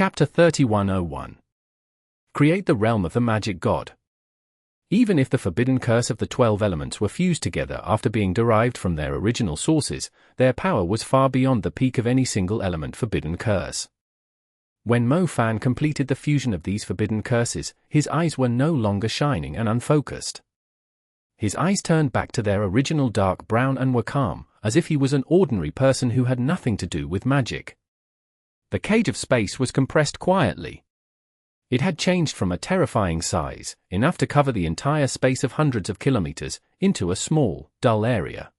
Chapter 3101. Create the realm of the magic god. Even if the forbidden curse of the 12 elements were fused together after being derived from their original sources, their power was far beyond the peak of any single element forbidden curse. When Mo Fan completed the fusion of these forbidden curses, his eyes were no longer shining and unfocused. His eyes turned back to their original dark brown and were calm, as if he was an ordinary person who had nothing to do with magic. The cage of space was compressed quietly. It had changed from a terrifying size, enough to cover the entire space of hundreds of kilometers, into a small, dull area.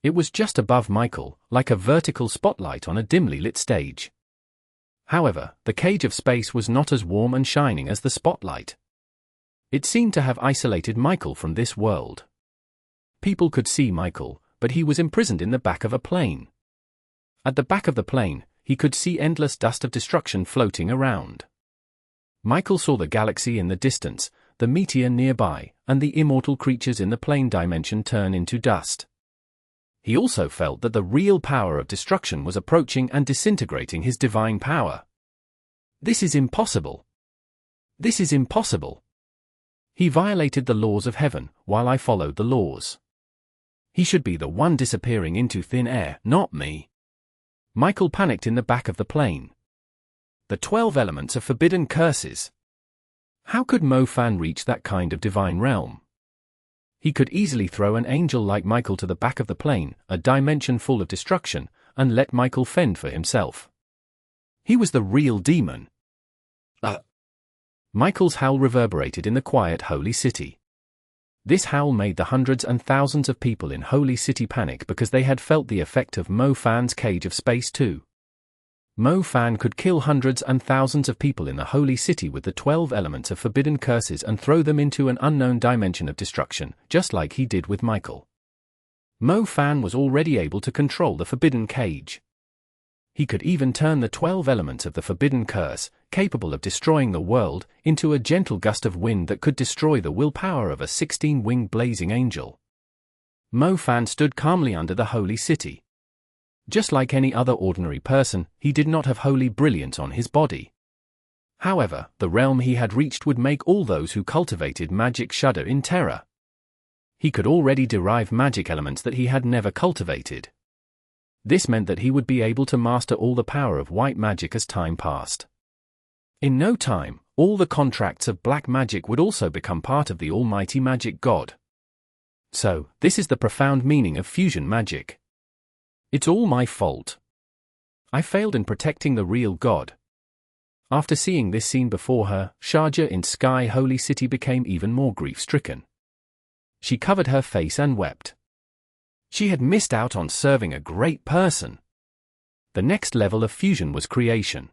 It was just above Michael, like a vertical spotlight on a dimly lit stage. However, the cage of space was not as warm and shining as the spotlight. It seemed to have isolated Michael from this world. People could see Michael, but he was imprisoned in the back of a plane. At the back of the plane, he could see endless dust of destruction floating around. Michael saw the galaxy in the distance, the meteor nearby, and the immortal creatures in the plane dimension turn into dust. He also felt that the real power of destruction was approaching and disintegrating his divine power. This is impossible. This is impossible. He violated the laws of heaven, while I followed the laws. He should be the one disappearing into thin air, not me. Michael panicked in the back of the plane. The 12 elements of forbidden curses. How could Mo Fan reach that kind of divine realm? He could easily throw an angel like Michael to the back of the plane, a dimension full of destruction, and let Michael fend for himself. He was the real demon. Michael's howl reverberated in the quiet holy city. This howl made the hundreds and thousands of people in Holy City panic because they had felt the effect of Mo Fan's cage of space too. Mo Fan could kill hundreds and thousands of people in the Holy City with the 12 elements of forbidden curses and throw them into an unknown dimension of destruction, just like he did with Michael. Mo Fan was already able to control the forbidden cage. He could even turn the 12 elements of the forbidden curse, capable of destroying the world, into a gentle gust of wind that could destroy the willpower of a 16-winged blazing angel. Mo Fan stood calmly under the holy city. Just like any other ordinary person, he did not have holy brilliance on his body. However, the realm he had reached would make all those who cultivated magic shudder in terror. He could already derive magic elements that he had never cultivated. This meant that he would be able to master all the power of white magic as time passed. In no time, all the contracts of black magic would also become part of the almighty magic god. So, this is the profound meaning of fusion magic. It's all my fault. I failed in protecting the real god. After seeing this scene before her, Asha'ruiya in Sky Holy City became even more grief-stricken. She covered her face and wept. She had missed out on serving a great person. The next level of fusion was creation.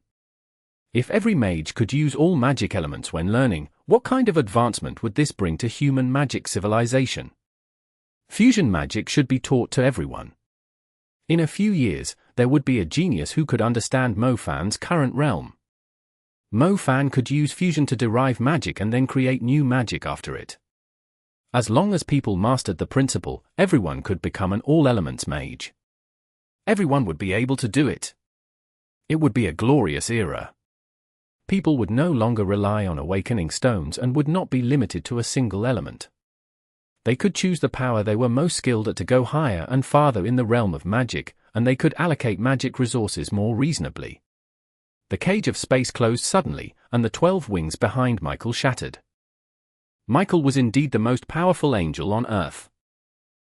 If every mage could use all magic elements when learning, what kind of advancement would this bring to human magic civilization? Fusion magic should be taught to everyone. In a few years, there would be a genius who could understand Mo Fan's current realm. Mo Fan could use fusion to derive magic and then create new magic after it. As long as people mastered the principle, everyone could become an all-elements mage. Everyone would be able to do it. It would be a glorious era. People would no longer rely on awakening stones and would not be limited to a single element. They could choose the power they were most skilled at to go higher and farther in the realm of magic, and they could allocate magic resources more reasonably. The cage of space closed suddenly, and the 12 wings behind Michael shattered. Michael was indeed the most powerful angel on Earth.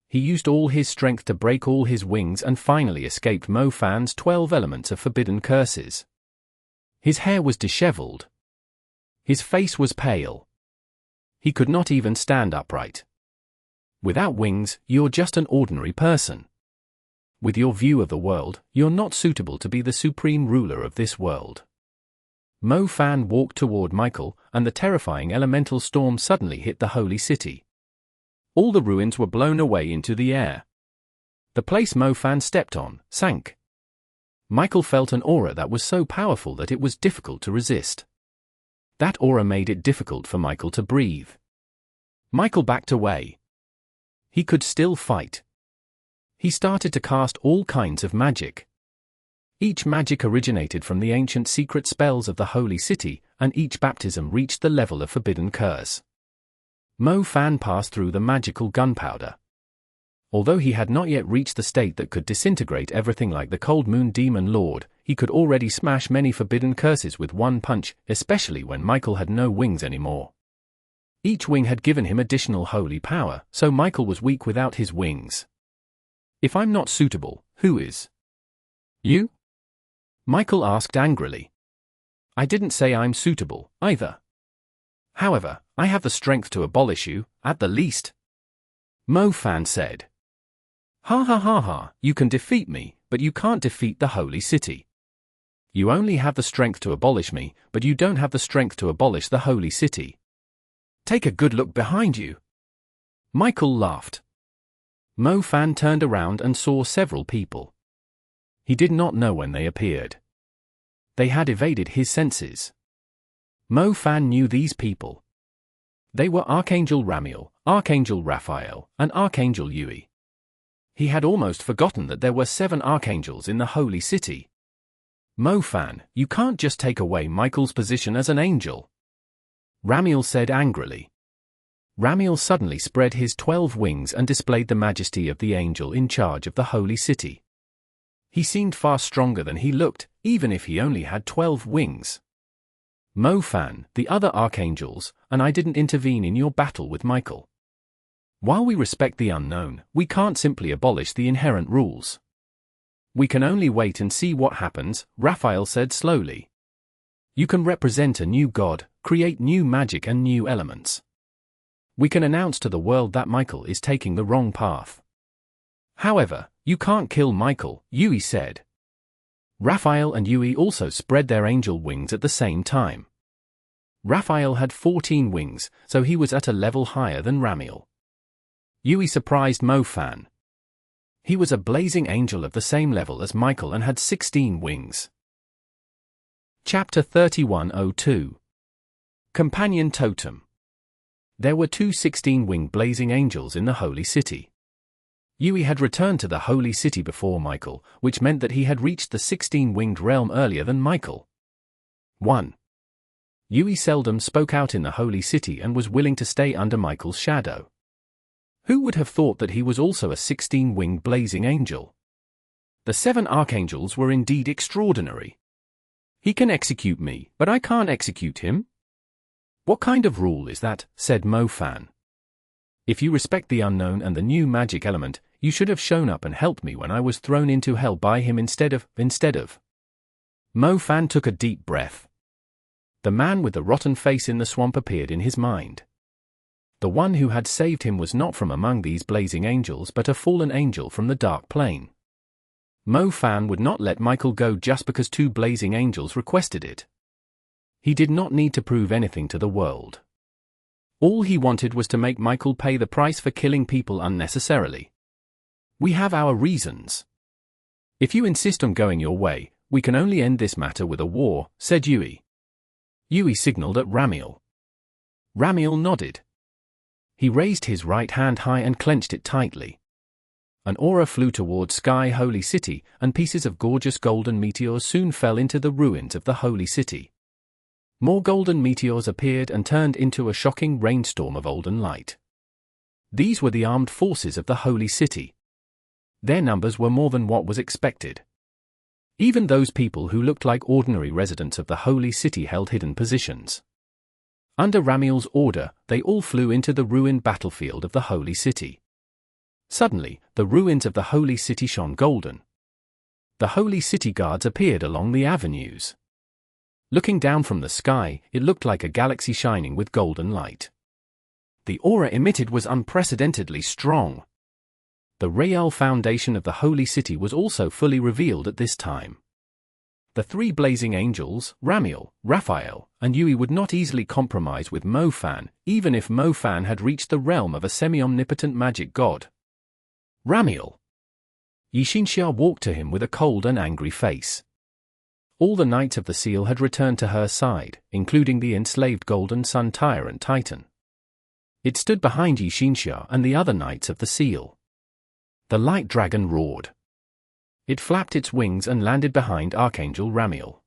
He used all his strength to break all his wings and finally escaped Mo Fan's 12 elements of forbidden curses. His hair was disheveled. His face was pale. He could not even stand upright. Without wings, you're just an ordinary person. With your view of the world, you're not suitable to be the supreme ruler of this world. Mo Fan walked toward Michael, and the terrifying elemental storm suddenly hit the holy city. All the ruins were blown away into the air. The place Mo Fan stepped on sank. Michael felt an aura that was so powerful that it was difficult to resist. That aura made it difficult for Michael to breathe. Michael backed away. He could still fight. He started to cast all kinds of magic. Each magic originated from the ancient secret spells of the Holy City, and each baptism reached the level of forbidden curse. Mo Fan passed through the magical gunpowder. Although he had not yet reached the state that could disintegrate everything like the Cold Moon Demon Lord, he could already smash many forbidden curses with one punch, especially when Michael had no wings anymore. Each wing had given him additional holy power, so Michael was weak without his wings. "If I'm not suitable, who is?" "You?" Michael asked angrily. "I didn't say I'm suitable, either. However, I have the strength to abolish you, at the least," Mo Fan said. "Ha ha ha ha, you can defeat me, but you can't defeat the Holy City. You only have the strength to abolish me, but you don't have the strength to abolish the Holy City. Take a good look behind you." Michael laughed. Mo Fan turned around and saw several people. He did not know when they appeared. They had evaded his senses. Mo Fan knew these people. They were Archangel Ramiel, Archangel Raphael, and Archangel Yui. He had almost forgotten that there were 7 archangels in the Holy City. "Mo Fan, you can't just take away Michael's position as an angel," Ramiel said angrily. Ramiel suddenly spread his 12 wings and displayed the majesty of the angel in charge of the Holy City. He seemed far stronger than he looked, even if he only had 12 wings. "Mo Fan, the other archangels, and I didn't intervene in your battle with Michael. While we respect the unknown, we can't simply abolish the inherent rules. We can only wait and see what happens," Raphael said slowly. "You can represent a new god, create new magic and new elements. We can announce to the world that Michael is taking the wrong path. However, you can't kill Michael," Yui said. Raphael and Yui also spread their angel wings at the same time. Raphael had 14 wings, so he was at a level higher than Ramiel. Yui surprised Mo Fan. He was a blazing angel of the same level as Michael and had 16 wings. Chapter 3102. Companion Totem. There were 2 16-winged blazing angels in the Holy City. Yui had returned to the Holy City before Michael, which meant that he had reached the 16-winged realm earlier than Michael. 1. Yui seldom spoke out in the Holy City and was willing to stay under Michael's shadow. Who would have thought that he was also a 16-winged blazing angel? The 7 archangels were indeed extraordinary. "He can execute me, but I can't execute him?" "What kind of rule is that?" said Mo Fan. "If you respect the unknown and the new magic element, you should have shown up and helped me when I was thrown into hell by him instead of. Mo Fan took a deep breath. The man with the rotten face in the swamp appeared in his mind. The one who had saved him was not from among these blazing angels but a fallen angel from the dark plane. Mo Fan would not let Michael go just because 2 blazing angels requested it. He did not need to prove anything to the world. All he wanted was to make Michael pay the price for killing people unnecessarily. "We have our reasons. If you insist on going your way, we can only end this matter with a war," said Yui. Yui signaled at Ramiel. Ramiel nodded. He raised his right hand high and clenched it tightly. An aura flew toward Sky Holy City, and pieces of gorgeous golden meteors soon fell into the ruins of the Holy City. More golden meteors appeared and turned into a shocking rainstorm of golden light. These were the armed forces of the Holy City. Their numbers were more than what was expected. Even those people who looked like ordinary residents of the Holy City held hidden positions. Under Ramiel's order, they all flew into the ruined battlefield of the Holy City. Suddenly, the ruins of the Holy City shone golden. The Holy City guards appeared along the avenues. Looking down from the sky, it looked like a galaxy shining with golden light. The aura emitted was unprecedentedly strong. The real foundation of the Holy City was also fully revealed at this time. The 3 blazing angels, Ramiel, Raphael, and Yui would not easily compromise with Mo Fan, even if Mo Fan had reached the realm of a semi-omnipotent magic god. "Ramiel!" Einherjar walked to him with a cold and angry face. All the Knights of the Seal had returned to her side, including the enslaved Golden Sun tyrant Titan. It stood behind Einherjar and the other Knights of the Seal. The light dragon roared. It flapped its wings and landed behind Archangel Ramiel.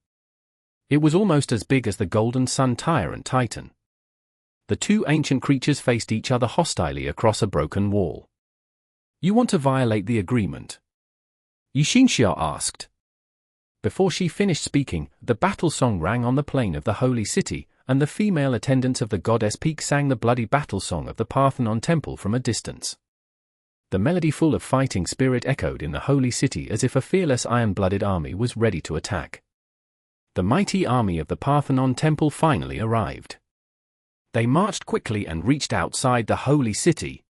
It was almost as big as the Golden Sun Tyrant Titan. The two ancient creatures faced each other hostilely across a broken wall. "You want to violate the agreement?" Einherjar asked. Before she finished speaking, the battle song rang on the plain of the Holy City, and the female attendants of the goddess Peak sang the bloody battle song of the Parthenon temple from a distance. The melody full of fighting spirit echoed in the Holy City as if a fearless iron-blooded army was ready to attack. The mighty army of the Parthenon temple finally arrived. They marched quickly and reached outside the Holy City.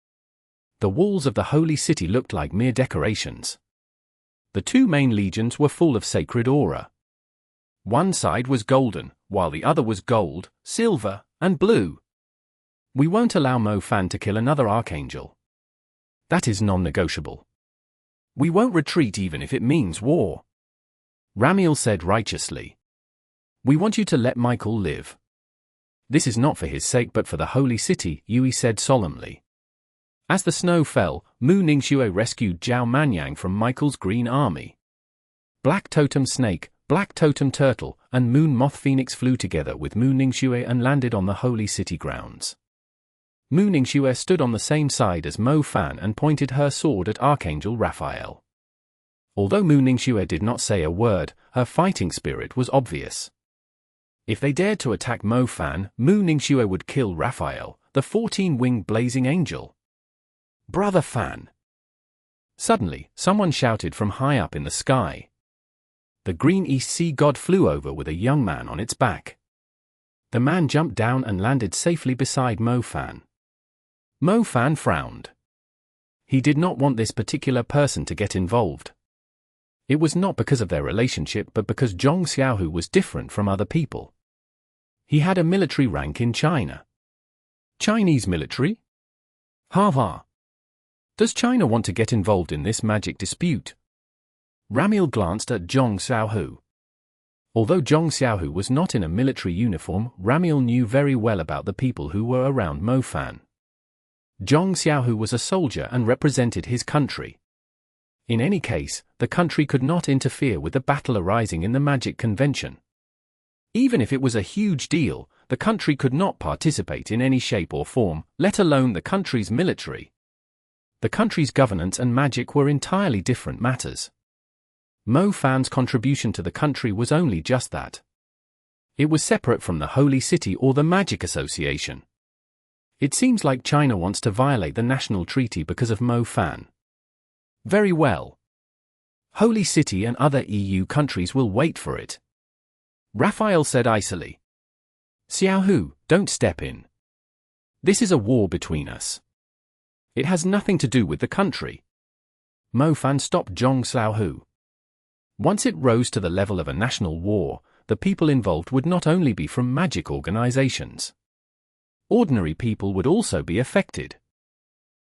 The walls of the Holy City looked like mere decorations. The two main legions were full of sacred aura. One side was golden, while the other was gold, silver, and blue. "We won't allow Mo Fan to kill another archangel. That is non-negotiable. We won't retreat even if it means war," Ramiel said righteously. "We want you to let Michael live. This is not for his sake but for the Holy City," Yui said solemnly. As the snow fell, Mu Ningxue rescued Zhao Manyan from Michael's green army. Black Totem Snake, Black Totem Turtle, and Moon Moth Phoenix flew together with Mu Ningxue and landed on the Holy City grounds. Mu Ningxue stood on the same side as Mo Fan and pointed her sword at Archangel Raphael. Although Mu Ningxue did not say a word, her fighting spirit was obvious. If they dared to attack Mo Fan, Mu Ningxue would kill Raphael, the 14-winged blazing angel. "Brother Fan!" Suddenly, someone shouted from high up in the sky. The green East Sea god flew over with a young man on its back. The man jumped down and landed safely beside Mo Fan. Mo Fan frowned. He did not want this particular person to get involved. It was not because of their relationship but because Zhong Xiaohu was different from other people. He had a military rank in China. Chinese military? Ha. Does China want to get involved in this magic dispute? Ramiel glanced at Zhong Xiaohu. Although Zhong Xiaohu was not in a military uniform, Ramiel knew very well about the people who were around Mo Fan. Zhong Xiaohu was a soldier and represented his country. In any case, the country could not interfere with the battle arising in the magic convention. Even if it was a huge deal, the country could not participate in any shape or form, let alone the country's military. The country's governance and magic were entirely different matters. Mo Fan's contribution to the country was only just that. It was separate from the Holy City or the Magic Association. It seems like China wants to violate the national treaty because of Mo Fan. Very well. Holy City and other EU countries will wait for it. Raphael said icily. "Xiaohu, don't step in. This is a war between us. It has nothing to do with the country." Mo Fan stopped Zhong Xiaohu. Once it rose to the level of a national war, the people involved would not only be from magic organizations. Ordinary people would also be affected.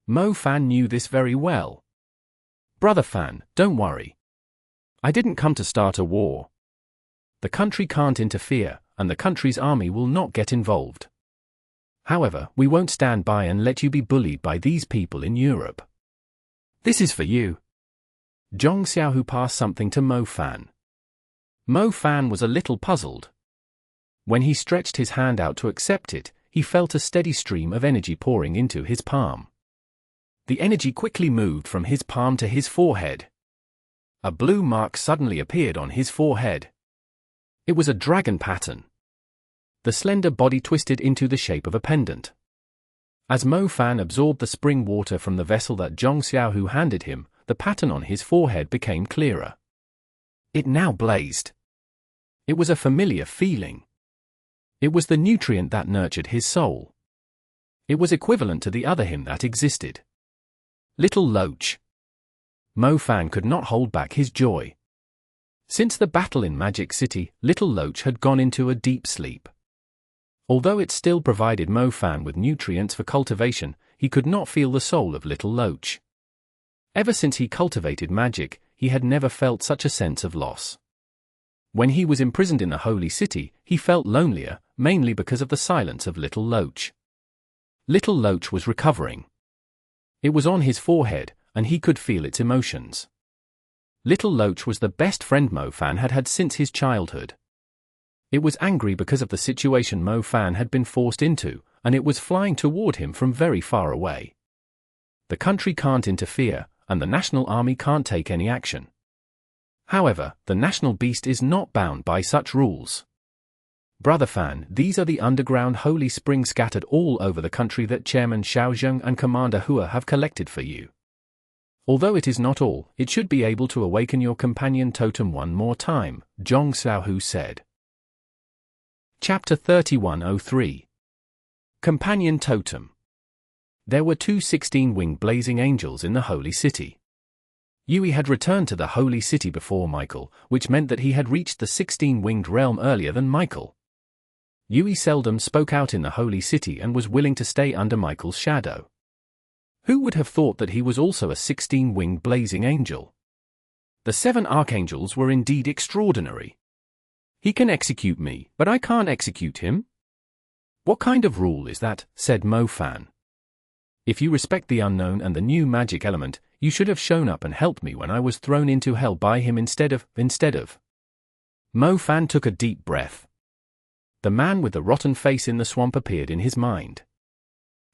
Mo Fan knew this very well. "Brother Fan, don't worry. I didn't come to start a war. The country can't interfere, and the country's army will not get involved. However, we won't stand by and let you be bullied by these people in Europe. This is for you." Zhong Xiaohu passed something to Mo Fan. Mo Fan was a little puzzled. When he stretched his hand out to accept it, he felt a steady stream of energy pouring into his palm. The energy quickly moved from his palm to his forehead. A blue mark suddenly appeared on his forehead. It was a dragon pattern. The slender body twisted into the shape of a pendant. As Mo Fan absorbed the spring water from the vessel that Zhong Xiaohu handed him, the pattern on his forehead became clearer. It now blazed. It was a familiar feeling. It was the nutrient that nurtured his soul. It was equivalent to the other him that existed. Little Loach. Mo Fan could not hold back his joy. Since the battle in Magic City, Little Loach had gone into a deep sleep. Although it still provided Mo Fan with nutrients for cultivation, he could not feel the soul of Little Loach. Ever since he cultivated magic, he had never felt such a sense of loss. When he was imprisoned in the Holy City, he felt lonelier, mainly because of the silence of Little Loach. Little Loach was recovering. It was on his forehead, and he could feel its emotions. Little Loach was the best friend Mo Fan had had since his childhood. It was angry because of the situation Mo Fan had been forced into, and it was flying toward him from very far away. The country can't interfere, and the national army can't take any action. However, the national beast is not bound by such rules. Brother Fan, these are the underground holy springs scattered all over the country that Chairman Xiaozheng and Commander Hua have collected for you. Although it is not all, it should be able to awaken your companion totem one more time, Zhong Xiaohu said. Chapter 3103. Companion Totem. There were 2 16-winged blazing angels in the Holy City. Yui had returned to the Holy City before Michael, which meant that he had reached the 16-winged realm earlier than Michael. Yui seldom spoke out in the Holy City and was willing to stay under Michael's shadow. Who would have thought that he was also a 16-winged blazing angel? The 7 archangels were indeed extraordinary. He can execute me, but I can't execute him? What kind of rule is that? Said Mo Fan. If you respect the unknown and the new magic element, you should have shown up and helped me when I was thrown into hell by him instead of. Mo Fan took a deep breath. The man with the rotten face in the swamp appeared in his mind.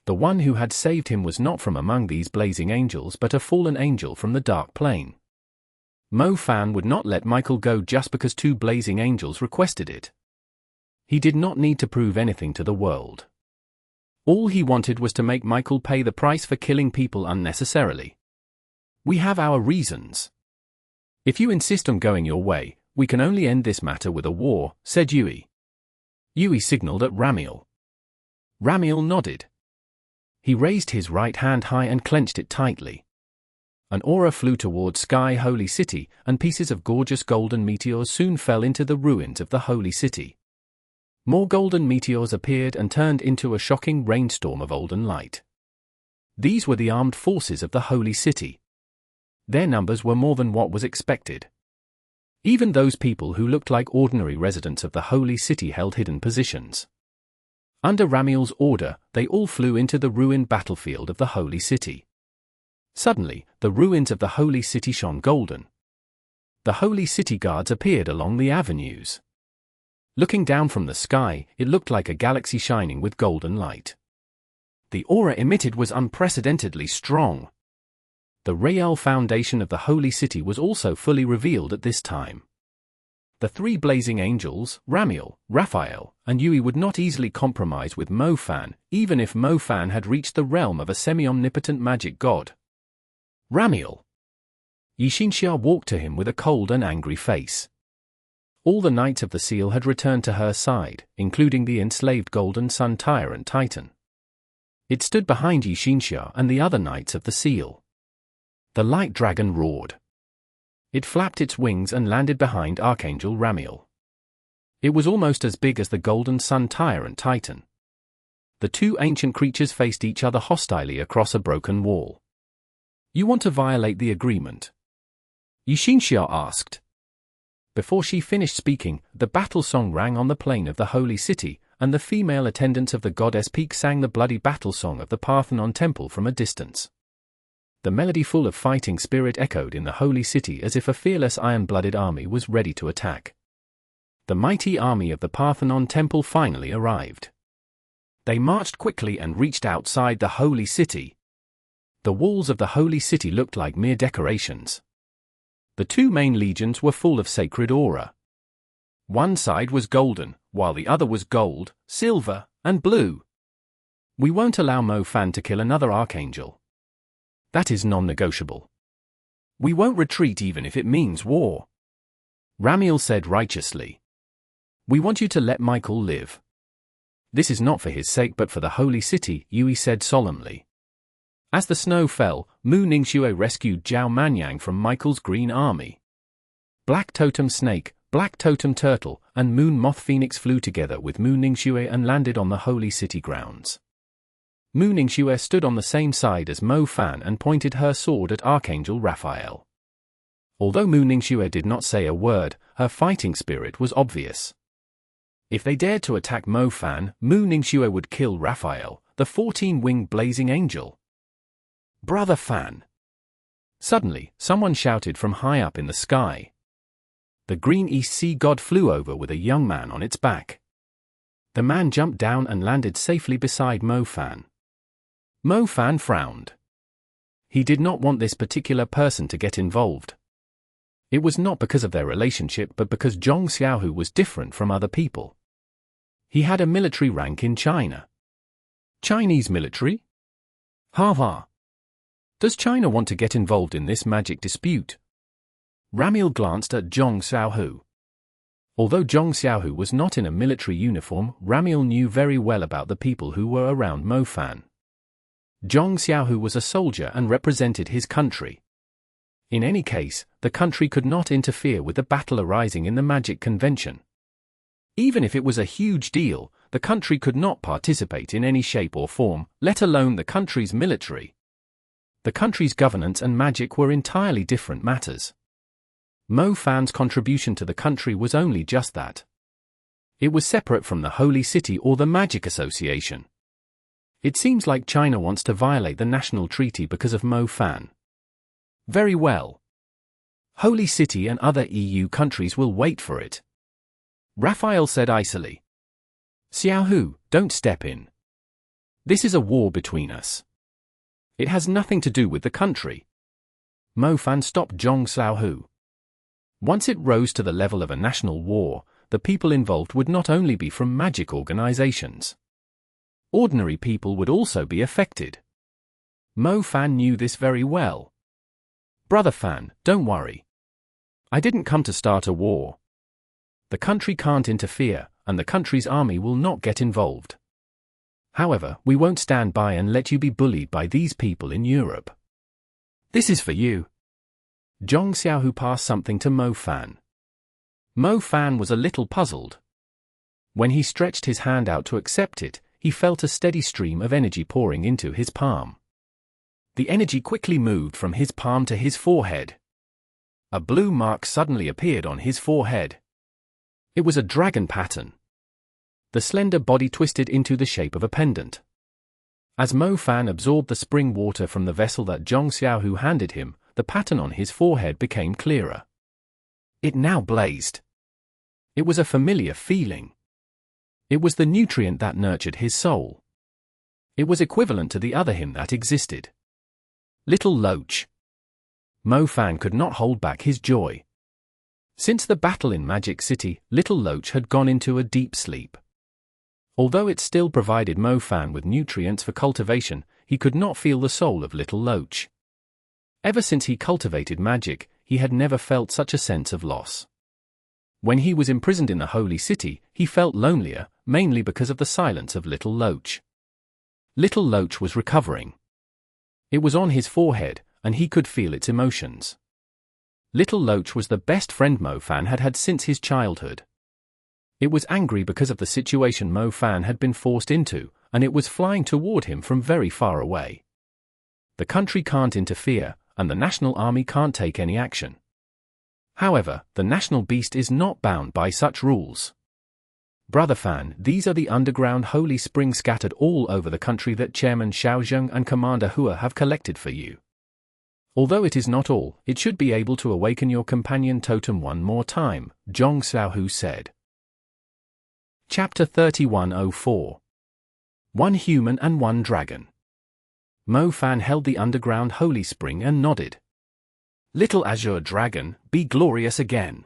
The one who had saved him was not from among these blazing angels but a fallen angel from the dark plane. Mo Fan would not let Michael go just because 2 blazing angels requested it. He did not need to prove anything to the world. All he wanted was to make Michael pay the price for killing people unnecessarily. We have our reasons. If you insist on going your way, we can only end this matter with a war, said Yui. Yui signaled at Ramiel. Ramiel nodded. He raised his right hand high and clenched it tightly. An aura flew toward Sky Holy City, and pieces of gorgeous golden meteors soon fell into the ruins of the Holy City. More golden meteors appeared and turned into a shocking rainstorm of golden light. These were the armed forces of the Holy City. Their numbers were more than what was expected. Even those people who looked like ordinary residents of the Holy City held hidden positions. Under Ramiel's order, they all flew into the ruined battlefield of the Holy City. Suddenly, the ruins of the Holy City shone golden. The Holy City guards appeared along the avenues. Looking down from the sky, it looked like a galaxy shining with golden light. The aura emitted was unprecedentedly strong. The real foundation of the Holy City was also fully revealed at this time. The 3 blazing angels, Ramiel, Raphael, and Yui would not easily compromise with Mo Fan, even if Mo Fan had reached the realm of a semi-omnipotent magic god. Ramiel. Yixinxia walked to him with a cold and angry face. All the Knights of the Seal had returned to her side, including the enslaved Golden Sun tyrant Titan. It stood behind Yixinxia and the other Knights of the Seal. The light dragon roared. It flapped its wings and landed behind Archangel Ramiel. It was almost as big as the Golden Sun tyrant Titan. The 2 ancient creatures faced each other hostilely across a broken wall. You want to violate the agreement? Yixinxia asked. Before she finished speaking, the battle song rang on the plain of the Holy City, and the female attendants of the goddess Peak sang the bloody battle song of the Parthenon temple from a distance. The melody full of fighting spirit echoed in the Holy City as if a fearless iron-blooded army was ready to attack. The mighty army of the Parthenon temple finally arrived. They marched quickly and reached outside the Holy City. The walls of the Holy City looked like mere decorations. The 2 main legions were full of sacred aura. One side was golden, while the other was gold, silver, and blue. We won't allow Mo Fan to kill another archangel. That is non-negotiable. We won't retreat even if it means war. Ramiel said righteously. We want you to let Michael live. This is not for his sake but for the Holy City, Yui said solemnly. As the snow fell, Mu Ningxue rescued Zhao Manyan from Michael's green army. Black Totem Snake, Black Totem Turtle, and Moon Moth Phoenix flew together with Mu Ningxue and landed on the Holy City grounds. Mu Ningxue stood on the same side as Mo Fan and pointed her sword at Archangel Raphael. Although Mu Ningxue did not say a word, her fighting spirit was obvious. If they dared to attack Mo Fan, Mu Ningxue would kill Raphael, the 14-winged blazing angel. Brother Fan. Suddenly, someone shouted from high up in the sky. The green East Sea god flew over with a young man on its back. The man jumped down and landed safely beside Mo Fan. Mo Fan frowned. He did not want this particular person to get involved. It was not because of their relationship but because Zhong Xiaohu was different from other people. He had a military rank in China. Chinese military? Ha ha. Does China want to get involved in this magic dispute? Ramiel glanced at Zhong Xiaohu. Although Zhong Xiaohu was not in a military uniform, Ramiel knew very well about the people who were around Mo Fan. Zhong Xiaohu was a soldier and represented his country. In any case, the country could not interfere with the battle arising in the magic convention. Even if it was a huge deal, the country could not participate in any shape or form, let alone the country's military. The country's governance and magic were entirely different matters. Mo Fan's contribution to the country was only just that. It was separate from the Holy City or the Magic Association. It seems like China wants to violate the national treaty because of Mo Fan. Very well. Holy City and other EU countries will wait for it. Raphael said icily. Xiaohu, don't step in. This is a war between us. It has nothing to do with the country. Mo Fan stopped Zhong Xiaohu. Once it rose to the level of a national war, the people involved would not only be from magic organizations. Ordinary people would also be affected. Mo Fan knew this very well. Brother Fan, don't worry. I didn't come to start a war. The country can't interfere, and the country's army will not get involved. However, we won't stand by and let you be bullied by these people in Europe. This is for you. Zhong Xiaohu passed something to Mo Fan. Mo Fan was a little puzzled. When he stretched his hand out to accept it, he felt a steady stream of energy pouring into his palm. The energy quickly moved from his palm to his forehead. A blue mark suddenly appeared on his forehead. It was a dragon pattern. The slender body twisted into the shape of a pendant. As Mo Fan absorbed the spring water from the vessel that Zhong Xiaohu handed him, the pattern on his forehead became clearer. It now blazed. It was a familiar feeling. It was the nutrient that nurtured his soul. It was equivalent to the other him that existed. Little Loach. Mo Fan could not hold back his joy. Since the battle in Magic City, Little Loach had gone into a deep sleep. Although it still provided Mo Fan with nutrients for cultivation, he could not feel the soul of Little Loach. Ever since he cultivated magic, he had never felt such a sense of loss. When he was imprisoned in the Holy City, he felt lonelier, mainly because of the silence of Little Loach. Little Loach was recovering. It was on his forehead, and he could feel its emotions. Little Loach was the best friend Mo Fan had had since his childhood. It was angry because of the situation Mo Fan had been forced into, and it was flying toward him from very far away. The country can't interfere, and the national army can't take any action. However, the national beast is not bound by such rules. Brother Fan, these are the underground holy springs scattered all over the country that Chairman Xiaozheng and Commander Hua have collected for you. Although it is not all, it should be able to awaken your companion totem one more time, Zhong Xiaohu said. Chapter 3104. One Human and One Dragon. Mo Fan held the underground holy spring and nodded. Little azure dragon, be glorious again.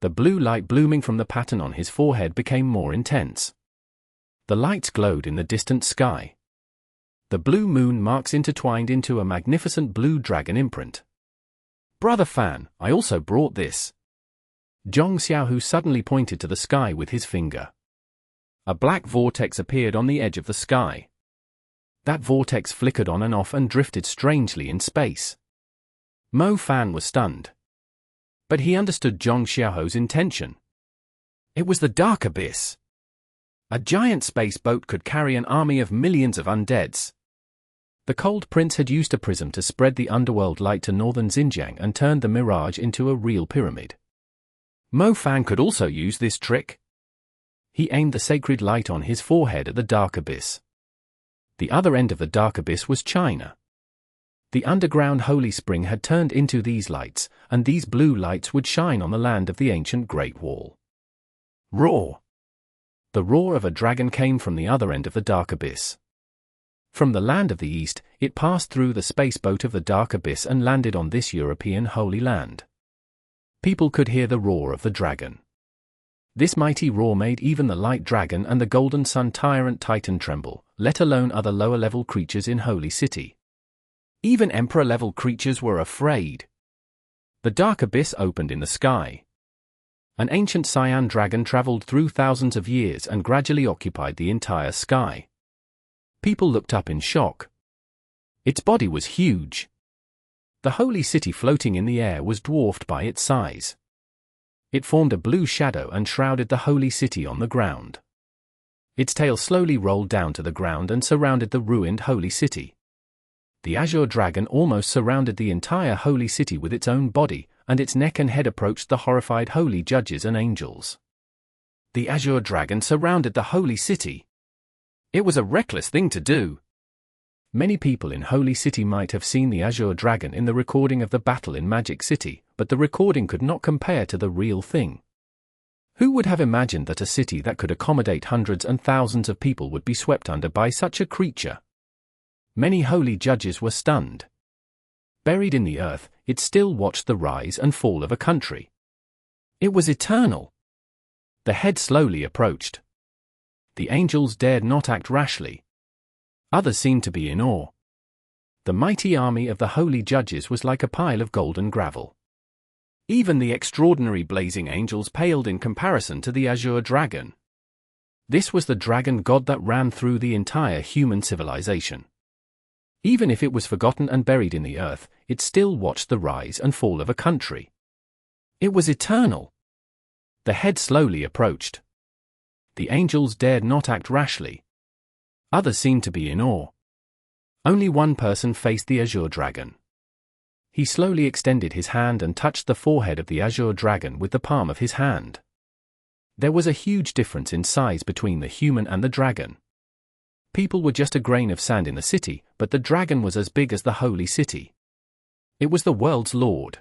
The blue light blooming from the pattern on his forehead became more intense. The lights glowed in the distant sky. The blue moon marks intertwined into a magnificent blue dragon imprint. Brother Fan, I also brought this. Zhong Xiaohu suddenly pointed to the sky with his finger. A black vortex appeared on the edge of the sky. That vortex flickered on and off and drifted strangely in space. Mo Fan was stunned. But he understood Zhong Xiaohu's intention. It was the Dark Abyss. A giant space boat could carry an army of millions of undeads. The Cold Prince had used a prism to spread the underworld light to northern Xinjiang and turned the mirage into a real pyramid. Mo Fan could also use this trick. He aimed the sacred light on his forehead at the Dark Abyss. The other end of the Dark Abyss was China. The underground holy spring had turned into these lights, and these blue lights would shine on the land of the ancient Great Wall. Roar! The roar of a dragon came from the other end of the dark abyss. From the land of the east, it passed through the space boat of the dark abyss and landed on this European holy land. People could hear the roar of the dragon. This mighty roar made even the light dragon and the golden sun tyrant Titan tremble, let alone other lower-level creatures in Holy City. Even Emperor-level creatures were afraid. The dark abyss opened in the sky. An ancient cyan dragon traveled through thousands of years and gradually occupied the entire sky. People looked up in shock. Its body was huge. The holy city floating in the air was dwarfed by its size. It formed a blue shadow and shrouded the holy city on the ground. Its tail slowly rolled down to the ground and surrounded the ruined holy city. The azure dragon almost surrounded the entire holy city with its own body, and its neck and head approached the horrified holy judges and angels. The azure dragon surrounded the holy city. It was a reckless thing to do. Many people in Holy City might have seen the azure dragon in the recording of the battle in Magic City, but the recording could not compare to the real thing. Who would have imagined that a city that could accommodate hundreds and thousands of people would be swept under by such a creature? Many holy judges were stunned. Buried in the earth, it still watched the rise and fall of a country. It was eternal. The head slowly approached. The angels dared not act rashly. Others seemed to be in awe. The mighty army of the holy judges was like a pile of golden gravel. Even the extraordinary blazing angels paled in comparison to the azure dragon. This was the dragon god that ran through the entire human civilization. Even if it was forgotten and buried in the earth, it still watched the rise and fall of a country. It was eternal. The head slowly approached. The angels dared not act rashly. Others seemed to be in awe. Only one person faced the azure dragon. He slowly extended his hand and touched the forehead of the azure dragon with the palm of his hand. There was a huge difference in size between the human and the dragon. People were just a grain of sand in the city, but the dragon was as big as the holy city. It was the world's lord.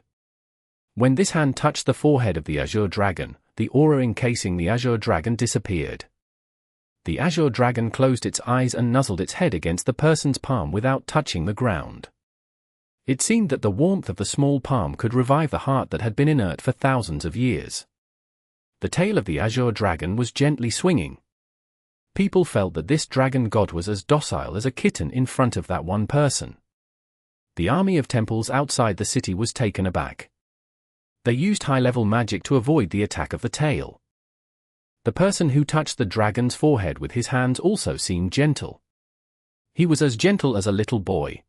When this hand touched the forehead of the azure dragon, the aura encasing the azure dragon disappeared. The azure dragon closed its eyes and nuzzled its head against the person's palm without touching the ground. It seemed that the warmth of the small palm could revive the heart that had been inert for thousands of years. The tail of the azure dragon was gently swinging. People felt that this dragon god was as docile as a kitten in front of that one person. The army of temples outside the city was taken aback. They used high-level magic to avoid the attack of the tail. The person who touched the dragon's forehead with his hands also seemed gentle. He was as gentle as a little boy.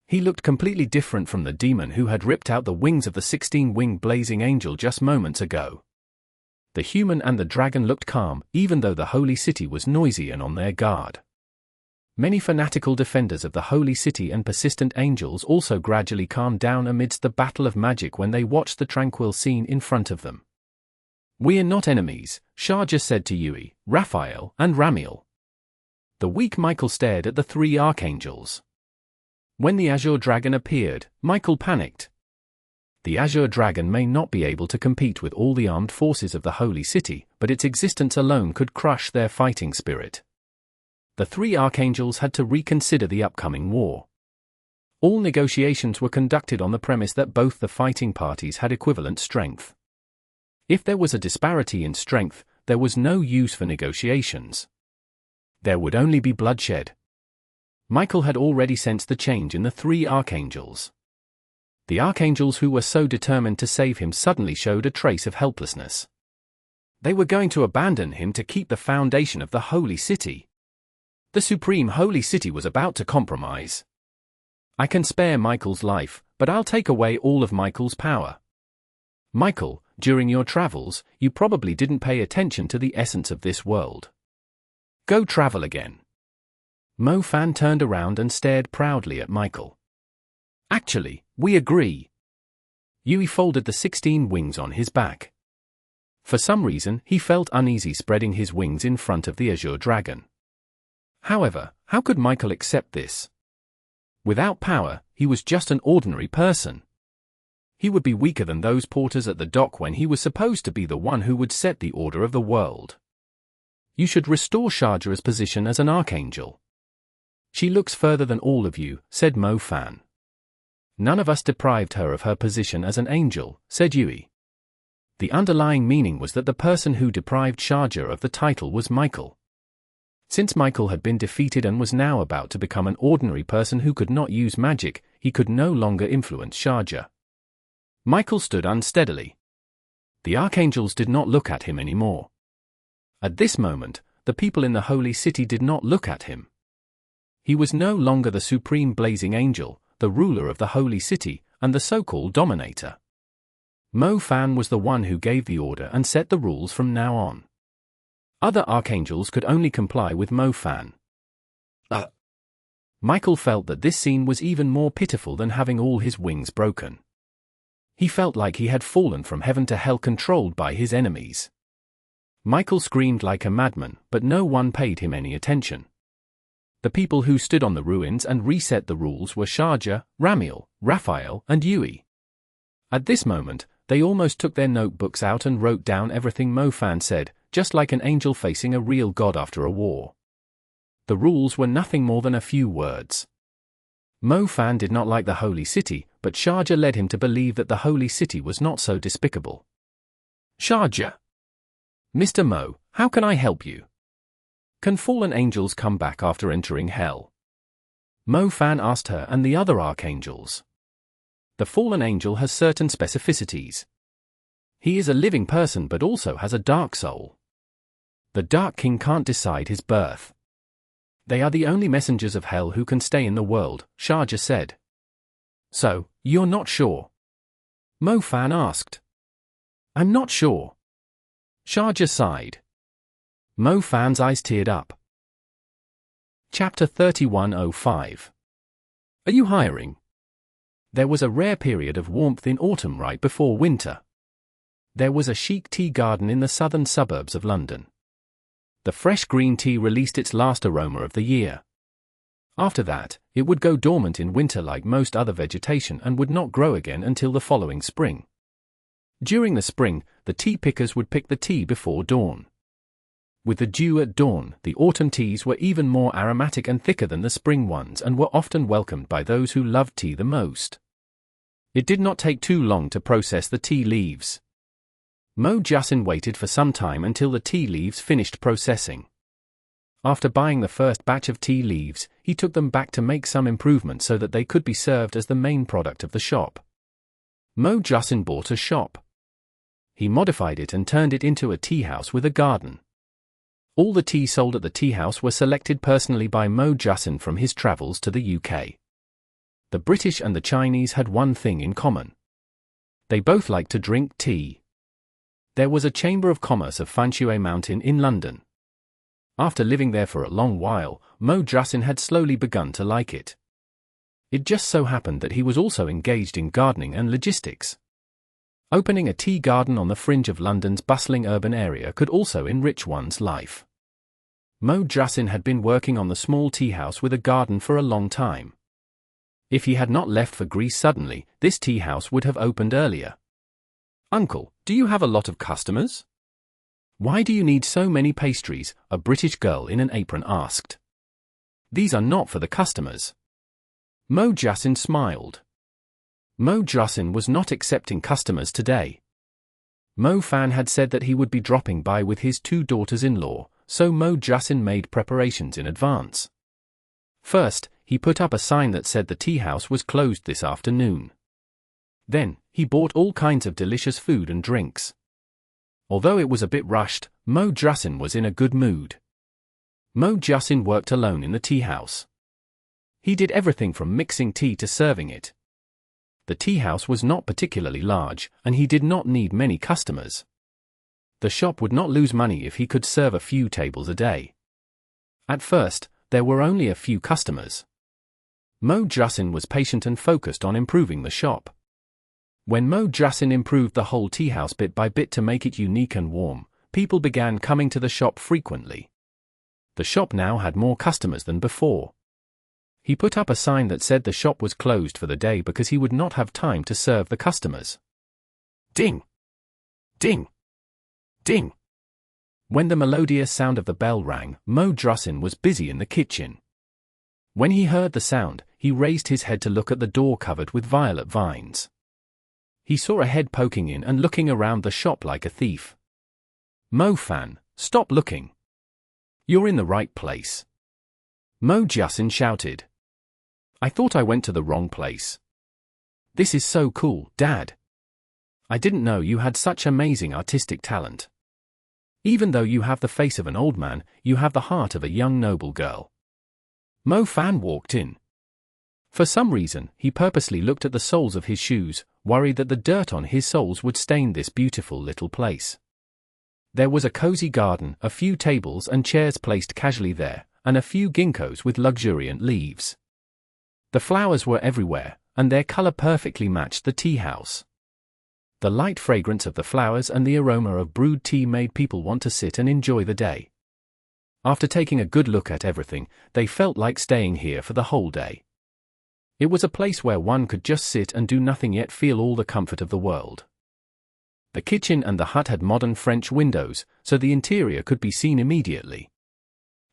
He looked completely different from the demon who had ripped out the wings of the 16-winged blazing angel just moments ago. The human and the dragon looked calm, even though the holy city was noisy and on their guard. Many fanatical defenders of the holy city and persistent angels also gradually calmed down amidst the battle of magic when they watched the tranquil scene in front of them. "We're not enemies," Shah just said to Yui, Raphael, and Ramiel. The weak Michael stared at the three archangels. When the azure dragon appeared, Michael panicked. The azure dragon may not be able to compete with all the armed forces of the holy city, but its existence alone could crush their fighting spirit. The three archangels had to reconsider the upcoming war. All negotiations were conducted on the premise that both the fighting parties had equivalent strength. If there was a disparity in strength, there was no use for negotiations. There would only be bloodshed. Michael had already sensed the change in the three archangels. The archangels who were so determined to save him suddenly showed a trace of helplessness. They were going to abandon him to keep the foundation of the holy city. The supreme holy city was about to compromise. I can spare Michael's life, but I'll take away all of Michael's power. Michael, during your travels, you probably didn't pay attention to the essence of this world. Go travel again. Mo Fan turned around and stared proudly at Michael. Actually, we agree. Yui folded the 16 wings on his back. For some reason, he felt uneasy spreading his wings in front of the azure dragon. However, how could Michael accept this? Without power, he was just an ordinary person. He would be weaker than those porters at the dock when he was supposed to be the one who would set the order of the world. You should restore Asha'ruiya's position as an archangel. She looks further than all of you, said Mo Fan. None of us deprived her of her position as an angel, said Yui. The underlying meaning was that the person who deprived Asha'ruiya of the title was Michael. Since Michael had been defeated and was now about to become an ordinary person who could not use magic, he could no longer influence Asha'ruiya. Michael stood unsteadily. The archangels did not look at him anymore. At this moment, the people in the holy city did not look at him. He was no longer the supreme blazing angel, the ruler of the holy city, and the so-called dominator. Mo Fan was the one who gave the order and set the rules from now on. Other archangels could only comply with Mo Fan. Michael felt that this scene was even more pitiful than having all his wings broken. He felt like he had fallen from heaven to hell, controlled by his enemies. Michael screamed like a madman, but no one paid him any attention. The people who stood on the ruins and reset the rules were Asha'ruiya, Ramiel, Raphael, and Yui. At this moment, they almost took their notebooks out and wrote down everything Mo Fan said, just like an angel facing a real god after a war. The rules were nothing more than a few words. Mo Fan did not like the holy city, but Asha'ruiya led him to believe that the holy city was not so despicable. Asha'ruiya. Mr. Mo, how can I help you? Can fallen angels come back after entering hell? Mo Fan asked her and the other archangels. The fallen angel has certain specificities. He is a living person but also has a dark soul. The Dark King can't decide his birth. They are the only messengers of hell who can stay in the world, Asha'ruiya said. So, you're not sure? Mo Fan asked. I'm not sure. Asha'ruiya sighed. Mo Fan's eyes teared up. Chapter 3105. Are you hiring? There was a rare period of warmth in autumn right before winter. There was a chic tea garden in the southern suburbs of London. The fresh green tea released its last aroma of the year. After that, it would go dormant in winter like most other vegetation and would not grow again until the following spring. During the spring, the tea pickers would pick the tea before dawn. With the dew at dawn, the autumn teas were even more aromatic and thicker than the spring ones and were often welcomed by those who loved tea the most. It did not take too long to process the tea leaves. Mo Jussin waited for some time until the tea leaves finished processing. After buying the first batch of tea leaves, he took them back to make some improvements so that they could be served as the main product of the shop. Mo Jussin bought a shop. He modified it and turned it into a tea house with a garden. All the tea sold at the tea house were selected personally by Mo Jussin from his travels to the UK. The British and the Chinese had one thing in common. They both liked to drink tea. There was a Chamber of Commerce of Fanshui Mountain in London. After living there for a long while, Mo Jussin had slowly begun to like it. It just so happened that he was also engaged in gardening and logistics. Opening a tea garden on the fringe of London's bustling urban area could also enrich one's life. Mo Jussin had been working on the small tea house with a garden for a long time. If he had not left for Greece suddenly, this tea house would have opened earlier. Uncle, do you have a lot of customers? Why do you need so many pastries? A British girl in an apron asked. These are not for the customers. Mo Jussin smiled. Mo Jussin was not accepting customers today. Mo Fan had said that he would be dropping by with his 2 daughters-in-law, so Mo Jussin made preparations in advance. First, he put up a sign that said the tea house was closed this afternoon. Then, he bought all kinds of delicious food and drinks. Although it was a bit rushed, Mo Jussin was in a good mood. Mo Jussin worked alone in the tea house. He did everything from mixing tea to serving it. The tea house was not particularly large, and he did not need many customers. The shop would not lose money if he could serve a few tables a day. At first, there were only a few customers. Mo Jussin was patient and focused on improving the shop. When Mo Jussin improved the whole tea house bit by bit to make it unique and warm, people began coming to the shop frequently. The shop now had more customers than before. He put up a sign that said the shop was closed for the day because he would not have time to serve the customers. Ding! Ding! Ding! When the melodious sound of the bell rang, Mage was busy in the kitchen. When he heard the sound, he raised his head to look at the door covered with violet vines. He saw a head poking in and looking around the shop like a thief. Mo-fan, stop looking. You're in the right place. Mage shouted. I thought I went to the wrong place. This is so cool, Dad. I didn't know you had such amazing artistic talent. Even though you have the face of an old man, you have the heart of a young noble girl. Mo-fan walked in. For some reason, he purposely looked at the soles of his shoes, worried that the dirt on his soles would stain this beautiful little place. There was a cozy garden, a few tables and chairs placed casually there, and a few ginkgos with luxuriant leaves. The flowers were everywhere, and their color perfectly matched the tea house. The light fragrance of the flowers and the aroma of brewed tea made people want to sit and enjoy the day. After taking a good look at everything, they felt like staying here for the whole day. It was a place where one could just sit and do nothing yet feel all the comfort of the world. The kitchen and the hut had modern French windows, so the interior could be seen immediately.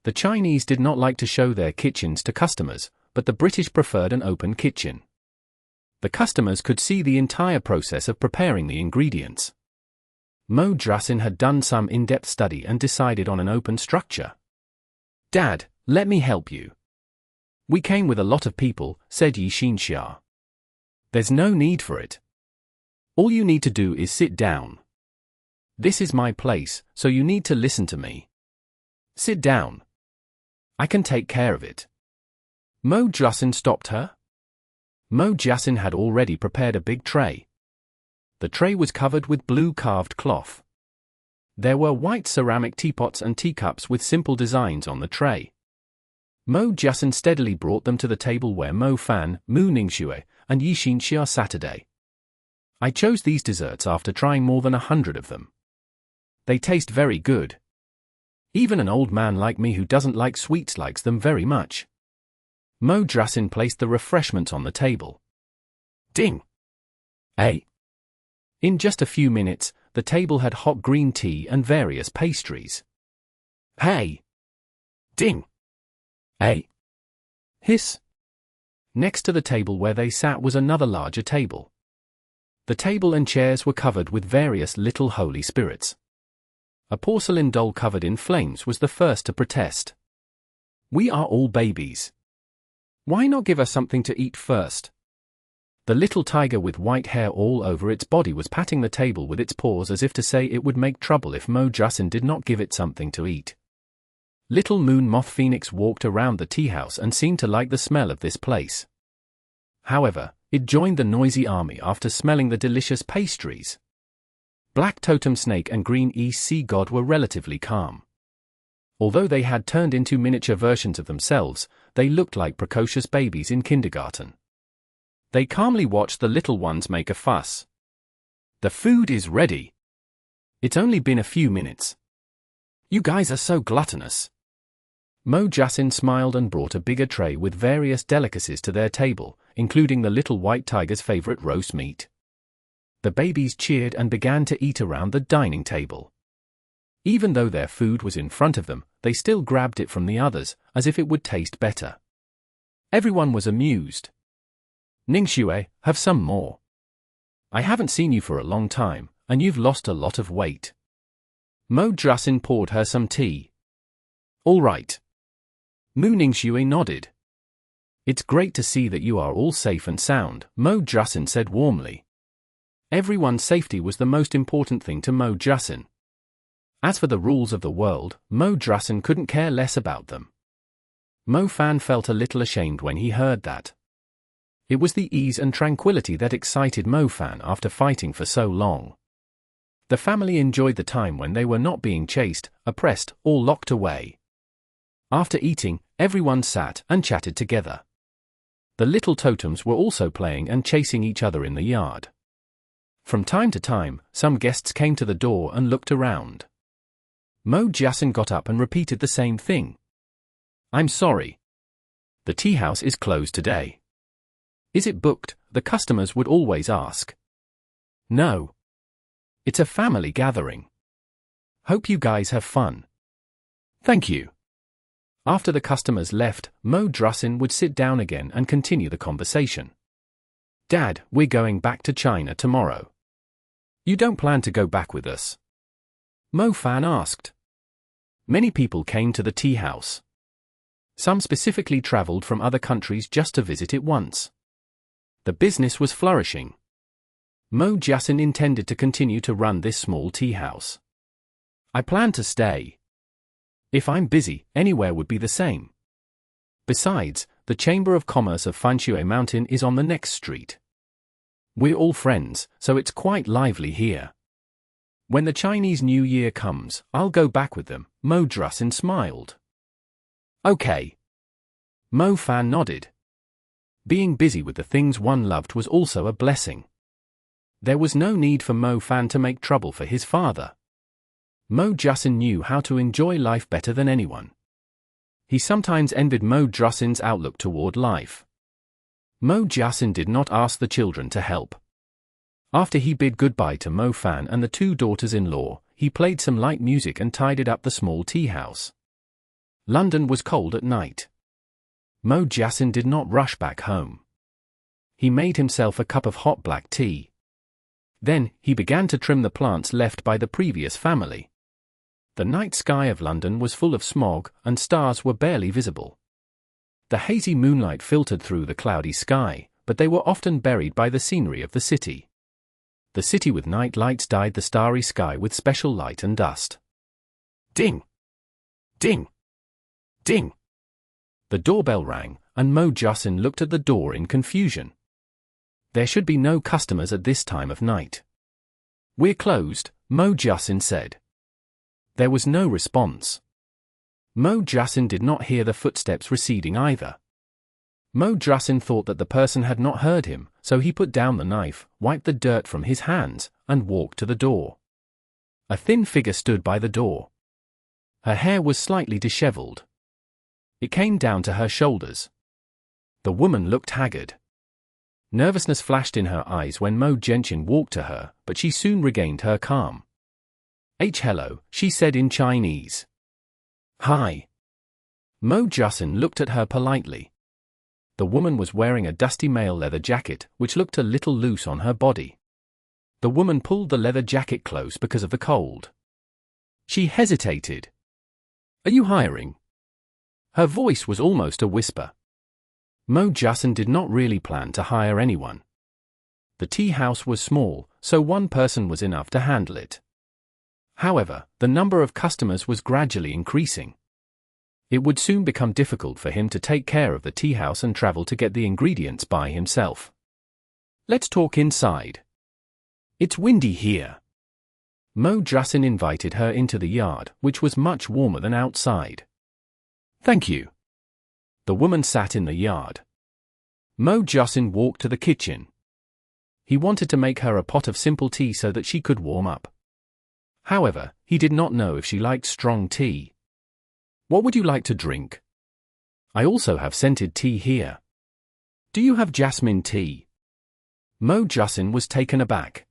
The Chinese did not like to show their kitchens to customers, but the British preferred an open kitchen. The customers could see the entire process of preparing the ingredients. Mage had done some in-depth study and decided on an open structure. Dad, let me help you. We came with a lot of people, said Einherjar. There's no need for it. All you need to do is sit down. This is my place, so you need to listen to me. Sit down. I can take care of it. Mage stopped her. Mage had already prepared a big tray. The tray was covered with blue carved cloth. There were white ceramic teapots and teacups with simple designs on the tray. Mage steadily brought them to the table where Mo-fan, Mu-Ningxue, and Einherjar sat today. I chose these desserts after trying more than 100 of them. They taste very good. Even an old man like me who doesn't like sweets likes them very much. Mage placed the refreshments on the table. Ding! Hey! In just a few minutes, the table had hot green tea and various pastries. Hey! Ding! Hey! Hiss! Next to the table where they sat was another larger table. The table and chairs were covered with various little holy spirits. A porcelain doll covered in flames was the first to protest. We are all babies. Why not give us something to eat first? The little tiger with white hair all over its body was patting the table with its paws as if to say it would make trouble if Mage did not give it something to eat. Little moon moth phoenix walked around the tea house and seemed to like the smell of this place. However, it joined the noisy army after smelling the delicious pastries. Black totem snake and green east sea god were relatively calm. Although they had turned into miniature versions of themselves, they looked like precocious babies in kindergarten. They calmly watched the little ones make a fuss. The food is ready. It's only been a few minutes. You guys are so gluttonous. Mage smiled and brought a bigger tray with various delicacies to their table, including the little white tiger's favorite roast meat. The babies cheered and began to eat around the dining table. Even though their food was in front of them, they still grabbed it from the others, as if it would taste better. Everyone was amused. Ningxue, have some more. I haven't seen you for a long time, and you've lost a lot of weight. Mage poured her some tea. All right. Mu-Ningxue nodded. It's great to see that you are all safe and sound, Mage said warmly. Everyone's safety was the most important thing to Mage. As for the rules of the world, Mage couldn't care less about them. Mo-fan felt a little ashamed when he heard that. It was the ease and tranquility that excited Mo-fan after fighting for so long. The family enjoyed the time when they were not being chased, oppressed, or locked away. After eating, everyone sat and chatted together. The little totems were also playing and chasing each other in the yard. From time to time, some guests came to the door and looked around. Mage got up and repeated the same thing. I'm sorry. The tea house is closed today. Is it booked? The customers would always ask. No. It's a family gathering. Hope you guys have fun. Thank you. After the customers left, Mo Drussin would sit down again and continue the conversation. Dad, we're going back to China tomorrow. You don't plan to go back with us? Mo Fan asked. Many people came to the tea house. Some specifically traveled from other countries just to visit it once. The business was flourishing. Mo Drussin intended to continue to run this small tea house. I plan to stay. If I'm busy, anywhere would be the same. Besides, the Chamber of Commerce of Fanshui Mountain is on the next street. We're all friends, so it's quite lively here. When the Chinese New Year comes, I'll go back with them, Mo Drussin smiled. Okay. Mo Fan nodded. Being busy with the things one loved was also a blessing. There was no need for Mo Fan to make trouble for his father. Mo Drussin knew how to enjoy life better than anyone. He sometimes envied Mo Drussin's outlook toward life. Mo Drussin did not ask the children to help. After he bid goodbye to Mo Fan and the two daughters-in-law, he played some light music and tidied up the small tea house. London was cold at night. Mo Drussin did not rush back home. He made himself a cup of hot black tea. Then, he began to trim the plants left by the previous family. The night sky of London was full of smog, and stars were barely visible. The hazy moonlight filtered through the cloudy sky, but they were often buried by the scenery of the city. The city with night lights dyed the starry sky with special light and dust. Ding! Ding! Ding! The doorbell rang, and Mo Drussin looked at the door in confusion. There should be no customers at this time of night. We're closed, Mo Drussin said. There was no response. Mo Drussin did not hear the footsteps receding either. Mo Drussin thought that the person had not heard him, so he put down the knife, wiped the dirt from his hands, and walked to the door. A thin figure stood by the door. Her hair was slightly disheveled. It came down to her shoulders. The woman looked haggard. Nervousness flashed in her eyes when Mo Drussin walked to her, but she soon regained her calm. Hello, she said in Chinese. Hi. Mo Drussin looked at her politely. The woman was wearing a dusty male leather jacket, which looked a little loose on her body. The woman pulled the leather jacket close because of the cold. She hesitated. Are you hiring? Her voice was almost a whisper. Mo Drussin did not really plan to hire anyone. The tea house was small, so one person was enough to handle it. However, the number of customers was gradually increasing. It would soon become difficult for him to take care of the tea house and travel to get the ingredients by himself. Let's talk inside. It's windy here. Mo Drussin invited her into the yard, which was much warmer than outside. Thank you. The woman sat in the yard. Mo Drussin walked to the kitchen. He wanted to make her a pot of simple tea so that she could warm up. However, he did not know if she liked strong tea. What would you like to drink? I also have scented tea here. Do you have jasmine tea? Mo Drussin was taken aback.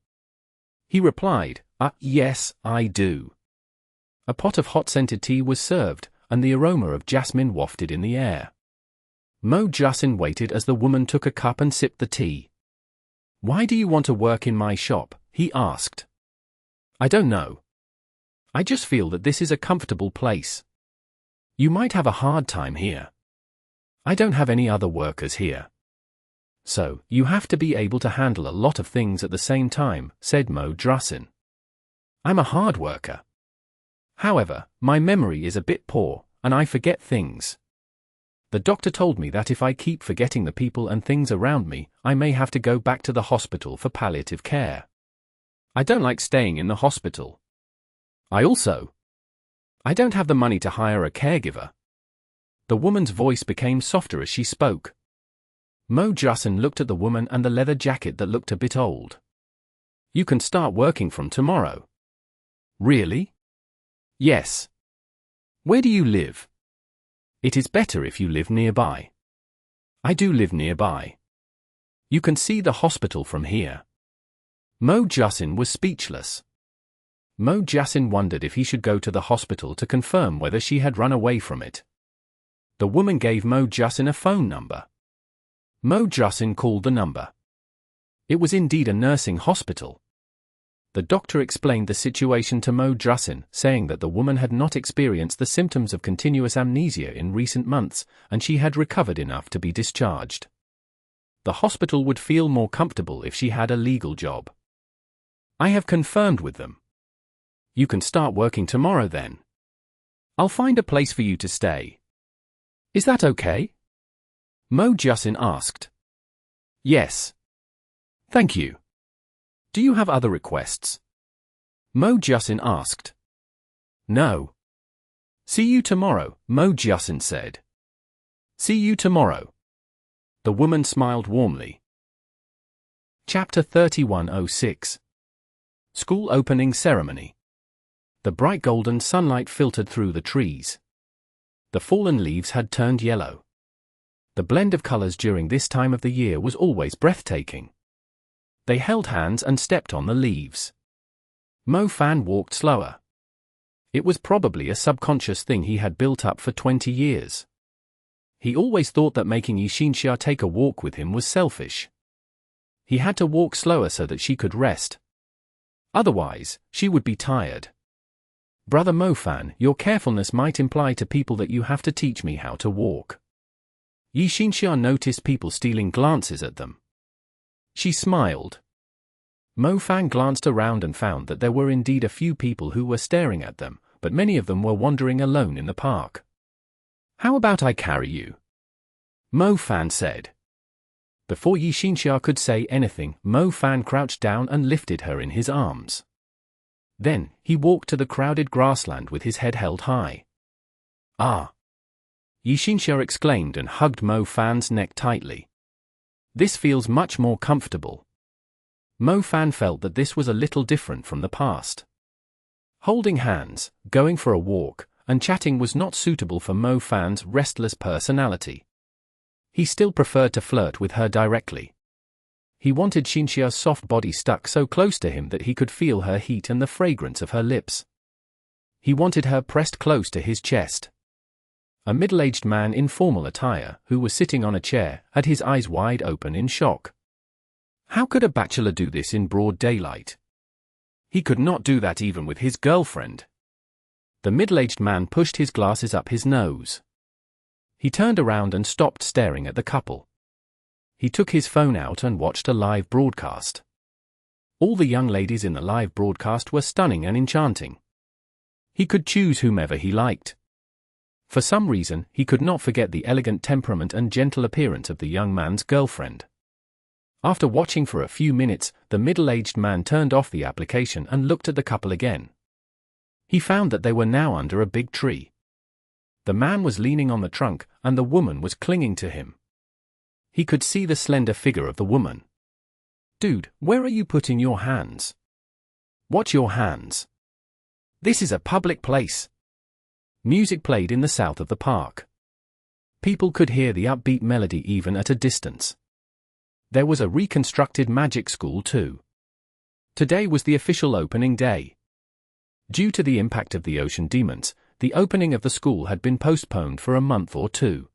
He replied, yes, I do. A pot of hot scented tea was served, and the aroma of jasmine wafted in the air. Mo Drussin waited as the woman took a cup and sipped the tea. Why do you want to work in my shop? He asked. I don't know. I just feel that this is a comfortable place. You might have a hard time here. I don't have any other workers here. So, you have to be able to handle a lot of things at the same time, said Mo Drussin. I'm a hard worker. However, my memory is a bit poor, and I forget things. The doctor told me that if I keep forgetting the people and things around me, I may have to go back to the hospital for palliative care. I don't like staying in the hospital. I don't have the money to hire a caregiver. The woman's voice became softer as she spoke. Mo Drussin looked at the woman and the leather jacket that looked a bit old. You can start working from tomorrow. Really? Yes. Where do you live? It is better if you live nearby. I do live nearby. You can see the hospital from here. Mo Jussin was speechless. Mo Jussin wondered if he should go to the hospital to confirm whether she had run away from it. The woman gave Mo Jussin a phone number. Mo Jussin called the number. It was indeed a nursing hospital. The doctor explained the situation to Mo Jussin, saying that the woman had not experienced the symptoms of continuous amnesia in recent months, and she had recovered enough to be discharged. The hospital would feel more comfortable if she had a legal job. I have confirmed with them. You can start working tomorrow then. I'll find a place for you to stay. Is that okay? Mo Jussin asked. Yes. Thank you. Do you have other requests? Mo Jussin asked. No. See you tomorrow, Mo Jussin said. See you tomorrow. The woman smiled warmly. Chapter 3106. School Opening Ceremony. The bright golden sunlight filtered through the trees. The fallen leaves had turned yellow. The blend of colors during this time of the year was always breathtaking. They held hands and stepped on the leaves. Mo Fan walked slower. It was probably a subconscious thing he had built up for 20 years. He always thought that making Einherjar take a walk with him was selfish. He had to walk slower so that she could rest. Otherwise, she would be tired. Brother Mo Fan, your carefulness might imply to people that you have to teach me how to walk. Einherjar noticed people stealing glances at them. She smiled. Mo Fan glanced around and found that there were indeed a few people who were staring at them, but many of them were wandering alone in the park. How about I carry you? Mo Fan said. Before Einherjar could say anything, Mo Fan crouched down and lifted her in his arms. Then, he walked to the crowded grassland with his head held high. Ah! Einherjar exclaimed and hugged Mo Fan's neck tightly. This feels much more comfortable. Mo Fan felt that this was a little different from the past. Holding hands, going for a walk, and chatting was not suitable for Mo Fan's restless personality. He still preferred to flirt with her directly. He wanted Einherjar's soft body stuck so close to him that he could feel her heat and the fragrance of her lips. He wanted her pressed close to his chest. A middle-aged man in formal attire, who was sitting on a chair, had his eyes wide open in shock. How could a bachelor do this in broad daylight? He could not do that even with his girlfriend. The middle-aged man pushed his glasses up his nose. He turned around and stopped staring at the couple. He took his phone out and watched a live broadcast. All the young ladies in the live broadcast were stunning and enchanting. He could choose whomever he liked. For some reason, he could not forget the elegant temperament and gentle appearance of the young man's girlfriend. After watching for a few minutes, the middle-aged man turned off the application and looked at the couple again. He found that they were now under a big tree. The man was leaning on the trunk, and the woman was clinging to him. He could see the slender figure of the woman. Dude, where are you putting your hands? Watch your hands. This is a public place. Music played in the south of the park. People could hear the upbeat melody even at a distance. There was a reconstructed magic school too. Today was the official opening day. Due to the impact of the ocean demons, the opening of the school had been postponed for a month or two.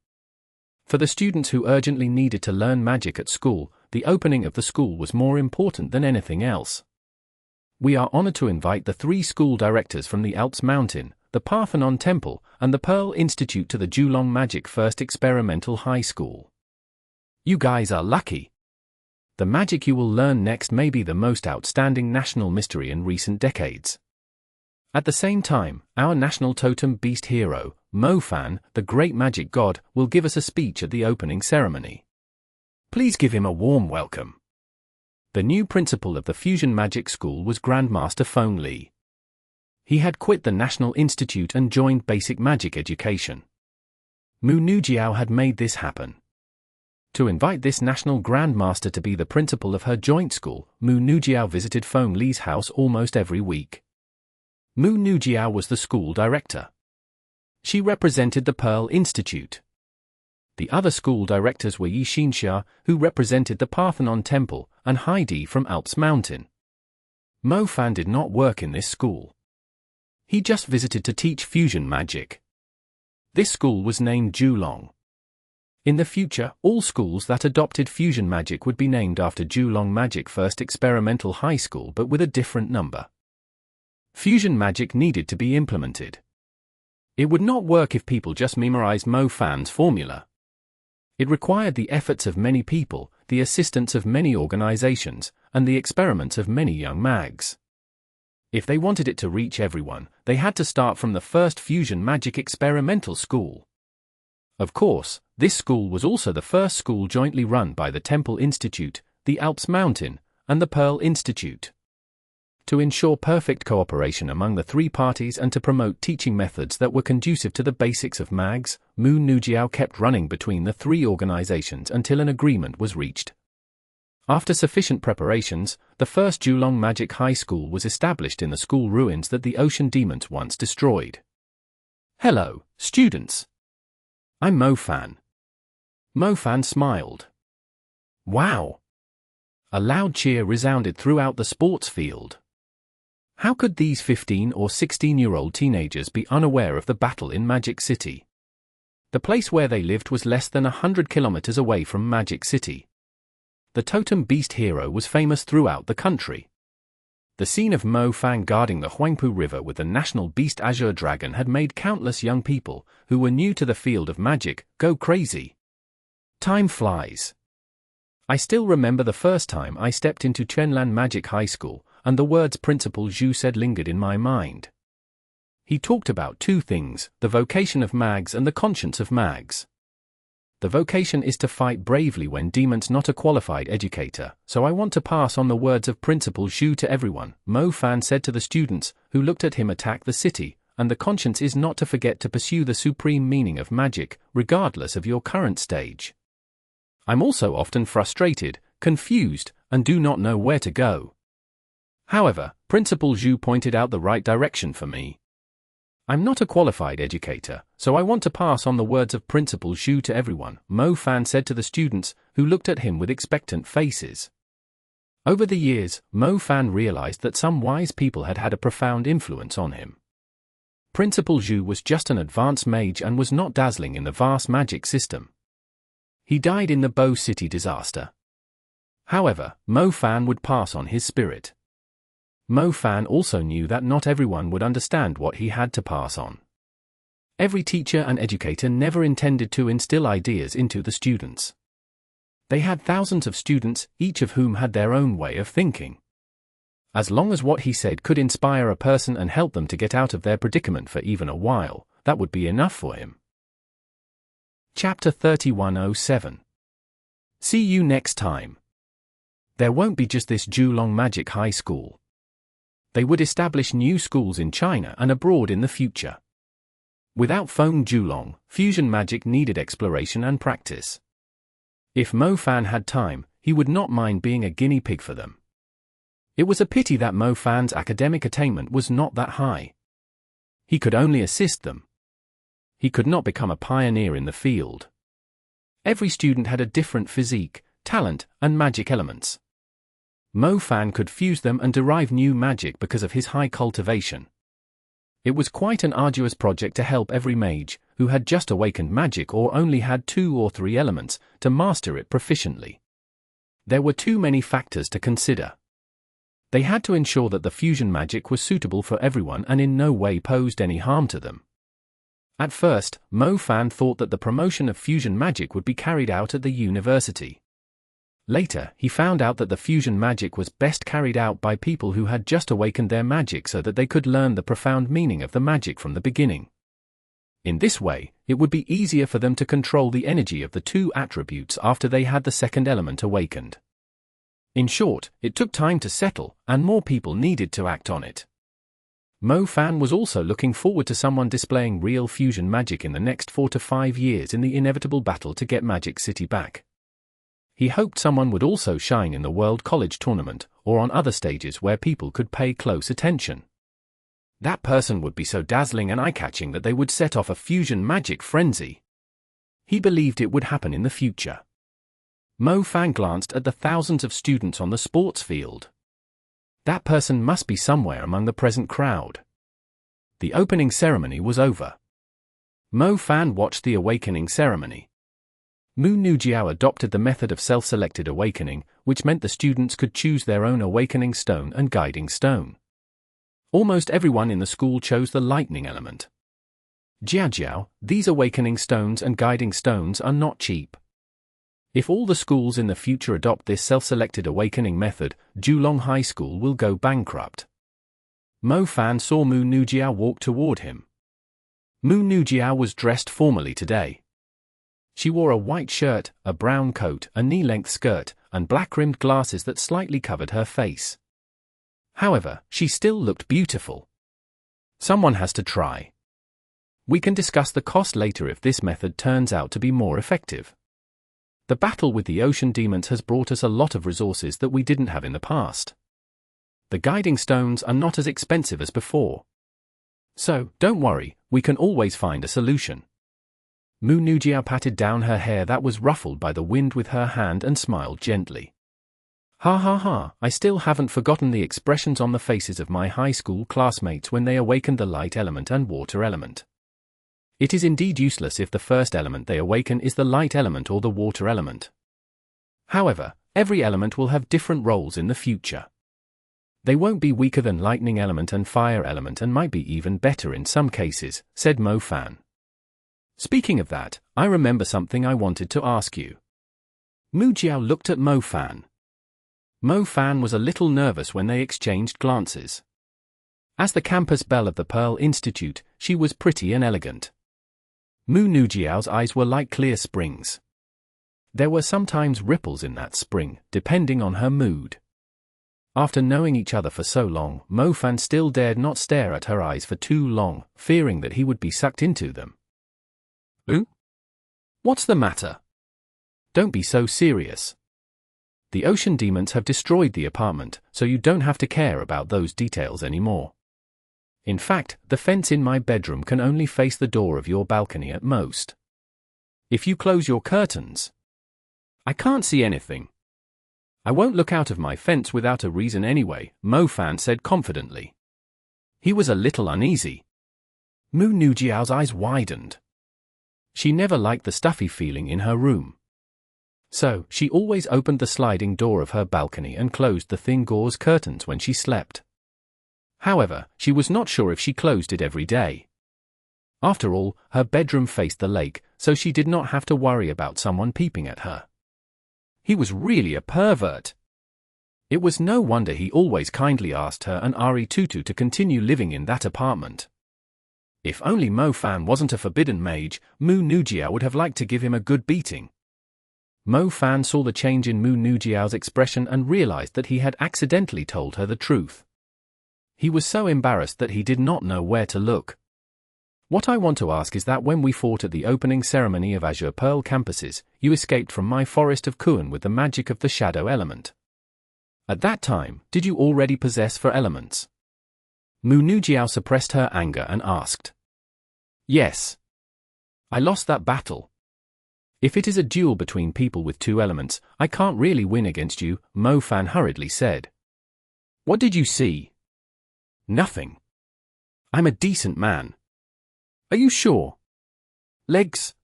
For the students who urgently needed to learn magic at school, the opening of the school was more important than anything else. We are honored to invite the 3 school directors from the Alps Mountain, the Parthenon Temple, and the Pearl Institute to the Julong Magic First Experimental High School. You guys are lucky. The magic you will learn next may be the most outstanding national mystery in recent decades. At the same time, our national totem beast hero, Mo Fan, the great magic god, will give us a speech at the opening ceremony. Please give him a warm welcome. The new principal of the Fusion Magic School was Grandmaster Feng Li. He had quit the National Institute and joined basic magic education. Mu Nujiao had made this happen. To invite this national grandmaster to be the principal of her joint school, Mu Nujiao visited Feng Li's house almost every week. Mu Nujiao was the school director. She represented the Pearl Institute. The other school directors were Yi, who represented the Parthenon Temple, and Heidi from Alps Mountain. Mo Fan did not work in this school. He just visited to teach fusion magic. This school was named Julong. In the future, all schools that adopted fusion magic would be named after Julong Magic First Experimental High School but with a different number. Fusion magic needed to be implemented. It would not work if people just memorized Mo Fan's formula. It required the efforts of many people, the assistance of many organizations, and the experiments of many young mags. If they wanted it to reach everyone, they had to start from the first fusion magic experimental school. Of course, this school was also the first school jointly run by the Temple Institute, the Alps Mountain, and the Pearl Institute. To ensure perfect cooperation among the three parties and to promote teaching methods that were conducive to the basics of mags, Mu Nujiao kept running between the three organizations until an agreement was reached. After sufficient preparations, the first Julong Magic High School was established in the school ruins that the ocean demons once destroyed. Hello, students. I'm Mo Fan. Mo Fan smiled. Wow! A loud cheer resounded throughout the sports field. How could these 15 or 16-year-old teenagers be unaware of the battle in Magic City? The place where they lived was less than 100 kilometers away from Magic City. The Totem Beast hero was famous throughout the country. The scene of Mo Fan guarding the Huangpu River with the national beast Azure Dragon had made countless young people, who were new to the field of magic, go crazy. Time flies. I still remember the first time I stepped into Chenlan Magic High School, and the words Principal Zhu said lingered in my mind. He talked about two things, the vocation of mags and the conscience of mags. The vocation is to fight bravely when demons not a qualified educator, so I want to pass on the words of Principal Zhu to everyone, Mo Fan said to the students, who looked at him attack the city, and the conscience is not to forget to pursue the supreme meaning of magic, regardless of your current stage. I'm also often frustrated, confused, and do not know where to go. However, Principal Zhu pointed out the right direction for me. I'm not a qualified educator, so I want to pass on the words of Principal Zhu to everyone, Mo Fan said to the students, who looked at him with expectant faces. Over the years, Mo Fan realized that some wise people had had a profound influence on him. Principal Zhu was just an advanced mage and was not dazzling in the vast magic system. He died in the Bo City disaster. However, Mo Fan would pass on his spirit. Mo Fan also knew that not everyone would understand what he had to pass on. Every teacher and educator never intended to instill ideas into the students. They had thousands of students, each of whom had their own way of thinking. As long as what he said could inspire a person and help them to get out of their predicament for even a while, that would be enough for him. Chapter 3107. See you next time. There won't be just this Julong Magic High School. They would establish new schools in China and abroad in the future. Without Feng Julong, fusion magic needed exploration and practice. If Mo Fan had time, he would not mind being a guinea pig for them. It was a pity that Mo Fan's academic attainment was not that high. He could only assist them. He could not become a pioneer in the field. Every student had a different physique, talent, and magic elements. Mo Fan could fuse them and derive new magic because of his high cultivation. It was quite an arduous project to help every mage, who had just awakened magic or only had 2 or 3 elements, to master it proficiently. There were too many factors to consider. They had to ensure that the fusion magic was suitable for everyone and in no way posed any harm to them. At first, Mo Fan thought that the promotion of fusion magic would be carried out at the university. Later, he found out that the fusion magic was best carried out by people who had just awakened their magic so that they could learn the profound meaning of the magic from the beginning. In this way, it would be easier for them to control the energy of the 2 attributes after they had the second element awakened. In short, it took time to settle, and more people needed to act on it. Mo Fan was also looking forward to someone displaying real fusion magic in the next 4 to 5 years in the inevitable battle to get Magic City back. He hoped someone would also shine in the World College Tournament, or on other stages where people could pay close attention. That person would be so dazzling and eye-catching that they would set off a fusion magic frenzy. He believed it would happen in the future. Mo Fan glanced at the thousands of students on the sports field. That person must be somewhere among the present crowd. The opening ceremony was over. Mo Fan watched the awakening ceremony. Mu Nu Jiao adopted the method of self-selected awakening, which meant the students could choose their own awakening stone and guiding stone. Almost everyone in the school chose the lightning element. Jiao, these awakening stones and guiding stones are not cheap. If all the schools in the future adopt this self-selected awakening method, Julong High School will go bankrupt. Mo Fan saw Mu Nu Jiao walk toward him. Mu Nu Jiao was dressed formally today. She wore a white shirt, a brown coat, a knee-length skirt, and black-rimmed glasses that slightly covered her face. However, she still looked beautiful. Someone has to try. We can discuss the cost later if this method turns out to be more effective. The battle with the ocean demons has brought us a lot of resources that we didn't have in the past. The guiding stones are not as expensive as before. So, don't worry, we can always find a solution. Mu Nu Jiao patted down her hair that was ruffled by the wind with her hand and smiled gently. Ha ha ha, I still haven't forgotten the expressions on the faces of my high school classmates when they awakened the light element and water element. It is indeed useless if the first element they awaken is the light element or the water element. However, every element will have different roles in the future. They won't be weaker than lightning element and fire element and might be even better in some cases, said Mo Fan. Speaking of that, I remember something I wanted to ask you. Mu Jiao looked at Mo Fan. Mo Fan was a little nervous when they exchanged glances. As the campus belle of the Pearl Institute, she was pretty and elegant. Mu Nu Jiao's eyes were like clear springs. There were sometimes ripples in that spring, depending on her mood. After knowing each other for so long, Mo Fan still dared not stare at her eyes for too long, fearing that he would be sucked into them. Ooh? What's the matter? Don't be so serious. The ocean demons have destroyed the apartment, so you don't have to care about those details anymore. In fact, the fence in my bedroom can only face the door of your balcony at most. If you close your curtains, I can't see anything. I won't look out of my fence without a reason anyway, Mo Fan said confidently. He was a little uneasy. Mu Nu Jiao's eyes widened. She never liked the stuffy feeling in her room. So, she always opened the sliding door of her balcony and closed the thin gauze curtains when she slept. However, she was not sure if she closed it every day. After all, her bedroom faced the lake, so she did not have to worry about someone peeping at her. He was really a pervert. It was no wonder he always kindly asked her and Ari Tutu to continue living in that apartment. If only Mo Fan wasn't a forbidden mage, Mu Nu Jiao would have liked to give him a good beating. Mo Fan saw the change in Mu Nu Jiao's expression and realized that he had accidentally told her the truth. He was so embarrassed that he did not know where to look. What I want to ask is that when we fought at the opening ceremony of Azure Pearl campuses, you escaped from my forest of Kuan with the magic of the shadow element. At that time, did you already possess 4 elements? Mu Nu Jiao suppressed her anger and asked. Yes. I lost that battle. If it is a duel between people with 2 elements, I can't really win against you, Mo Fan hurriedly said. What did you see? Nothing. I'm a decent man. Are you sure? Legs?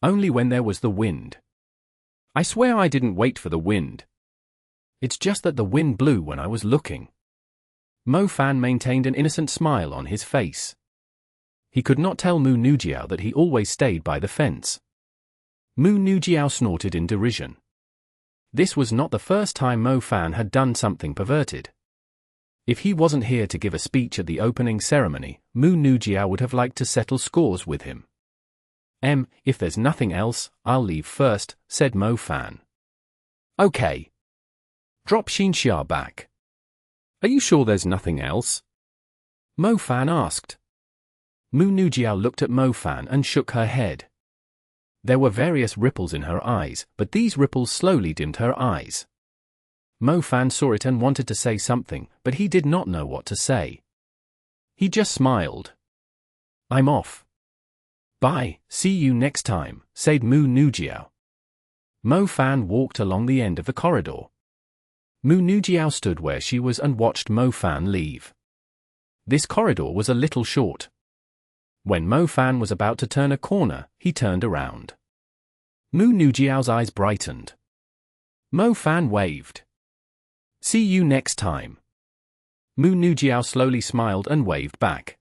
Only when there was the wind. I swear I didn't wait for the wind. It's just that the wind blew when I was looking. Mo Fan maintained an innocent smile on his face. He could not tell Mu Nu Jiao that he always stayed by the fence. Mu Nu Jiao snorted in derision. This was not the first time Mo Fan had done something perverted. If he wasn't here to give a speech at the opening ceremony, Mu Nu Jiao would have liked to settle scores with him. If there's nothing else, I'll leave first, said Mo Fan. Okay. Drop Xinxia back. Are you sure there's nothing else? Mo Fan asked. Mu Nu Jiao looked at Mo Fan and shook her head. There were various ripples in her eyes, but these ripples slowly dimmed her eyes. Mo Fan saw it and wanted to say something, but he did not know what to say. He just smiled. I'm off. Bye, see you next time, said Mu Nujiao. Mo Fan walked along the end of the corridor. Mu Nujiao stood where she was and watched Mo Fan leave. This corridor was a little short. When Mo Fan was about to turn a corner, he turned around. Mu Nujiao's eyes brightened. Mo Fan waved. See you next time. Mu Nujiao slowly smiled and waved back.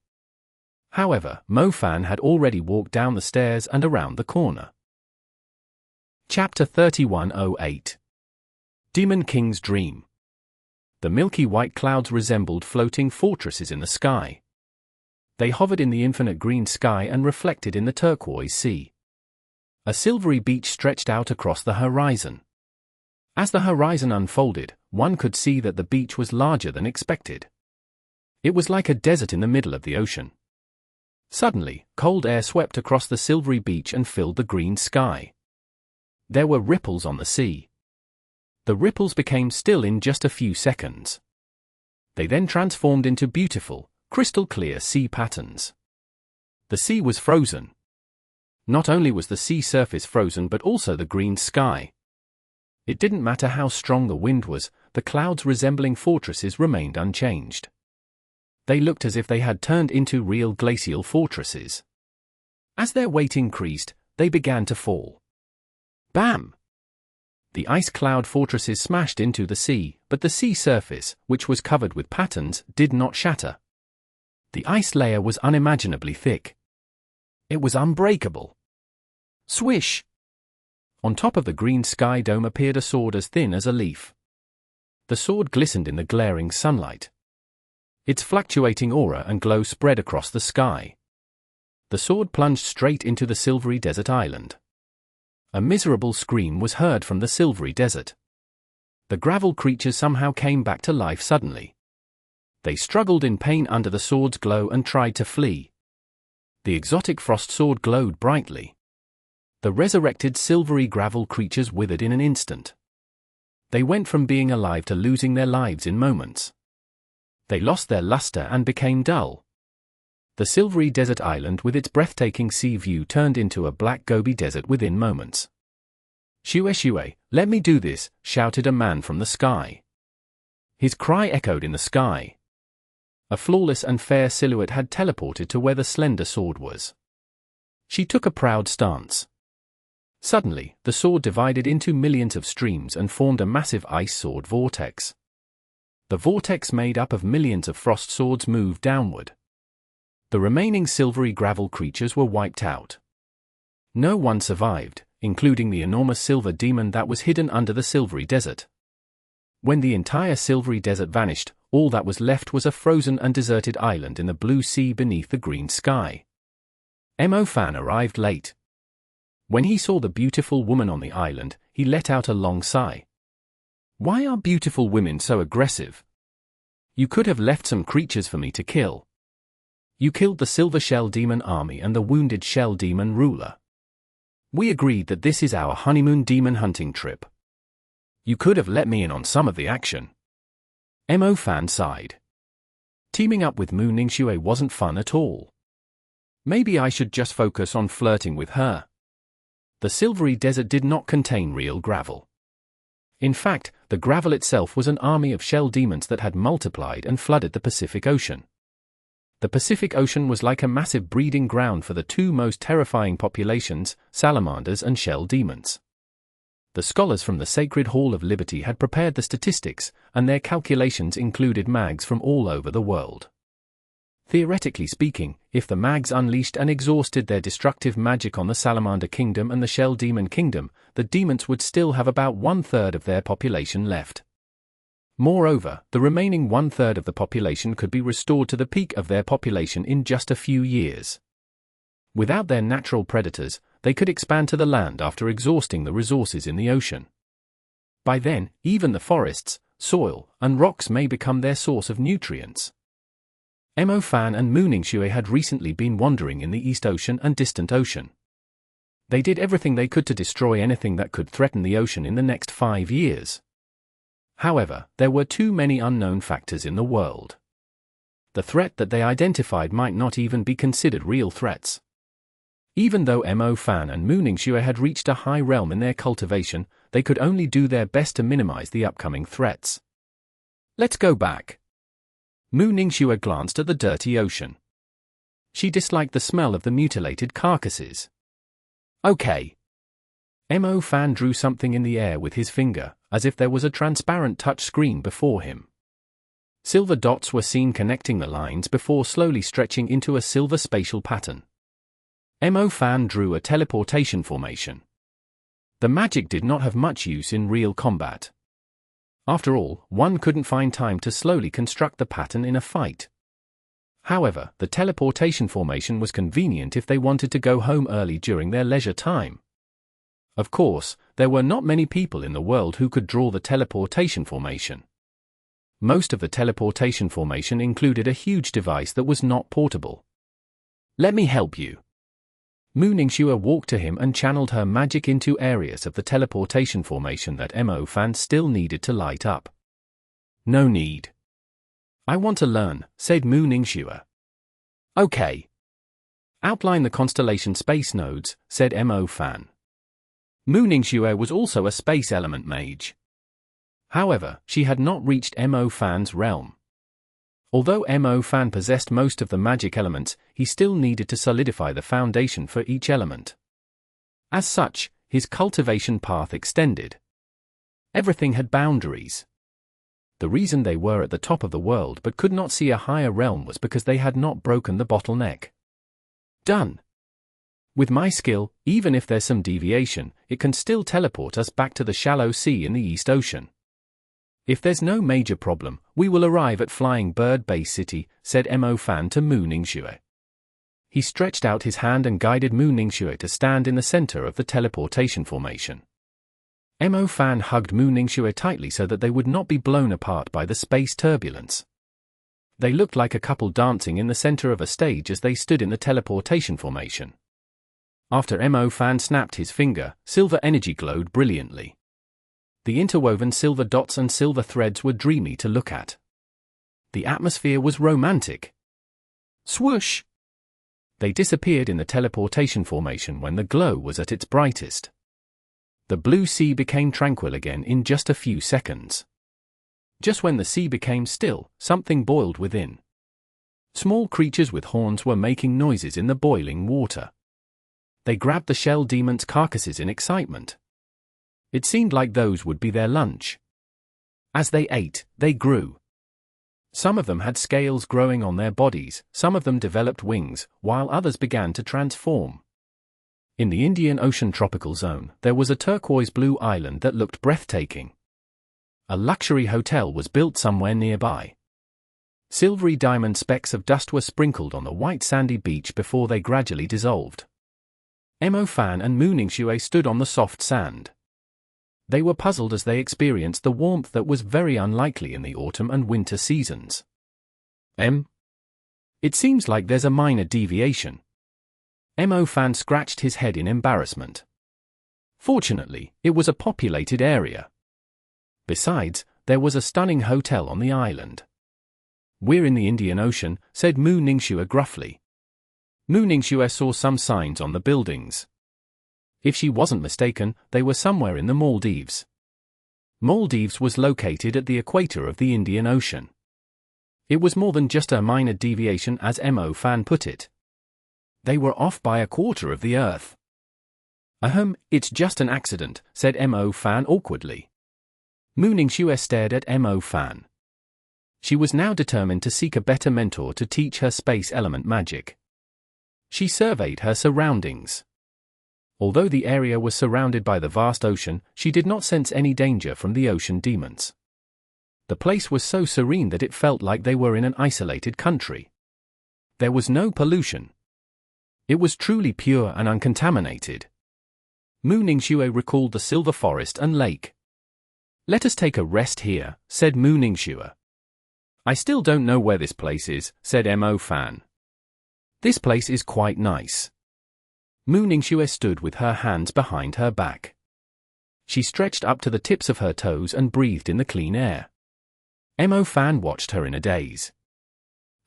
However, Mo Fan had already walked down the stairs and around the corner. Chapter 3108. Demon King's Dream. The milky white clouds resembled floating fortresses in the sky. They hovered in the infinite green sky and reflected in the turquoise sea. A silvery beach stretched out across the horizon. As the horizon unfolded, one could see that the beach was larger than expected. It was like a desert in the middle of the ocean. Suddenly, cold air swept across the silvery beach and filled the green sky. There were ripples on the sea. The ripples became still in just a few seconds. They then transformed into beautiful, crystal-clear sea patterns. The sea was frozen. Not only was the sea surface frozen but also the green sky. It didn't matter how strong the wind was, the clouds resembling fortresses remained unchanged. They looked as if they had turned into real glacial fortresses. As their weight increased, they began to fall. Bam! The ice cloud fortresses smashed into the sea, but the sea surface, which was covered with patterns, did not shatter. The ice layer was unimaginably thick. It was unbreakable. Swish! On top of the green sky dome appeared a sword as thin as a leaf. The sword glistened in the glaring sunlight. Its fluctuating aura and glow spread across the sky. The sword plunged straight into the silvery desert island. A miserable scream was heard from the silvery desert. The gravel creatures somehow came back to life suddenly. They struggled in pain under the sword's glow and tried to flee. The exotic frost sword glowed brightly. The resurrected silvery gravel creatures withered in an instant. They went from being alive to losing their lives in moments. They lost their luster and became dull. The silvery desert island with its breathtaking sea view turned into a black Gobi desert within moments. Shue, let me do this, shouted a man from the sky. His cry echoed in the sky. A flawless and fair silhouette had teleported to where the slender sword was. She took a proud stance. Suddenly, the sword divided into millions of streams and formed a massive ice sword vortex. The vortex made up of millions of frost swords moved downward. The remaining silvery gravel creatures were wiped out. No one survived, including the enormous silver demon that was hidden under the silvery desert. When the entire silvery desert vanished, all that was left was a frozen and deserted island in the blue sea beneath the green sky. Mo Fan arrived late. When he saw the beautiful woman on the island, he let out a long sigh. Why are beautiful women so aggressive? You could have left some creatures for me to kill. You killed the Silver Shell Demon army and the wounded Shell Demon ruler. We agreed that this is our honeymoon demon hunting trip. You could have let me in on some of the action. Mo Fan sighed. Teaming up with Mu Ningxue wasn't fun at all. Maybe I should just focus on flirting with her. The silvery desert did not contain real gravel. In fact, the gravel itself was an army of shell demons that had multiplied and flooded the Pacific Ocean. The Pacific Ocean was like a massive breeding ground for the two most terrifying populations, salamanders and shell demons. The scholars from the Sacred Hall of Liberty had prepared the statistics, and their calculations included mags from all over the world. Theoretically speaking, if the mags unleashed and exhausted their destructive magic on the Salamander Kingdom and the Shell Demon Kingdom, the demons would still have about 1/3 of their population left. Moreover, the remaining 1/3 of the population could be restored to the peak of their population in just a few years. Without their natural predators, they could expand to the land after exhausting the resources in the ocean. By then, even the forests, soil, and rocks may become their source of nutrients. Mo Fan and Mu Ningxue had recently been wandering in the East Ocean and Distant Ocean. They did everything they could to destroy anything that could threaten the ocean in the next 5 years. However, there were too many unknown factors in the world. The threat that they identified might not even be considered real threats. Even though Mo Fan and Mu Ningxue had reached a high realm in their cultivation, they could only do their best to minimize the upcoming threats. Let's go back. Mu Ningxue glanced at the dirty ocean. She disliked the smell of the mutilated carcasses. Okay. Mo Fan drew something in the air with his finger, as if there was a transparent touch screen before him. Silver dots were seen connecting the lines before slowly stretching into a silver spatial pattern. Mo Fan drew a teleportation formation. The magic did not have much use in real combat. After all, one couldn't find time to slowly construct the pattern in a fight. However, the teleportation formation was convenient if they wanted to go home early during their leisure time. Of course, there were not many people in the world who could draw the teleportation formation. Most of the teleportation formation included a huge device that was not portable. Let me help you. Mu Ningxue walked to him and channeled her magic into areas of the teleportation formation that Mo Fan still needed to light up. No need. I want to learn, said Mu Ningxue. Okay. Outline the constellation space nodes, said Mo Fan. Mu Ningxue was also a space element mage. However, she had not reached Mo Fan's realm. Although Mo Fan possessed most of the magic elements, he still needed to solidify the foundation for each element. As such, his cultivation path extended. Everything had boundaries. The reason they were at the top of the world but could not see a higher realm was because they had not broken the bottleneck. Done. With my skill, even if there's some deviation, it can still teleport us back to the shallow sea in the East Ocean. If there's no major problem, we will arrive at Flying Bird Base City, said Mo Fan to Mu Ningxue. He stretched out his hand and guided Mu Ningxue to stand in the center of the teleportation formation. Mo Fan hugged Mu Ningxue tightly so that they would not be blown apart by the space turbulence. They looked like a couple dancing in the center of a stage as they stood in the teleportation formation. After Mo Fan snapped his finger, silver energy glowed brilliantly. The interwoven silver dots and silver threads were dreamy to look at. The atmosphere was romantic. Swoosh! They disappeared in the teleportation formation when the glow was at its brightest. The blue sea became tranquil again in just a few seconds. Just when the sea became still, something boiled within. Small creatures with horns were making noises in the boiling water. They grabbed the shell demons' carcasses in excitement. It seemed like those would be their lunch. As they ate, they grew. Some of them had scales growing on their bodies, some of them developed wings, while others began to transform. In the Indian Ocean tropical zone, there was a turquoise blue island that looked breathtaking. A luxury hotel was built somewhere nearby. Silvery diamond specks of dust were sprinkled on the white sandy beach before they gradually dissolved. Mo Fan and Mu Ningxue stood on the soft sand. They were puzzled as they experienced the warmth that was very unlikely in the autumn and winter seasons. It seems like there's a minor deviation. Mo Fan scratched his head in embarrassment. Fortunately, it was a populated area. Besides, there was a stunning hotel on the island. We're in the Indian Ocean, said Mu Ningxue gruffly. Mu Ningxue saw some signs on the buildings. If she wasn't mistaken, they were somewhere in the Maldives. Maldives was located at the equator of the Indian Ocean. It was more than just a minor deviation, as Mo Fan put it. They were off by a quarter of the Earth. It's just an accident, said Mo Fan awkwardly. Mu Ningxue stared at Mo Fan. She was now determined to seek a better mentor to teach her space element magic. She surveyed her surroundings. Although the area was surrounded by the vast ocean, she did not sense any danger from the ocean demons. The place was so serene that it felt like they were in an isolated country. There was no pollution. It was truly pure and uncontaminated. Mu Ningxue recalled the silver forest and lake. Let us take a rest here, said Mu Ningxue. I still don't know where this place is, said Mo Fan. This place is quite nice. Mu Ningxue stood with her hands behind her back. She stretched up to the tips of her toes and breathed in the clean air. Mo Fan watched her in a daze.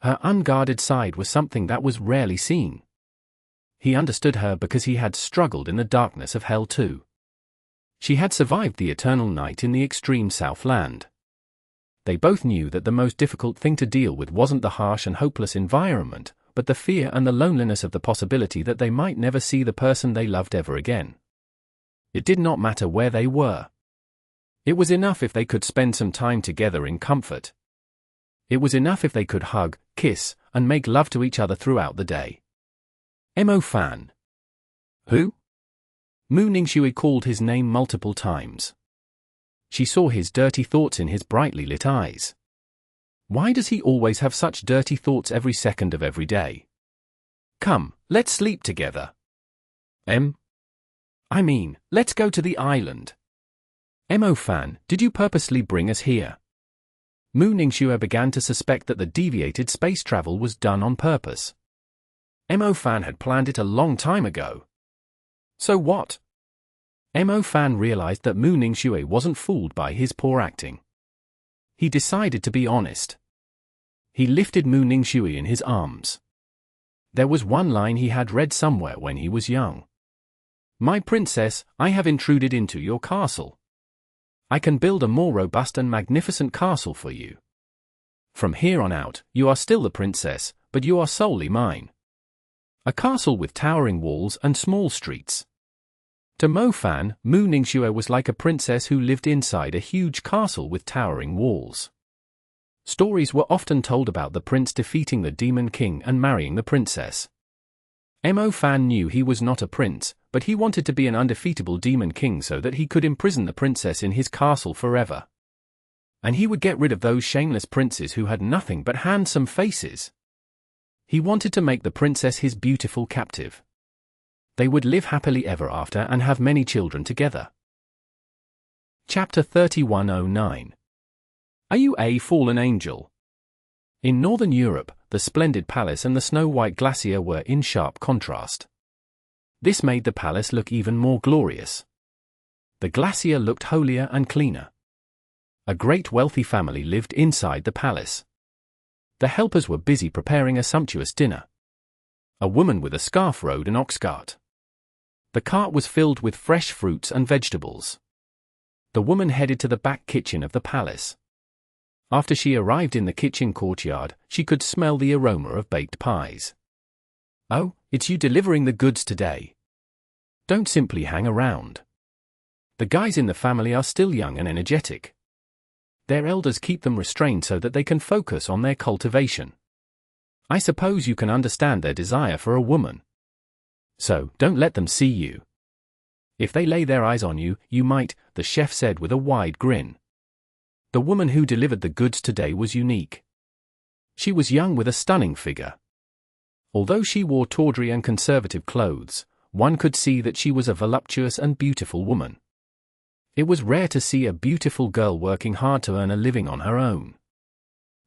Her unguarded side was something that was rarely seen. He understood her because he had struggled in the darkness of hell too. She had survived the eternal night in the extreme Southland. They both knew that the most difficult thing to deal with wasn't the harsh and hopeless environment, but the fear and the loneliness of the possibility that they might never see the person they loved ever again. It did not matter where they were. It was enough if they could spend some time together in comfort. It was enough if they could hug, kiss, and make love to each other throughout the day. Mo Fan. Who? Mu Ningxue called his name multiple times. She saw his dirty thoughts in his brightly lit eyes. Why does he always have such dirty thoughts every second of every day? Come, let's sleep together. I mean, let's go to the island. Mo Fan, did you purposely bring us here? Mu Ningxue began to suspect that the deviated space travel was done on purpose. Mo Fan had planned it a long time ago. So what? Mo Fan realized that Mu Ningxue wasn't fooled by his poor acting. He decided to be honest. He lifted Mu Ningxue in his arms. There was one line he had read somewhere when he was young. My princess, I have intruded into your castle. I can build a more robust and magnificent castle for you. From here on out, you are still the princess, but you are solely mine. A castle with towering walls and small streets. To Mo Fan, Mu Ningxue was like a princess who lived inside a huge castle with towering walls. Stories were often told about the prince defeating the demon king and marrying the princess. Mo Fan knew he was not a prince, but he wanted to be an undefeatable demon king so that he could imprison the princess in his castle forever. And he would get rid of those shameless princes who had nothing but handsome faces. He wanted to make the princess his beautiful captive. They would live happily ever after and have many children together. Chapter 3109. Are you a fallen angel? In northern Europe, the splendid palace and the snow-white glacier were in sharp contrast. This made the palace look even more glorious. The glacier looked holier and cleaner. A great wealthy family lived inside the palace. The helpers were busy preparing a sumptuous dinner. A woman with a scarf rode an ox cart. The cart was filled with fresh fruits and vegetables. The woman headed to the back kitchen of the palace. After she arrived in the kitchen courtyard, she could smell the aroma of baked pies. Oh, it's you delivering the goods today. Don't simply hang around. The guys in the family are still young and energetic. Their elders keep them restrained so that they can focus on their cultivation. I suppose you can understand their desire for a woman. So, don't let them see you. If they lay their eyes on you, you might, the chef said with a wide grin. The woman who delivered the goods today was unique. She was young with a stunning figure. Although she wore tawdry and conservative clothes, one could see that she was a voluptuous and beautiful woman. It was rare to see a beautiful girl working hard to earn a living on her own.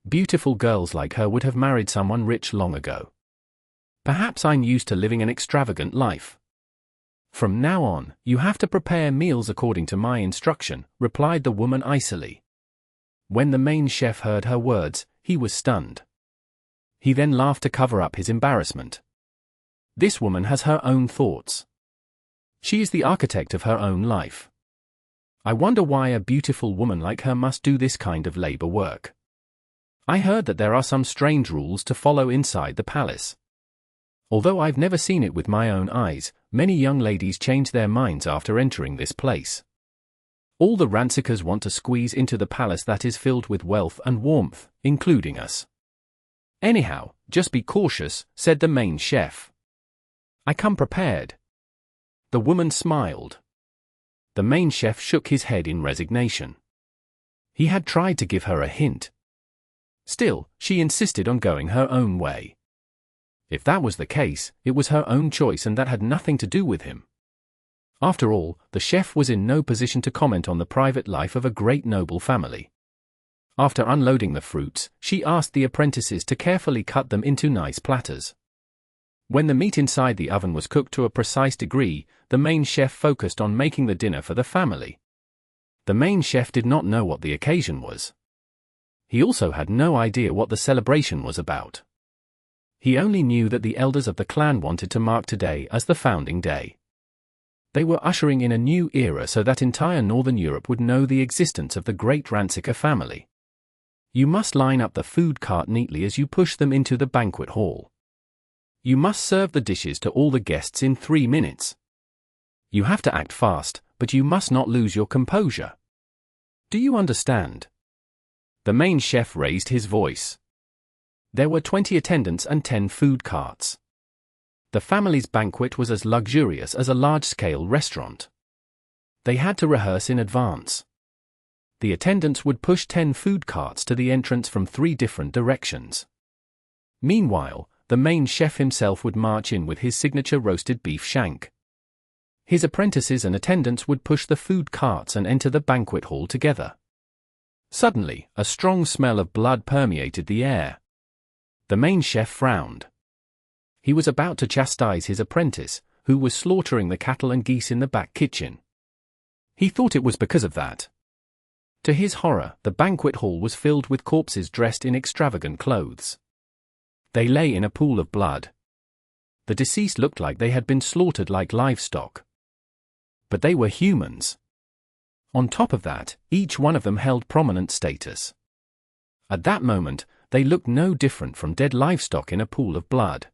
Beautiful girls like her would have married someone rich long ago. Perhaps I'm used to living an extravagant life. From now on, you have to prepare meals according to my instruction, replied the woman icily. When the main chef heard her words, he was stunned. He then laughed to cover up his embarrassment. This woman has her own thoughts. She is the architect of her own life. I wonder why a beautiful woman like her must do this kind of labor work. I heard that there are some strange rules to follow inside the palace. Although I've never seen it with my own eyes, many young ladies change their minds after entering this place. All the ransackers want to squeeze into the palace that is filled with wealth and warmth, including us. Anyhow, just be cautious, said the main chef. I come prepared. The woman smiled. The main chef shook his head in resignation. He had tried to give her a hint. Still, she insisted on going her own way. If that was the case, it was her own choice and that had nothing to do with him. After all, the chef was in no position to comment on the private life of a great noble family. After unloading the fruits, she asked the apprentices to carefully cut them into nice platters. When the meat inside the oven was cooked to a precise degree, the main chef focused on making the dinner for the family. The main chef did not know what the occasion was. He also had no idea what the celebration was about. He only knew that the elders of the clan wanted to mark today as the founding day. They were ushering in a new era so that entire Northern Europe would know the existence of the great Ransica family. You must line up the food cart neatly as you push them into the banquet hall. You must serve the dishes to all the guests in 3 minutes. You have to act fast, but you must not lose your composure. Do you understand? The main chef raised his voice. There were 20 attendants and 10 food carts. The family's banquet was as luxurious as a large-scale restaurant. They had to rehearse in advance. The attendants would push 10 food carts to the entrance from 3 different directions. Meanwhile, the main chef himself would march in with his signature roasted beef shank. His apprentices and attendants would push the food carts and enter the banquet hall together. Suddenly, a strong smell of blood permeated the air. The main chef frowned. He was about to chastise his apprentice, who was slaughtering the cattle and geese in the back kitchen. He thought it was because of that. To his horror, the banquet hall was filled with corpses dressed in extravagant clothes. They lay in a pool of blood. The deceased looked like they had been slaughtered like livestock. But they were humans. On top of that, each one of them held prominent status. At that moment, they looked no different from dead livestock in a pool of blood.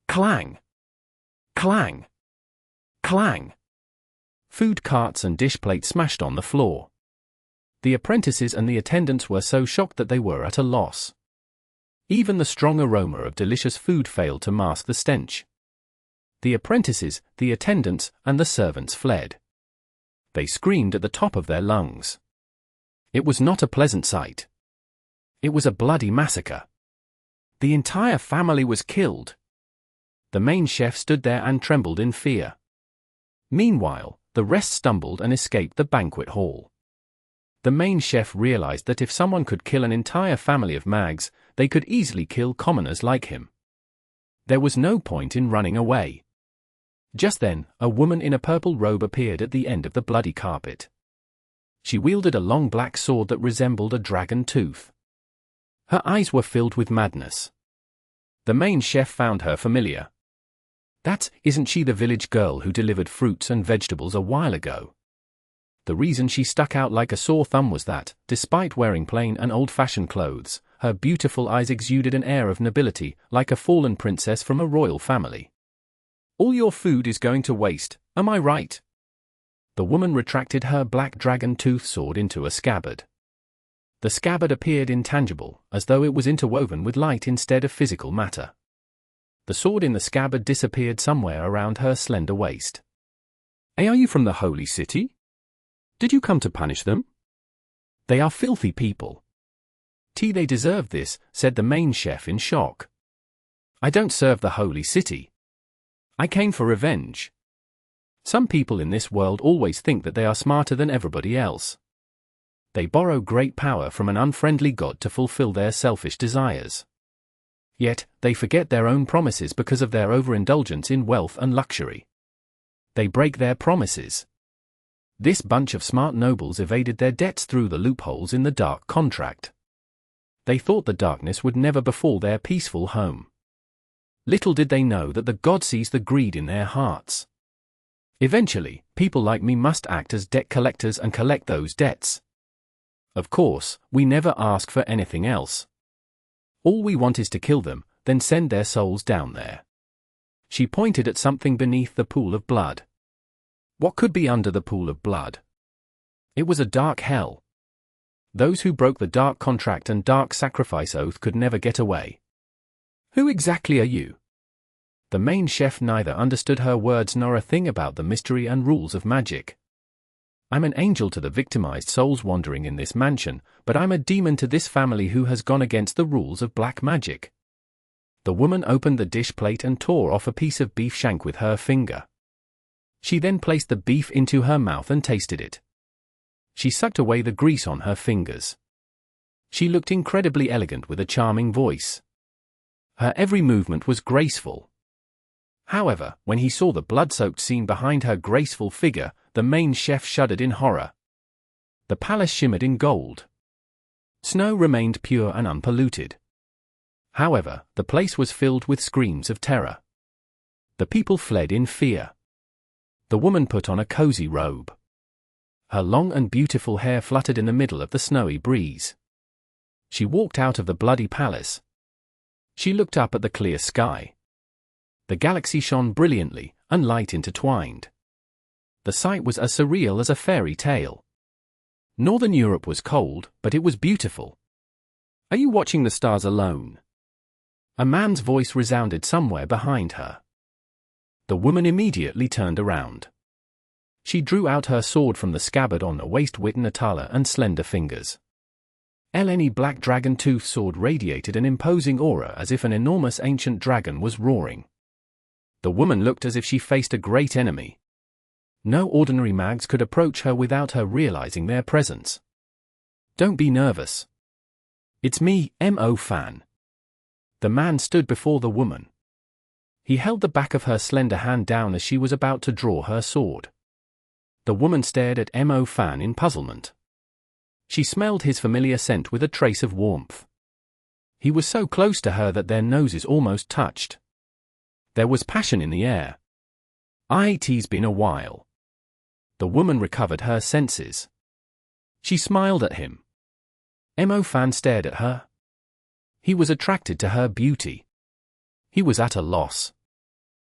Clang! Clang! Clang! Food carts and dish plates smashed on the floor. The apprentices and the attendants were so shocked that they were at a loss. Even the strong aroma of delicious food failed to mask the stench. The apprentices, the attendants, and the servants fled. They screamed at the top of their lungs. It was not a pleasant sight. It was a bloody massacre. The entire family was killed. The main chef stood there and trembled in fear. Meanwhile, the rest stumbled and escaped the banquet hall. The main chef realized that if someone could kill an entire family of mags, they could easily kill commoners like him. There was no point in running away. Just then, a woman in a purple robe appeared at the end of the bloody carpet. She wielded a long black sword that resembled a dragon tooth. Her eyes were filled with madness. The main chef found her familiar. Isn't she the village girl who delivered fruits and vegetables a while ago? The reason she stuck out like a sore thumb was that, despite wearing plain and old-fashioned clothes, her beautiful eyes exuded an air of nobility, like a fallen princess from a royal family. All your food is going to waste, am I right? The woman retracted her black dragon tooth sword into a scabbard. The scabbard appeared intangible, as though it was interwoven with light instead of physical matter. The sword in the scabbard disappeared somewhere around her slender waist. Hey, are you from the holy city? Did you come to punish them? They are filthy people. They deserve this, said the main chef in shock. I don't serve the holy city. I came for revenge. Some people in this world always think that they are smarter than everybody else. They borrow great power from an unfriendly god to fulfill their selfish desires. Yet, they forget their own promises because of their overindulgence in wealth and luxury. They break their promises. This bunch of smart nobles evaded their debts through the loopholes in the dark contract. They thought the darkness would never befall their peaceful home. Little did they know that the god sees the greed in their hearts. Eventually, people like me must act as debt collectors and collect those debts. Of course, we never ask for anything else. All we want is to kill them, then send their souls down there. She pointed at something beneath the pool of blood. What could be under the pool of blood? It was a dark hell. Those who broke the dark contract and dark sacrifice oath could never get away. Who exactly are you? The main chef neither understood her words nor a thing about the mystery and rules of magic. I'm an angel to the victimized souls wandering in this mansion, but I'm a demon to this family who has gone against the rules of black magic. The woman opened the dish plate and tore off a piece of beef shank with her finger. She then placed the beef into her mouth and tasted it. She sucked away the grease on her fingers. She looked incredibly elegant with a charming voice. Her every movement was graceful. However, when he saw the blood-soaked scene behind her graceful figure, the main chef shuddered in horror. The palace shimmered in gold. Snow remained pure and unpolluted. However, the place was filled with screams of terror. The people fled in fear. The woman put on a cozy robe. Her long and beautiful hair fluttered in the middle of the snowy breeze. She walked out of the bloody palace. She looked up at the clear sky. The galaxy shone brilliantly, and light intertwined. The sight was as surreal as a fairy tale. Northern Europe was cold, but it was beautiful. "Are you watching the stars alone?" A man's voice resounded somewhere behind her. The woman immediately turned around. She drew out her sword from the scabbard on the waist with Natala and slender fingers. Eleni black dragon tooth sword radiated an imposing aura as if an enormous ancient dragon was roaring. The woman looked as if she faced a great enemy. No ordinary mags could approach her without her realizing their presence. "Don't be nervous. It's me, Mo Fan." The man stood before the woman. He held the back of her slender hand down as she was about to draw her sword. The woman stared at Mo Fan in puzzlement. She smelled his familiar scent with a trace of warmth. He was so close to her that their noses almost touched. There was passion in the air. "It's been a while." The woman recovered her senses. She smiled at him. Mo Fan stared at her. He was attracted to her beauty. He was at a loss.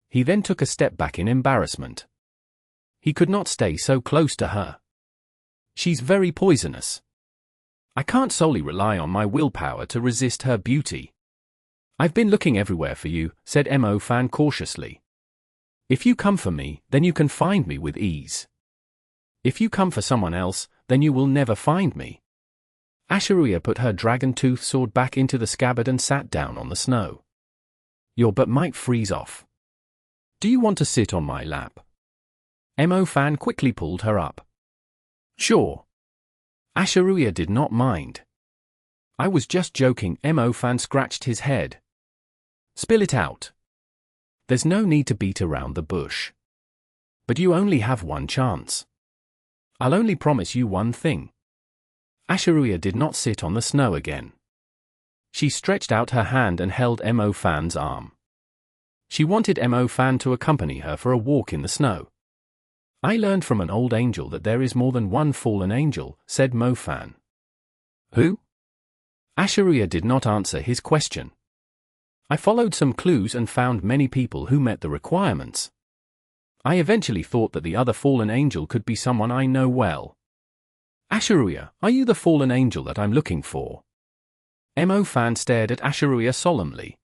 He then took a step back in embarrassment. He could not stay so close to her. "She's very poisonous. I can't solely rely on my willpower to resist her beauty." "I've been looking everywhere for you," said Mo Fan cautiously. "If you come for me, then you can find me with ease. If you come for someone else, then you will never find me." Asha'ruiya put her dragon tooth sword back into the scabbard and sat down on the snow. "Your butt might freeze off. Do you want to sit on my lap?" Mo Fan quickly pulled her up. "Sure." Asha'ruiya did not mind. "I was just joking." Mo Fan scratched his head. "Spill it out. There's no need to beat around the bush. But you only have one chance. I'll only promise you one thing." Asha'ruiya did not sit on the snow again. She stretched out her hand and held Mo Fan's arm. She wanted Mo Fan to accompany her for a walk in the snow. "I learned from an old angel that there is more than one fallen angel," said Mo Fan. "Who?" Asha'ruiya did not answer his question. "I followed some clues and found many people who met the requirements. I eventually thought that the other fallen angel could be someone I know well." "Asha'ruiya, are you the fallen angel that I'm looking for?" Mo Fan stared at Asha'ruiya solemnly.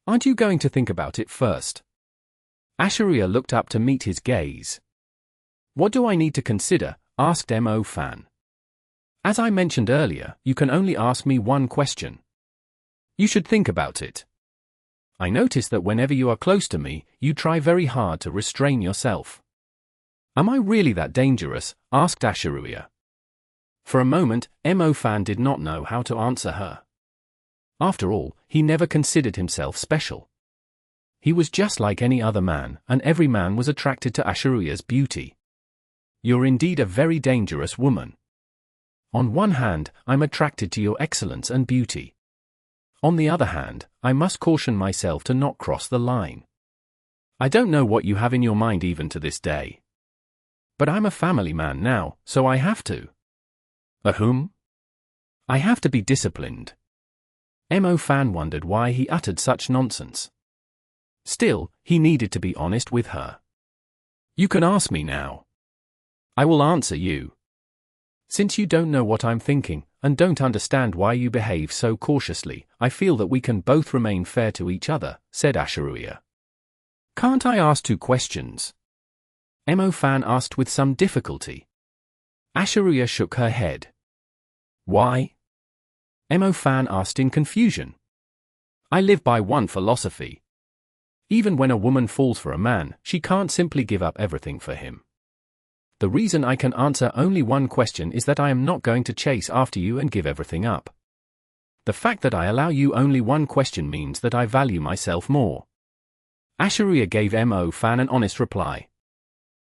"Aren't you going to think about it first?" Asha'ruiya looked up to meet his gaze. "What do I need to consider?" asked Mo Fan. "As I mentioned earlier, you can only ask me one question. You should think about it. I notice that whenever you are close to me, you try very hard to restrain yourself." "Am I really that dangerous?" asked Asha'ruiya. For a moment, Mo Fan did not know how to answer her. After all, he never considered himself special. He was just like any other man, and every man was attracted to Asha'ruiya's beauty. "You're indeed a very dangerous woman. On one hand, I'm attracted to your excellence and beauty. On the other hand, I must caution myself to not cross the line. I don't know what you have in your mind even to this day. But I'm a family man now, so I have to." "A whom?" "I have to be disciplined." Mo Fan wondered why he uttered such nonsense. Still, he needed to be honest with her. "You can ask me now. I will answer you. Since you don't know what I'm thinking, and don't understand why you behave so cautiously, I feel that we can both remain fair to each other," said Asha'ruiya. "Can't I ask 2 questions?" Mo Fan asked with some difficulty. Asha'ruiya shook her head. "Why?" Mo Fan asked in confusion. "I live by one philosophy. Even when a woman falls for a man, she can't simply give up everything for him. The reason I can answer only one question is that I am not going to chase after you and give everything up. The fact that I allow you only one question means that I value myself more." Asha'ruiya gave Mo Fan an honest reply.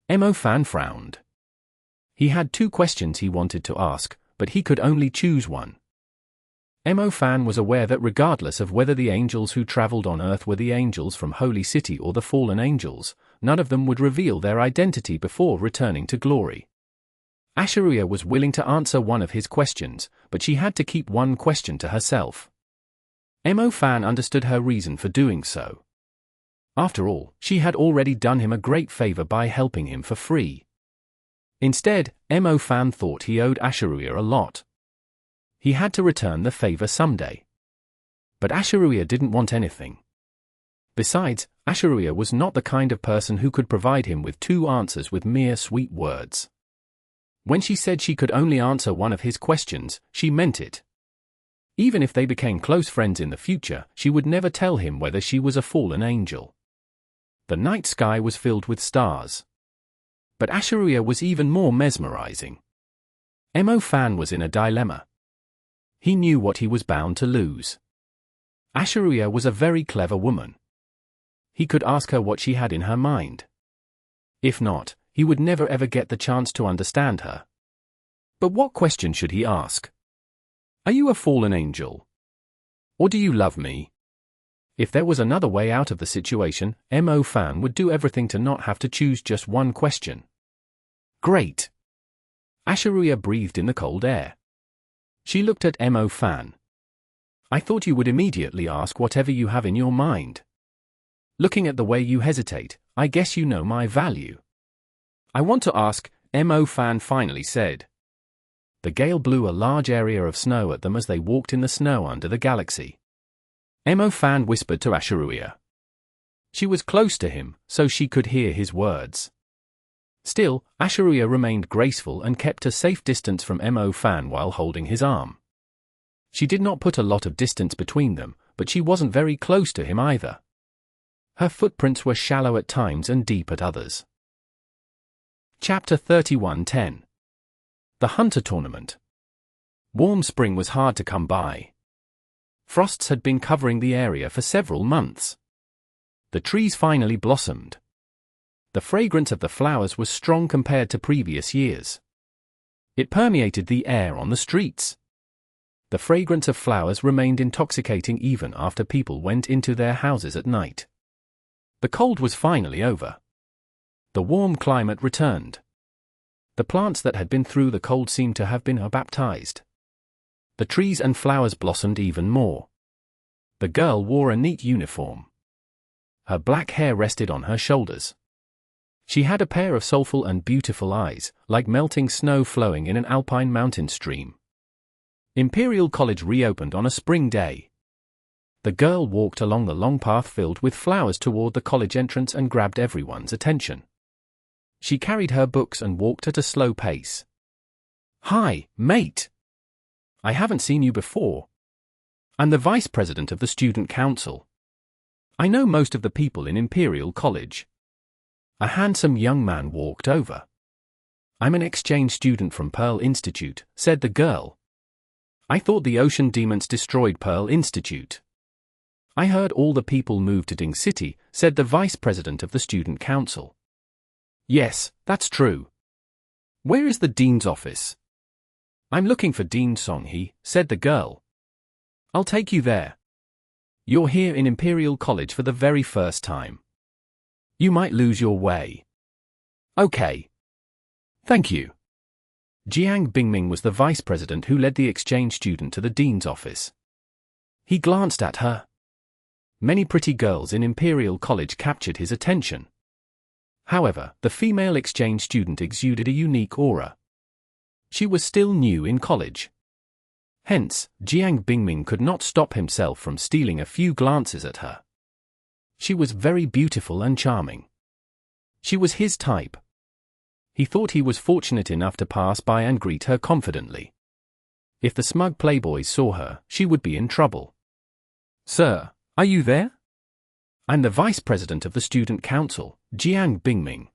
Mo Fan frowned. He had 2 questions he wanted to ask, but he could only choose one. Mo Fan was aware that regardless of whether the angels who traveled on Earth were the angels from Holy City or the fallen angels, none of them would reveal their identity before returning to glory. Asha'ruiya was willing to answer one of his questions, but she had to keep one question to herself. Mo Fan understood her reason for doing so. After all, she had already done him a great favor by helping him for free. Instead, Mo Fan thought he owed Asha'ruiya a lot. He had to return the favor someday. But Asha'ruiya didn't want anything. Besides, Asha'ruiya was not the kind of person who could provide him with two answers with mere sweet words. When she said she could only answer one of his questions, she meant it. Even if they became close friends in the future, she would never tell him whether she was a fallen angel. The night sky was filled with stars. But Asha'ruiya was even more mesmerizing. Mo Fan was in a dilemma. He knew what he was bound to lose. Asha'ruiya was a very clever woman. He could ask her what she had in her mind. If not, he would never ever get the chance to understand her. But what question should he ask? Are you a fallen angel? Or do you love me? If there was another way out of the situation, Mo Fan would do everything to not have to choose just one question. Great! Asha'ruiya breathed in the cold air. She looked at Mo Fan. I thought you would immediately ask whatever you have in your mind. Looking at the way you hesitate, I guess you know my value. I want to ask, Mo Fan finally said. The gale blew a large area of snow at them as they walked in the snow under the galaxy. Mo Fan whispered to Asha'ruiya. She was close to him, so she could hear his words. Still, Asha'ruiya remained graceful and kept a safe distance from Mo Fan while holding his arm. She did not put a lot of distance between them, but she wasn't very close to him either. Her footprints were shallow at times and deep at others. Chapter 31:10. The Hunter Tournament. Warm spring was hard to come by. Frosts had been covering the area for several months. The trees finally blossomed. The fragrance of the flowers was strong compared to previous years. It permeated the air on the streets. The fragrance of flowers remained intoxicating even after people went into their houses at night. The cold was finally over. The warm climate returned. The plants that had been through the cold seemed to have been baptized. The trees and flowers blossomed even more. The girl wore a neat uniform. Her black hair rested on her shoulders. She had a pair of soulful and beautiful eyes, like melting snow flowing in an alpine mountain stream. Imperial College reopened on a spring day. The girl walked along the long path filled with flowers toward the college entrance and grabbed everyone's attention. She carried her books and walked at a slow pace. Hi, mate! I haven't seen you before. I'm the vice president of the student council. I know most of the people in Imperial College. A handsome young man walked over. I'm an exchange student from Pearl Institute, said the girl. I thought the ocean demons destroyed Pearl Institute. I heard all the people moved to Ding City, said the vice president of the student council. Yes, that's true. Where is the dean's office? I'm looking for Dean Songhee, said the girl. I'll take you there. You're here in Imperial College for the very first time. You might lose your way. Okay. Thank you. Jiang Bingming was the vice president who led the exchange student to the dean's office. He glanced at her. Many pretty girls in Imperial College captured his attention. However, the female exchange student exuded a unique aura. She was still new in college. Hence, Jiang Bingming could not stop himself from stealing a few glances at her. She was very beautiful and charming. She was his type. He thought he was fortunate enough to pass by and greet her confidently. If the smug playboys saw her, she would be in trouble. Sir, are you there? I'm the vice president of the student council, Jiang Bingming.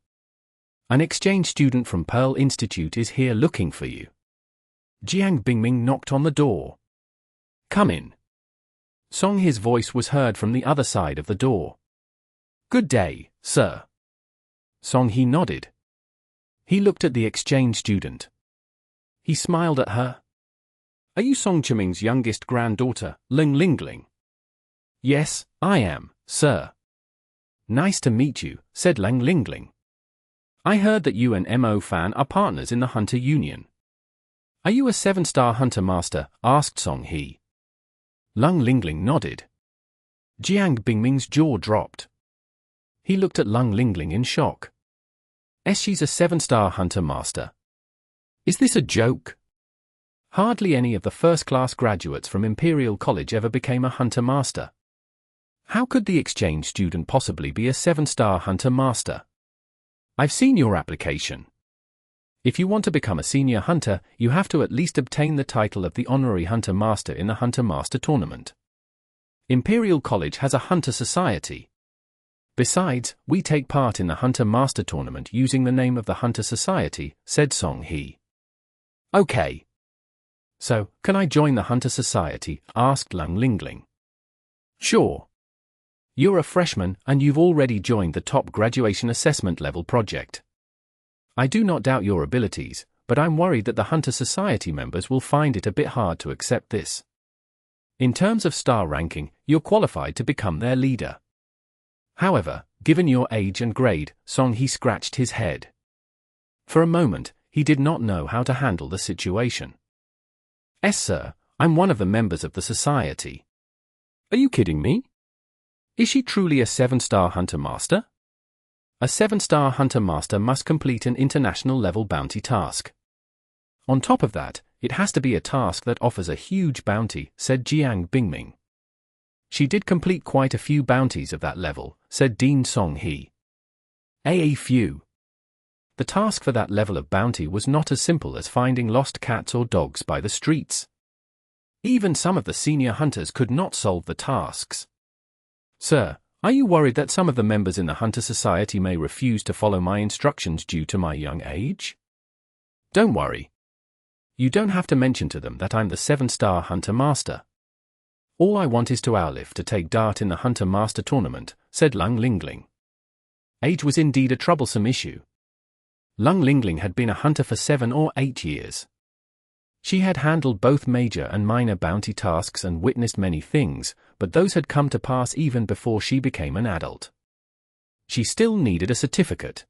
An exchange student from Pearl Institute is here looking for you. Jiang Bingming knocked on the door. Come in. Songhee's voice was heard from the other side of the door. Good day, sir. Songhee nodded. He looked at the exchange student. He smiled at her. are you Song Chiming's youngest granddaughter, Ling Lingling? Yes, I am, sir. Nice to meet you, said Ling Lingling. I heard that you and Mo Fan are partners in the Hunter Union. Are you a 7-star Hunter Master? Asked Song He. Ling Lingling nodded. Jiang Bingming's jaw dropped. He looked at Ling Lingling in shock. She's a 7-star Hunter Master. Is this a joke? Hardly any of the first-class graduates from Imperial College ever became a Hunter Master. How could the exchange student possibly be a 7-star Hunter Master? I've seen your application. If you want to become a senior hunter, you have to at least obtain the title of the Honorary Hunter Master in the Hunter Master Tournament. Imperial College has a Hunter Society. Besides, we take part in the Hunter Master Tournament using the name of the Hunter Society, said Song He. Okay. So, can I join the Hunter Society? Asked Ling Lingling. Sure. You're a freshman, and you've already joined the top graduation assessment level project. I do not doubt your abilities, but I'm worried that the Hunter Society members will find it a bit hard to accept this. In terms of star ranking, you're qualified to become their leader. However, given your age and grade, Song He scratched his head. For a moment, he did not know how to handle the situation. Yes, sir, I'm one of the members of the society. Are you kidding me? Is she truly a 7-star Hunter Master? A 7-star Hunter Master must complete an international level bounty task. On top of that, it has to be a task that offers a huge bounty, said Jiang Bingming. She did complete quite a few bounties of that level, said Dean Song He. A few. The task for that level of bounty was not as simple as finding lost cats or dogs by the streets. Even some of the senior hunters could not solve the tasks. Sir, are you worried that some of the members in the Hunter Society may refuse to follow my instructions due to my young age? Don't worry. You don't have to mention to them that I'm the 7-star Hunter Master. All I want is to outlive to take part in the Hunter Master Tournament, said Ling Lingling. Age was indeed a troublesome issue. Ling Lingling had been a hunter for 7 or 8 years. She had handled both major and minor bounty tasks and witnessed many things, but those had come to pass even before she became an adult. She still needed a certificate.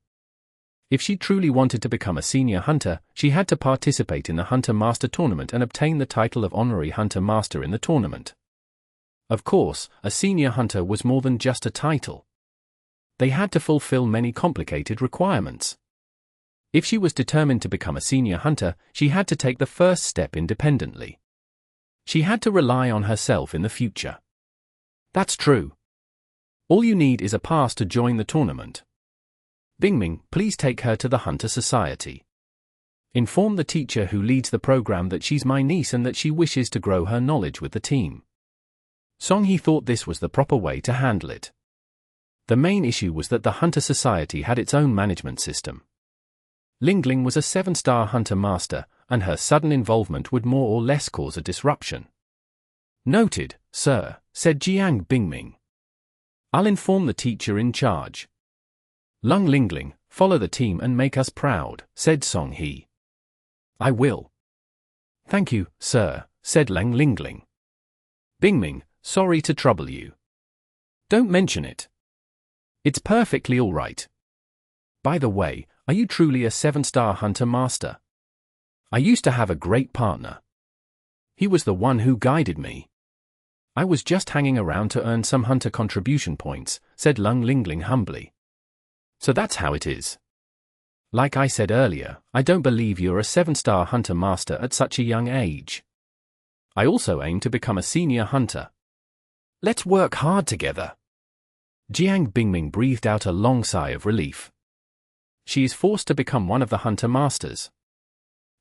If she truly wanted to become a senior hunter, she had to participate in the Hunter Master Tournament and obtain the title of Honorary Hunter Master in the tournament. Of course, a senior hunter was more than just a title. They had to fulfill many complicated requirements. If she was determined to become a senior hunter, she had to take the first step independently. She had to rely on herself in the future. That's true. All you need is a pass to join the tournament. Bingming, please take her to the Hunter Society. Inform the teacher who leads the program that she's my niece and that she wishes to grow her knowledge with the team. Song He thought this was the proper way to handle it. The main issue was that the Hunter Society had its own management system. Lingling was a 7-star Hunter Master, and her sudden involvement would more or less cause a disruption. Noted, sir, said Jiang Bingming. I'll inform the teacher in charge. Ling Lingling, follow the team and make us proud, said Song He. I will. Thank you, sir, said Ling Lingling. Bingming, sorry to trouble you. Don't mention it. It's perfectly all right. By the way, are you truly a 7-star Hunter Master? I used to have a great partner. He was the one who guided me. I was just hanging around to earn some hunter contribution points, said Ling Lingling humbly. So that's how it is. Like I said earlier, I don't believe you're a 7-star Hunter Master at such a young age. I also aim to become a senior hunter. Let's work hard together. Jiang Bingming breathed out a long sigh of relief. She is forced to become one of the Hunter Masters.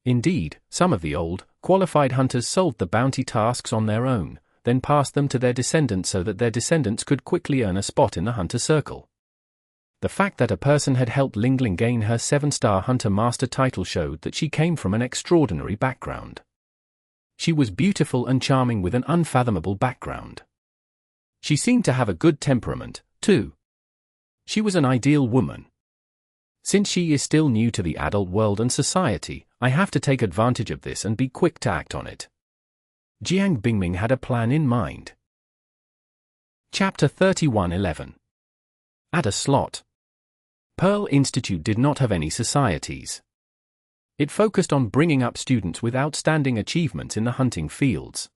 Indeed, some of the old, qualified hunters solved the bounty tasks on their own, then passed them to their descendants so that their descendants could quickly earn a spot in the Hunter Circle. The fact that a person had helped Lingling gain her 7-star Hunter Master title showed that she came from an extraordinary background. She was beautiful and charming with an unfathomable background. She seemed to have a good temperament, too. She was an ideal woman. Since she is still new to the adult world and society, I have to take advantage of this and be quick to act on it. Jiang Bingming had a plan in mind. Chapter 31:11. At a slot. Pearl Institute did not have any societies. It focused on bringing up students with outstanding achievements in the hunting fields.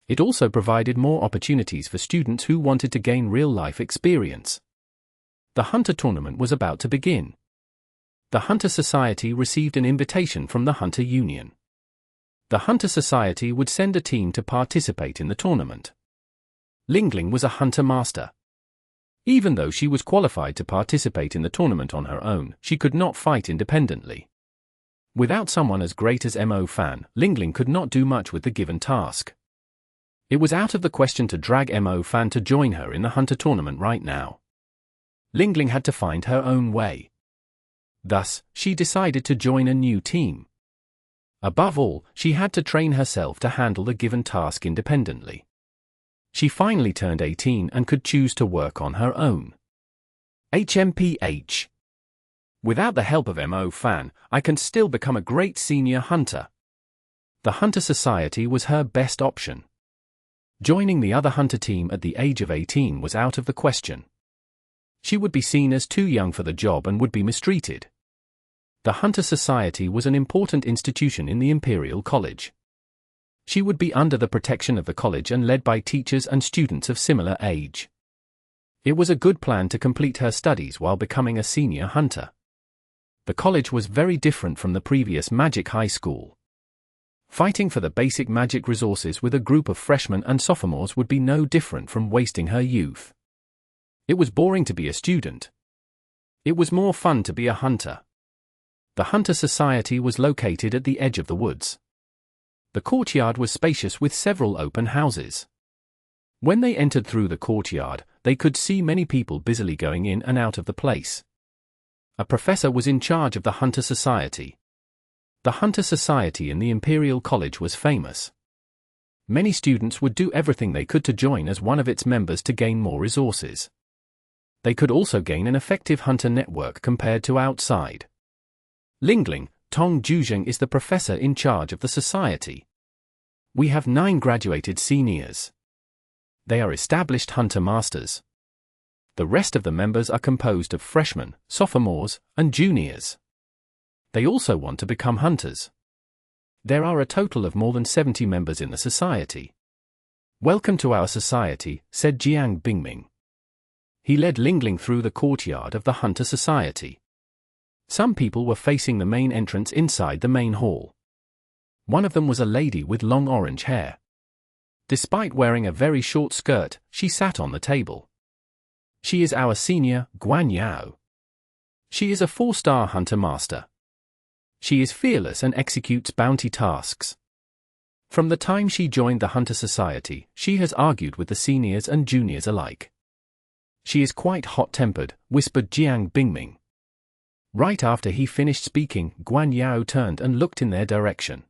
It also provided more opportunities for students who wanted to gain real-life experience. The Hunter Tournament was about to begin. The Hunter Society received an invitation from the Hunter Union. The Hunter Society would send a team to participate in the tournament. Lingling was a Hunter Master. Even though she was qualified to participate in the tournament on her own, she could not fight independently. Without someone as great as Mo Fan, Lingling could not do much with the given task. It was out of the question to drag Mo Fan to join her in the Hunter Tournament right now. Lingling had to find her own way. Thus, she decided to join a new team. Above all, she had to train herself to handle the given task independently. She finally turned 18 and could choose to work on her own. HMPH. Without the help of Mo Fan, I can still become a great senior hunter. The Hunter Society was her best option. Joining the other hunter team at the age of 18 was out of the question. She would be seen as too young for the job and would be mistreated. The Hunter Society was an important institution in the Imperial College. She would be under the protection of the college and led by teachers and students of similar age. It was a good plan to complete her studies while becoming a senior hunter. The college was very different from the previous magic high school. Fighting for the basic magic resources with a group of freshmen and sophomores would be no different from wasting her youth. It was boring to be a student. It was more fun to be a hunter. The Hunter Society was located at the edge of the woods. The courtyard was spacious with several open houses. When they entered through the courtyard, they could see many people busily going in and out of the place. A professor was in charge of the Hunter Society. The Hunter Society in the Imperial College was famous. Many students would do everything they could to join as one of its members to gain more resources. They could also gain an effective hunter network compared to outside. Lingling, Tong Juzheng is the professor in charge of the society. We have 9 graduated seniors. They are established hunter masters. The rest of the members are composed of freshmen, sophomores, and juniors. They also want to become hunters. There are a total of more than 70 members in the society. Welcome to our society, said Jiang Bingming. He led Lingling through the courtyard of the Hunter Society. Some people were facing the main entrance inside the main hall. One of them was a lady with long orange hair. Despite wearing a very short skirt, she sat on the table. She is our senior, Guan Yao. She is a 4-star hunter master. She is fearless and executes bounty tasks. From the time she joined the Hunter Society, she has argued with the seniors and juniors alike. She is quite hot-tempered, whispered Jiang Bingming. Right after he finished speaking, Guan Yao turned and looked in their direction.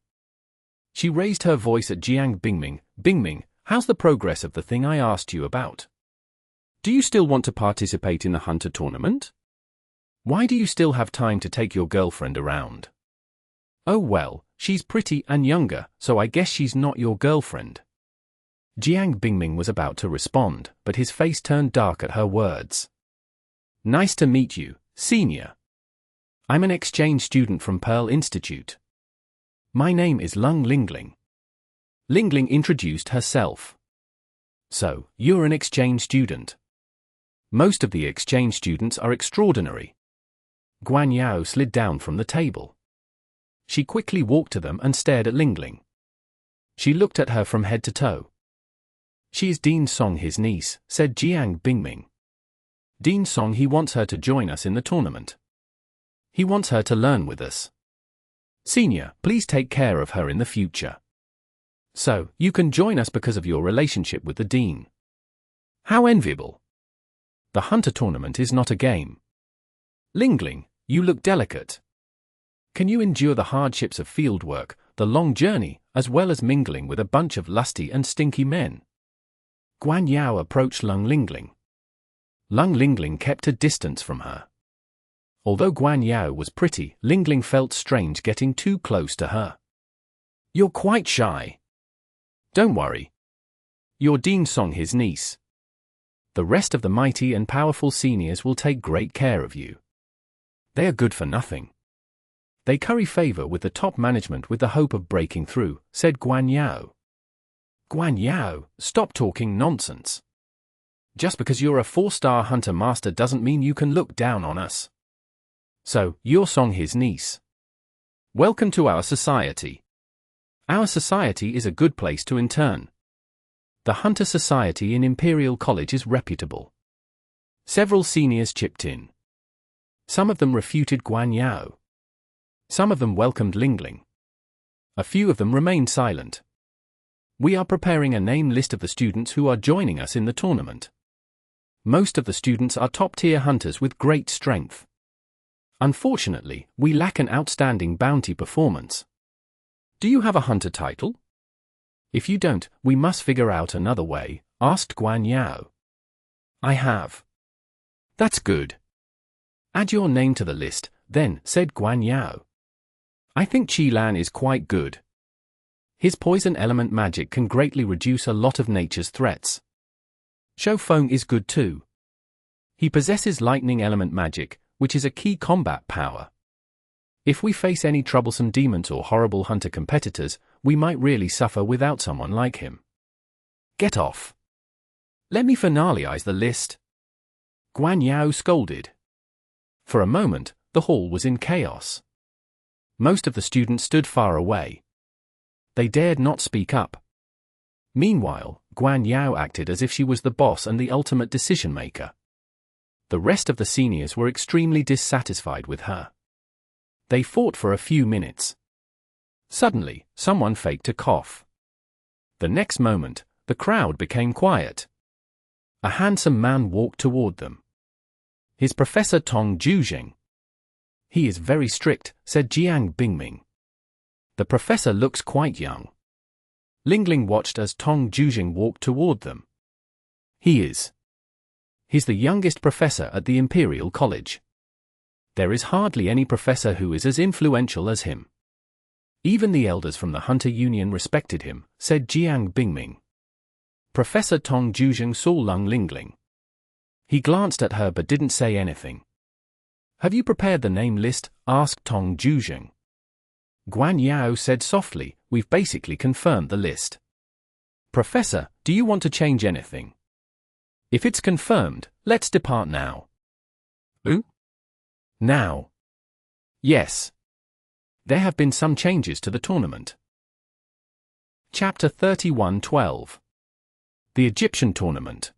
She raised her voice at Jiang Bingming. Bingming, how's the progress of the thing I asked you about? Do you still want to participate in the Hunter Tournament? Why do you still have time to take your girlfriend around? Oh well, she's pretty and younger, so I guess she's not your girlfriend. Jiang Bingming was about to respond, but his face turned dark at her words. Nice to meet you, senior. I'm an exchange student from Pearl Institute. My name is Lung Lingling. Lingling introduced herself. So, you're an exchange student. Most of the exchange students are extraordinary. Guan Yao slid down from the table. She quickly walked to them and stared at Lingling. She looked at her from head to toe. She is Dean Song, his niece, said Jiang Bingming. Dean Song, he wants her to join us in the tournament. He wants her to learn with us. Senior, please take care of her in the future. So, you can join us because of your relationship with the Dean. How enviable. The Hunter Tournament is not a game. Lingling, you look delicate. Can you endure the hardships of fieldwork, the long journey, as well as mingling with a bunch of lusty and stinky men? Guan Yao approached Lung Lingling. Lung Lingling kept a distance from her. Although Guan Yao was pretty, Lingling felt strange getting too close to her. You're quite shy. Don't worry. You're Dean Song, his niece. The rest of the mighty and powerful seniors will take great care of you. They are good for nothing. They curry favor with the top management with the hope of breaking through, said Guan Yao. Guan Yao, stop talking nonsense. Just because you're a 4-star hunter master doesn't mean you can look down on us. So, you're Song, his niece. Welcome to our society. Our society is a good place to intern. The Hunter Society in Imperial College is reputable. Several seniors chipped in. Some of them refuted Guan Yao. Some of them welcomed Lingling. A few of them remained silent. We are preparing a name list of the students who are joining us in the tournament. Most of the students are top-tier hunters with great strength. Unfortunately, we lack an outstanding bounty performance. Do you have a hunter title? If you don't, we must figure out another way, asked Guan Yao. I have. That's good. Add your name to the list, then, said Guan Yao. I think Qi Lan is quite good. His poison element magic can greatly reduce a lot of nature's threats. Shou Feng is good too. He possesses lightning element magic, which is a key combat power. If we face any troublesome demons or horrible hunter competitors, we might really suffer without someone like him. Get off. Let me finalize the list. Guan Yao scolded. For a moment, the hall was in chaos. Most of the students stood far away. They dared not speak up. Meanwhile, Guan Yao acted as if she was the boss and the ultimate decision-maker. The rest of the seniors were extremely dissatisfied with her. They fought for a few minutes. Suddenly, someone faked a cough. The next moment, the crowd became quiet. A handsome man walked toward them. His Professor Tong Juzheng. He is very strict, said Jiang Bingming. The professor looks quite young. Lingling watched as Tong Juzheng walked toward them. He's the youngest professor at the Imperial College. There is hardly any professor who is as influential as him. Even the elders from the Hunter Union respected him, said Jiang Bingming. Professor Tong Juzheng saw Lung Lingling. He glanced at her but didn't say anything. Have you prepared the name list? Asked Tong Juzheng. Guan Yao said softly, we've basically confirmed the list. Professor, do you want to change anything? If it's confirmed, let's depart now. Ooh? Now? Yes. There have been some changes to the tournament. Chapter 31:12. The Egyptian Tournament.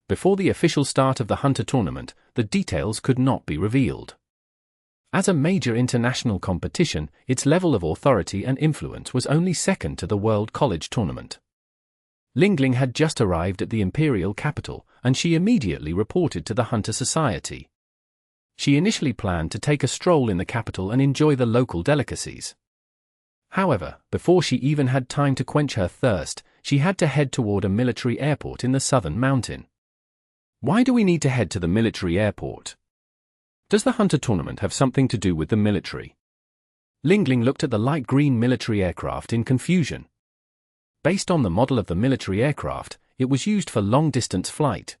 Before the official start of the Hunter Tournament, the details could not be revealed. As a major international competition, its level of authority and influence was only second to the World College Tournament. Lingling had just arrived at the imperial capital, and she immediately reported to the Hunter Society. She initially planned to take a stroll in the capital and enjoy the local delicacies. However, before she even had time to quench her thirst, she had to head toward a military airport in the southern mountain. Why do we need to head to the military airport? Does the Hunter Tournament have something to do with the military? Lingling looked at the light green military aircraft in confusion. Based on the model of the military aircraft, it was used for long-distance flight.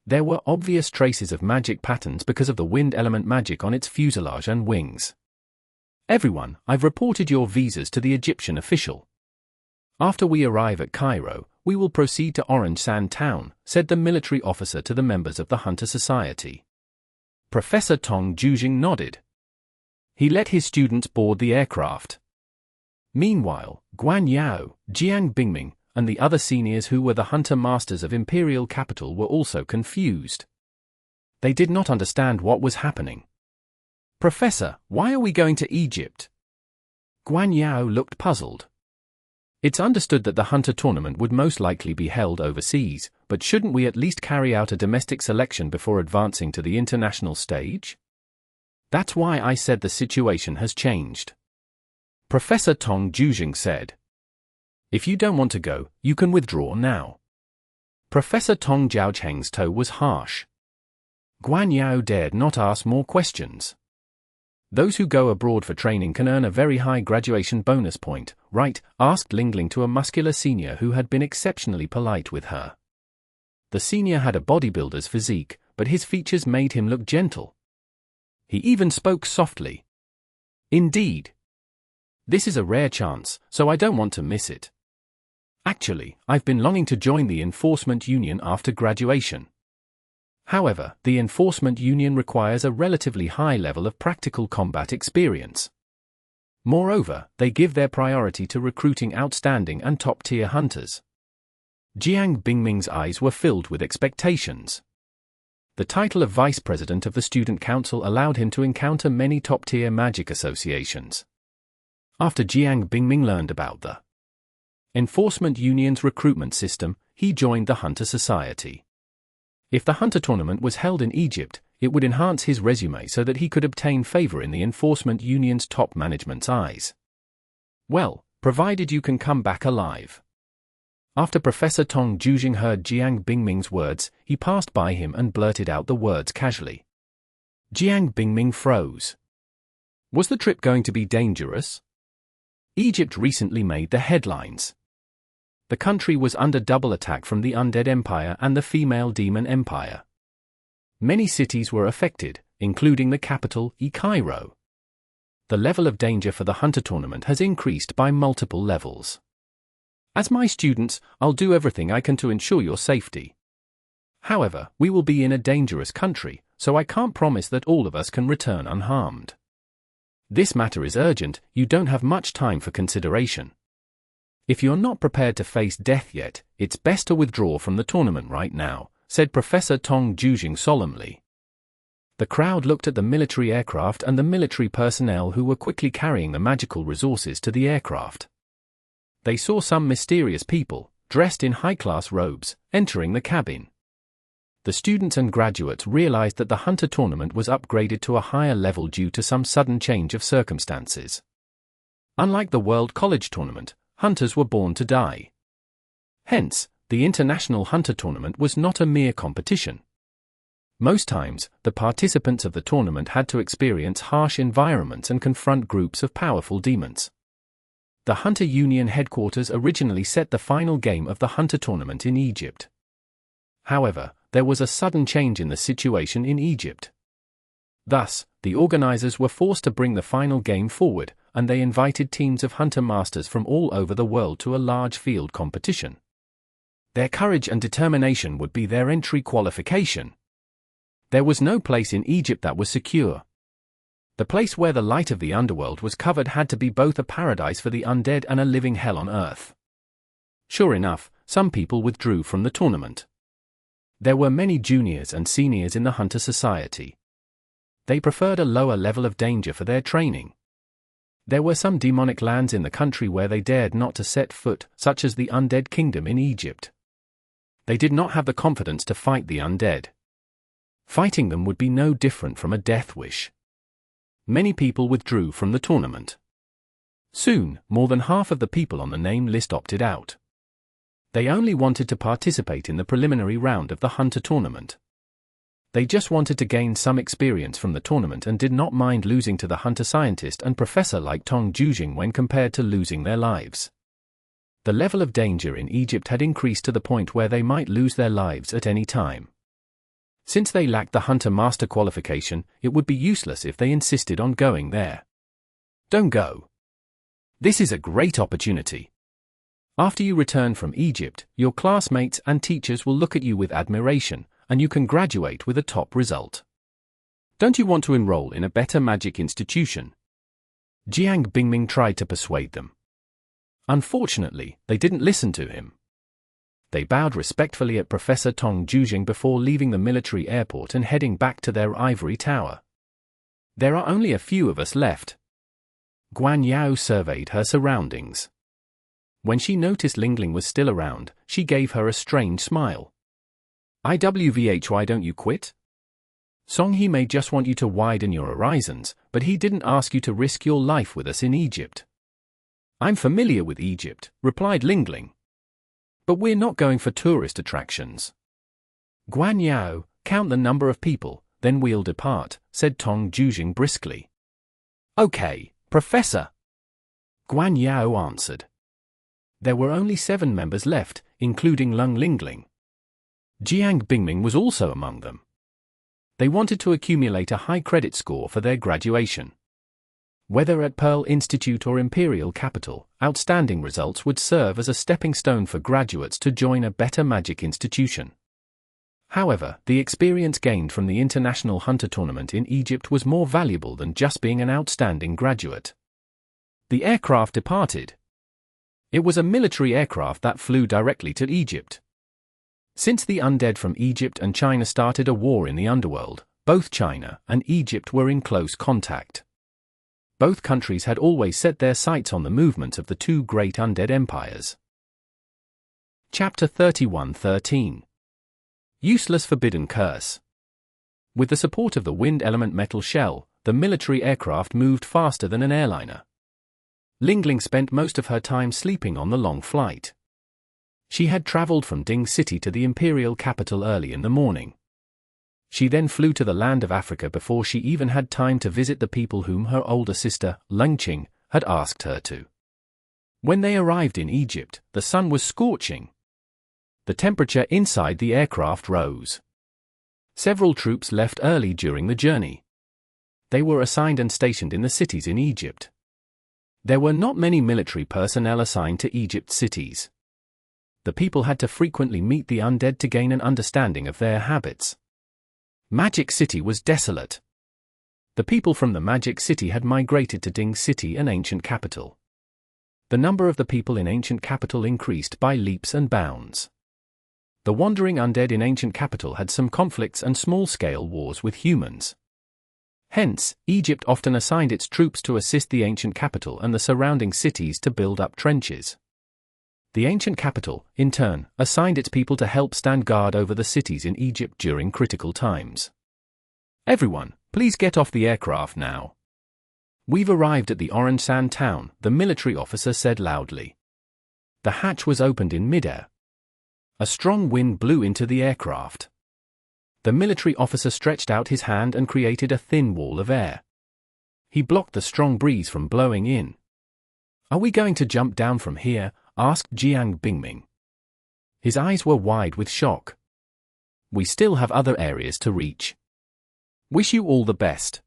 There were obvious traces of magic patterns because of the wind element magic on its fuselage and wings. Everyone, I've reported your visas to the Egyptian official. After we arrive at Cairo, we will proceed to Orange Sand Town, said the military officer to the members of the Hunter Society. Professor Tong Juzheng nodded. He let his students board the aircraft. Meanwhile, Guan Yao, Jiang Bingming, and the other seniors who were the Hunter Masters of Imperial Capital were also confused. They did not understand what was happening. Professor, why are we going to Egypt? Guan Yao looked puzzled. It's understood that the Hunter Tournament would most likely be held overseas, but shouldn't we at least carry out a domestic selection before advancing to the international stage? That's why I said the situation has changed. Professor Tong Juzheng said. If you don't want to go, you can withdraw now. Professor Tong Jiaocheng's tone was harsh. Guan Yao dared not ask more questions. Those who go abroad for training can earn a very high graduation bonus point, right? Asked Lingling to a muscular senior who had been exceptionally polite with her. The senior had a bodybuilder's physique, but his features made him look gentle. He even spoke softly. Indeed. This is a rare chance, so I don't want to miss it. Actually, I've been longing to join the Enforcement Union after graduation. However, the Enforcement Union requires a relatively high level of practical combat experience. Moreover, they give their priority to recruiting outstanding and top-tier hunters. Jiang Bingming's eyes were filled with expectations. The title of Vice President of the Student Council allowed him to encounter many top-tier magic associations. After Jiang Bingming learned about the Enforcement Union's recruitment system, he joined the Hunter Society. If the Hunter tournament was held in Egypt, it would enhance his resume so that he could obtain favor in the Enforcement Union's top management's eyes. Well, provided you can come back alive. After Professor Tong Jujing heard Jiang Bingming's words, he passed by him and blurted out the words casually. Jiang Bingming froze. Was the trip going to be dangerous? Egypt recently made the headlines. The country was under double attack from the Undead Empire and the Female Demon Empire. Many cities were affected, including the capital, Cairo. The level of danger for the Hunter tournament has increased by multiple levels. As my students, I'll do everything I can to ensure your safety. However, we will be in a dangerous country, so I can't promise that all of us can return unharmed. This matter is urgent, you don't have much time for consideration. If you're not prepared to face death yet, it's best to withdraw from the tournament right now, said Professor Tong Jujing solemnly. The crowd looked at the military aircraft and the military personnel who were quickly carrying the magical resources to the aircraft. They saw some mysterious people, dressed in high-class robes, entering the cabin. The students and graduates realized that the Hunter tournament was upgraded to a higher level due to some sudden change of circumstances. Unlike the World College tournament, Hunters were born to die. Hence, the International Hunter Tournament was not a mere competition. Most times, the participants of the tournament had to experience harsh environments and confront groups of powerful demons. The Hunter Union headquarters originally set the final game of the Hunter Tournament in Egypt. However, there was a sudden change in the situation in Egypt. Thus, the organizers were forced to bring the final game forward, and they invited teams of Hunter Masters from all over the world to a large field competition. Their courage and determination would be their entry qualification. There was no place in Egypt that was secure. The place where the light of the underworld was covered had to be both a paradise for the undead and a living hell on earth. Sure enough, some people withdrew from the tournament. There were many juniors and seniors in the Hunter Society. They preferred a lower level of danger for their training. There were some demonic lands in the country where they dared not to set foot, such as the Undead Kingdom in Egypt. They did not have the confidence to fight the undead. Fighting them would be no different from a death wish. Many people withdrew from the tournament. Soon, more than half of the people on the name list opted out. They only wanted to participate in the preliminary round of the Hunter tournament. They just wanted to gain some experience from the tournament and did not mind losing to the Hunter scientist and professor like Tong Jujing when compared to losing their lives. The level of danger in Egypt had increased to the point where they might lose their lives at any time. Since they lacked the Hunter Master qualification, it would be useless if they insisted on going there. Don't go. This is a great opportunity. After you return from Egypt, your classmates and teachers will look at you with admiration, and you can graduate with a top result. Don't you want to enroll in a better magic institution? Jiang Bingming tried to persuade them. Unfortunately, they didn't listen to him. They bowed respectfully at Professor Tong Jujing before leaving the military airport and heading back to their ivory tower. There are only a few of us left. Guan Yao surveyed her surroundings. When she noticed Lingling was still around, she gave her a strange smile. IWVH, why don't you quit? Song He may just want you to widen your horizons, but he didn't ask you to risk your life with us in Egypt. I'm familiar with Egypt, replied Lingling. But we're not going for tourist attractions. Guan Yao, count the number of people, then we'll depart, said Tong Jujing briskly. Okay, Professor, Guan Yao answered. There were only 7 members left, including Lung Lingling. Jiang Bingming was also among them. They wanted to accumulate a high credit score for their graduation. Whether at Pearl Institute or Imperial Capital, outstanding results would serve as a stepping stone for graduates to join a better magic institution. However, the experience gained from the International Hunter Tournament in Egypt was more valuable than just being an outstanding graduate. The aircraft departed. It was a military aircraft that flew directly to Egypt. Since the undead from Egypt and China started a war in the underworld, both China and Egypt were in close contact. Both countries had always set their sights on the movement of the 2 great undead empires. Chapter 31:13. Useless Forbidden Curse. With the support of the wind element metal shell, the military aircraft moved faster than an airliner. Lingling spent most of her time sleeping on the long flight. She had traveled from Ding City to the imperial capital early in the morning. She then flew to the land of Africa before she even had time to visit the people whom her older sister, Lungqing, had asked her to. When they arrived in Egypt, the sun was scorching. The temperature inside the aircraft rose. Several troops left early during the journey. They were assigned and stationed in the cities in Egypt. There were not many military personnel assigned to Egypt's cities. The people had to frequently meet the undead to gain an understanding of their habits. Magic City was desolate. The people from the Magic City had migrated to Ding City, an ancient capital. The number of the people in ancient capital increased by leaps and bounds. The wandering undead in ancient capital had some conflicts and small-scale wars with humans. Hence, Egypt often assigned its troops to assist the ancient capital and the surrounding cities to build up trenches. The ancient capital, in turn, assigned its people to help stand guard over the cities in Egypt during critical times. Everyone, please get off the aircraft now. We've arrived at the Orange Sand town, the military officer said loudly. The hatch was opened in midair. A strong wind blew into the aircraft. The military officer stretched out his hand and created a thin wall of air. He blocked the strong breeze from blowing in. Are we going to jump down from here? Asked Jiang Bingming. His eyes were wide with shock. We still have other areas to reach. Wish you all the best.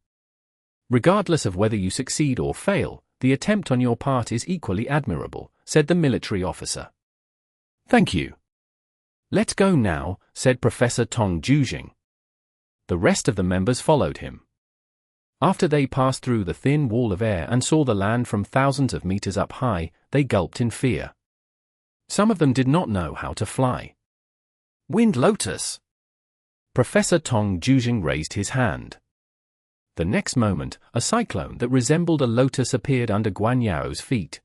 Regardless of whether you succeed or fail, the attempt on your part is equally admirable, said the military officer. Thank you. Let's go now, said Professor Tong Jujing. The rest of the members followed him. After they passed through the thin wall of air and saw the land from thousands of meters up high, they gulped in fear. Some of them did not know how to fly. Wind Lotus! Professor Tong Jujing raised his hand. The next moment, a cyclone that resembled a lotus appeared under Guan Yao's feet.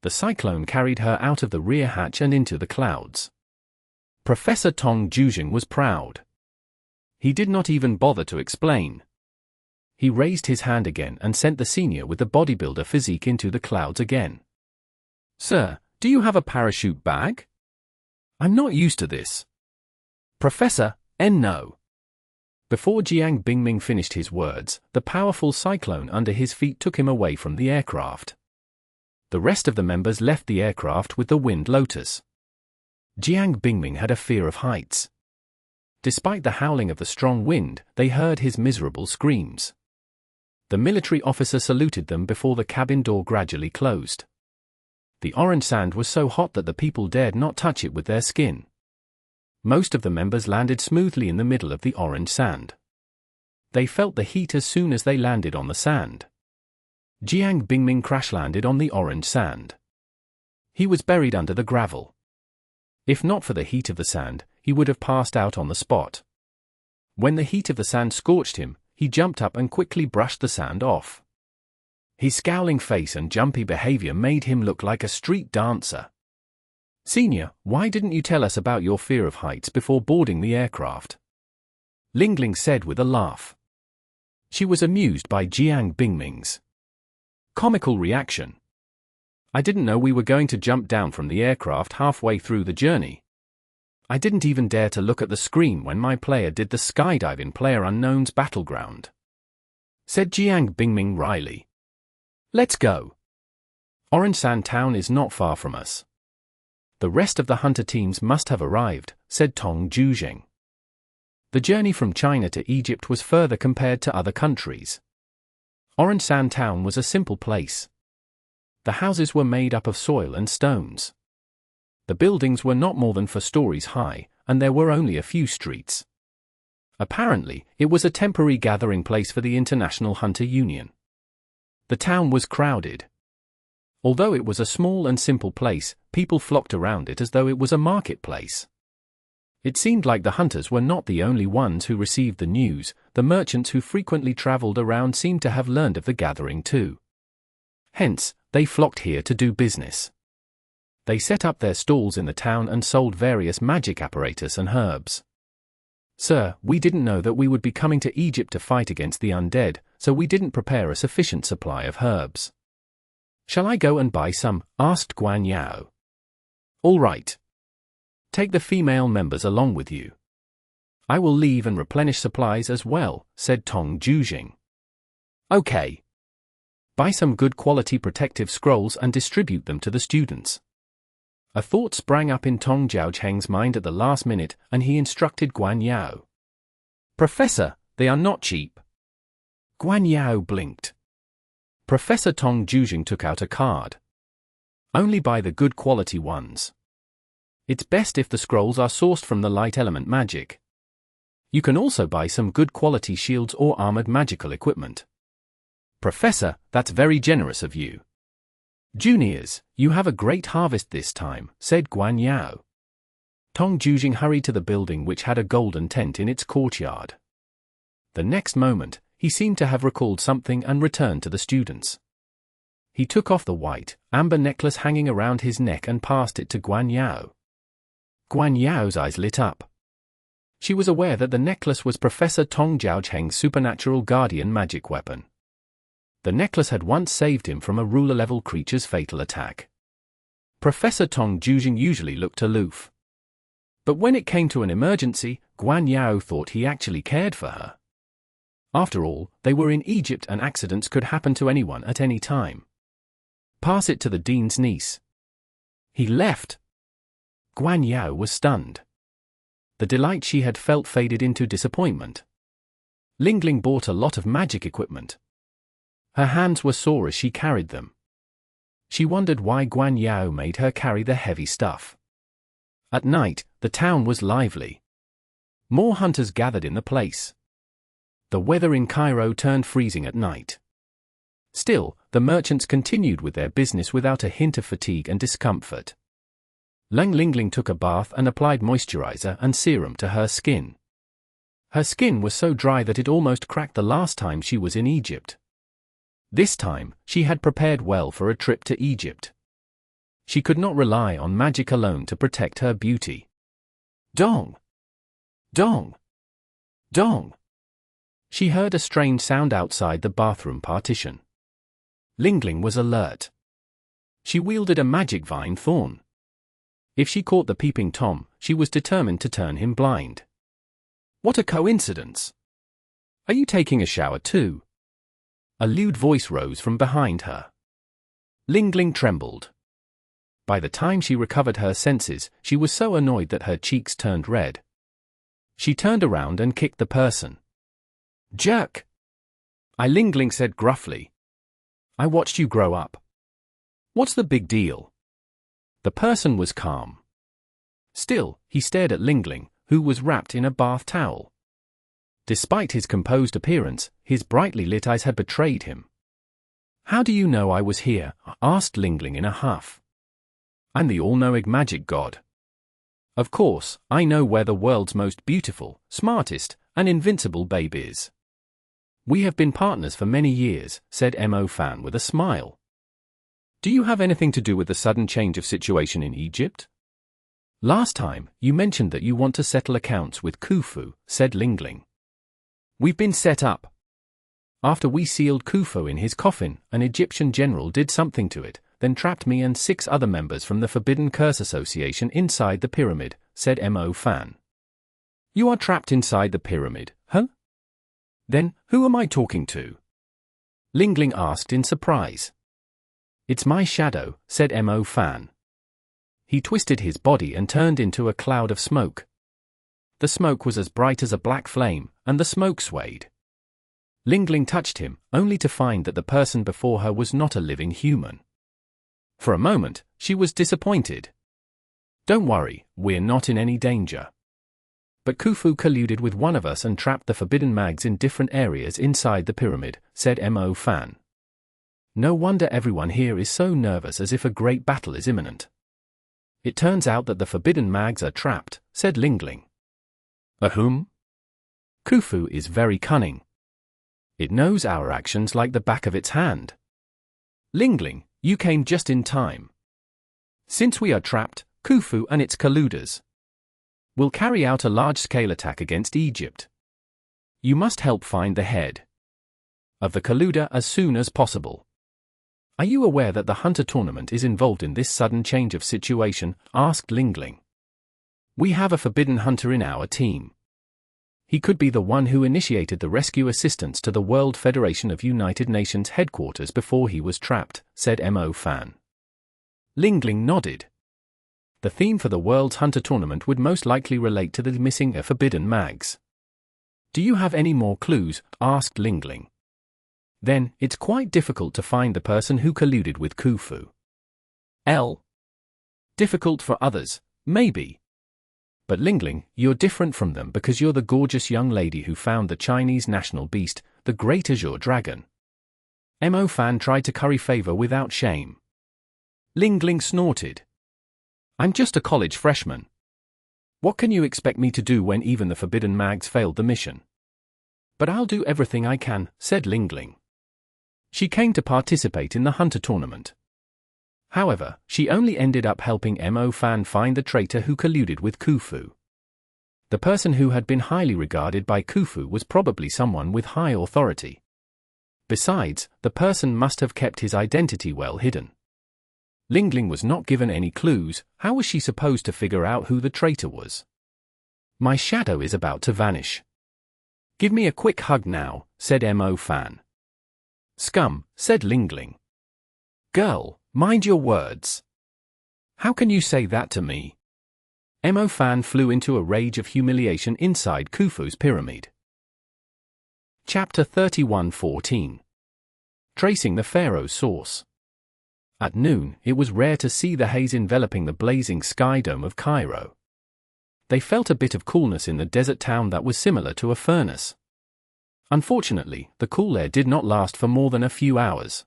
The cyclone carried her out of the rear hatch and into the clouds. Professor Tong Jujing was proud. He did not even bother to explain. He raised his hand again and sent the senior with the bodybuilder physique into the clouds again. Sir, do you have a parachute bag? I'm not used to this. Professor, no. Before Jiang Bingming finished his words, the powerful cyclone under his feet took him away from the aircraft. The rest of the members left the aircraft with the Wind Lotus. Jiang Bingming had a fear of heights. Despite the howling of the strong wind, they heard his miserable screams. The military officer saluted them before the cabin door gradually closed. The orange sand was so hot that the people dared not touch it with their skin. Most of the members landed smoothly in the middle of the orange sand. They felt the heat as soon as they landed on the sand. Jiang Bingming crash-landed on the orange sand. He was buried under the gravel. If not for the heat of the sand, he would have passed out on the spot. When the heat of the sand scorched him, he jumped up and quickly brushed the sand off. His scowling face and jumpy behavior made him look like a street dancer. Senior, why didn't you tell us about your fear of heights before boarding the aircraft? Lingling said with a laugh. She was amused by Jiang Bingming's comical reaction. I didn't know we were going to jump down from the aircraft halfway through the journey. I didn't even dare to look at the screen when my player did the skydive in PlayerUnknown's Battleground, said Jiang Bingming wryly. Let's go. Orange Sand Town is not far from us. The rest of the hunter teams must have arrived, said Tong Juzheng. The journey from China to Egypt was further compared to other countries. Orange Sand Town was a simple place. The houses were made up of soil and stones. The buildings were not more than 4 stories high, and there were only a few streets. Apparently, it was a temporary gathering place for the International Hunter Union. The town was crowded. Although it was a small and simple place, people flocked around it as though it was a marketplace. It seemed like the hunters were not the only ones who received the news. The merchants who frequently traveled around seemed to have learned of the gathering too. Hence, they flocked here to do business. They set up their stalls in the town and sold various magic apparatus and herbs. Sir, we didn't know that we would be coming to Egypt to fight against the undead, so we didn't prepare a sufficient supply of herbs. Shall I go and buy some? Asked Guan Yao. All right. Take the female members along with you. I will leave and replenish supplies as well, said Tong Juzheng. Okay. Buy some good quality protective scrolls and distribute them to the students. A thought sprang up in Tong Juzheng's mind at the last minute, and he instructed Guan Yao. Professor, they are not cheap. Guan Yao blinked. Professor Tong Juzheng took out a card. Only buy the good quality ones. It's best if the scrolls are sourced from the light element magic. You can also buy some good quality shields or armored magical equipment. Professor, that's very generous of you. Juniors, you have a great harvest this time, said Guan Yao. Tong Juzheng hurried to the building which had a golden tent in its courtyard. The next moment, he seemed to have recalled something and returned to the students. He took off the white, amber necklace hanging around his neck and passed it to Guan Yao. Guan Yao's eyes lit up. She was aware that the necklace was Professor Tong Juzheng's supernatural guardian magic weapon. The necklace had once saved him from a ruler-level creature's fatal attack. Professor Tong Juzheng usually looked aloof. But when it came to an emergency, Guan Yao thought he actually cared for her. After all, they were in Egypt and accidents could happen to anyone at any time. Pass it to the dean's niece. He left. Guan Yao was stunned. The delight she had felt faded into disappointment. Ling Ling bought a lot of magic equipment. Her hands were sore as she carried them. She wondered why Guan Yao made her carry the heavy stuff. At night, the town was lively. More hunters gathered in the place. The weather in Cairo turned freezing at night. Still, the merchants continued with their business without a hint of fatigue and discomfort. Ling Ling took a bath and applied moisturizer and serum to her skin. Her skin was so dry that it almost cracked the last time she was in Egypt. This time, she had prepared well for a trip to Egypt. She could not rely on magic alone to protect her beauty. Dong! Dong! Dong! She heard a strange sound outside the bathroom partition. Ling Ling was alert. She wielded a magic vine thorn. If she caught the peeping Tom, she was determined to turn him blind. What a coincidence! Are you taking a shower too? A lewd voice rose from behind her. Ling Ling trembled. By the time she recovered her senses, she was so annoyed that her cheeks turned red. She turned around and kicked the person. Jerk! Ling Ling said gruffly. I watched you grow up. What's the big deal? The person was calm. Still, he stared at Ling Ling, who was wrapped in a bath towel. Despite his composed appearance, his brightly lit eyes had betrayed him. How do you know I was here? Asked Ling Ling in a huff. I'm the all-knowing magic god. Of course, I know where the world's most beautiful, smartest, and invincible babe is. We have been partners for many years, said Mo Fan with a smile. Do you have anything to do with the sudden change of situation in Egypt? Last time, you mentioned that you want to settle accounts with Khufu, said Ling Ling. We've been set up. After we sealed Khufu in his coffin, an Egyptian general did something to it, then trapped me and 6 other members from the Forbidden Curse Association inside the pyramid, said Mo Fan. You are trapped inside the pyramid, huh? Then, who am I talking to? Ling Ling asked in surprise. "It's my shadow," said Mo Fan. He twisted his body and turned into a cloud of smoke. The smoke was as bright as a black flame, and the smoke swayed. Lingling touched him, only to find that the person before her was not a living human. For a moment, she was disappointed. "Don't worry, we're not in any danger. But Khufu colluded with one of us and trapped the forbidden mags in different areas inside the pyramid," said Mo Fan. "No wonder everyone here is so nervous, as if a great battle is imminent." "It turns out that the forbidden mags are trapped," said Lingling. "Whom?" "Khufu is very cunning. It knows our actions like the back of its hand." "Lingling, you came just in time. Since we are trapped, Khufu and its colluders will carry out a large-scale attack against Egypt. You must help find the head of the colluder as soon as possible." "Are you aware that the Hunter tournament is involved in this sudden change of situation?" asked Lingling. "We have a forbidden hunter in our team. He could be the one who initiated the rescue assistance to the World Federation of United Nations headquarters before he was trapped," said Mo Fan. Lingling nodded. The theme for the World's Hunter tournament would most likely relate to the missing forbidden mags. "Do you have any more clues?" asked Lingling. "Then, it's quite difficult to find the person who colluded with Khufu. Difficult for others, maybe. But Lingling, you're different from them because you're the gorgeous young lady who found the Chinese national beast, the Great Azure Dragon." Mo Fan tried to curry favor without shame. Lingling snorted. "I'm just a college freshman. What can you expect me to do when even the forbidden mags failed the mission?" "But I'll do everything I can," said Lingling. She came to participate in the Hunter tournament. However, she only ended up helping Mo Fan find the traitor who colluded with Khufu. The person who had been highly regarded by Khufu was probably someone with high authority. Besides, the person must have kept his identity well hidden. Lingling was not given any clues. How was she supposed to figure out who the traitor was? "My shadow is about to vanish. Give me a quick hug now," said Mo Fan. "Scum," said Lingling. "Girl, mind your words. How can you say that to me?" Mo Fan flew into a rage of humiliation inside Khufu's pyramid. Chapter 31:14. Tracing the Pharaoh's source. At noon, it was rare to see the haze enveloping the blazing sky dome of Cairo. They felt a bit of coolness in the desert town that was similar to a furnace. Unfortunately, the cool air did not last for more than a few hours.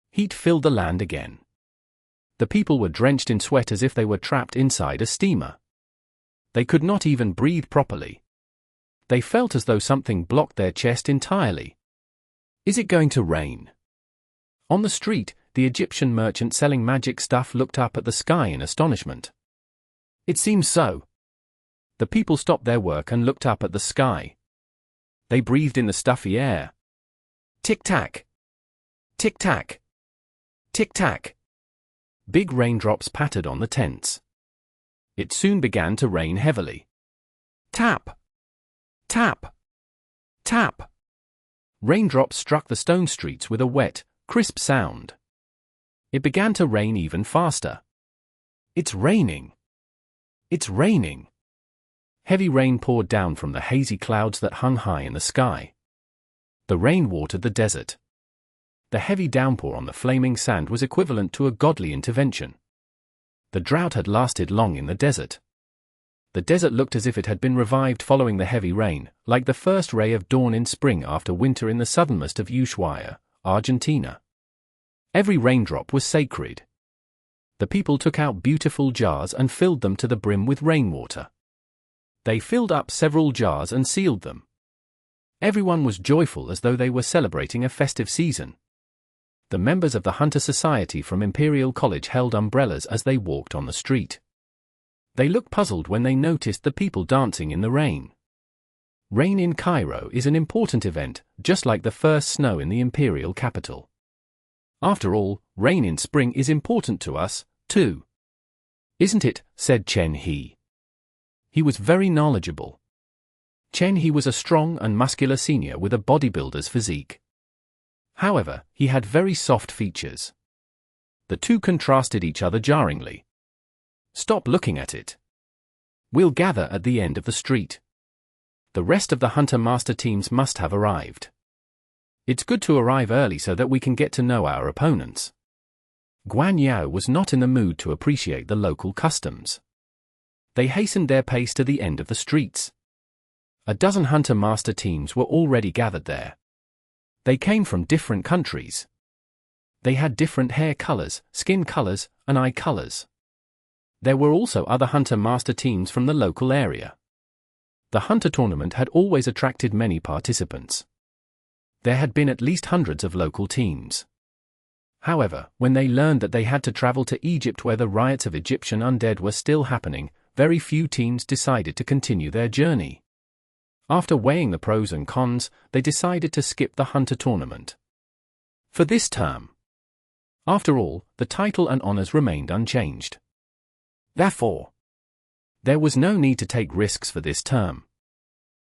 Heat filled the land again. The people were drenched in sweat as if they were trapped inside a steamer. They could not even breathe properly. They felt as though something blocked their chest entirely. "Is it going to rain?" On the street, the Egyptian merchant selling magic stuff looked up at the sky in astonishment. "It seems so." The people stopped their work and looked up at the sky. They breathed in the stuffy air. Tick-tack. Tick-tack. Tick-tack. Big raindrops pattered on the tents. It soon began to rain heavily. Tap. Tap. Tap. Raindrops struck the stone streets with a wet, crisp sound. It began to rain even faster. "It's raining. It's raining." Heavy rain poured down from the hazy clouds that hung high in the sky. The rain watered the desert. The heavy downpour on the flaming sand was equivalent to a godly intervention. The drought had lasted long in the desert. The desert looked as if it had been revived following the heavy rain, like the first ray of dawn in spring after winter in the southernmost of Ushuaia, Argentina. Every raindrop was sacred. The people took out beautiful jars and filled them to the brim with rainwater. They filled up several jars and sealed them. Everyone was joyful as though they were celebrating a festive season. The members of the Hunter Society from Imperial College held umbrellas as they walked on the street. They looked puzzled when they noticed the people dancing in the rain. Rain in Cairo is an important event, just like the first snow in the imperial capital. After all, rain in spring is important to us, too. "Isn't it?" said Chen He. He was very knowledgeable. Chen He was a strong and muscular senior with a bodybuilder's physique. However, he had very soft features. The two contrasted each other jarringly. Stop looking at it. We'll gather at the end of the street. The rest of the Hunter-Master teams must have arrived. It's good to arrive early so that we can get to know our opponents. Guan Yao was not in the mood to appreciate the local customs. They hastened their pace to the end of the streets. A dozen Hunter-Master teams were already gathered there. They came from different countries. They had different hair colors, skin colors, and eye colors. There were also other Hunter-Master teams from the local area. The Hunter tournament had always attracted many participants. There had been at least hundreds of local teams. However, when they learned that they had to travel to Egypt where the riots of Egyptian undead were still happening, very few teams decided to continue their journey. After weighing the pros and cons, they decided to skip the Hunter tournament for this term. After all, the title and honors remained unchanged. Therefore, there was no need to take risks for this term.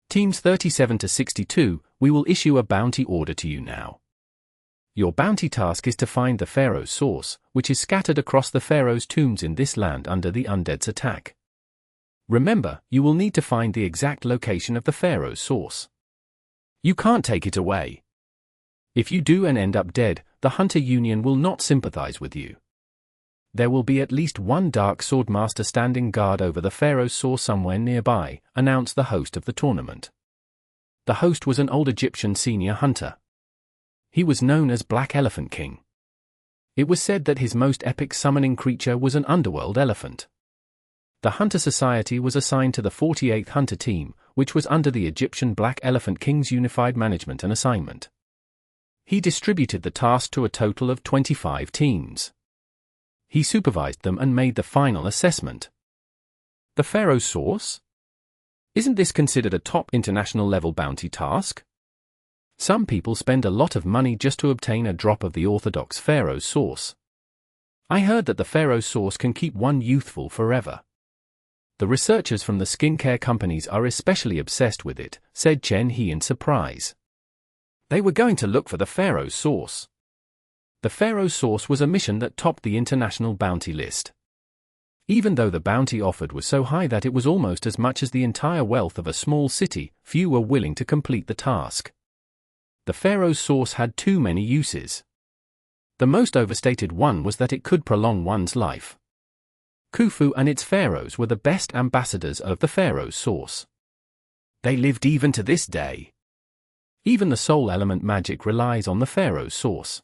Teams 37 to 62, we will issue a bounty order to you now. Your bounty task is to find the Pharaoh's source, which is scattered across the Pharaoh's tombs in this land under the undead's attack. Remember, you will need to find the exact location of the Pharaoh's source. You can't take it away. If you do and end up dead, the Hunter Union will not sympathize with you. There will be at least one Dark Sword Master standing guard over the Pharaoh's source somewhere nearby, announced the host of the tournament. The host was an old Egyptian senior hunter. He was known as Black Elephant King. It was said that his most epic summoning creature was an underworld elephant. The Hunter Society was assigned to the 48th Hunter Team, which was under the Egyptian Black Elephant King's unified management and assignment. He distributed the task to a total of 25 teams. He supervised them and made the final assessment. The Pharaoh's source? Isn't this considered a top international level bounty task? Some people spend a lot of money just to obtain a drop of the orthodox Pharaoh's source. I heard that the Pharaoh's source can keep one youthful forever. The researchers from the skincare companies are especially obsessed with it, said Chen He in surprise. They were going to look for the Pharaoh's source. The Pharaoh's source was a mission that topped the international bounty list. Even though the bounty offered was so high that it was almost as much as the entire wealth of a small city, few were willing to complete the task. The Pharaoh's source had too many uses. The most overstated one was that it could prolong one's life. Khufu and its pharaohs were the best ambassadors of the Pharaoh's source. They lived even to this day. Even the soul element magic relies on the Pharaoh's source.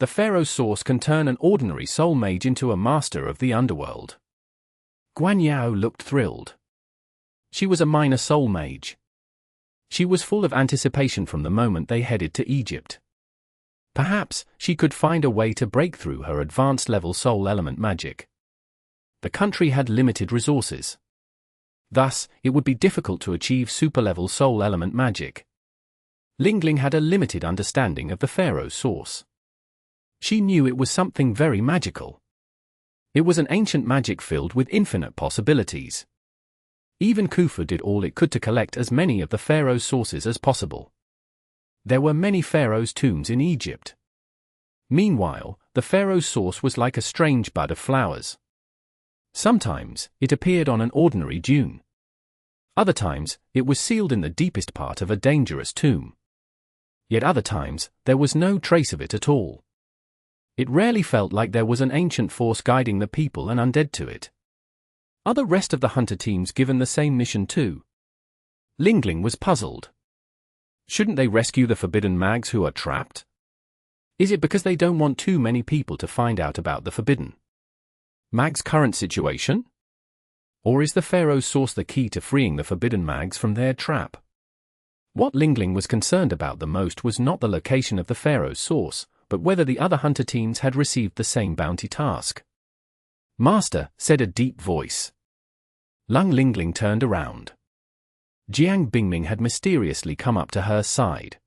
The Pharaoh's source can turn an ordinary soul mage into a master of the underworld. Guan Yao looked thrilled. She was a minor soul mage. She was full of anticipation from the moment they headed to Egypt. Perhaps she could find a way to break through her advanced level soul element magic. The country had limited resources. Thus, it would be difficult to achieve super-level soul element magic. Lingling had a limited understanding of the Pharaoh's source. She knew it was something very magical. It was an ancient magic filled with infinite possibilities. Even Khufu did all it could to collect as many of the Pharaoh's sources as possible. There were many Pharaoh's tombs in Egypt. Meanwhile, the Pharaoh's source was like a strange bud of flowers. Sometimes, it appeared on an ordinary dune. Other times, it was sealed in the deepest part of a dangerous tomb. Yet other times, there was no trace of it at all. It rarely felt like there was an ancient force guiding the people and undead to it. Are the rest of the hunter teams given the same mission too? Lingling was puzzled. Shouldn't they rescue the forbidden mags who are trapped? Is it because they don't want too many people to find out about the forbidden mags' current situation? Or is the Pharaoh's source the key to freeing the forbidden mags from their trap? What Lingling was concerned about the most was not the location of the Pharaoh's source, but whether the other hunter teams had received the same bounty task. Master, said a deep voice. Lung Lingling turned around. Jiang Bingming had mysteriously come up to her side.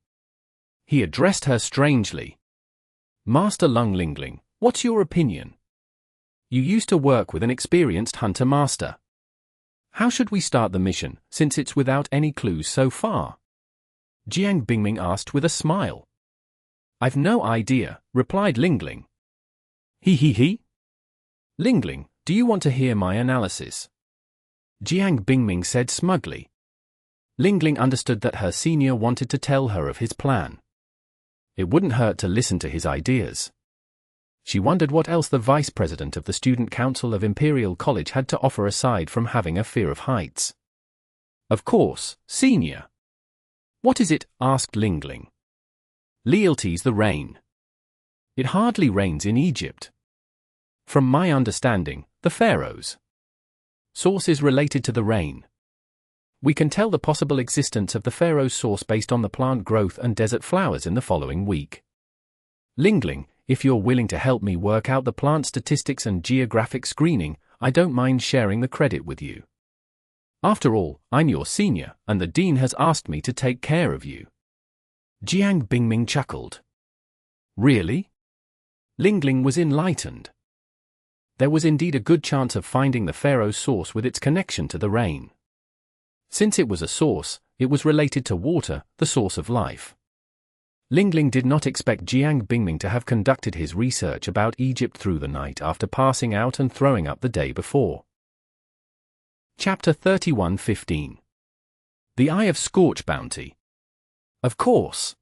He addressed her strangely. Master Lung Lingling, what's your opinion? You used to work with an experienced hunter master. How should we start the mission, since it's without any clues so far? Jiang Bingming asked with a smile. I've no idea, replied Lingling. He. Lingling, do you want to hear my analysis? Jiang Bingming said smugly. Lingling understood that her senior wanted to tell her of his plan. It wouldn't hurt to listen to his ideas. She wondered what else the vice president of the Student Council of Imperial College had to offer aside from having a fear of heights. Of course, senior. What is it? Asked Lingling. Lealty's the rain. It hardly rains in Egypt. From my understanding, the Pharaoh's source is related to the rain. We can tell the possible existence of the Pharaoh's source based on the plant growth and desert flowers in the following week. Lingling, if you're willing to help me work out the plant statistics and geographic screening, I don't mind sharing the credit with you. After all, I'm your senior, and the dean has asked me to take care of you. Jiang Bingming chuckled. Really? Lingling was enlightened. There was indeed a good chance of finding the Pharaoh's source with its connection to the rain. Since it was a source, it was related to water, the source of life. Lingling did not expect Jiang Bingming to have conducted his research about Egypt through the night after passing out and throwing up the day before. Chapter 31:15. The Eye of Scorch Bounty. Of course.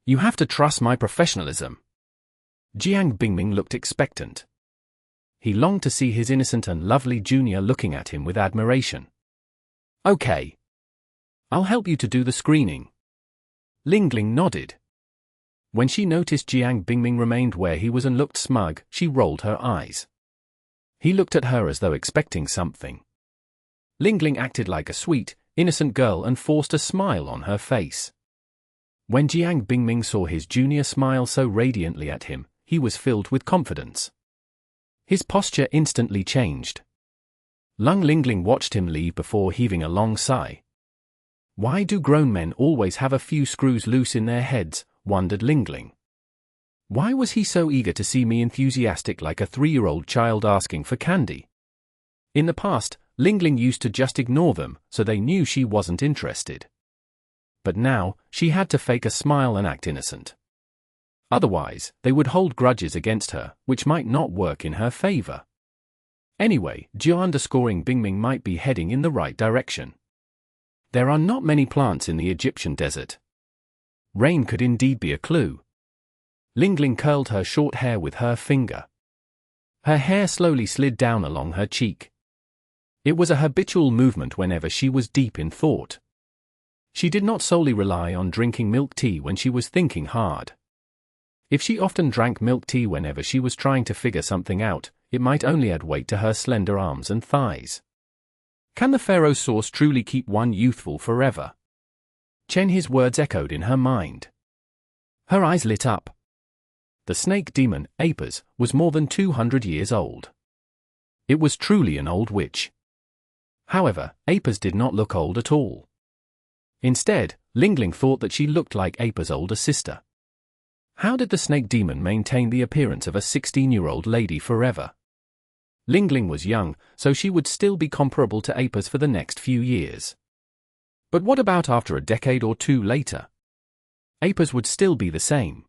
You have to trust my professionalism. Jiang Bingming looked expectant. He longed to see his innocent and lovely junior looking at him with admiration. Okay. I'll help you to do the screening. Lingling nodded. When she noticed Jiang Bingming remained where he was and looked smug, she rolled her eyes. He looked at her as though expecting something. Lingling acted like a sweet, innocent girl and forced a smile on her face. When Jiang Bingming saw his junior smile so radiantly at him, he was filled with confidence. His posture instantly changed. Lingling watched him leave before heaving a long sigh. Why do grown men always have a few screws loose in their heads, wondered Lingling. Why was he so eager to see me enthusiastic like a 3-year-old child asking for candy? In the past, Lingling used to just ignore them, so they knew she wasn't interested. But now, she had to fake a smile and act innocent. Otherwise, they would hold grudges against her, which might not work in her favor. Anyway, Jiang Bingming might be heading in the right direction. There are not many plants in the Egyptian desert. Rain could indeed be a clue. Lingling curled her short hair with her finger. Her hair slowly slid down along her cheek. It was a habitual movement whenever she was deep in thought. She did not solely rely on drinking milk tea when she was thinking hard. If she often drank milk tea whenever she was trying to figure something out, it might only add weight to her slender arms and thighs. Can the Pharaoh's source truly keep one youthful forever? His words echoed in her mind. Her eyes lit up. The snake demon, Apis, was more than 200 years old. It was truly an old witch. However, Apis did not look old at all. Instead, Lingling thought that she looked like Apis' older sister. How did the snake demon maintain the appearance of a 16-year-old lady forever? Lingling was young, so she would still be comparable to Apis for the next few years. But what about after a decade or two later? Apis would still be the same.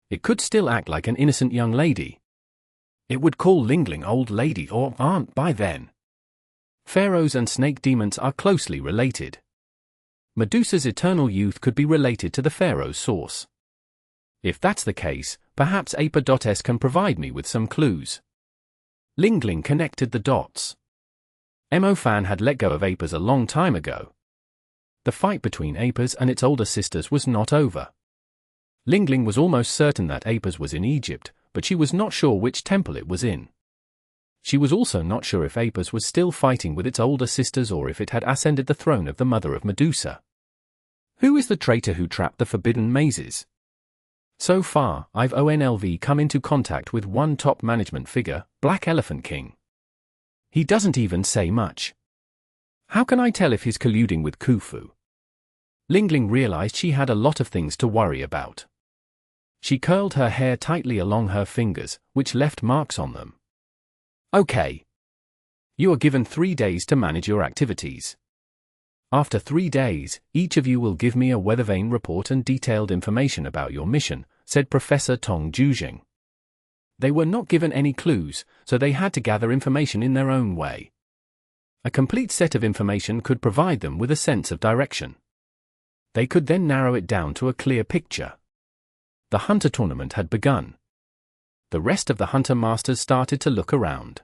It could still act like an innocent young lady. It would call Lingling old lady or aunt by then. Pharaohs and snake demons are closely related. Medusa's eternal youth could be related to the Pharaoh's source. If that's the case, perhaps Apis can provide me with some clues. Lingling connected the dots. Fan had let go of Apis a long time ago. The fight between Apis and its older sisters was not over. Lingling was almost certain that Apis was in Egypt, but she was not sure which temple it was in. She was also not sure if Apis was still fighting with its older sisters or if it had ascended the throne of the mother of Medusa. Who is the traitor who trapped the forbidden mazes? So far, I've only come into contact with one top management figure, Black Elephant King. He doesn't even say much. How can I tell if he's colluding with Khufu? Lingling realized she had a lot of things to worry about. She curled her hair tightly along her fingers, which left marks on them. Okay. You are given 3 days to manage your activities. After 3 days, each of you will give me a weathervane report and detailed information about your mission, said Professor Tong Juzheng. They were not given any clues, so they had to gather information in their own way. A complete set of information could provide them with a sense of direction. They could then narrow it down to a clear picture. The Hunter Tournament had begun. The rest of the Hunter Masters started to look around.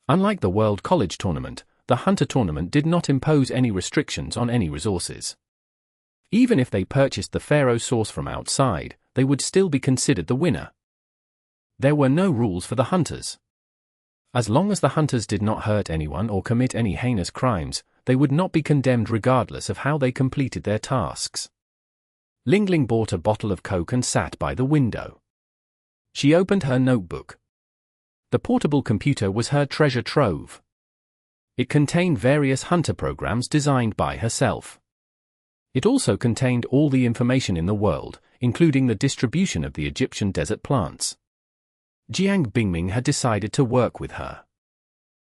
Unlike the World College Tournament, the Hunter Tournament did not impose any restrictions on any resources. Even if they purchased the Pharaoh source from outside, they would still be considered the winner. There were no rules for the hunters. As long as the hunters did not hurt anyone or commit any heinous crimes, they would not be condemned regardless of how they completed their tasks. Lingling bought a bottle of Coke and sat by the window. She opened her notebook. The portable computer was her treasure trove. It contained various hunter programs designed by herself. It also contained all the information in the world, including the distribution of the Egyptian desert plants. Jiang Bingming had decided to work with her.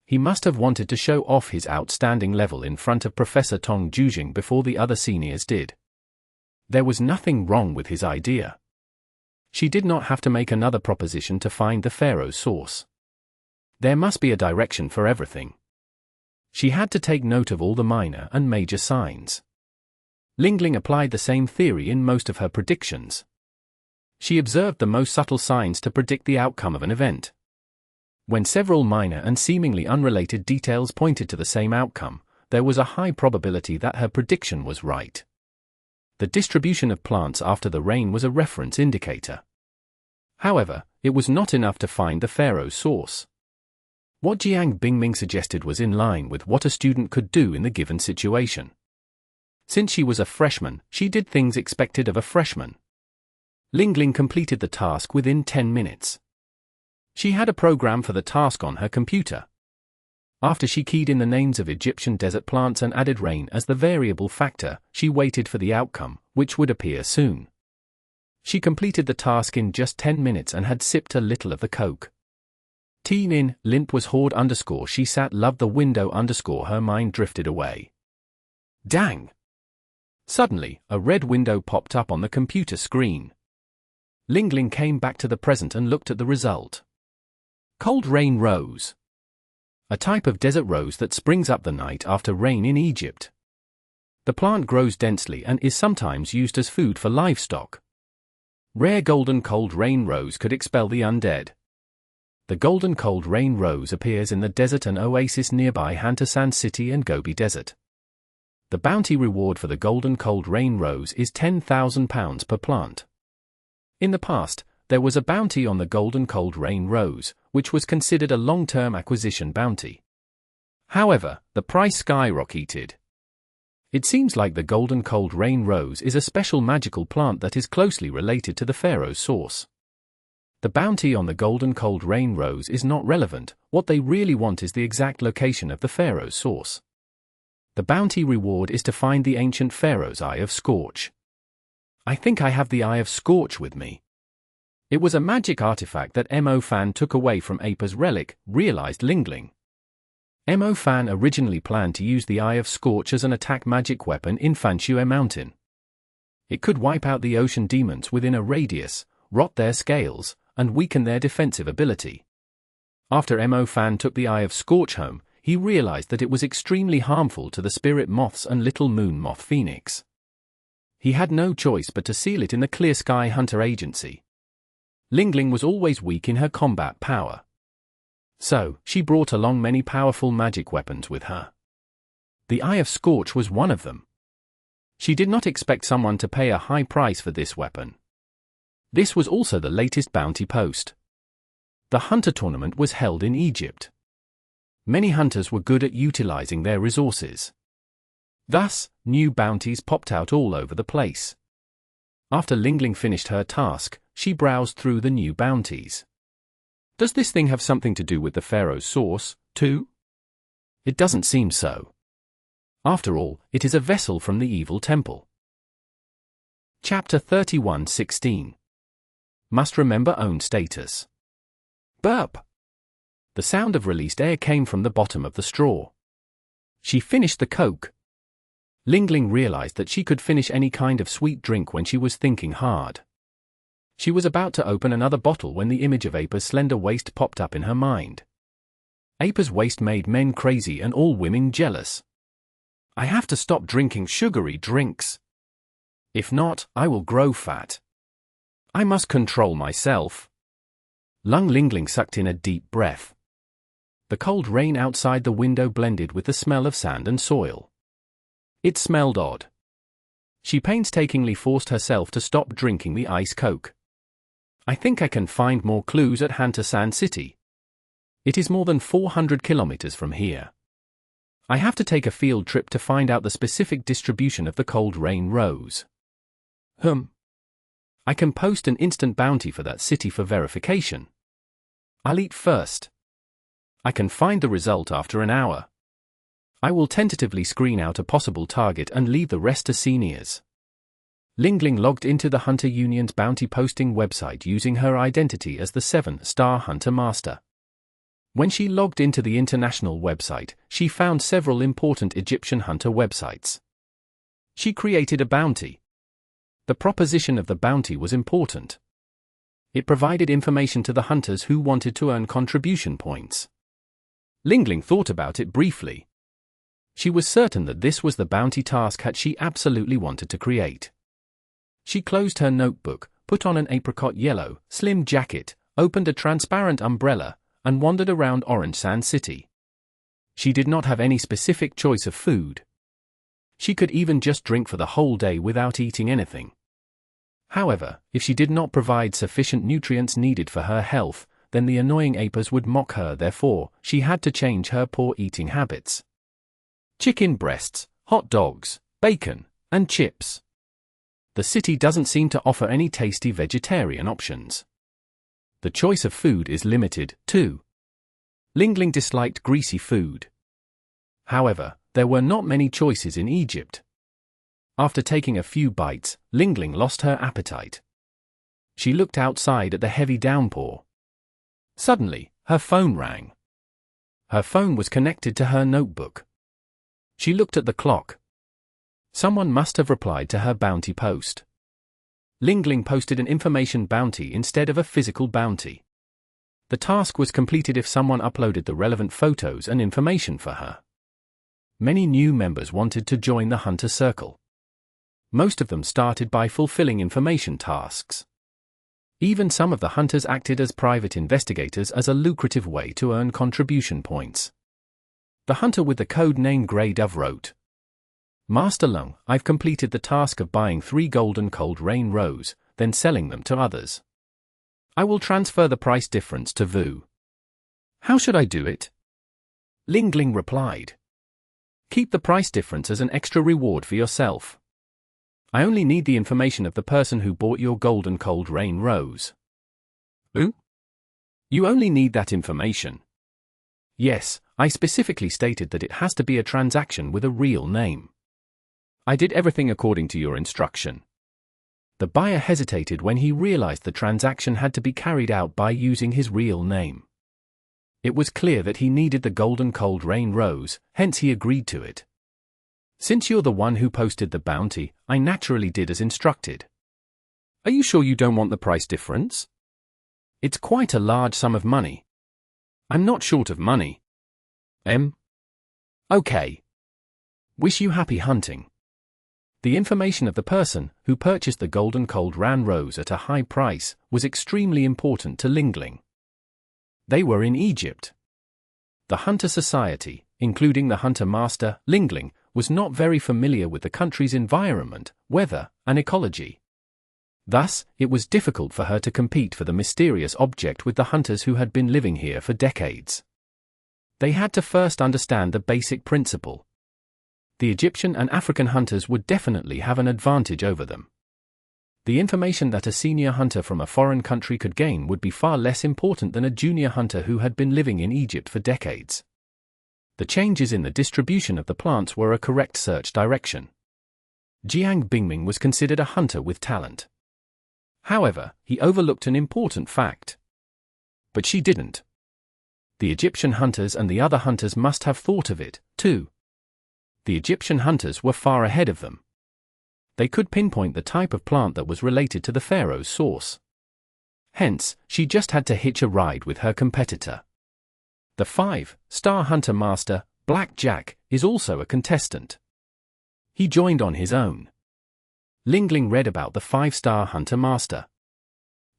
He must have wanted to show off his outstanding level in front of Professor Tong Jujing before the other seniors did. There was nothing wrong with his idea. She did not have to make another proposition to find the Pharaoh source. There must be a direction for everything. She had to take note of all the minor and major signs. Lingling applied the same theory in most of her predictions. She observed the most subtle signs to predict the outcome of an event. When several minor and seemingly unrelated details pointed to the same outcome, there was a high probability that her prediction was right. The distribution of plants after the rain was a reference indicator. However, it was not enough to find the Pharaoh source. What Jiang Bingming suggested was in line with what a student could do in the given situation. Since she was a freshman, she did things expected of a freshman. Lingling completed the task within 10 minutes. She had a program for the task on her computer. After she keyed in the names of Egyptian desert plants and added rain as the variable factor, she waited for the outcome, which would appear soon. She completed the task in just 10 minutes and had sipped a little of the Coke. Teen in, Limp was Horde _ she sat loved the window _ her mind drifted away. Dang! Suddenly, a red window popped up on the computer screen. Lingling came back to the present and looked at the result. Cold rain rose. A type of desert rose that springs up the night after rain in Egypt. The plant grows densely and is sometimes used as food for livestock. Rare golden cold rain rose could expel the undead. The golden cold rain rose appears in the desert and oasis nearby Hantasan City and Gobi Desert. The bounty reward for the golden cold rain rose is £10,000 per plant. In the past, there was a bounty on the golden cold rain rose, which was considered a long-term acquisition bounty. However, the price skyrocketed. It seems like the golden cold rain rose is a special magical plant that is closely related to the Pharaoh source. The bounty on the golden cold rain rose is not relevant. What they really want is the exact location of the Pharaoh source. The bounty reward is to find the ancient Pharaoh's Eye of Scorch. I think I have the Eye of Scorch with me. It was a magic artifact that Mo Fan took away from Apa's relic, realized Lingling. Mo Fan originally planned to use the Eye of Scorch as an attack magic weapon in Fanshue Mountain. It could wipe out the ocean demons within a radius, rot their scales, and weaken their defensive ability. After Mo Fan took the Eye of Scorch home, he realized that it was extremely harmful to the spirit moths and little moon moth phoenix. He had no choice but to seal it in the Clear Sky Hunter Agency. Lingling was always weak in her combat power. So, she brought along many powerful magic weapons with her. The Eye of Scorch was one of them. She did not expect someone to pay a high price for this weapon. This was also the latest bounty post. The Hunter Tournament was held in Egypt. Many hunters were good at utilizing their resources. Thus, new bounties popped out all over the place. After Lingling finished her task, she browsed through the new bounties. Does this thing have something to do with the Pharaoh's source, too? It doesn't seem so. After all, it is a vessel from the evil temple. Chapter 31:16. Must remember own status. Burp! The sound of released air came from the bottom of the straw. She finished the Coke. Lingling realized that she could finish any kind of sweet drink when she was thinking hard. She was about to open another bottle when the image of Apa's slender waist popped up in her mind. Apa's waist made men crazy and all women jealous. I have to stop drinking sugary drinks. If not, I will grow fat. I must control myself. Lung Lingling sucked in a deep breath. The cold rain outside the window blended with the smell of sand and soil. It smelled odd. She painstakingly forced herself to stop drinking the ice coke. I think I can find more clues at Hantasan City. It is more than 400 kilometers from here. I have to take a field trip to find out the specific distribution of the cold rain rose. I can post an instant bounty for that city for verification. I'll eat first. I can find the result after an hour. I will tentatively screen out a possible target and leave the rest to seniors. Lingling logged into the Hunter Union's bounty posting website using her identity as the 7-star Hunter Master. When she logged into the international website, she found several important Egyptian hunter websites. She created a bounty. The proposition of the bounty was important. It provided information to the hunters who wanted to earn contribution points. Lingling thought about it briefly. She was certain that this was the bounty task that she absolutely wanted to create. She closed her notebook, put on an apricot yellow, slim jacket, opened a transparent umbrella, and wandered around Orange Sand City. She did not have any specific choice of food. She could even just drink for the whole day without eating anything. However, if she did not provide sufficient nutrients needed for her health, then the annoying Apas would mock her. Therefore, she had to change her poor eating habits. Chicken breasts, hot dogs, bacon, and chips. The city doesn't seem to offer any tasty vegetarian options. The choice of food is limited, too. Lingling disliked greasy food. However, there were not many choices in Egypt. After taking a few bites, Lingling lost her appetite. She looked outside at the heavy downpour. Suddenly, her phone rang. Her phone was connected to her notebook. She looked at the clock. Someone must have replied to her bounty post. Lingling posted an information bounty instead of a physical bounty. The task was completed if someone uploaded the relevant photos and information for her. Many new members wanted to join the Hunter Circle. Most of them started by fulfilling information tasks. Even some of the hunters acted as private investigators as a lucrative way to earn contribution points. The hunter with the code name Grey Dove wrote, Master Lung, I've completed the task of buying 3 golden cold rain rose, then selling them to others. I will transfer the price difference to Vu. How should I do it? Lingling replied. Keep the price difference as an extra reward for yourself. I only need the information of the person who bought your golden cold rain rose. Who? You only need that information. Yes, I specifically stated that it has to be a transaction with a real name. I did everything according to your instruction. The buyer hesitated when he realized the transaction had to be carried out by using his real name. It was clear that he needed the golden cold rain rose, hence he agreed to it. Since you're the one who posted the bounty, I naturally did as instructed. Are you sure you don't want the price difference? It's quite a large sum of money. I'm not short of money. Okay. Wish you happy hunting. The information of the person who purchased the golden cold ran rose at a high price was extremely important to Lingling. They were in Egypt. The Hunter Society, including the Hunter Master, Lingling, was not very familiar with the country's environment, weather, and ecology. Thus, it was difficult for her to compete for the mysterious object with the hunters who had been living here for decades. They had to first understand the basic principle. The Egyptian and African hunters would definitely have an advantage over them. The information that a senior hunter from a foreign country could gain would be far less important than a junior hunter who had been living in Egypt for decades. The changes in the distribution of the plants were a correct search direction. Jiang Bingming was considered a hunter with talent. However, he overlooked an important fact. But she didn't. The Egyptian hunters and the other hunters must have thought of it, too. The Egyptian hunters were far ahead of them. They could pinpoint the type of plant that was related to the Pharaoh's source. Hence, she just had to hitch a ride with her competitor. The 5-star Hunter Master, Black Jack, is also a contestant. He joined on his own. Lingling read about the 5-star Hunter Master.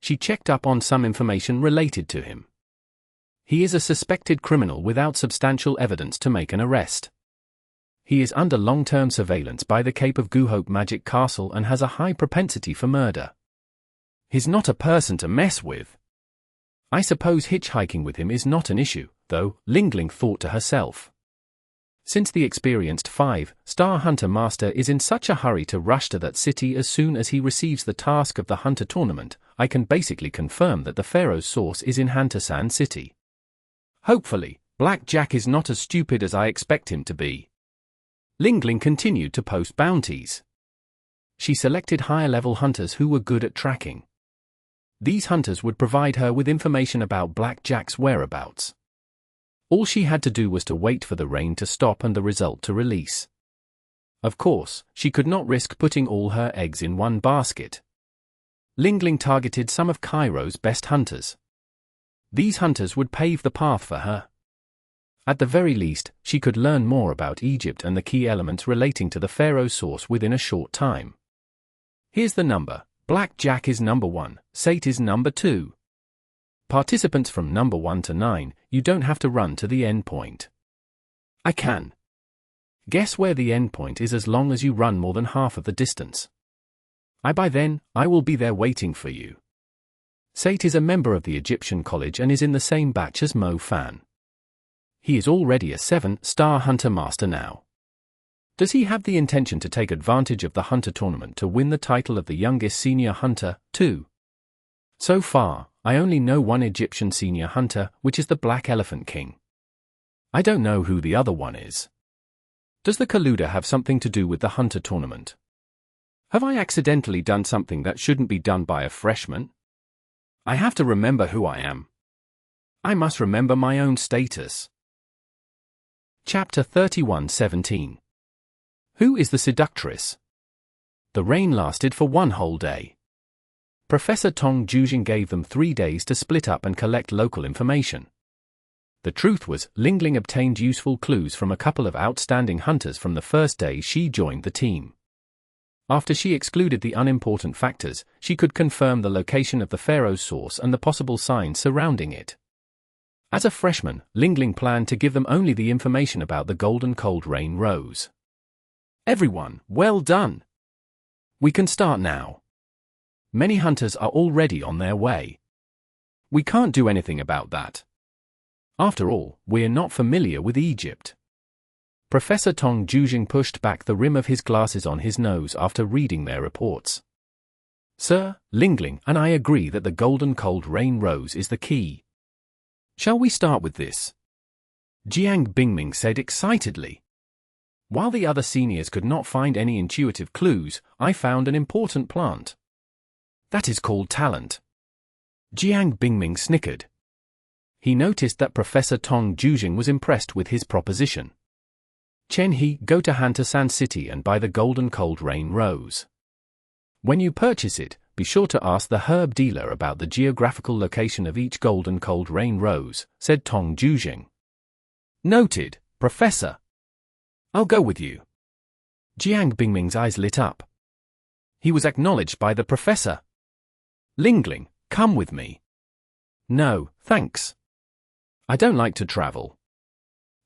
She checked up on some information related to him. He is a suspected criminal without substantial evidence to make an arrest. He is under long-term surveillance by the Cape of Good Hope Magic Castle and has a high propensity for murder. He's not a person to mess with. I suppose hitchhiking with him is not an issue, though, Lingling thought to herself. Since the experienced 5-star Hunter Master is in such a hurry to rush to that city as soon as he receives the task of the Hunter Tournament, I can basically confirm that the Pharaoh's source is in Hantasan City. Hopefully, Black Jack is not as stupid as I expect him to be. Lingling continued to post bounties. She selected higher-level hunters who were good at tracking. These hunters would provide her with information about Black Jack's whereabouts. All she had to do was to wait for the rain to stop and the result to release. Of course, she could not risk putting all her eggs in one basket. Lingling targeted some of Cairo's best hunters. These hunters would pave the path for her. At the very least, she could learn more about Egypt and the key elements relating to the Pharaoh's source within a short time. Here's the number. Black Jack is number 1, Sate is number 2. Participants from number 1 to 9, you don't have to run to the end point. I can. Guess where the end point is as long as you run more than half of the distance. By then, I will be there waiting for you. Sate is a member of the Egyptian College and is in the same batch as Mo Fan. He is already a 7-star Hunter Master now. Does he have the intention to take advantage of the Hunter Tournament to win the title of the youngest senior hunter, too? So far, I only know one Egyptian senior hunter, which is the Black Elephant King. I don't know who the other one is. Does the Kaluda have something to do with the Hunter Tournament? Have I accidentally done something that shouldn't be done by a freshman? I have to remember who I am. I must remember my own status. Chapter 31:17. Who is the Seductress? The rain lasted for one whole day. Professor Tong Jujing gave them 3 days to split up and collect local information. The truth was, Lingling obtained useful clues from a couple of outstanding hunters from the first day she joined the team. After she excluded the unimportant factors, she could confirm the location of the Pharaoh's source and the possible signs surrounding it. As a freshman, Lingling planned to give them only the information about the golden cold rain rose. Everyone, well done! We can start now. Many hunters are already on their way. We can't do anything about that. After all, we're not familiar with Egypt. Professor Tong Jujing pushed back the rim of his glasses on his nose after reading their reports. Sir, Lingling and I agree that the golden cold rain rose is the key. Shall we start with this? Jiang Bingming said excitedly. While the other seniors could not find any intuitive clues, I found an important plant. That is called talent. Jiang Bingming snickered. He noticed that Professor Tong Jujing was impressed with his proposition. Chen He, go to Hantasan City and buy the golden cold rain rose. When you purchase it, be sure to ask the herb dealer about the geographical location of each golden cold rain rose, said Tong Jujing. Noted, Professor. I'll go with you. Jiang Bingming's eyes lit up. He was acknowledged by the professor. Lingling, come with me. No, thanks. I don't like to travel.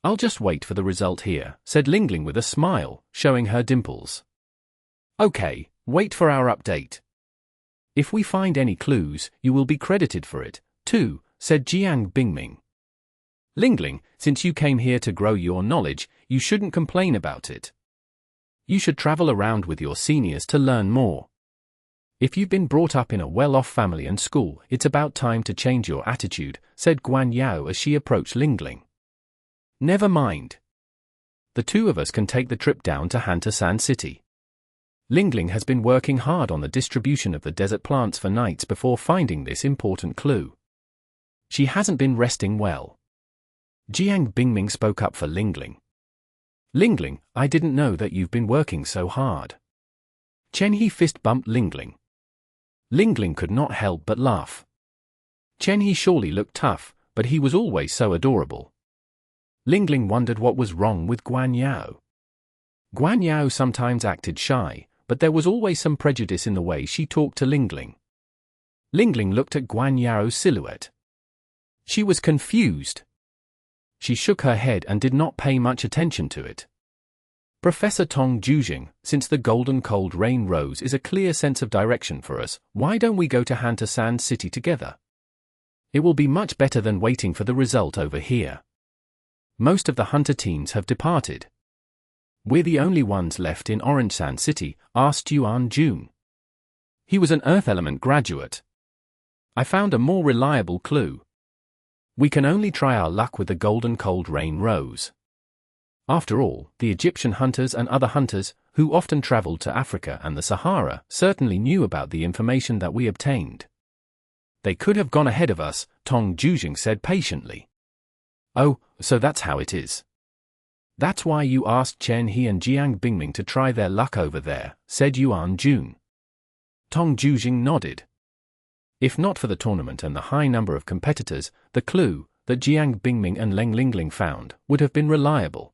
I'll just wait for the result here, said Lingling with a smile, showing her dimples. Okay, wait for our update. If we find any clues, you will be credited for it, too, said Jiang Bingming. Lingling, since you came here to grow your knowledge, you shouldn't complain about it. You should travel around with your seniors to learn more. If you've been brought up in a well-off family and school, it's about time to change your attitude, said Guan Yao as she approached Lingling. Never mind. The two of us can take the trip down to Hantasan City. Lingling has been working hard on the distribution of the desert plants for nights before finding this important clue. She hasn't been resting well. Jiang Bingming spoke up for Lingling. Lingling, I didn't know that you've been working so hard. Chen He fist bumped Lingling. Lingling could not help but laugh. He surely looked tough, but he was always so adorable. Lingling wondered what was wrong with Guan Yao. Guan Yao sometimes acted shy, but there was always some prejudice in the way she talked to Lingling. Lingling looked at Guan Yao's silhouette. She was confused. She shook her head and did not pay much attention to it. Professor Tong Jujing, since the golden cold rain rose is a clear sense of direction for us, why don't we go to Hunter Sand City together? It will be much better than waiting for the result over here. Most of the hunter teams have departed. We're the only ones left in Orange Sand City, asked Yuan Jun. He was an Earth Element graduate. I found a more reliable clue. We can only try our luck with the golden cold rain rose. After all, the Egyptian hunters and other hunters, who often traveled to Africa and the Sahara, certainly knew about the information that we obtained. They could have gone ahead of us, Tong Jujing said patiently. Oh, so that's how it is. That's why you asked Chen He and Jiang Bingming to try their luck over there, said Yuan Jun. Tong Jujing nodded. If not for the tournament and the high number of competitors, the clue that Jiang Bingming and Leng Lingling found would have been reliable.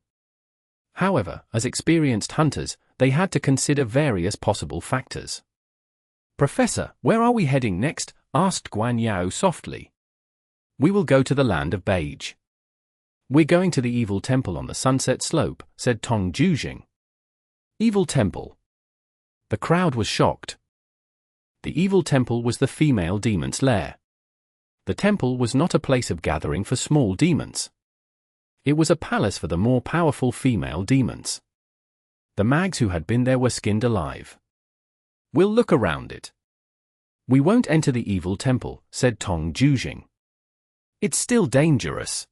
However, as experienced hunters, they had to consider various possible factors. Professor, where are we heading next? Asked Guan Yao softly. We will go to the land of Mage. We're going to the Evil Temple on the Sunset Slope, said Tong Jujing. Evil Temple. The crowd was shocked. The Evil Temple was the female demon's lair. The temple was not a place of gathering for small demons. It was a palace for the more powerful female demons. The mags who had been there were skinned alive. We'll look around it. We won't enter the Evil Temple, said Tong Jujing. It's still dangerous.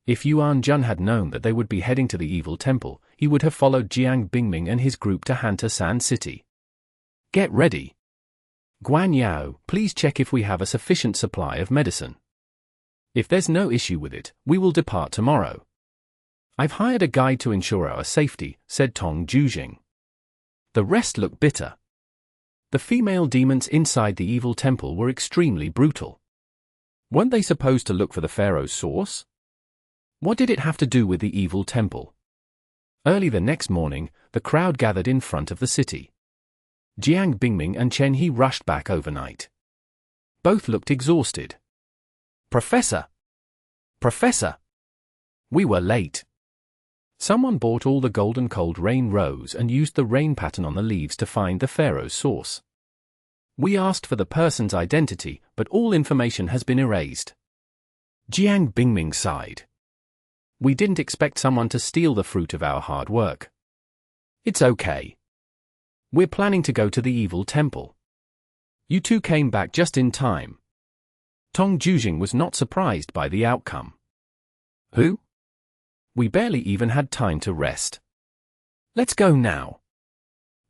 If Yuan Jun had known that they would be heading to the Evil Temple, he would have followed Jiang Bingming and his group to Hunter Sand City. Get ready. Guan Yao, please check if we have a sufficient supply of medicine. If there's no issue with it, we will depart tomorrow. I've hired a guide to ensure our safety, said Tong Jujing. The rest looked bitter. The female demons inside the Evil Temple were extremely brutal. Weren't they supposed to look for the Pharaoh's source? What did it have to do with the Evil Temple? Early the next morning, the crowd gathered in front of the city. Jiang Bingming and Chen He rushed back overnight. Both looked exhausted. Professor! Professor! We were late. Someone bought all the golden cold rain rose and used the rain pattern on the leaves to find the Pharaoh's source. We asked for the person's identity, but all information has been erased. Jiang Bingming sighed. We didn't expect someone to steal the fruit of our hard work. It's okay. We're planning to go to the Evil Temple. You two came back just in time. Tong Jujing was not surprised by the outcome. Who? We barely even had time to rest. Let's go now.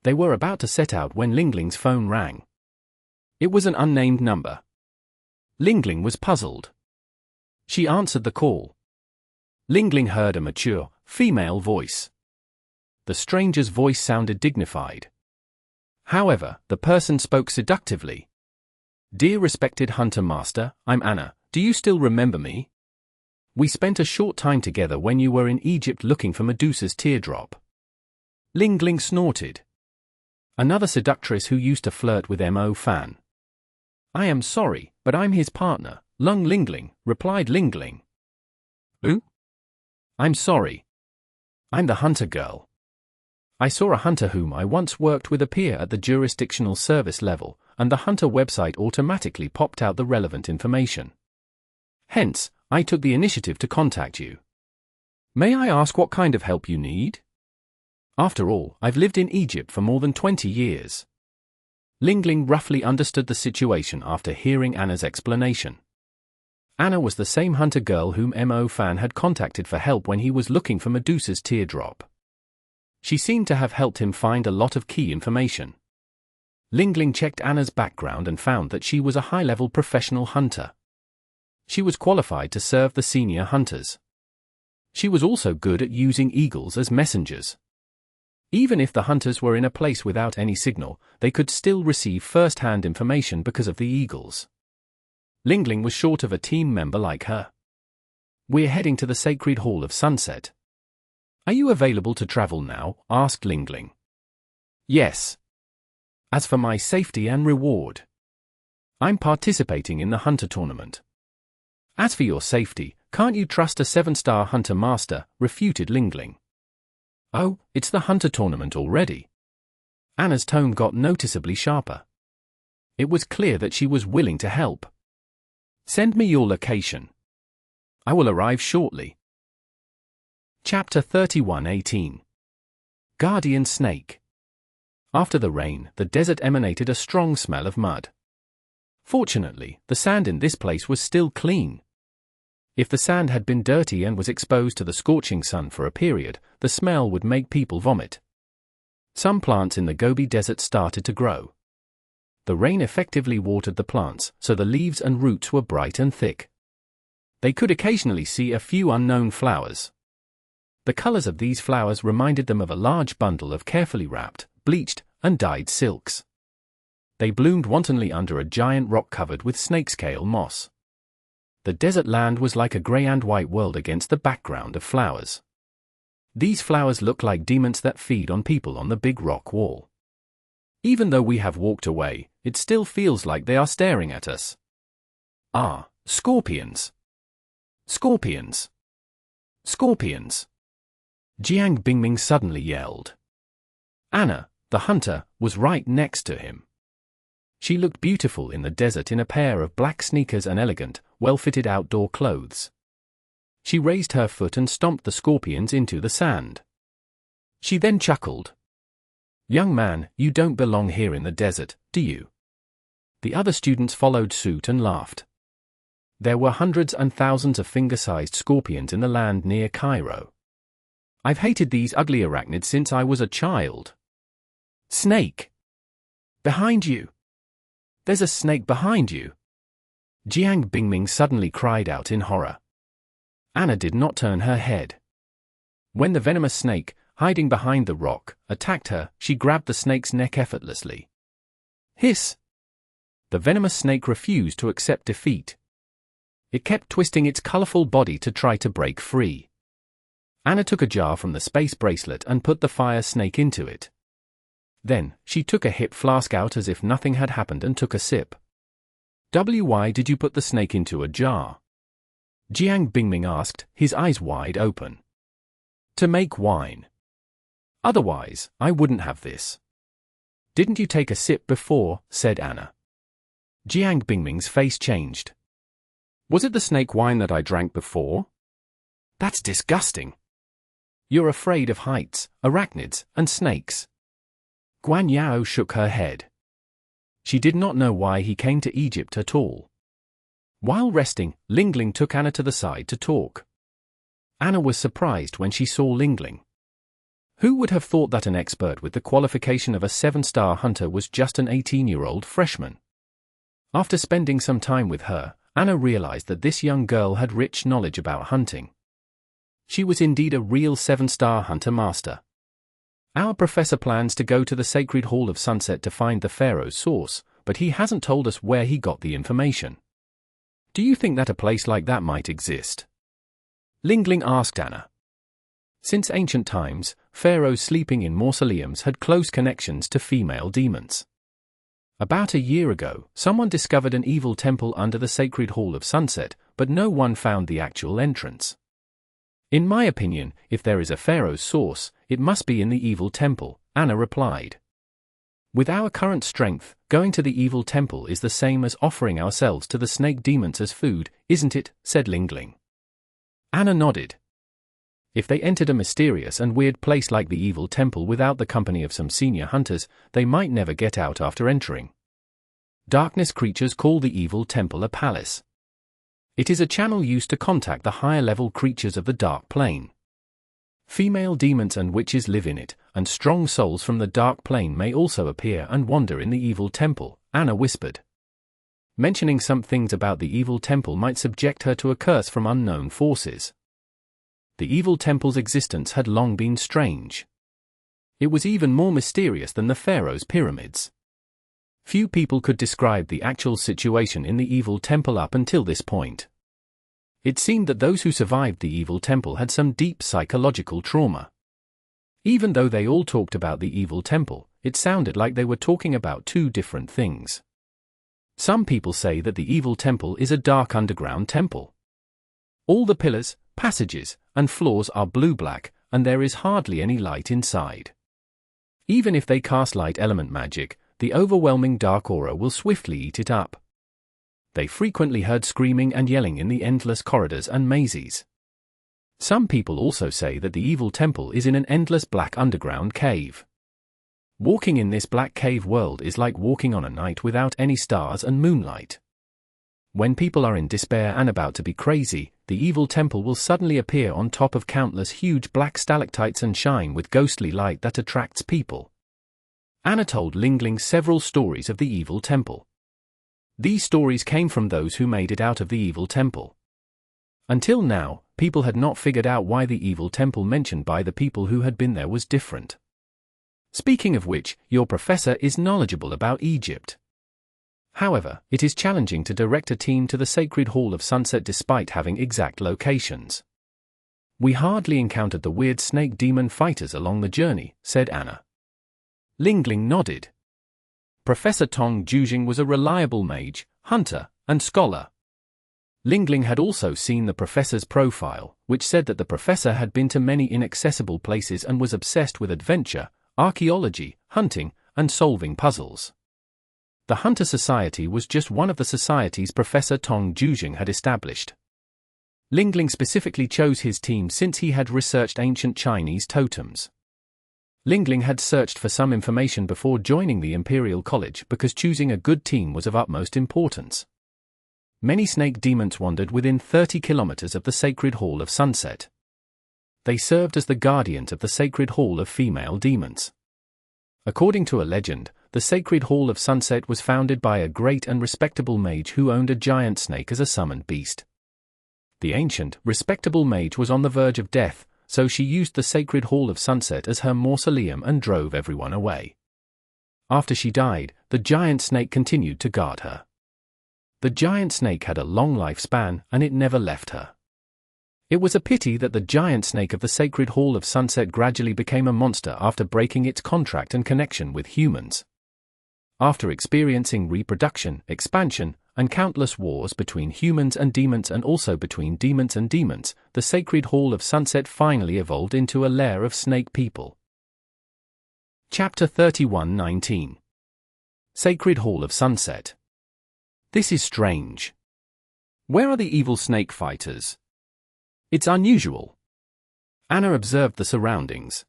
They were about to set out when Lingling's phone rang. It was an unnamed number. Lingling was puzzled. She answered the call. Lingling heard a mature, female voice. The stranger's voice sounded dignified. However, the person spoke seductively. Dear respected Hunter Master, I'm Anna, do you still remember me? We spent a short time together when you were in Egypt looking for Medusa's teardrop. Lingling snorted. Another seductress who used to flirt with Mo Fan. I am sorry, but I'm his partner, Lung Lingling, replied Lingling. Who? I'm sorry. I'm the hunter girl. I saw a hunter whom I once worked with appear at the jurisdictional service level, and the hunter website automatically popped out the relevant information. Hence, I took the initiative to contact you. May I ask what kind of help you need? After all, I've lived in Egypt for more than 20 years. Lingling roughly understood the situation after hearing Anna's explanation. Anna was the same hunter girl whom Mo Fan had contacted for help when he was looking for Medusa's teardrop. She seemed to have helped him find a lot of key information. Lingling checked Anna's background and found that she was a high-level professional hunter. She was qualified to serve the senior hunters. She was also good at using eagles as messengers. Even if the hunters were in a place without any signal, they could still receive first-hand information because of the eagles. Lingling was short of a team member like her. "We're heading to the Sacred Hall of Sunset. Are you available to travel now?" asked Lingling. "Yes. As for my safety and reward, I'm participating in the hunter tournament." "As for your safety, can't you trust a 7-star hunter master?" refuted Lingling. "Oh, it's the hunter tournament already." Anna's tone got noticeably sharper. It was clear that she was willing to help. "Send me your location. I will arrive shortly." Chapter 31:18. Guardian Snake. After the rain, the desert emanated a strong smell of mud. Fortunately, the sand in this place was still clean. If the sand had been dirty and was exposed to the scorching sun for a period, the smell would make people vomit. Some plants in the Gobi Desert started to grow. The rain effectively watered the plants, so the leaves and roots were bright and thick. They could occasionally see a few unknown flowers. The colors of these flowers reminded them of a large bundle of carefully wrapped, bleached, and dyed silks. They bloomed wantonly under a giant rock covered with snakescale moss. The desert land was like a gray and white world against the background of flowers. These flowers look like demons that feed on people on the big rock wall. Even though we have walked away, it still feels like they are staring at us. "Ah, scorpions! Scorpions! Scorpions!" Jiang Bingming suddenly yelled. Anna, the hunter, was right next to him. She looked beautiful in the desert in a pair of black sneakers and elegant, well-fitted outdoor clothes. She raised her foot and stomped the scorpions into the sand. She then chuckled. "Young man, you don't belong here in the desert, do you?" The other students followed suit and laughed. There were hundreds and thousands of finger-sized scorpions in the land near Cairo. "I've hated these ugly arachnids since I was a child." "Snake! Behind you! There's a snake behind you!" Jiang Bingming suddenly cried out in horror. Anna did not turn her head. When the venomous snake, hiding behind the rock, attacked her, she grabbed the snake's neck effortlessly. Hiss! The venomous snake refused to accept defeat. It kept twisting its colorful body to try to break free. Anna took a jar from the space bracelet and put the fire snake into it. Then, she took a hip flask out as if nothing had happened and took a sip. "Why did you put the snake into a jar?" Jiang Bingming asked, his eyes wide open. "To make wine. Otherwise, I wouldn't have this." "Didn't you take a sip before?" said Anna. Jiang Bingming's face changed. "Was it the snake wine that I drank before? That's disgusting. You're afraid of heights, arachnids, and snakes." Guan Yao shook her head. She did not know why he came to Egypt at all. While resting, Lingling took Anna to the side to talk. Anna was surprised when she saw Lingling. Who would have thought that an expert with the qualification of a 7-star hunter was just an 18-year-old freshman? After spending some time with her, Anna realized that this young girl had rich knowledge about hunting. She was indeed a real 7-star hunter master. "Our professor plans to go to the Sacred Hall of Sunset to find the Pharaoh's source, but he hasn't told us where he got the information. Do you think that a place like that might exist?" Lingling asked Anna. Since ancient times, pharaohs sleeping in mausoleums had close connections to female demons. About a year ago, someone discovered an evil temple under the Sacred Hall of Sunset, but no one found the actual entrance. "In my opinion, if there is a pharaoh's source, it must be in the evil temple," Anna replied. "With our current strength, going to the evil temple is the same as offering ourselves to the snake demons as food, isn't it?" said Lingling. Anna nodded. If they entered a mysterious and weird place like the evil temple without the company of some senior hunters, they might never get out after entering. Darkness creatures call the evil temple a palace. It is a channel used to contact the higher-level creatures of the dark plane. Female demons and witches live in it, and strong souls from the dark plane may also appear and wander in the evil temple, Anna whispered. Mentioning some things about the evil temple might subject her to a curse from unknown forces. The evil temple's existence had long been strange. It was even more mysterious than the pharaoh's pyramids. Few people could describe the actual situation in the evil temple up until this point. It seemed that those who survived the evil temple had some deep psychological trauma. Even though they all talked about the evil temple, it sounded like they were talking about two different things. Some people say that the evil temple is a dark underground temple. All the pillars, passages, and floors are blue-black, and there is hardly any light inside. Even if they cast light element magic, the overwhelming dark aura will swiftly eat it up. They frequently heard screaming and yelling in the endless corridors and mazes. Some people also say that the evil temple is in an endless black underground cave. Walking in this black cave world is like walking on a night without any stars and moonlight. When people are in despair and about to be crazy, the evil temple will suddenly appear on top of countless huge black stalactites and shine with ghostly light that attracts people. Anna told Lingling several stories of the evil temple. These stories came from those who made it out of the evil temple. Until now, people had not figured out why the evil temple mentioned by the people who had been there was different. Speaking of which, your professor is knowledgeable about Egypt. However, it is challenging to direct a team to the Sacred Hall of Sunset despite having exact locations. We hardly encountered the weird snake demon fighters along the journey, said Anna. Lingling nodded. Professor Tong Jujing was a reliable mage, hunter, and scholar. Lingling had also seen the professor's profile, which said that the professor had been to many inaccessible places and was obsessed with adventure, archaeology, hunting, and solving puzzles. The Hunter Society was just one of the societies Professor Tong Jujing had established. Lingling specifically chose his team since he had researched ancient Chinese totems. Lingling had searched for some information before joining the Imperial College because choosing a good team was of utmost importance. Many snake demons wandered within 30 kilometers of the Sacred Hall of Sunset. They served as the guardians of the Sacred Hall of female demons. According to a legend, the Sacred Hall of Sunset was founded by a great and respectable mage who owned a giant snake as a summoned beast. The ancient, respectable mage was on the verge of death, so she used the Sacred Hall of Sunset as her mausoleum and drove everyone away. After she died, the giant snake continued to guard her. The giant snake had a long lifespan, and it never left her. It was a pity that the giant snake of the Sacred Hall of Sunset gradually became a monster after breaking its contract and connection with humans. After experiencing reproduction, expansion, and countless wars between humans and demons and also between demons and demons, the Sacred Hall of Sunset finally evolved into a lair of snake people. Chapter 31:19 Sacred Hall of Sunset. This is strange. Where are the evil snake fighters? It's unusual. Anna observed the surroundings.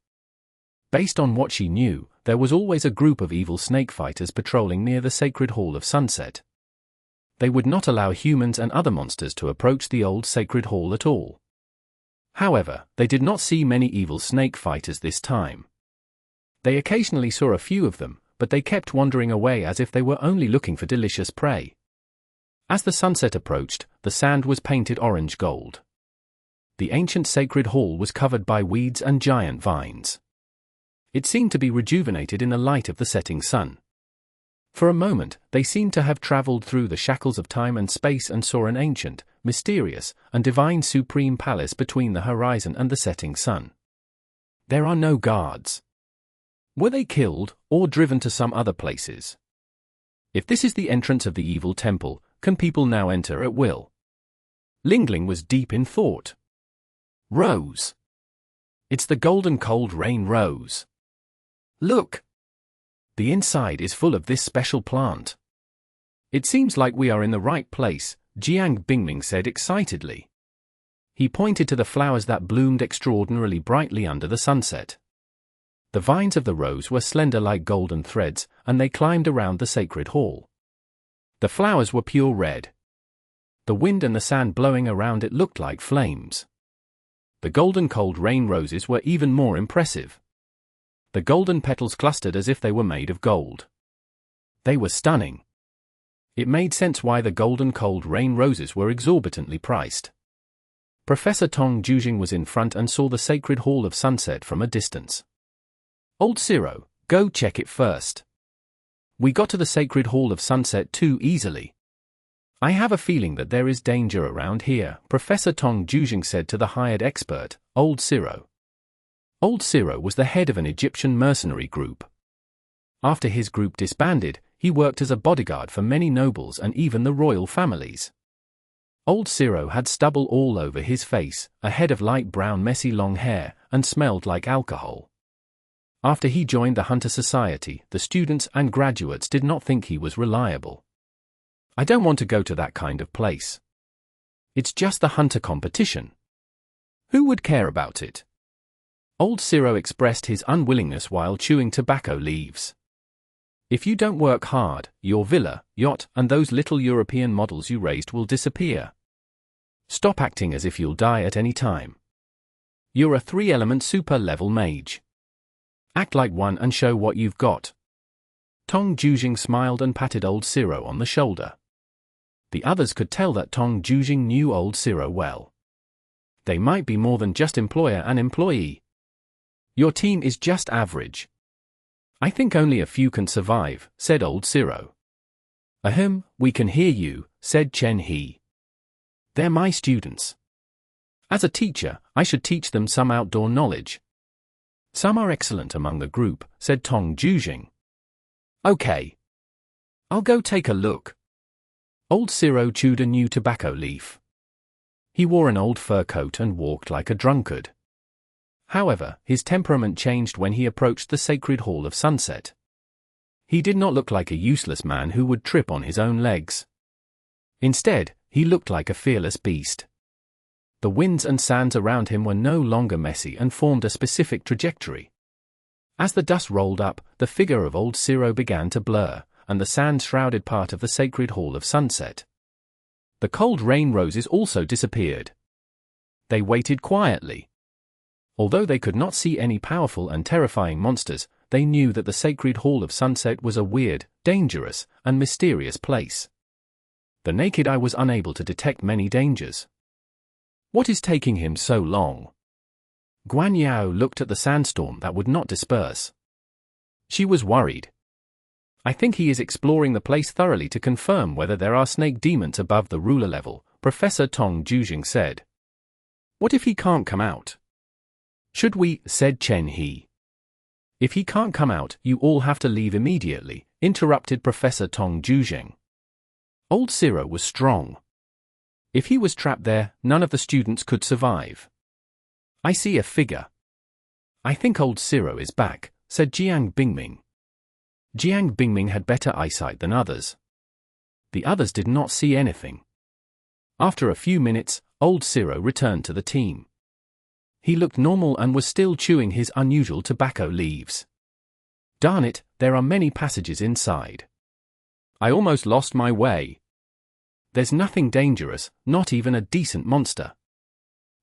Based on what she knew, there was always a group of evil snake fighters patrolling near the Sacred Hall of Sunset. They would not allow humans and other monsters to approach the old Sacred Hall at all. However, they did not see many evil snake fighters this time. They occasionally saw a few of them, but they kept wandering away as if they were only looking for delicious prey. As the sunset approached, the sand was painted orange gold. The ancient Sacred Hall was covered by weeds and giant vines. It seemed to be rejuvenated in the light of the setting sun. For a moment, they seemed to have traveled through the shackles of time and space and saw an ancient, mysterious, and divine supreme palace between the horizon and the setting sun. There are no guards. Were they killed, or driven to some other places? If this is the entrance of the evil temple, can people now enter at will? Lingling was deep in thought. Rose. It's the golden cold rain rose. Look! The inside is full of this special plant. It seems like we are in the right place, Jiang Bingming said excitedly. He pointed to the flowers that bloomed extraordinarily brightly under the sunset. The vines of the rose were slender like golden threads, and they climbed around the sacred hall. The flowers were pure red. The wind and the sand blowing around it looked like flames. The golden cold rain roses were even more impressive. The golden petals clustered as if they were made of gold. They were stunning. It made sense why the golden cold rain roses were exorbitantly priced. Professor Tong Jujing was in front and saw the sacred hall of sunset from a distance. Old Ciro, go check it first. We got to the Sacred Hall of Sunset too easily. I have a feeling that there is danger around here, Professor Tong Jujing said to the hired expert, Old Pharaoh. Old Pharaoh was the head of an Egyptian mercenary group. After his group disbanded, he worked as a bodyguard for many nobles and even the royal families. Old Pharaoh had stubble all over his face, a head of light brown messy long hair, and smelled like alcohol. After he joined the Hunter Society, the students and graduates did not think he was reliable. I don't want to go to that kind of place. It's just the hunter competition. Who would care about it? Old Pharaoh expressed his unwillingness while chewing tobacco leaves. If you don't work hard, your villa, yacht, and those little European models you raised will disappear. Stop acting as if you'll die at any time. You're a 3-element super-level mage. Act like one and show what you've got. Tong Jujing smiled and patted Old Pharaoh on the shoulder. The others could tell that Tong Jujing knew Old Pharaoh well. They might be more than just employer and employee. Your team is just average. I think only a few can survive, said Old Pharaoh. Ahem, we can hear you, said Chen He. They're my students. As a teacher, I should teach them some outdoor knowledge. Some are excellent among the group, said Tong Jujing. Okay. I'll go take a look. Old Pharaoh chewed a new tobacco leaf. He wore an old fur coat and walked like a drunkard. However, his temperament changed when he approached the Sacred Hall of Sunset. He did not look like a useless man who would trip on his own legs. Instead, he looked like a fearless beast. The winds and sands around him were no longer messy and formed a specific trajectory. As the dust rolled up, the figure of Old Pharaoh began to blur, and the sand shrouded part of the Sacred Hall of Sunset. The cold rain roses also disappeared. They waited quietly. Although they could not see any powerful and terrifying monsters, they knew that the Sacred Hall of Sunset was a weird, dangerous, and mysterious place. The naked eye was unable to detect many dangers. What is taking him so long? Guan Yao looked at the sandstorm that would not disperse. She was worried. I think he is exploring the place thoroughly to confirm whether there are snake demons above the ruler level, Professor Tong Jujing said. What if he can't come out? Should we, said Chen He. If he can't come out, you all have to leave immediately, interrupted Professor Tong Jujing. Old Pharaoh was strong. If he was trapped there, none of the students could survive. I see a figure. I think Old Pharaoh is back, said Jiang Bingming. Jiang Bingming had better eyesight than others. The others did not see anything. After a few minutes, Old Pharaoh returned to the team. He looked normal and was still chewing his unusual tobacco leaves. Darn it, there are many passages inside. I almost lost my way. There's nothing dangerous, not even a decent monster.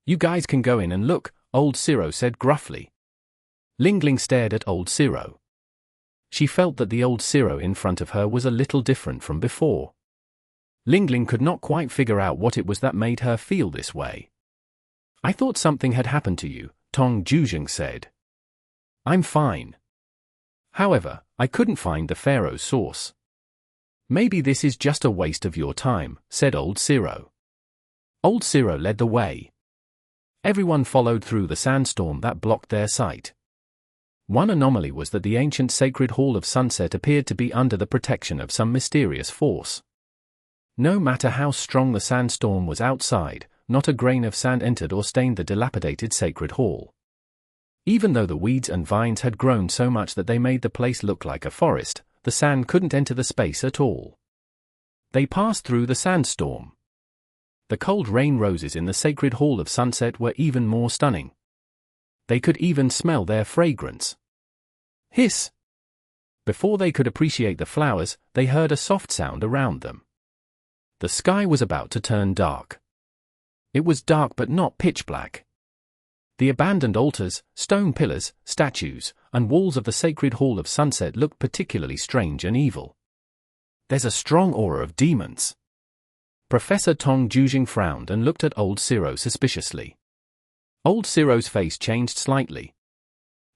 You guys can go in and look, Old Pharaoh said gruffly. Ling Ling stared at Old Pharaoh. She felt that the Old Pharaoh in front of her was a little different from before. Ling Ling could not quite figure out what it was that made her feel this way. I thought something had happened to you, Tong Jujing said. I'm fine. However, I couldn't find the Pharaoh's source. Maybe this is just a waste of your time, said Old Pharaoh. Old Pharaoh led the way. Everyone followed through the sandstorm that blocked their sight. One anomaly was that the ancient Sacred Hall of Sunset appeared to be under the protection of some mysterious force. No matter how strong the sandstorm was outside, not a grain of sand entered or stained the dilapidated Sacred Hall. Even though the weeds and vines had grown so much that they made the place look like a forest, the sand couldn't enter the space at all. They passed through the sandstorm. The cold rain roses in the Sacred Hall of Sunset were even more stunning. They could even smell their fragrance. Hiss! Before they could appreciate the flowers, they heard a soft sound around them. The sky was about to turn dark. It was dark but not pitch black. The abandoned altars, stone pillars, statues, and walls of the Sacred Hall of Sunset looked particularly strange and evil. There's a strong aura of demons. Professor Tong Jujing frowned and looked at Old Pharaoh suspiciously. Old Pharaoh's face changed slightly.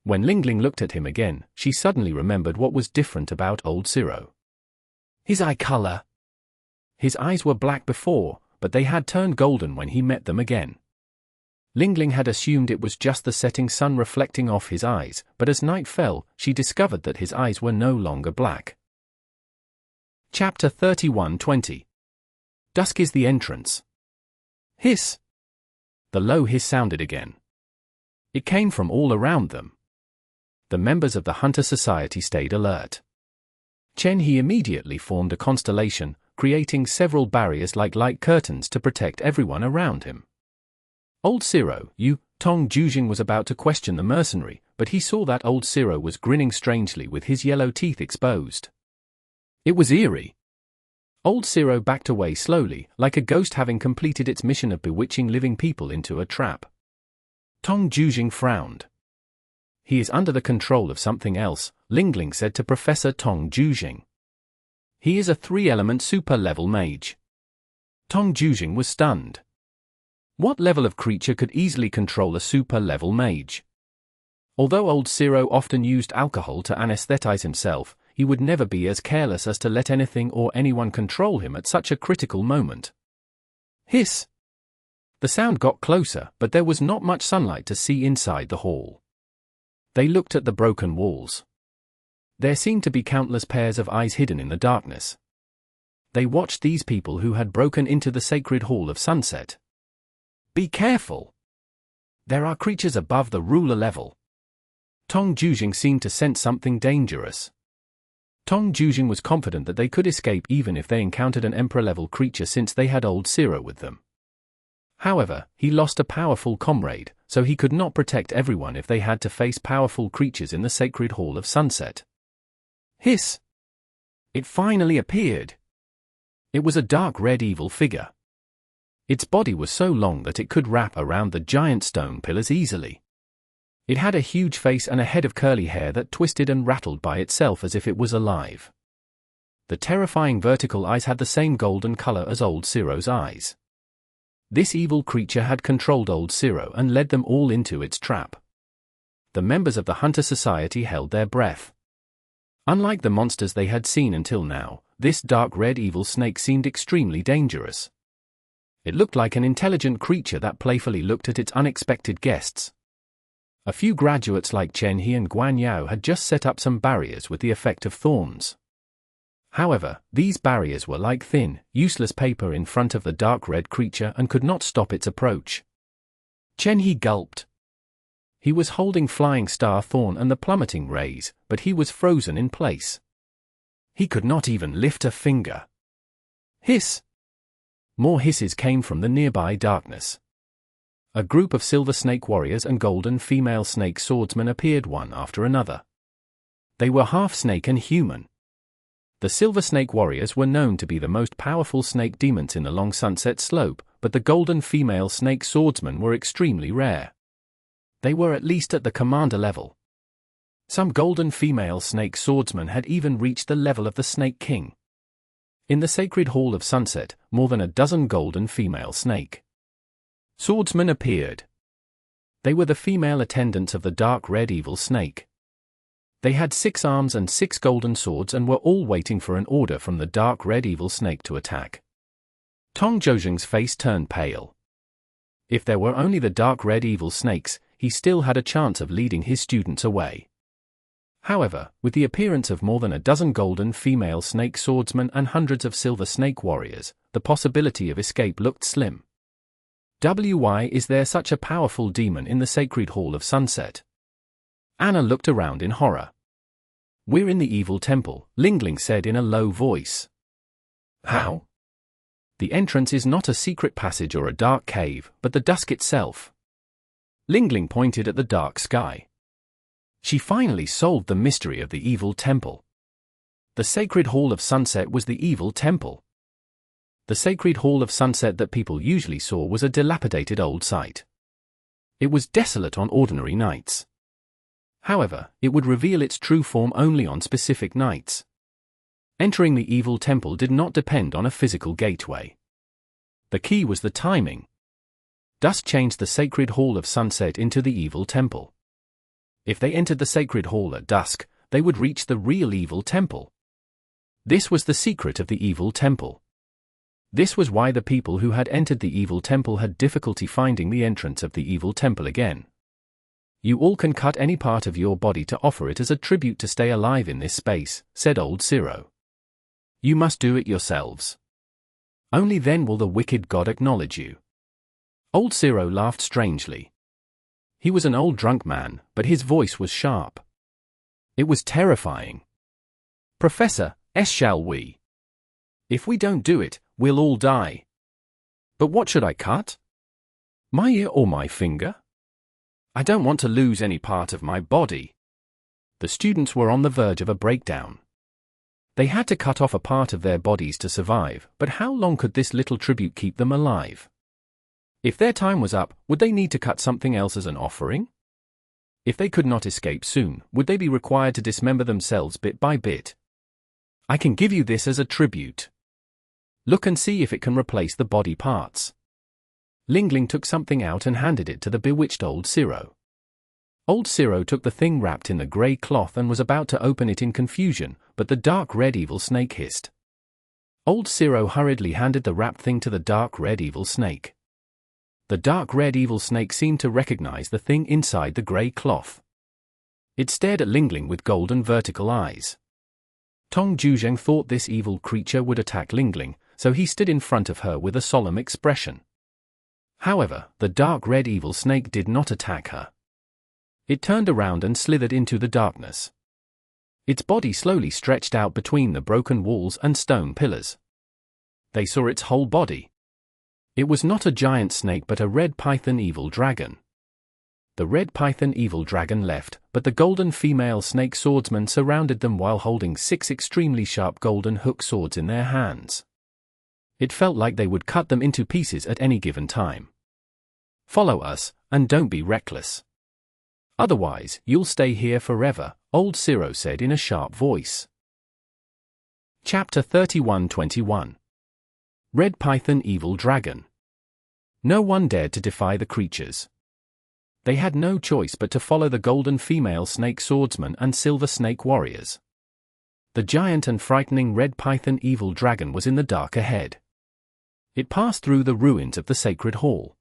When Lingling looked at him again, she suddenly remembered what was different about old Pharaoh. His eye color. His eyes were black before, but they had turned golden when he met them again. Lingling had assumed it was just the setting sun reflecting off his eyes, but as night fell, she discovered that his eyes were no longer black. Chapter 31:20. Dusk is the entrance. Hiss. The low hiss sounded again. It came from all around them. The members of the Hunter Society stayed alert. Chen He immediately formed a constellation, creating several barriers like light curtains to protect everyone around him. Old Pharaoh, Tong Jujing was about to question the mercenary, but he saw that old Pharaoh was grinning strangely with his yellow teeth exposed. It was eerie. Old Pharaoh backed away slowly, like a ghost having completed its mission of bewitching living people into a trap. Tong Jujing frowned. He is under the control of something else, Lingling said to Professor Tong Jujing. He is a 3-element super-level mage. Tong Jujing was stunned. What level of creature could easily control a super-level mage? Although old Pharaoh often used alcohol to anesthetize himself, he would never be as careless as to let anything or anyone control him at such a critical moment. Hiss! The sound got closer, but there was not much sunlight to see inside the hall. They looked at the broken walls. There seemed to be countless pairs of eyes hidden in the darkness. They watched these people who had broken into the sacred hall of sunset. Be careful! There are creatures above the ruler level. Tong Jujing seemed to sense something dangerous. Tong Jujing was confident that they could escape even if they encountered an emperor-level creature since they had old Pharaoh with them. However, he lost a powerful comrade, so he could not protect everyone if they had to face powerful creatures in the sacred hall of sunset. Hiss! It finally appeared. It was a dark red evil figure. Its body was so long that it could wrap around the giant stone pillars easily. It had a huge face and a head of curly hair that twisted and rattled by itself as if it was alive. The terrifying vertical eyes had the same golden color as old Pharaoh's eyes. This evil creature had controlled old Pharaoh and led them all into its trap. The members of the Hunter Society held their breath. Unlike the monsters they had seen until now, this dark red evil snake seemed extremely dangerous. It looked like an intelligent creature that playfully looked at its unexpected guests. A few graduates like Chen He and Guan Yao had just set up some barriers with the effect of thorns. However, these barriers were like thin, useless paper in front of the dark red creature and could not stop its approach. Chen He gulped. He was holding Flying Star Thorn and the plummeting rays, but he was frozen in place. He could not even lift a finger. Hiss! More hisses came from the nearby darkness. A group of silver snake warriors and golden female snake swordsmen appeared one after another. They were half snake and human. The silver snake warriors were known to be the most powerful snake demons in the long sunset slope, but the golden female snake swordsmen were extremely rare. They were at least at the commander level. Some golden female snake swordsmen had even reached the level of the Snake King. In the sacred hall of sunset, more than a dozen golden female snake swordsmen appeared. They were the female attendants of the dark red evil snake. They had 6 arms and 6 golden swords and were all waiting for an order from the dark red evil snake to attack. Tong Jujing's face turned pale. If there were only the dark red evil snakes, he still had a chance of leading his students away. However, with the appearance of more than a dozen golden female snake swordsmen and hundreds of silver snake warriors, the possibility of escape looked slim. Why is there such a powerful demon in the sacred hall of sunset? Anna looked around in horror. We're in the evil temple, Lingling said in a low voice. How? The entrance is not a secret passage or a dark cave, but the dusk itself. Lingling pointed at the dark sky. She finally solved the mystery of the evil temple. The sacred hall of sunset was the evil temple. The sacred hall of sunset that people usually saw was a dilapidated old site. It was desolate on ordinary nights. However, it would reveal its true form only on specific nights. Entering the evil temple did not depend on a physical gateway. The key was the timing. Dusk changed the sacred hall of sunset into the evil temple. If they entered the sacred hall at dusk, they would reach the real evil temple. This was the secret of the evil temple. This was why the people who had entered the evil temple had difficulty finding the entrance of the evil temple again. You all can cut any part of your body to offer it as a tribute to stay alive in this space, said old Pharaoh. You must do it yourselves. Only then will the wicked god acknowledge you. Old Pharaoh laughed strangely. He was an old drunk man, but his voice was sharp. It was terrifying. Professor, shall we? If we don't do it, we'll all die. But what should I cut? My ear or my finger? I don't want to lose any part of my body. The students were on the verge of a breakdown. They had to cut off a part of their bodies to survive, but how long could this little tribute keep them alive? If their time was up, would they need to cut something else as an offering? If they could not escape soon, would they be required to dismember themselves bit by bit? I can give you this as a tribute. Look and see if it can replace the body parts. Lingling took something out and handed it to the bewitched old Pharaoh. Old Pharaoh took the thing wrapped in the grey cloth and was about to open it in confusion, but the dark red evil snake hissed. Old Pharaoh hurriedly handed the wrapped thing to the dark red evil snake. The dark red evil snake seemed to recognize the thing inside the grey cloth. It stared at Lingling with golden vertical eyes. Tong Juzheng thought this evil creature would attack Lingling, so he stood in front of her with a solemn expression. However, the dark red evil snake did not attack her. It turned around and slithered into the darkness. Its body slowly stretched out between the broken walls and stone pillars. They saw its whole body. It was not a giant snake but a red python evil dragon. The red python evil dragon left, but the golden female snake swordsmen surrounded them while holding 6 extremely sharp golden hook swords in their hands. It felt like they would cut them into pieces at any given time. Follow us, and don't be reckless. Otherwise, you'll stay here forever, old Pharaoh said in a sharp voice. Chapter 31-21 Red Python Evil Dragon. No one dared to defy the creatures. They had no choice but to follow the golden female snake swordsmen and silver snake warriors. The giant and frightening red python evil dragon was in the dark ahead. It passed through the ruins of the sacred hall.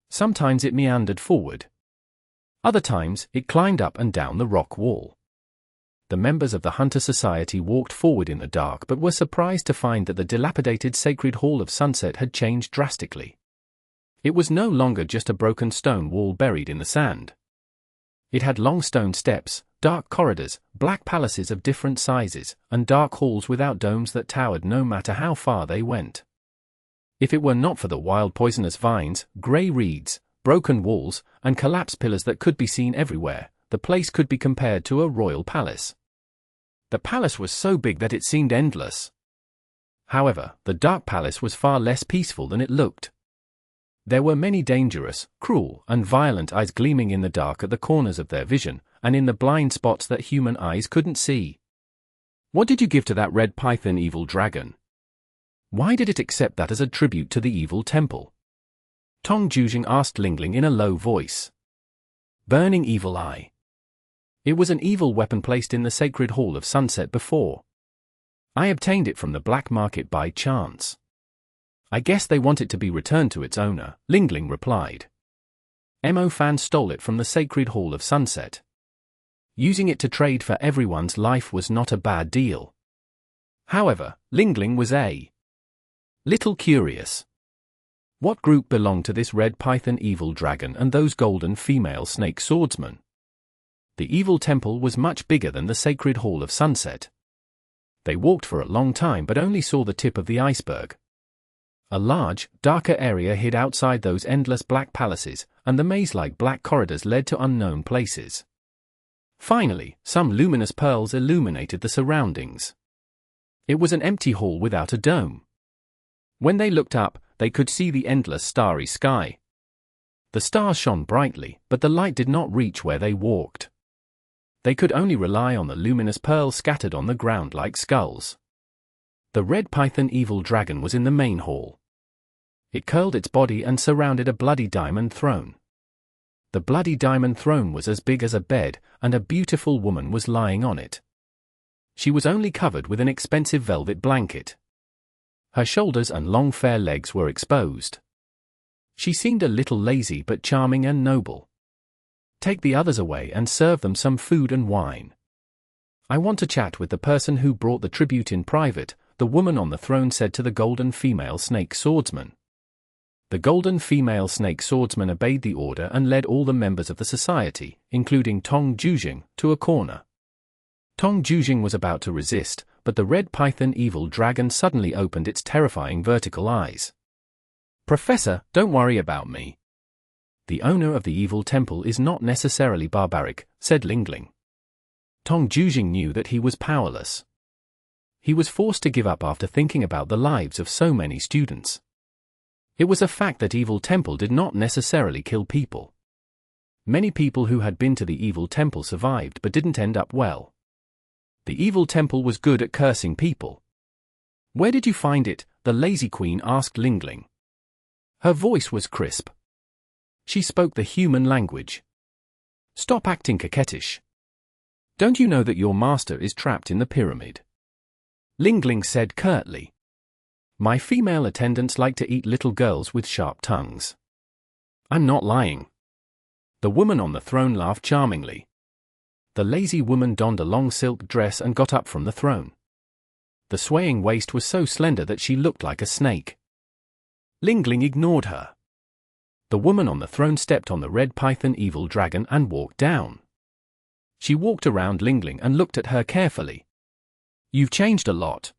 Sometimes it meandered forward. Other times, it climbed up and down the rock wall. The members of the Hunter Society walked forward in the dark but were surprised to find that the dilapidated sacred hall of sunset had changed drastically. It was no longer just a broken stone wall buried in the sand. It had long stone steps, dark corridors, black palaces of different sizes, and dark halls without domes that towered no matter how far they went. If it were not for the wild poisonous vines, grey reeds, broken walls, and collapsed pillars that could be seen everywhere, the place could be compared to a royal palace. The palace was so big that it seemed endless. However, the dark palace was far less peaceful than it looked. There were many dangerous, cruel, and violent eyes gleaming in the dark at the corners of their vision, and in the blind spots that human eyes couldn't see. What did you give to that red python evil dragon? Why did it accept that as a tribute to the evil temple? Tong Juzheng asked Lingling in a low voice. Burning evil eye. It was an evil weapon placed in the sacred hall of sunset before. I obtained it from the black market by chance. I guess they want it to be returned to its owner, Lingling replied. Mo Fan stole it from the sacred hall of sunset. Using it to trade for everyone's life was not a bad deal. However, Lingling was a little curious. What group belonged to this red python evil dragon and those golden female snake swordsmen? The evil temple was much bigger than the sacred hall of sunset. They walked for a long time but only saw the tip of the iceberg. A large, darker area hid outside those endless black palaces, and the maze-like black corridors led to unknown places. Finally, some luminous pearls illuminated the surroundings. It was an empty hall without a dome. When they looked up, they could see the endless starry sky. The stars shone brightly, but the light did not reach where they walked. They could only rely on the luminous pearls scattered on the ground like skulls. The red python evil dragon was in the main hall. It curled its body and surrounded a bloody diamond throne. The bloody diamond throne was as big as a bed, and a beautiful woman was lying on it. She was only covered with an expensive velvet blanket. Her shoulders and long fair legs were exposed. She seemed a little lazy but charming and noble. Take the others away and serve them some food and wine. I want to chat with the person who brought the tribute in private, the woman on the throne said to the golden female snake swordsman. The golden female snake swordsman obeyed the order and led all the members of the society, including Tong Jujing, to a corner. Tong Jujing was about to resist, but the red python evil dragon suddenly opened its terrifying vertical eyes. Professor, don't worry about me. The owner of the evil temple is not necessarily barbaric, said Lingling. Tong Jujing knew that he was powerless. He was forced to give up after thinking about the lives of so many students. It was a fact that evil temple did not necessarily kill people. Many people who had been to the evil temple survived but didn't end up well. The evil temple was good at cursing people. Where did you find it? The lazy queen asked Lingling. Her voice was crisp. She spoke the human language. Stop acting coquettish. Don't you know that your master is trapped in the pyramid? Lingling said curtly. My female attendants like to eat little girls with sharp tongues. I'm not lying. The woman on the throne laughed charmingly. The lazy woman donned a long silk dress and got up from the throne. The swaying waist was so slender that she looked like a snake. Lingling ignored her. The woman on the throne stepped on the red python evil dragon and walked down. She walked around Lingling and looked at her carefully. You've changed a lot.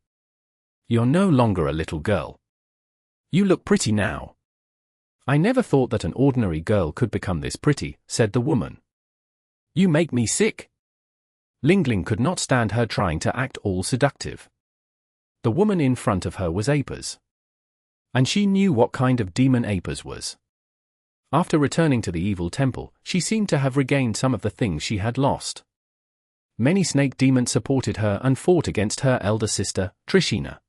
You're no longer a little girl. You look pretty now. I never thought that an ordinary girl could become this pretty, said the woman. You make me sick. Lingling could not stand her trying to act all seductive. The woman in front of her was Apis. And she knew what kind of demon Apis was. After returning to the evil temple, she seemed to have regained some of the things she had lost. Many snake demons supported her and fought against her elder sister, Trishina.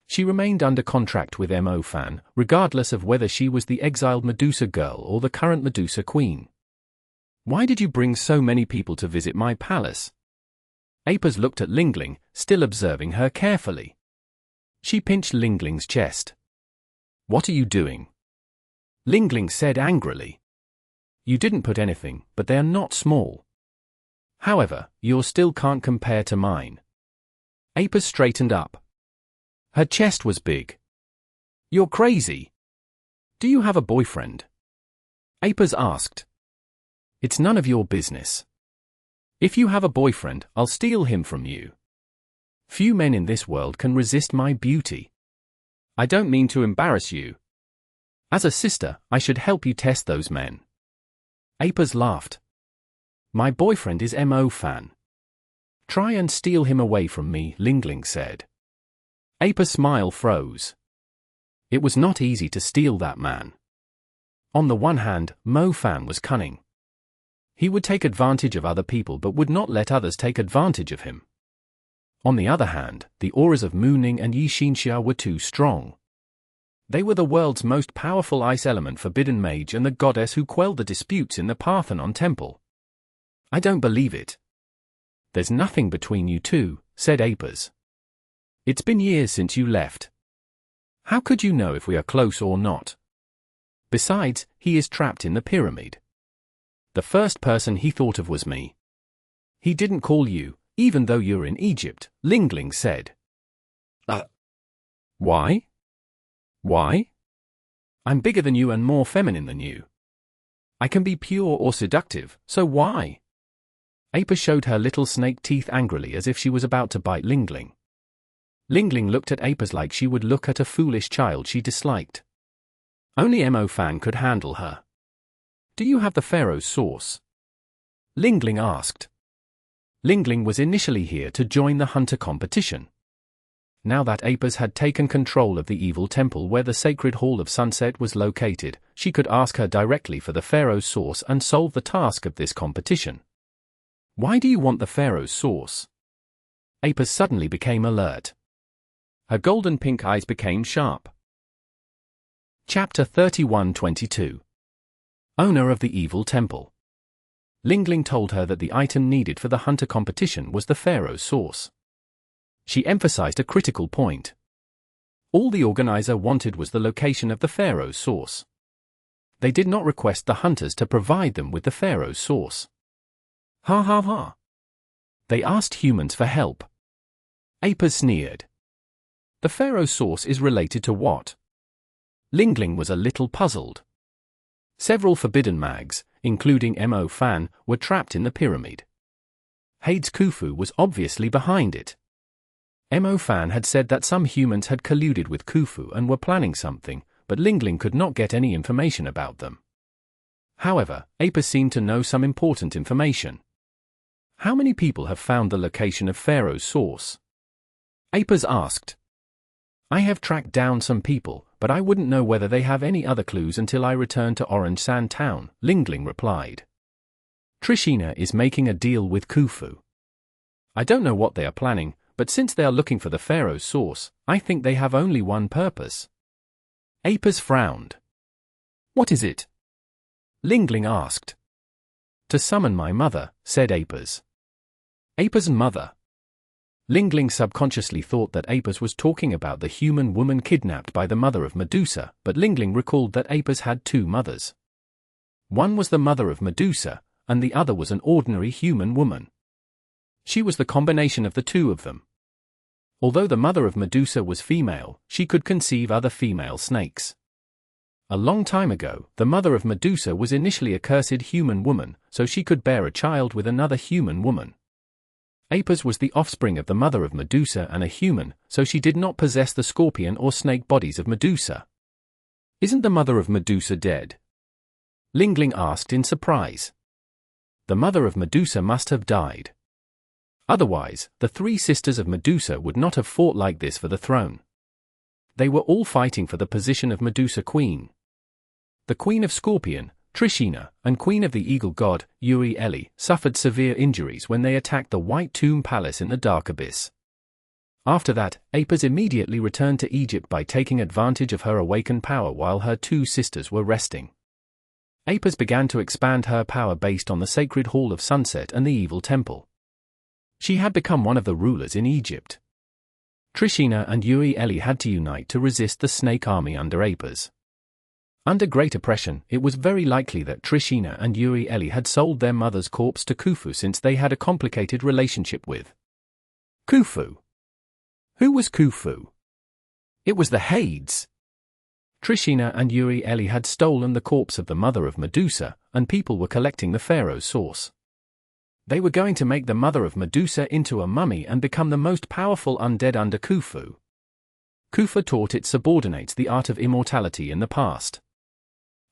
She remained under contract with Mo Fan, regardless of whether she was the exiled Medusa girl or the current Medusa queen. Why did you bring so many people to visit my palace? Apis looked at Lingling, still observing her carefully. She pinched Lingling's chest. What are you doing? Lingling said angrily. You didn't put anything, but they are not small. However, yours still can't compare to mine. Apis straightened up. Her chest was big. You're crazy. Do you have a boyfriend? Apis asked. It's none of your business. If you have a boyfriend, I'll steal him from you. Few men in this world can resist my beauty. I don't mean to embarrass you. As a sister, I should help you test those men. Apis laughed. My boyfriend is Mo Fan. Try and steal him away from me, Lingling said. Apis' smile froze. It was not easy to steal that man. On the one hand, Mo Fan was cunning. He would take advantage of other people but would not let others take advantage of him. On the other hand, the auras of Mu Ning and Yi Xinxia were too strong. They were the world's most powerful ice element forbidden mage and the goddess who quelled the disputes in the Parthenon temple. I don't believe it. There's nothing between you two, said Apis. It's been years since you left. How could you know if we are close or not? Besides, he is trapped in the pyramid. The first person he thought of was me. He didn't call you, even though you're in Egypt, Lingling said. Why? Why? I'm bigger than you and more feminine than you. I can be pure or seductive, so why? Apis showed her little snake teeth angrily as if she was about to bite Lingling. Lingling looked at Apis like she would look at a foolish child she disliked. Only Mo Fan could handle her. Do you have the Pharaoh's sauce? Lingling asked. Lingling was initially here to join the hunter competition. Now that Apis had taken control of the evil temple where the sacred Hall of Sunset was located, she could ask her directly for the Pharaoh's sauce and solve the task of this competition. Why do you want the Pharaoh's sauce? Apis suddenly became alert. Her golden pink eyes became sharp. Chapter 31:22. owner of the evil temple. Lingling told her that the item needed for the hunter competition was the Pharaoh's source. She emphasized a critical point. All the organizer wanted was the location of the Pharaoh's source. They did not request the hunters to provide them with the Pharaoh's source. Ha ha ha. They asked humans for help. Apis sneered. The Pharaoh's source is related to what? Lingling was a little puzzled. Several forbidden mags, including Mo Fan, were trapped in the pyramid. Hades Khufu was obviously behind it. Mo Fan had said that some humans had colluded with Khufu and were planning something, but Lingling could not get any information about them. However, Apis seemed to know some important information. How many people have found the location of Pharaoh's source? Apis asked. I have tracked down some people, but I wouldn't know whether they have any other clues until I return to Orange Sand Town, Lingling replied. Trishina is making a deal with Khufu. I don't know what they are planning, but since they are looking for the Pharaoh's source, I think they have only one purpose. Apis frowned. What is it? Lingling asked. To summon my mother, said Apis. Apis' mother. Lingling subconsciously thought that Apis was talking about the human woman kidnapped by the mother of Medusa, but Lingling recalled that Apis had two mothers. One was the mother of Medusa, and the other was an ordinary human woman. She was the combination of the two of them. Although the mother of Medusa was female, she could conceive other female snakes. A long time ago, the mother of Medusa was initially a cursed human woman, so she could bear a child with another human woman. Apis was the offspring of the mother of Medusa and a human, so she did not possess the scorpion or snake bodies of Medusa. Isn't the mother of Medusa dead? Lingling asked in surprise. The mother of Medusa must have died. Otherwise, the three sisters of Medusa would not have fought like this for the throne. They were all fighting for the position of Medusa Queen. The Queen of Scorpion, Trishina, and Queen of the Eagle God, Uri suffered severe injuries when they attacked the White Tomb Palace in the Dark Abyss. After that, Apis immediately returned to Egypt by taking advantage of her awakened power while her two sisters were resting. Apis began to expand her power based on the Sacred Hall of Sunset and the Evil Temple. She had become one of the rulers in Egypt. Trishina and Uri had to unite to resist the snake army under Apis. Under great oppression, it was very likely that Trishina and Uri had sold their mother's corpse to Khufu since they had a complicated relationship with Khufu. Who was Khufu? It was the Hades. Trishina and Uri had stolen the corpse of the mother of Medusa, and people were collecting the Pharaoh's source. They were going to make the mother of Medusa into a mummy and become the most powerful undead under Khufu. Khufu taught its subordinates the art of immortality in the past.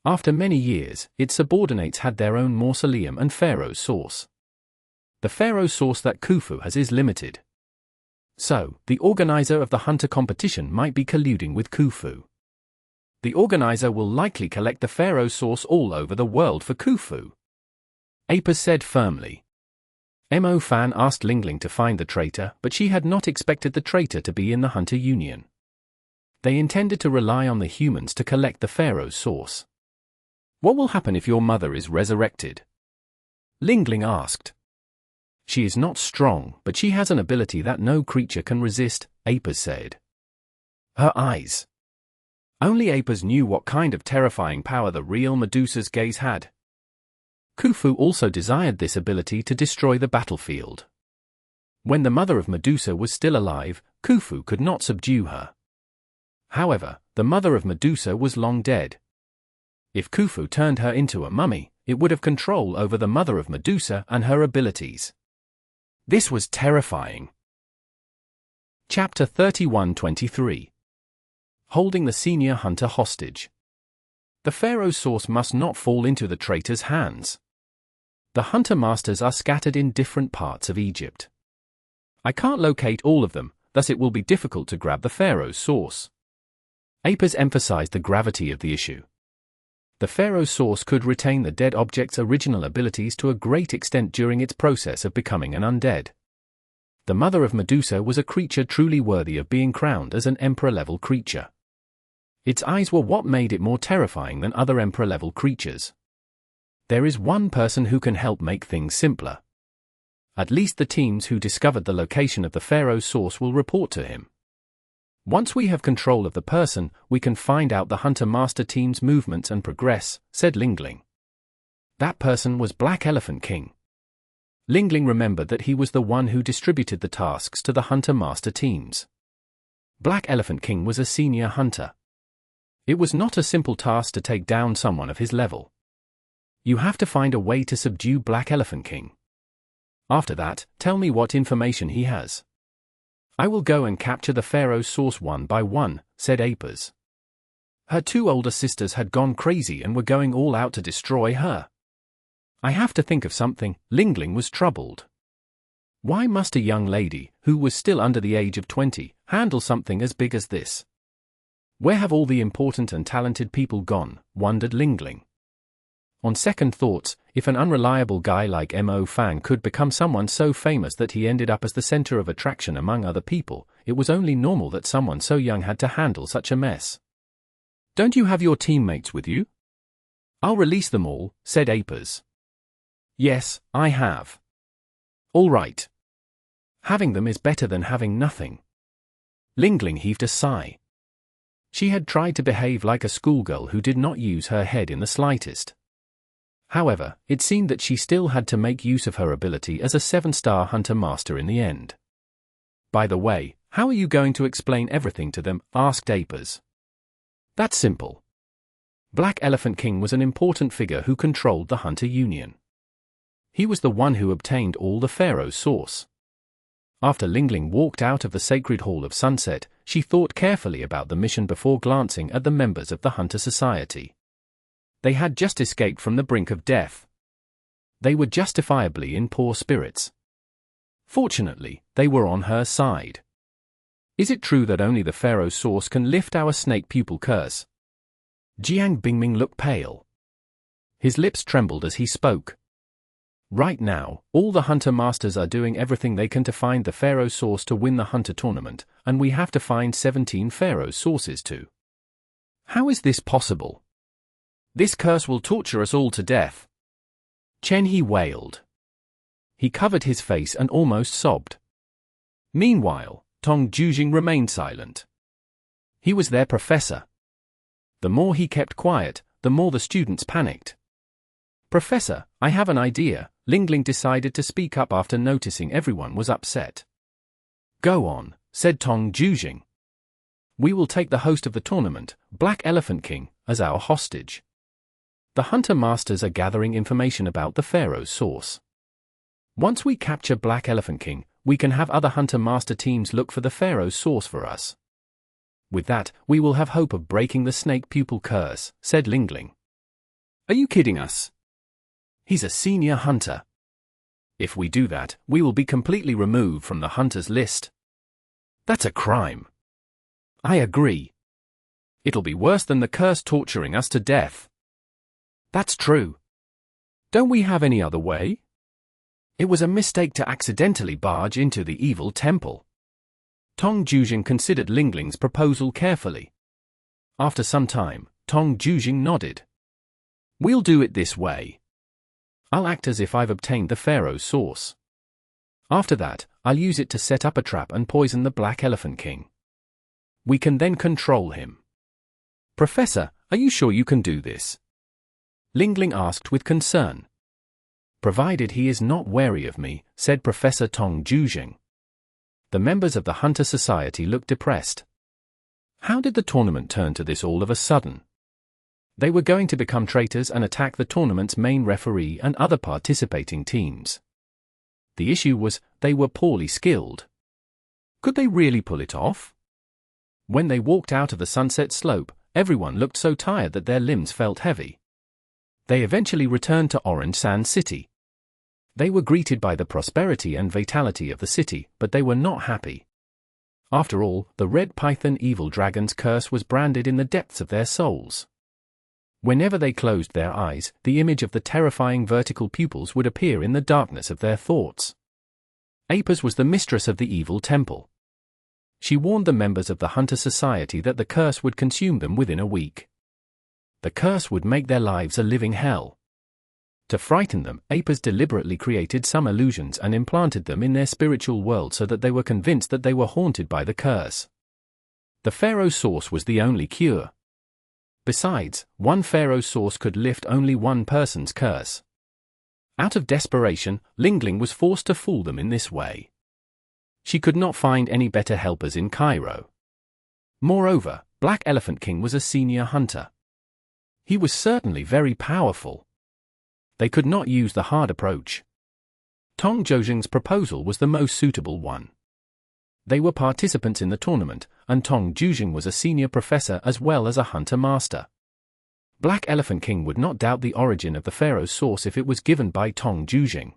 After many years, its subordinates had their own mausoleum and Pharaoh's source. The Pharaoh's source that Khufu has is limited. So, the organizer of the hunter competition might be colluding with Khufu. The organizer will likely collect the Pharaoh's source all over the world for Khufu. Apis said firmly. Mo Fan asked Lingling to find the traitor, but she had not expected the traitor to be in the Hunter Union. They intended to rely on the humans to collect the Pharaoh's source. What will happen if your mother is resurrected? Lingling asked. She is not strong, but she has an ability that no creature can resist, Apis said. Her eyes. Only Apis knew what kind of terrifying power the real Medusa's gaze had. Khufu also desired this ability to destroy the battlefield. When the mother of Medusa was still alive, Khufu could not subdue her. However, the mother of Medusa was long dead. If Khufu turned her into a mummy, it would have control over the mother of Medusa and her abilities. This was terrifying. Chapter 31-23. Holding the senior hunter hostage. The Pharaoh's source must not fall into the traitor's hands. The hunter masters are scattered in different parts of Egypt. I can't locate all of them, thus it will be difficult to grab the Pharaoh's source. Apis emphasized the gravity of the issue. The Pharaoh's source could retain the dead object's original abilities to a great extent during its process of becoming an undead. The mother of Medusa was a creature truly worthy of being crowned as an emperor-level creature. Its eyes were what made it more terrifying than other emperor-level creatures. There is one person who can help make things simpler. At least the teams who discovered the location of the Pharaoh's source will report to him. Once we have control of the person, we can find out the Hunter Master team's movements and progress, said Lingling. That person was Black Elephant King. Lingling remembered that he was the one who distributed the tasks to the Hunter Master teams. Black Elephant King was a senior hunter. It was not a simple task to take down someone of his level. You have to find a way to subdue Black Elephant King. After that, tell me what information he has. I will go and capture the Pharaoh's source one by one, said Apis. Her two older sisters had gone crazy and were going all out to destroy her. I have to think of something. Lingling was troubled. Why must a young lady, who was still under the age of 20, handle something as big as this? Where have all the important and talented people gone, wondered Lingling. On second thoughts, if an unreliable guy like Mo Fang could become someone so famous that he ended up as the center of attraction among other people, it was only normal that someone so young had to handle such a mess. Don't you have your teammates with you? I'll release them all, said Apis. Yes, I have. All right. Having them is better than having nothing. Lingling heaved a sigh. She had tried to behave like a schoolgirl who did not use her head in the slightest. However, it seemed that she still had to make use of her ability as a 7-star hunter master in the end. By the way, how are you going to explain everything to them? Asked Apis. That's simple. Black Elephant King was an important figure who controlled the Hunter Union. He was the one who obtained all the Pharaoh's source. After Lingling walked out of the Sacred Hall of Sunset, she thought carefully about the mission before glancing at the members of the Hunter Society. They had just escaped from the brink of death. They were justifiably in poor spirits. Fortunately, they were on her side. Is it true that only the Pharaoh's source can lift our snake pupil curse? Jiang Bingming looked pale. His lips trembled as he spoke. Right now, all the Hunter Masters are doing everything they can to find the Pharaoh's source to win the Hunter tournament, and we have to find 17 Pharaoh's sources too. How is this possible? This curse will torture us all to death. Chen He wailed. He covered his face and almost sobbed. Meanwhile, Tong Jujing remained silent. He was their professor. The more he kept quiet, the more the students panicked. Professor, I have an idea. Lingling decided to speak up after noticing everyone was upset. Go on, said Tong Jujing. We will take the host of the tournament, Black Elephant King, as our hostage. The Hunter Masters are gathering information about the Pharaoh's source. Once we capture Black Elephant King, we can have other Hunter Master teams look for the Pharaoh's source for us. With that, we will have hope of breaking the snake pupil curse, said Lingling. Are you kidding us? He's a senior hunter. If we do that, we will be completely removed from the hunters list. That's a crime. I agree. It'll be worse than the curse torturing us to death. That's true. Don't we have any other way? It was a mistake to accidentally barge into the evil temple. Tong Jujing considered Lingling's proposal carefully. After some time, Tong Jujing nodded. We'll do it this way. I'll act as if I've obtained the Pharaoh's source. After that, I'll use it to set up a trap and poison the Black Elephant King. We can then control him. Professor, are you sure you can do this? Lingling asked with concern. Provided he is not wary of me, said Professor Tong Jujing. The members of the Hunter Society looked depressed. How did the tournament turn to this all of a sudden? They were going to become traitors and attack the tournament's main referee and other participating teams. The issue was, they were poorly skilled. Could they really pull it off? When they walked out of the sunset slope, everyone looked so tired that their limbs felt heavy. They eventually returned to Orange Sand City. They were greeted by the prosperity and vitality of the city, but they were not happy. After all, the Red Python Evil Dragon's curse was branded in the depths of their souls. Whenever they closed their eyes, the image of the terrifying vertical pupils would appear in the darkness of their thoughts. Apis was the mistress of the evil temple. She warned the members of the Hunter Society that the curse would consume them within a week. The curse would make their lives a living hell. To frighten them, apers deliberately created some illusions and implanted them in their spiritual world so that they were convinced that they were haunted by the curse. The Pharaoh source was the only cure. Besides, one Pharaoh source could lift only one person's curse. Out of desperation, Lingling was forced to fool them in this way. She could not find any better helpers in Cairo. Moreover, Black Elephant King was a senior hunter. He was certainly very powerful. They could not use the hard approach. Tong Zhozheng's proposal was the most suitable one. They were participants in the tournament, and Tong Zhozheng was a senior professor as well as a hunter master. Black Elephant King would not doubt the origin of the Pharaoh's source if it was given by Tong Zhozheng.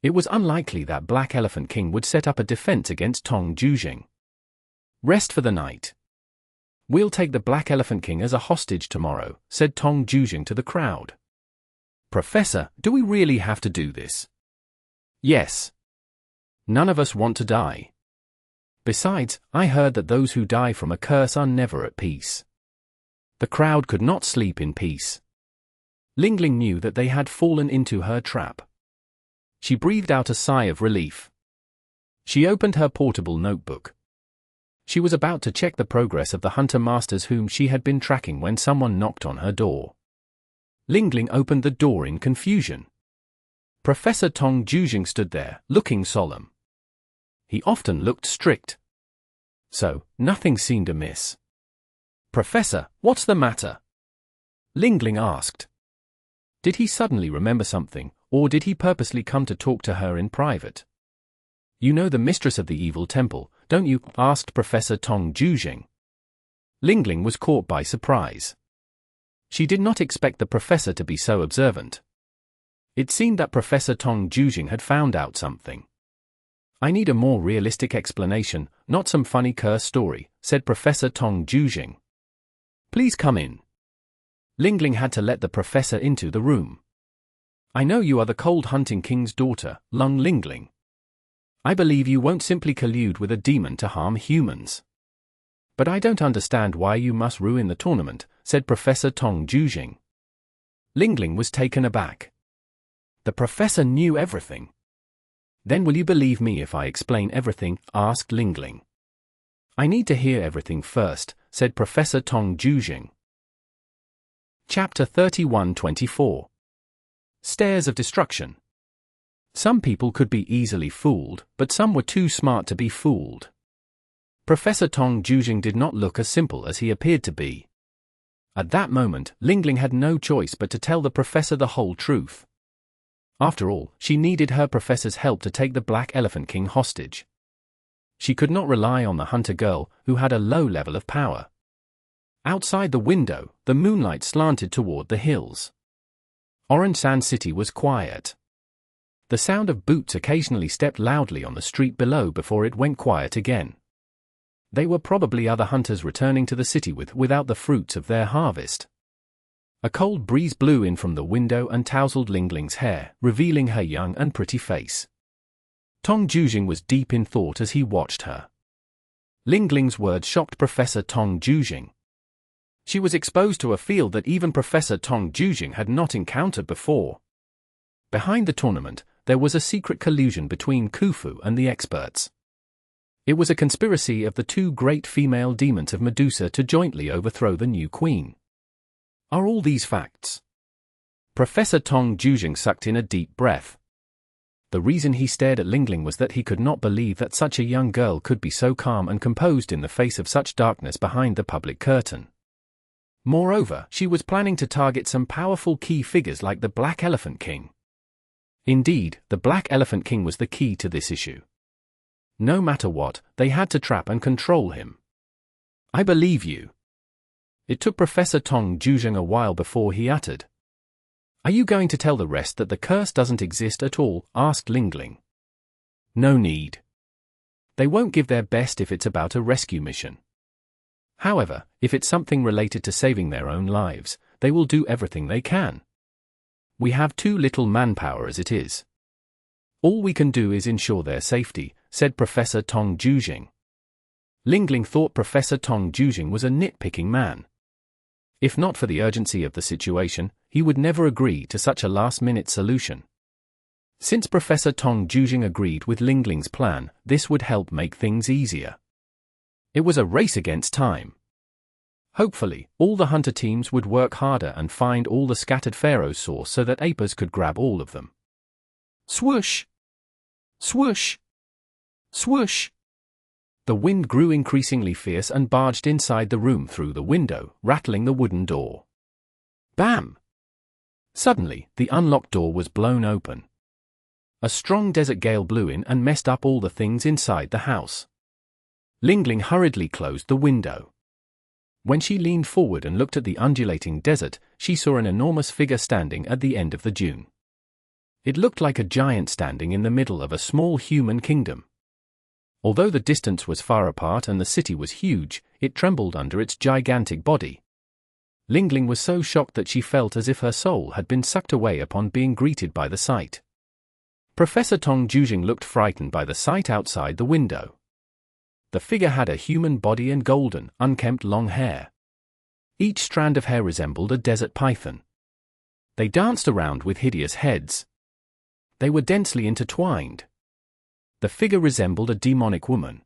It was unlikely that Black Elephant King would set up a defense against Tong Zhozheng. Rest for the night. We'll take the Black Elephant King as a hostage tomorrow, said Tong Zhozheng to the crowd. Professor, do we really have to do this? Yes. None of us want to die. Besides, I heard that those who die from a curse are never at peace. The crowd could not sleep in peace. Lingling knew that they had fallen into her trap. She breathed out a sigh of relief. She opened her portable notebook. She was about to check the progress of the hunter masters whom she had been tracking when someone knocked on her door. Lingling opened the door in confusion. Professor Tong Zhozheng stood there, looking solemn. He often looked strict. So, nothing seemed amiss. Professor, what's the matter? Lingling asked. Did he suddenly remember something, or did he purposely come to talk to her in private? You know the mistress of the evil temple, don't you? Asked Professor Tong Zhozheng. Lingling was caught by surprise. She did not expect the professor to be so observant. It seemed that Professor Tong Zhozheng had found out something. I need a more realistic explanation, not some funny curse story, said Professor Tong Zhozheng. Please come in. Lingling had to let the professor into the room. I know you are the Cold Hunting King's daughter, Lung Lingling. I believe you won't simply collude with a demon to harm humans. But I don't understand why you must ruin the tournament, said Professor Tong Zhozheng. Lingling was taken aback. The professor knew everything. Then will you believe me if I explain everything? Asked Lingling. I need to hear everything first, said Professor Tong Zhozheng. Chapter 31-24. Stairs of Destruction. Some people could be easily fooled, but some were too smart to be fooled. Professor Tong Zhozheng did not look as simple as he appeared to be. At that moment, Lingling had no choice but to tell the professor the whole truth. After all, she needed her professor's help to take the Black Elephant King hostage. She could not rely on the hunter girl, who had a low level of power. Outside the window, the moonlight slanted toward the hills. Orange Sand City was quiet. The sound of boots occasionally stepped loudly on the street below before it went quiet again. They were probably other hunters returning to the city without the fruits of their harvest. A cold breeze blew in from the window and tousled Lingling's hair, revealing her young and pretty face. Tong Zhozheng was deep in thought as he watched her. Lingling's words shocked Professor Tong Zhozheng. She was exposed to a field that even Professor Tong Zhozheng had not encountered before. Behind the tournament, there was a secret collusion between Khufu and the experts. It was a conspiracy of the two great female demons of Medusa to jointly overthrow the new queen. Are all these facts? Professor Tong Zhozheng sucked in a deep breath. The reason he stared at Lingling was that he could not believe that such a young girl could be so calm and composed in the face of such darkness behind the public curtain. Moreover, she was planning to target some powerful key figures like the Black Elephant King. Indeed, the Black Elephant King was the key to this issue. No matter what, they had to trap and control him. I believe you. It took Professor Tong Zhozheng a while before he uttered. Are you going to tell the rest that the curse doesn't exist at all? Asked Lingling. No need. They won't give their best if it's about a rescue mission. However, if it's something related to saving their own lives, they will do everything they can. We have too little manpower as it is. All we can do is ensure their safety, said Professor Tong Zhozheng. Lingling thought Professor Tong Zhozheng was a nitpicking man. If not for the urgency of the situation, he would never agree to such a last-minute solution. Since Professor Tong Jujing agreed with Lingling's plan, this would help make things easier. It was a race against time. Hopefully, all the hunter teams would work harder and find all the scattered Pharaoh source so that Apers could grab all of them. Swoosh! Swoosh! Swoosh! The wind grew increasingly fierce and barged inside the room through the window, rattling the wooden door. Bam! Suddenly, the unlocked door was blown open. A strong desert gale blew in and messed up all the things inside the house. Lingling hurriedly closed the window. When she leaned forward and looked at the undulating desert, she saw an enormous figure standing at the end of the dune. It looked like a giant standing in the middle of a small human kingdom. Although the distance was far apart and the city was huge, it trembled under its gigantic body. Lingling was so shocked that she felt as if her soul had been sucked away upon being greeted by the sight. Professor Tong Jujing looked frightened by the sight outside the window. The figure had a human body and golden, unkempt long hair. Each strand of hair resembled a desert python. They danced around with hideous heads. They were densely intertwined. The figure resembled a demonic woman.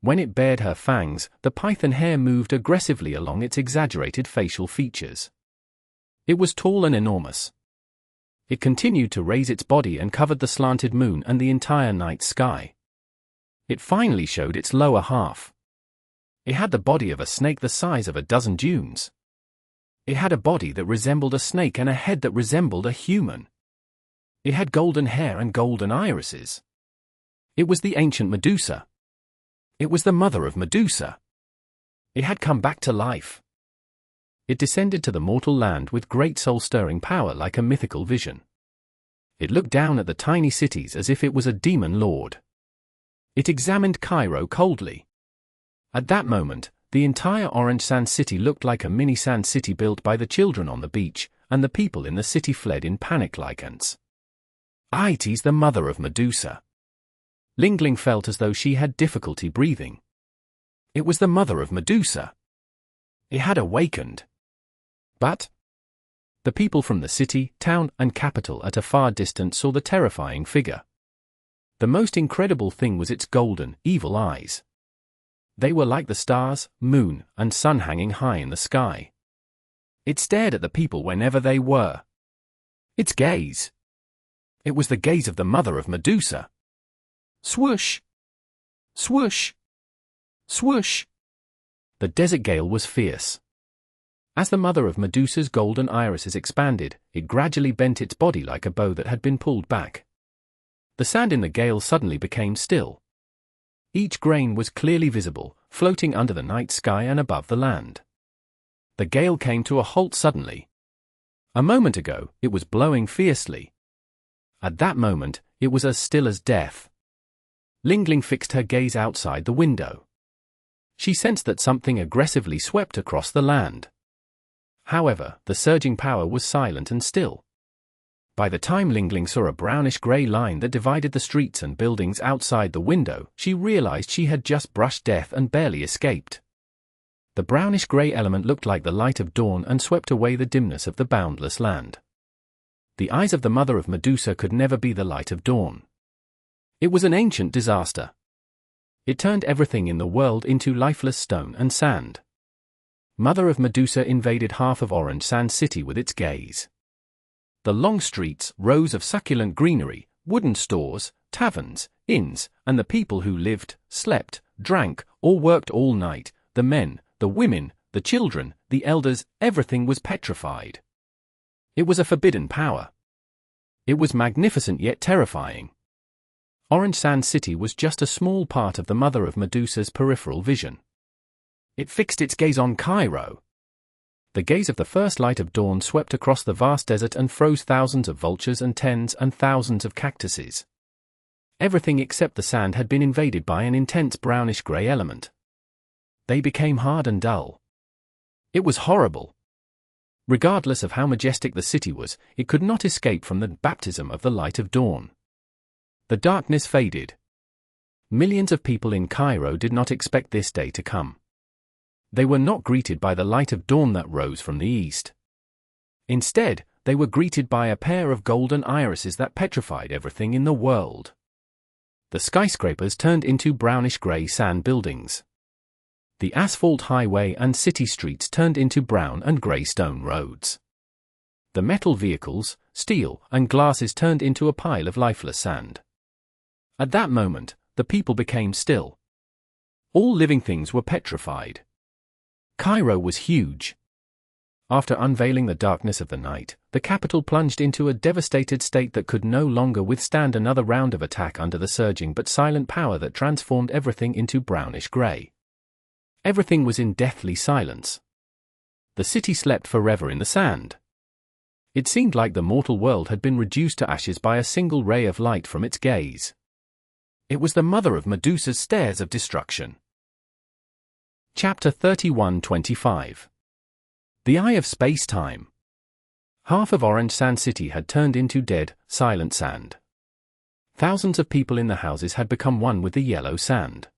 When it bared her fangs, the python hair moved aggressively along its exaggerated facial features. It was tall and enormous. It continued to raise its body and covered the slanted moon and the entire night sky. It finally showed its lower half. It had the body of a snake the size of a dozen dunes. It had a body that resembled a snake and a head that resembled a human. It had golden hair and golden irises. It was the ancient Medusa. It was the mother of Medusa. It had come back to life. It descended to the mortal land with great soul-stirring power like a mythical vision. It looked down at the tiny cities as if it was a demon lord. It examined Cairo coldly. At that moment, the entire orange sand city looked like a mini sand city built by the children on the beach, and the people in the city fled in panic like ants. It is the mother of Medusa. Lingling felt as though she had difficulty breathing. It was the mother of Medusa. It had awakened. But the people from the city, town, and capital at a far distance saw the terrifying figure. The most incredible thing was its golden, evil eyes. They were like the stars, moon, and sun hanging high in the sky. It stared at the people whenever they were. Its gaze. It was the gaze of the mother of Medusa. Swoosh! Swoosh! Swoosh! The desert gale was fierce. As the mother of Medusa's golden irises expanded, it gradually bent its body like a bow that had been pulled back. The sand in the gale suddenly became still. Each grain was clearly visible, floating under the night sky and above the land. The gale came to a halt suddenly. A moment ago, it was blowing fiercely. At that moment, it was as still as death. Lingling fixed her gaze outside the window. She sensed that something aggressively swept across the land. However, the surging power was silent and still. By the time Lingling saw a brownish-grey line that divided the streets and buildings outside the window, she realized she had just brushed death and barely escaped. The brownish-grey element looked like the light of dawn and swept away the dimness of the boundless land. The eyes of the mother of Medusa could never be the light of dawn. It was an ancient disaster. It turned everything in the world into lifeless stone and sand. Mother of Medusa invaded half of Orange Sand City with its gaze. The long streets, rows of succulent greenery, wooden stores, taverns, inns, and the people who lived, slept, drank, or worked all night, the men, the women, the children, the elders, everything was petrified. It was a forbidden power. It was magnificent yet terrifying. Orange Sand City was just a small part of the mother of Medusa's peripheral vision. It fixed its gaze on Cairo. The gaze of the first light of dawn swept across the vast desert and froze thousands of vultures and tens and thousands of cactuses. Everything except the sand had been invaded by an intense brownish-grey element. They became hard and dull. It was horrible. Regardless of how majestic the city was, it could not escape from the baptism of the light of dawn. The darkness faded. Millions of people in Cairo did not expect this day to come. They were not greeted by the light of dawn that rose from the east. Instead, they were greeted by a pair of golden irises that petrified everything in the world. The skyscrapers turned into brownish-gray sand buildings. The asphalt highway and city streets turned into brown and gray stone roads. The metal vehicles, steel, and glasses turned into a pile of lifeless sand. At that moment, the people became still. All living things were petrified. Cairo was huge. After unveiling the darkness of the night, the capital plunged into a devastated state that could no longer withstand another round of attack under the surging but silent power that transformed everything into brownish-gray. Everything was in deathly silence. The city slept forever in the sand. It seemed like the mortal world had been reduced to ashes by a single ray of light from its gaze. It was the mother of Medusa's stairs of destruction. Chapter 31-25. The Eye of Spacetime. Half of Orange Sand City had turned into dead, silent sand. Thousands of people in the houses had become one with the yellow sand.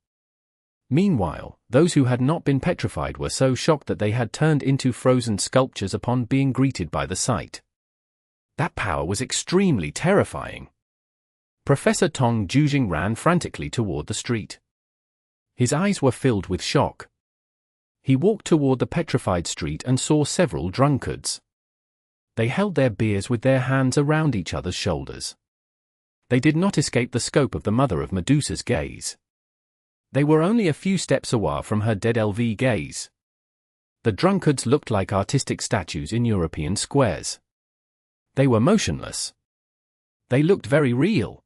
Meanwhile, those who had not been petrified were so shocked that they had turned into frozen sculptures upon being greeted by the sight. That power was extremely terrifying. Professor Tong Jujing ran frantically toward the street. His eyes were filled with shock. He walked toward the petrified street and saw several drunkards. They held their beers with their hands around each other's shoulders. They did not escape the scope of the mother of Medusa's gaze. They were only a few steps away from her dead LV gaze. The drunkards looked like artistic statues in European squares. They were motionless. They looked very real.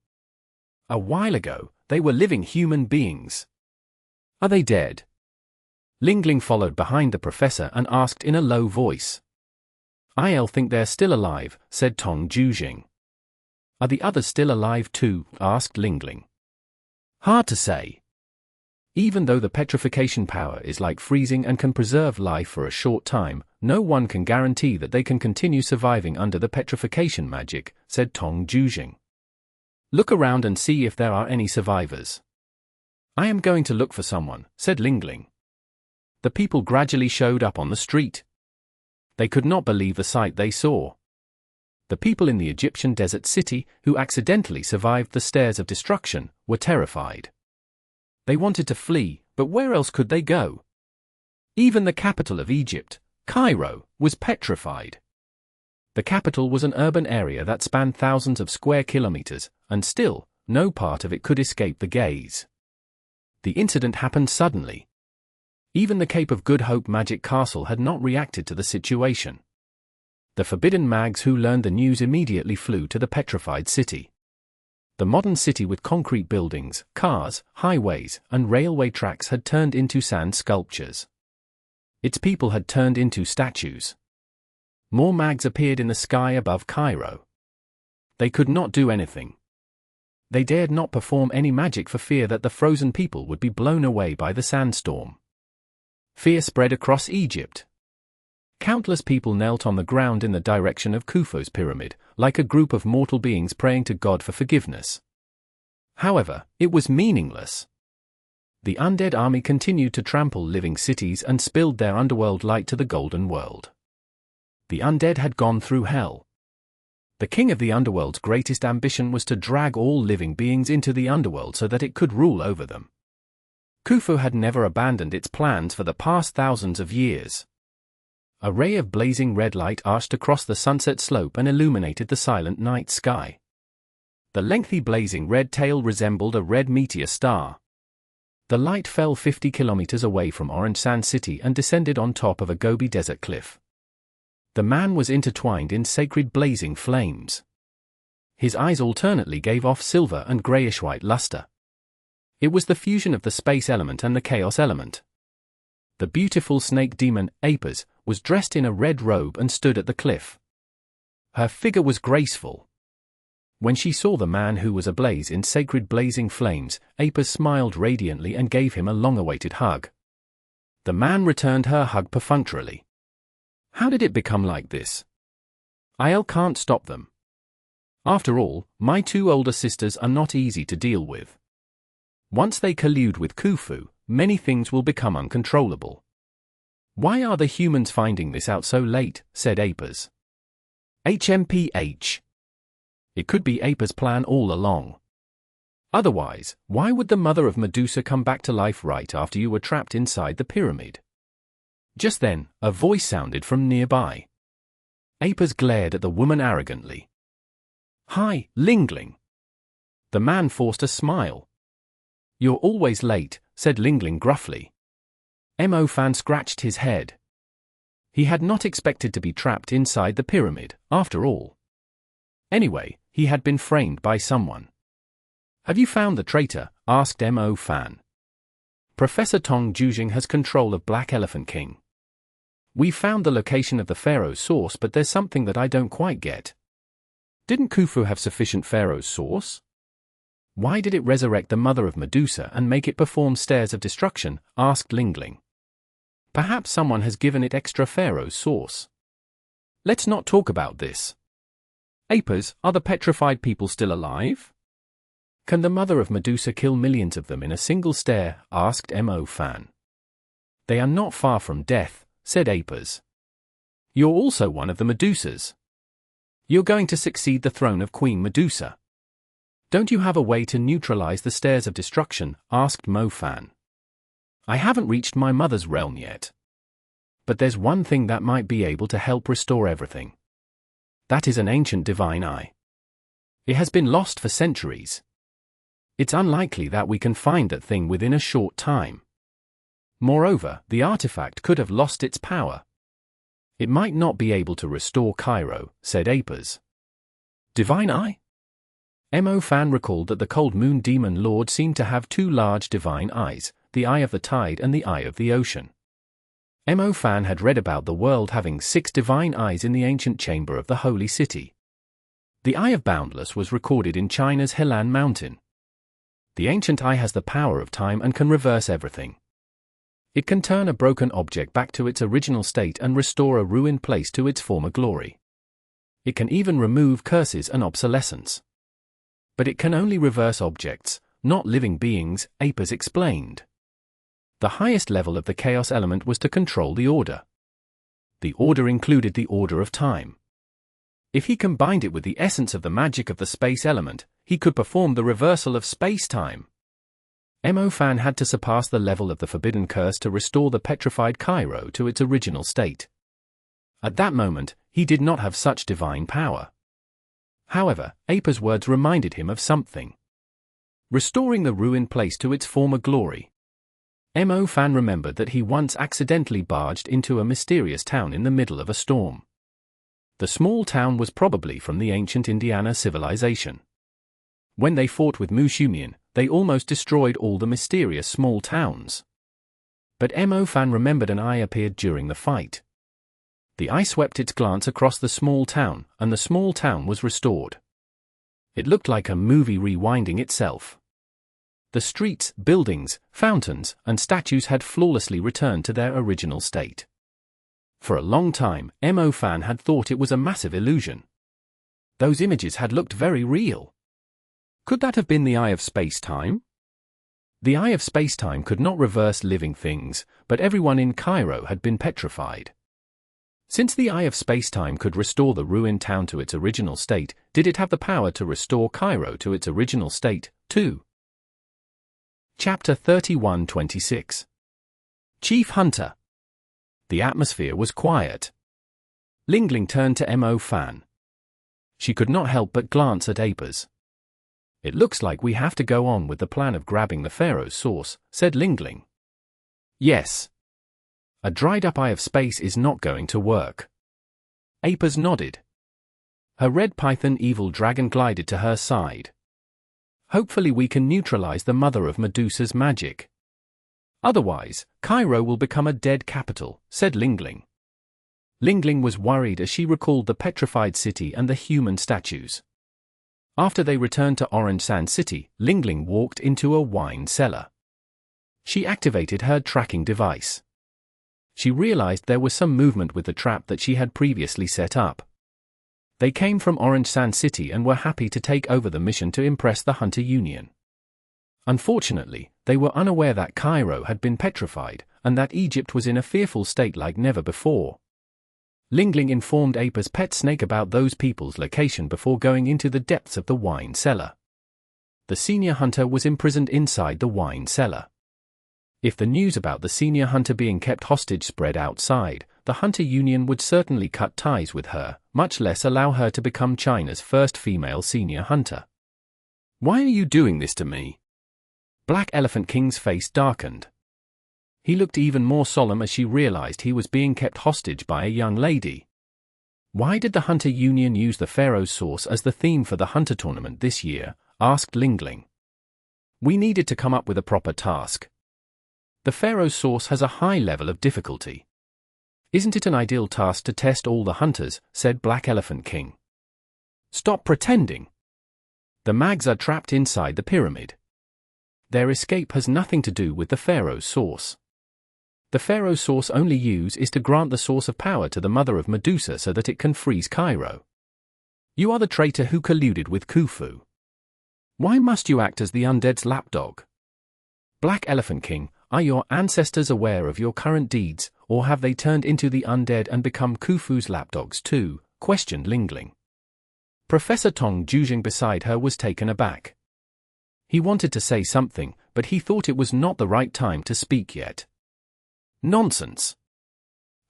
A while ago, they were living human beings. Are they dead? Lingling followed behind the professor and asked in a low voice. "I'll think they're still alive," said Tong Jujing. "Are the others still alive too?" asked Lingling. "Hard to say. Even though the petrification power is like freezing and can preserve life for a short time, no one can guarantee that they can continue surviving under the petrification magic," said Tong Jujing. "Look around and see if there are any survivors." "I am going to look for someone," said Lingling. The people gradually showed up on the street. They could not believe the sight they saw. The people in the Egyptian desert city, who accidentally survived the stairs of destruction, were terrified. They wanted to flee, but where else could they go? Even the capital of Egypt, Cairo, was petrified. The capital was an urban area that spanned thousands of square kilometers, and still, no part of it could escape the gaze. The incident happened suddenly. Even the Cape of Good Hope Magic Castle had not reacted to the situation. The forbidden mags who learned the news immediately flew to the petrified city. The modern city with concrete buildings, cars, highways, and railway tracks had turned into sand sculptures. Its people had turned into statues. More mags appeared in the sky above Cairo. They could not do anything. They dared not perform any magic for fear that the frozen people would be blown away by the sandstorm. Fear spread across Egypt. Countless people knelt on the ground in the direction of Khufu's pyramid, like a group of mortal beings praying to God for forgiveness. However, it was meaningless. The undead army continued to trample living cities and spilled their underworld light to the golden world. The undead had gone through hell. The king of the underworld's greatest ambition was to drag all living beings into the underworld so that it could rule over them. Khufu had never abandoned its plans for the past thousands of years. A ray of blazing red light arched across the sunset slope and illuminated the silent night sky. The lengthy blazing red tail resembled a red meteor star. The light fell 50 kilometers away from Orange Sand City and descended on top of a Gobi desert cliff. The man was intertwined in sacred blazing flames. His eyes alternately gave off silver and grayish-white luster. It was the fusion of the space element and the chaos element. The beautiful snake demon, Apis, was dressed in a red robe and stood at the cliff. Her figure was graceful. When she saw the man who was ablaze in sacred blazing flames, Apis smiled radiantly and gave him a long-awaited hug. The man returned her hug perfunctorily. How did it become like this? I can't stop them. After all, my two older sisters are not easy to deal with. Once they collude with Khufu, many things will become uncontrollable. Why are the humans finding this out so late, said Apis. HMPH. It could be Apis' plan all along. Otherwise, why would the mother of Medusa come back to life right after you were trapped inside the pyramid? Just then, a voice sounded from nearby. Apis glared at the woman arrogantly. Hi, Lingling. The man forced a smile. You're always late, said Lingling gruffly. Mo Fan scratched his head. He had not expected to be trapped inside the pyramid, after all. Anyway, he had been framed by someone. Have you found the traitor? Asked Mo Fan. Professor Tong Jujing has control of Black Elephant King. We found the location of the Pharaoh's source, but there's something that I don't quite get. Didn't Khufu have sufficient Pharaoh's source? Why did it resurrect the mother of Medusa and make it perform stairs of destruction? Asked Lingling. Perhaps someone has given it extra Pharaoh's source. Let's not talk about this. Apis, are the petrified people still alive? Can the mother of Medusa kill millions of them in a single stare? Asked Mo Fan. They are not far from death, said Apis. You're also one of the Medusas. You're going to succeed the throne of Queen Medusa. Don't you have a way to neutralize the stairs of destruction? Asked Mo Fan. I haven't reached my mother's realm yet. But there's one thing that might be able to help restore everything. That is an ancient divine eye. It has been lost for centuries. It's unlikely that we can find that thing within a short time. Moreover, the artifact could have lost its power. It might not be able to restore Cairo, said Apis. Divine eye? Mo Fan recalled that the Cold Moon Demon Lord seemed to have two large divine eyes, the Eye of the Tide and the Eye of the Ocean. Mo Fan had read about the world having 6 divine eyes in the ancient chamber of the Holy City. The Eye of Boundless was recorded in China's Helan Mountain. The ancient eye has the power of time and can reverse everything. It can turn a broken object back to its original state and restore a ruined place to its former glory. It can even remove curses and obsolescence. But it can only reverse objects, not living beings, Apis explained. The highest level of the chaos element was to control the order. The order included the order of time. If he combined it with the essence of the magic of the space element, he could perform the reversal of space-time. Mo Fan had to surpass the level of the forbidden curse to restore the petrified Cairo to its original state. At that moment, he did not have such divine power. However, Apis' words reminded him of something. Restoring the ruined place to its former glory. Mo Fan remembered that he once accidentally barged into a mysterious town in the middle of a storm. The small town was probably from the ancient Indiana civilization. When they fought with Mushumian, they almost destroyed all the mysterious small towns. But Mo Fan remembered an eye appeared during the fight. The eye swept its glance across the small town, and the small town was restored. It looked like a movie rewinding itself. The streets, buildings, fountains, and statues had flawlessly returned to their original state. For a long time, Mo Fan had thought it was a massive illusion. Those images had looked very real. Could that have been the Eye of Spacetime? The Eye of Spacetime could not reverse living things, but everyone in Cairo had been petrified. Since the Eye of Spacetime could restore the ruined town to its original state, did it have the power to restore Cairo to its original state, too? Chapter 31-26. Chief Hunter. The atmosphere was quiet. Lingling turned to Mo Fan. She could not help but glance at Apis. It looks like we have to go on with the plan of grabbing the Pharaoh's source, said Lingling. Yes. A dried-up eye of space is not going to work. Apis nodded. Her red python evil dragon glided to her side. Hopefully we can neutralize the mother of Medusa's magic. Otherwise, Cairo will become a dead capital, said Lingling. Lingling was worried as she recalled the petrified city and the human statues. After they returned to Orange Sand City, Lingling walked into a wine cellar. She activated her tracking device. She realized there was some movement with the trap that she had previously set up. They came from Orange Sand City and were happy to take over the mission to impress the Hunter Union. Unfortunately, they were unaware that Cairo had been petrified, and that Egypt was in a fearful state like never before. Lingling informed Apa's pet snake about those people's location before going into the depths of the wine cellar. The senior hunter was imprisoned inside the wine cellar. If the news about the senior hunter being kept hostage spread outside, the Hunter Union would certainly cut ties with her, much less allow her to become China's first female senior hunter. "Why are you doing this to me?" Black Elephant King's face darkened. He looked even more solemn as she realized he was being kept hostage by a young lady. "Why did the Hunter Union use the Pharaoh's source as the theme for the Hunter tournament this year?" asked Lingling. "We needed to come up with a proper task. The Pharaoh's source has a high level of difficulty. Isn't it an ideal task to test all the hunters?" said Black Elephant King. "Stop pretending. The Mags are trapped inside the pyramid. Their escape has nothing to do with the Pharaoh's source. The Pharaoh's source only use is to grant the source of power to the mother of Medusa so that it can freeze Cairo. You are the traitor who colluded with Khufu. Why must you act as the undead's lapdog?" Black Elephant King, are your ancestors aware of your current deeds, or have they turned into the undead and become Khufu's lapdogs too? Questioned Lingling. Professor Tong Jujing beside her was taken aback. He wanted to say something, but he thought it was not the right time to speak yet. "Nonsense.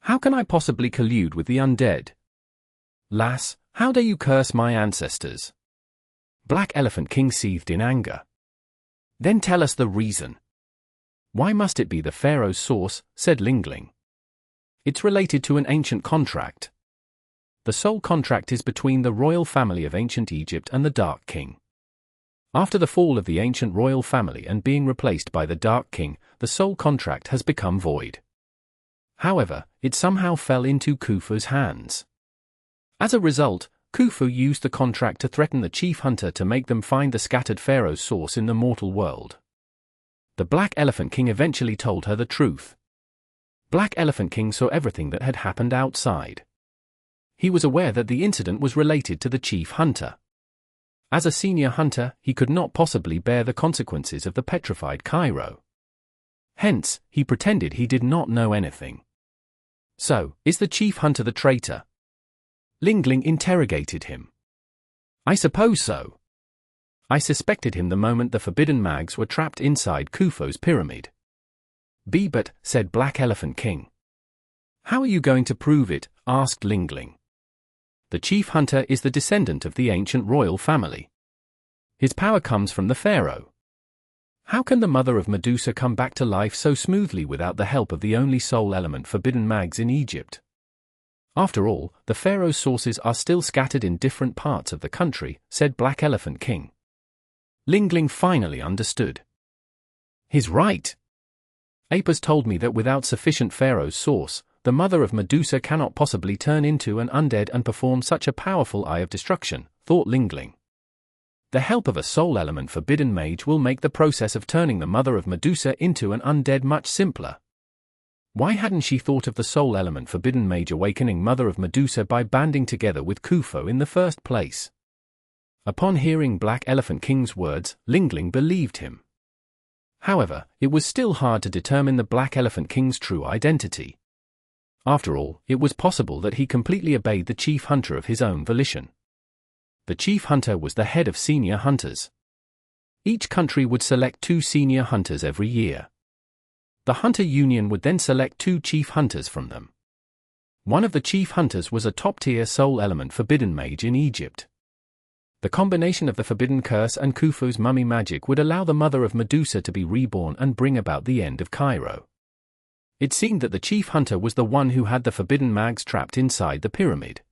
How can I possibly collude with the undead? Lass, how dare you curse my ancestors?" Black Elephant King seethed in anger. "Then tell us the reason." "Why must it be the Pharaoh's source?" said Lingling. "It's related to an ancient contract. The soul contract is between the royal family of ancient Egypt and the Dark King. After the fall of the ancient royal family and being replaced by the Dark King, the soul contract has become void. However, it somehow fell into Khufu's hands. As a result, Khufu used the contract to threaten the chief hunter to make them find the scattered Pharaoh's source in the mortal world. The Black Elephant King eventually told her the truth. Black Elephant King saw everything that had happened outside. He was aware that the incident was related to the chief hunter. As a senior hunter, he could not possibly bear the consequences of the petrified Cairo. Hence, he pretended he did not know anything. "So, is the chief hunter the traitor?" Lingling interrogated him. "I suppose so. I suspected him the moment the forbidden mags were trapped inside Khufu's pyramid." "But," said Black Elephant King. "How are you going to prove it?" asked Lingling. "The chief hunter is the descendant of the ancient royal family. His power comes from the Pharaoh. How can the mother of Medusa come back to life so smoothly without the help of the only soul element forbidden mags in Egypt? After all, the Pharaoh's sources are still scattered in different parts of the country," said Black Elephant King. Lingling finally understood. "He's right. Apis told me that without sufficient Pharaoh's source, the mother of Medusa cannot possibly turn into an undead and perform such a powerful eye of destruction," thought Lingling. "The help of a soul element forbidden mage will make the process of turning the mother of Medusa into an undead much simpler. Why hadn't she thought of the soul element forbidden mage awakening mother of Medusa by banding together with Khufu in the first place?" Upon hearing Black Elephant King's words, Lingling believed him. However, it was still hard to determine the Black Elephant King's true identity. After all, it was possible that he completely obeyed the chief hunter of his own volition. The chief hunter was the head of senior hunters. Each country would select 2 senior hunters every year. The Hunter Union would then select 2 chief hunters from them. One of the chief hunters was a top-tier soul element forbidden mage in Egypt. The combination of the forbidden curse and Khufu's mummy magic would allow the mother of Medusa to be reborn and bring about the end of Cairo. It seemed that the chief hunter was the one who had the forbidden mags trapped inside the pyramid.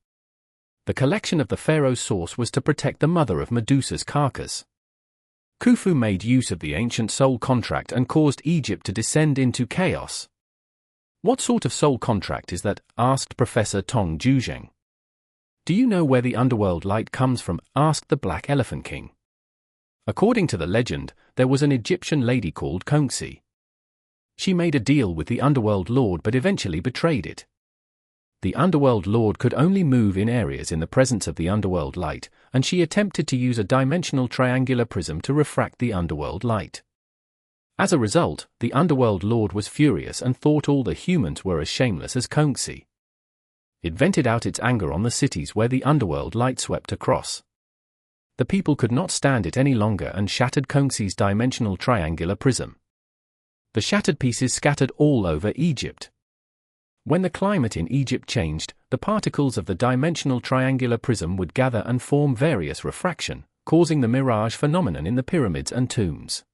The collection of the Pharaoh's source was to protect the mother of Medusa's carcass. Khufu made use of the ancient soul contract and caused Egypt to descend into chaos. "What sort of soul contract is that?" asked Professor Tong Jujing. "Do you know where the underworld light comes from?" asked the Black Elephant King. According to the legend, there was an Egyptian lady called Khonsi. She made a deal with the underworld lord but eventually betrayed it. The underworld lord could only move in areas in the presence of the underworld light, and she attempted to use a dimensional triangular prism to refract the underworld light. As a result, the Underworld Lord was furious and thought all the humans were as shameless as Konxi. It vented out its anger on the cities where the Underworld light swept across. The people could not stand it any longer and shattered Konxi's dimensional triangular prism. The shattered pieces scattered all over Egypt. When the climate in Egypt changed, the particles of the dimensional triangular prism would gather and form various refraction, causing the mirage phenomenon in the pyramids and tombs.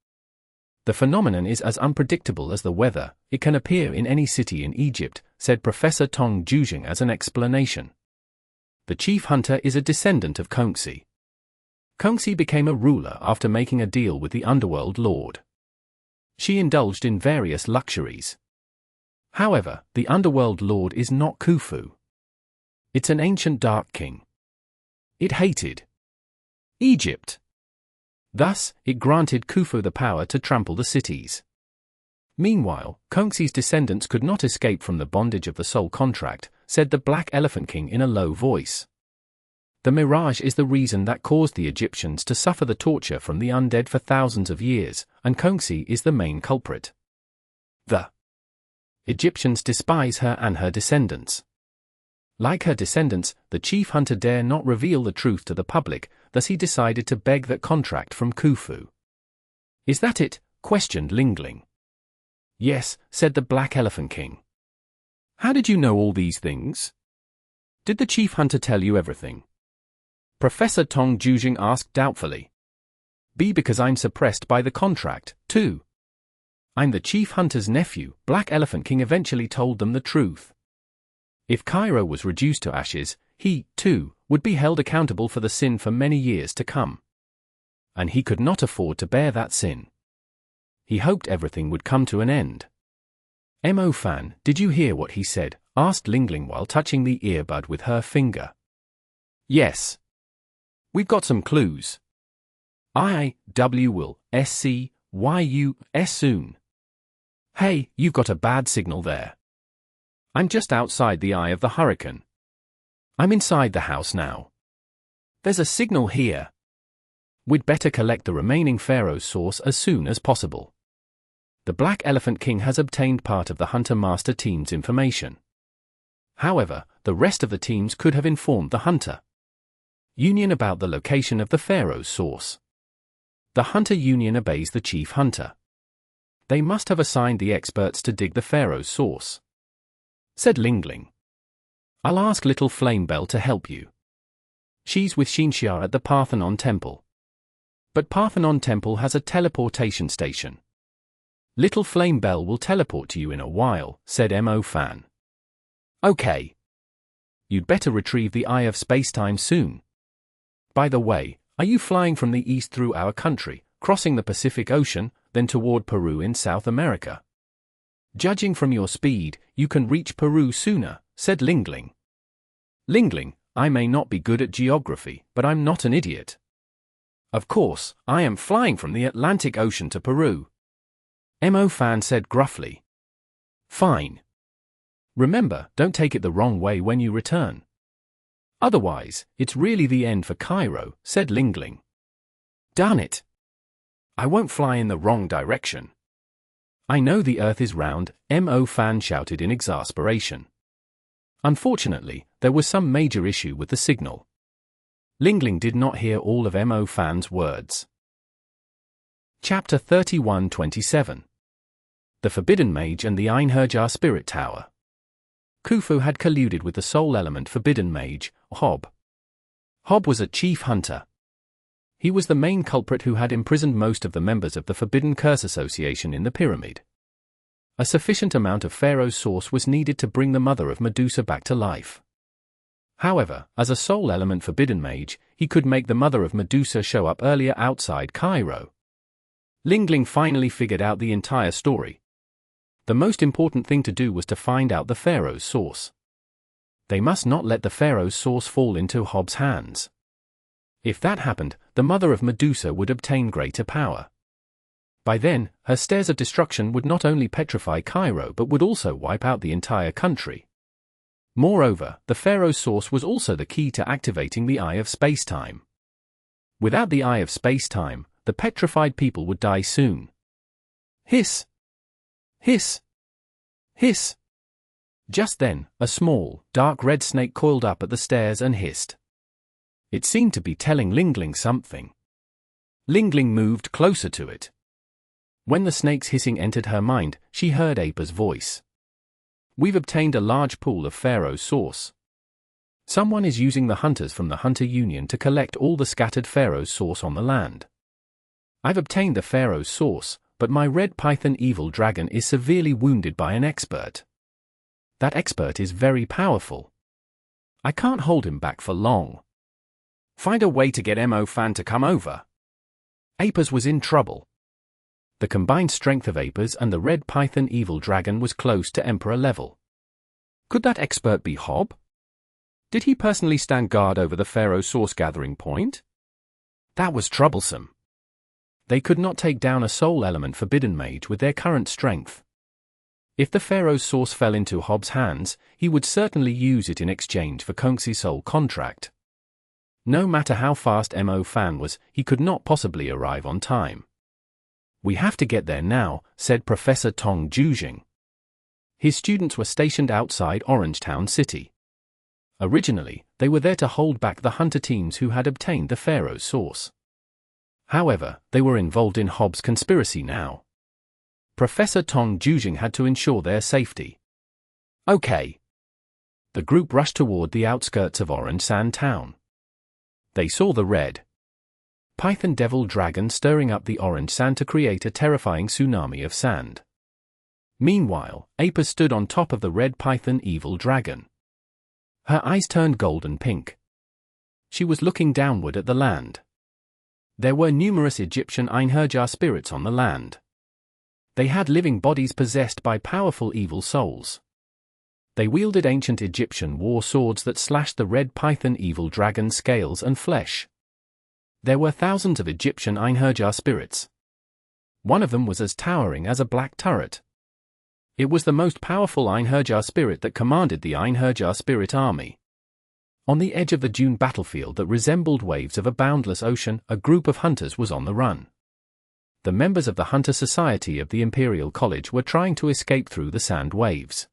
The phenomenon is as unpredictable as the weather. It can appear in any city in Egypt, said Professor Tong Jujing as an explanation. The chief hunter is a descendant of Konxi. Konxi became a ruler after making a deal with the Underworld Lord. She indulged in various luxuries. However, the Underworld Lord is not Khufu. It's an ancient dark king. It hated Egypt. Thus, it granted Khufu the power to trample the cities. Meanwhile, Konxi's descendants could not escape from the bondage of the soul contract, said the Black Elephant King in a low voice. The mirage is the reason that caused the Egyptians to suffer the torture from the undead for thousands of years, and Konxi is the main culprit. The Egyptians despise her and her descendants. Like her descendants, the chief hunter dare not reveal the truth to the public, thus he decided to beg that contract from Khufu. Is that it? Questioned Lingling. Yes, said the Black Elephant King. How did you know all these things? Did the chief hunter tell you everything? Professor Tong Jujing asked doubtfully. Because I'm suppressed by the contract, too. I'm the chief hunter's nephew. Black Elephant King eventually told them the truth. If Cairo was reduced to ashes, he, too, would be held accountable for the sin for many years to come. And he could not afford to bear that sin. He hoped everything would come to an end. Mo Fan, did you hear what he said? Asked Lingling while touching the earbud with her finger. Yes. We've got some clues. will SCYU soon. Hey, you've got a bad signal there. I'm just outside the eye of the hurricane. I'm inside the house now. There's a signal here. We'd better collect the remaining Pharaoh's source as soon as possible. The Black Elephant King has obtained part of the Hunter Master team's information. However, the rest of the teams could have informed the Hunter Union about the location of the Pharaoh's source. The Hunter Union obeys the Chief Hunter. They must have assigned the experts to dig the Pharaoh's source, said Lingling. I'll ask Little Flamebell to help you. She's with Xinxia at the Parthenon Temple. But Parthenon Temple has a teleportation station. Little Flamebell will teleport to you in a while, said Mo Fan. Okay. You'd better retrieve the Eye of Spacetime soon. By the way, are you flying from the east through our country, crossing the Pacific Ocean, then toward Peru in South America? Judging from your speed, you can reach Peru sooner, said Lingling. Lingling, I may not be good at geography, but I'm not an idiot. Of course, I am flying from the Atlantic Ocean to Peru. Mo Fan said gruffly. Fine. Remember, don't take it the wrong way when you return. Otherwise, it's really the end for Cairo, said Lingling. Darn it. I won't fly in the wrong direction. I know the earth is round, Mo Fan shouted in exasperation. Unfortunately, there was some major issue with the signal. Lingling did not hear all of Mo Fan's words. Chapter 31-27. The Forbidden Mage and the Einherjar Spirit Tower. Khufu had colluded with the soul element Forbidden Mage, Hob. Hob was a chief hunter. He was the main culprit who had imprisoned most of the members of the Forbidden Curse Association in the pyramid. A sufficient amount of Pharaoh's source was needed to bring the mother of Medusa back to life. However, as a soul element Forbidden Mage, he could make the mother of Medusa show up earlier outside Cairo. Lingling finally figured out the entire story. The most important thing to do was to find out the Pharaoh's source. They must not let the Pharaoh's source fall into Hob's hands. If that happened, the mother of Medusa would obtain greater power. By then, her stairs of destruction would not only petrify Cairo but would also wipe out the entire country. Moreover, the Pharaoh's source was also the key to activating the Eye of Spacetime. Without the Eye of Spacetime, the petrified people would die soon. Hiss! Hiss! Hiss! Just then, a small, dark red snake coiled up at the stairs and hissed. It seemed to be telling Lingling something. Lingling moved closer to it. When the snake's hissing entered her mind, she heard Apa's voice. We've obtained a large pool of Pharaoh's source. Someone is using the hunters from the Hunter Union to collect all the scattered Pharaoh's source on the land. I've obtained the Pharaoh's source, but my red python evil dragon is severely wounded by an expert. That expert is very powerful. I can't hold him back for long. Find a way to get Mo Fan to come over. Apa's was in trouble. The combined strength of Apa's and the red python evil dragon was close to Emperor level. Could that expert be Hob? Did he personally stand guard over the Pharaoh source gathering point? That was troublesome. They could not take down a soul element forbidden mage with their current strength. If the Pharaoh's source fell into Hob's hands, he would certainly use it in exchange for Kongxi's soul contract. No matter how fast Mo Fan was, he could not possibly arrive on time. We have to get there now, said Professor Tong Jujing. His students were stationed outside Orangetown City. Originally, they were there to hold back the hunter teams who had obtained the Pharaoh's source. However, they were involved in Hob's conspiracy now. Professor Tong Jujing had to ensure their safety. Okay. The group rushed toward the outskirts of Orange Sand Town. They saw the red Python Devil Dragon stirring up the orange sand to create a terrifying tsunami of sand. Meanwhile, Apa stood on top of the red Python Evil Dragon. Her eyes turned golden pink. She was looking downward at the land. There were numerous Egyptian Einherjar spirits on the land. They had living bodies possessed by powerful evil souls. They wielded ancient Egyptian war swords that slashed the red Python Evil Dragon's scales and flesh. There were thousands of Egyptian Einherjar spirits. One of them was as towering as a black turret. It was the most powerful Einherjar spirit that commanded the Einherjar spirit army. On the edge of the dune battlefield that resembled waves of a boundless ocean, a group of hunters was on the run. The members of the Hunter Society of the Imperial College were trying to escape through the sand waves.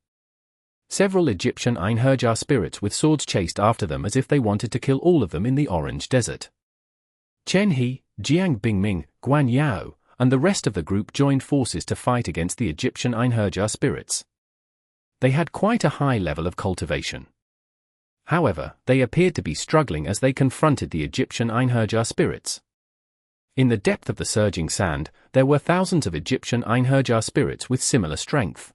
Several Egyptian Einherjar spirits with swords chased after them as if they wanted to kill all of them in the Orange Desert. Chen He, Jiang Bingming, Guan Yao, and the rest of the group joined forces to fight against the Egyptian Einherjar spirits. They had quite a high level of cultivation. However, they appeared to be struggling as they confronted the Egyptian Einherjar spirits. In the depth of the surging sand, there were thousands of Egyptian Einherjar spirits with similar strength.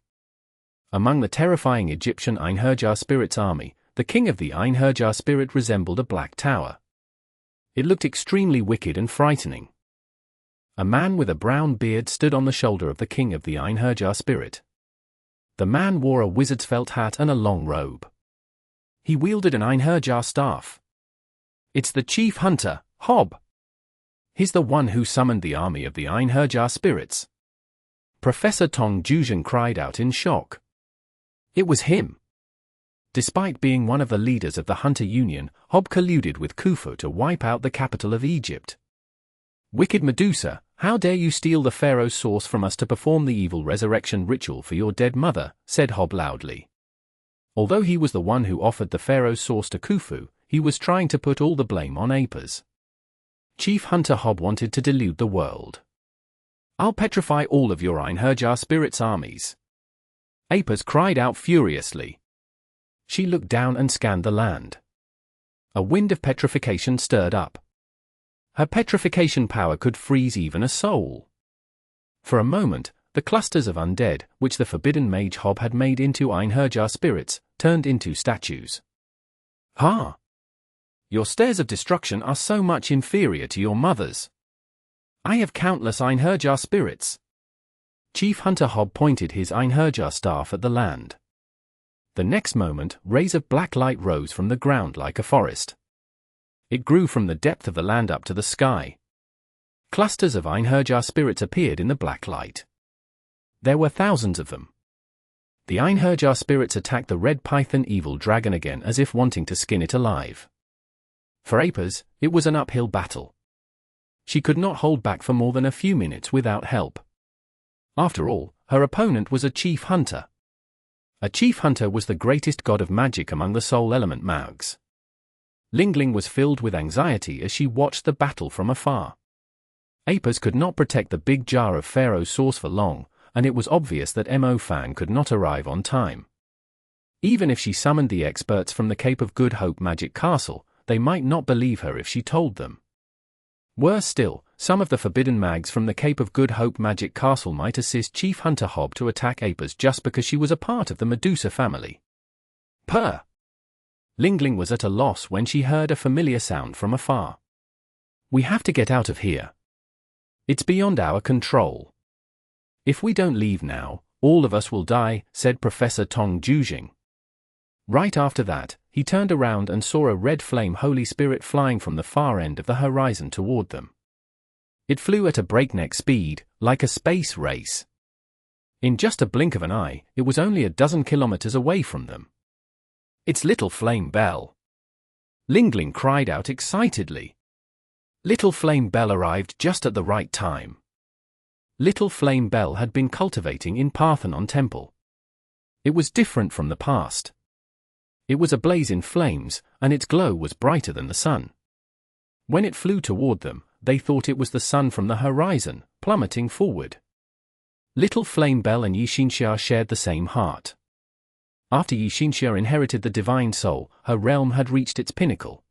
Among the terrifying Egyptian Einherjar spirits army, the king of the Einherjar spirit resembled a black tower. It looked extremely wicked and frightening. A man with a brown beard stood on the shoulder of the king of the Einherjar spirit. The man wore a wizard's felt hat and a long robe. He wielded an Einherjar staff. It's the chief hunter, Hob. He's the one who summoned the army of the Einherjar spirits. Professor Tong Jujing cried out in shock. It was him. Despite being one of the leaders of the Hunter Union, Hob colluded with Khufu to wipe out the capital of Egypt. Wicked Medusa, how dare you steal the Pharaoh's source from us to perform the evil resurrection ritual for your dead mother, said Hob loudly. Although he was the one who offered the Pharaoh's source to Khufu, he was trying to put all the blame on Apa's. Chief Hunter Hob wanted to delude the world. I'll petrify all of your Einherjar spirits' armies. Apa's cried out furiously. She looked down and scanned the land. A wind of petrification stirred up. Her petrification power could freeze even a soul. For a moment, the clusters of undead, which the forbidden mage Hob had made into Einherjar spirits, turned into statues. Ha! Your stairs of destruction are so much inferior to your mother's. I have countless Einherjar spirits. Chief Hunter Hob pointed his Einherjar staff at the land. The next moment, rays of black light rose from the ground like a forest. It grew from the depth of the land up to the sky. Clusters of Einherjar spirits appeared in the black light. There were thousands of them. The Einherjar spirits attacked the red Python Evil Dragon again as if wanting to skin it alive. For Apa's, it was an uphill battle. She could not hold back for more than a few minutes without help. After all, her opponent was a chief hunter. A chief hunter was the greatest god of magic among the soul element Mags. Lingling was filled with anxiety as she watched the battle from afar. Apis could not protect the big jar of Pharaoh's sauce for long, and it was obvious that Mo Fan could not arrive on time. Even if she summoned the experts from the Cape of Good Hope Magic Castle, they might not believe her if she told them. Worse still, some of the forbidden mags from the Cape of Good Hope Magic Castle might assist Chief Hunter Hob to attack Apis just because she was a part of the Medusa family. Purr! Lingling was at a loss when she heard a familiar sound from afar. We have to get out of here. It's beyond our control. If we don't leave now, all of us will die, said Professor Tong Jujing. Right after that, he turned around and saw a red flame holy spirit flying from the far end of the horizon toward them. It flew at a breakneck speed, like a space race. In just a blink of an eye, it was only a dozen kilometers away from them. It's Little Flame Bell. Lingling cried out excitedly. Little Flame Bell arrived just at the right time. Little Flame Bell had been cultivating in Parthenon Temple. It was different from the past. It was ablaze in flames, and its glow was brighter than the sun. When it flew toward them, they thought it was the sun from the horizon, plummeting forward. Little Flame Bell and Yixinxia shared the same heart. After Yixinxia inherited the divine soul, her realm had reached its pinnacle.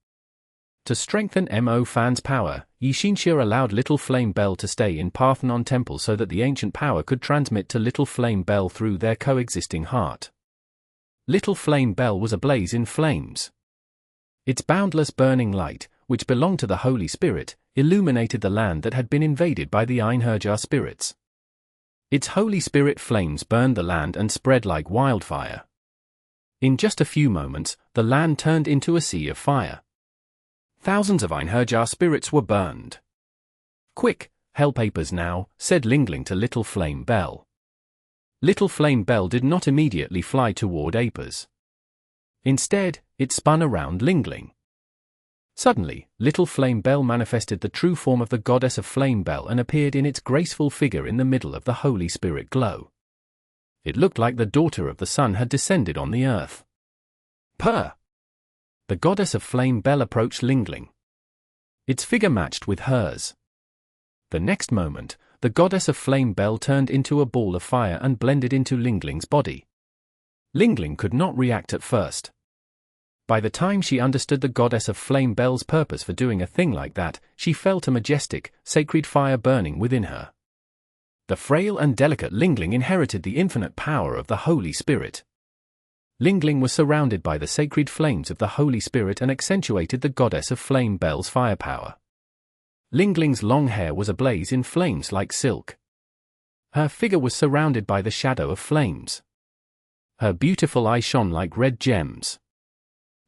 To strengthen Mo Fan's power, Yixinxia allowed Little Flame Bell to stay in Parthenon Temple so that the ancient power could transmit to Little Flame Bell through their coexisting heart. Little Flame Bell was ablaze in flames. Its boundless burning light, which belonged to the Holy Spirit, illuminated the land that had been invaded by the Einherjar spirits. Its Holy Spirit flames burned the land and spread like wildfire. In just a few moments, the land turned into a sea of fire. Thousands of Einherjar spirits were burned. Quick, help Apis now, said Lingling to Little Flame Bell. Little Flame Bell did not immediately fly toward Apis. Instead, it spun around Lingling. Suddenly, Little Flame Bell manifested the true form of the goddess of Flame Bell and appeared in its graceful figure in the middle of the Holy Spirit glow. It looked like the daughter of the sun had descended on the earth. Purr! The goddess of Flame Bell approached Lingling. Its figure matched with hers. The next moment, the goddess of Flame Bell turned into a ball of fire and blended into Lingling's body. Lingling could not react at first. By the time she understood the goddess of Flame Bell's purpose for doing a thing like that, she felt a majestic, sacred fire burning within her. The frail and delicate Lingling inherited the infinite power of the Holy Spirit. Lingling was surrounded by the sacred flames of the Holy Spirit and accentuated the goddess of Flame Bell's firepower. Lingling's long hair was ablaze in flames like silk. Her figure was surrounded by the shadow of flames. Her beautiful eyes shone like red gems.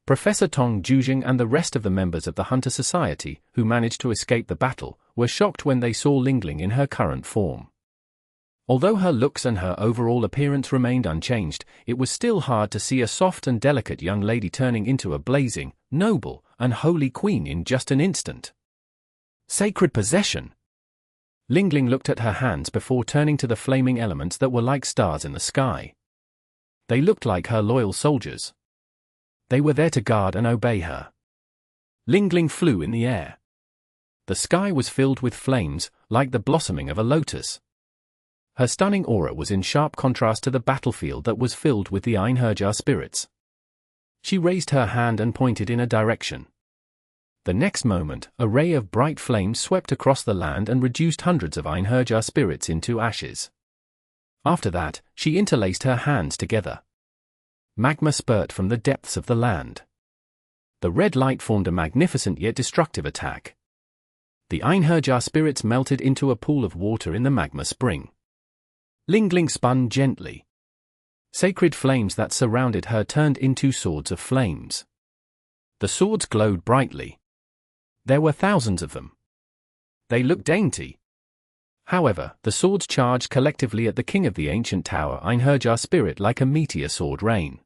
Professor Tong Jujing and the rest of the members of the Hunter Society, who managed to escape the battle, were shocked when they saw Lingling in her current form. Although her looks and her overall appearance remained unchanged, it was still hard to see a soft and delicate young lady turning into a blazing, noble, and holy queen in just an instant. Sacred possession! Lingling looked at her hands before turning to the flaming elements that were like stars in the sky. They looked like her loyal soldiers. They were there to guard and obey her. Lingling flew in the air. The sky was filled with flames, like the blossoming of a lotus. Her stunning aura was in sharp contrast to the battlefield that was filled with the Einherjar spirits. She raised her hand and pointed in a direction. The next moment, a ray of bright flames swept across the land and reduced hundreds of Einherjar spirits into ashes. After that, she interlaced her hands together. Magma spurt from the depths of the land. The red light formed a magnificent yet destructive attack. The Einherjar spirits melted into a pool of water in the magma spring. Lingling spun gently. Sacred flames that surrounded her turned into swords of flames. The swords glowed brightly. There were thousands of them. They looked dainty. However, the swords charged collectively at the king of the ancient tower Einherjar spirit like a meteor sword rain.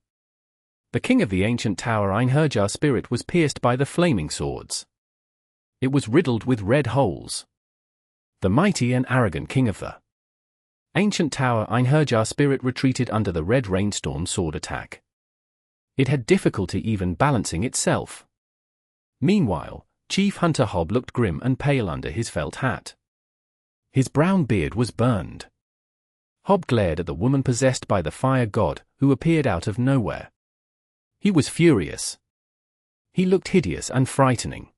The king of the ancient tower Einherjar spirit was pierced by the flaming swords. It was riddled with red holes. The mighty and arrogant king of the Ancient Tower Einherjar spirit retreated under the red rainstorm sword attack. It had difficulty even balancing itself. Meanwhile, Chief Hunter Hob looked grim and pale under his felt hat. His brown beard was burned. Hob glared at the woman possessed by the fire god, who appeared out of nowhere. He was furious. He looked hideous and frightening.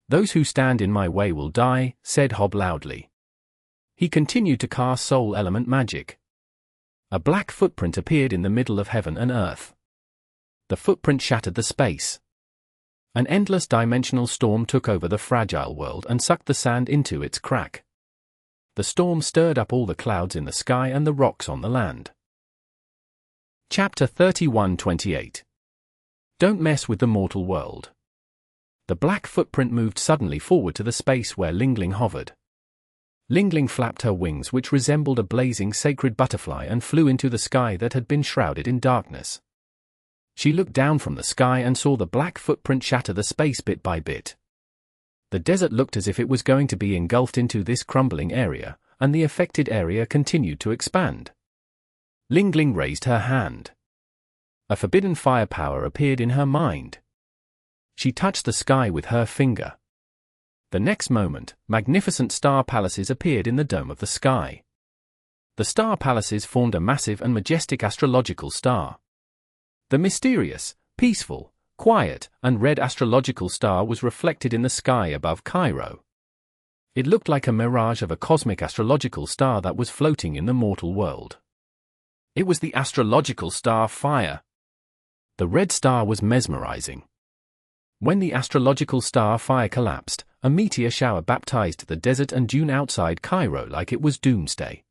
"Those who stand in my way will die," said Hob loudly. He continued to cast soul element magic. A black footprint appeared in the middle of heaven and earth. The footprint shattered the space. An endless dimensional storm took over the fragile world and sucked the sand into its crack. The storm stirred up all the clouds in the sky and the rocks on the land. Chapter 31:28. Don't mess with the mortal world. The black footprint moved suddenly forward to the space where Lingling hovered. Lingling flapped her wings, which resembled a blazing sacred butterfly, and flew into the sky that had been shrouded in darkness. She looked down from the sky and saw the black footprint shatter the space bit by bit. The desert looked as if it was going to be engulfed into this crumbling area, and the affected area continued to expand. Lingling raised her hand. A forbidden firepower appeared in her mind. She touched the sky with her finger. The next moment, magnificent star palaces appeared in the dome of the sky. The star palaces formed a massive and majestic astrological star. The mysterious, peaceful, quiet, and red astrological star was reflected in the sky above Cairo. It looked like a mirage of a cosmic astrological star that was floating in the mortal world. It was the astrological star Fire. The red star was mesmerizing. When the astrological star Fire collapsed, a meteor shower baptized the desert and dune outside Cairo like it was doomsday.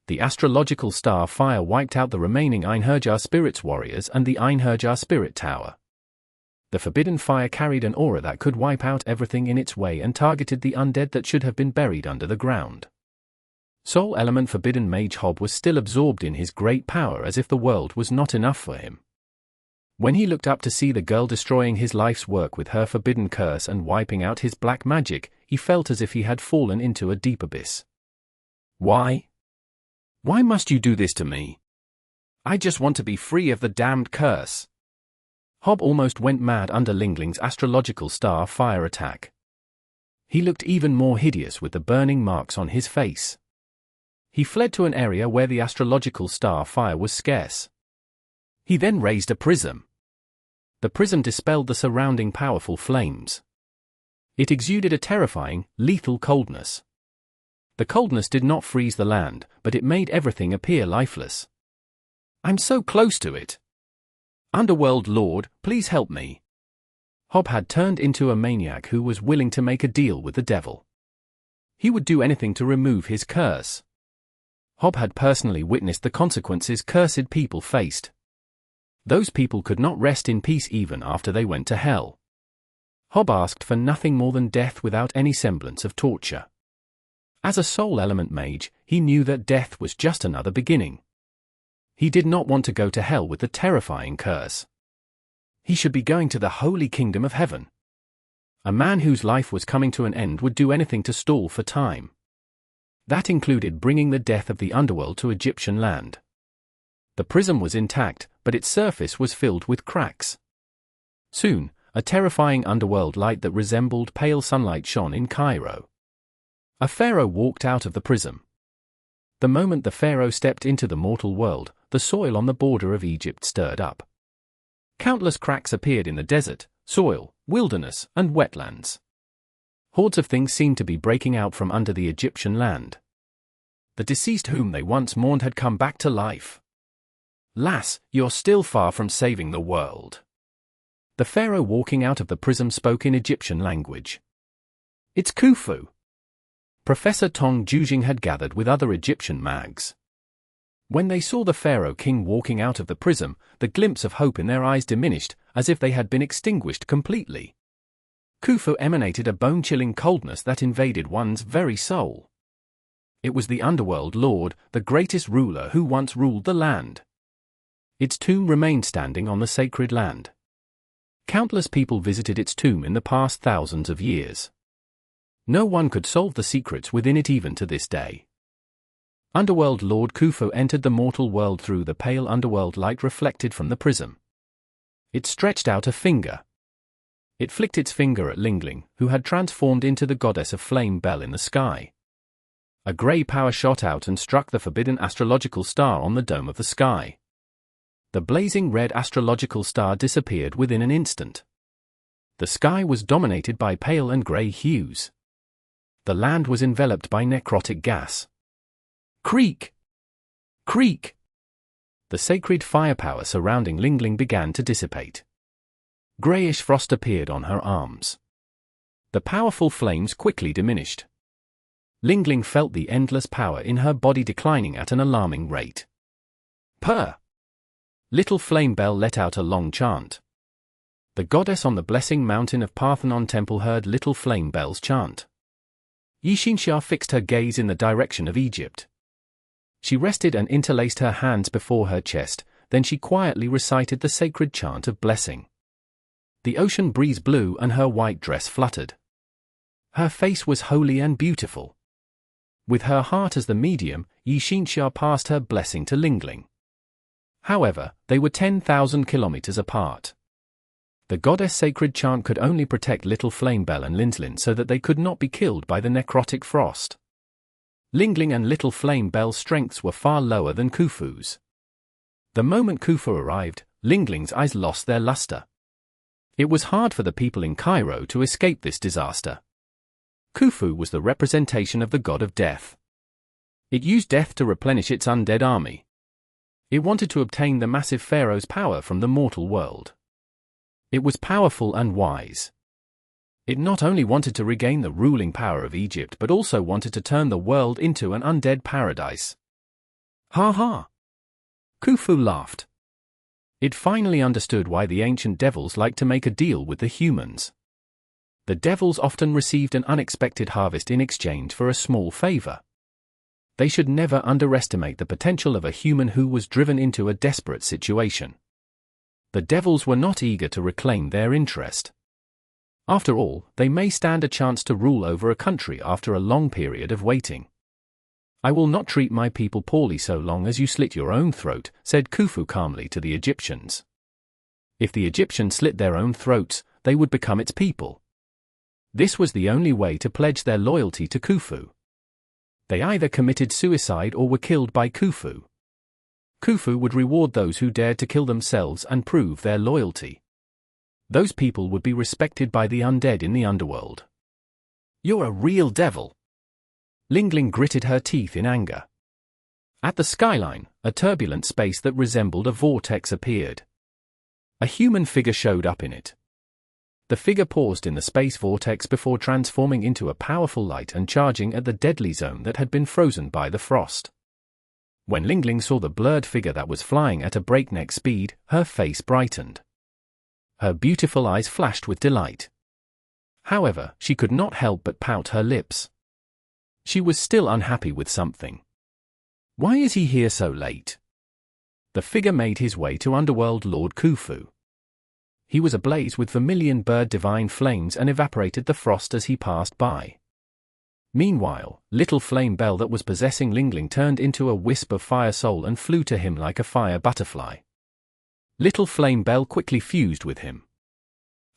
The astrological star Fire wiped out the remaining Einherjar spirits warriors and the Einherjar spirit tower. The forbidden fire carried an aura that could wipe out everything in its way and targeted the undead that should have been buried under the ground. Soul element forbidden Mage Hob was still absorbed in his great power, as if the world was not enough for him. When he looked up to see the girl destroying his life's work with her forbidden curse and wiping out his black magic, he felt as if he had fallen into a deep abyss. Why? Why must you do this to me? I just want to be free of the damned curse. Hob almost went mad under Lingling's astrological star Fire attack. He looked even more hideous with the burning marks on his face. He fled to an area where the astrological star Fire was scarce. He then raised a prism. The prism dispelled the surrounding powerful flames. It exuded a terrifying, lethal coldness. The coldness did not freeze the land, but it made everything appear lifeless. I'm so close to it. Underworld Lord, please help me. Hob had turned into a maniac who was willing to make a deal with the devil. He would do anything to remove his curse. Hob had personally witnessed the consequences cursed people faced. Those people could not rest in peace even after they went to hell. Hob asked for nothing more than death without any semblance of torture. As a soul element mage, he knew that death was just another beginning. He did not want to go to hell with the terrifying curse. He should be going to the holy kingdom of heaven. A man whose life was coming to an end would do anything to stall for time. That included bringing the death of the underworld to Egyptian land. The prism was intact, but its surface was filled with cracks. Soon, a terrifying underworld light that resembled pale sunlight shone in Cairo. A pharaoh walked out of the prism. The moment the pharaoh stepped into the mortal world, the soil on the border of Egypt stirred up. Countless cracks appeared in the desert, soil, wilderness, and wetlands. Hordes of things seemed to be breaking out from under the Egyptian land. The deceased whom they once mourned had come back to life. Lass, you're still far from saving the world. The pharaoh walking out of the prism spoke in Egyptian language. It's Khufu. Professor Tong Jujing had gathered with other Egyptian mags. When they saw the pharaoh king walking out of the prism, the glimpse of hope in their eyes diminished, as if they had been extinguished completely. Khufu emanated a bone-chilling coldness that invaded one's very soul. It was the underworld lord, the greatest ruler who once ruled the land. Its tomb remained standing on the sacred land. Countless people visited its tomb in the past thousands of years. No one could solve the secrets within it even to this day. Underworld Lord Khufu entered the mortal world through the pale underworld light reflected from the prism. It stretched out a finger. It flicked its finger at Lingling, who had transformed into the goddess of flame Bel in the sky. A grey power shot out and struck the forbidden astrological star on the dome of the sky. The blazing red astrological star disappeared within an instant. The sky was dominated by pale and grey hues. The land was enveloped by necrotic gas. Creak! Creak! The sacred firepower surrounding Lingling began to dissipate. Greyish frost appeared on her arms. The powerful flames quickly diminished. Lingling felt the endless power in her body declining at an alarming rate. Purr! Little Flame Bell let out a long chant. The goddess on the blessing mountain of Parthenon Temple heard Little Flame Bell's chant. Einherjar fixed her gaze in the direction of Egypt. She rested and interlaced her hands before her chest, then she quietly recited the sacred chant of blessing. The ocean breeze blew and her white dress fluttered. Her face was holy and beautiful. With her heart as the medium, Einherjar passed her blessing to Lingling. However, they were 10,000 kilometers apart. The goddess' sacred chant could only protect Little Flame Bell and Lingling so that they could not be killed by the necrotic frost. Lingling and Little Flame Bell's strengths were far lower than Khufu's. The moment Khufu arrived, Lingling's eyes lost their luster. It was hard for the people in Cairo to escape this disaster. Khufu was the representation of the god of death. It used death to replenish its undead army. It wanted to obtain the massive Pharaoh's power from the mortal world. It was powerful and wise. It not only wanted to regain the ruling power of Egypt but also wanted to turn the world into an undead paradise. Ha ha! Khufu laughed. It finally understood why the ancient devils liked to make a deal with the humans. The devils often received an unexpected harvest in exchange for a small favor. They should never underestimate the potential of a human who was driven into a desperate situation. The devils were not eager to reclaim their interest. After all, they may stand a chance to rule over a country after a long period of waiting. I will not treat my people poorly so long as you slit your own throat, said Khufu calmly to the Egyptians. If the Egyptians slit their own throats, they would become its people. This was the only way to pledge their loyalty to Khufu. They either committed suicide or were killed by Khufu. Khufu would reward those who dared to kill themselves and prove their loyalty. Those people would be respected by the undead in the underworld. You're a real devil. Lingling gritted her teeth in anger. At the skyline, a turbulent space that resembled a vortex appeared. A human figure showed up in it. The figure paused in the space vortex before transforming into a powerful light and charging at the deadly zone that had been frozen by the frost. When Lingling saw the blurred figure that was flying at a breakneck speed, her face brightened. Her beautiful eyes flashed with delight. However, she could not help but pout her lips. She was still unhappy with something. Why is he here so late? The figure made his way to Underworld Lord Khufu. He was ablaze with vermilion bird divine flames and evaporated the frost as he passed by. Meanwhile, Little Flame Bell that was possessing Lingling turned into a wisp of fire soul and flew to him like a fire butterfly. Little Flame Bell quickly fused with him.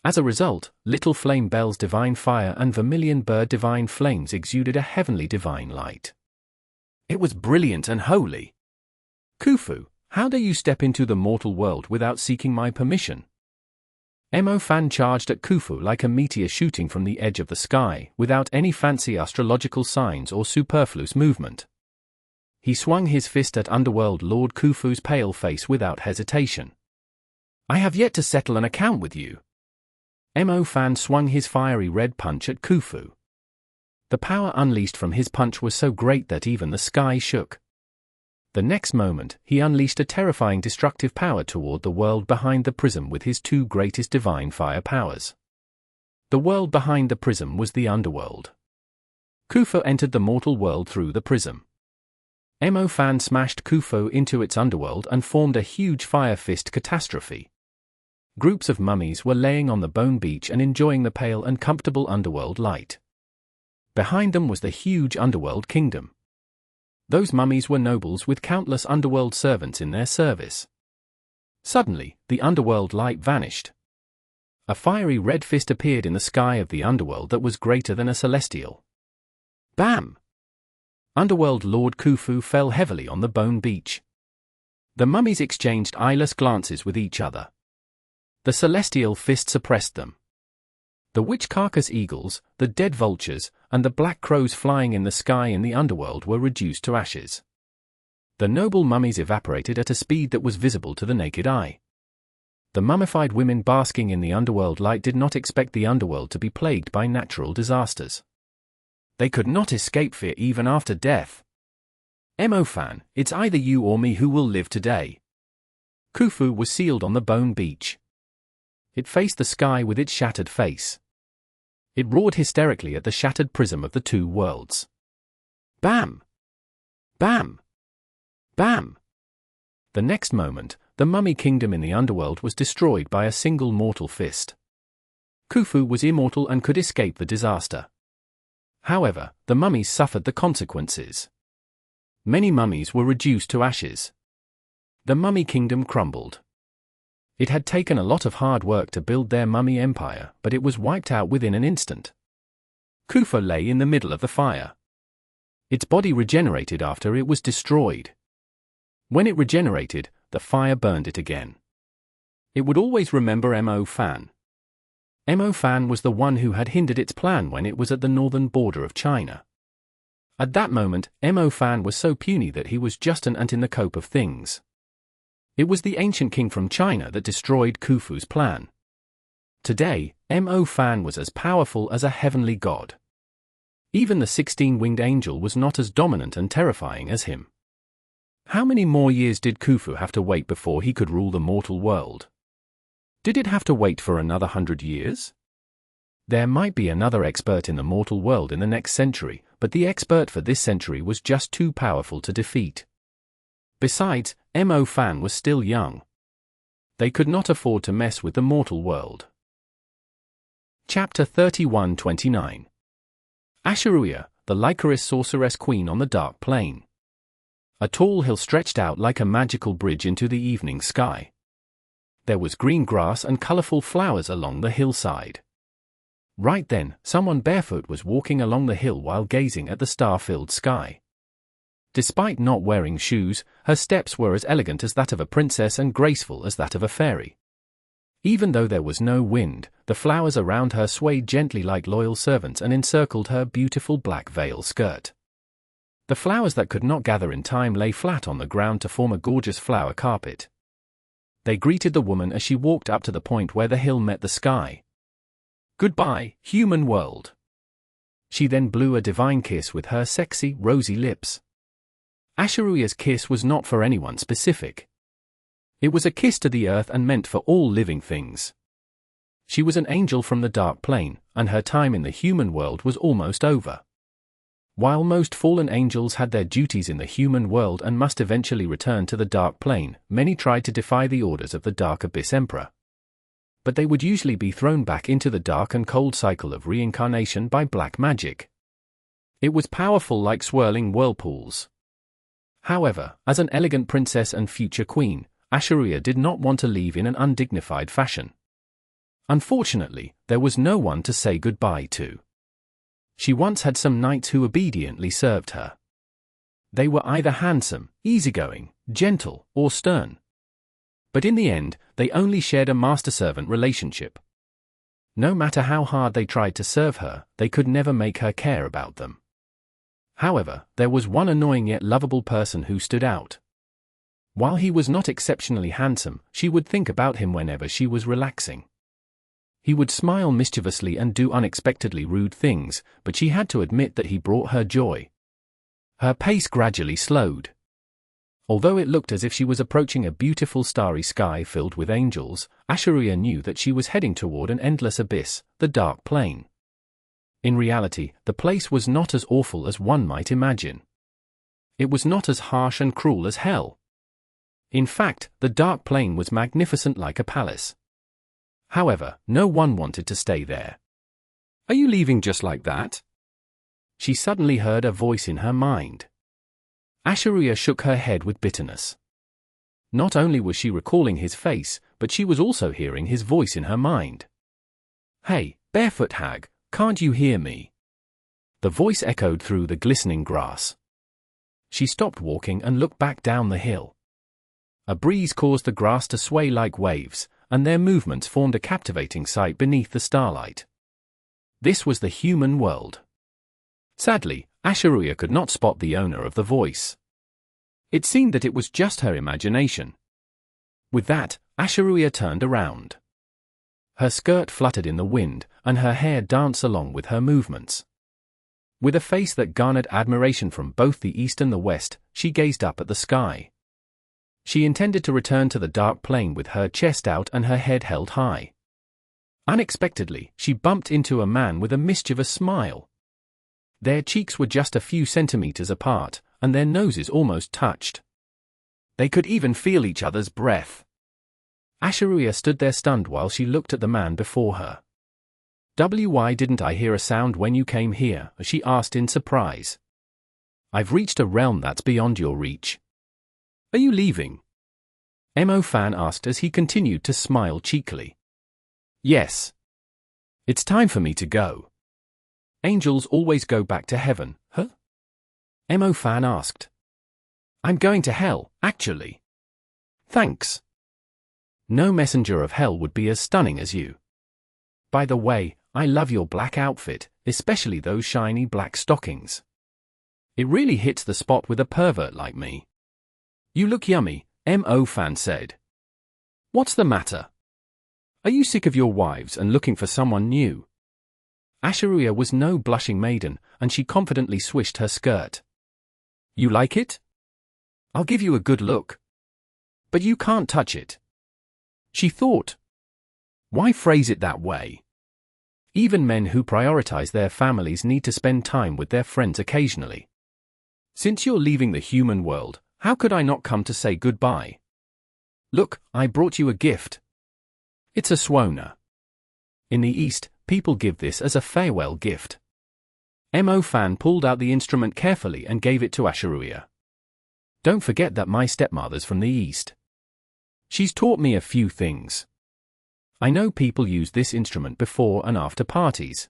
As a result, Little Flame Bell's divine fire and vermilion bird divine flames exuded a heavenly divine light. It was brilliant and holy. Khufu, how dare you step into the mortal world without seeking my permission? Mo Fan charged at Khufu like a meteor shooting from the edge of the sky, without any fancy astrological signs or superfluous movement. He swung his fist at Underworld Lord Khufu's pale face without hesitation. I have yet to settle an account with you. Mo Fan swung his fiery red punch at Khufu. The power unleashed from his punch was so great that even the sky shook. The next moment, he unleashed a terrifying destructive power toward the world behind the prism with his two greatest divine fire powers. The world behind the prism was the underworld. Khufu entered the mortal world through the prism. Mo Fan smashed Khufu into its underworld and formed a huge fire fist catastrophe. Groups of mummies were laying on the bone beach and enjoying the pale and comfortable underworld light. Behind them was the huge underworld kingdom. Those mummies were nobles with countless underworld servants in their service. Suddenly, the underworld light vanished. A fiery red fist appeared in the sky of the underworld that was greater than a celestial. Bam! Underworld Lord Khufu fell heavily on the bone beach. The mummies exchanged eyeless glances with each other. The celestial fist suppressed them. The witch carcass eagles, the dead vultures, and the black crows flying in the sky in the underworld were reduced to ashes. The noble mummies evaporated at a speed that was visible to the naked eye. The mummified women basking in the underworld light did not expect the underworld to be plagued by natural disasters. They could not escape fear even after death. Fan, it's either you or me who will live today. Khufu was sealed on the bone beach. It faced the sky with its shattered face. It roared hysterically at the shattered prism of the two worlds. Bam! Bam! Bam! The next moment, the mummy kingdom in the underworld was destroyed by a single mortal fist. Khufu was immortal and could escape the disaster. However, the mummies suffered the consequences. Many mummies were reduced to ashes. The mummy kingdom crumbled. It had taken a lot of hard work to build their mummy empire, but it was wiped out within an instant. Khufu lay in the middle of the fire. Its body regenerated after it was destroyed. When it regenerated, the fire burned it again. It would always remember Fan. Fan was the one who had hindered its plan when it was at the northern border of China. At that moment, Fan was so puny that he was just an ant in the cope of things. It was the ancient king from China that destroyed Khufu's plan. Today, Fan was as powerful as a heavenly god. Even the 16-winged angel was not as dominant and terrifying as him. How many more years did Khufu have to wait before he could rule the mortal world? Did it have to wait for another 100 years? There might be another expert in the mortal world in the next century, but the expert for this century was just too powerful to defeat. Besides, Fan was still young. They could not afford to mess with the mortal world. Chapter 31-29. Asha'ruiya, the Lycoris sorceress queen on the dark plain. A tall hill stretched out like a magical bridge into the evening sky. There was green grass and colorful flowers along the hillside. Right then, someone barefoot was walking along the hill while gazing at the star-filled sky. Despite not wearing shoes, her steps were as elegant as that of a princess and graceful as that of a fairy. Even though there was no wind, the flowers around her swayed gently like loyal servants and encircled her beautiful black veil skirt. The flowers that could not gather in time lay flat on the ground to form a gorgeous flower carpet. They greeted the woman as she walked up to the point where the hill met the sky. "Goodbye, human world." She then blew a divine kiss with her sexy, rosy lips. Asha'ruiya's kiss was not for anyone specific. It was a kiss to the earth and meant for all living things. She was an angel from the dark plane, and her time in the human world was almost over. While most fallen angels had their duties in the human world and must eventually return to the dark plane, many tried to defy the orders of the Dark Abyss Emperor. But they would usually be thrown back into the dark and cold cycle of reincarnation by black magic. It was powerful like swirling whirlpools. However, as an elegant princess and future queen, Asha'ruiya did not want to leave in an undignified fashion. Unfortunately, there was no one to say goodbye to. She once had some knights who obediently served her. They were either handsome, easygoing, gentle, or stern. But in the end, they only shared a master-servant relationship. No matter how hard they tried to serve her, they could never make her care about them. However, there was one annoying yet lovable person who stood out. While he was not exceptionally handsome, she would think about him whenever she was relaxing. He would smile mischievously and do unexpectedly rude things, but she had to admit that he brought her joy. Her pace gradually slowed. Although it looked as if she was approaching a beautiful starry sky filled with angels, Asha'ruiya knew that she was heading toward an endless abyss, the dark plane. In reality, the place was not as awful as one might imagine. It was not as harsh and cruel as hell. In fact, the dark plane was magnificent like a palace. However, no one wanted to stay there. "Are you leaving just like that?" She suddenly heard a voice in her mind. Asha'ruiya shook her head with bitterness. Not only was she recalling his face, but she was also hearing his voice in her mind. "Hey, barefoot hag, can't you hear me?" The voice echoed through the glistening grass. She stopped walking and looked back down the hill. A breeze caused the grass to sway like waves, and their movements formed a captivating sight beneath the starlight. This was the human world. Sadly, Asha'ruiya could not spot the owner of the voice. It seemed that it was just her imagination. With that, Asha'ruiya turned around. Her skirt fluttered in the wind, and her hair danced along with her movements. With a face that garnered admiration from both the east and the west, she gazed up at the sky. She intended to return to the dark plane with her chest out and her head held high. Unexpectedly, she bumped into a man with a mischievous smile. Their cheeks were just a few centimeters apart, and their noses almost touched. They could even feel each other's breath. Asha'ruiya stood there stunned while she looked at the man before her. "Why didn't I hear a sound when you came here?" she asked in surprise. "I've reached a realm that's beyond your reach." "Are you leaving?" Fan asked as he continued to smile cheekily. "Yes. It's time for me to go." "Angels always go back to heaven, huh?" Fan asked. "I'm going to hell, actually." "Thanks. No messenger of hell would be as stunning as you. By the way, I love your black outfit, especially those shiny black stockings. It really hits the spot with a pervert like me." "You look yummy," Fan said. "What's the matter? Are you sick of your wives and looking for someone new?" Asha'ruiya was no blushing maiden, and she confidently swished her skirt. "You like it? I'll give you a good look. But you can't touch it." She thought. Why phrase it that way? Even men who prioritize their families need to spend time with their friends occasionally. "Since you're leaving the human world, how could I not come to say goodbye? Look, I brought you a gift. It's a Swana. In the East, people give this as a farewell gift." Fan pulled out the instrument carefully and gave it to Asha'ruiya. "Don't forget that my stepmother's from the East. She's taught me a few things. I know people use this instrument before and after parties.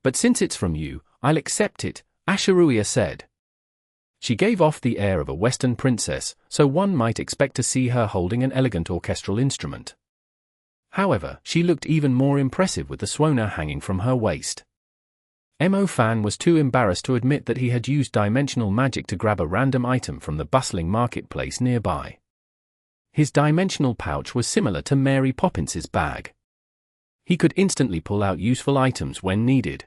But since it's from you, I'll accept it," Asha'ruiya said. She gave off the air of a Western princess, so one might expect to see her holding an elegant orchestral instrument. However, she looked even more impressive with the Swana hanging from her waist. Fan was too embarrassed to admit that he had used dimensional magic to grab a random item from the bustling marketplace nearby. His dimensional pouch was similar to Mary Poppins's bag. He could instantly pull out useful items when needed.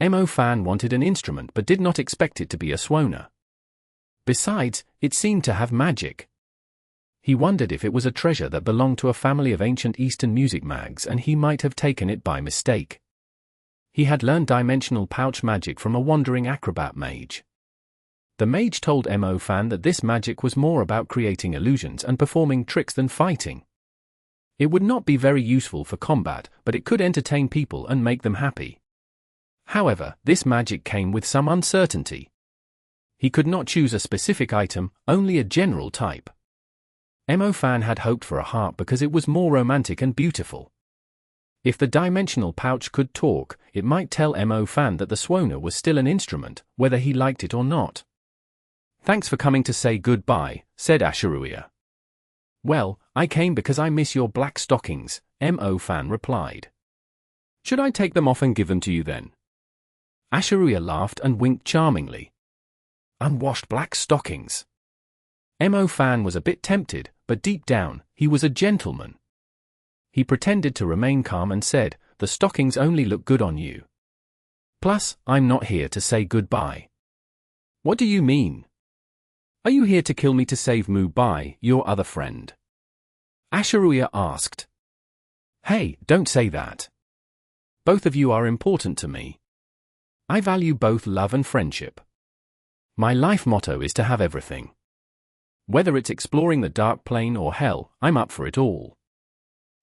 Fan wanted an instrument but did not expect it to be a Swana. Besides, it seemed to have magic. He wondered if it was a treasure that belonged to a family of ancient Eastern music mags and he might have taken it by mistake. He had learned dimensional pouch magic from a wandering acrobat mage. The mage told Fan that this magic was more about creating illusions and performing tricks than fighting. It would not be very useful for combat, but it could entertain people and make them happy. However, this magic came with some uncertainty. He could not choose a specific item, only a general type. Fan had hoped for a harp because it was more romantic and beautiful. If the dimensional pouch could talk, it might tell Fan that the Swana was still an instrument, whether he liked it or not. "Thanks for coming to say goodbye," said Asha'ruiya. "Well, I came because I miss your black stockings," Fan replied. "Should I take them off and give them to you then?" Asha'ruiya laughed and winked charmingly. Unwashed black stockings. Fan was a bit tempted, but deep down, he was a gentleman. He pretended to remain calm and said, "The stockings only look good on you. Plus, I'm not here to say goodbye." "What do you mean? Are you here to kill me to save Mubai, your other friend?" Asha'ruiya asked. "Hey, don't say that. Both of you are important to me. I value both love and friendship. My life motto is to have everything. Whether it's exploring the dark plane or hell, I'm up for it all.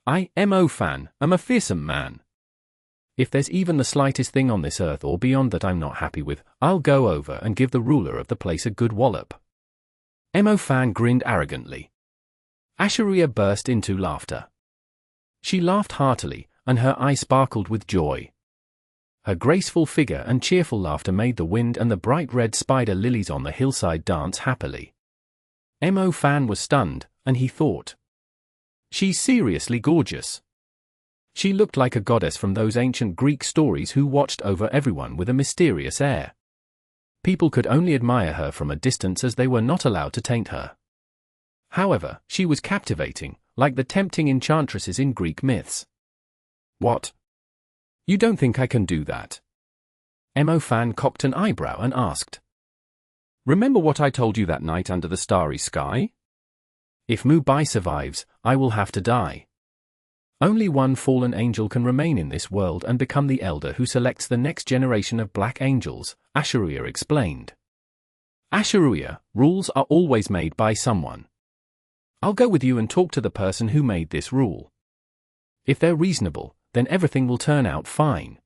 I, Fan, am a fearsome man." If there's even the slightest thing on this earth or beyond that I'm not happy with, I'll go over and give the ruler of the place a good wallop. Mo Fan grinned arrogantly. Asha'ruiya burst into laughter. She laughed heartily, and her eyes sparkled with joy. Her graceful figure and cheerful laughter made the wind and the bright red spider lilies on the hillside dance happily. Mo Fan was stunned, and he thought, "She's seriously gorgeous." She looked like a goddess from those ancient Greek stories who watched over everyone with a mysterious air. People could only admire her from a distance as they were not allowed to taint her. However, she was captivating, like the tempting enchantresses in Greek myths. "What? You don't think I can do that?" Mo Fan cocked an eyebrow and asked. "Remember what I told you that night under the starry sky? If Mu Bai survives, I will have to die. Only one fallen angel can remain in this world and become the elder who selects the next generation of black angels," Asha'ruiya explained. "Asha'ruiya, rules are always made by someone. I'll go with you and talk to the person who made this rule. If they're reasonable, then everything will turn out fine.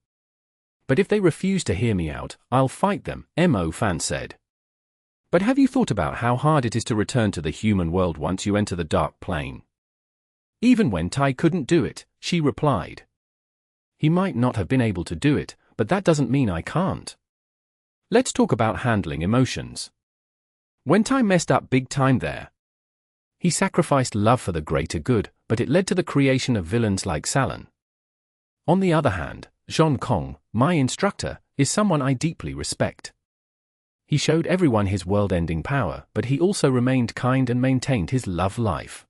But if they refuse to hear me out, I'll fight them," Mo Fan said. "But have you thought about how hard it is to return to the human world once you enter the dark plane?" "Even when Tai couldn't do it," she replied. "He might not have been able to do it, but that doesn't mean I can't. Let's talk about handling emotions. When Tai messed up big time there, he sacrificed love for the greater good, but it led to the creation of villains like Salon. On the other hand, Zhao Kong, my instructor, is someone I deeply respect. He showed everyone his world-ending power, but he also remained kind and maintained his love life.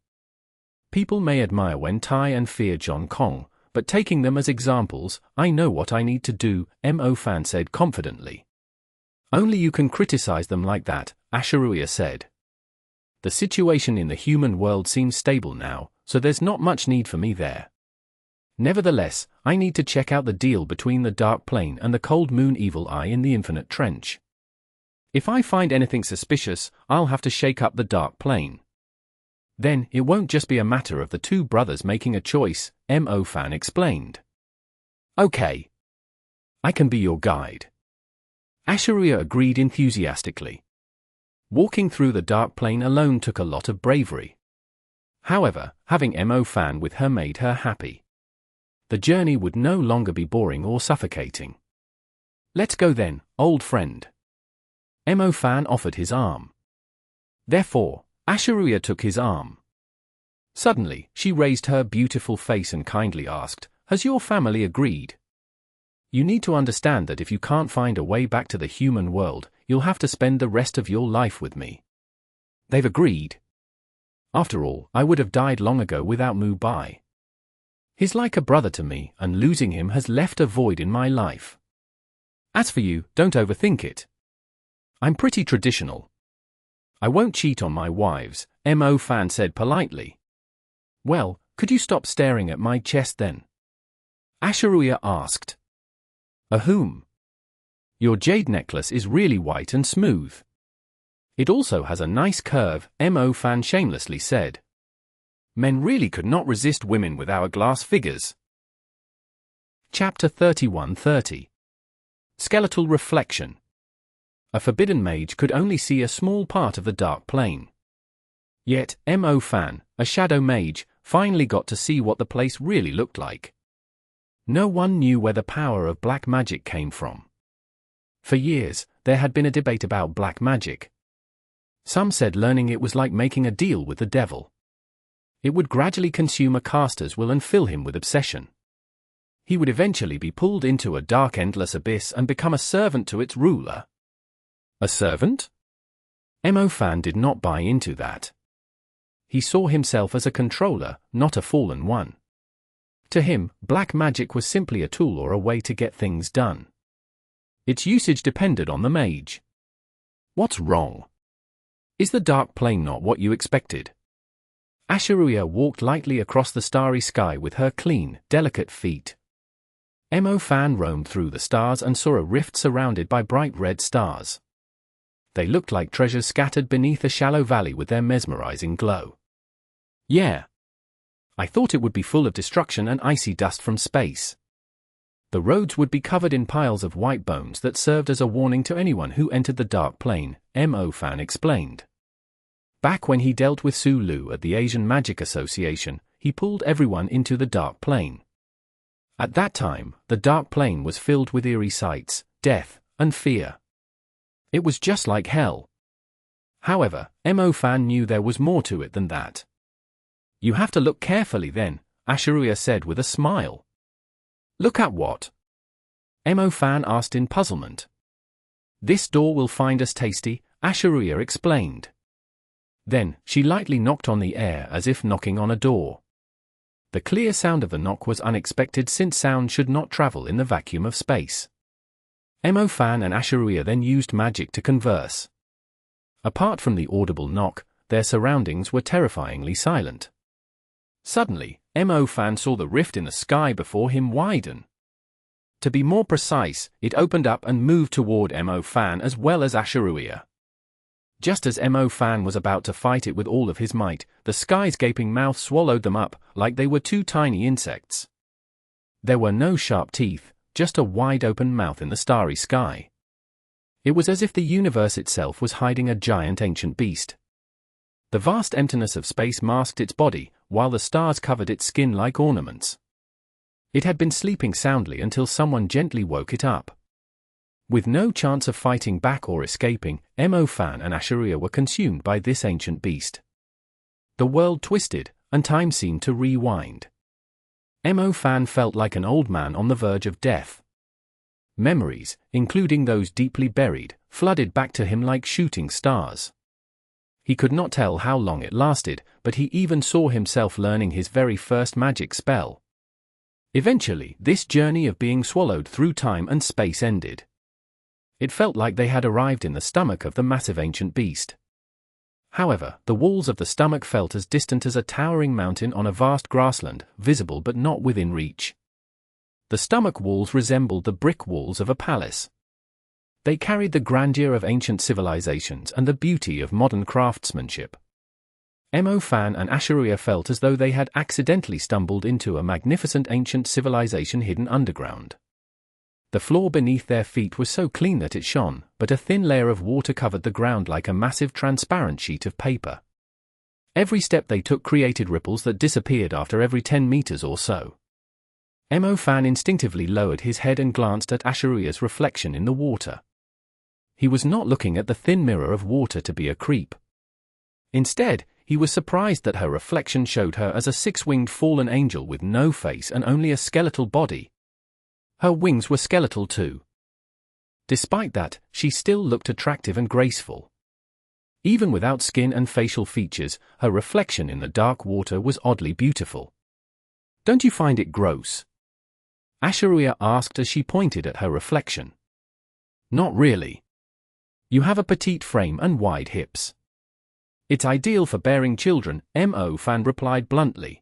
People may admire Wen Tai and fear Zhao Kong, but taking them as examples, I know what I need to do," Mo Fan said confidently. "Only you can criticize them like that," Asha'ruiya said. "The situation in the human world seems stable now, so there's not much need for me there. Nevertheless, I need to check out the deal between the Dark Plane and the Cold Moon Evil Eye in the Infinite Trench. If I find anything suspicious, I'll have to shake up the Dark Plane. Then, it won't just be a matter of the two brothers making a choice," Mo Fan explained. "Okay. I can be your guide." Asha'ruiya agreed enthusiastically. Walking through the Dark Plane alone took a lot of bravery. However, having Mo Fan with her made her happy. The journey would no longer be boring or suffocating. "Let's go then, old friend." Mo Fan offered his arm. Therefore, Asha'ruiya took his arm. Suddenly, she raised her beautiful face and kindly asked, "Has your family agreed? You need to understand that if you can't find a way back to the human world, you'll have to spend the rest of your life with me." "They've agreed. After all, I would have died long ago without Mu Bai. He's like a brother to me, and losing him has left a void in my life. As for you, don't overthink it. I'm pretty traditional. I won't cheat on my wives," Mo Fan said politely. "Well, could you stop staring at my chest then?" Asha'ruiya asked. "Whom? Your jade necklace is really white and smooth. It also has a nice curve," Mo Fan shamelessly said. "Men really could not resist women with hourglass figures." Chapter 31:30. Skeletal Reflection. A forbidden mage could only see a small part of the Dark Plane. Yet, Mo Fan, a shadow mage, finally got to see what the place really looked like. No one knew where the power of black magic came from. For years, there had been a debate about black magic. Some said learning it was like making a deal with the devil. It would gradually consume a caster's will and fill him with obsession. He would eventually be pulled into a dark endless abyss and become a servant to its ruler. A servant? Mo Fan did not buy into that. He saw himself as a controller, not a fallen one. To him, black magic was simply a tool or a way to get things done. Its usage depended on the mage. What's wrong? Is the Dark Plane not what you expected? Asha'ruiya walked lightly across the starry sky with her clean, delicate feet. Mo Fan roamed through the stars and saw a rift surrounded by bright red stars. They looked like treasures scattered beneath a shallow valley with their mesmerizing glow. Yeah. I thought it would be full of destruction and icy dust from space. The roads would be covered in piles of white bones that served as a warning to anyone who entered the dark plane, Mo Fan explained. Back when he dealt with Su Lu at the Asian Magic Association, he pulled everyone into the dark plane. At that time, the dark plane was filled with eerie sights, death, and fear. It was just like hell. However, Mo Fan knew there was more to it than that. You have to look carefully then, Asha'ruiya said with a smile. Look at what? Mo Fan asked in puzzlement. This door will find us tasty, Asha'ruiya explained. Then, she lightly knocked on the air as if knocking on a door. The clear sound of the knock was unexpected since sound should not travel in the vacuum of space. Mo Fan and Asha'ruiya then used magic to converse. Apart from the audible knock, their surroundings were terrifyingly silent. Suddenly, Mo Fan saw the rift in the sky before him widen. To be more precise, it opened up and moved toward Mo Fan as well as Asha'ruiya. Just as Mo Fan was about to fight it with all of his might, the sky's gaping mouth swallowed them up like they were two tiny insects. There were no sharp teeth, just a wide-open mouth in the starry sky. It was as if the universe itself was hiding a giant ancient beast. The vast emptiness of space masked its body, while the stars covered its skin like ornaments. It had been sleeping soundly until someone gently woke it up. With no chance of fighting back or escaping, Mo Fan and Asha'ruiya were consumed by this ancient beast. The world twisted, and time seemed to rewind. Mo Fan felt like an old man on the verge of death. Memories, including those deeply buried, flooded back to him like shooting stars. He could not tell how long it lasted, but he even saw himself learning his very first magic spell. Eventually, this journey of being swallowed through time and space ended. It felt like they had arrived in the stomach of the massive ancient beast. However, the walls of the stomach felt as distant as a towering mountain on a vast grassland, visible but not within reach. The stomach walls resembled the brick walls of a palace. They carried the grandeur of ancient civilizations and the beauty of modern craftsmanship. Mo Fan and Asha'ruiya felt as though they had accidentally stumbled into a magnificent ancient civilization hidden underground. The floor beneath their feet was so clean that it shone, but a thin layer of water covered the ground like a massive transparent sheet of paper. Every step they took created ripples that disappeared after every 10 meters or so. Mo Fan instinctively lowered his head and glanced at Asha'ruiya's reflection in the water. He was not looking at the thin mirror of water to be a creep. Instead, he was surprised that her reflection showed her as a six-winged fallen angel with no face and only a skeletal body. Her wings were skeletal too. Despite that, she still looked attractive and graceful. Even without skin and facial features, her reflection in the dark water was oddly beautiful. Don't you find it gross? Asha'ruiya asked as she pointed at her reflection. Not really. You have a petite frame and wide hips. It's ideal for bearing children, Mo Fan replied bluntly.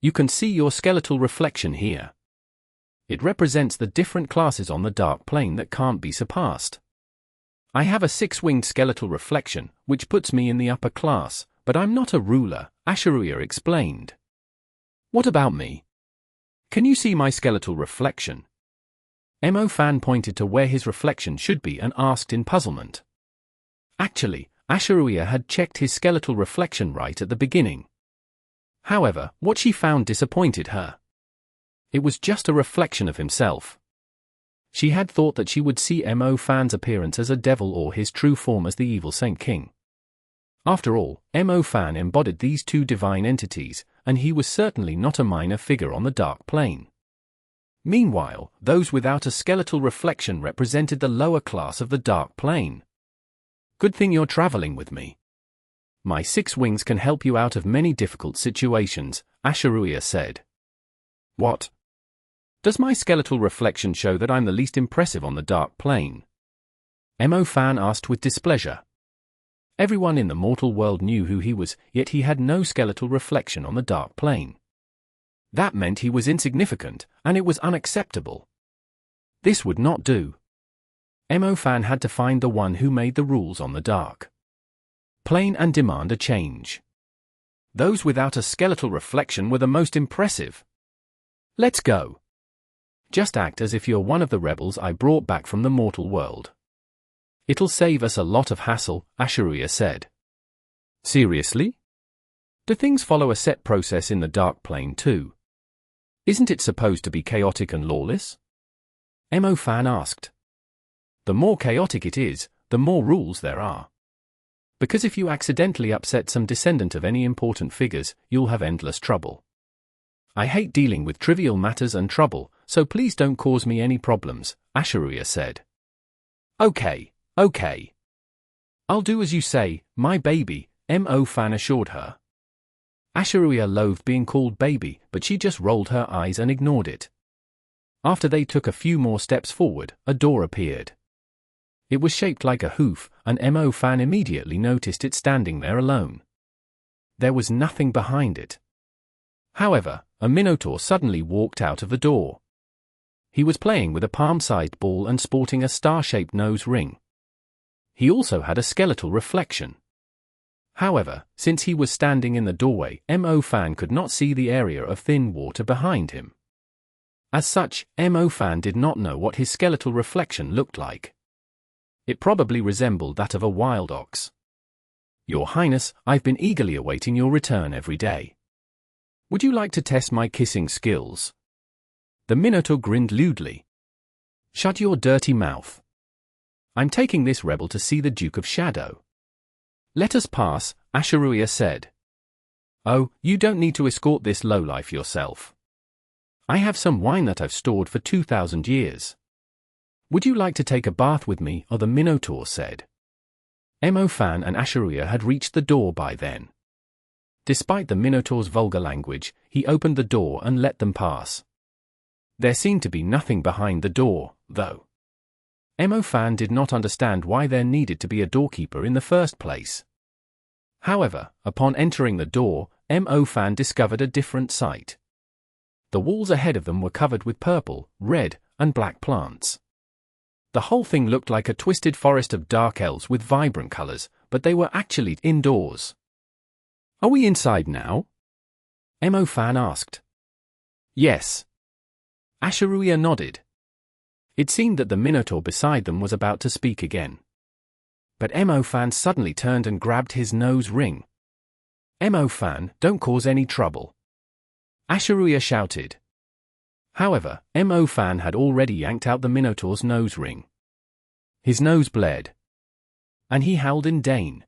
You can see your skeletal reflection here. It represents the different classes on the dark plane that can't be surpassed. I have a six-winged skeletal reflection, which puts me in the upper class, but I'm not a ruler, Asha'ruiya explained. What about me? Can you see my skeletal reflection? Mo Fan pointed to where his reflection should be and asked in puzzlement. Actually, Asha'ruiya had checked his skeletal reflection right at the beginning. However, what she found disappointed her. It was just a reflection of himself. She had thought that she would see Mo Fan's appearance as a devil or his true form as the evil Saint King. After all, Mo Fan embodied these two divine entities, and he was certainly not a minor figure on the dark plane. Meanwhile, those without a skeletal reflection represented the lower class of the dark plane. Good thing you're traveling with me. My 6 wings can help you out of many difficult situations, Asha'ruiya said. What? Does my skeletal reflection show that I'm the least impressive on the dark plane? Mo Fan asked with displeasure. Everyone in the mortal world knew who he was, yet he had no skeletal reflection on the dark plane. That meant he was insignificant, and it was unacceptable. This would not do. Mo Fan had to find the one who made the rules on the dark plane and demand a change. Those without a skeletal reflection were the most impressive. Let's go. Just act as if you're one of the rebels I brought back from the mortal world. It'll save us a lot of hassle, Asha'ruiya said. Seriously? Do things follow a set process in the Dark Plane too? Isn't it supposed to be chaotic and lawless? Fan asked. The more chaotic it is, the more rules there are. Because if you accidentally upset some descendant of any important figures, you'll have endless trouble. I hate dealing with trivial matters and trouble, so please don't cause me any problems, Asha'ruiya said. Okay. I'll do as you say, my baby, Fan assured her. Asha'ruiya loathed being called baby, but she just rolled her eyes and ignored it. After they took a few more steps forward, a door appeared. It was shaped like a hoof, and Fan immediately noticed it standing there alone. There was nothing behind it. However, a Minotaur suddenly walked out of the door. He was playing with a palm-sized ball and sporting a star-shaped nose ring. He also had a skeletal reflection. However, since he was standing in the doorway, Fan could not see the area of thin water behind him. As such, Fan did not know what his skeletal reflection looked like. It probably resembled that of a wild ox. Your Highness, I've been eagerly awaiting your return every day. Would you like to test my kissing skills? The Minotaur grinned lewdly. Shut your dirty mouth. I'm taking this rebel to see the Duke of Shadow. Let us pass, Asha'ruiya said. Oh, you don't need to escort this lowlife yourself. I have some wine that I've stored for 2,000 years. Would you like to take a bath with me? Or the Minotaur said. Fan and Asha'ruiya had reached the door by then. Despite the Minotaur's vulgar language, he opened the door and let them pass. There seemed to be nothing behind the door, though. Fan did not understand why there needed to be a doorkeeper in the first place. However, upon entering the door, Fan discovered a different sight. The walls ahead of them were covered with purple, red, and black plants. The whole thing looked like a twisted forest of dark elves with vibrant colors, but they were actually indoors. Are we inside now? Fan asked. Yes. Asha'ruiya nodded. It seemed that the Minotaur beside them was about to speak again. But Fan suddenly turned and grabbed his nose ring. Fan, don't cause any trouble. Asha'ruiya shouted. However, Fan had already yanked out the Minotaur's nose ring. His nose bled. And he howled in Dane.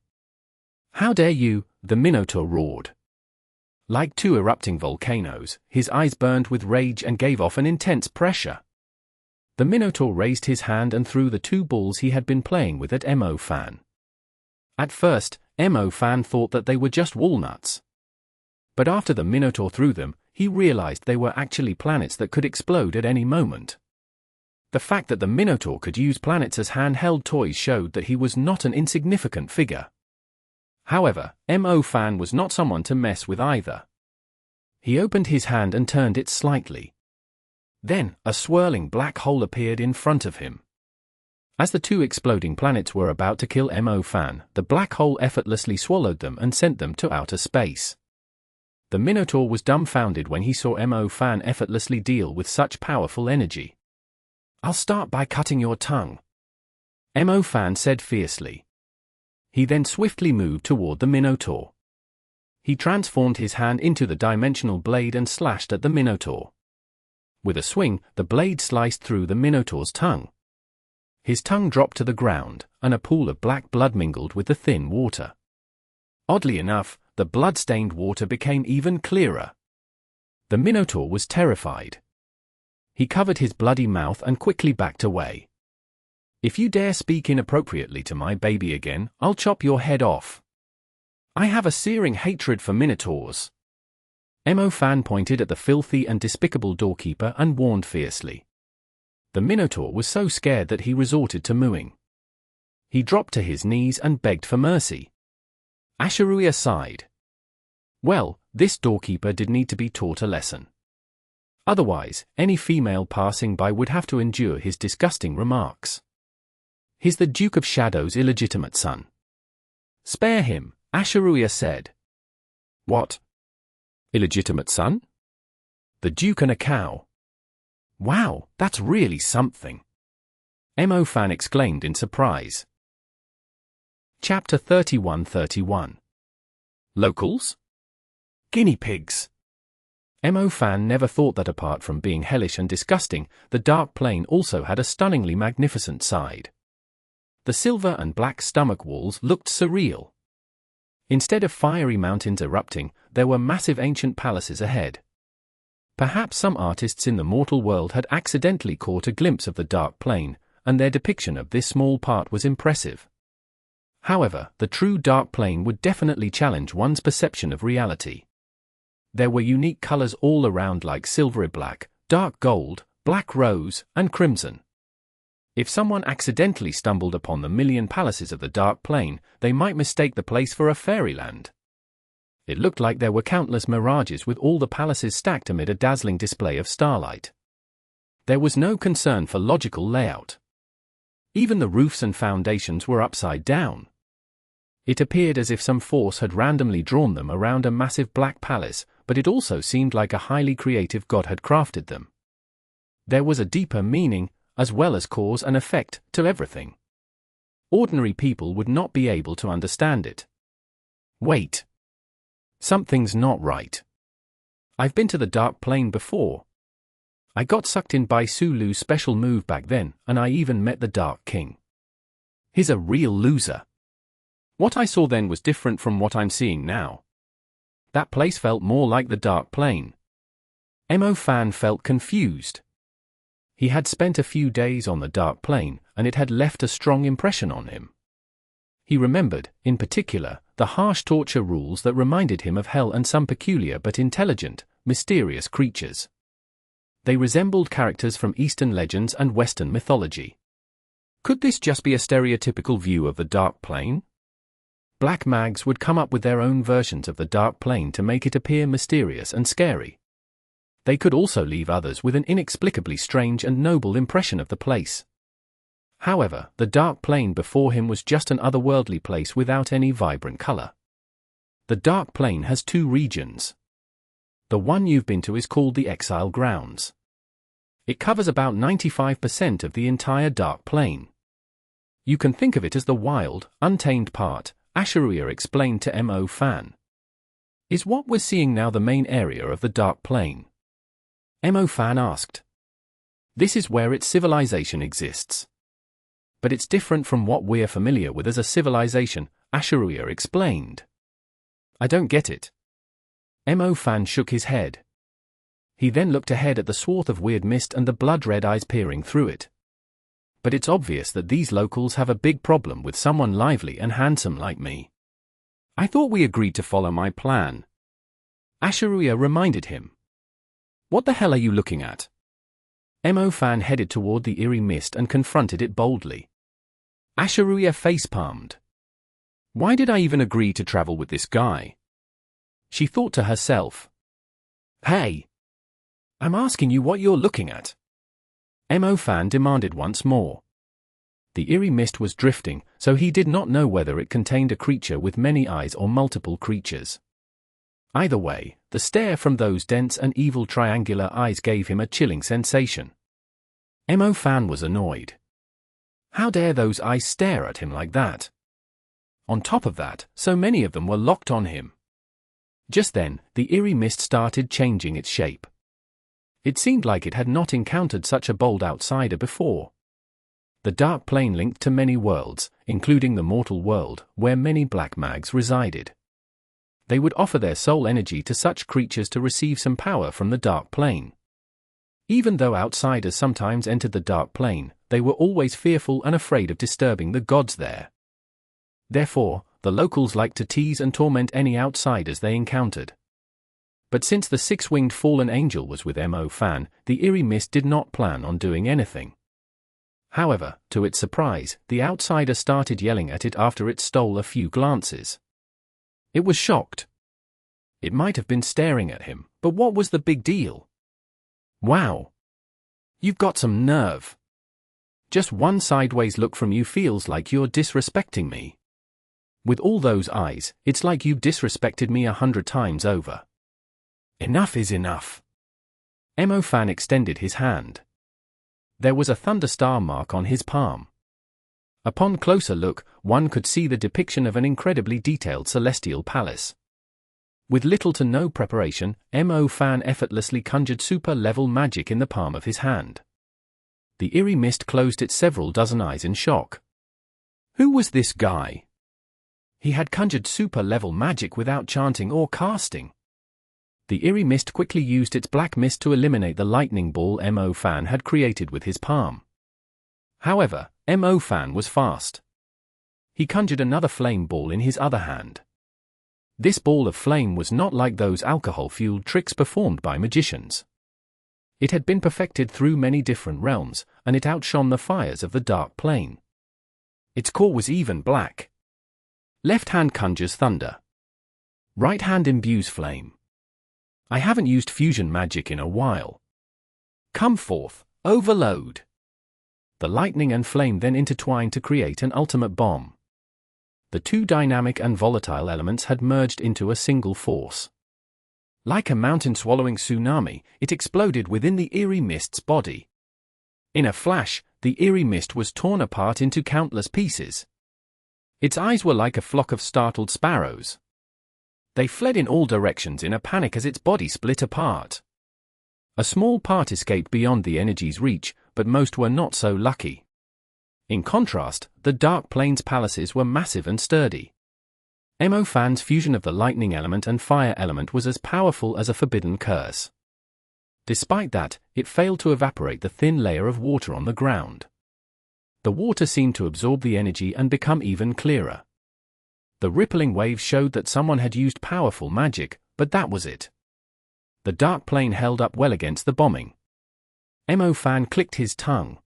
How dare you, the Minotaur roared. Like two erupting volcanoes, his eyes burned with rage and gave off an intense pressure. The Minotaur raised his hand and threw the two balls he had been playing with at Fan. At first, Fan thought that they were just walnuts. But after the Minotaur threw them, he realized they were actually planets that could explode at any moment. The fact that the Minotaur could use planets as handheld toys showed that he was not an insignificant figure. However, Fan was not someone to mess with either. He opened his hand and turned it slightly. Then, a swirling black hole appeared in front of him. As the two exploding planets were about to kill Fan, the black hole effortlessly swallowed them and sent them to outer space. The Minotaur was dumbfounded when he saw Fan effortlessly deal with such powerful energy. I'll start by cutting your tongue, Fan said fiercely. He then swiftly moved toward the Minotaur. He transformed his hand into the dimensional blade and slashed at the Minotaur. With a swing, the blade sliced through the Minotaur's tongue. His tongue dropped to the ground, and a pool of black blood mingled with the thin water. Oddly enough, the blood-stained water became even clearer. The Minotaur was terrified. He covered his bloody mouth and quickly backed away. If you dare speak inappropriately to my baby again, I'll chop your head off. I have a searing hatred for Minotaurs. Fan pointed at the filthy and despicable doorkeeper and warned fiercely. The Minotaur was so scared that he resorted to mooing. He dropped to his knees and begged for mercy. Asha'ruiya sighed. Well, this doorkeeper did need to be taught a lesson. Otherwise, any female passing by would have to endure his disgusting remarks. He's the Duke of Shadow's illegitimate son. Spare him, Asha'ruiya said. What? Illegitimate son? The Duke and a cow. Wow, that's really something. Mo Fan exclaimed in surprise. Chapter 31:31. Locals? Guinea pigs. Mo Fan never thought that apart from being hellish and disgusting, the Dark Plane also had a stunningly magnificent side. The silver and black stomach walls looked surreal. Instead of fiery mountains erupting, there were massive ancient palaces ahead. Perhaps some artists in the mortal world had accidentally caught a glimpse of the Dark Plane, and their depiction of this small part was impressive. However, the true Dark Plane would definitely challenge one's perception of reality. There were unique colors all around like silvery black, dark gold, black rose, and crimson. If someone accidentally stumbled upon the million palaces of the Dark Plane, they might mistake the place for a fairyland. It looked like there were countless mirages with all the palaces stacked amid a dazzling display of starlight. There was no concern for logical layout. Even the roofs and foundations were upside down. It appeared as if some force had randomly drawn them around a massive black palace, but it also seemed like a highly creative god had crafted them. There was a deeper meaning, as well as cause and effect, to everything. Ordinary people would not be able to understand it. Wait. Something's not right. I've been to the Dark Plane before. I got sucked in by Sulu's special move back then, and I even met the Dark King. He's a real loser. What I saw then was different from what I'm seeing now. That place felt more like the Dark Plane. Mo Fan felt confused. He had spent a few days on the Dark Plane, and it had left a strong impression on him. He remembered, in particular, the harsh torture rules that reminded him of hell and some peculiar but intelligent, mysterious creatures. They resembled characters from Eastern legends and Western mythology. Could this just be a stereotypical view of the Dark Plane? Black mags would come up with their own versions of the Dark Plane to make it appear mysterious and scary. They could also leave others with an inexplicably strange and noble impression of the place. However, the Dark Plane before him was just an otherworldly place without any vibrant color. The Dark Plane has two regions. The one you've been to is called the Exile Grounds. It covers about 95% of the entire Dark Plane. You can think of it as the wild, untamed part, Asha'ruiya explained to Mo Fan. Is what we're seeing now the main area of the Dark Plane? Mo Fan asked. This is where its civilization exists. But it's different from what we're familiar with as a civilization, Asha'ruiya explained. I don't get it. Mo Fan shook his head. He then looked ahead at the swath of weird mist and the blood-red eyes peering through it. But it's obvious that these locals have a big problem with someone lively and handsome like me. I thought we agreed to follow my plan. Asha'ruiya reminded him. What the hell are you looking at? Mo Fan headed toward the eerie mist and confronted it boldly. Asha'ruiya face-palmed. Why did I even agree to travel with this guy? She thought to herself. Hey! I'm asking you what you're looking at. Mo Fan demanded once more. The eerie mist was drifting, so he did not know whether it contained a creature with many eyes or multiple creatures. Either way, the stare from those dense and evil triangular eyes gave him a chilling sensation. Mo Fan was annoyed. How dare those eyes stare at him like that? On top of that, so many of them were locked on him. Just then, the eerie mist started changing its shape. It seemed like it had not encountered such a bold outsider before. The Dark Plane linked to many worlds, including the mortal world, where many black mags resided. They would offer their soul energy to such creatures to receive some power from the Dark Plane. Even though outsiders sometimes entered the Dark Plane, they were always fearful and afraid of disturbing the gods there. Therefore, the locals liked to tease and torment any outsiders they encountered. But since the six-winged fallen angel was with Mo Fan, the eerie mist did not plan on doing anything. However, to its surprise, the outsider started yelling at it after it stole a few glances. It was shocked. It might have been staring at him, but what was the big deal? Wow! You've got some nerve. Just one sideways look from you feels like you're disrespecting me. With all those eyes, it's like you've disrespected me 100 times over. Enough is enough. Mo Fan extended his hand. There was a thunderstar mark on his palm. Upon closer look, one could see the depiction of an incredibly detailed celestial palace. With little to no preparation, Mo Fan effortlessly conjured super-level magic in the palm of his hand. The eerie mist closed its several dozen eyes in shock. Who was this guy? He had conjured super-level magic without chanting or casting. The eerie mist quickly used its black mist to eliminate the lightning ball Mo Fan had created with his palm. However, Mo Fan was fast. He conjured another flame ball in his other hand. This ball of flame was not like those alcohol-fueled tricks performed by magicians. It had been perfected through many different realms, and it outshone the fires of the dark plane. Its core was even black. Left hand conjures thunder. Right hand imbues flame. I haven't used fusion magic in a while. Come forth, overload. The lightning and flame then intertwined to create an ultimate bomb. The two dynamic and volatile elements had merged into a single force. Like a mountain-swallowing tsunami, it exploded within the eerie mist's body. In a flash, the eerie mist was torn apart into countless pieces. Its eyes were like a flock of startled sparrows. They fled in all directions in a panic as its body split apart. A small part escaped beyond the energy's reach, but most were not so lucky. In contrast, the Dark Plane's palaces were massive and sturdy. Mo Fan's fusion of the lightning element and fire element was as powerful as a forbidden curse. Despite that, it failed to evaporate the thin layer of water on the ground. The water seemed to absorb the energy and become even clearer. The rippling waves showed that someone had used powerful magic, but that was it. The Dark Plane held up well against the bombing. Mo Fan clicked his tongue.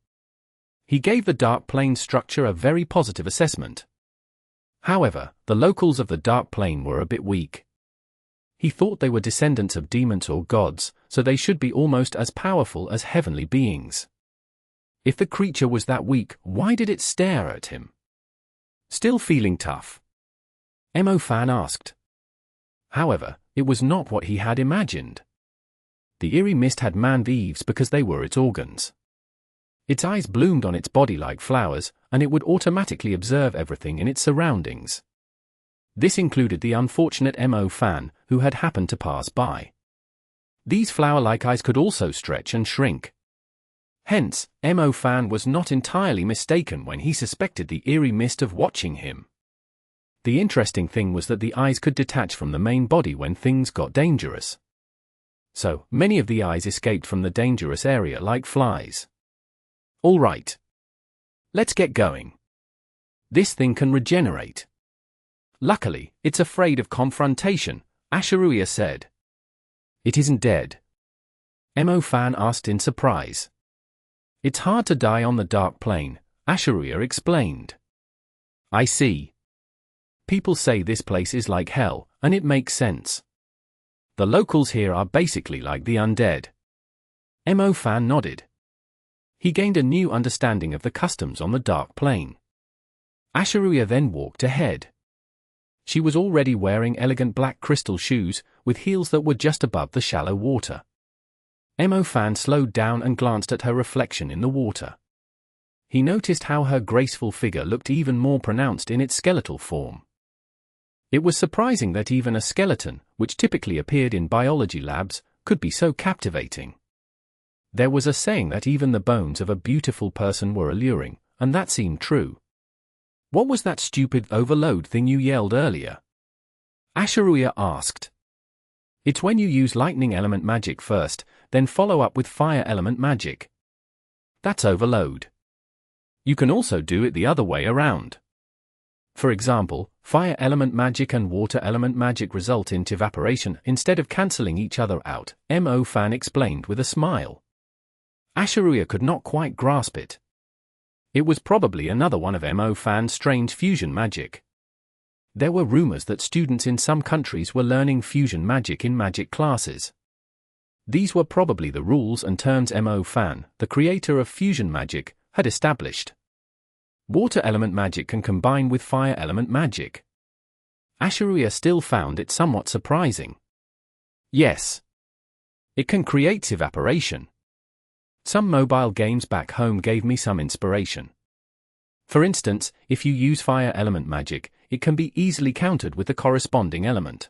He gave the Dark Plane's structure a very positive assessment. However, the locals of the Dark Plane were a bit weak. He thought they were descendants of demons or gods, so they should be almost as powerful as heavenly beings. If the creature was that weak, why did it stare at him? Still feeling tough? Mo Fan asked. However, it was not what he had imagined. The eerie mist had manned the eaves because they were its organs. Its eyes bloomed on its body like flowers, and it would automatically observe everything in its surroundings. This included the unfortunate Mo Fan, who had happened to pass by. These flower-like eyes could also stretch and shrink. Hence, Mo Fan was not entirely mistaken when he suspected the eerie mist of watching him. The interesting thing was that the eyes could detach from the main body when things got dangerous. So, many of the eyes escaped from the dangerous area like flies. All right. Let's get going. This thing can regenerate. Luckily, it's afraid of confrontation, Asha'ruiya said. It isn't dead. Mo Fan asked in surprise. It's hard to die on the Dark Plane, Asha'ruiya explained. I see. People say this place is like hell, and it makes sense. The locals here are basically like the undead. Mo Fan nodded. He gained a new understanding of the customs on the Dark Plane. Asha'ruiya then walked ahead. She was already wearing elegant black crystal shoes, with heels that were just above the shallow water. Mo Fan slowed down and glanced at her reflection in the water. He noticed how her graceful figure looked even more pronounced in its skeletal form. It was surprising that even a skeleton, which typically appeared in biology labs, could be so captivating. There was a saying that even the bones of a beautiful person were alluring, and that seemed true. What was that stupid overload thing you yelled earlier? Asha'ruiya asked. It's when you use lightning element magic first, then follow up with fire element magic. That's overload. You can also do it the other way around. For example, fire element magic and water element magic result in evaporation instead of cancelling each other out, Mo Fan explained with a smile. Asha'ruiya could not quite grasp it. It was probably another one of Mo Fan's strange fusion magic. There were rumors that students in some countries were learning fusion magic in magic classes. These were probably the rules and terms Mo Fan, the creator of fusion magic, had established. Water element magic can combine with fire element magic. Asha'ruiya still found it somewhat surprising. Yes. It can create evaporation. Some mobile games back home gave me some inspiration. For instance, if you use fire element magic, it can be easily countered with the corresponding element.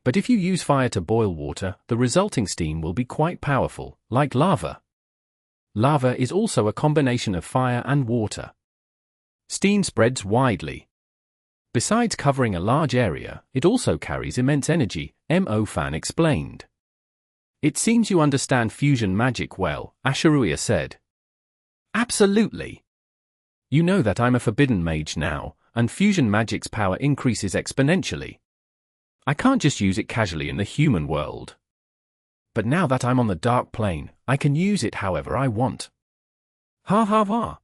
But if you use fire to boil water, the resulting steam will be quite powerful, like lava. Lava is also a combination of fire and water. Steam spreads widely. Besides covering a large area, it also carries immense energy, Mo Fan explained. It seems you understand fusion magic well, Asha'ruiya said. Absolutely. You know that I'm a forbidden mage now, and fusion magic's power increases exponentially. I can't just use it casually in the human world. But now that I'm on the dark plane, I can use it however I want. Ha ha ha.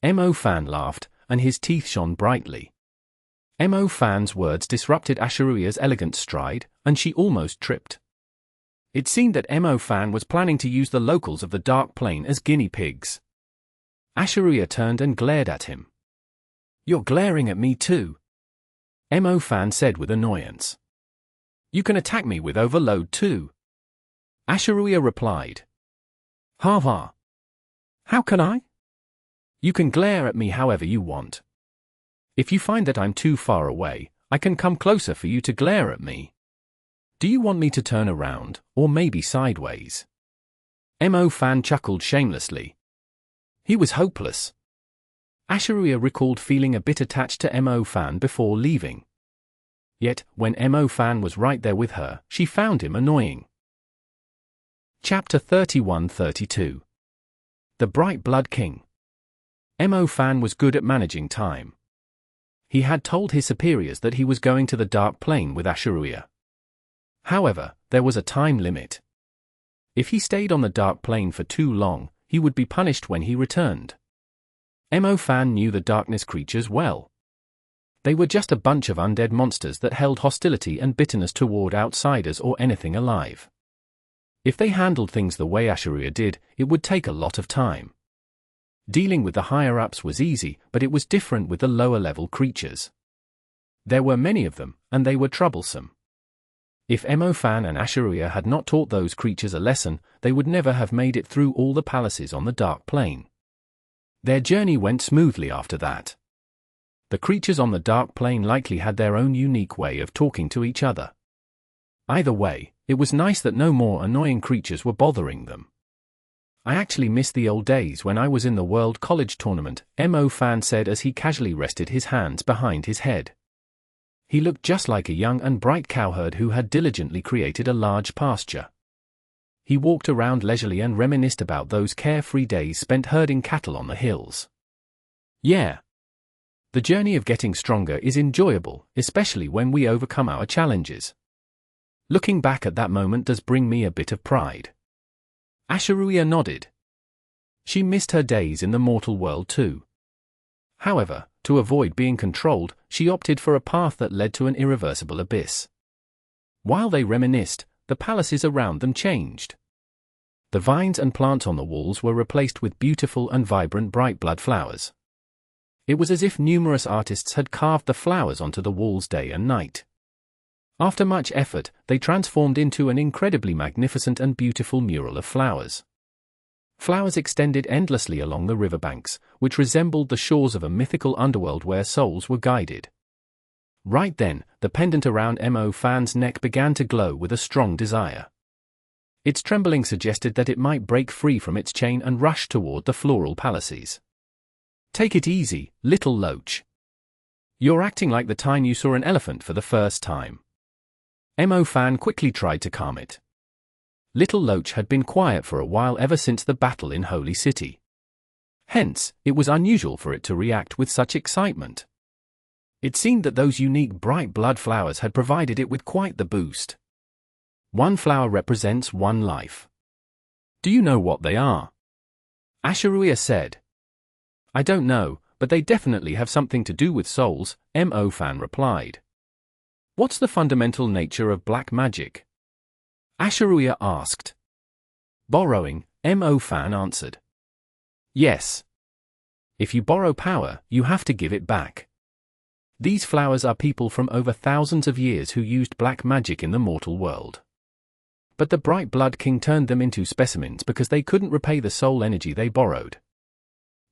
Mo Fan laughed, and his teeth shone brightly. Mo Fan's words disrupted Asha'ruiya's elegant stride, and she almost tripped. It seemed that Mo Fan was planning to use the locals of the dark plane as guinea pigs. Asha'ruiya turned and glared at him. You're glaring at me too. Mo Fan said with annoyance. You can attack me with overload too. Asha'ruiya replied. Ha ha. How can I? You can glare at me however you want. If you find that I'm too far away, I can come closer for you to glare at me. Do you want me to turn around, or maybe sideways? Mo Fan chuckled shamelessly. He was hopeless. Asha'ruiya recalled feeling a bit attached to Mo Fan before leaving. Yet, when Mo Fan was right there with her, she found him annoying. Chapter 31-32. The Bright Blood King. Mo Fan was good at managing time. He had told his superiors that he was going to the Dark Plane with Asha'ruiya. However, there was a time limit. If he stayed on the Dark Plane for too long, he would be punished when he returned. Mo Fan knew the darkness creatures well. They were just a bunch of undead monsters that held hostility and bitterness toward outsiders or anything alive. If they handled things the way Asha'ruiya did, it would take a lot of time. Dealing with the higher-ups was easy, but it was different with the lower-level creatures. There were many of them, and they were troublesome. If Mo Fan and Asha'ruiya had not taught those creatures a lesson, they would never have made it through all the palaces on the Dark Plane. Their journey went smoothly after that. The creatures on the Dark Plane likely had their own unique way of talking to each other. Either way, it was nice that no more annoying creatures were bothering them. I actually miss the old days when I was in the World College Tournament, Mo Fan said as he casually rested his hands behind his head. He looked just like a young and bright cowherd who had diligently created a large pasture. He walked around leisurely and reminisced about those carefree days spent herding cattle on the hills. Yeah. The journey of getting stronger is enjoyable, especially when we overcome our challenges. Looking back at that moment does bring me a bit of pride. Asha'ruiya nodded. She missed her days in the mortal world too. However, to avoid being controlled, she opted for a path that led to an irreversible abyss. While they reminisced, the palaces around them changed. The vines and plants on the walls were replaced with beautiful and vibrant bright blood flowers. It was as if numerous artists had carved the flowers onto the walls day and night. After much effort, they transformed into an incredibly magnificent and beautiful mural of flowers. Flowers extended endlessly along the riverbanks, which resembled the shores of a mythical underworld where souls were guided. Right then, the pendant around Mo Fan's neck began to glow with a strong desire. Its trembling suggested that it might break free from its chain and rush toward the floral palaces. Take it easy, little loach. You're acting like the time you saw an elephant for the first time. Mo Fan quickly tried to calm it. Little Loach had been quiet for a while ever since the battle in Holy City. Hence, it was unusual for it to react with such excitement. It seemed that those unique bright blood flowers had provided it with quite the boost. One flower represents one life. Do you know what they are? Asha'ruiya said. I don't know, but they definitely have something to do with souls, Mo Fan replied. What's the fundamental nature of black magic? Asha'ruiya asked. Borrowing, Mo Fan answered. Yes. If you borrow power, you have to give it back. These flowers are people from over thousands of years who used black magic in the mortal world. But the Bright Blood King turned them into specimens because they couldn't repay the soul energy they borrowed.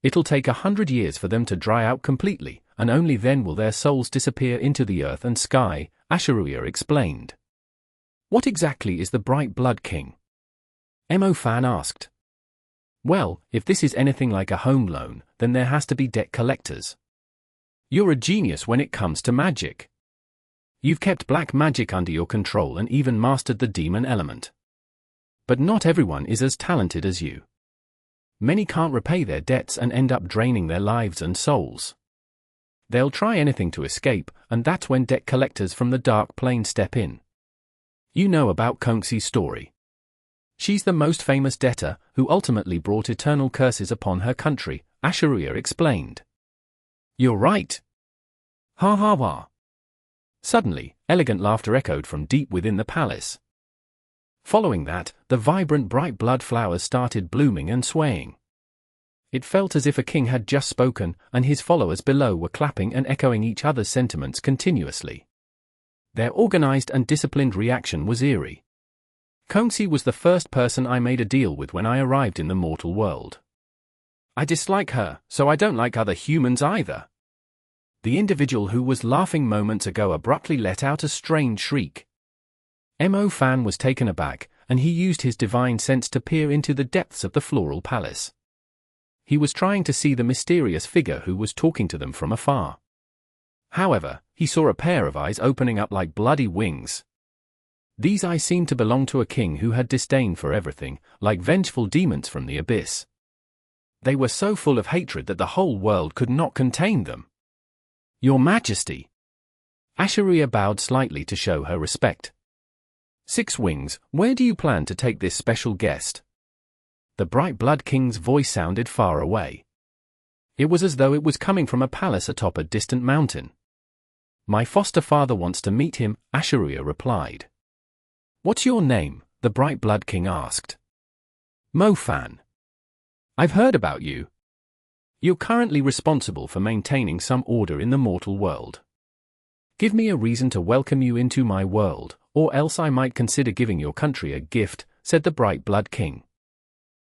It'll take 100 years for them to dry out completely, and only then will their souls disappear into the earth and sky, Asha'ruiya explained. What exactly is the Bright Blood King? Fan asked. Well, if this is anything like a home loan, then there has to be debt collectors. You're a genius when it comes to magic. You've kept black magic under your control and even mastered the demon element. But not everyone is as talented as you. Many can't repay their debts and end up draining their lives and souls. They'll try anything to escape, and that's when debt collectors from the dark plane step in. You know about Konxi's story. She's the most famous debtor, who ultimately brought eternal curses upon her country, Asha'ruiya explained. You're right. Ha ha ha. Suddenly, elegant laughter echoed from deep within the palace. Following that, the vibrant bright blood flowers started blooming and swaying. It felt as if a king had just spoken, and his followers below were clapping and echoing each other's sentiments continuously. Their organized and disciplined reaction was eerie. Konxi was the first person I made a deal with when I arrived in the mortal world. I dislike her, so I don't like other humans either. The individual who was laughing moments ago abruptly let out a strange shriek. Fan was taken aback, and he used his divine sense to peer into the depths of the floral palace. He was trying to see the mysterious figure who was talking to them from afar. However, he saw a pair of eyes opening up like bloody wings. These eyes seemed to belong to a king who had disdain for everything, like vengeful demons from the abyss. They were so full of hatred that the whole world could not contain them. Your Majesty! Asha'ruiya bowed slightly to show her respect. 6 Wings, where do you plan to take this special guest? The Bright Blood King's voice sounded far away. It was as though it was coming from a palace atop a distant mountain. My foster father wants to meet him, Asha'ruiya replied. What's your name? The Bright Blood King asked. Fan. I've heard about you. You're currently responsible for maintaining some order in the mortal world. Give me a reason to welcome you into my world, or else I might consider giving your country a gift, said the Bright Blood King.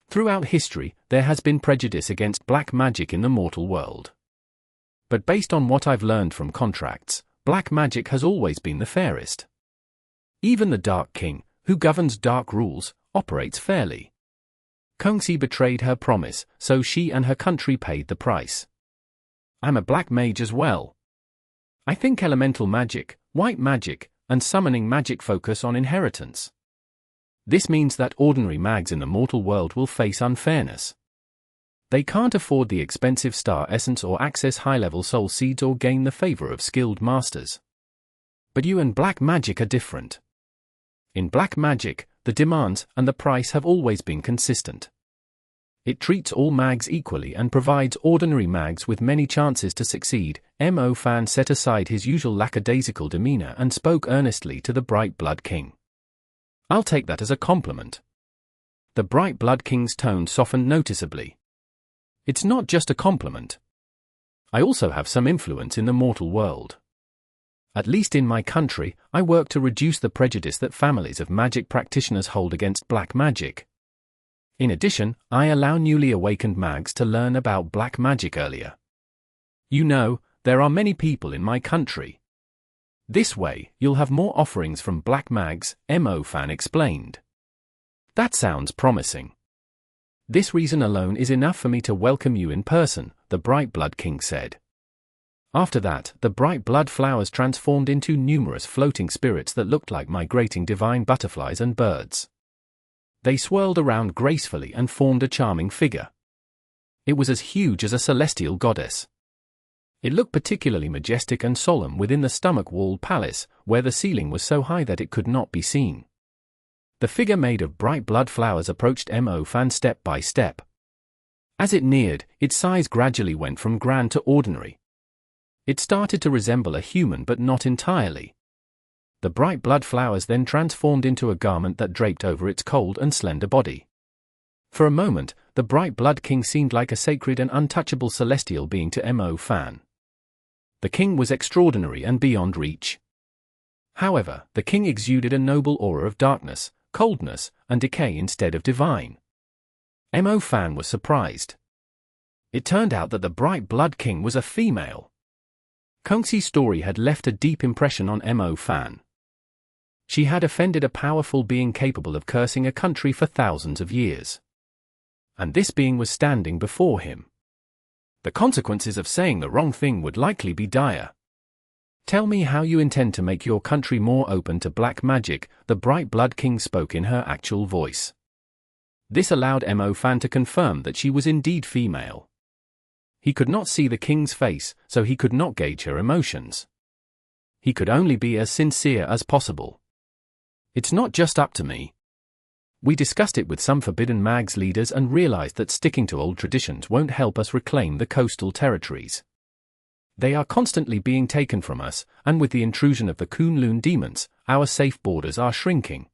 Throughout history, there has been prejudice against black magic in the mortal world. But based on what I've learned from contracts, black magic has always been the fairest. Even the Dark King, who governs dark rules, operates fairly. Konxi betrayed her promise, so she and her country paid the price. I'm a black mage as well. I think elemental magic, white magic, and summoning magic focus on inheritance. This means that ordinary mags in the mortal world will face unfairness. They can't afford the expensive star essence or access high-level soul seeds or gain the favor of skilled masters. But you and black magic are different. In black magic, the demands and the price have always been consistent. It treats all mags equally and provides ordinary mags with many chances to succeed. Fan set aside his usual lackadaisical demeanor and spoke earnestly to the Bright Blood King. I'll take that as a compliment. The Bright Blood King's tone softened noticeably. It's not just a compliment. I also have some influence in the mortal world. At least in my country, I work to reduce the prejudice that families of magic practitioners hold against black magic. In addition, I allow newly awakened mags to learn about black magic earlier. You know, there are many people in my country. This way, you'll have more offerings from black mags, Fan explained. That sounds promising. This reason alone is enough for me to welcome you in person, the Bright Blood King said. After that, the bright blood flowers transformed into numerous floating spirits that looked like migrating divine butterflies and birds. They swirled around gracefully and formed a charming figure. It was as huge as a celestial goddess. It looked particularly majestic and solemn within the stomach-walled palace, where the ceiling was so high that it could not be seen. The figure made of bright blood flowers approached Fan step by step. As it neared, its size gradually went from grand to ordinary. It started to resemble a human but not entirely. The bright blood flowers then transformed into a garment that draped over its cold and slender body. For a moment, the Bright Blood King seemed like a sacred and untouchable celestial being to Fan. The king was extraordinary and beyond reach. However, the king exuded a noble aura of darkness, coldness, and decay instead of divine. Mo Fan was surprised. It turned out that the Bright Blood King was a female. Kongxi's story had left a deep impression on Mo Fan. She had offended a powerful being capable of cursing a country for thousands of years. And this being was standing before him. The consequences of saying the wrong thing would likely be dire. "Tell me how you intend to make your country more open to black magic," the Bright Blood King spoke in her actual voice. This allowed Mo Fan to confirm that she was indeed female. He could not see the king's face, so he could not gauge her emotions. He could only be as sincere as possible. "It's not just up to me. We discussed it with some Forbidden Mags leaders and realized that sticking to old traditions won't help us reclaim the coastal territories. They are constantly being taken from us, and with the intrusion of the Kunlun demons, our safe borders are shrinking.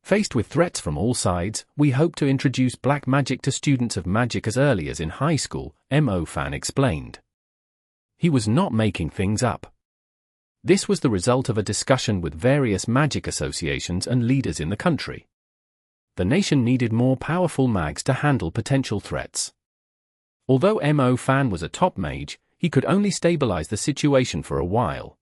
Faced with threats from all sides, we hope to introduce black magic to students of magic as early as in high school," Mo Fan explained. He was not making things up. This was the result of a discussion with various magic associations and leaders in the country. The nation needed more powerful mags to handle potential threats. Although Mo Fan was a top mage, he could only stabilize the situation for a while.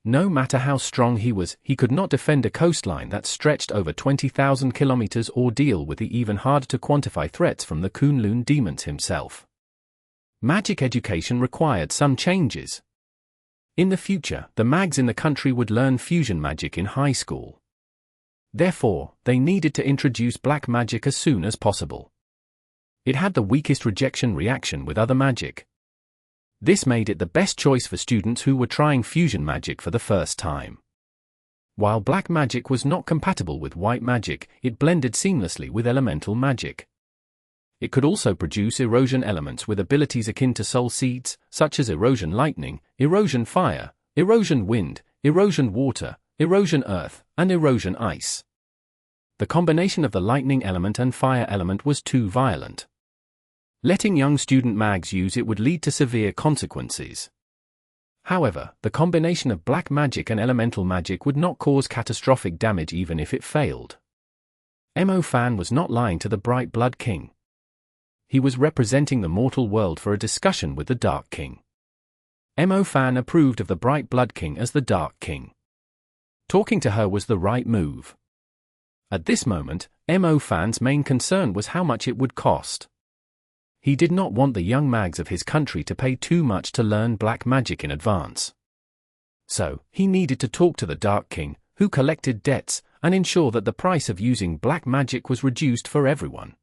No matter how strong he was, he could not defend a coastline that stretched over 20,000 kilometers or deal with the even harder to quantify threats from the Kunlun demons himself. Magic education required some changes. In the future, the mags in the country would learn fusion magic in high school. Therefore, they needed to introduce black magic as soon as possible. It had the weakest rejection reaction with other magic. This made it the best choice for students who were trying fusion magic for the first time. While black magic was not compatible with white magic, it blended seamlessly with elemental magic. It could also produce erosion elements with abilities akin to soul seeds, such as erosion lightning, erosion fire, erosion wind, erosion water, erosion earth, and erosion ice. The combination of the lightning element and fire element was too violent. Letting young student mags use it would lead to severe consequences. However, the combination of black magic and elemental magic would not cause catastrophic damage even if it failed. Mo Fan was not lying to the Bright Blood King. He was representing the mortal world for a discussion with the Dark King. Mo Fan approved of the Bright Blood King as the Dark King. Talking to her was the right move. At this moment, Mo Fan's main concern was how much it would cost. He did not want the young mags of his country to pay too much to learn black magic in advance. So, he needed to talk to the Dark King, who collected debts, and ensure that the price of using black magic was reduced for everyone.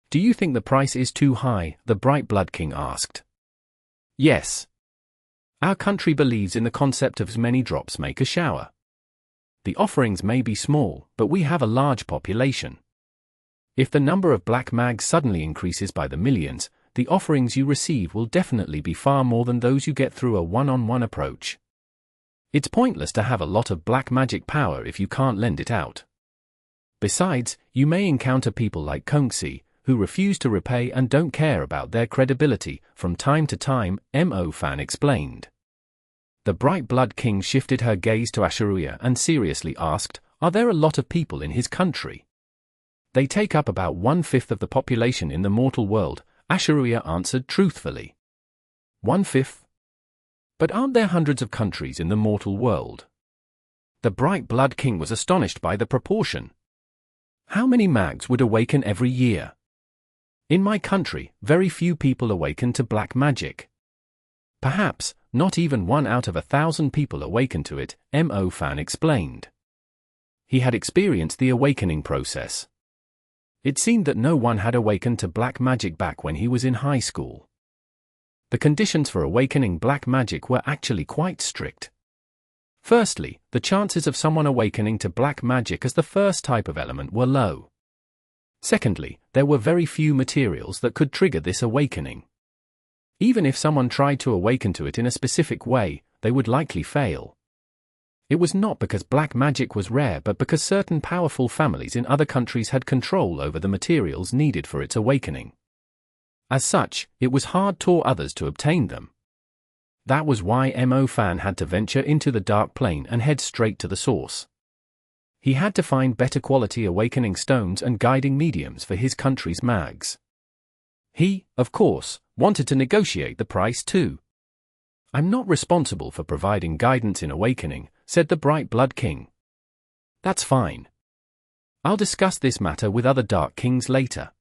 "Do you think the price is too high?" the Bright Blood King asked. "Yes. Our country believes in the concept of as many drops make a shower. The offerings may be small, but we have a large population. If the number of black mags suddenly increases by the millions, the offerings you receive will definitely be far more than those you get through a one-on-one approach. It's pointless to have a lot of black magic power if you can't lend it out. Besides, you may encounter people like Kongxi, who refuse to repay and don't care about their credibility from time to time," Mo Fan explained. The Bright Blood King shifted her gaze to Asha'ruiya and seriously asked, "Are there a lot of people in his country?" "They take up about 1/5 of the population in the mortal world," Asha'ruiya answered truthfully. 1/5? But aren't there hundreds of countries in the mortal world? The Bright Blood King was astonished by the proportion. How many mags would awaken every year? In my country, very few people awaken to black magic. Perhaps, not even 1 out of 1,000 people awaken to it, Mo Fan explained. He had experienced the awakening process. It seemed that no one had awakened to black magic back when he was in high school. The conditions for awakening black magic were actually quite strict. Firstly, the chances of someone awakening to black magic as the first type of element were low. Secondly, there were very few materials that could trigger this awakening. Even if someone tried to awaken to it in a specific way, they would likely fail. It was not because black magic was rare but because certain powerful families in other countries had control over the materials needed for its awakening. As such, it was hard for others to obtain them. That was why Mo Fan had to venture into the Dark Plane and head straight to the source. He had to find better quality awakening stones and guiding mediums for his country's mags. He, of course, wanted to negotiate the price too. "I'm not responsible for providing guidance in awakening," said the Bright Blood King. "That's fine. I'll discuss this matter with other Dark Kings later.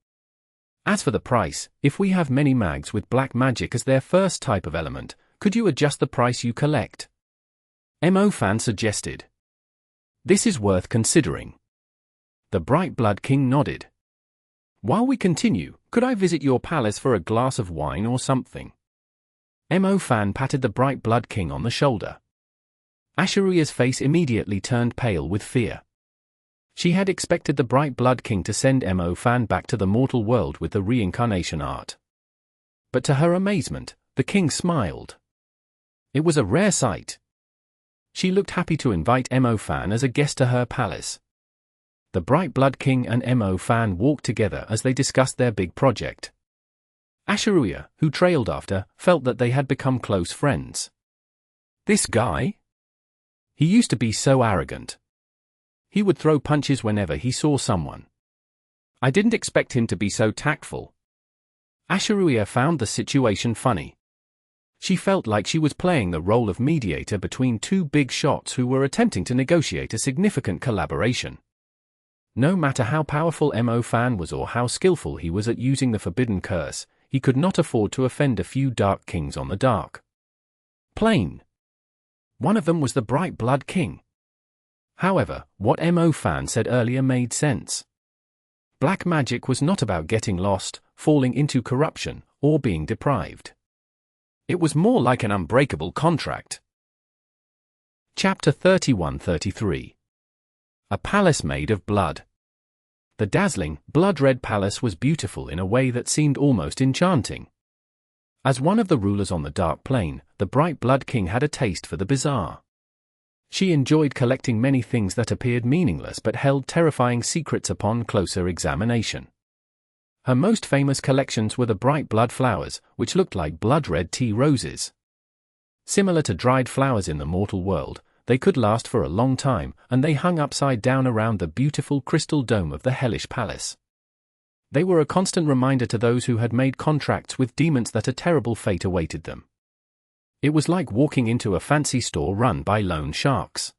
As for the price, if we have many mags with black magic as their first type of element, could you adjust the price you collect?" Mo Fan suggested. "This is worth considering." The Bright Blood King nodded. "While we continue, could I visit your palace for a glass of wine or something?" Mo Fan patted the Bright Blood King on the shoulder. Asha'ruiya's face immediately turned pale with fear. She had expected the Bright Blood King to send Mo Fan back to the mortal world with the reincarnation art. But to her amazement, the king smiled. It was a rare sight. She looked happy to invite Mo Fan as a guest to her palace. The Bright Blood King and Mo Fan walked together as they discussed their big project. Asha'ruiya, who trailed after, felt that they had become close friends. "This guy? He used to be so arrogant. He would throw punches whenever he saw someone. I didn't expect him to be so tactful." Asha'ruiya found the situation funny. She felt like she was playing the role of mediator between two big shots who were attempting to negotiate a significant collaboration. No matter how powerful Mo Fan was or how skillful he was at using the forbidden curse, he could not afford to offend a few Dark Kings on the Dark Plane. One of them was the Bright Blood King. However, what Mo Fan said earlier made sense. Black magic was not about getting lost, falling into corruption, or being deprived. It was more like an unbreakable contract. Chapter 31-33. A Palace Made of Blood. The dazzling, blood-red palace was beautiful in a way that seemed almost enchanting. As one of the rulers on the Dark Plane, the Bright Blood King had a taste for the bizarre. She enjoyed collecting many things that appeared meaningless but held terrifying secrets upon closer examination. Her most famous collections were the bright blood flowers, which looked like blood-red tea roses. Similar to dried flowers in the mortal world, they could last for a long time, and they hung upside down around the beautiful crystal dome of the hellish palace. They were a constant reminder to those who had made contracts with demons that a terrible fate awaited them. It was like walking into a fancy store run by loan sharks.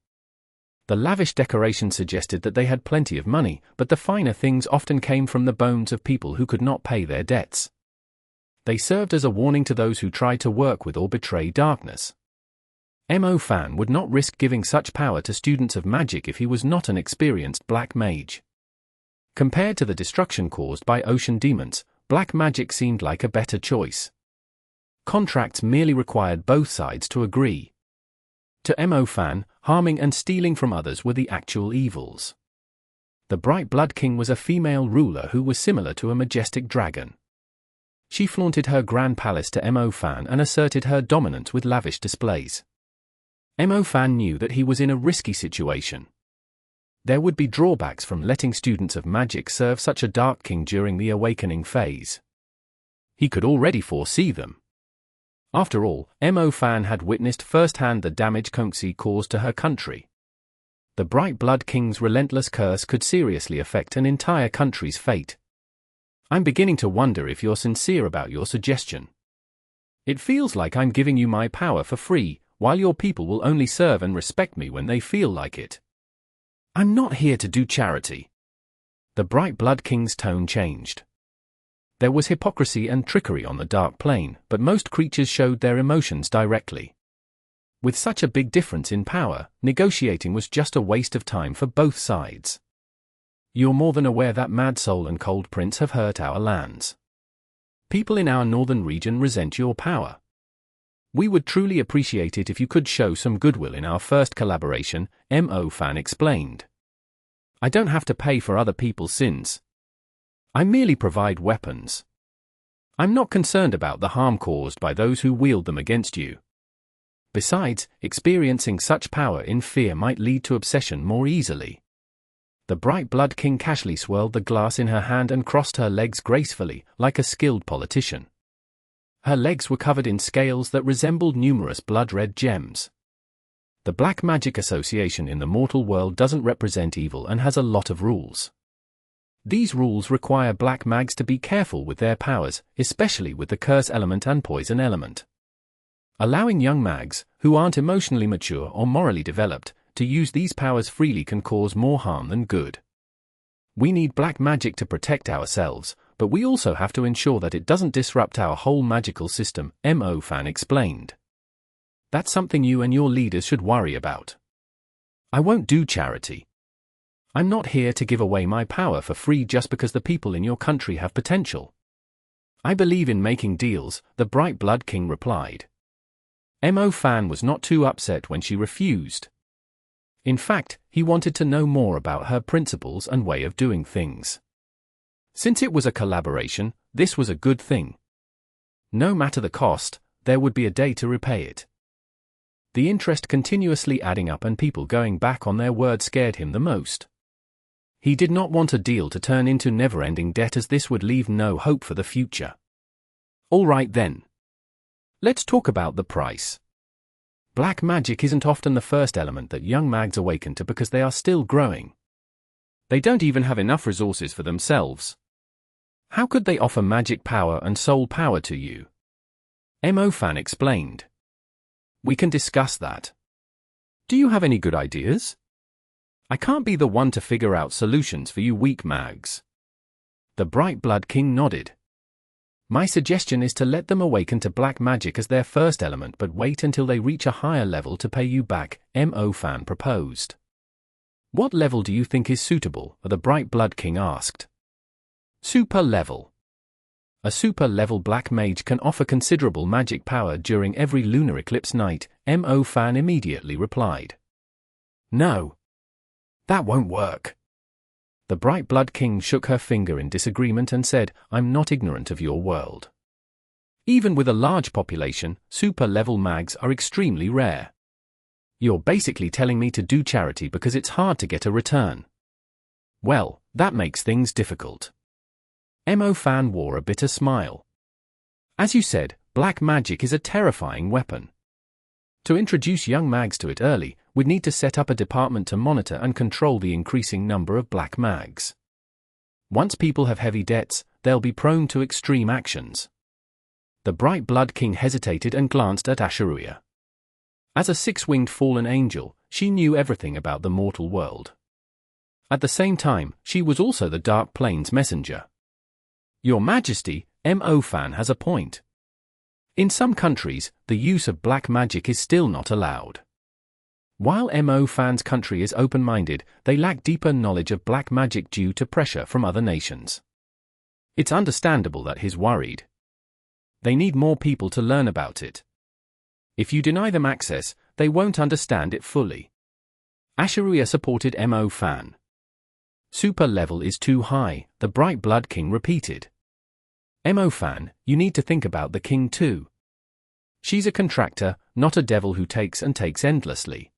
The lavish decoration suggested that they had plenty of money, but the finer things often came from the bones of people who could not pay their debts. They served as a warning to those who tried to work with or betray darkness. Mo Fan would not risk giving such power to students of magic if he was not an experienced black mage. Compared to the destruction caused by ocean demons, black magic seemed like a better choice. Contracts merely required both sides to agree. To Mo Fan, harming and stealing from others were the actual evils. The Bright Blood King was a female ruler who was similar to a majestic dragon. She flaunted her grand palace to Mo Fan and asserted her dominance with lavish displays. Mo Fan knew that he was in a risky situation. There would be drawbacks from letting students of magic serve such a Dark King during the awakening phase. He could already foresee them. After all, Mo Fan had witnessed firsthand the damage Kongsi caused to her country. The Bright Blood King's relentless curse could seriously affect an entire country's fate. "I'm beginning to wonder if you're sincere about your suggestion. It feels like I'm giving you my power for free, while your people will only serve and respect me when they feel like it. I'm not here to do charity." The Bright Blood King's tone changed. There was hypocrisy and trickery on the Dark Plane, but most creatures showed their emotions directly. With such a big difference in power, negotiating was just a waste of time for both sides. "You're more than aware that Mad Soul and Cold Prince have hurt our lands. People in our northern region resent your power. We would truly appreciate it if you could show some goodwill in our first collaboration," Mo Fan explained. "I don't have to pay for other people's sins. I merely provide weapons. I'm not concerned about the harm caused by those who wield them against you. Besides, experiencing such power in fear might lead to obsession more easily." The Bright Blood King casually swirled the glass in her hand and crossed her legs gracefully, like a skilled politician. Her legs were covered in scales that resembled numerous blood-red gems. The Black Magic Association in the mortal world doesn't represent evil and has a lot of rules. These rules require black mags to be careful with their powers, especially with the curse element and poison element. Allowing young mags, who aren't emotionally mature or morally developed, to use these powers freely can cause more harm than good. We need black magic to protect ourselves, but we also have to ensure that it doesn't disrupt our whole magical system, Mo Fan explained. That's something you and your leaders should worry about. I won't do charity. I'm not here to give away my power for free just because the people in your country have potential. I believe in making deals, the Bright Blood King replied. Mo Fan was not too upset when she refused. In fact, he wanted to know more about her principles and way of doing things. Since it was a collaboration, this was a good thing. No matter the cost, there would be a day to repay it. The interest continuously adding up and people going back on their word scared him the most. He did not want a deal to turn into never-ending debt, as this would leave no hope for the future. All right then. Let's talk about the price. Black magic isn't often the first element that young mags awaken to because they are still growing. They don't even have enough resources for themselves. How could they offer magic power and soul power to you? Mo Fan explained. We can discuss that. Do you have any good ideas? I can't be the one to figure out solutions for you weak mags. The Bright Blood King nodded. My suggestion is to let them awaken to black magic as their first element, but wait until they reach a higher level to pay you back, Mo Fan proposed. What level do you think is suitable? The Bright Blood King asked. Super level. A super level black mage can offer considerable magic power during every lunar eclipse night, Mo Fan immediately replied. No. That won't work. The Bright Blood King shook her finger in disagreement and said, I'm not ignorant of your world. Even with a large population, super-level mags are extremely rare. You're basically telling me to do charity because it's hard to get a return. Well, that makes things difficult. Mo Fan wore a bitter smile. As you said, black magic is a terrifying weapon. To introduce young mags to it early, we'd need to set up a department to monitor and control the increasing number of black mags. Once people have heavy debts, they'll be prone to extreme actions. The Bright Blood King hesitated and glanced at Asha'ruiya. As a six-winged fallen angel, she knew everything about the mortal world. At the same time, she was also the Dark Plane's messenger. Your Majesty, Mo Fan has a point. In some countries, the use of black magic is still not allowed. While Mo Fan's country is open-minded, they lack deeper knowledge of black magic due to pressure from other nations. It's understandable that he's worried. They need more people to learn about it. If you deny them access, they won't understand it fully. Asha'ruiya supported Mo Fan. Super level is too high, the Bright Blood King repeated. Mo Fan, you need to think about the king too. She's a contractor, not a devil who takes and takes endlessly.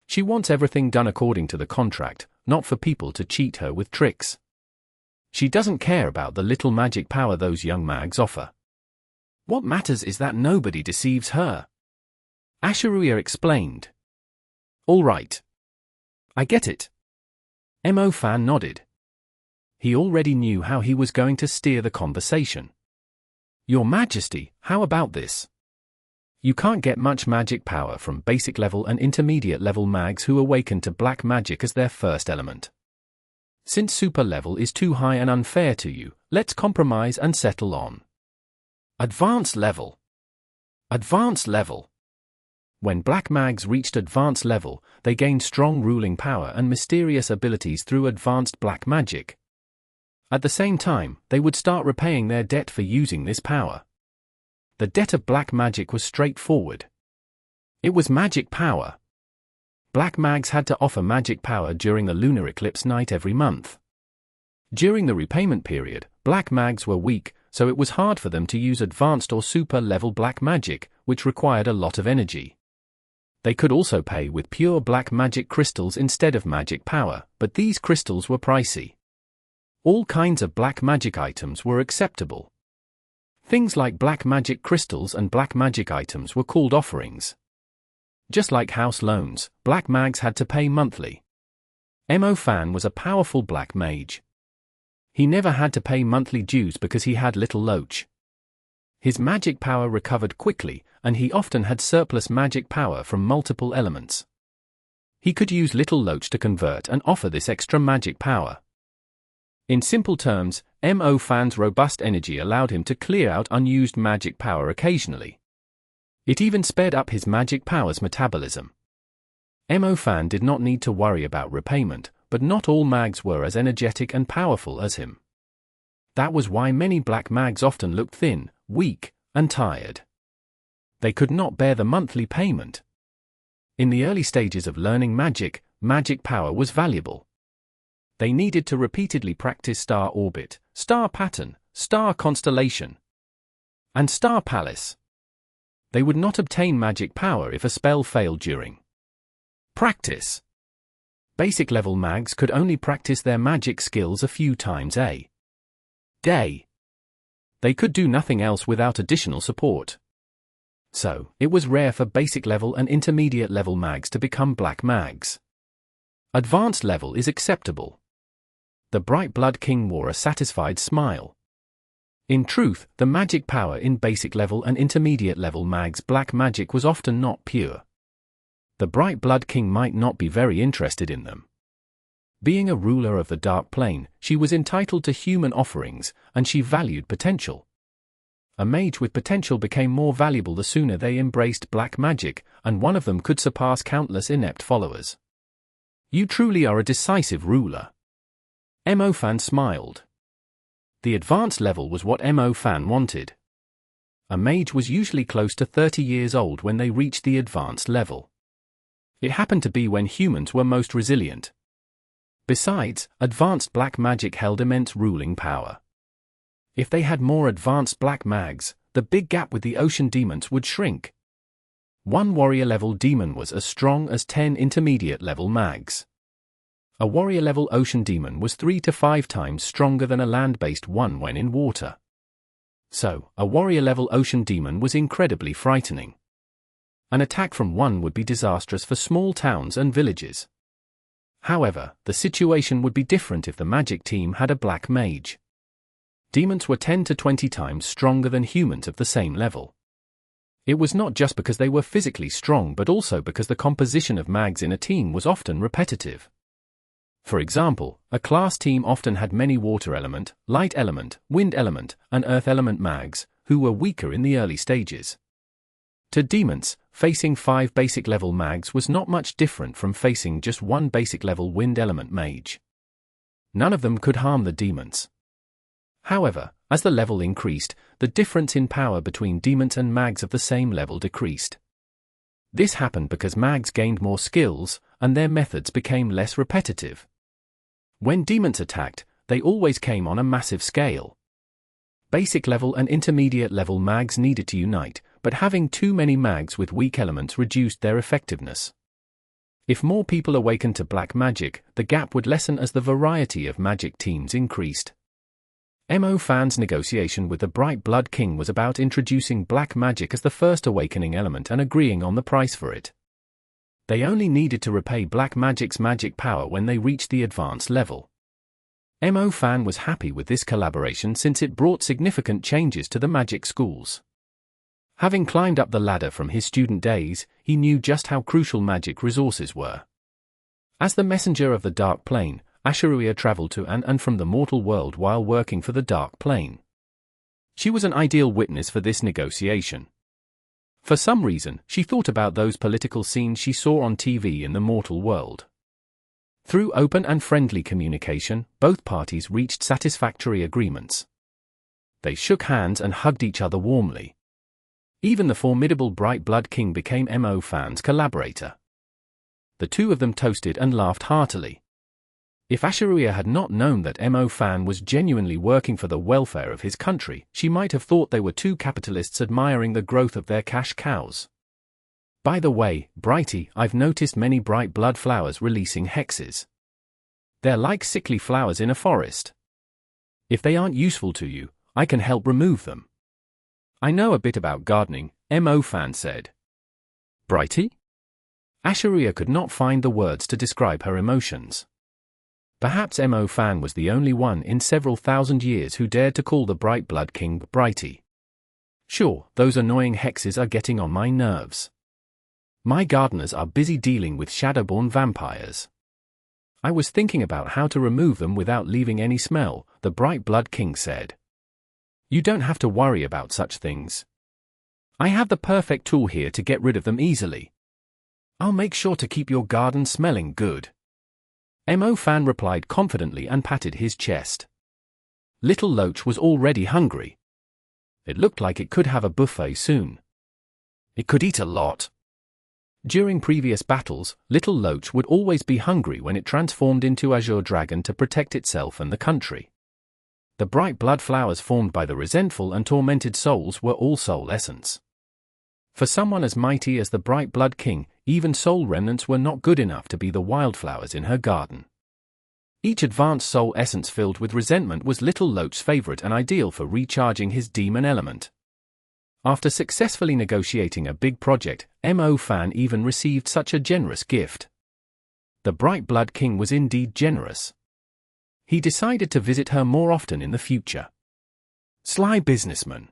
She wants everything done according to the contract, not for people to cheat her with tricks. She doesn't care about the little magic power those young mags offer. What matters is that nobody deceives her. Asha'ruiya explained. All right. I get it. Mo Fan nodded. He already knew how he was going to steer the conversation. Your Majesty, how about this? You can't get much magic power from basic level and intermediate level mags who awaken to black magic as their first element. Since super level is too high and unfair to you, let's compromise and settle on advanced level. Advanced level. When black mags reached advanced level, they gained strong ruling power and mysterious abilities through advanced black magic. At the same time, they would start repaying their debt for using this power. The debt of black magic was straightforward. It was magic power. Black mags had to offer magic power during the lunar eclipse night every month. During the repayment period, black mags were weak, so it was hard for them to use advanced or super level black magic, which required a lot of energy. They could also pay with pure black magic crystals instead of magic power, but these crystals were pricey. All kinds of black magic items were acceptable. Things like black magic crystals and black magic items were called offerings. Just like house loans, black mags had to pay monthly. Mo Fan was a powerful black mage. He never had to pay monthly dues because he had little loach. His magic power recovered quickly, and he often had surplus magic power from multiple elements. He could use little loach to convert and offer this extra magic power. In simple terms, Mo Fan's robust energy allowed him to clear out unused magic power occasionally. It even sped up his magic power's metabolism. Mo Fan did not need to worry about repayment, but not all mags were as energetic and powerful as him. That was why many black mags often looked thin, weak, and tired. They could not bear the monthly payment. In the early stages of learning magic, magic power was valuable. They needed to repeatedly practice star orbit, star pattern, star constellation, and star palace. They would not obtain magic power if a spell failed during practice. Basic level mags could only practice their magic skills a few times a day. They could do nothing else without additional support. So, it was rare for basic level and intermediate level mags to become black mags. Advanced level is acceptable. The Bright Blood King wore a satisfied smile. In truth, the magic power in basic level and intermediate level mags' black magic was often not pure. The Bright Blood King might not be very interested in them. Being a ruler of the Dark Plane, she was entitled to human offerings, and she valued potential. A mage with potential became more valuable the sooner they embraced black magic, and one of them could surpass countless inept followers. You truly are a decisive ruler. Mo Fan smiled. The advanced level was what Mo Fan wanted. A mage was usually close to 30 years old when they reached the advanced level. It happened to be when humans were most resilient. Besides, advanced black magic held immense ruling power. If they had more advanced black mags, the big gap with the ocean demons would shrink. One warrior-level demon was as strong as 10 intermediate-level mags. A warrior-level ocean demon was 3 to 5 times stronger than a land-based one when in water. So, a warrior-level ocean demon was incredibly frightening. An attack from one would be disastrous for small towns and villages. However, the situation would be different if the magic team had a black mage. Demons were 10 to 20 times stronger than humans of the same level. It was not just because they were physically strong but also because the composition of mags in a team was often repetitive. For example, a class team often had many water element, light element, wind element, and earth element mags, who were weaker in the early stages. To demons, facing 5 basic level mags was not much different from facing just one basic level wind element mage. None of them could harm the demons. However, as the level increased, the difference in power between demons and mags of the same level decreased. This happened because mags gained more skills, and their methods became less repetitive. When demons attacked, they always came on a massive scale. Basic level and intermediate level mags needed to unite, but having too many mags with weak elements reduced their effectiveness. If more people awakened to black magic, the gap would lessen as the variety of magic teams increased. Mo Fan's negotiation with the Bright Blood King was about introducing black magic as the first awakening element and agreeing on the price for it. They only needed to repay black magic's magic power when they reached the advanced level. Mo Fan was happy with this collaboration since it brought significant changes to the magic schools. Having climbed up the ladder from his student days, he knew just how crucial magic resources were. As the messenger of the Dark Plane, Asha'ruiya traveled to and from the mortal world while working for the Dark Plane. She was an ideal witness for this negotiation. For some reason, she thought about those political scenes she saw on TV in the mortal world. Through open and friendly communication, both parties reached satisfactory agreements. They shook hands and hugged each other warmly. Even the formidable Bright Blood King became Mo Fan's collaborator. The two of them toasted and laughed heartily. If Asha'ruiya had not known that Mo Fan was genuinely working for the welfare of his country, she might have thought they were two capitalists admiring the growth of their cash cows. By the way, Brighty, I've noticed many bright blood flowers releasing hexes. They're like sickly flowers in a forest. If they aren't useful to you, I can help remove them. I know a bit about gardening, Mo Fan said. Brighty? Asha'ruiya could not find the words to describe her emotions. Perhaps Mo Fan was the only one in several thousand years who dared to call the Bright Blood King Brighty. Sure, those annoying hexes are getting on my nerves. My gardeners are busy dealing with shadowborn vampires. I was thinking about how to remove them without leaving any smell, the Bright Blood King said. You don't have to worry about such things. I have the perfect tool here to get rid of them easily. I'll make sure to keep your garden smelling good. Mo Fan replied confidently and patted his chest. Little Loach was already hungry. It looked like it could have a buffet soon. It could eat a lot. During previous battles, Little Loach would always be hungry when it transformed into Azure Dragon to protect itself and the country. The bright blood flowers formed by the resentful and tormented souls were all soul essence. For someone as mighty as the Bright Blood King, even soul remnants were not good enough to be the wildflowers in her garden. Each advanced soul essence filled with resentment was Little Loach's favorite and ideal for recharging his demon element. After successfully negotiating a big project, Mo Fan even received such a generous gift. The Bright Blood King was indeed generous. He decided to visit her more often in the future. Sly businessman.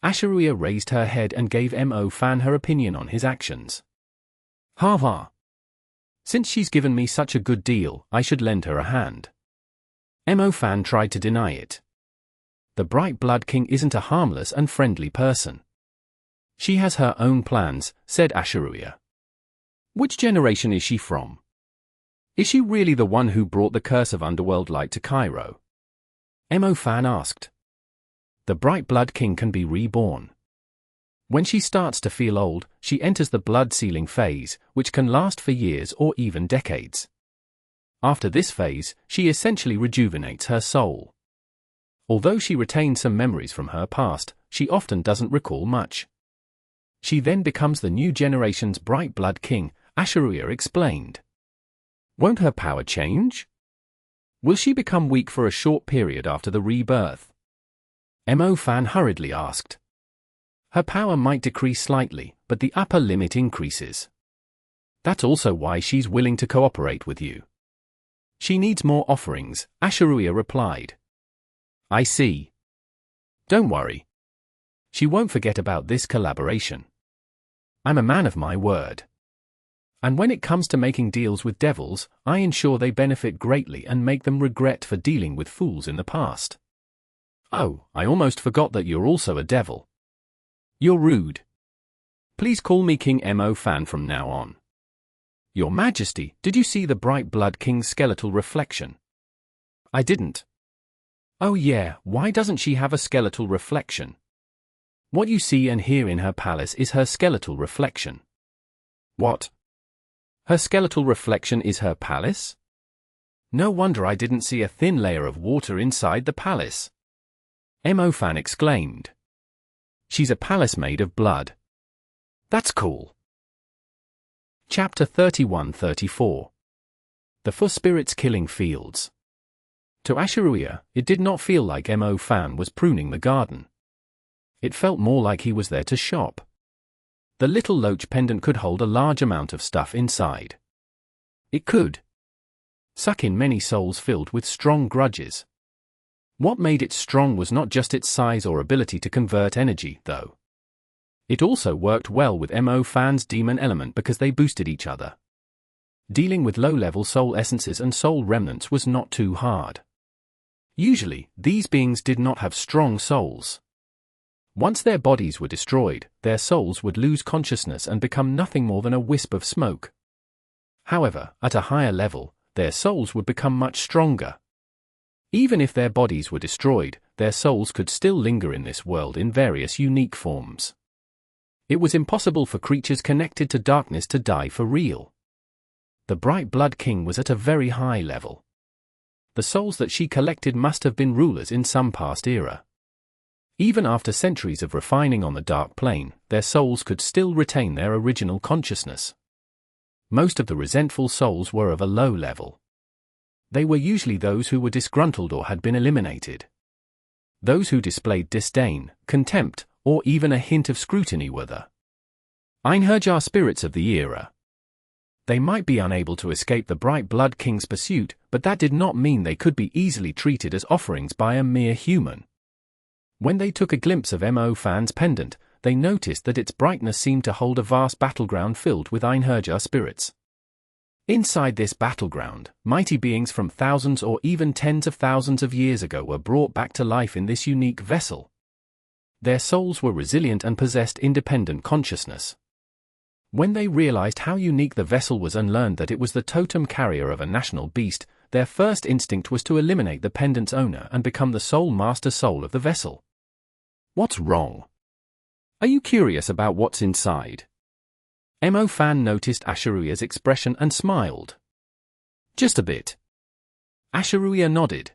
Asha'ruiya raised her head and gave Mo Fan her opinion on his actions. Ha ha. Since she's given me such a good deal, I should lend her a hand. Mo Fan tried to deny it. The Bright Blood King isn't a harmless and friendly person. She has her own plans, said Asha'ruiya. Which generation is she from? Is she really the one who brought the curse of underworld light to Cairo? Mo Fan asked. The Bright Blood King can be reborn. When she starts to feel old, she enters the blood sealing phase, which can last for years or even decades. After this phase, she essentially rejuvenates her soul. Although she retains some memories from her past, she often doesn't recall much. She then becomes the new generation's Bright Blood King, Asha'ruiya explained. Won't her power change? Will she become weak for a short period after the rebirth? Mo Fan hurriedly asked. Her power might decrease slightly, but the upper limit increases. That's also why she's willing to cooperate with you. She needs more offerings, Asha'ruiya replied. I see. Don't worry. She won't forget about this collaboration. I'm a man of my word. And when it comes to making deals with devils, I ensure they benefit greatly and make them regret for dealing with fools in the past. Oh, I almost forgot that you're also a devil. You're rude. Please call me King Mo Fan from now on. Your Majesty, did you see the Bright Blood King's skeletal reflection? I didn't. Oh yeah, why doesn't she have a skeletal reflection? What you see and hear in her palace is her skeletal reflection. What? Her skeletal reflection is her palace? No wonder I didn't see a thin layer of water inside the palace. Mo Fan exclaimed. She's a palace made of blood. That's cool. Chapter 31-34. The Four Spirits Killing Fields. To Asha'ruiya, it did not feel like Mo Fan was pruning the garden. It felt more like he was there to shop. The little loach pendant could hold a large amount of stuff inside. It could suck in many souls filled with strong grudges. What made it strong was not just its size or ability to convert energy, though. It also worked well with Mo Fan's demon element because they boosted each other. Dealing with low-level soul essences and soul remnants was not too hard. Usually, these beings did not have strong souls. Once their bodies were destroyed, their souls would lose consciousness and become nothing more than a wisp of smoke. However, at a higher level, their souls would become much stronger. Even if their bodies were destroyed, their souls could still linger in this world in various unique forms. It was impossible for creatures connected to darkness to die for real. The Bright Blood King was at a very high level. The souls that she collected must have been rulers in some past era. Even after centuries of refining on the dark plane, their souls could still retain their original consciousness. Most of the resentful souls were of a low level. They were usually those who were disgruntled or had been eliminated. Those who displayed disdain, contempt, or even a hint of scrutiny were the Einherjar spirits of the era. They might be unable to escape the Bright Blood King's pursuit, but that did not mean they could be easily treated as offerings by a mere human. When they took a glimpse of Mo Fan's pendant, they noticed that its brightness seemed to hold a vast battleground filled with Einherjar spirits. Inside this battleground, mighty beings from thousands or even tens of thousands of years ago were brought back to life in this unique vessel. Their souls were resilient and possessed independent consciousness. When they realized how unique the vessel was and learned that it was the totem carrier of a national beast, their first instinct was to eliminate the pendant's owner and become the sole master soul of the vessel. What's wrong? Are you curious about what's inside? Mo Fan noticed Asha'ruiya's expression and smiled. Just a bit. Asha'ruiya nodded.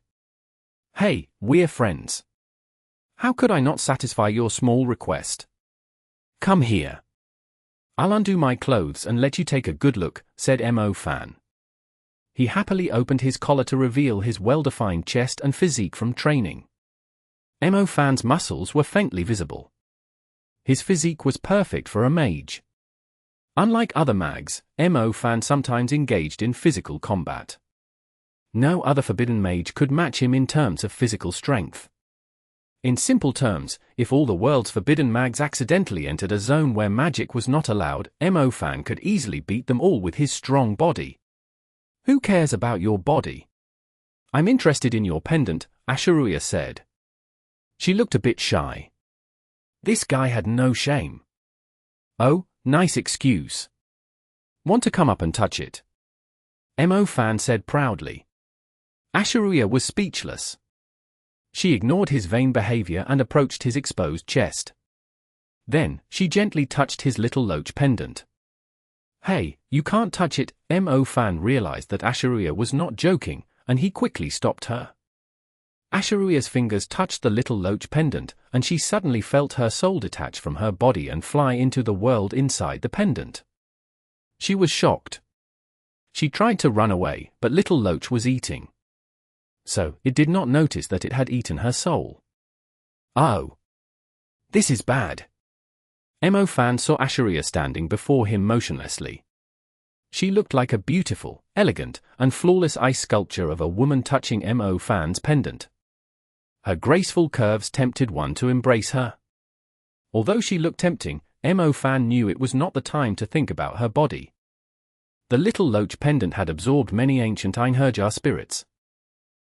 Hey, we're friends. How could I not satisfy your small request? Come here. I'll undo my clothes and let you take a good look, said Mo Fan. He happily opened his collar to reveal his well-defined chest and physique from training. Mo Fan's muscles were faintly visible. His physique was perfect for a mage. Unlike other mags, Mo Fan sometimes engaged in physical combat. No other forbidden mage could match him in terms of physical strength. In simple terms, if all the world's forbidden mags accidentally entered a zone where magic was not allowed, Mo Fan could easily beat them all with his strong body. Who cares about your body? I'm interested in your pendant, Asha'ruiya said. She looked a bit shy. This guy had no shame. Oh, nice excuse. Want to come up and touch it? Mo Fan said proudly. Asha'ruiya was speechless. She ignored his vain behavior and approached his exposed chest. Then, she gently touched his little loach pendant. Hey, you can't touch it. Mo Fan realized that Asha'ruiya was not joking, and he quickly stopped her. Asha'ruiya's fingers touched the little loach pendant, and she suddenly felt her soul detach from her body and fly into the world inside the pendant. She was shocked. She tried to run away, but little loach was eating. So, it did not notice that it had eaten her soul. Oh. This is bad. Mo Fan saw Asha'ruiya standing before him motionlessly. She looked like a beautiful, elegant, and flawless ice sculpture of a woman touching Mo Fan's pendant. Her graceful curves tempted one to embrace her. Although she looked tempting, Mo Fan knew it was not the time to think about her body. The little loach pendant had absorbed many ancient Einherjar spirits.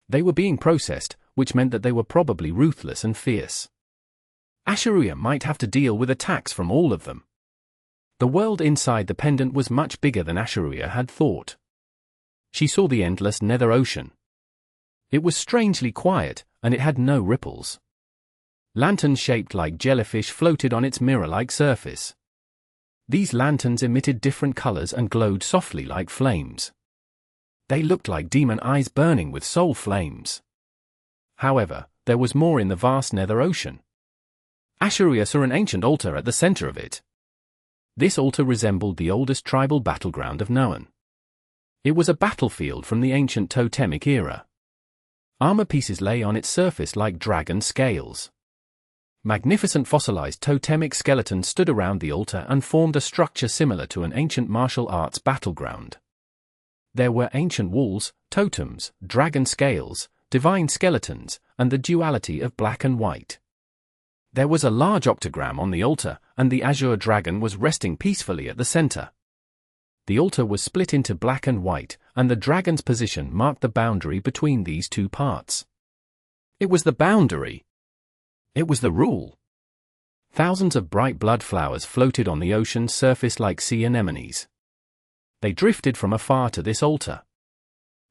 They were being processed, which meant that they were probably ruthless and fierce. Asha'ruiya might have to deal with attacks from all of them. The world inside the pendant was much bigger than Asha'ruiya had thought. She saw the endless nether ocean. It was strangely quiet, and it had no ripples. Lanterns shaped like jellyfish floated on its mirror-like surface. These lanterns emitted different colors and glowed softly like flames. They looked like demon eyes burning with soul flames. However, there was more in the vast nether ocean. Asha'ruiya saw an ancient altar at the center of it. This altar resembled the oldest tribal battleground of Noan. It was a battlefield from the ancient totemic era. Armor pieces lay on its surface like dragon scales. Magnificent fossilized totemic skeletons stood around the altar and formed a structure similar to an ancient martial arts battleground. There were ancient walls, totems, dragon scales, divine skeletons, and the duality of black and white. There was a large octagram on the altar, and the azure dragon was resting peacefully at the center. The altar was split into black and white, and the dragon's position marked the boundary between these two parts. It was the boundary. It was the rule. Thousands of bright blood flowers floated on the ocean's surface like sea anemones. They drifted from afar to this altar.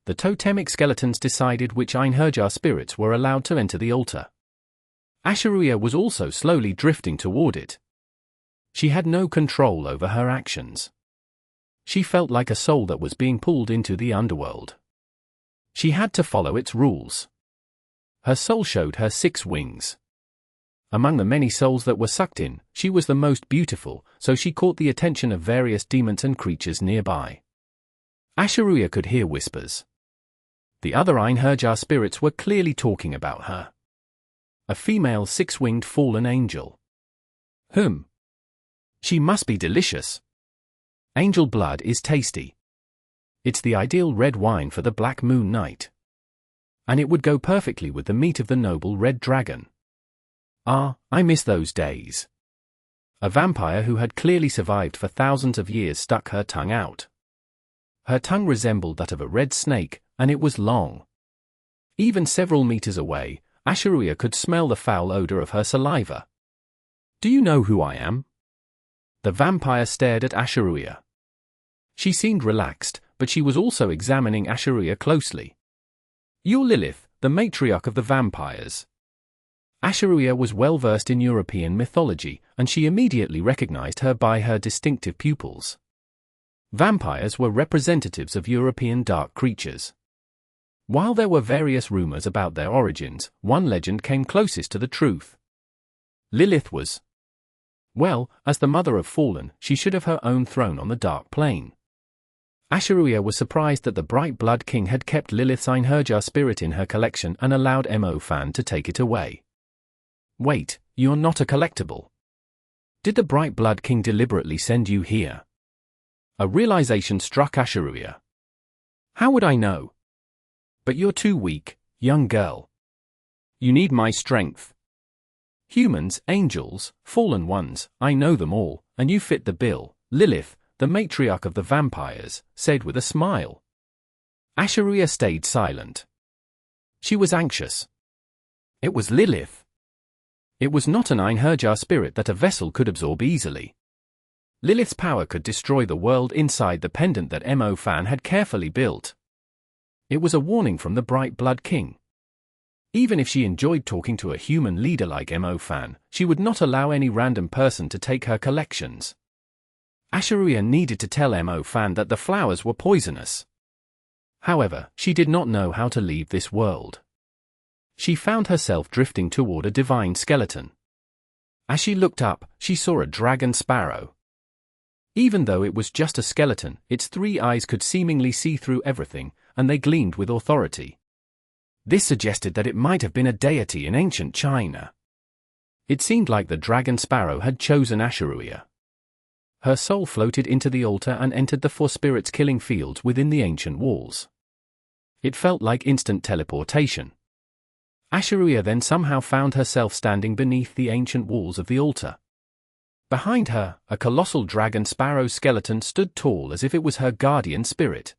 The totemic skeletons decided which Einherjar spirits were allowed to enter the altar. Asha'ruiya was also slowly drifting toward it. She had no control over her actions. She felt like a soul that was being pulled into the underworld. She had to follow its rules. Her soul showed her 6 wings. Among the many souls that were sucked in, she was the most beautiful, so she caught the attention of various demons and creatures nearby. Asha'ruiya could hear whispers. The other Einherjar spirits were clearly talking about her. A female 6-winged fallen angel. She must be delicious. Angel blood is tasty. It's the ideal red wine for the Black Moon night. And it would go perfectly with the meat of the noble red dragon. Ah, I miss those days. A vampire who had clearly survived for thousands of years stuck her tongue out. Her tongue resembled that of a red snake, and it was long. Even several meters away, Asha'ruiya could smell the foul odor of her saliva. Do you know who I am? The vampire stared at Asha'ruiya. She seemed relaxed, but she was also examining Asha'ruiya closely. You're Lilith, the matriarch of the vampires. Asha'ruiya was well versed in European mythology, and she immediately recognized her by her distinctive pupils. Vampires were representatives of European dark creatures. While there were various rumors about their origins, one legend came closest to the truth. Lilith was, well, as the mother of fallen, she should have her own throne on the dark plane. Asha'ruiya was surprised that the Bright Blood King had kept Lilith's Einherjar spirit in her collection and allowed Mo Fan to take it away. Wait, you're not a collectible. Did the Bright Blood King deliberately send you here? A realization struck Asha'ruiya. How would I know? But you're too weak, young girl. You need my strength. Humans, angels, fallen ones, I know them all, and you fit the bill, Lilith, the matriarch of the vampires, said with a smile. Asha'ruiya stayed silent. She was anxious. It was Lilith. It was not an Einherjar spirit that a vessel could absorb easily. Lilith's power could destroy the world inside the pendant that Mo Fan had carefully built. It was a warning from the Bright Blood King. Even if she enjoyed talking to a human leader like Mo Fan, she would not allow any random person to take her collections. Asha'ruiya needed to tell Mo Fan that the flowers were poisonous. However, she did not know how to leave this world. She found herself drifting toward a divine skeleton. As she looked up, she saw a dragon sparrow. Even though it was just a skeleton, its 3 eyes could seemingly see through everything, and they gleamed with authority. This suggested that it might have been a deity in ancient China. It seemed like the dragon sparrow had chosen Asha'ruiya. Her soul floated into the altar and entered the 4 spirits killing fields within the ancient walls. It felt like instant teleportation. Asha'ruiya then somehow found herself standing beneath the ancient walls of the altar. Behind her, a colossal dragon sparrow skeleton stood tall as if it was her guardian spirit.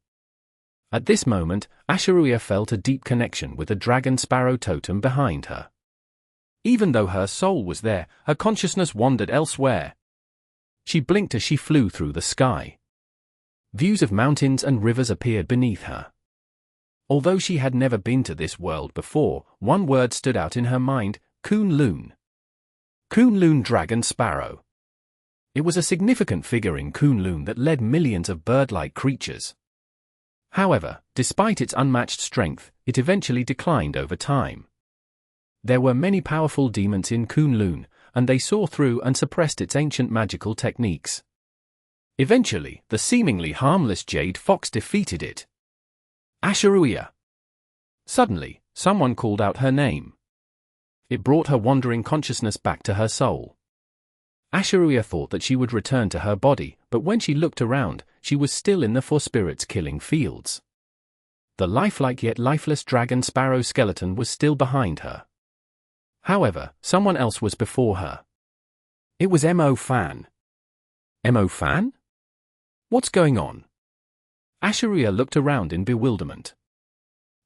At this moment, Asha'ruiya felt a deep connection with the dragon sparrow totem behind her. Even though her soul was there, her consciousness wandered elsewhere. She blinked as she flew through the sky. Views of mountains and rivers appeared beneath her. Although she had never been to this world before, one word stood out in her mind: Kunlun. Kunlun dragon sparrow. It was a significant figure in Kunlun that led millions of bird-like creatures. However, despite its unmatched strength, it eventually declined over time. There were many powerful demons in Kunlun, and they saw through and suppressed its ancient magical techniques. Eventually, the seemingly harmless Jade Fox defeated it. Asha'ruiya. Suddenly, someone called out her name. It brought her wandering consciousness back to her soul. Asha'ruiya thought that she would return to her body, but when she looked around, she was still in the 4 spirits killing fields. The lifelike yet lifeless dragon sparrow skeleton was still behind her. However, someone else was before her. It was Mo Fan. Mo Fan? What's going on? Asha'ruiya looked around in bewilderment.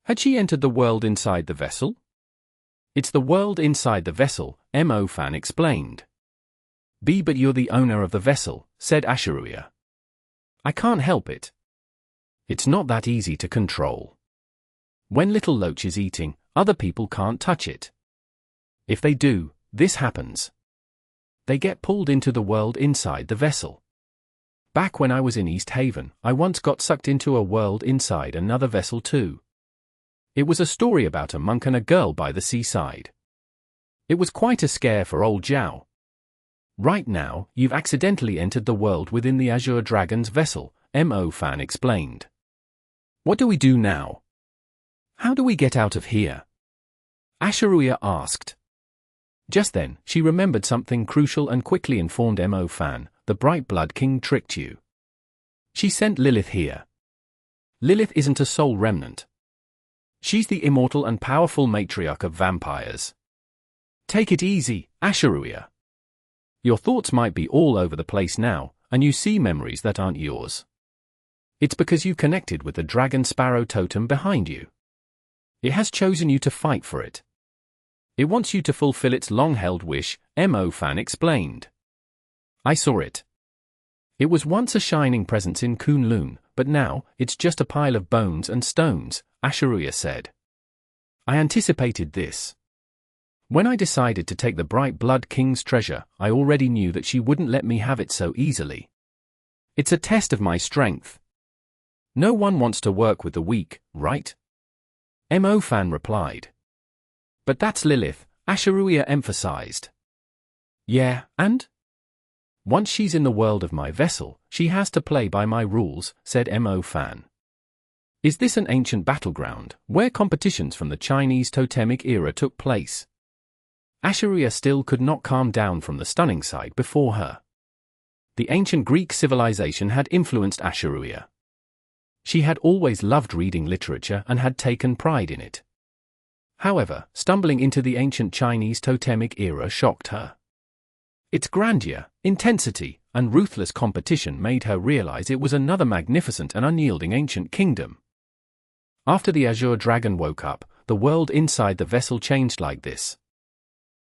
Had she entered the world inside the vessel? It's the world inside the vessel, Mo Fan explained. But you're the owner of the vessel, said Asha'ruiya. I can't help it. It's not that easy to control. When Little Loach is eating, other people can't touch it. If they do, this happens. They get pulled into the world inside the vessel. Back when I was in East Haven, I once got sucked into a world inside another vessel too. It was a story about a monk and a girl by the seaside. It was quite a scare for old Zhao. Right now, you've accidentally entered the world within the Azure Dragon's vessel, Mo Fan explained. What do we do now? How do we get out of here? Asha'ruiya asked. Just then, she remembered something crucial and quickly informed Mo Fan, the Bright Blood King tricked you. She sent Lilith here. Lilith isn't a soul remnant. She's the immortal and powerful matriarch of vampires. Take it easy, Asha'ruiya. Your thoughts might be all over the place now, and you see memories that aren't yours. It's because you connected with the dragon sparrow totem behind you. It has chosen you to fight for it. It wants you to fulfill its long-held wish, Mo Fan explained. I saw it. It was once a shining presence in Kunlun, but now, it's just a pile of bones and stones, Asha'ruiya said. I anticipated this. When I decided to take the Bright Blood King's treasure, I already knew that she wouldn't let me have it so easily. It's a test of my strength. No one wants to work with the weak, right? Mo Fan replied. But that's Lilith, Asha'ruiya emphasized. Yeah, and? Once she's in the world of my vessel, she has to play by my rules, said Mo Fan. Is this an ancient battleground, where competitions from the Chinese totemic era took place? Asha'ruiya still could not calm down from the stunning sight before her. The ancient Greek civilization had influenced Asha'ruiya. She had always loved reading literature and had taken pride in it. However, stumbling into the ancient Chinese totemic era shocked her. Its grandeur, intensity, and ruthless competition made her realize it was another magnificent and unyielding ancient kingdom. After the Azure Dragon woke up, the world inside the vessel changed like this.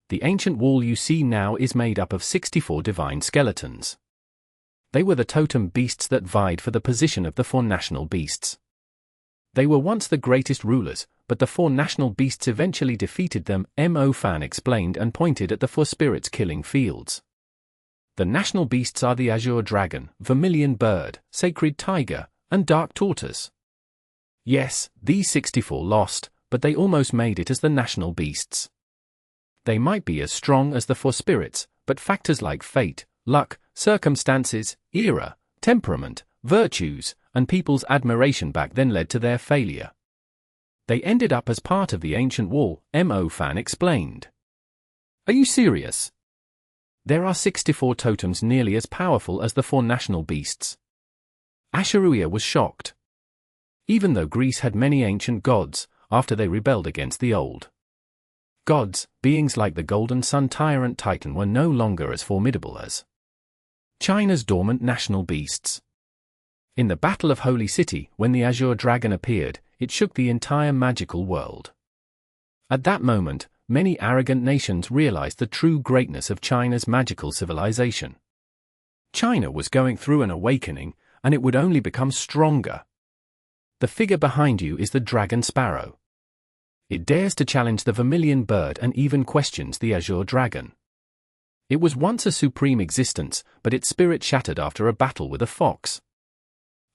The ancient wall you see now is made up of 64 divine skeletons. They were the totem beasts that vied for the position of the 4 national beasts. They were once the greatest rulers, but the 4 national beasts eventually defeated them, Mo Fan explained and pointed at the 4 spirits killing fields. The national beasts are the Azure Dragon, Vermilion Bird, Sacred Tiger, and Dark Tortoise. Yes, these 64 lost, but they almost made it as the national beasts. They might be as strong as the 4 spirits, but factors like fate, luck, circumstances, era, temperament, virtues, and people's admiration back then led to their failure. They ended up as part of the ancient wall, Mo Fan explained. Are you serious? There are 64 totems nearly as powerful as the 4 national beasts. Asha'ruiya was shocked. Even though Greece had many ancient gods, after they rebelled against the old gods, beings like the Golden Sun tyrant Titan were no longer as formidable as China's dormant national beasts. In the Battle of Holy City, when the Azure Dragon appeared, it shook the entire magical world. At that moment, many arrogant nations realized the true greatness of China's magical civilization. China was going through an awakening, and it would only become stronger. The figure behind you is the dragon sparrow. It dares to challenge the Vermilion Bird and even questions the Azure Dragon. It was once a supreme existence, but its spirit shattered after a battle with a fox.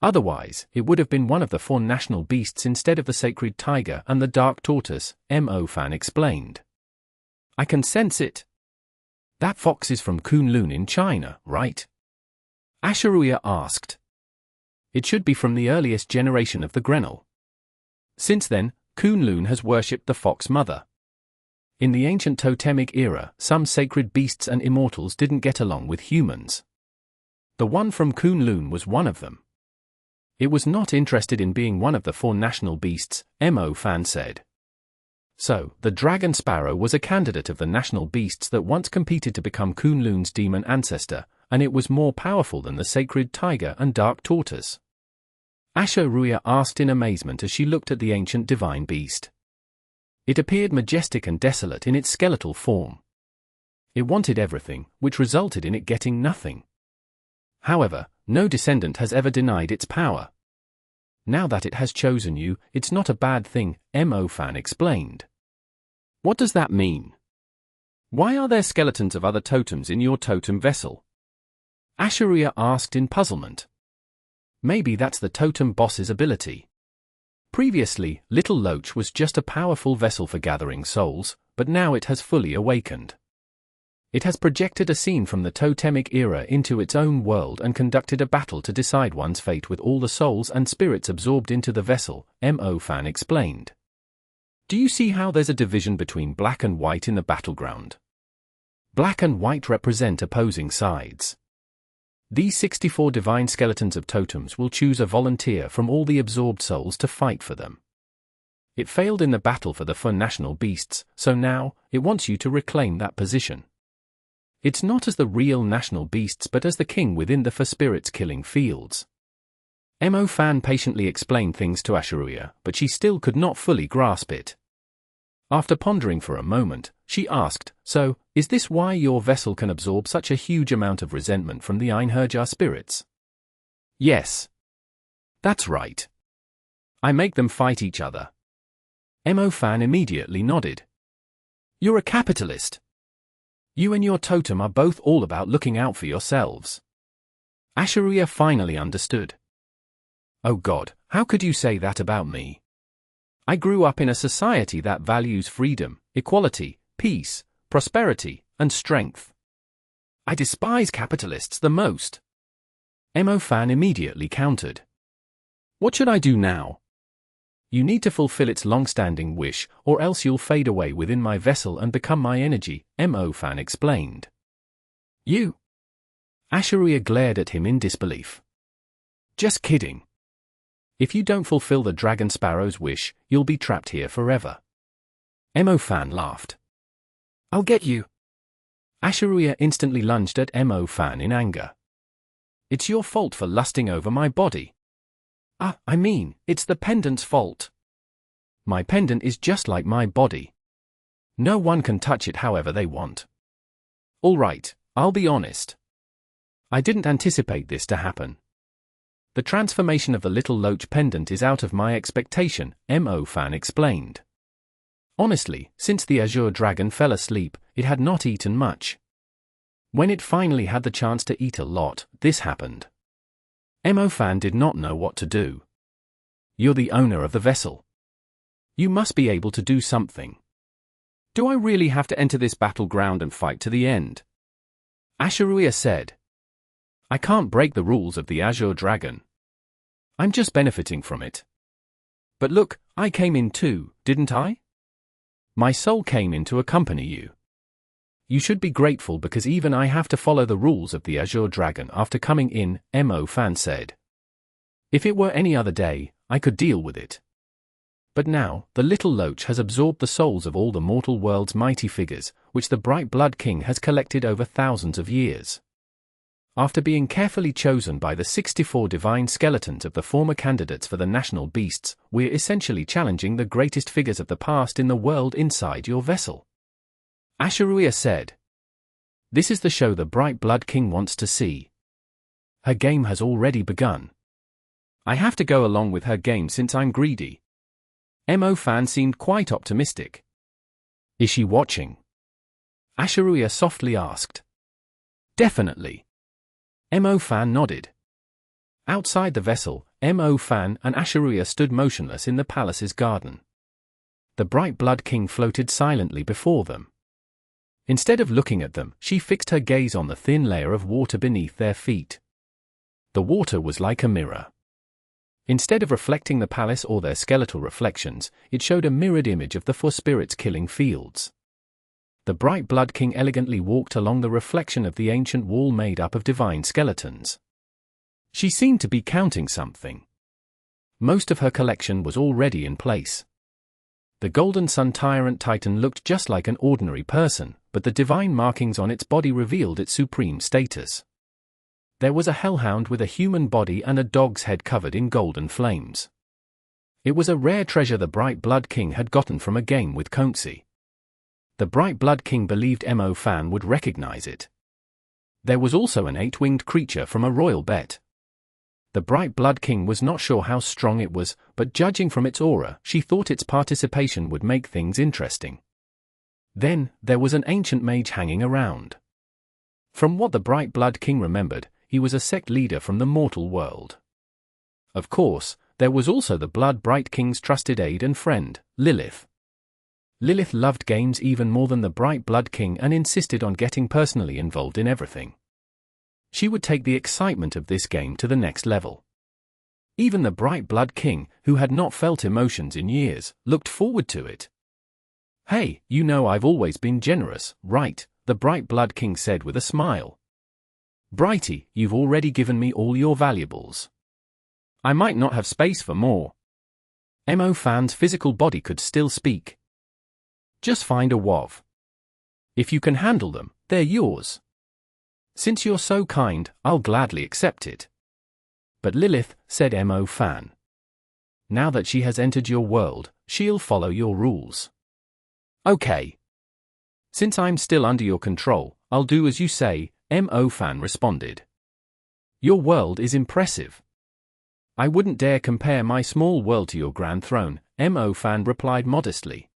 Otherwise, it would have been one of the 4 national beasts instead of the Sacred Tiger and the Dark Tortoise, Mo Fan explained. I can sense it. That fox is from Kunlun in China, right? Asha'ruiya asked. It should be from the earliest generation of the Grenell. Since then, Kunlun has worshipped the fox mother. In the ancient totemic era, some sacred beasts and immortals didn't get along with humans. The one from Kunlun was one of them. It was not interested in being one of the 4 national beasts, Mo Fan said. So, the dragon sparrow was a candidate of the national beasts that once competed to become Kunlun's demon ancestor, and it was more powerful than the Sacred Tiger and Dark Tortoise. Asha'ruiya asked in amazement as she looked at the ancient divine beast. It appeared majestic and desolate in its skeletal form. It wanted everything, which resulted in it getting nothing. However, no descendant has ever denied its power. Now that it has chosen you, it's not a bad thing, Mo Fan explained. What does that mean? Why are there skeletons of other totems in your totem vessel? Asha'ruiya asked in puzzlement. Maybe that's the totem boss's ability. Previously, Little Loach was just a powerful vessel for gathering souls, but now it has fully awakened. It has projected a scene from the totemic era into its own world and conducted a battle to decide one's fate with all the souls and spirits absorbed into the vessel, Mo Fan explained. Do you see how there's a division between black and white in the battleground? Black and white represent opposing sides. These 64 divine skeletons of totems will choose a volunteer from all the absorbed souls to fight for them. It failed in the battle for the national beasts, so now, it wants you to reclaim that position. It's not as the real national beasts but as the king within the spirits killing fields. Mo Fan patiently explained things to Asha'ruiya, but she still could not fully grasp it. After pondering for a moment, she asked, "So, is this why your vessel can absorb such a huge amount of resentment from the Einherjar spirits?" "Yes. That's right. I make them fight each other." Mo Fan immediately nodded. "You're a capitalist. You and your totem are both all about looking out for yourselves." Asha'ruiya finally understood. "Oh God, how could you say that about me? I grew up in a society that values freedom, equality, peace, prosperity, and strength. I despise capitalists the most." Mo Fan immediately countered. "What should I do now?" "You need to fulfill its long-standing wish, or else you'll fade away within my vessel and become my energy," Mo Fan explained. "You?" Asha'ruiya glared at him in disbelief. "Just kidding. If you don't fulfill the Dragon Sparrow's wish, you'll be trapped here forever." Mo Fan laughed. "I'll get you." Asha'ruiya instantly lunged at Mo Fan in anger. "It's your fault for lusting over my body." I mean, it's the pendant's fault. My pendant is just like my body. No one can touch it however they want." "All right, I'll be honest. I didn't anticipate this to happen. The transformation of the little loach pendant is out of my expectation," Mo Fan explained. "Honestly, since the azure dragon fell asleep, it had not eaten much. When it finally had the chance to eat a lot, this happened." Mo Fan did not know what to do. "You're the owner of the vessel. You must be able to do something. Do I really have to enter this battleground and fight to the end?" Asha'ruiya said. "I can't break the rules of the Azure Dragon. I'm just benefiting from it. But look, I came in too, didn't I? My soul came in to accompany you. You should be grateful because even I have to follow the rules of the Azure Dragon after coming in," Mo Fan said. "If it were any other day, I could deal with it. But now, the little loach has absorbed the souls of all the mortal world's mighty figures, which the Bright Blood King has collected over thousands of years. After being carefully chosen by the 64 divine skeletons of the former candidates for the national beasts, we're essentially challenging the greatest figures of the past in the world inside your vessel." Asha'ruiya said. "This is the show the Bright Blood King wants to see. Her game has already begun. I have to go along with her game since I'm greedy." Mo Fan seemed quite optimistic. "Is she watching?" Asha'ruiya softly asked. "Definitely." Mo Fan nodded. Outside the vessel, Mo Fan and Asha'ruiya stood motionless in the palace's garden. The Bright Blood King floated silently before them. Instead of looking at them, she fixed her gaze on the thin layer of water beneath their feet. The water was like a mirror. Instead of reflecting the palace or their skeletal reflections, it showed a mirrored image of the spirits killing fields. The Bright Blood King elegantly walked along the reflection of the ancient wall made up of divine skeletons. She seemed to be counting something. Most of her collection was already in place. The Golden Sun Tyrant Titan looked just like an ordinary person, but the divine markings on its body revealed its supreme status. There was a hellhound with a human body and a dog's head covered in golden flames. It was a rare treasure the Bright Blood King had gotten from a game with Khonsi. The Bright Blood King believed Mo Fan would recognize it. There was also an 8-winged creature from a royal bet. The Bright Blood King was not sure how strong it was, but judging from its aura, she thought its participation would make things interesting. Then, there was an ancient mage hanging around. From what the Bright Blood King remembered, he was a sect leader from the mortal world. Of course, there was also the Blood Bright King's trusted aide and friend, Lilith. Lilith loved games even more than the Bright Blood King and insisted on getting personally involved in everything. She would take the excitement of this game to the next level. Even the Bright Blood King, who had not felt emotions in years, looked forward to it. "Hey, you know I've always been generous, right?" the Bright Blood King said with a smile. Brighty, you've already given me all your valuables. I might not have space for more. Mo Fan's physical body could still speak. Just find a WOV. If you can handle them, they're yours. Since you're so kind, I'll gladly accept it. But Lilith, said Mo Fan. Now that she has entered your world, she'll follow your rules. Okay. Since I'm still under your control, I'll do as you say, Mo Fan responded. Your world is impressive. I wouldn't dare compare my small world to your grand throne, Mo Fan replied modestly.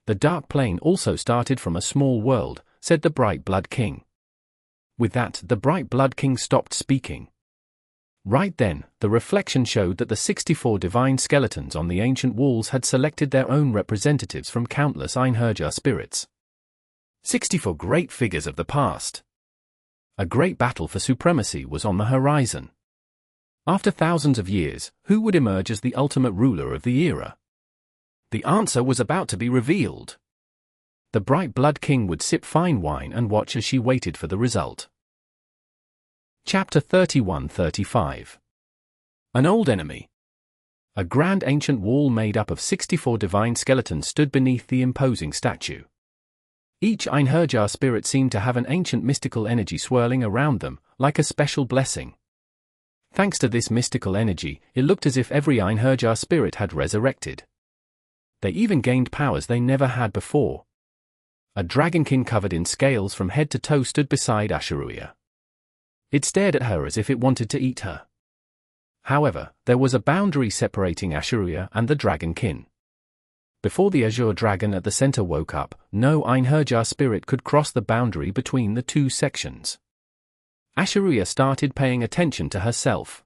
The Dark Plane also started from a small world, said the Bright Blood King. With that, the Bright Blood King stopped speaking. Right then, the reflection showed that the 64 divine skeletons on the ancient walls had selected their own representatives from countless Einherjar spirits. 64 great figures of the past. A great battle for supremacy was on the horizon. After thousands of years, who would emerge as the ultimate ruler of the era? The answer was about to be revealed. The Bright Blood King would sip fine wine and watch as she waited for the result. Chapter 31-35. An old enemy. A grand ancient wall made up of 64 divine skeletons stood beneath the imposing statue. Each Einherjar spirit seemed to have an ancient mystical energy swirling around them, like a special blessing. Thanks to this mystical energy, it looked as if every Einherjar spirit had resurrected. They even gained powers they never had before. A dragonkin covered in scales from head to toe stood beside Asha'ruiya. It stared at her as if it wanted to eat her. However, there was a boundary separating Asha'ruiya and the dragonkin. Before the azure dragon at the center woke up, no Einherjar spirit could cross the boundary between the two sections. Asha'ruiya started paying attention to herself.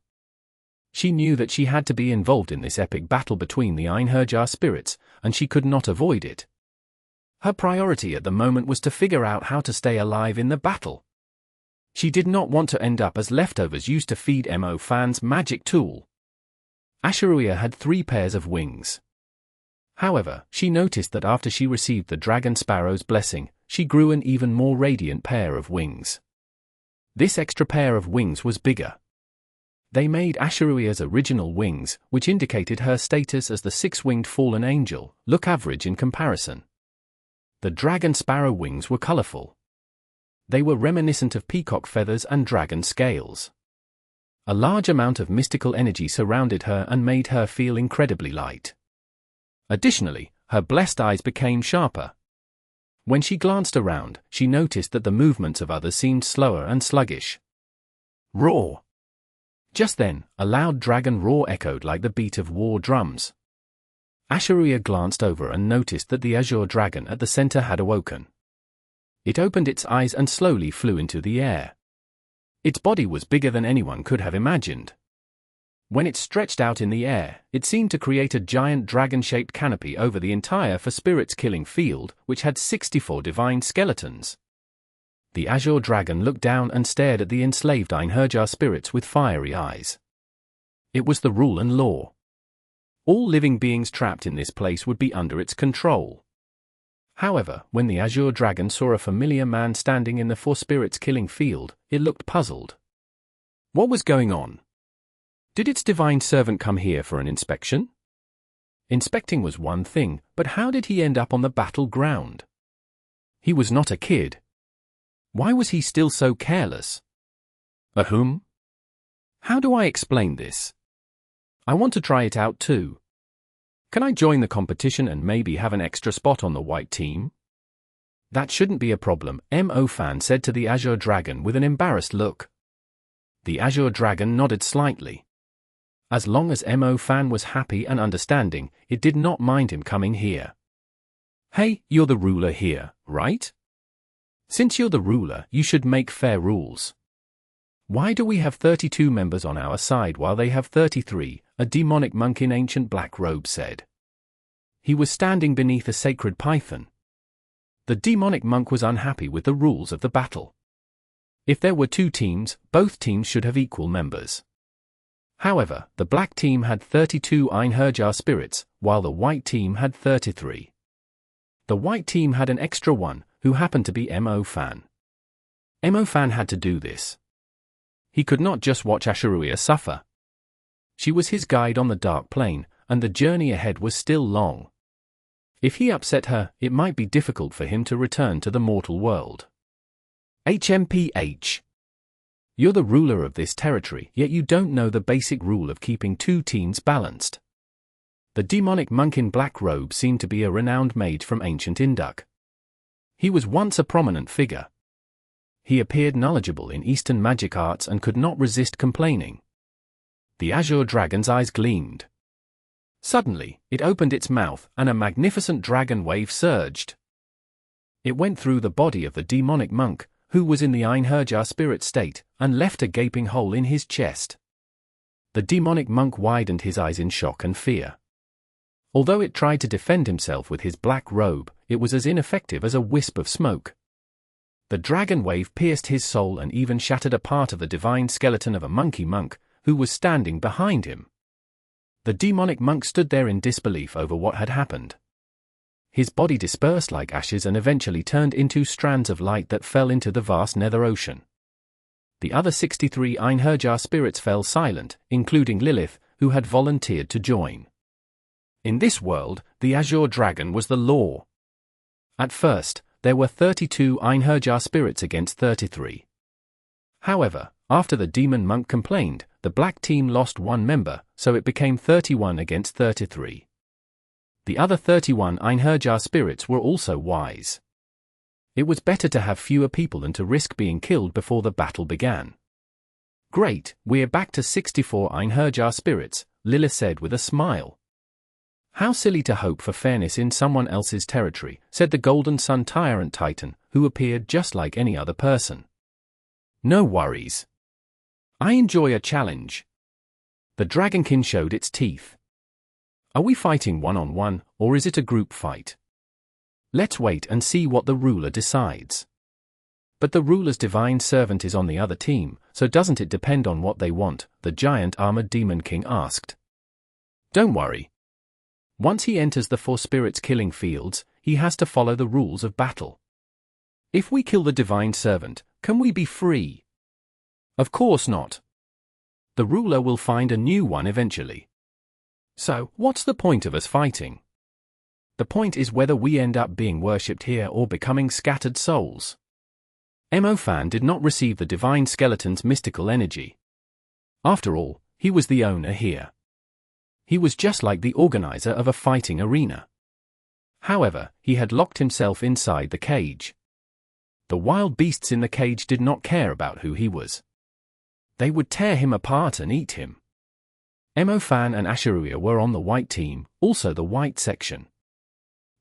She knew that she had to be involved in this epic battle between the Einherjar spirits, and she could not avoid it. Her priority at the moment was to figure out how to stay alive in the battle. She did not want to end up as leftovers used to feed Mo Fan's magic tool. Asha'ruiya had 3 pairs of wings. However, she noticed that after she received the dragon sparrow's blessing, she grew an even more radiant pair of wings. This extra pair of wings was bigger. They made Asha'ruiya's original wings, which indicated her status as the 6-winged fallen angel, look average in comparison. The dragon sparrow wings were colorful. They were reminiscent of peacock feathers and dragon scales. A large amount of mystical energy surrounded her and made her feel incredibly light. Additionally, her blessed eyes became sharper. When she glanced around, she noticed that the movements of others seemed slower and sluggish. Roar! Just then, a loud dragon roar echoed like the beat of war drums. Asha'ruiya glanced over and noticed that the azure dragon at the center had awoken. It opened its eyes and slowly flew into the air. Its body was bigger than anyone could have imagined. When it stretched out in the air, it seemed to create a giant dragon-shaped canopy over the entire For Spirits killing field, which had 64 divine skeletons. The azure dragon looked down and stared at the enslaved Einherjar spirits with fiery eyes. It was the rule and law. All living beings trapped in this place would be under its control. However, when the azure dragon saw a familiar man standing in the For Spirits killing field, it looked puzzled. What was going on? Did its divine servant come here for an inspection? Inspecting was one thing, but how did he end up on the battleground? He was not a kid. Why was he still so careless? Ahum? How do I explain this? I want to try it out too. Can I join the competition and maybe have an extra spot on the white team? That shouldn't be a problem, Mo Fan said to the azure dragon with an embarrassed look. The azure dragon nodded slightly. As long as Mo Fan was happy and understanding, it did not mind him coming here. Hey, you're the ruler here, right? Since you're the ruler, you should make fair rules. Why do we have 32 members on our side while they have 33, a demonic monk in ancient black robe said. He was standing beneath a sacred python. The demonic monk was unhappy with the rules of the battle. If there were 2 teams, both teams should have equal members. However, the black team had 32 Einherjar spirits, while the white team had 33. The white team had an extra one, who happened to be Mo Fan. Mo Fan had to do this. he could not just watch Asha'ruiya suffer. She was his guide on the dark plane, and the journey ahead was still long. If he upset her, it might be difficult for him to return to the mortal world. HMPH. You're the ruler of this territory, yet you don't know the basic rule of keeping two teams balanced. The demonic monk in black robe seemed to be a renowned mage from ancient Induk. He was once a prominent figure. He appeared knowledgeable in Eastern magic arts and could not resist complaining. The azure dragon's eyes gleamed. Suddenly, it opened its mouth, and a magnificent dragon wave surged. It went through the body of the demonic monk, who was in the Einherjar spirit state, and left a gaping hole in his chest. The demonic monk widened his eyes in shock and fear. Although it tried to defend himself with his black robe, it was as ineffective as a wisp of smoke. The dragon wave pierced his soul and even shattered a part of the divine skeleton of a monkey monk, who was standing behind him. The demonic monk stood there in disbelief over what had happened. His body dispersed like ashes and eventually turned into strands of light that fell into the vast nether ocean. The other 63 Einherjar spirits fell silent, including Lilith, who had volunteered to join. In this world, the azure dragon was the law. At first, there were 32 Einherjar spirits against 33. However, after the demon monk complained, the black team lost one member, so it became 31 against 33. The other 31 Einherjar spirits were also wise. It was better to have fewer people than to risk being killed before the battle began. Great, we're back to 64 Einherjar spirits, Lilith said with a smile. How silly to hope for fairness in someone else's territory, said the Golden Sun Tyrant Titan, who appeared just like any other person. No worries. I enjoy a challenge. The Dragonkin showed its teeth. Are we fighting one-on-one, or is it a group fight? Let's wait and see what the ruler decides. But the ruler's divine servant is on the other team, so doesn't it depend on what they want? The giant armored demon king asked. Don't worry. Once he enters the four spirits killing fields, he has to follow the rules of battle. If we kill the divine servant, can we be free? Of course not. The ruler will find a new one eventually. So, what's the point of us fighting? The point is whether we end up being worshipped here or becoming scattered souls. Mo-Fan did not receive the divine skeleton's mystical energy. After all, he was the owner here. He was just like the organizer of a fighting arena. However, he had locked himself inside the cage. The wild beasts in the cage did not care about who he was. They would tear him apart and eat him. Mo-Fan and Asha'ruiya were on the white team, also the white section.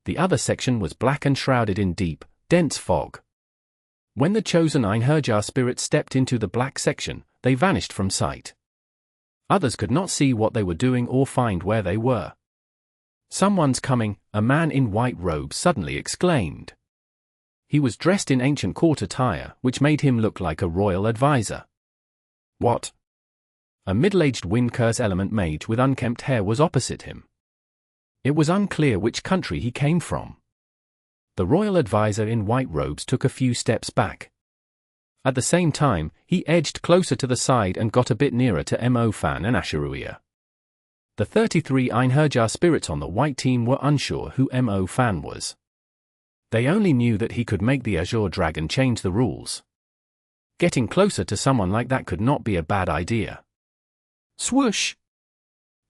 The other section was black and shrouded in deep, dense fog. When the chosen Einherjar spirits stepped into the black section, they vanished from sight. Others could not see what they were doing or find where they were. Someone's coming, a man in white robes suddenly exclaimed. He was dressed in ancient court attire, which made him look like a royal advisor. What? A middle-aged wind curse element mage with unkempt hair was opposite him. It was unclear which country he came from. The royal advisor in white robes took a few steps back. At the same time, he edged closer to the side and got a bit nearer to Mo-Fan and Asha'ruiya. The 33 Einherjar spirits on the white team were unsure who Mo-Fan was. They only knew that he could make the Azure Dragon change the rules. Getting closer to someone like that could not be a bad idea. Swoosh!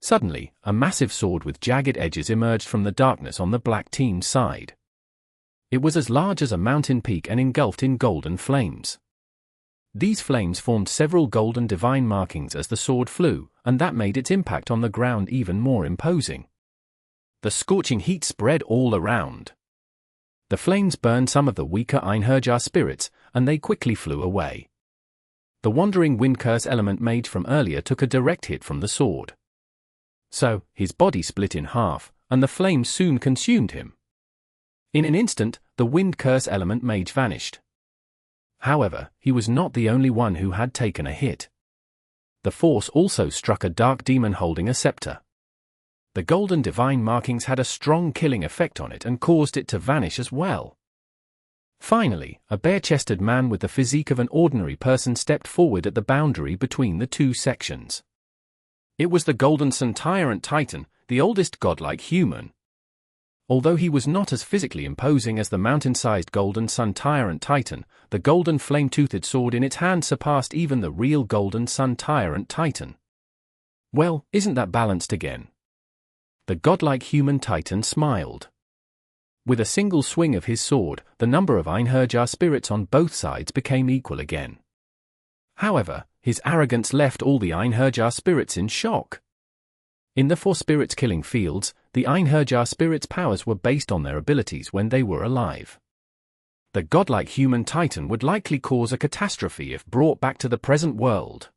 Suddenly, a massive sword with jagged edges emerged from the darkness on the black team's side. It was as large as a mountain peak and engulfed in golden flames. These flames formed several golden divine markings as the sword flew, and that made its impact on the ground even more imposing. The scorching heat spread all around. The flames burned some of the weaker Einherjar spirits, and they quickly flew away. The wandering wind curse element mage from earlier took a direct hit from the sword. So, his body split in half, and the flames soon consumed him. In an instant, the wind curse element mage vanished. However, he was not the only one who had taken a hit. The force also struck a dark demon holding a scepter. The golden divine markings had a strong killing effect on it and caused it to vanish as well. Finally, a bare-chested man with the physique of an ordinary person stepped forward at the boundary between the two sections. It was the Golden Sun Tyrant Titan, the oldest godlike human. Although he was not as physically imposing as the mountain-sized Golden Sun Tyrant Titan, the golden flame-toothed sword in its hand surpassed even the real Golden Sun Tyrant Titan. Well, isn't that balanced again? The godlike human Titan smiled. With a single swing of his sword, the number of Einherjar spirits on both sides became equal again. However, his arrogance left all the Einherjar spirits in shock. In the 4 spirits killing fields, the Einherjar spirits' powers were based on their abilities when they were alive. The godlike human Titan would likely cause a catastrophe if brought back to the present world.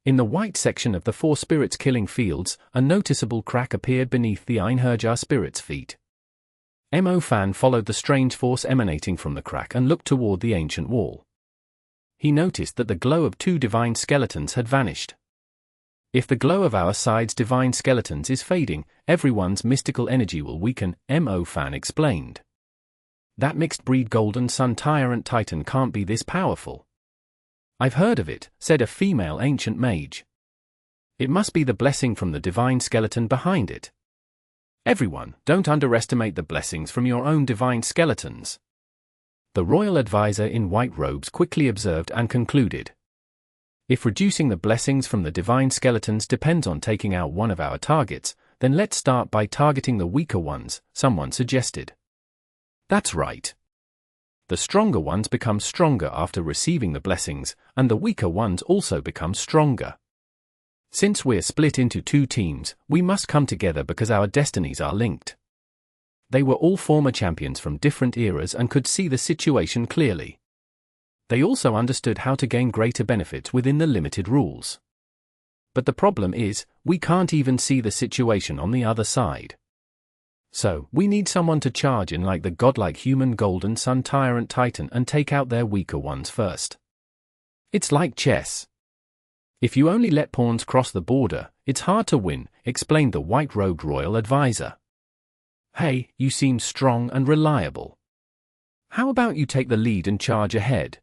In the white section of the 4 spirits killing fields, a noticeable crack appeared beneath the Einherjar spirits' feet. Mo Fan followed the strange force emanating from the crack and looked toward the ancient wall. He noticed that the glow of 2 divine skeletons had vanished. If the glow of our side's divine skeletons is fading, everyone's mystical energy will weaken, Mo Fan explained. That mixed-breed Golden Sun Tyrant Titan can't be this powerful. I've heard of it, said a female ancient mage. It must be the blessing from the divine skeleton behind it. Everyone, don't underestimate the blessings from your own divine skeletons. The royal advisor in white robes quickly observed and concluded. If reducing the blessings from the divine skeletons depends on taking out one of our targets, then let's start by targeting the weaker ones, someone suggested. That's right. The stronger ones become stronger after receiving the blessings, and the weaker ones also become stronger. Since we're split into 2 teams, we must come together because our destinies are linked. They were all former champions from different eras and could see the situation clearly. They also understood how to gain greater benefits within the limited rules. But the problem is, we can't even see the situation on the other side. So, we need someone to charge in like the godlike human Golden Sun Tyrant Titan and take out their weaker ones first. It's like chess. If you only let pawns cross the border, it's hard to win, explained the white-robed royal advisor. Hey, you seem strong and reliable. How about you take the lead and charge ahead?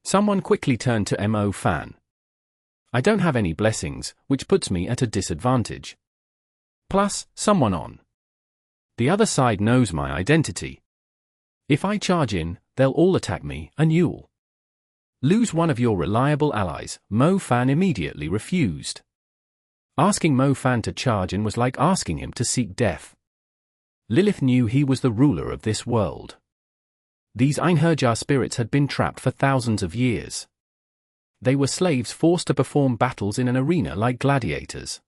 Someone quickly turned to Mo Fan. I don't have any blessings, which puts me at a disadvantage. Plus, someone on the other side knows my identity. If I charge in, they'll all attack me, and you'll lose one of your reliable allies. Mo Fan immediately refused. Asking Mo Fan to charge in was like asking him to seek death. Lilith knew he was the ruler of this world. These Einherjar spirits had been trapped for thousands of years. They were slaves forced to perform battles in an arena like gladiators.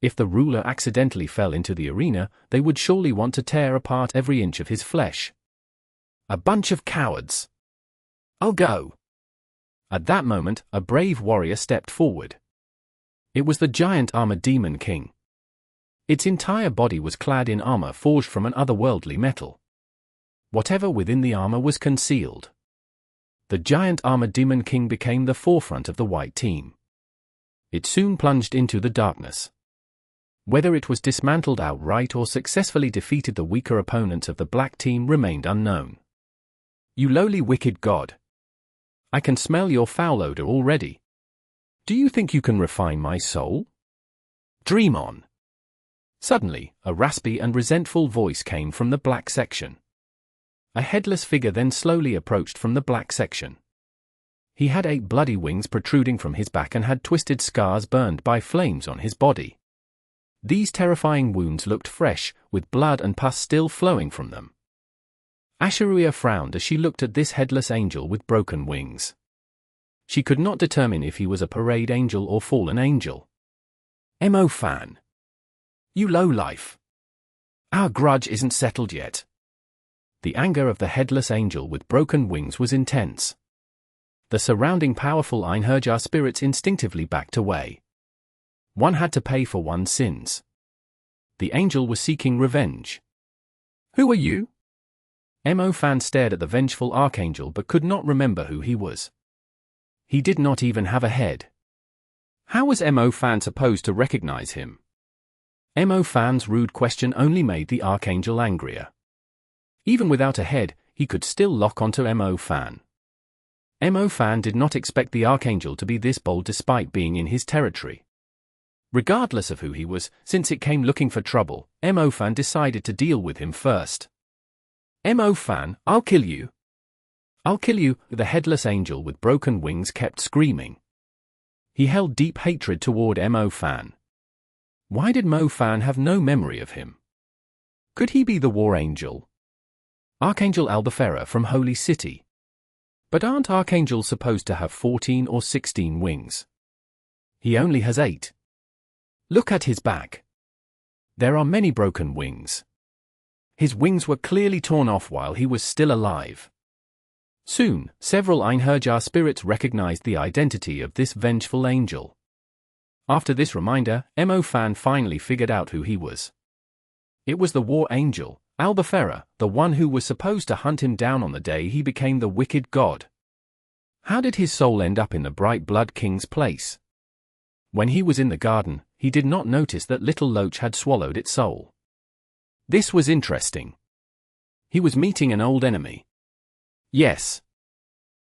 If the ruler accidentally fell into the arena, they would surely want to tear apart every inch of his flesh. A bunch of cowards. I'll go. At that moment, a brave warrior stepped forward. It was the giant armored demon king. Its entire body was clad in armor forged from an otherworldly metal. Whatever within the armor was concealed. The giant armored demon king became the forefront of the white team. It soon plunged into the darkness. Whether it was dismantled outright or successfully defeated the weaker opponents of the black team remained unknown. You lowly wicked god. I can smell your foul odor already. Do you think you can refine my soul? Dream on. Suddenly, a raspy and resentful voice came from the black section. A headless figure then slowly approached from the black section. He had 8 bloody wings protruding from his back and had twisted scars burned by flames on his body. These terrifying wounds looked fresh, with blood and pus still flowing from them. Asha'ruiya frowned as she looked at this headless angel with broken wings. She could not determine if he was a parade angel or fallen angel. Mo Fan. You lowlife. Our grudge isn't settled yet. The anger of the headless angel with broken wings was intense. The surrounding powerful Einherjar spirits instinctively backed away. One had to pay for one's sins. The angel was seeking revenge. Who are you? Mo Fan stared at the vengeful archangel but could not remember who he was. He did not even have a head. How was Mo Fan supposed to recognize him? Mo Fan's rude question only made the archangel angrier. Even without a head, he could still lock onto Mo Fan. Mo Fan did not expect the Archangel to be this bold despite being in his territory. Regardless of who he was, since it came looking for trouble, Mo Fan decided to deal with him first. Mo Fan, I'll kill you. I'll kill you, the headless angel with broken wings kept screaming. He held deep hatred toward Mo Fan. Why did Mo Fan have no memory of him? Could he be the War Angel? Archangel Albufera from Holy City. But aren't archangels supposed to have 14 or 16 wings? He only has 8. Look at his back. There are many broken wings. His wings were clearly torn off while he was still alive. Soon, several Einherjar spirits recognized the identity of this vengeful angel. After this reminder, Mo Fan finally figured out who he was. It was the War Angel, Albufera, the one who was supposed to hunt him down on the day he became the wicked god. How did his soul end up in the Bright Blood King's place? When he was in the garden, he did not notice that Little Loach had swallowed its soul. This was interesting. He was meeting an old enemy. Yes.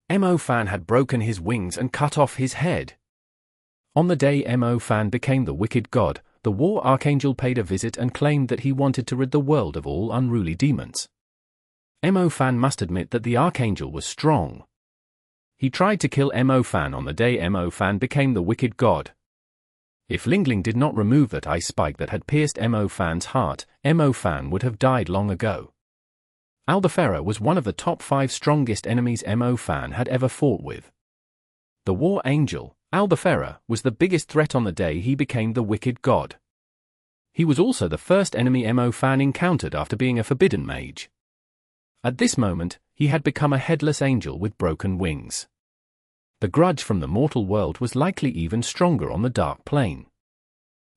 Mo Fan had broken his wings and cut off his head. On the day Mo Fan became the wicked god, the War Archangel paid a visit and claimed that he wanted to rid the world of all unruly demons. Mo Fan must admit that the Archangel was strong. He tried to kill Mo Fan on the day Mo Fan became the wicked god. If Lingling did not remove that ice spike that had pierced Mo Fan's heart, Mo Fan would have died long ago. Albufera was one of the top 5 strongest enemies Mo Fan had ever fought with. The War Angel, Albufera, was the biggest threat on the day he became the wicked god. He was also the first enemy Mo Fan encountered after being a forbidden mage. At this moment, he had become a headless angel with broken wings. The grudge from the mortal world was likely even stronger on the dark plane.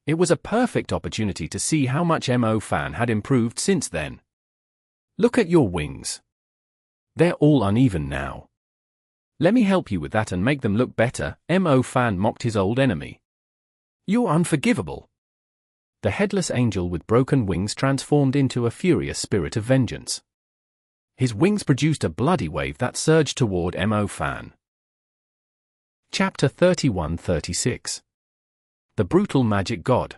It was a perfect opportunity to see how much Mo Fan had improved since then. Look at your wings. They're all uneven now. Let me help you with that and make them look better, Mo Fan mocked his old enemy. You're unforgivable. The headless angel with broken wings transformed into a furious spirit of vengeance. His wings produced a bloody wave that surged toward Mo Fan. Chapter 31-36. The Brutal Magic God.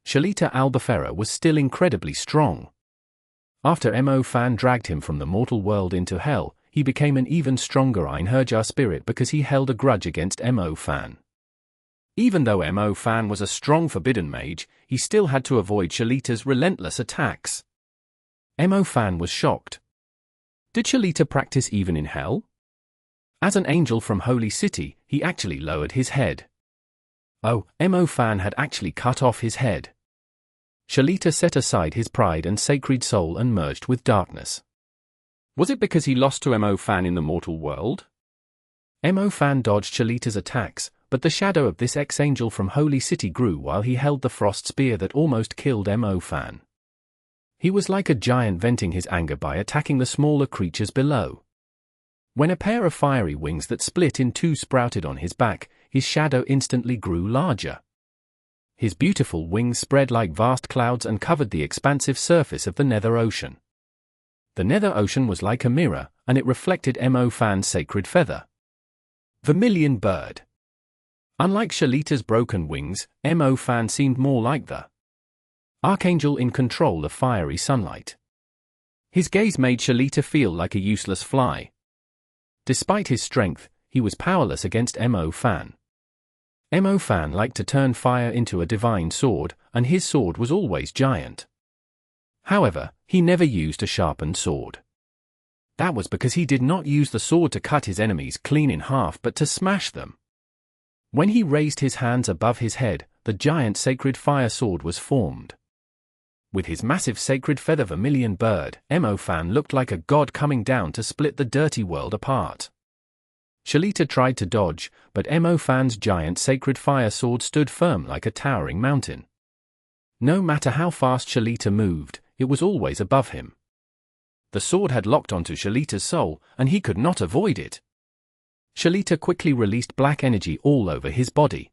Shalita Albufera was still incredibly strong. After Mo Fan dragged him from the mortal world into hell, he became an even stronger Einherjar spirit because he held a grudge against Mo Fan. Even though Mo Fan was a strong forbidden mage, he still had to avoid Shalita's relentless attacks. Mo Fan was shocked. Did Shalita practice even in hell? As an angel from Holy City, he actually lowered his head. Oh, Mo Fan had actually cut off his head. Shalita set aside his pride and sacred soul and merged with darkness. Was it because he lost to Mo Fan in the mortal world? Mo Fan dodged Shalita's attacks, but the shadow of this ex-angel from Holy City grew while he held the frost spear that almost killed Mo Fan. He was like a giant venting his anger by attacking the smaller creatures below. When a pair of fiery wings that split in two sprouted on his back, his shadow instantly grew larger. His beautiful wings spread like vast clouds and covered the expansive surface of the Nether Ocean. The Nether Ocean was like a mirror, and it reflected Mo Fan's sacred feather. Vermilion Bird. Unlike Shalita's broken wings, Mo Fan seemed more like the Archangel in control of fiery sunlight. His gaze made Shalita feel like a useless fly. Despite his strength, he was powerless against Mo Fan. Mo Fan liked to turn fire into a divine sword, and his sword was always giant. However, he never used a sharpened sword. That was because he did not use the sword to cut his enemies clean in half but to smash them. When he raised his hands above his head, the giant sacred fire sword was formed. With his massive sacred feather Vermilion Bird, Mo Fan looked like a god coming down to split the dirty world apart. Shalita tried to dodge, but Mo Fan's giant sacred fire sword stood firm like a towering mountain. No matter how fast Shalita moved, it was always above him. The sword had locked onto Shalita's soul, and he could not avoid it. Shalita quickly released black energy all over his body.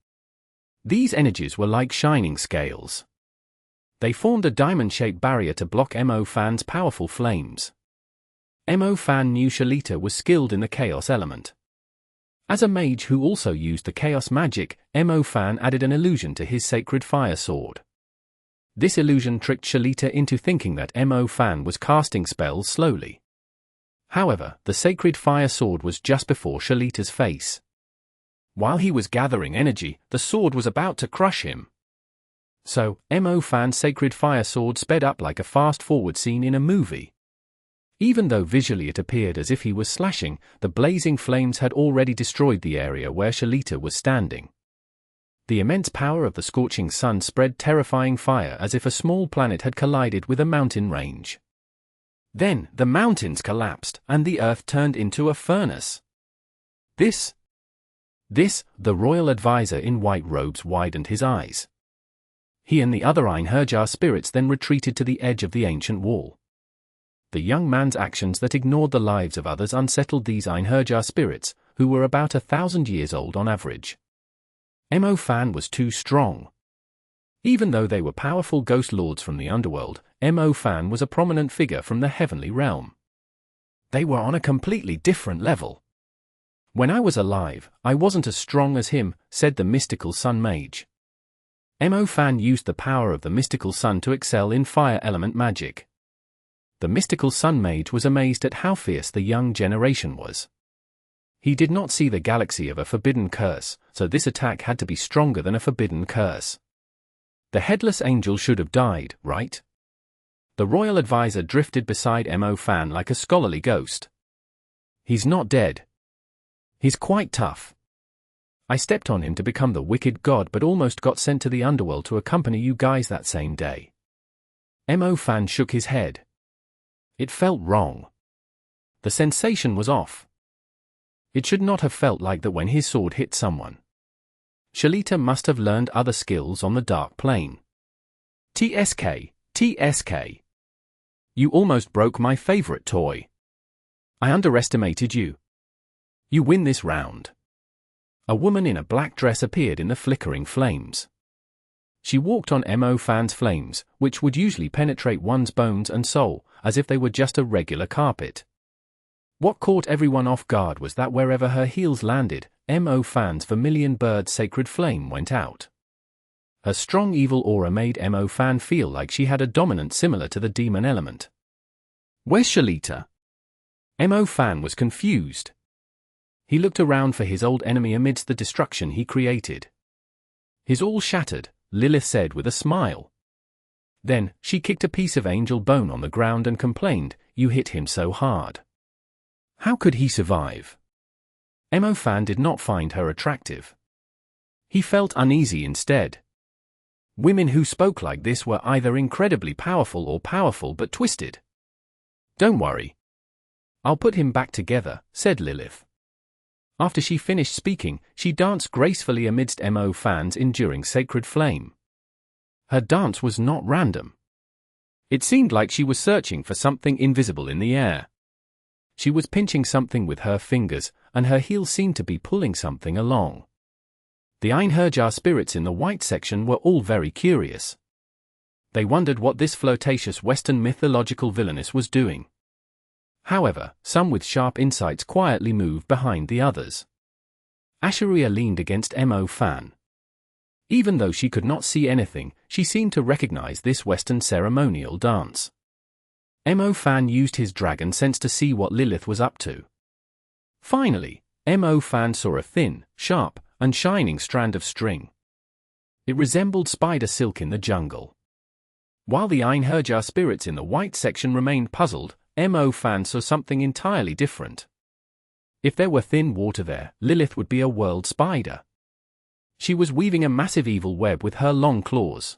These energies were like shining scales. They formed a diamond-shaped barrier to block Mo Fan's powerful flames. Mo Fan knew Skeletal was skilled in the chaos element. As a mage who also used the chaos magic, Mo Fan added an illusion to his sacred fire sword. This illusion tricked Skeletal into thinking that Mo Fan was casting spells slowly. However, the sacred fire sword was just before Skeletal's face. While he was gathering energy, the sword was about to crush him. So, Mo Fan's sacred fire sword sped up like a fast-forward scene in a movie. Even though visually it appeared as if he was slashing, the blazing flames had already destroyed the area where Skeletal was standing. The immense power of the scorching sun spread terrifying fire as if a small planet had collided with a mountain range. Then, the mountains collapsed, and the earth turned into a furnace. The royal advisor in white robes widened his eyes. He and the other Einherjar spirits then retreated to the edge of the ancient wall. The young man's actions that ignored the lives of others unsettled these Einherjar spirits, who were about 1,000 years old on average. Mo Fan was too strong. Even though they were powerful ghost lords from the underworld, Mo Fan was a prominent figure from the heavenly realm. They were on a completely different level. "When I was alive, I wasn't as strong as him," said the mystical sun mage. Mo Fan used the power of the mystical sun to excel in fire element magic. The mystical sun mage was amazed at how fierce the young generation was. He did not see the galaxy of a forbidden curse, so this attack had to be stronger than a forbidden curse. The headless angel should have died, right? The royal advisor drifted beside Mo Fan like a scholarly ghost. "He's not dead. He's quite tough. I stepped on him to become the wicked god but almost got sent to the underworld to accompany you guys that same day." Mo Fan shook his head. It felt wrong. The sensation was off. It should not have felt like that when his sword hit someone. Skeletal must have learned other skills on the dark plane. TSK. You almost broke my favorite toy. I underestimated you. You win this round. A woman in a black dress appeared in the flickering flames. She walked on Mo Fan's flames, which would usually penetrate one's bones and soul, as if they were just a regular carpet. What caught everyone off guard was that wherever her heels landed, Mo Fan's vermilion bird sacred flame went out. Her strong evil aura made Mo Fan feel like she had a dominant similar to the demon element. "Where's Skeletal?" Mo Fan was confused. He looked around for his old enemy amidst the destruction he created. "He's all shattered," Lilith said with a smile. Then, she kicked a piece of angel bone on the ground and complained, "You hit him so hard. How could he survive?" Mo Fan did not find her attractive. He felt uneasy instead. Women who spoke like this were either incredibly powerful or powerful but twisted. "Don't worry. I'll put him back together," said Lilith. After she finished speaking, she danced gracefully amidst Mo Fan's enduring sacred flame. Her dance was not random. It seemed like she was searching for something invisible in the air. She was pinching something with her fingers, and her heels seemed to be pulling something along. The Einherjar spirits in the white section were all very curious. They wondered what this flirtatious Western mythological villainess was doing. However, some with sharp insights quietly moved behind the others. Asha'ruiya leaned against Mo Fan. Even though she could not see anything, she seemed to recognize this Western ceremonial dance. Mo Fan used his dragon sense to see what Lilith was up to. Finally, Mo Fan saw a thin, sharp, and shining strand of string. It resembled spider silk in the jungle. While the Einherjar spirits in the white section remained puzzled, Mo Fan saw something entirely different. If there were thin water there, Lilith would be a world spider. She was weaving a massive evil web with her long claws.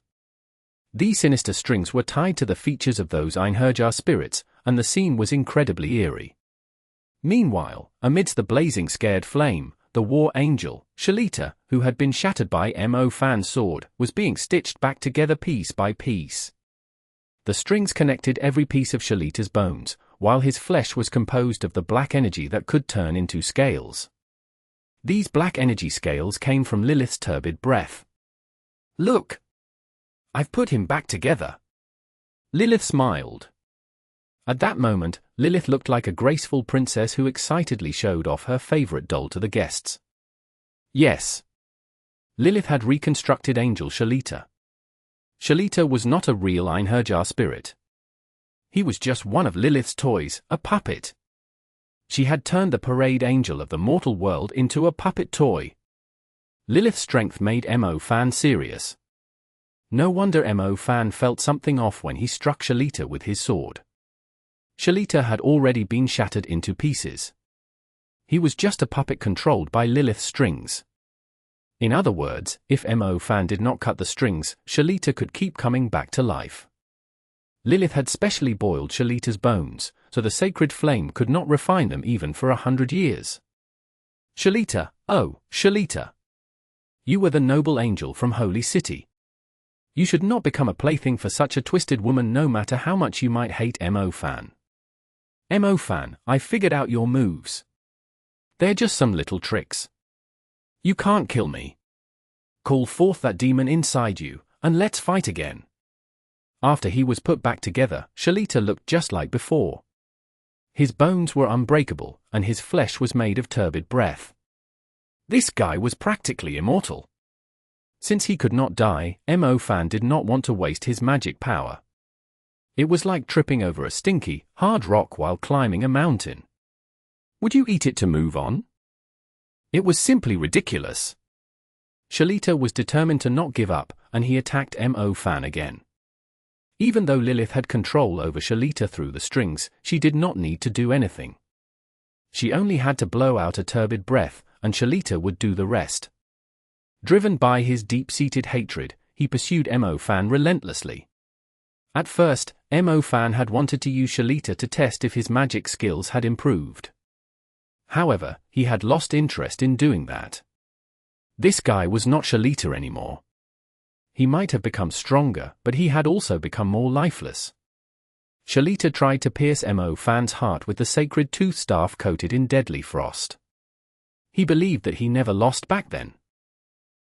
These sinister strings were tied to the features of those Einherjar spirits, and the scene was incredibly eerie. Meanwhile, amidst the blazing scared flame, the war angel, Skeletal, who had been shattered by Mo Fan's sword, was being stitched back together piece by piece. The strings connected every piece of Skeletal's bones, while his flesh was composed of the black energy that could turn into scales. These black energy scales came from Lilith's turbid breath. "Look! I've put him back together." Lilith smiled. At that moment, Lilith looked like a graceful princess who excitedly showed off her favorite doll to the guests. Yes. Lilith had reconstructed Angel Shalita. Shalita was not a real Einherjar spirit. He was just one of Lilith's toys, a puppet. She had turned the parade angel of the mortal world into a puppet toy. Lilith's strength made Mo Fan serious. No wonder Mo Fan felt something off when he struck Shalita with his sword. Shalita had already been shattered into pieces. He was just a puppet controlled by Lilith's strings. In other words, if Mo Fan did not cut the strings, Shalita could keep coming back to life. Lilith had specially boiled Shalita's bones, so the sacred flame could not refine them even for 100 years. Shalita, oh, Shalita! You were the noble angel from Holy City. You should not become a plaything for such a twisted woman no matter how much you might hate Mo Fan. Mo Fan, I figured out your moves. They're just some little tricks. You can't kill me. Call forth that demon inside you, and let's fight again. After he was put back together, Shalita looked just like before. His bones were unbreakable, and his flesh was made of turbid breath. This guy was practically immortal. Since he could not die, Mo Fan did not want to waste his magic power. It was like tripping over a stinky, hard rock while climbing a mountain. Would you eat it to move on? It was simply ridiculous. Shalita was determined to not give up, and he attacked Mo Fan again. Even though Lilith had control over Shalita through the strings, she did not need to do anything. She only had to blow out a turbid breath, and Shalita would do the rest. Driven by his deep-seated hatred, he pursued Mo Fan relentlessly. At first, Mo Fan had wanted to use Shalita to test if his magic skills had improved. However, he had lost interest in doing that. This guy was not Shalita anymore. He might have become stronger, but he had also become more lifeless. Shalita tried to pierce Mo Fan's heart with the sacred tooth staff coated in deadly frost. He believed that he never lost back then.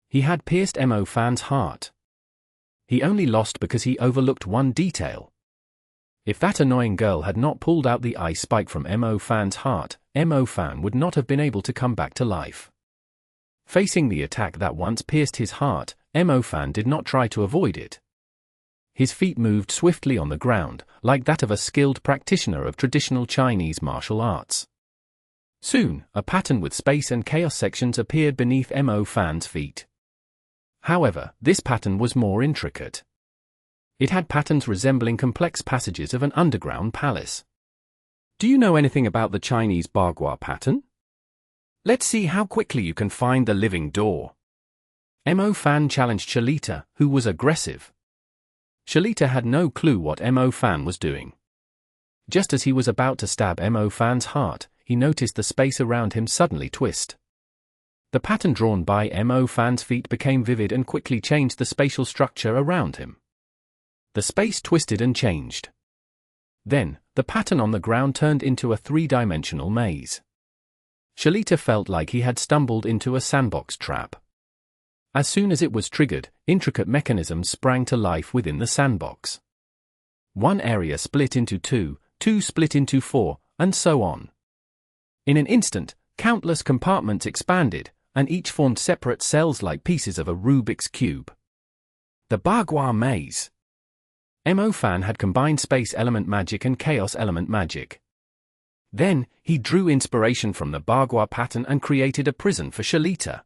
He had pierced Mo Fan's heart. He only lost because he overlooked one detail. If that annoying girl had not pulled out the ice spike from Mo Fan's heart, Mo Fan would not have been able to come back to life. Facing the attack that once pierced his heart, Mo Fan did not try to avoid it. His feet moved swiftly on the ground, like that of a skilled practitioner of traditional Chinese martial arts. Soon, a pattern with space and chaos sections appeared beneath Mo Fan's feet. However, this pattern was more intricate. It had patterns resembling complex passages of an underground palace. Do you know anything about the Chinese Bagua pattern? Let's see how quickly you can find the living door. Mo Fan challenged Shalita, who was aggressive. Shalita had no clue what Mo Fan was doing. Just as he was about to stab Mo Fan's heart, he noticed the space around him suddenly twist. The pattern drawn by Mo Fan's feet became vivid and quickly changed the spatial structure around him. The space twisted and changed. Then, the pattern on the ground turned into a three-dimensional maze. Shalita felt like he had stumbled into a sandbox trap. As soon as it was triggered, intricate mechanisms sprang to life within the sandbox. One area split into two, two split into four, and so on. In an instant, countless compartments expanded, and each formed separate cells like pieces of a Rubik's Cube. The Bagua Maze. Mo Fan had combined space element magic and chaos element magic. Then, he drew inspiration from the Bagua pattern and created a prison for Shalita.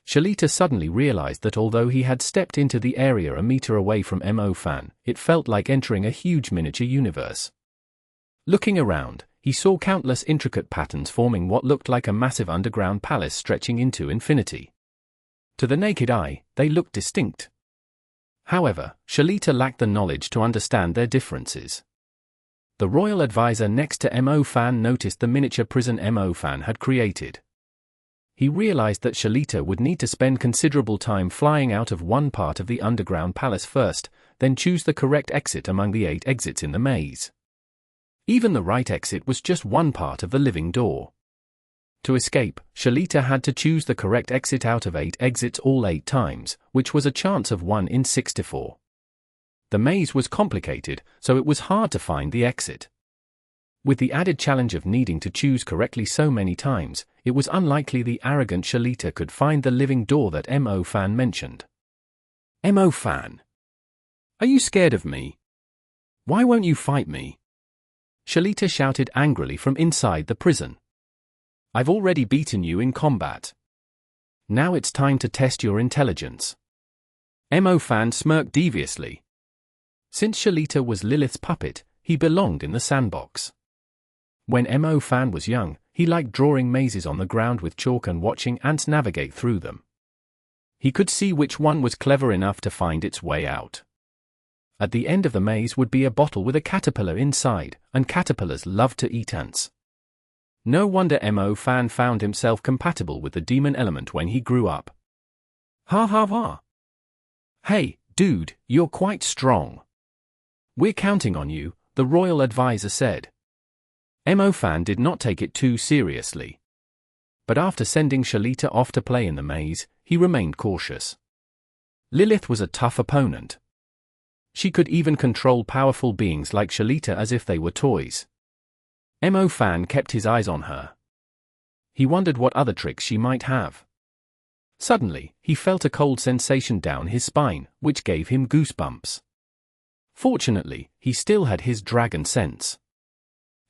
Shalita suddenly realized that although he had stepped into the area a meter away from Mo Fan, it felt like entering a huge miniature universe. Looking around, he saw countless intricate patterns forming what looked like a massive underground palace stretching into infinity. To the naked eye, they looked distinct. However, Shalita lacked the knowledge to understand their differences. The royal advisor next to Mo Fan noticed the miniature prison Mo Fan had created. He realized that Shalita would need to spend considerable time flying out of one part of the underground palace first, then choose the correct exit among the 8 exits in the maze. Even the right exit was just one part of the living door. To escape, Shalita had to choose the correct exit out of 8 exits all 8 times, which was a chance of 1 in 64. The maze was complicated, so it was hard to find the exit. With the added challenge of needing to choose correctly so many times, it was unlikely the arrogant Shalita could find the living door that Mo Fan mentioned. Mo Fan. Are you scared of me? Why won't you fight me? Shalita shouted angrily from inside the prison. I've already beaten you in combat. Now it's time to test your intelligence. Mo Fan smirked deviously. Since Shalita was Lilith's puppet, he belonged in the sandbox. When Mo Fan was young, he liked drawing mazes on the ground with chalk and watching ants navigate through them. He could see which one was clever enough to find its way out. At the end of the maze would be a bottle with a caterpillar inside, and caterpillars loved to eat ants. No wonder Mo Fan found himself compatible with the demon element when he grew up. Ha ha ha. Hey, dude, you're quite strong. We're counting on you, the royal advisor said. Mo Fan did not take it too seriously. But after sending Shalita off to play in the maze, he remained cautious. Lilith was a tough opponent. She could even control powerful beings like Shalita as if they were toys. Mo Fan kept his eyes on her. He wondered what other tricks she might have. Suddenly, he felt a cold sensation down his spine, which gave him goosebumps. Fortunately, he still had his dragon sense.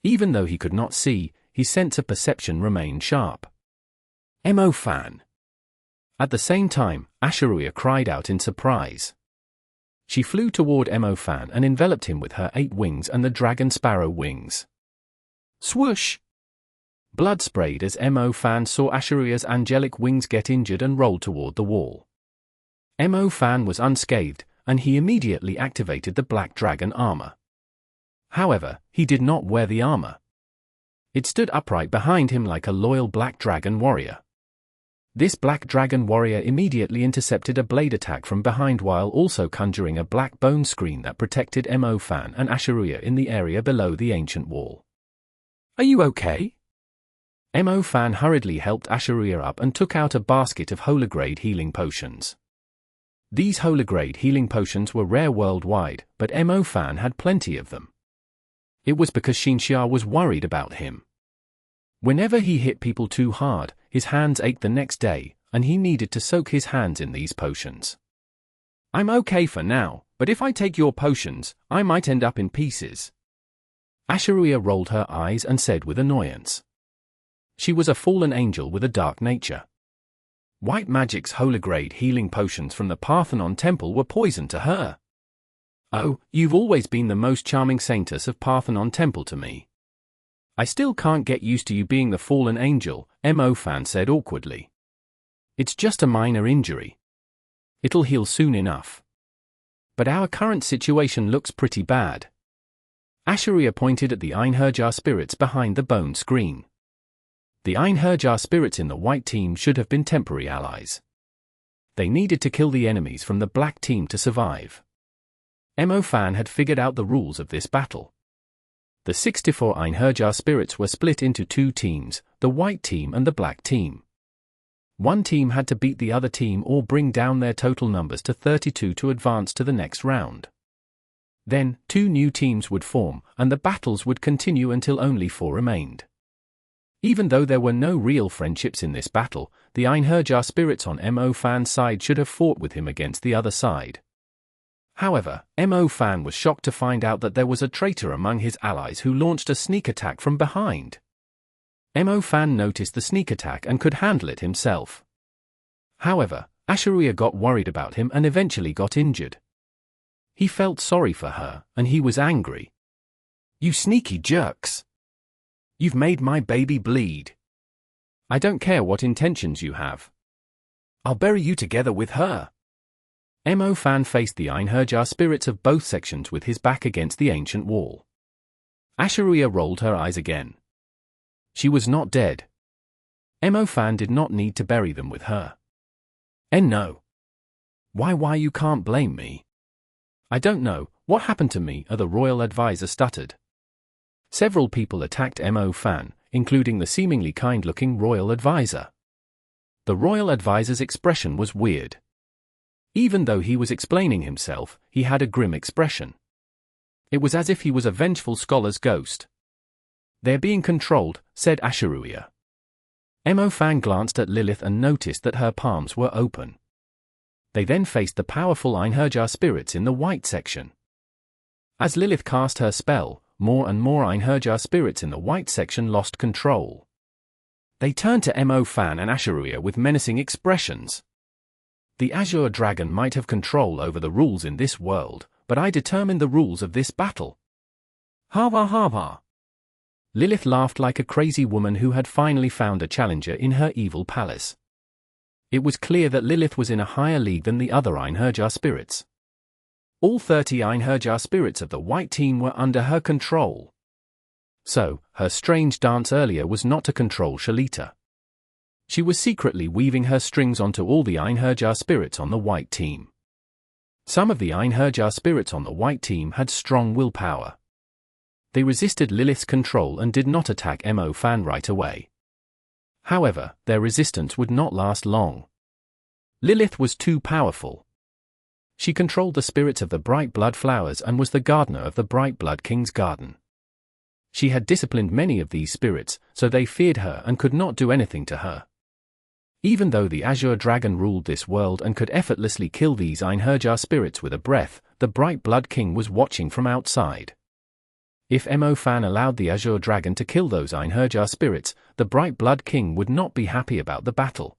Even though he could not see, his sense of perception remained sharp. Mo Fan. At the same time, Asha'ruiya cried out in surprise. She flew toward Mo Fan and enveloped him with her 8 wings and the dragon sparrow wings. Swoosh! Blood sprayed as Mo Fan saw Asha'ruiya's angelic wings get injured and rolled toward the wall. Mo Fan was unscathed, and he immediately activated the black dragon armor. However, he did not wear the armor. It stood upright behind him like a loyal black dragon warrior. This black dragon warrior immediately intercepted a blade attack from behind while also conjuring a black bone screen that protected Mo Fan and Asha'ruiya in the area below the ancient wall. Are you okay? Mo Fan hurriedly helped Asha'ruiya up and took out a basket of holograde healing potions. These holograde healing potions were rare worldwide, but Mo Fan had plenty of them. It was because Einherjar was worried about him. Whenever he hit people too hard, his hands ached the next day, and he needed to soak his hands in these potions. I'm okay for now, but if I take your potions, I might end up in pieces. Asha'ruiya rolled her eyes and said with annoyance. She was a fallen angel with a dark nature. White Magic's holograde healing potions from the Parthenon temple were poison to her. Oh, you've always been the most charming saintess of Parthenon temple to me. I still can't get used to you being the fallen angel, Mo Fan said awkwardly. It's just a minor injury. It'll heal soon enough. But our current situation looks pretty bad. Asha'ruiya pointed at the Einherjar spirits behind the bone screen. The Einherjar spirits in the white team should have been temporary allies. They needed to kill the enemies from the black team to survive. Mo Fan had figured out the rules of this battle. The 64 Einherjar spirits were split into 2 teams, the white team and the black team. One team had to beat the other team or bring down their total numbers to 32 to advance to the next round. Then, 2 new teams would form, and the battles would continue until only 4 remained. Even though there were no real friendships in this battle, the Einherjar spirits on Mo Fan's side should have fought with him against the other side. However, Mo Fan was shocked to find out that there was a traitor among his allies who launched a sneak attack from behind. Mo Fan noticed the sneak attack and could handle it himself. However, Asha'ruiya got worried about him and eventually got injured. He felt sorry for her, and he was angry. You sneaky jerks! You've made my baby bleed. I don't care what intentions you have. I'll bury you together with her. Mo Fan faced the Einherjar spirits of both sections with his back against the ancient wall. Asha'ruiya rolled her eyes again. She was not dead. Mo Fan did not need to bury them with her. No. Why you can't blame me? I don't know, what happened to me? The royal advisor stuttered. Several people attacked Mo Fan, including the seemingly kind-looking royal advisor. The royal advisor's expression was weird. Even though he was explaining himself, he had a grim expression. It was as if he was a vengeful scholar's ghost. "They're being controlled," said Asha'ruiya. Mo Fan glanced at Lilith and noticed that her palms were open. They then faced the powerful Einherjar spirits in the white section. As Lilith cast her spell, more and more Einherjar spirits in the white section lost control. They turned to Mo Fan and Asha'ruiya with menacing expressions. "The Azure Dragon might have control over the rules in this world, but I determine the rules of this battle." Ha ha ha ha. Lilith laughed like a crazy woman who had finally found a challenger in her evil palace. It was clear that Lilith was in a higher league than the other Einherjar spirits. All 30 Einherjar spirits of the white team were under her control. So, her strange dance earlier was not to control Shalita. She was secretly weaving her strings onto all the Einherjar spirits on the white team. Some of the Einherjar spirits on the white team had strong willpower. They resisted Lilith's control and did not attack Mo Fan right away. However, their resistance would not last long. Lilith was too powerful. She controlled the spirits of the bright blood flowers and was the gardener of the bright blood king's garden. She had disciplined many of these spirits, so they feared her and could not do anything to her. Even though the Azure Dragon ruled this world and could effortlessly kill these Einherjar spirits with a breath, the bright blood king was watching from outside. If Mo Fan allowed the Azure Dragon to kill those Einherjar spirits, the Bright Blood King would not be happy about the battle.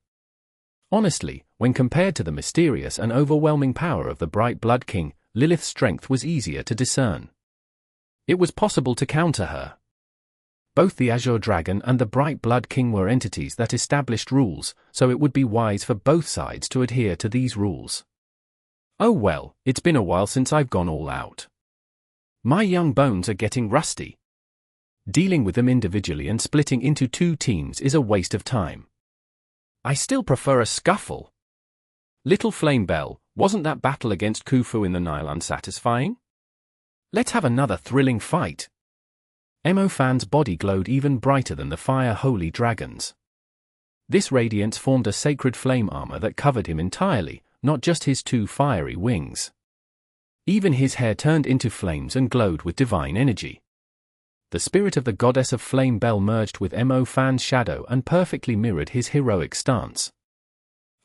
Honestly, when compared to the mysterious and overwhelming power of the Bright Blood King, Lilith's strength was easier to discern. It was possible to counter her. Both the Azure Dragon and the Bright Blood King were entities that established rules, so it would be wise for both sides to adhere to these rules. Oh well, it's been a while since I've gone all out. My young bones are getting rusty. Dealing with them individually and splitting into 2 teams is a waste of time. I still prefer a scuffle. Little Flame Bell, wasn't that battle against Khufu in the Nile unsatisfying? Let's have another thrilling fight. Mo Fan's body glowed even brighter than the fire holy dragons. This radiance formed a sacred flame armor that covered him entirely, not just his 2 fiery wings. Even his hair turned into flames and glowed with divine energy. The spirit of the goddess of Flame Bell merged with Mo Fan's shadow and perfectly mirrored his heroic stance.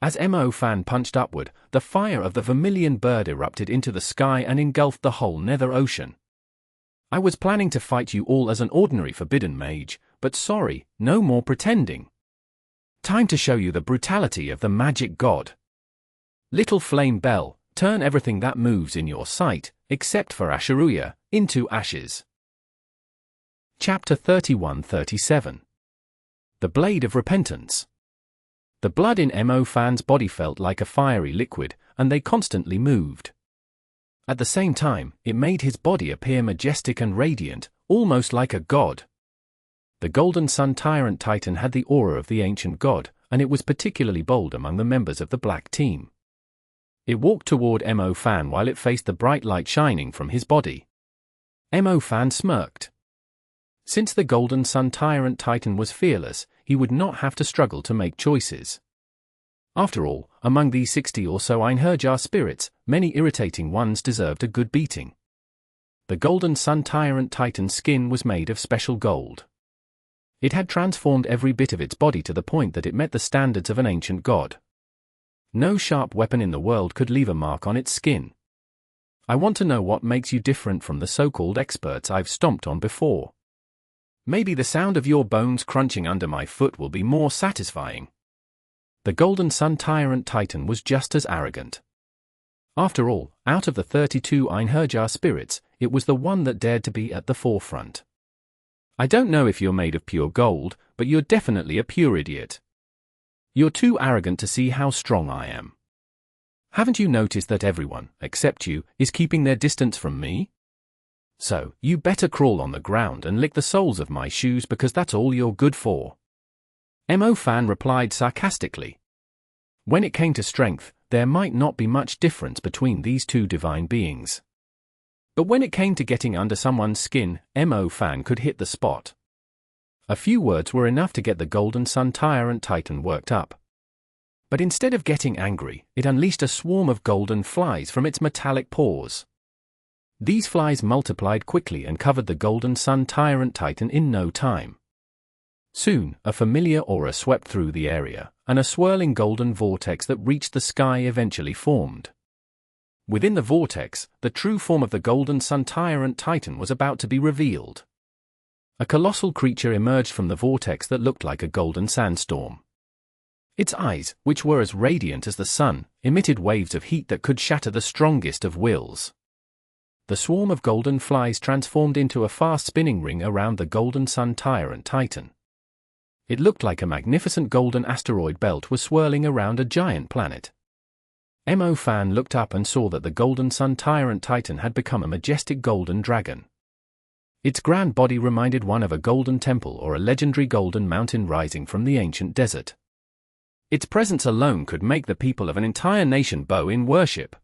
As Mo Fan punched upward, the fire of the vermilion bird erupted into the sky and engulfed the whole nether ocean. I was planning to fight you all as an ordinary forbidden mage, but sorry, no more pretending. Time to show you the brutality of the magic god. Little Flame Bell, turn everything that moves in your sight, except for Asha'ruiya, into ashes. Chapter 31-37. The Blade of Repentance. The blood in Mo Fan's body felt like a fiery liquid, and they constantly moved. At the same time, it made his body appear majestic and radiant, almost like a god. The Golden Sun Tyrant Titan had the aura of the ancient god, and it was particularly bold among the members of the Black Team. It walked toward Mo Fan while it faced the bright light shining from his body. Mo Fan smirked. Since the Golden Sun Tyrant Titan was fearless, he would not have to struggle to make choices. After all, among these 60 or so Einherjar spirits, many irritating ones deserved a good beating. The Golden Sun Tyrant Titan's skin was made of special gold. It had transformed every bit of its body to the point that it met the standards of an ancient god. No sharp weapon in the world could leave a mark on its skin. I want to know what makes you different from the so-called experts I've stomped on before. Maybe the sound of your bones crunching under my foot will be more satisfying. The Golden Sun Tyrant Titan was just as arrogant. After all, out of the 32 Einherjar spirits, it was the one that dared to be at the forefront. I don't know if you're made of pure gold, but you're definitely a pure idiot. You're too arrogant to see how strong I am. Haven't you noticed that everyone, except you, is keeping their distance from me? So, you better crawl on the ground and lick the soles of my shoes because that's all you're good for. Mo Fan replied sarcastically. When it came to strength, there might not be much difference between these 2 divine beings. But when it came to getting under someone's skin, Mo Fan could hit the spot. A few words were enough to get the Golden Sun Tyrant Titan worked up. But instead of getting angry, it unleashed a swarm of golden flies from its metallic paws. These flies multiplied quickly and covered the Golden Sun Tyrant Titan in no time. Soon, a familiar aura swept through the area, and a swirling golden vortex that reached the sky eventually formed. Within the vortex, the true form of the Golden Sun Tyrant Titan was about to be revealed. A colossal creature emerged from the vortex that looked like a golden sandstorm. Its eyes, which were as radiant as the sun, emitted waves of heat that could shatter the strongest of wills. The swarm of golden flies transformed into a fast-spinning ring around the Golden Sun Tyrant Titan. It looked like a magnificent golden asteroid belt was swirling around a giant planet. Mo Fan looked up and saw that the Golden Sun Tyrant Titan had become a majestic golden dragon. Its grand body reminded one of a golden temple or a legendary golden mountain rising from the ancient desert. Its presence alone could make the people of an entire nation bow in worship.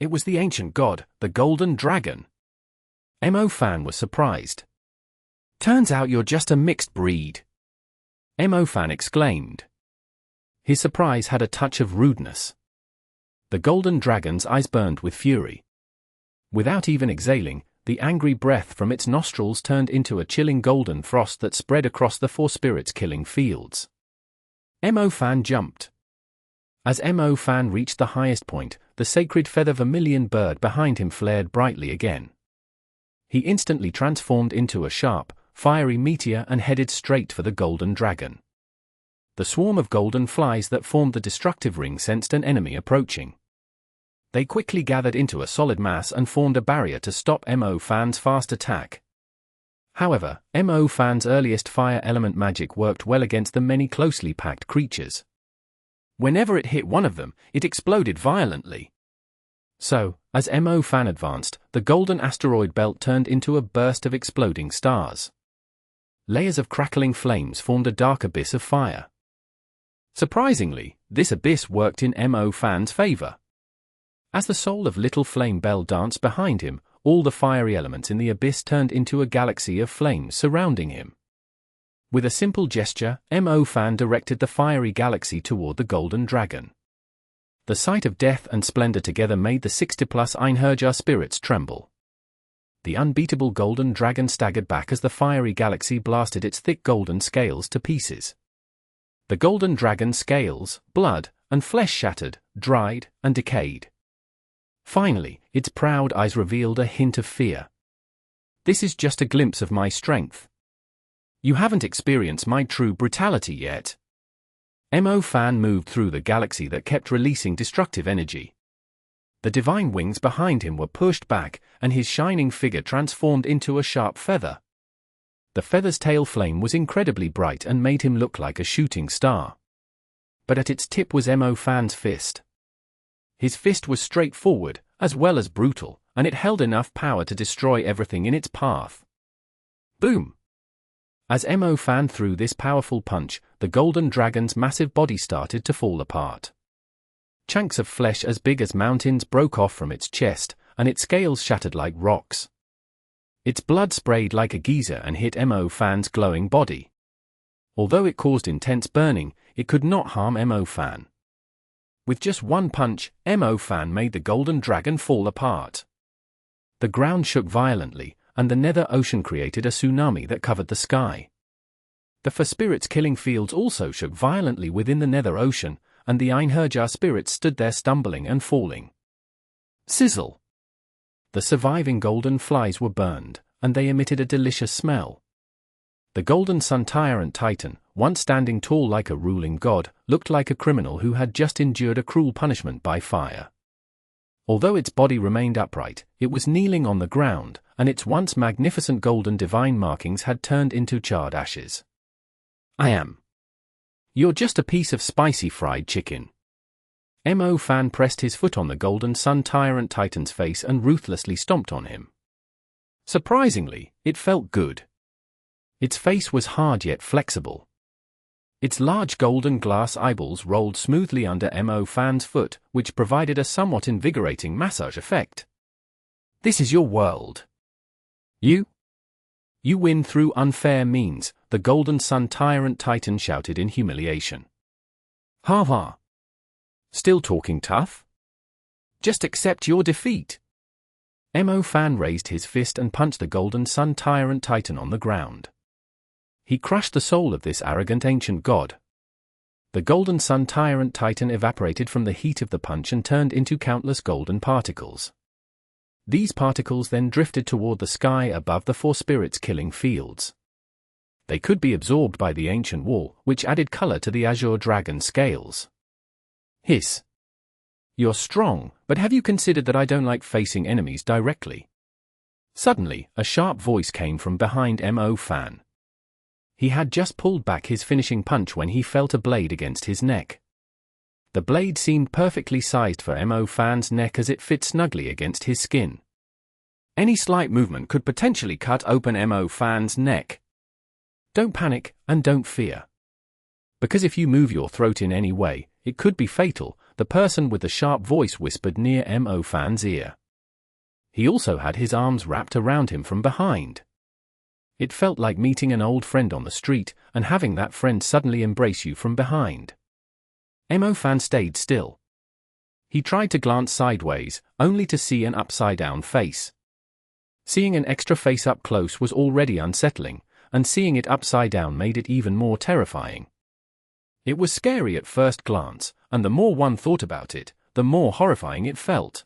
It was the ancient god, the Golden Dragon. Mo Fan was surprised. "Turns out you're just a mixed breed," Mo Fan exclaimed. His surprise had a touch of rudeness. The Golden Dragon's eyes burned with fury. Without even exhaling, the angry breath from its nostrils turned into a chilling golden frost that spread across the four spirits killing fields. Mo Fan jumped. As Mo Fan reached the highest point, the sacred feather vermilion bird behind him flared brightly again. He instantly transformed into a sharp, fiery meteor and headed straight for the Golden Dragon. The swarm of golden flies that formed the destructive ring sensed an enemy approaching. They quickly gathered into a solid mass and formed a barrier to stop Mo Fan's fast attack. However, Mo Fan's earliest fire element magic worked well against the many closely packed creatures. Whenever it hit one of them, it exploded violently. So, as Mo Fan advanced, the golden asteroid belt turned into a burst of exploding stars. Layers of crackling flames formed a dark abyss of fire. Surprisingly, this abyss worked in Mo Fan's favor. As the soul of Little Flame Bell danced behind him, all the fiery elements in the abyss turned into a galaxy of flames surrounding him. With a simple gesture, Mo Fan directed the fiery galaxy toward the Golden Dragon. The sight of death and splendor together made the 60-plus Einherjar spirits tremble. The unbeatable Golden Dragon staggered back as the fiery galaxy blasted its thick golden scales to pieces. The Golden Dragon's scales, blood, and flesh shattered, dried, and decayed. Finally, its proud eyes revealed a hint of fear. "This is just a glimpse of my strength. You haven't experienced my true brutality yet." Mo Fan moved through the galaxy that kept releasing destructive energy. The divine wings behind him were pushed back, and his shining figure transformed into a sharp feather. The feather's tail flame was incredibly bright and made him look like a shooting star. But at its tip was Mo Fan's fist. His fist was straightforward, as well as brutal, and it held enough power to destroy everything in its path. Boom! As Mo Fan threw this powerful punch, the Golden Dragon's massive body started to fall apart. Chunks of flesh as big as mountains broke off from its chest, and its scales shattered like rocks. Its blood sprayed like a geyser and hit Mo Fan's glowing body. Although it caused intense burning, it could not harm Mo Fan. With just one punch, Mo Fan made the Golden Dragon fall apart. The ground shook violently, and the nether ocean created a tsunami that covered the sky. The four spirits killing fields also shook violently within the nether ocean, and the Einherjar spirits stood there stumbling and falling. Sizzle! The surviving golden flies were burned, and they emitted a delicious smell. The Golden Sun Tyrant Titan, once standing tall like a ruling god, looked like a criminal who had just endured a cruel punishment by fire. Although its body remained upright, it was kneeling on the ground, and its once magnificent golden divine markings had turned into charred ashes. You're just a piece of spicy fried chicken." Mo Fan pressed his foot on the Golden Sun Tyrant Titan's face and ruthlessly stomped on him. Surprisingly, it felt good. Its face was hard yet flexible. Its large golden glass eyeballs rolled smoothly under Mo Fan's foot, which provided a somewhat invigorating massage effect. "This is your world. You win through unfair means," the Golden Sun Tyrant Titan shouted in humiliation. "Ha ha. Still talking tough? Just accept your defeat." Mo Fan raised his fist and punched the Golden Sun Tyrant Titan on the ground. He crushed the soul of this arrogant ancient god. The Golden Sun Tyrant Titan evaporated from the heat of the punch and turned into countless golden particles. These particles then drifted toward the sky above the four spirits killing fields. They could be absorbed by the ancient wall, which added color to the azure dragon scales. Hiss. You're strong, but have you considered that I don't like facing enemies directly? Suddenly, a sharp voice came from behind Mo Fan. He had just pulled back his finishing punch when he felt a blade against his neck. The blade seemed perfectly sized for Mo Fan's neck as it fit snugly against his skin. Any slight movement could potentially cut open Mo Fan's neck. Don't panic, and don't fear. Because if you move your throat in any way, it could be fatal, the person with the sharp voice whispered near Mo Fan's ear. He also had his arms wrapped around him from behind. It felt like meeting an old friend on the street, and having that friend suddenly embrace you from behind. Mo Fan stayed still. He tried to glance sideways, only to see an upside-down face. Seeing an extra face up close was already unsettling, and seeing it upside down made it even more terrifying. It was scary at first glance, and the more one thought about it, the more horrifying it felt.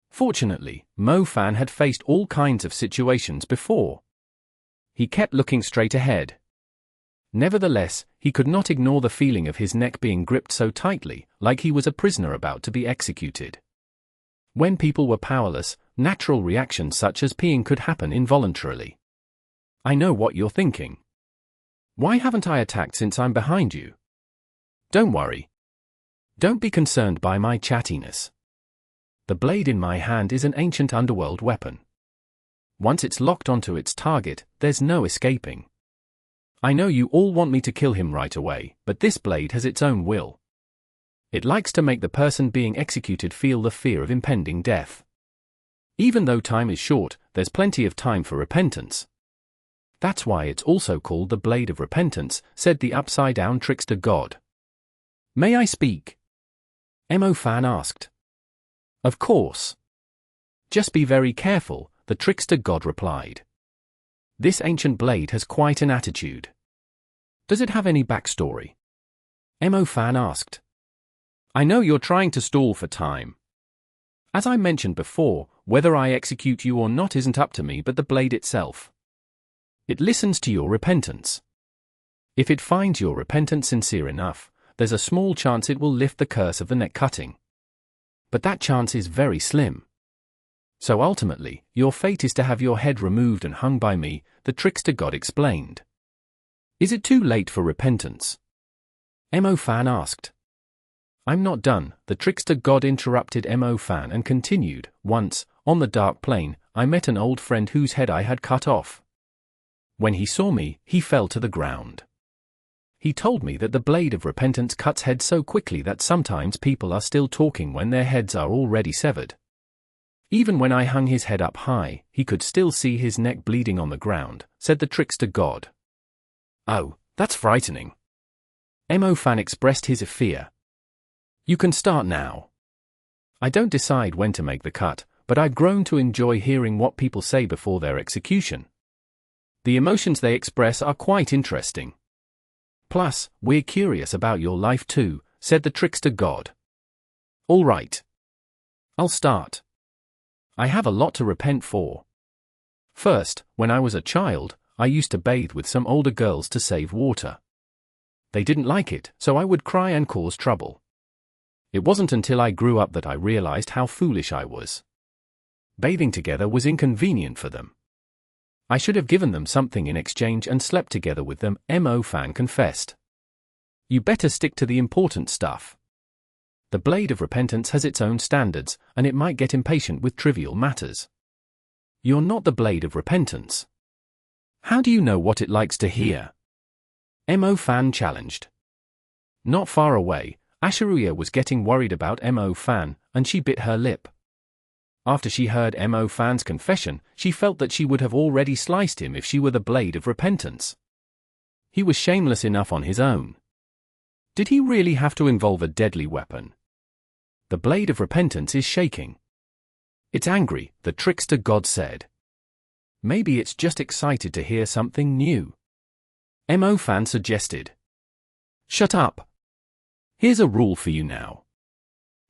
Fortunately, Mo Fan had faced all kinds of situations before. He kept looking straight ahead. Nevertheless, he could not ignore the feeling of his neck being gripped so tightly, like he was a prisoner about to be executed. When people were powerless, natural reactions such as peeing could happen involuntarily. I know what you're thinking. Why haven't I attacked since I'm behind you? Don't worry. Don't be concerned by my chattiness. The blade in my hand is an ancient underworld weapon. Once it's locked onto its target, there's no escaping. I know you all want me to kill him right away, but this blade has its own will. It likes to make the person being executed feel the fear of impending death. Even though time is short, there's plenty of time for repentance. That's why it's also called the Blade of Repentance, said the upside-down trickster god. May I speak? Mo Fan asked. Of course. Just be very careful, the trickster god replied. This ancient blade has quite an attitude. Does it have any backstory? Mo Fan asked. I know you're trying to stall for time. As I mentioned before, whether I execute you or not isn't up to me but the blade itself. It listens to your repentance. If it finds your repentance sincere enough, there's a small chance it will lift the curse of the neck cutting. But that chance is very slim. So ultimately, your fate is to have your head removed and hung by me, the trickster god explained. Is it too late for repentance? Mo Fan asked. I'm not done, the trickster god interrupted Mo Fan and continued. Once, on the dark plane, I met an old friend whose head I had cut off. When he saw me, he fell to the ground. He told me that the blade of repentance cuts heads so quickly that sometimes people are still talking when their heads are already severed. Even when I hung his head up high, he could still see his neck bleeding on the ground, said the trickster god. Oh, that's frightening. Mo Fan expressed his fear. You can start now. I don't decide when to make the cut, but I've grown to enjoy hearing what people say before their execution. The emotions they express are quite interesting. Plus, we're curious about your life too, said the trickster god. All right. I'll start. I have a lot to repent for. First, when I was a child, I used to bathe with some older girls to save water. They didn't like it, so I would cry and cause trouble. It wasn't until I grew up that I realized how foolish I was. Bathing together was inconvenient for them. I should have given them something in exchange and slept together with them, Mo Fan confessed. You better stick to the important stuff. The Blade of Repentance has its own standards, and it might get impatient with trivial matters. You're not the Blade of Repentance. How do you know what it likes to hear? Mo Fan challenged. Not far away, Asha'ruiya was getting worried about Mo Fan, and she bit her lip. After she heard Mo Fan's confession, she felt that she would have already sliced him if she were the Blade of Repentance. He was shameless enough on his own. Did he really have to involve a deadly weapon? The Blade of Repentance is shaking. It's angry, the trickster god said. Maybe it's just excited to hear something new. Mo Fan suggested. Shut up. Here's a rule for you now.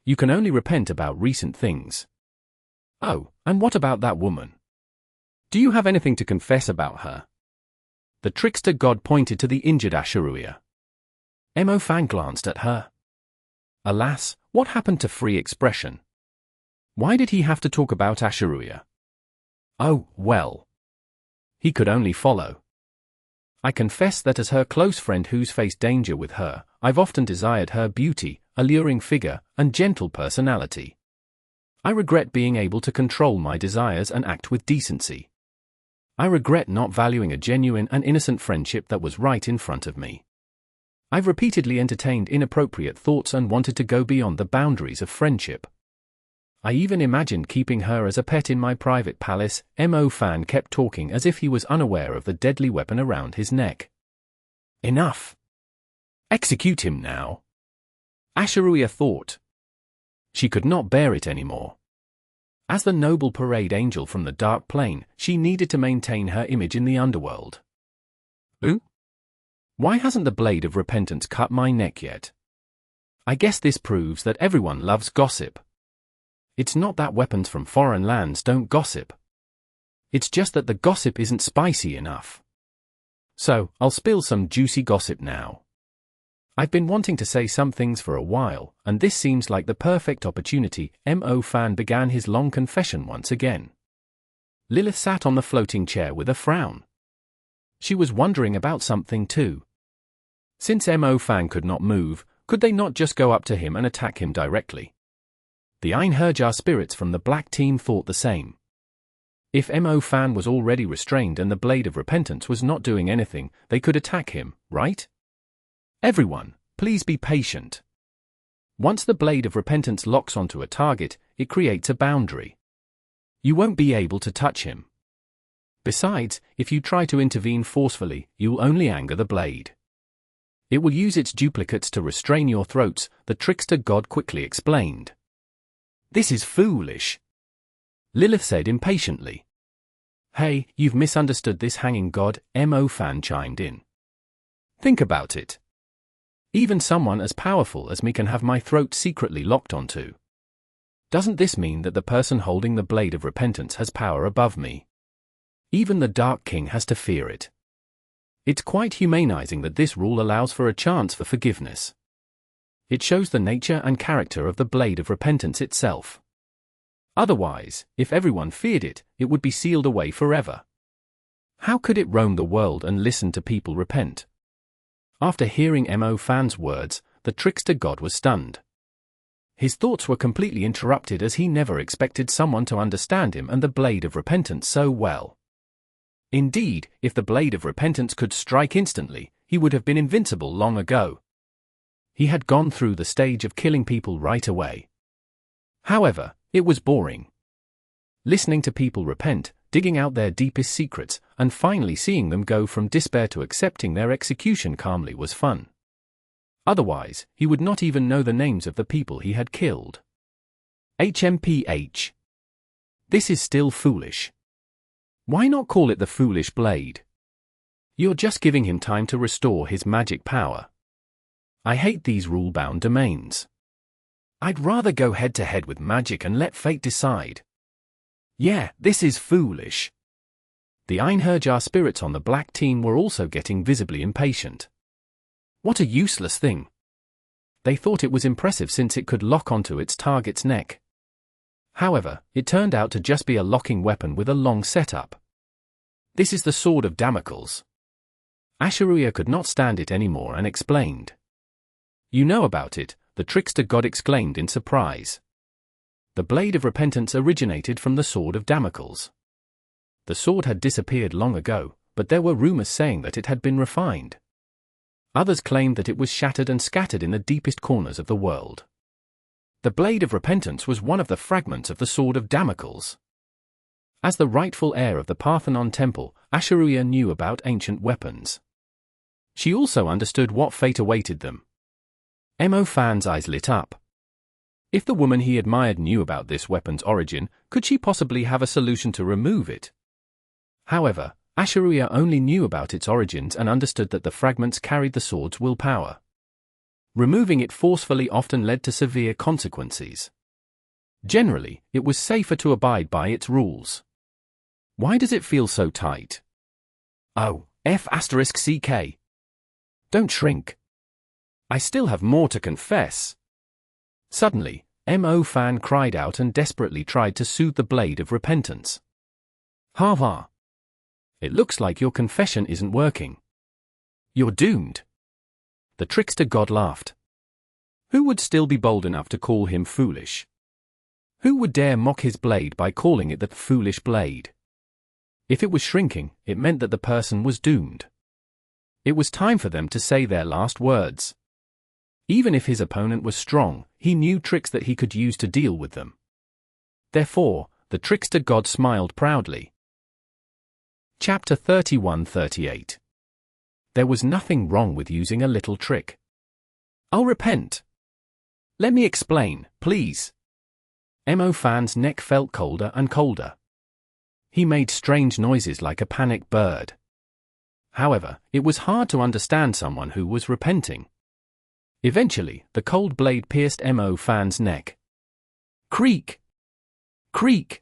You can only repent about recent things. Oh, and what about that woman? Do you have anything to confess about her? The trickster god pointed to the injured Asha'ruiya. Mo Fan glanced at her. Alas, what happened to free expression? Why did he have to talk about Asha'ruiya? Oh, well. He could only follow. I confess that as her close friend who's faced danger with her, I've often desired her beauty, alluring figure, and gentle personality. I regret being able to control my desires and act with decency. I regret not valuing a genuine and innocent friendship that was right in front of me. I've repeatedly entertained inappropriate thoughts and wanted to go beyond the boundaries of friendship. I even imagined keeping her as a pet in my private palace. Mo Fan kept talking as if he was unaware of the deadly weapon around his neck. Enough. Execute him now. Asha'ruiya thought. She could not bear it anymore. As the noble parade angel from the dark plane, she needed to maintain her image in the underworld. Ooh? Why hasn't the blade of repentance cut my neck yet? I guess this proves that everyone loves gossip. It's not that weapons from foreign lands don't gossip. It's just that the gossip isn't spicy enough. So, I'll spill some juicy gossip now. I've been wanting to say some things for a while, and this seems like the perfect opportunity. Mo Fan began his long confession once again. Lilith sat on the floating chair with a frown. She was wondering about something too. Since Mo Fan could not move, could they not just go up to him and attack him directly? The Einherjar spirits from the black team thought the same. If Mo Fan was already restrained and the Blade of Repentance was not doing anything, they could attack him, right? Everyone, please be patient. Once the Blade of Repentance locks onto a target, it creates a boundary. You won't be able to touch him. Besides, if you try to intervene forcefully, you'll only anger the blade. It will use its duplicates to restrain your throats, the trickster god quickly explained. This is foolish, Lilith said impatiently. Hey, you've misunderstood this hanging god, Mo Fan chimed in. Think about it. Even someone as powerful as me can have my throat secretly locked onto. Doesn't this mean that the person holding the Blade of Repentance has power above me? Even the Dark King has to fear it. It's quite humanizing that this rule allows for a chance for forgiveness. It shows the nature and character of the Blade of Repentance itself. Otherwise, if everyone feared it, it would be sealed away forever. How could it roam the world and listen to people repent? After hearing Mo Fan's words, the trickster god was stunned. His thoughts were completely interrupted as he never expected someone to understand him and the Blade of Repentance so well. Indeed, if the Blade of Repentance could strike instantly, he would have been invincible long ago. He had gone through the stage of killing people right away. However, it was boring. Listening to people repent, digging out their deepest secrets, and finally seeing them go from despair to accepting their execution calmly was fun. Otherwise, he would not even know the names of the people he had killed. HMPH. This is still foolish. Why not call it the Foolish Blade? You're just giving him time to restore his magic power. I hate these rule-bound domains. I'd rather go head-to-head with magic and let fate decide. Yeah, this is foolish. The Einherjar spirits on the black team were also getting visibly impatient. What a useless thing. They thought it was impressive since it could lock onto its target's neck. However, it turned out to just be a locking weapon with a long setup. This is the Sword of Damocles. Asha'ruiya could not stand it anymore and explained. You know about it, the trickster god exclaimed in surprise. The Blade of Repentance originated from the Sword of Damocles. The sword had disappeared long ago, but there were rumors saying that it had been refined. Others claimed that it was shattered and scattered in the deepest corners of the world. The Blade of Repentance was one of the fragments of the Sword of Damocles. As the rightful heir of the Parthenon Temple, Asha'ruiya knew about ancient weapons. She also understood what fate awaited them. Mo Fan's eyes lit up. If the woman he admired knew about this weapon's origin, could she possibly have a solution to remove it? However, Asha'ruiya only knew about its origins and understood that the fragments carried the sword's willpower. Removing it forcefully often led to severe consequences. Generally, it was safer to abide by its rules. Why does it feel so tight? Oh, F***CK. Don't shrink. I still have more to confess. Suddenly, Mo Fan cried out and desperately tried to soothe the blade of repentance. Ha ha. It looks like your confession isn't working. You're doomed. The trickster god laughed. Who would still be bold enough to call him foolish? Who would dare mock his blade by calling it the foolish blade? If it was shrinking, it meant that the person was doomed. It was time for them to say their last words. Even if his opponent was strong, he knew tricks that he could use to deal with them. Therefore, the trickster god smiled proudly. Chapter 31-38. There was nothing wrong with using a little trick. I'll repent. Let me explain, please. Mo Fan's neck felt colder and colder. He made strange noises like a panicked bird. However, it was hard to understand someone who was repenting. Eventually, the cold blade pierced Mo Fan's neck. Creak! Creak!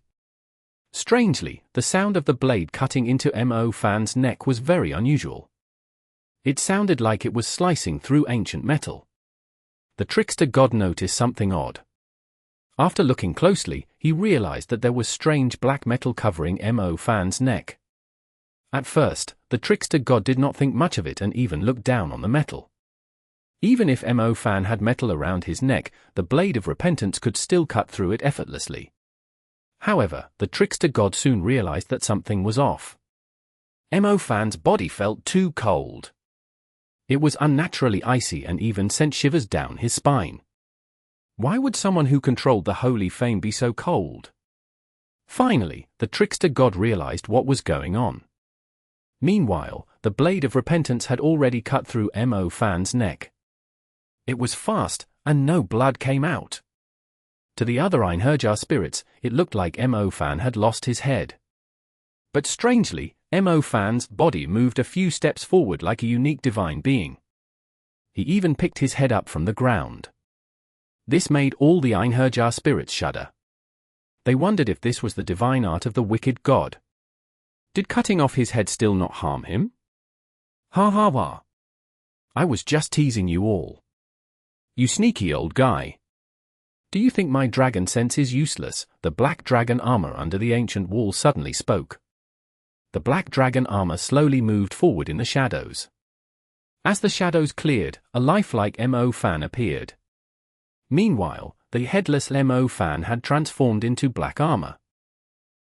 Strangely, the sound of the blade cutting into Mo Fan's neck was very unusual. It sounded like it was slicing through ancient metal. The trickster god noticed something odd. After looking closely, he realized that there was strange black metal covering Mo Fan's neck. At first, the trickster god did not think much of it and even looked down on the metal. Even if Mo Fan had metal around his neck, the blade of repentance could still cut through it effortlessly. However, the trickster god soon realized that something was off. Mo Fan's body felt too cold. It was unnaturally icy and even sent shivers down his spine. Why would someone who controlled the holy flame be so cold? Finally, the trickster god realized what was going on. Meanwhile, the blade of repentance had already cut through Mo Fan's neck. It was fast, and no blood came out. To the other Einherjar spirits, it looked like Mo Fan had lost his head. But strangely, Mo Fan's body moved a few steps forward like a unique divine being. He even picked his head up from the ground. This made all the Einherjar spirits shudder. They wondered if this was the divine art of the wicked god. Did cutting off his head still not harm him? Ha ha ha. I was just teasing you all. You sneaky old guy. Do you think my dragon sense is useless? The black dragon armor under the ancient wall suddenly spoke. The black dragon armor slowly moved forward in the shadows. As the shadows cleared, a lifelike Mo Fan appeared. Meanwhile, the headless Mo Fan had transformed into black armor.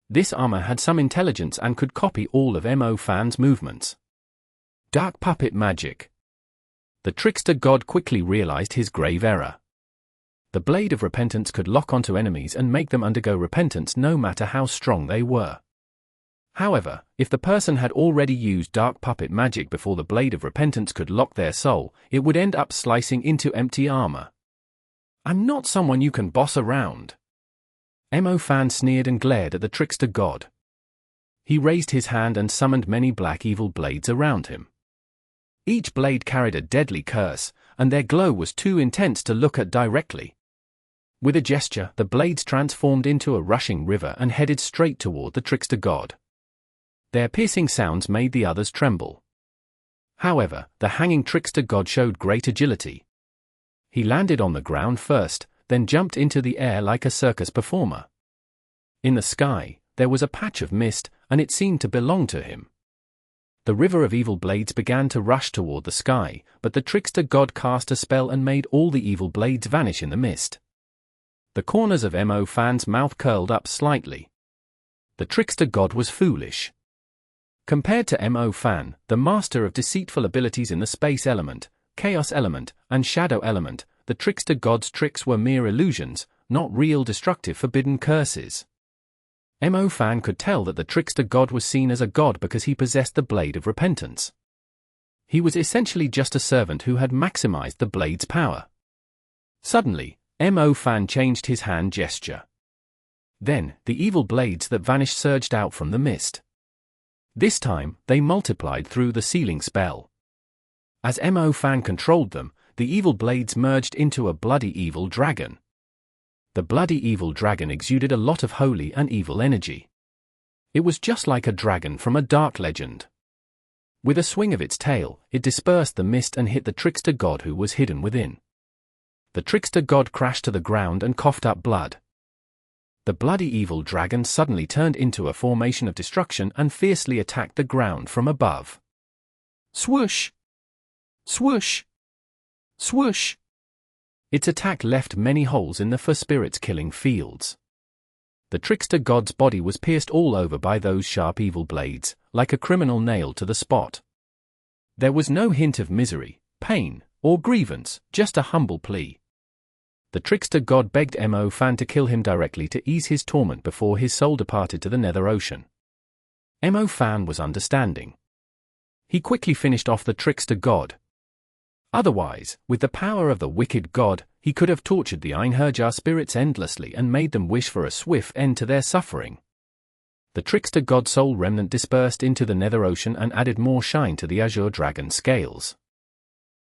This armor had some intelligence and could copy all of Mo Fan's movements. Dark puppet magic. The trickster god quickly realized his grave error. The blade of repentance could lock onto enemies and make them undergo repentance no matter how strong they were. However, if the person had already used dark puppet magic before the blade of repentance could lock their soul, it would end up slicing into empty armor. I'm not someone you can boss around. Mo Fan sneered and glared at the trickster god. He raised his hand and summoned many black evil blades around him. Each blade carried a deadly curse, and their glow was too intense to look at directly. With a gesture, the blades transformed into a rushing river and headed straight toward the trickster god. Their piercing sounds made the others tremble. However, the hanging trickster god showed great agility. He landed on the ground first, then jumped into the air like a circus performer. In the sky, there was a patch of mist, and it seemed to belong to him. The river of evil blades began to rush toward the sky, but the trickster god cast a spell and made all the evil blades vanish in the mist. The corners of Mo Fan's mouth curled up slightly. The trickster god was foolish. Compared to Mo Fan, the master of deceitful abilities in the space element, chaos element, and shadow element, the trickster god's tricks were mere illusions, not real destructive forbidden curses. Mo Fan could tell that the trickster god was seen as a god because he possessed the blade of repentance. He was essentially just a servant who had maximized the blade's power. Suddenly, Mo Fan changed his hand gesture. Then, the evil blades that vanished surged out from the mist. This time, they multiplied through the sealing spell. As Mo Fan controlled them, the evil blades merged into a bloody evil dragon. The bloody evil dragon exuded a lot of holy and evil energy. It was just like a dragon from a dark legend. With a swing of its tail, it dispersed the mist and hit the trickster god who was hidden within. The trickster god crashed to the ground and coughed up blood. The bloody evil dragon suddenly turned into a formation of destruction and fiercely attacked the ground from above. Swoosh! Swoosh! Swoosh! Its attack left many holes in the for spirits killing fields. The trickster god's body was pierced all over by those sharp evil blades, like a criminal nailed to the spot. There was no hint of misery, pain, or grievance, just a humble plea. The trickster god begged Mo Fan to kill him directly to ease his torment before his soul departed to the nether ocean. Mo Fan was understanding. He quickly finished off the trickster god. Otherwise, with the power of the wicked god, he could have tortured the Einherjar spirits endlessly and made them wish for a swift end to their suffering. The trickster god soul remnant dispersed into the nether ocean and added more shine to the azure dragon scales.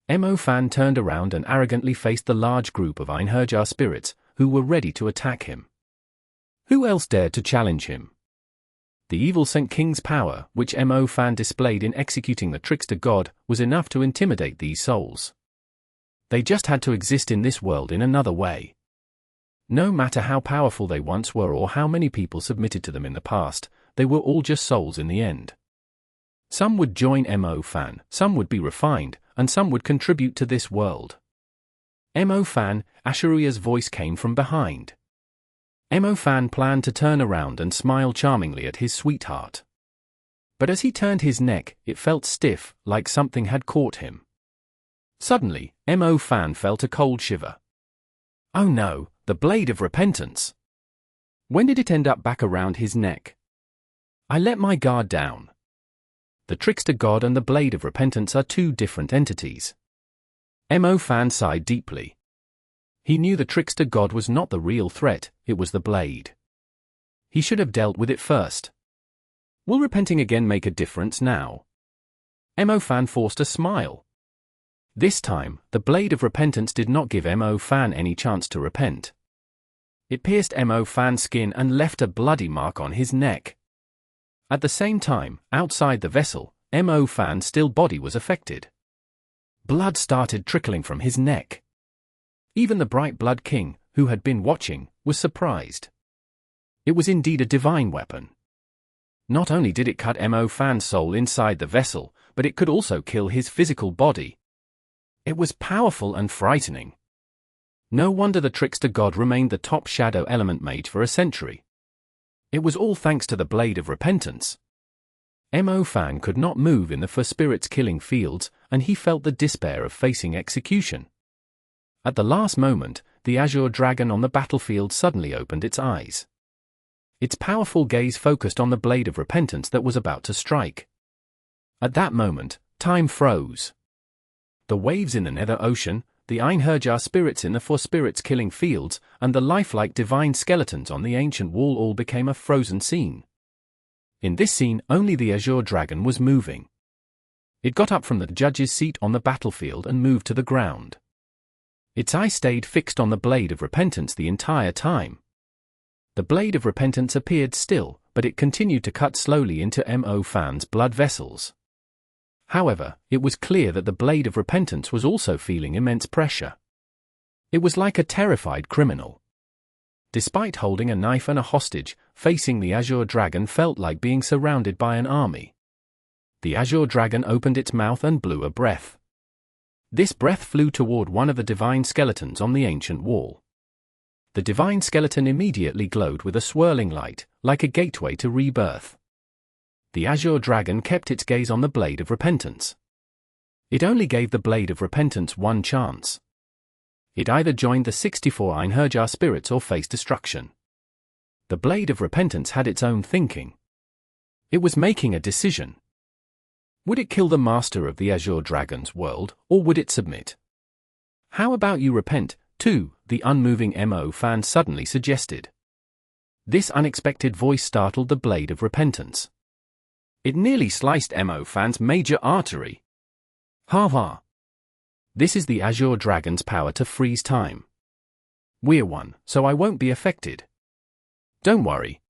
Mo Fan turned around and arrogantly faced the large group of Einherjar spirits, who were ready to attack him. Who else dared to challenge him? The evil Saint King's power, which Mo Fan displayed in executing the trickster god, was enough to intimidate these souls. They just had to exist in this world in another way. No matter how powerful they once were or how many people submitted to them in the past, they were all just souls in the end. Some would join Mo Fan, some would be refined, and some would contribute to this world. Mo Fan, Asha'ruiya's voice came from behind. Mo Fan planned to turn around and smile charmingly at his sweetheart. But as he turned his neck, it felt stiff, like something had caught him. Suddenly, Mo Fan felt a cold shiver. Oh no, the blade of repentance! When did it end up back around his neck? I let my guard down. The trickster god and the blade of repentance are two different entities. Mo Fan sighed deeply. He knew the trickster god was not the real threat, it was the blade. He should have dealt with it first. Will repenting again make a difference now? Mo Fan forced a smile. This time, the blade of repentance did not give Mo Fan any chance to repent. It pierced Mo Fan's skin and left a bloody mark on his neck. At the same time, outside the vessel, Mo Fan's still body was affected. Blood started trickling from his neck. Even the Bright Blood King, who had been watching, was surprised. It was indeed a divine weapon. Not only did it cut Mo Fan's soul inside the vessel, but it could also kill his physical body. It was powerful and frightening. No wonder the trickster god remained the top shadow element mage for a century. It was all thanks to the blade of repentance. Mo Fan could not move in the for spirits killing fields, and he felt the despair of facing execution. At the last moment, the azure dragon on the battlefield suddenly opened its eyes. Its powerful gaze focused on the blade of repentance that was about to strike. At that moment, time froze. The waves in the nether ocean, the Einherjar spirits in the for spirits killing fields, and the lifelike divine skeletons on the ancient wall all became a frozen scene. In this scene, only the azure dragon was moving. It got up from the judge's seat on the battlefield and moved to the ground. Its eye stayed fixed on the blade of repentance the entire time. The blade of repentance appeared still, but it continued to cut slowly into Mo Fan's blood vessels. However, it was clear that the blade of repentance was also feeling immense pressure. It was like a terrified criminal. Despite holding a knife and a hostage, facing the azure dragon felt like being surrounded by an army. The azure dragon opened its mouth and blew a breath. This breath flew toward one of the divine skeletons on the ancient wall. The divine skeleton immediately glowed with a swirling light, like a gateway to rebirth. The azure dragon kept its gaze on the blade of repentance. It only gave the blade of repentance one chance. It either joined the 64 Einherjar spirits or faced destruction. The blade of repentance had its own thinking. It was making a decision. Would it kill the master of the azure dragon's world, or would it submit? How about you repent, 2, the unmoving Mo fan suddenly suggested. This unexpected voice startled the Blade of Repentance. It nearly sliced Mo fan's major artery. Ha ha. This is the Azure Dragon's power to freeze time. We're one, so I won't be affected. Don't worry.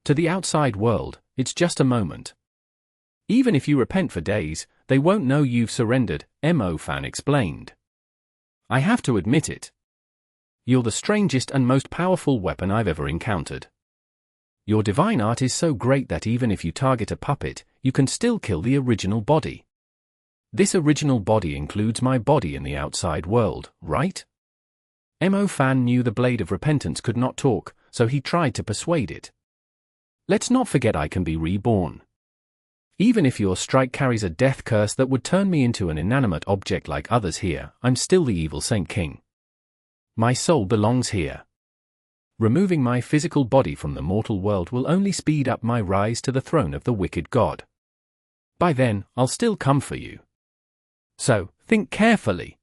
To the outside world, it's just a moment. Even if you repent for days, they won't know you've surrendered, Mo fan explained. I have to admit it. You're the strangest and most powerful weapon I've ever encountered. Your divine art is so great that even if you target a puppet, you can still kill the original body. This original body includes my body in the outside world, right? Mo fan knew the Blade of Repentance could not talk, so he tried to persuade it. Let's not forget I can be reborn. Even if your strike carries a death curse that would turn me into an inanimate object like others here, I'm still the evil Saint King. My soul belongs here. Removing my physical body from the mortal world will only speed up my rise to the throne of the wicked god. By then, I'll still come for you. So, think carefully.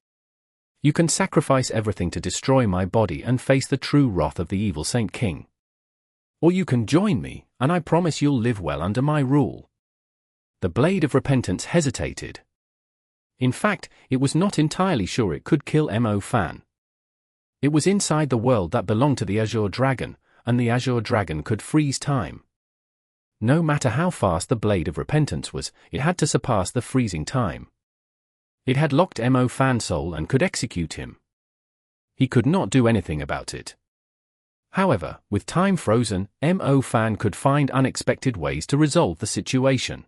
You can sacrifice everything to destroy my body and face the true wrath of the evil Saint King. Or you can join me, and I promise you'll live well under my rule. The Blade of Repentance hesitated. In fact, it was not entirely sure it could kill Mo fan. It was inside the world that belonged to the Azure Dragon, and the Azure Dragon could freeze time. No matter how fast the Blade of Repentance was, it had to surpass the freezing time. It had locked Mo fan's soul and could execute him. He could not do anything about it. However, with time frozen, Mo fan could find unexpected ways to resolve the situation.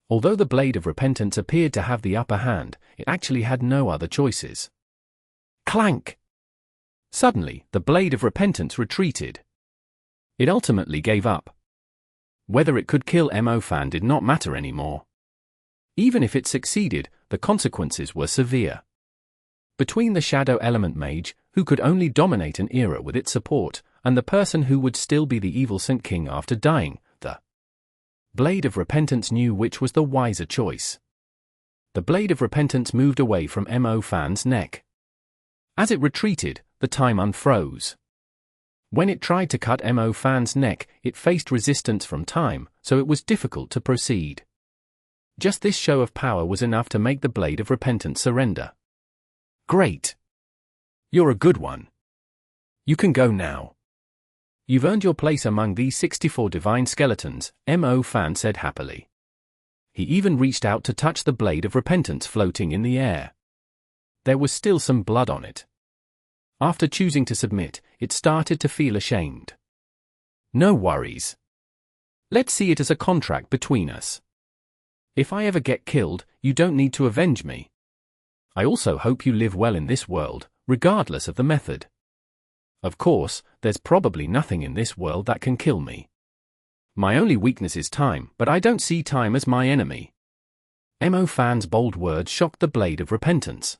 Although the Blade of Repentance appeared to have the upper hand, it actually had no other choices. Clank! Suddenly, the Blade of Repentance retreated. It ultimately gave up. Whether it could kill Mo fan did not matter anymore. Even if it succeeded, the consequences were severe. Between the Shadow Element Mage, who could only dominate an era with its support, and the person who would still be the evil Saint King after dying, the Blade of Repentance knew which was the wiser choice. The Blade of Repentance moved away from Mo fan's neck. As it retreated, the time unfroze. When it tried to cut Mo fan's neck, it faced resistance from time, so it was difficult to proceed. Just this show of power was enough to make the Blade of Repentance surrender. Great! You're a good one. You can go now. You've earned your place among these 64 divine skeletons, Mo fan said happily. He even reached out to touch the Blade of Repentance floating in the air. There was still some blood on it. After choosing to submit, it started to feel ashamed. No worries. Let's see it as a contract between us. If I ever get killed, you don't need to avenge me. I also hope you live well in this world, regardless of the method. Of course, there's probably nothing in this world that can kill me. My only weakness is time, but I don't see time as my enemy. Mo fan's bold words shocked the Blade of Repentance.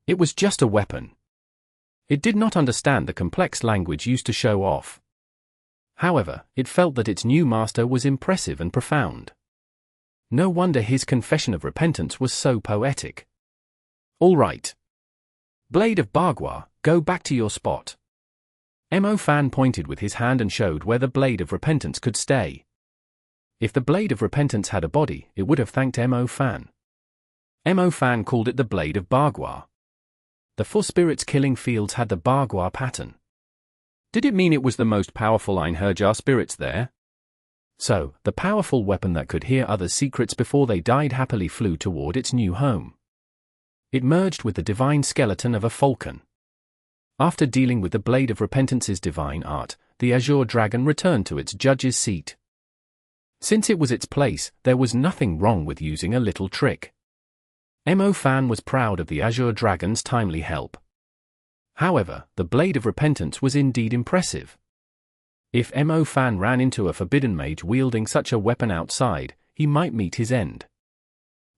It was just a weapon. It did not understand the complex language used to show off. However, it felt that its new master was impressive and profound. No wonder his confession of repentance was so poetic. All right. Blade of Bagua, go back to your spot. Mo fan pointed with his hand and showed where the Blade of Repentance could stay. If the Blade of Repentance had a body, it would have thanked Mo fan. Mo fan called it the Blade of Bagua. The 4 spirits killing fields had the Bagua pattern. Did it mean it was the most powerful Einherjar spirits there? So, the powerful weapon that could hear others' secrets before they died happily flew toward its new home. It merged with the divine skeleton of a falcon. After dealing with the Blade of Repentance's divine art, the Azure Dragon returned to its judge's seat. Since it was its place, there was nothing wrong with using a little trick. Mo fan was proud of the Azure Dragon's timely help. However, the Blade of Repentance was indeed impressive. If Mo fan ran into a forbidden mage wielding such a weapon outside, he might meet his end.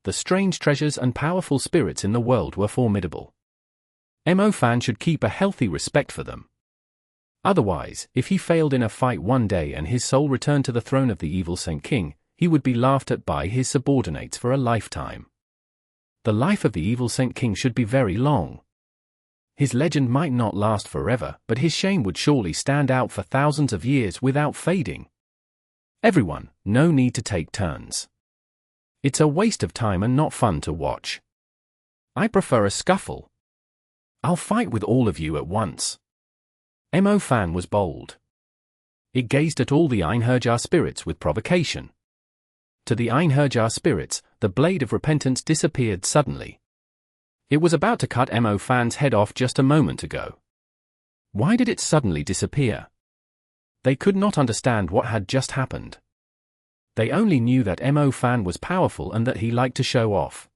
The strange treasures and powerful spirits in the world were formidable. Mo fan should keep a healthy respect for them. Otherwise, if he failed in a fight one day and his soul returned to the throne of the evil Saint King, he would be laughed at by his subordinates for a lifetime. The life of the evil Saint King should be very long. His legend might not last forever, but his shame would surely stand out for thousands of years without fading. Everyone, no need to take turns. It's a waste of time and not fun to watch. I prefer a scuffle. I'll fight with all of you at once. Mo Fan was bold. It gazed at all the Einherjar spirits with provocation. To the Einherjar spirits, the blade of repentance disappeared suddenly. It was about to cut Mo Fan's head off just a moment ago. Why did it suddenly disappear? They could not understand what had just happened. They only knew that Mo Fan was powerful and that he liked to show off.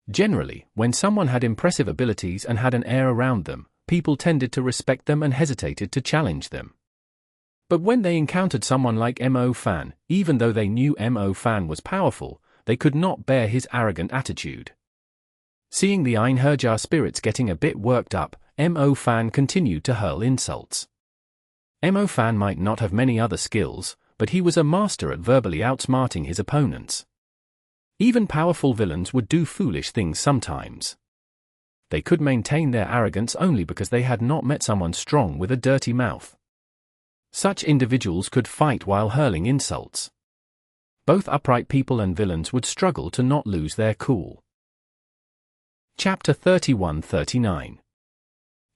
Generally, when someone had impressive abilities and had an air around them, people tended to respect them and hesitated to challenge them. But when they encountered someone like Mo Fan, even though they knew Mo Fan was powerful, they could not bear his arrogant attitude. Seeing the Einherjar spirits getting a bit worked up, Mo Fan continued to hurl insults. Mo Fan might not have many other skills, but he was a master at verbally outsmarting his opponents. Even powerful villains would do foolish things sometimes. They could maintain their arrogance only because they had not met someone strong with a dirty mouth. Such individuals could fight while hurling insults. Both upright people and villains would struggle to not lose their cool. Chapter 31-39.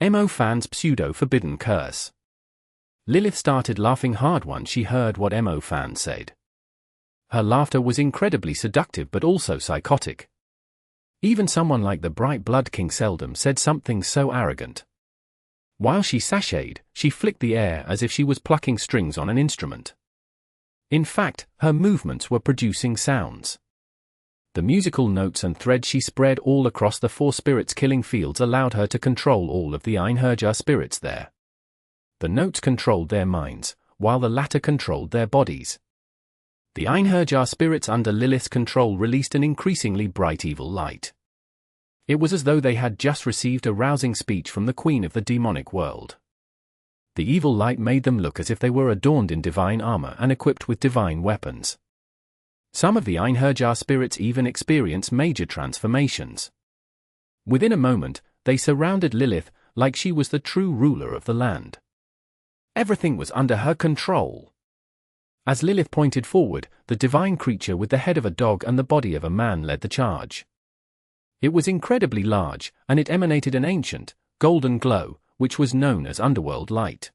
Mo Fan's Pseudo-Forbidden Curse. Lilith started laughing hard once she heard what Mo Fan said. Her laughter was incredibly seductive but also psychotic. Even someone like the Bright Blood King seldom said something so arrogant. While she sashayed, she flicked the air as if she was plucking strings on an instrument. In fact, her movements were producing sounds. The musical notes and threads she spread all across the four spirits killing fields allowed her to control all of the Einherjar spirits there. The notes controlled their minds, while the latter controlled their bodies. The Einherjar spirits under Lilith's control released an increasingly bright evil light. It was as though they had just received a rousing speech from the queen of the demonic world. The evil light made them look as if they were adorned in divine armor and equipped with divine weapons. Some of the Einherjar spirits even experienced major transformations. Within a moment, they surrounded Lilith like she was the true ruler of the land. Everything was under her control. As Lilith pointed forward, the divine creature with the head of a dog and the body of a man led the charge. It was incredibly large, and it emanated an ancient, golden glow, which was known as underworld light.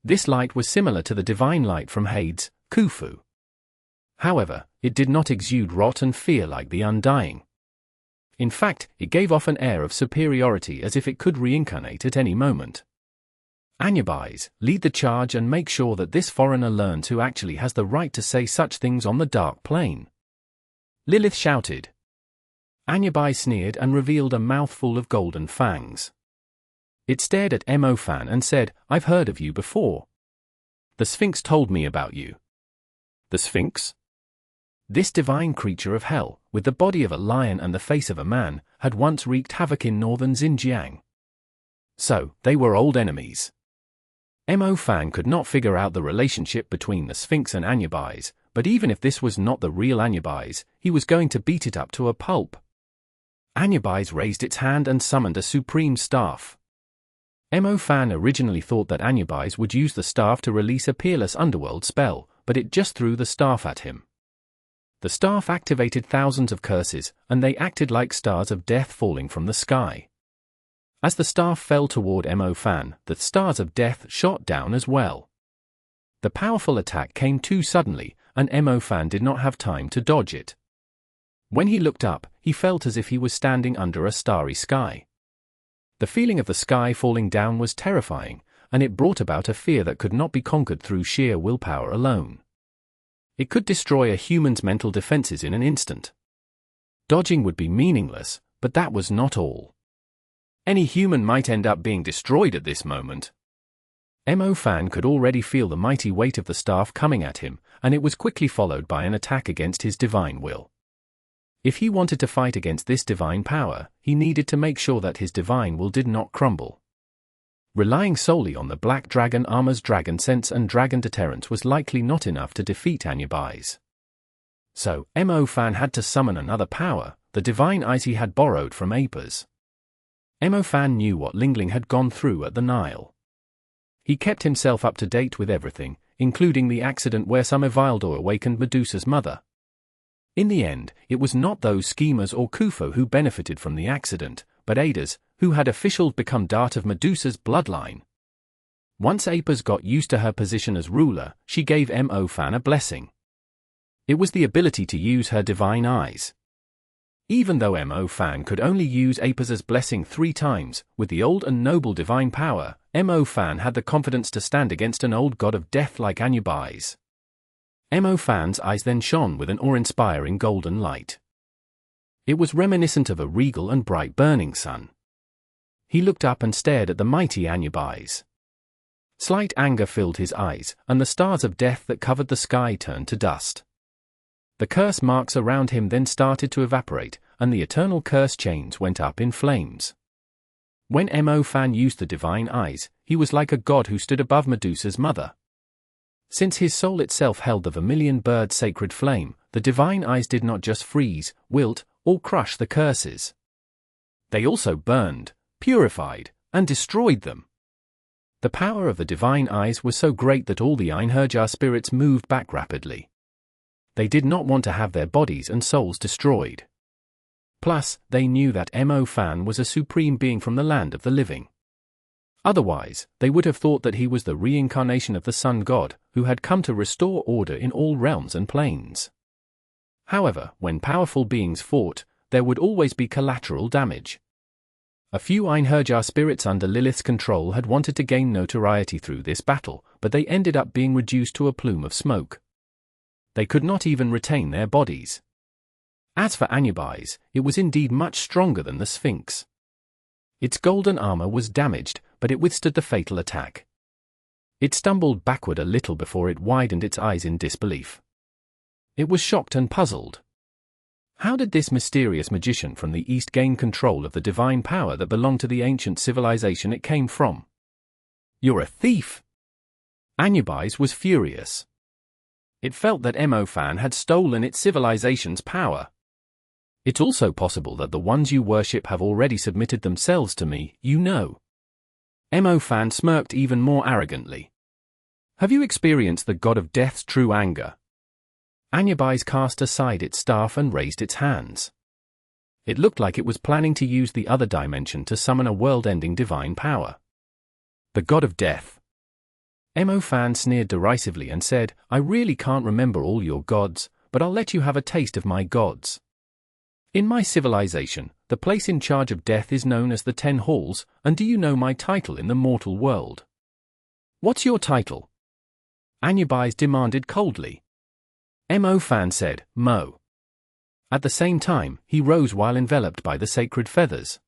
This light was similar to the divine light from Hades, Khufu. However, it did not exude rot and fear like the Undying. In fact, it gave off an air of superiority as if it could reincarnate at any moment. Einherjar, lead the charge and make sure that this foreigner learns who actually has the right to say such things on the dark plane. Lilith shouted. Einherjar sneered and revealed a mouthful of golden fangs. It stared at Mo Fan and said, "I've heard of you before. The Sphinx told me about you." The Sphinx? This divine creature of hell, with the body of a lion and the face of a man, had once wreaked havoc in northern Xinjiang. So, they were old enemies. Mo Fan could not figure out the relationship between the Sphinx and Einherjar, but even if this was not the real Einherjar, he was going to beat it up to a pulp. Einherjar raised its hand and summoned a supreme staff. Mo Fan originally thought that Einherjar would use the staff to release a peerless underworld spell, but it just threw the staff at him. The staff activated thousands of curses, and they acted like stars of death falling from the sky. As the staff fell toward Mo Fan, the stars of death shot down as well. The powerful attack came too suddenly, and Mo Fan did not have time to dodge it. When he looked up, he felt as if he was standing under a starry sky. The feeling of the sky falling down was terrifying, and it brought about a fear that could not be conquered through sheer willpower alone. It could destroy a human's mental defenses in an instant. Dodging would be meaningless, but that was not all. Any human might end up being destroyed at this moment. Mo Fan could already feel the mighty weight of the staff coming at him, and it was quickly followed by an attack against his divine will. If he wanted to fight against this divine power, he needed to make sure that his divine will did not crumble. Relying solely on the Black Dragon armor's dragon sense and dragon deterrence was likely not enough to defeat Einherjar. So, Mo Fan had to summon another power, the divine eyes he had borrowed from Apers. Fan knew what Lingling had gone through at the Nile. He kept himself up to date with everything, including the accident where some Ivildur awakened Medusa's mother. In the end, it was not those schemers or Kufo who benefited from the accident, but Ada's, who had officially become Dart of Medusa's bloodline. Once Apis got used to her position as ruler, she gave Fan a blessing. It was the ability to use her divine eyes. Even though Fan could only use Apis' blessing 3 times, with the old and noble divine power, Fan had the confidence to stand against an old god of death like Anubis. Fan's eyes then shone with an awe-inspiring golden light. It was reminiscent of a regal and bright burning sun. He looked up and stared at the mighty Anubis. Slight anger filled his eyes, and the stars of death that covered the sky turned to dust. The curse marks around him then started to evaporate, and the eternal curse chains went up in flames. When Fan used the divine eyes, he was like a god who stood above Medusa's mother. Since his soul itself held the vermilion bird's sacred flame, the divine eyes did not just freeze, wilt, or crush the curses. They also burned, purified, and destroyed them. The power of the divine eyes was so great that all the Einherjar spirits moved back rapidly. They did not want to have their bodies and souls destroyed. Plus, they knew that Fan was a supreme being from the land of the living. Otherwise, they would have thought that he was the reincarnation of the sun god, who had come to restore order in all realms and planes. However, when powerful beings fought, there would always be collateral damage. A few Einherjar spirits under Lilith's control had wanted to gain notoriety through this battle, but they ended up being reduced to a plume of smoke. They could not even retain their bodies. As for Anubis, it was indeed much stronger than the Sphinx. Its golden armor was damaged, but it withstood the fatal attack. It stumbled backward a little before it widened its eyes in disbelief. It was shocked and puzzled. How did this mysterious magician from the East gain control of the divine power that belonged to the ancient civilization it came from? "You're a thief!" Anubis was furious. It felt that Fan had stolen its civilization's power. "It's also possible that the ones you worship have already submitted themselves to me, you know." Fan smirked even more arrogantly. "Have you experienced the god of death's true anger?" Anubis cast aside its staff and raised its hands. It looked like it was planning to use the other dimension to summon a world-ending divine power. "The god of death." Fan sneered derisively and said, "I really can't remember all your gods, but I'll let you have a taste of my gods. In my civilization, the place in charge of death is known as the 10 Halls, and do you know my title in the mortal world?" "What's your title?" Anubis demanded coldly. Fan said, "Mo." At the same time, he rose while enveloped by the sacred feathers.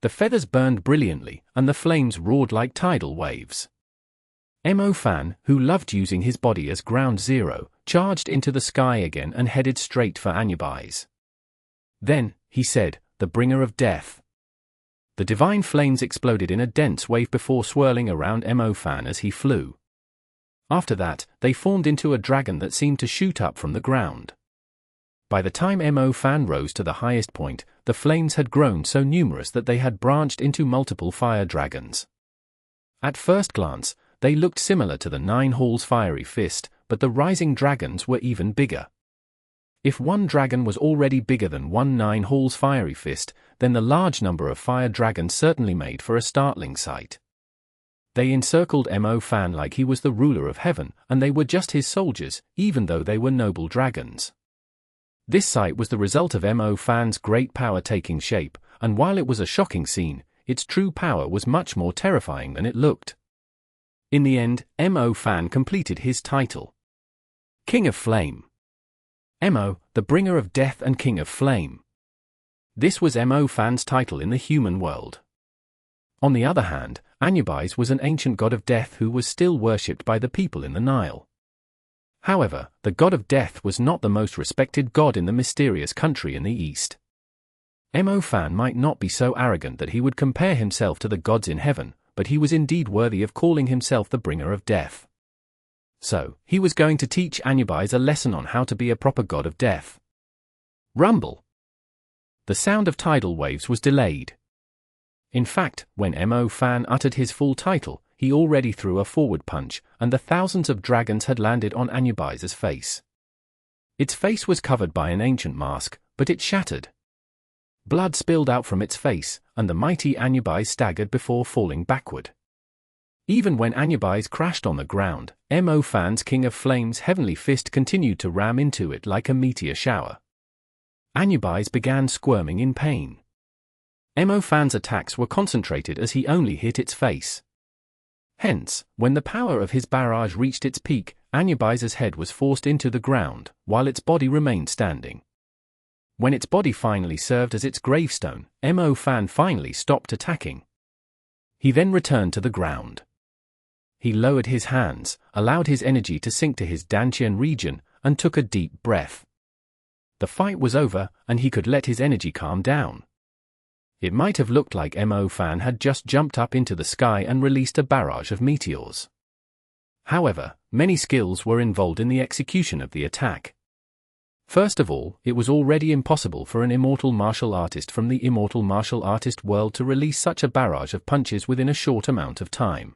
The feathers burned brilliantly, and the flames roared like tidal waves. Fan, who loved using his body as ground zero, charged into the sky again and headed straight for Anubis. "Then," he said, "the bringer of death." The divine flames exploded in a dense wave before swirling around Fan as he flew. After that, they formed into a dragon that seemed to shoot up from the ground. By the time Fan rose to the highest point, the flames had grown so numerous that they had branched into multiple fire dragons. At first glance, they looked similar to the 9 Halls' fiery fist, but the rising dragons were even bigger. If one dragon was already bigger than 9 Halls' fiery fist, then the large number of fire dragons certainly made for a startling sight. They encircled Fan like he was the ruler of heaven, and they were just his soldiers, even though they were noble dragons. This sight was the result of Fan's great power taking shape, and while it was a shocking scene, its true power was much more terrifying than it looked. In the end, Fan completed his title. King of Flame. the bringer of death and king of flame. This was Fan's title in the human world. On the other hand, Anubis was an ancient god of death who was still worshipped by the people in the Nile. However, the god of death was not the most respected god in the mysterious country in the east. Fan might not be so arrogant that he would compare himself to the gods in heaven, but he was indeed worthy of calling himself the bringer of death. So, he was going to teach Anubis a lesson on how to be a proper god of death. Rumble. The sound of tidal waves was delayed. In fact, when Mo Fan uttered his full title, he already threw a forward punch, and the thousands of dragons had landed on Asha'ruiya's face. Its face was covered by an ancient mask, but it shattered. Blood spilled out from its face, and the mighty Asha'ruiya staggered before falling backward. Even when Asha'ruiya crashed on the ground, Mo Fan's King of Flames' heavenly fist continued to ram into it like a meteor shower. Asha'ruiya began squirming in pain. Mo Fan's attacks were concentrated as he only hit its face. Hence, when the power of his barrage reached its peak, Asha'ruiya's head was forced into the ground, while its body remained standing. When its body finally served as its gravestone, Mo Fan finally stopped attacking. He then returned to the ground. He lowered his hands, allowed his energy to sink to his Dantian region, and took a deep breath. The fight was over, and he could let his energy calm down. It might have looked like Mo Fan had just jumped up into the sky and released a barrage of meteors. However, many skills were involved in the execution of the attack. First of all, it was already impossible for an immortal martial artist from the immortal martial artist world to release such a barrage of punches within a short amount of time.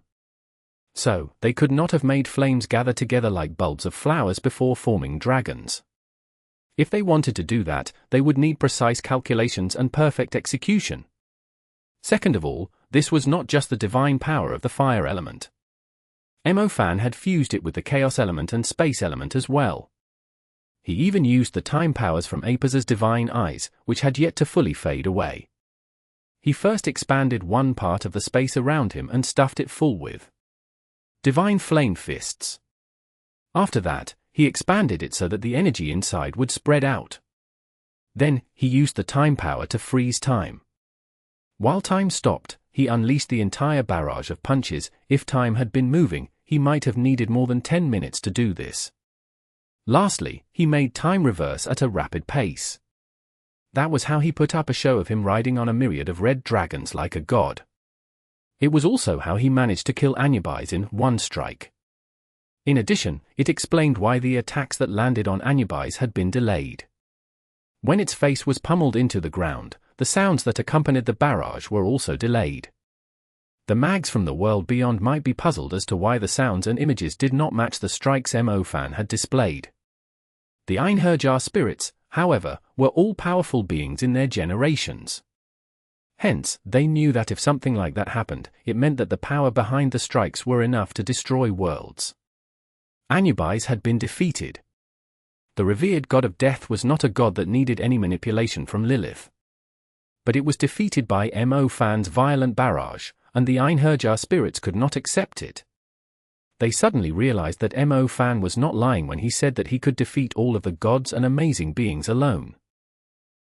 So, they could not have made flames gather together like bulbs of flowers before forming dragons. If they wanted to do that, they would need precise calculations and perfect execution. Second of all, this was not just the divine power of the fire element. Mo Fan had fused it with the chaos element and space element as well. He even used the time powers from Apaz's divine eyes, which had yet to fully fade away. He first expanded one part of the space around him and stuffed it full with divine flame fists. After that, he expanded it so that the energy inside would spread out. Then, he used the time power to freeze time. While time stopped, he unleashed the entire barrage of punches. If time had been moving, he might have needed more than 10 minutes to do this. Lastly, he made time reverse at a rapid pace. That was how he put up a show of him riding on a myriad of red dragons like a god. It was also how he managed to kill Asha'ruiya in one strike. In addition, it explained why the attacks that landed on Asha'ruiya had been delayed. When its face was pummeled into the ground, the sounds that accompanied the barrage were also delayed. The mags from the world beyond might be puzzled as to why the sounds and images did not match the strikes Mo Fan had displayed. The Einherjar spirits, however, were all-powerful beings in their generations. Hence, they knew that if something like that happened, it meant that the power behind the strikes were enough to destroy worlds. Asha'ruiya had been defeated. The revered god of death was not a god that needed any manipulation from Lilith. But it was defeated by Mo Fan's violent barrage, and the Einherjar spirits could not accept it. They suddenly realized that Mo Fan was not lying when he said that he could defeat all of the gods and amazing beings alone.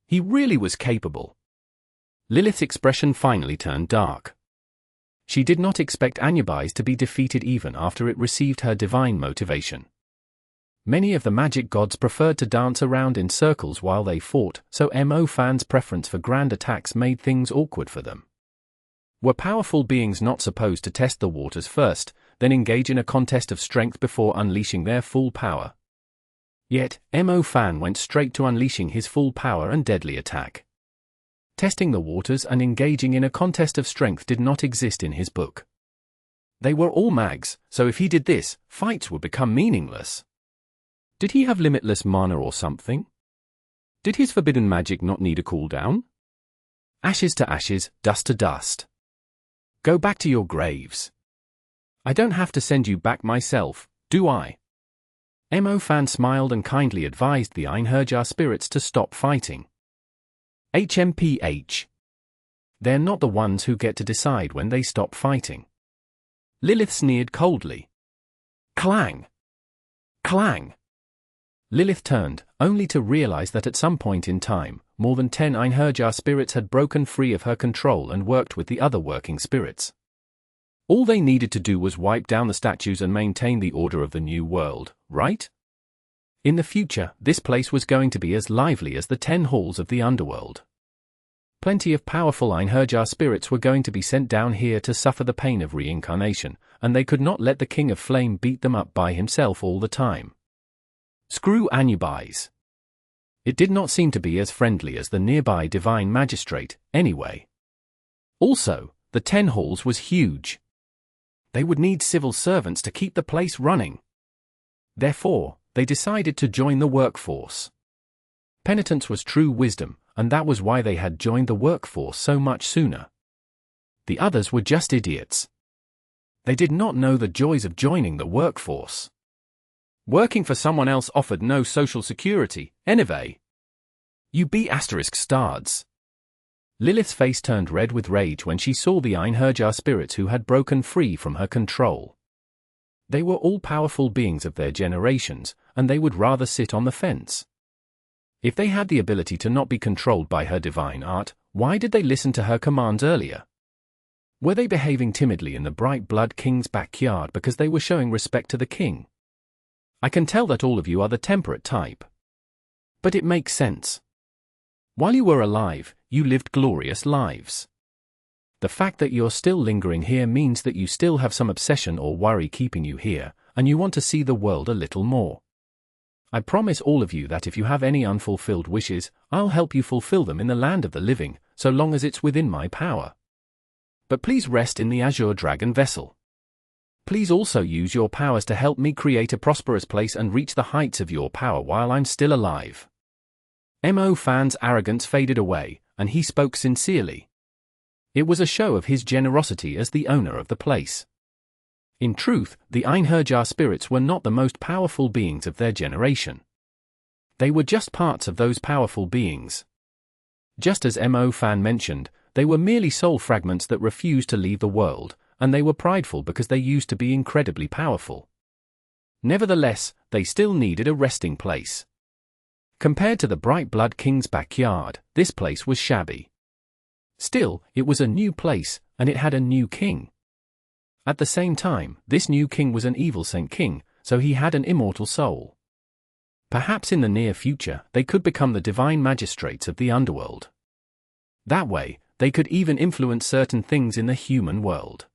He really was capable. Lilith's expression finally turned dark. She did not expect Asha'ruiya to be defeated even after it received her divine motivation. Many of the magic gods preferred to dance around in circles while they fought, so Mo Fan's preference for grand attacks made things awkward for them. Were powerful beings not supposed to test the waters first, then engage in a contest of strength before unleashing their full power? Yet, Mo Fan went straight to unleashing his full power and deadly attack. Testing the waters and engaging in a contest of strength did not exist in his book. They were all mags, so if he did this, fights would become meaningless. Did he have limitless mana or something? Did his forbidden magic not need a cooldown? Ashes to ashes, dust to dust. Go back to your graves. I don't have to send you back myself, do I? Mo Fan smiled and kindly advised the Einherjar spirits to stop fighting. HMPH. They're not the ones who get to decide when they stop fighting. Lilith sneered coldly. Clang! Clang! Lilith turned, only to realize that at some point in time, more than 10 Einherjar spirits had broken free of her control and worked with the other working spirits. All they needed to do was wipe down the statues and maintain the order of the new world, right? In the future, this place was going to be as lively as the 10 halls of the underworld. Plenty of powerful Einherjar spirits were going to be sent down here to suffer the pain of reincarnation, and they could not let the King of Flame beat them up by himself all the time. Screw Asha'ruiya. It did not seem to be as friendly as the nearby divine magistrate, anyway. Also, the 10 halls was huge. They would need civil servants to keep the place running. Therefore, they decided to join the workforce. Penitence was true wisdom, and that was why they had joined the workforce so much sooner. The others were just idiots. They did not know the joys of joining the workforce. Working for someone else offered no social security, anyway. You be *****. Lilith's face turned red with rage when she saw the Einherjar spirits who had broken free from her control. They were all powerful beings of their generations, and they would rather sit on the fence. If they had the ability to not be controlled by her divine art, why did they listen to her commands earlier? Were they behaving timidly in the Bright Blood King's backyard because they were showing respect to the king? I can tell that all of you are the temperate type. But it makes sense. While you were alive, you lived glorious lives. The fact that you're still lingering here means that you still have some obsession or worry keeping you here, and you want to see the world a little more. I promise all of you that if you have any unfulfilled wishes, I'll help you fulfill them in the land of the living, so long as it's within my power. But please rest in the Azure Dragon vessel. Please also use your powers to help me create a prosperous place and reach the heights of your power while I'm still alive. Mo Fan's arrogance faded away, and he spoke sincerely. It was a show of his generosity as the owner of the place. In truth, the Einherjar spirits were not the most powerful beings of their generation. They were just parts of those powerful beings. Just as Mo Fan mentioned, they were merely soul fragments that refused to leave the world, and they were prideful because they used to be incredibly powerful. Nevertheless, they still needed a resting place. Compared to the Bright Blood King's backyard, this place was shabby. Still, it was a new place, and it had a new king. At the same time, this new king was an evil Saint King, so he had an immortal soul. Perhaps in the near future, they could become the divine magistrates of the underworld. That way, they could even influence certain things in the human world.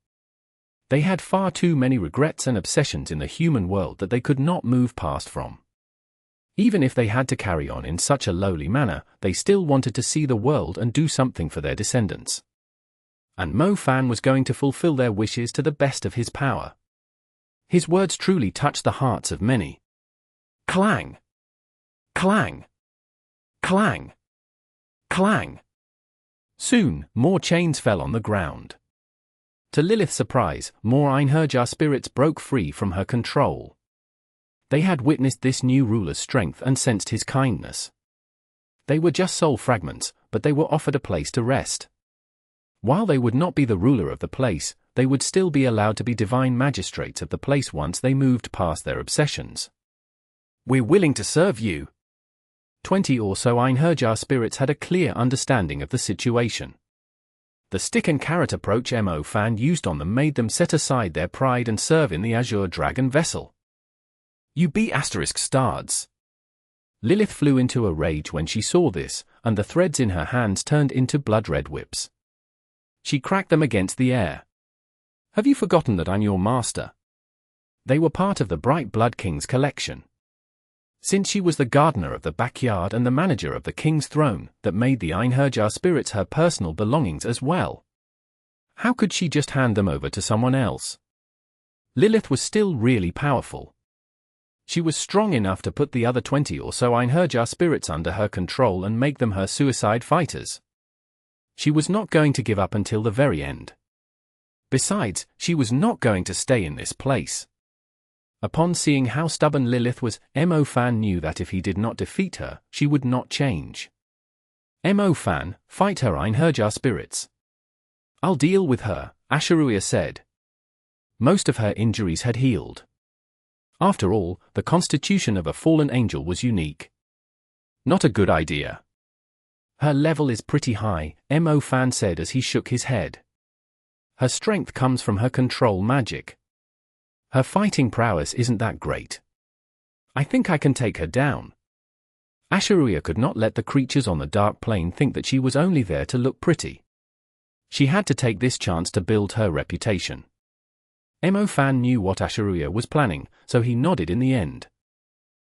They had far too many regrets and obsessions in the human world that they could not move past from. Even if they had to carry on in such a lowly manner, they still wanted to see the world and do something for their descendants. And Mo Fan was going to fulfill their wishes to the best of his power. His words truly touched the hearts of many. Clang! Clang! Clang! Clang! Soon, more chains fell on the ground. To Lilith's surprise, more Einherjar spirits broke free from her control. They had witnessed this new ruler's strength and sensed his kindness. They were just soul fragments, but they were offered a place to rest. While they would not be the ruler of the place, they would still be allowed to be divine magistrates of the place once they moved past their obsessions. We're willing to serve you. 20 or so Einherjar spirits had a clear understanding of the situation. The stick and carrot approach Mo Fan used on them made them set aside their pride and serve in the Azure Dragon vessel. You be *****. Lilith flew into a rage when she saw this, and the threads in her hands turned into blood-red whips. She cracked them against the air. Have you forgotten that I'm your master? They were part of the Bright Blood King's collection. Since she was the gardener of the backyard and the manager of the king's throne, that made the Einherjar spirits her personal belongings as well. How could she just hand them over to someone else? Lilith was still really powerful. She was strong enough to put the other 20 or so Einherjar spirits under her control and make them her suicide fighters. She was not going to give up until the very end. Besides, she was not going to stay in this place. Upon seeing how stubborn Lilith was, Mo Fan knew that if he did not defeat her, she would not change. Mo Fan, fight her Einherjar spirits. I'll deal with her, Asha'ruiya said. Most of her injuries had healed. After all, the constitution of a fallen angel was unique. Not a good idea. Her level is pretty high, Mo Fan said as he shook his head. Her strength comes from her control magic. Her fighting prowess isn't that great. I think I can take her down. Asha'ruiya could not let the creatures on the dark plane think that she was only there to look pretty. She had to take this chance to build her reputation. Mo Fan knew what Asha'ruiya was planning, so he nodded in the end.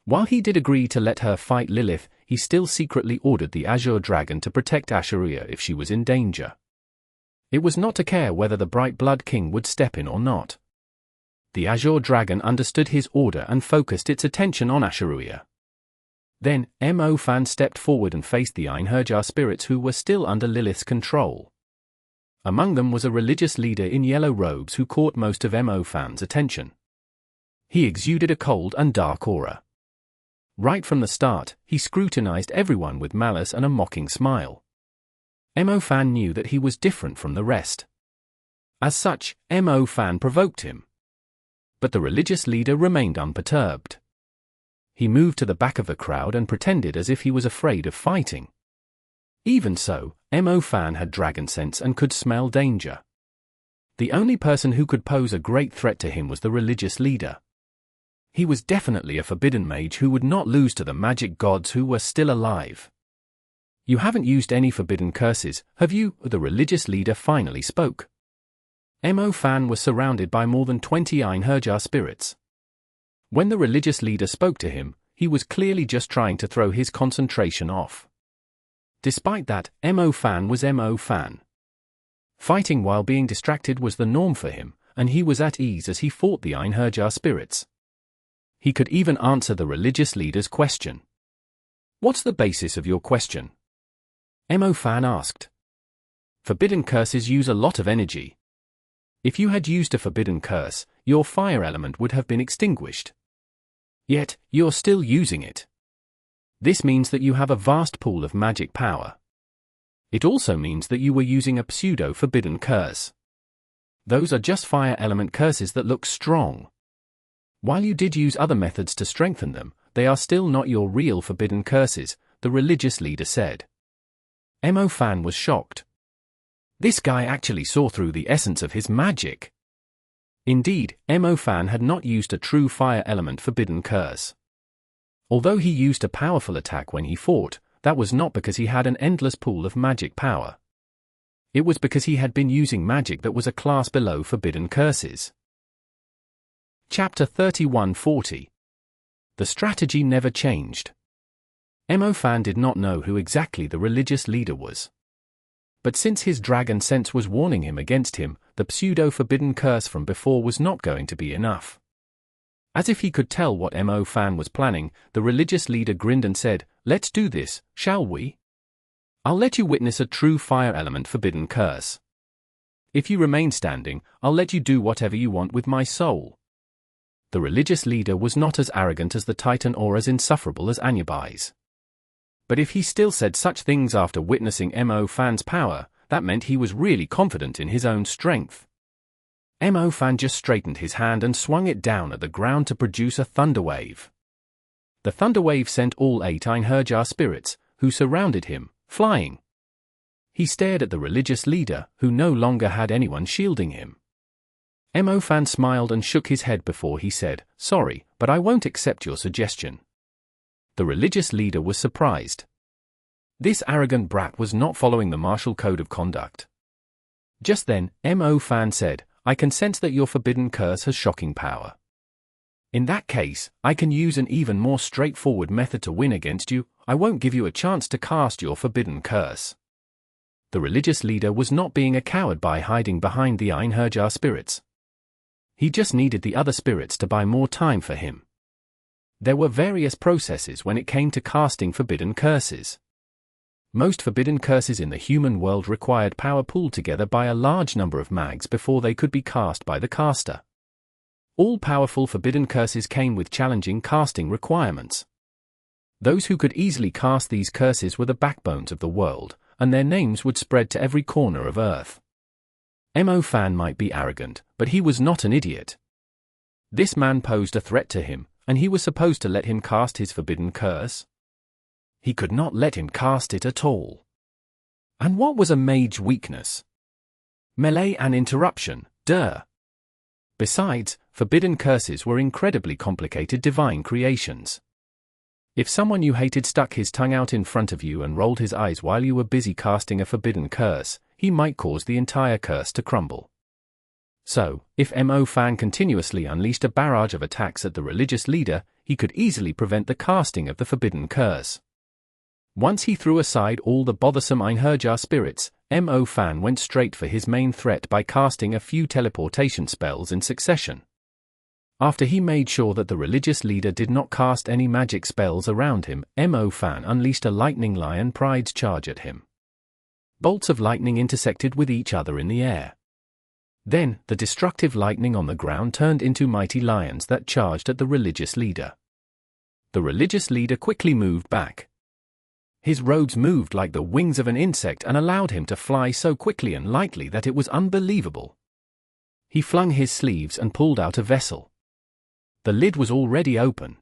While he did agree to let her fight Lilith, he still secretly ordered the Azure Dragon to protect Asha'ruiya if she was in danger. It was not to care whether the Bright Blood King would step in or not. The Azure Dragon understood his order and focused its attention on Asha'ruiya. Then, Mo Fan stepped forward and faced the Einherjar spirits who were still under Lilith's control. Among them was a religious leader in yellow robes who caught most of Mo Fan's attention. He exuded a cold and dark aura. Right from the start, he scrutinized everyone with malice and a mocking smile. Mo Fan knew that he was different from the rest. As such, Mo Fan provoked him. But the religious leader remained unperturbed. He moved to the back of the crowd and pretended as if he was afraid of fighting. Even so, Mo Fan had dragon sense and could smell danger. The only person who could pose a great threat to him was the religious leader. He was definitely a forbidden mage who would not lose to the magic gods who were still alive. "You haven't used any forbidden curses, have you?" the religious leader finally spoke. Mo Fan was surrounded by more than 20 Einherjar spirits. When the religious leader spoke to him, he was clearly just trying to throw his concentration off. Despite that, Mo Fan was Mo Fan. Fighting while being distracted was the norm for him, and he was at ease as he fought the Einherjar spirits. He could even answer the religious leader's question. "What's the basis of your question?" Mo Fan asked. "Forbidden curses use a lot of energy. If you had used a forbidden curse, your fire element would have been extinguished. Yet, you're still using it. This means that you have a vast pool of magic power. It also means that you were using a pseudo-forbidden curse. Those are just fire element curses that look strong. While you did use other methods to strengthen them, they are still not your real forbidden curses," the religious leader said. Mo Fan was shocked. This guy actually saw through the essence of his magic. Indeed, Mo Fan had not used a true fire element forbidden curse. Although he used a powerful attack when he fought, that was not because he had an endless pool of magic power. It was because he had been using magic that was a class below forbidden curses. Chapter 3140. The strategy never changed. Mo Fan did not know who exactly the religious leader was. But since his dragon sense was warning him against him, the pseudo-forbidden curse from before was not going to be enough. As if he could tell what Mo Fan was planning, the religious leader grinned and said, "Let's do this, shall we? I'll let you witness a true fire element forbidden curse. If you remain standing, I'll let you do whatever you want with my soul." The religious leader was not as arrogant as the Titan or as insufferable as Einherjar. But if he still said such things after witnessing Mo Fan's power, that meant he was really confident in his own strength. Mo Fan just straightened his hand and swung it down at the ground to produce a thunder wave. The thunder wave sent all 8 Einherjar spirits, who surrounded him, flying. He stared at the religious leader, who no longer had anyone shielding him. Mo Fan smiled and shook his head before he said, "Sorry, but I won't accept your suggestion." The religious leader was surprised. This arrogant brat was not following the martial code of conduct. Just then, Mo Fan said, "I can sense that your forbidden curse has shocking power. In that case, I can use an even more straightforward method to win against you. I won't give you a chance to cast your forbidden curse." The religious leader was not being a coward by hiding behind the Einherjar spirits. He just needed the other spirits to buy more time for him. There were various processes when it came to casting forbidden curses. Most forbidden curses in the human world required power pooled together by a large number of mags before they could be cast by the caster. All powerful forbidden curses came with challenging casting requirements. Those who could easily cast these curses were the backbones of the world, and their names would spread to every corner of Earth. Mo Fan might be arrogant, but he was not an idiot. This man posed a threat to him, and he was supposed to let him cast his forbidden curse? He could not let him cast it at all. And what was a mage weakness? Melee and interruption, duh. Besides, forbidden curses were incredibly complicated divine creations. If someone you hated stuck his tongue out in front of you and rolled his eyes while you were busy casting a forbidden curse, he might cause the entire curse to crumble. So, if Mo Fan continuously unleashed a barrage of attacks at the religious leader, he could easily prevent the casting of the forbidden curse. Once he threw aside all the bothersome Einherjar spirits, Mo Fan went straight for his main threat by casting a few teleportation spells in succession. After he made sure that the religious leader did not cast any magic spells around him, Mo Fan unleashed a lightning lion pride's charge at him. Bolts of lightning intersected with each other in the air. Then, the destructive lightning on the ground turned into mighty lions that charged at the religious leader. The religious leader quickly moved back. His robes moved like the wings of an insect and allowed him to fly so quickly and lightly that it was unbelievable. He flung his sleeves and pulled out a vessel. The lid was already open.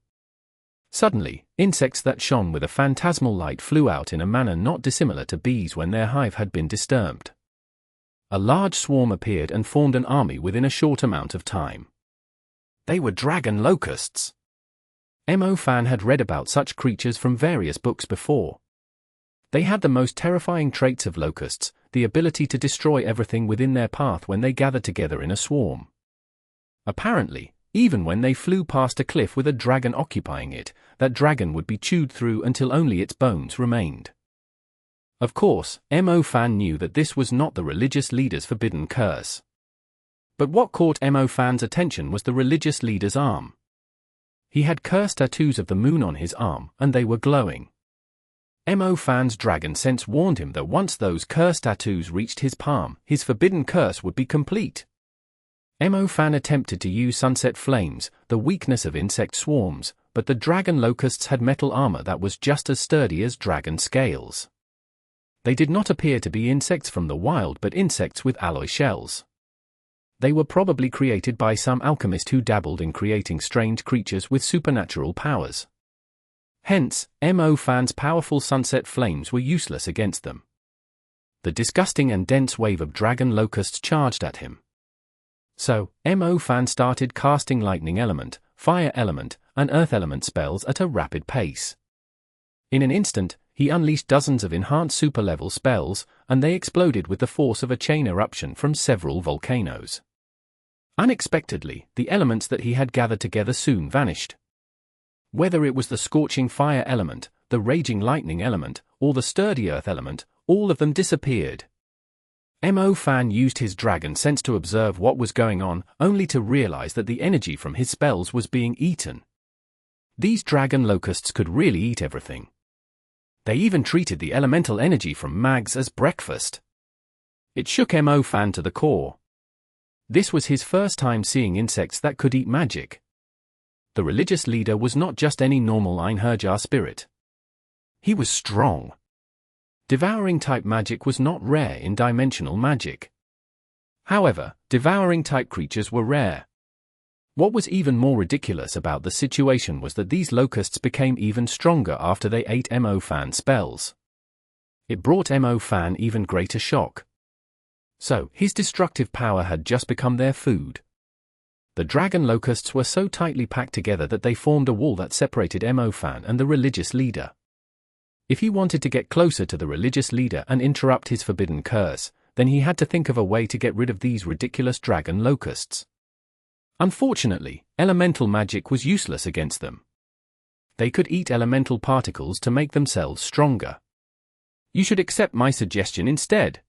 Suddenly, insects that shone with a phantasmal light flew out in a manner not dissimilar to bees when their hive had been disturbed. A large swarm appeared and formed an army within a short amount of time. They were dragon locusts. Mo Fan had read about such creatures from various books before. They had the most terrifying traits of locusts, the ability to destroy everything within their path when they gathered together in a swarm. Apparently, even when they flew past a cliff with a dragon occupying it, that dragon would be chewed through until only its bones remained. Of course, Mo Fan knew that this was not the religious leader's forbidden curse. But what caught Mo Fan's attention was the religious leader's arm. He had curse tattoos of the moon on his arm, and they were glowing. Mo Fan's dragon sense warned him that once those curse tattoos reached his palm, his forbidden curse would be complete. Mo Fan attempted to use sunset flames, the weakness of insect swarms, but the dragon locusts had metal armor that was just as sturdy as dragon scales. They did not appear to be insects from the wild but insects with alloy shells. They were probably created by some alchemist who dabbled in creating strange creatures with supernatural powers. Hence, Mo Fan's powerful sunset flames were useless against them. The disgusting and dense wave of dragon locusts charged at him. So, Mo Fan started casting lightning element, fire element, and earth element spells at a rapid pace. In an instant, he unleashed dozens of enhanced super-level spells, and they exploded with the force of a chain eruption from several volcanoes. Unexpectedly, the elements that he had gathered together soon vanished. Whether it was the scorching fire element, the raging lightning element, or the sturdy earth element, all of them disappeared. Mo Fan used his dragon sense to observe what was going on, only to realize that the energy from his spells was being eaten. These dragon locusts could really eat everything. They even treated the elemental energy from Mags as breakfast. It shook Mo Fan to the core. This was his first time seeing insects that could eat magic. The religious leader was not just any normal Einherjar spirit. He was strong. Devouring-type magic was not rare in dimensional magic. However, devouring-type creatures were rare. What was even more ridiculous about the situation was that these locusts became even stronger after they ate Mo Fan spells. It brought Mo Fan even greater shock. So, his destructive power had just become their food. The dragon locusts were so tightly packed together that they formed a wall that separated Mo Fan and the religious leader. If he wanted to get closer to the religious leader and interrupt his forbidden curse, then he had to think of a way to get rid of these ridiculous dragon locusts. Unfortunately, elemental magic was useless against them. They could eat elemental particles to make themselves stronger. You should accept my suggestion instead.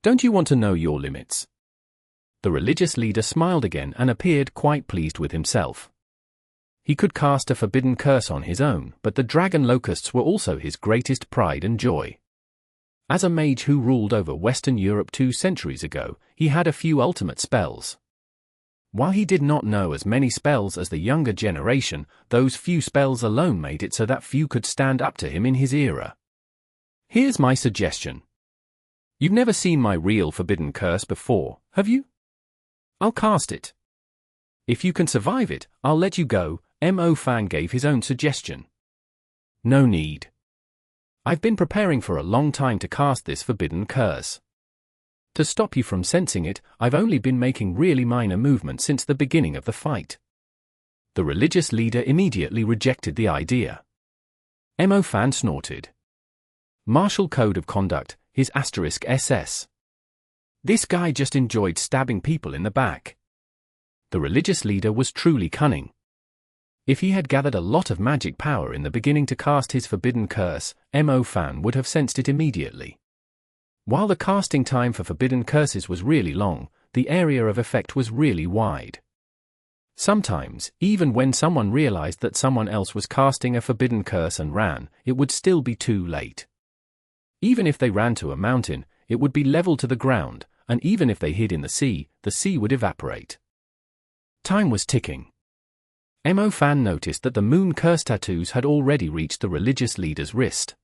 Don't you want to know your limits? The religious leader smiled again and appeared quite pleased with himself. He could cast a forbidden curse on his own, but the dragon locusts were also his greatest pride and joy. As a mage who ruled over Western Europe 2 centuries ago, he had a few ultimate spells. While he did not know as many spells as the younger generation, those few spells alone made it so that few could stand up to him in his era. Here's my suggestion. You've never seen my real forbidden curse before, have you? I'll cast it. If you can survive it, I'll let you go. Mo Fan gave his own suggestion. No need. I've been preparing for a long time to cast this forbidden curse. To stop you from sensing it, I've only been making really minor movements since the beginning of the fight. The religious leader immediately rejected the idea. Mo Fan snorted. Martial Code of Conduct, his *SS. This guy just enjoyed stabbing people in the back. The religious leader was truly cunning. If he had gathered a lot of magic power in the beginning to cast his forbidden curse, Mo Fan would have sensed it immediately. While the casting time for forbidden curses was really long, the area of effect was really wide. Sometimes, even when someone realized that someone else was casting a forbidden curse and ran, it would still be too late. Even if they ran to a mountain, it would be level to the ground, and even if they hid in the sea would evaporate. Time was ticking. Mo Fan noticed that the moon curse tattoos had already reached the religious leader's wrist.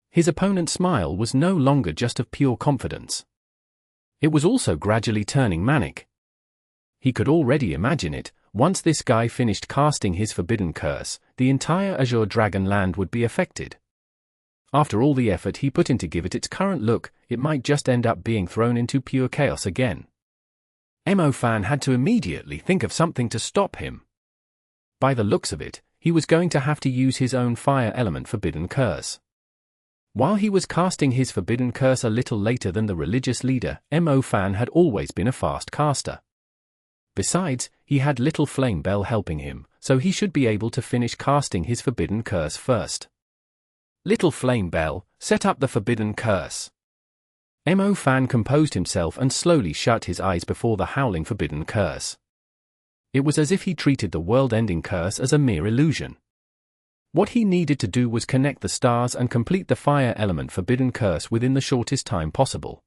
His opponent's smile was no longer just of pure confidence. It was also gradually turning manic. He could already imagine it. Once this guy finished casting his forbidden curse, the entire Azure Dragon land would be affected. After all the effort he put in to give it its current look, it might just end up being thrown into pure chaos again. Mo Fan had to immediately think of something to stop him. By the looks of it, he was going to have to use his own fire element forbidden curse. While he was casting his forbidden curse a little later than the religious leader, Mo Fan had always been a fast caster. Besides, he had Little Flame Bell helping him, so he should be able to finish casting his forbidden curse first. Little Flame Bell, set up the forbidden curse. Mo Fan composed himself and slowly shut his eyes before the howling forbidden curse. It was as if he treated the world-ending curse as a mere illusion. What he needed to do was connect the stars and complete the fire element forbidden curse within the shortest time possible.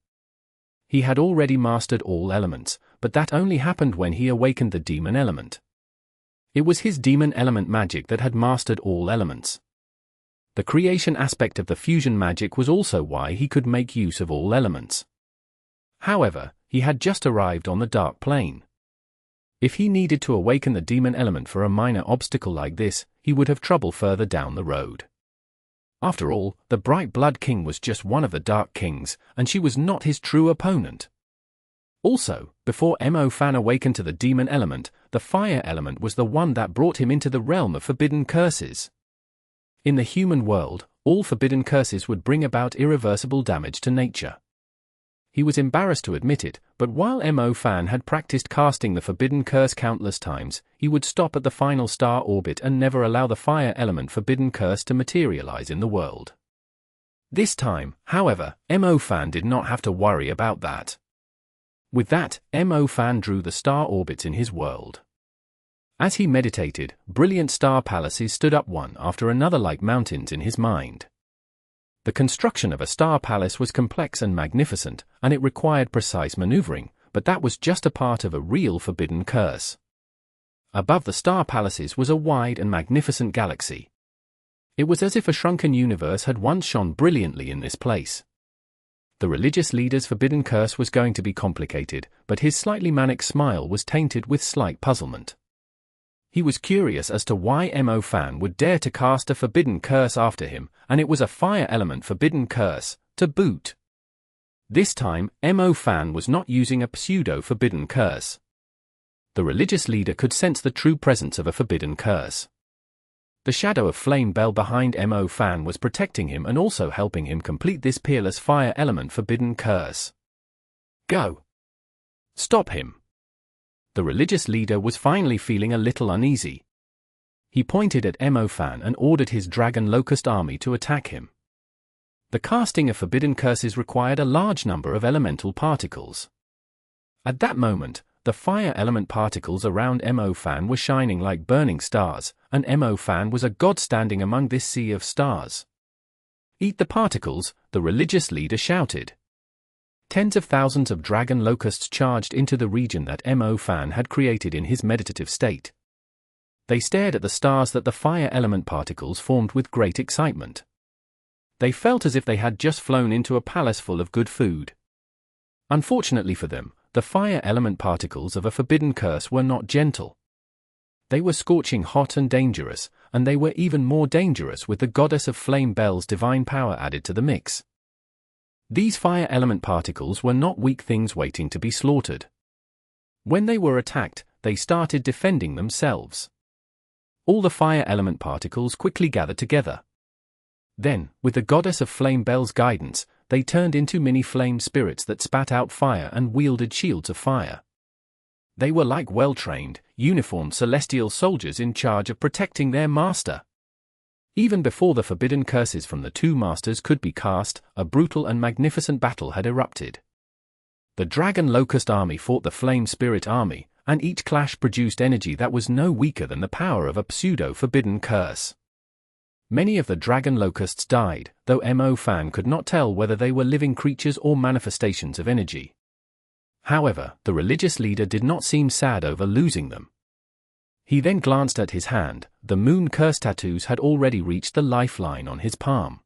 He had already mastered all elements, but that only happened when he awakened the demon element. It was his demon element magic that had mastered all elements. The creation aspect of the fusion magic was also why he could make use of all elements. However, he had just arrived on the dark plane. If he needed to awaken the demon element for a minor obstacle like this, he would have trouble further down the road. After all, the Bright Blood King was just one of the Dark Kings, and she was not his true opponent. Also, before Mo Fan awakened to the demon element, the fire element was the one that brought him into the realm of forbidden curses. In the human world, all forbidden curses would bring about irreversible damage to nature. He was embarrassed to admit it, but while Mo Fan had practiced casting the forbidden curse countless times, he would stop at the final star orbit and never allow the fire element forbidden curse to materialize in the world. This time, however, Mo Fan did not have to worry about that. With that, Mo Fan drew the star orbits in his world. As he meditated, brilliant star palaces stood up one after another like mountains in his mind. The construction of a star palace was complex and magnificent, and it required precise maneuvering, but that was just a part of a real forbidden curse. Above the star palaces was a wide and magnificent galaxy. It was as if a shrunken universe had once shone brilliantly in this place. The religious leader's forbidden curse was going to be complicated, but his slightly manic smile was tainted with slight puzzlement. He was curious as to why Mo Fan would dare to cast a forbidden curse after him, and it was a fire element forbidden curse, to boot. This time, Mo Fan was not using a pseudo forbidden curse. The religious leader could sense the true presence of a forbidden curse. The shadow of Flame Bell behind Mo Fan was protecting him and also helping him complete this peerless fire element forbidden curse. Go! Stop him! The religious leader was finally feeling a little uneasy. He pointed at Mo Fan and ordered his dragon locust army to attack him. The casting of forbidden curses required a large number of elemental particles. At that moment, the fire element particles around Mo Fan were shining like burning stars, and Mo Fan was a god standing among this sea of stars. Eat the particles, the religious leader shouted. Tens of thousands of dragon locusts charged into the region that Mo Fan had created in his meditative state. They stared at the stars that the fire element particles formed with great excitement. They felt as if they had just flown into a palace full of good food. Unfortunately for them, the fire element particles of a forbidden curse were not gentle. They were scorching hot and dangerous, and they were even more dangerous with the goddess of Flame Bell's divine power added to the mix. These fire element particles were not weak things waiting to be slaughtered. When they were attacked, they started defending themselves. All the fire element particles quickly gathered together. Then, with the goddess of Flame Bell's guidance, they turned into mini flame spirits that spat out fire and wielded shields of fire. They were like well-trained, uniformed celestial soldiers in charge of protecting their master. Even before the forbidden curses from the two masters could be cast, a brutal and magnificent battle had erupted. The Dragon Locust army fought the Flame Spirit army, and each clash produced energy that was no weaker than the power of a pseudo-forbidden curse. Many of the Dragon Locusts died, though Mo Fan could not tell whether they were living creatures or manifestations of energy. However, the religious leader did not seem sad over losing them. He then glanced at his hand. The moon curse tattoos had already reached the lifeline on his palm.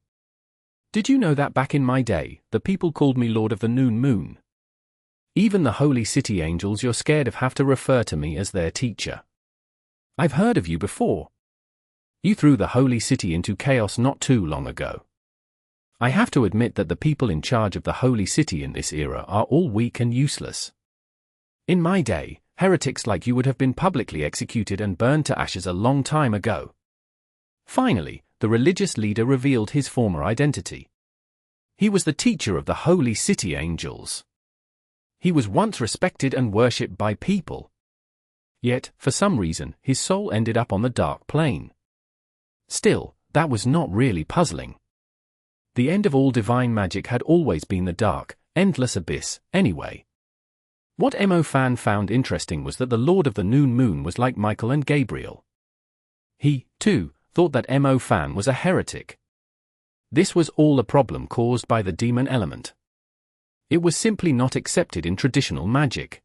Did you know that back in my day, the people called me Lord of the Noon Moon? Even the holy city angels you're scared of have to refer to me as their teacher. I've heard of you before. You threw the holy city into chaos not too long ago. I have to admit that the people in charge of the holy city in this era are all weak and useless. In my day, heretics like you would have been publicly executed and burned to ashes a long time ago. Finally, the religious leader revealed his former identity. He was the teacher of the holy city angels. He was once respected and worshipped by people. Yet, for some reason, his soul ended up on the dark plane. Still, that was not really puzzling. The end of all divine magic had always been the dark, endless abyss, anyway. What Mo Fan found interesting was that the Lord of the Noon Moon was like Michael and Gabriel. He, too, thought that Mo Fan was a heretic. This was all a problem caused by the demon element. It was simply not accepted in traditional magic.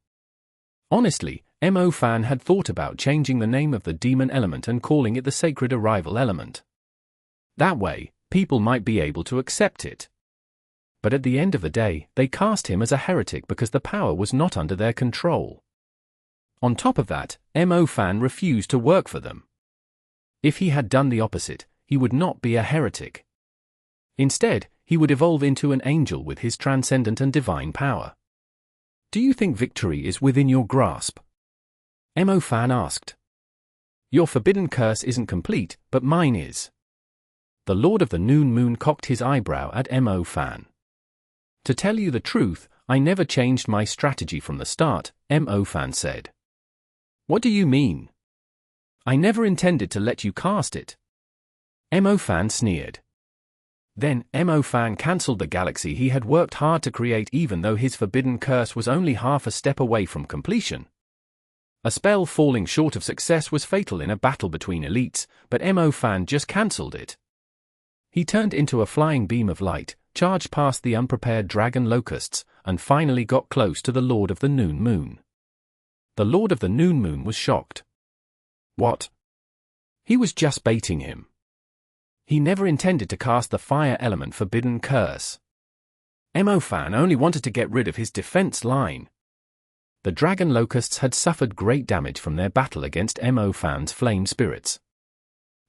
Honestly, Mo Fan had thought about changing the name of the demon element and calling it the sacred arrival element. That way, people might be able to accept it. But at the end of the day, they cast him as a heretic because the power was not under their control. On top of that, Mo Fan refused to work for them. If he had done the opposite, he would not be a heretic. Instead, he would evolve into an angel with his transcendent and divine power. Do you think victory is within your grasp? Mo Fan asked. Your forbidden curse isn't complete, but mine is. The Lord of the Noon Moon cocked his eyebrow at Mo Fan. To tell you the truth, I never changed my strategy from the start, Mo Fan said. What do you mean? I never intended to let you cast it. Mo Fan sneered. Then, Mo Fan cancelled the galaxy he had worked hard to create even though his forbidden curse was only half a step away from completion. A spell falling short of success was fatal in a battle between elites, but Mo Fan just cancelled it. He turned into a flying beam of light, charged past the unprepared dragon locusts, and finally got close to the Lord of the Noon Moon. The Lord of the Noon Moon was shocked. What? He was just baiting him. He never intended to cast the fire element forbidden curse. Mo Fan only wanted to get rid of his defense line. The dragon locusts had suffered great damage from their battle against Mo Fan's flame spirits.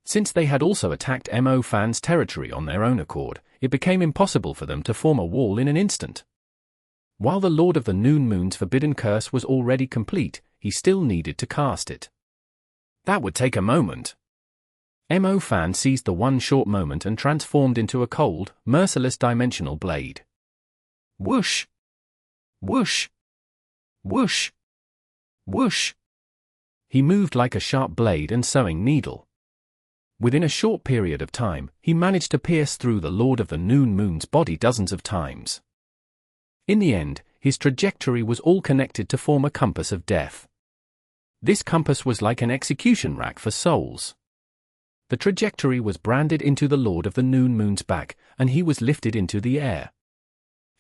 Since they had also attacked Mo Fan's territory on their own accord, it became impossible for them to form a wall in an instant. While the Lord of the Noon Moon's forbidden curse was already complete, he still needed to cast it. That would take a moment. Mo Fan seized the one short moment and transformed into a cold, merciless dimensional blade. Whoosh! Whoosh! Whoosh! Whoosh! He moved like a sharp blade and sewing needle. Within a short period of time, he managed to pierce through the Lord of the Noon Moon's body dozens of times. In the end, his trajectory was all connected to form a compass of death. This compass was like an execution rack for souls. The trajectory was branded into the Lord of the Noon Moon's back, and he was lifted into the air.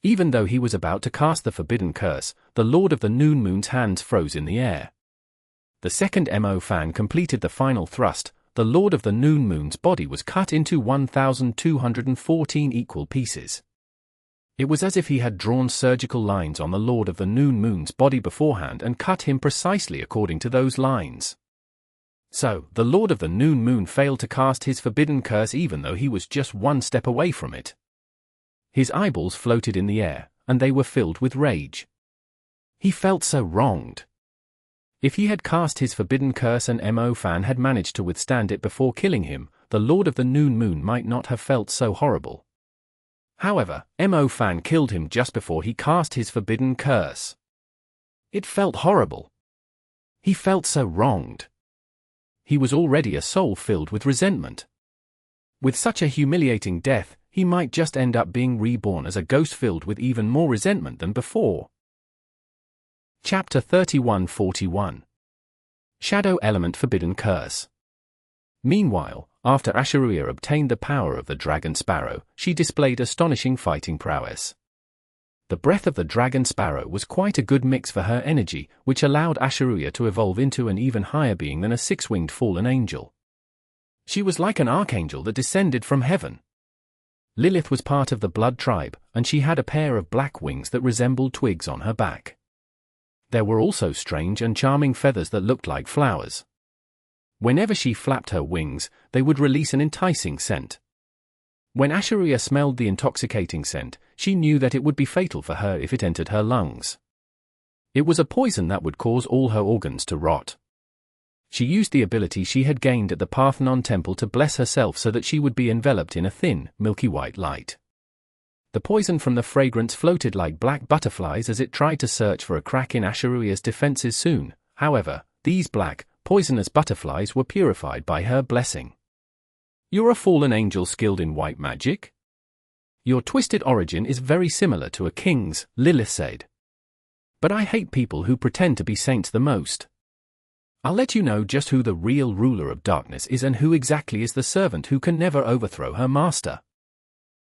Even though he was about to cast the forbidden curse, the Lord of the Noon Moon's hands froze in the air. The second Mo Fan completed the final thrust, the Lord of the Noon Moon's body was cut into 1,214 equal pieces. It was as if he had drawn surgical lines on the Lord of the Noon Moon's body beforehand and cut him precisely according to those lines. So, the Lord of the Noon Moon failed to cast his forbidden curse even though he was just one step away from it. His eyeballs floated in the air, and they were filled with rage. He felt so wronged. If he had cast his forbidden curse and Mo Fan had managed to withstand it before killing him, the Lord of the Noon Moon might not have felt so horrible. However, Mo Fan killed him just before he cast his forbidden curse. It felt horrible. He felt so wronged. He was already a soul filled with resentment. With such a humiliating death, he might just end up being reborn as a ghost filled with even more resentment than before. Chapter 3141. Shadow Element Forbidden Curse. Meanwhile, after Asha'ruiya obtained the power of the dragon sparrow, she displayed astonishing fighting prowess. The breath of the dragon sparrow was quite a good mix for her energy, which allowed Asha'ruiya to evolve into an even higher being than a six-winged fallen angel. She was like an archangel that descended from heaven. Lilith was part of the blood tribe, and she had a pair of black wings that resembled twigs on her back. There were also strange and charming feathers that looked like flowers. Whenever she flapped her wings, they would release an enticing scent. When Asha'ruiya smelled the intoxicating scent, she knew that it would be fatal for her if it entered her lungs. It was a poison that would cause all her organs to rot. She used the ability she had gained at the Parthenon temple to bless herself so that she would be enveloped in a thin, milky white light. The poison from the fragrance floated like black butterflies as it tried to search for a crack in Asha'ruiya's defenses soon. However, these black, poisonous butterflies were purified by her blessing. "You're a fallen angel skilled in white magic? Your twisted origin is very similar to a king's," Lilith said. "But I hate people who pretend to be saints the most. I'll let you know just who the real ruler of darkness is and who exactly is the servant who can never overthrow her master."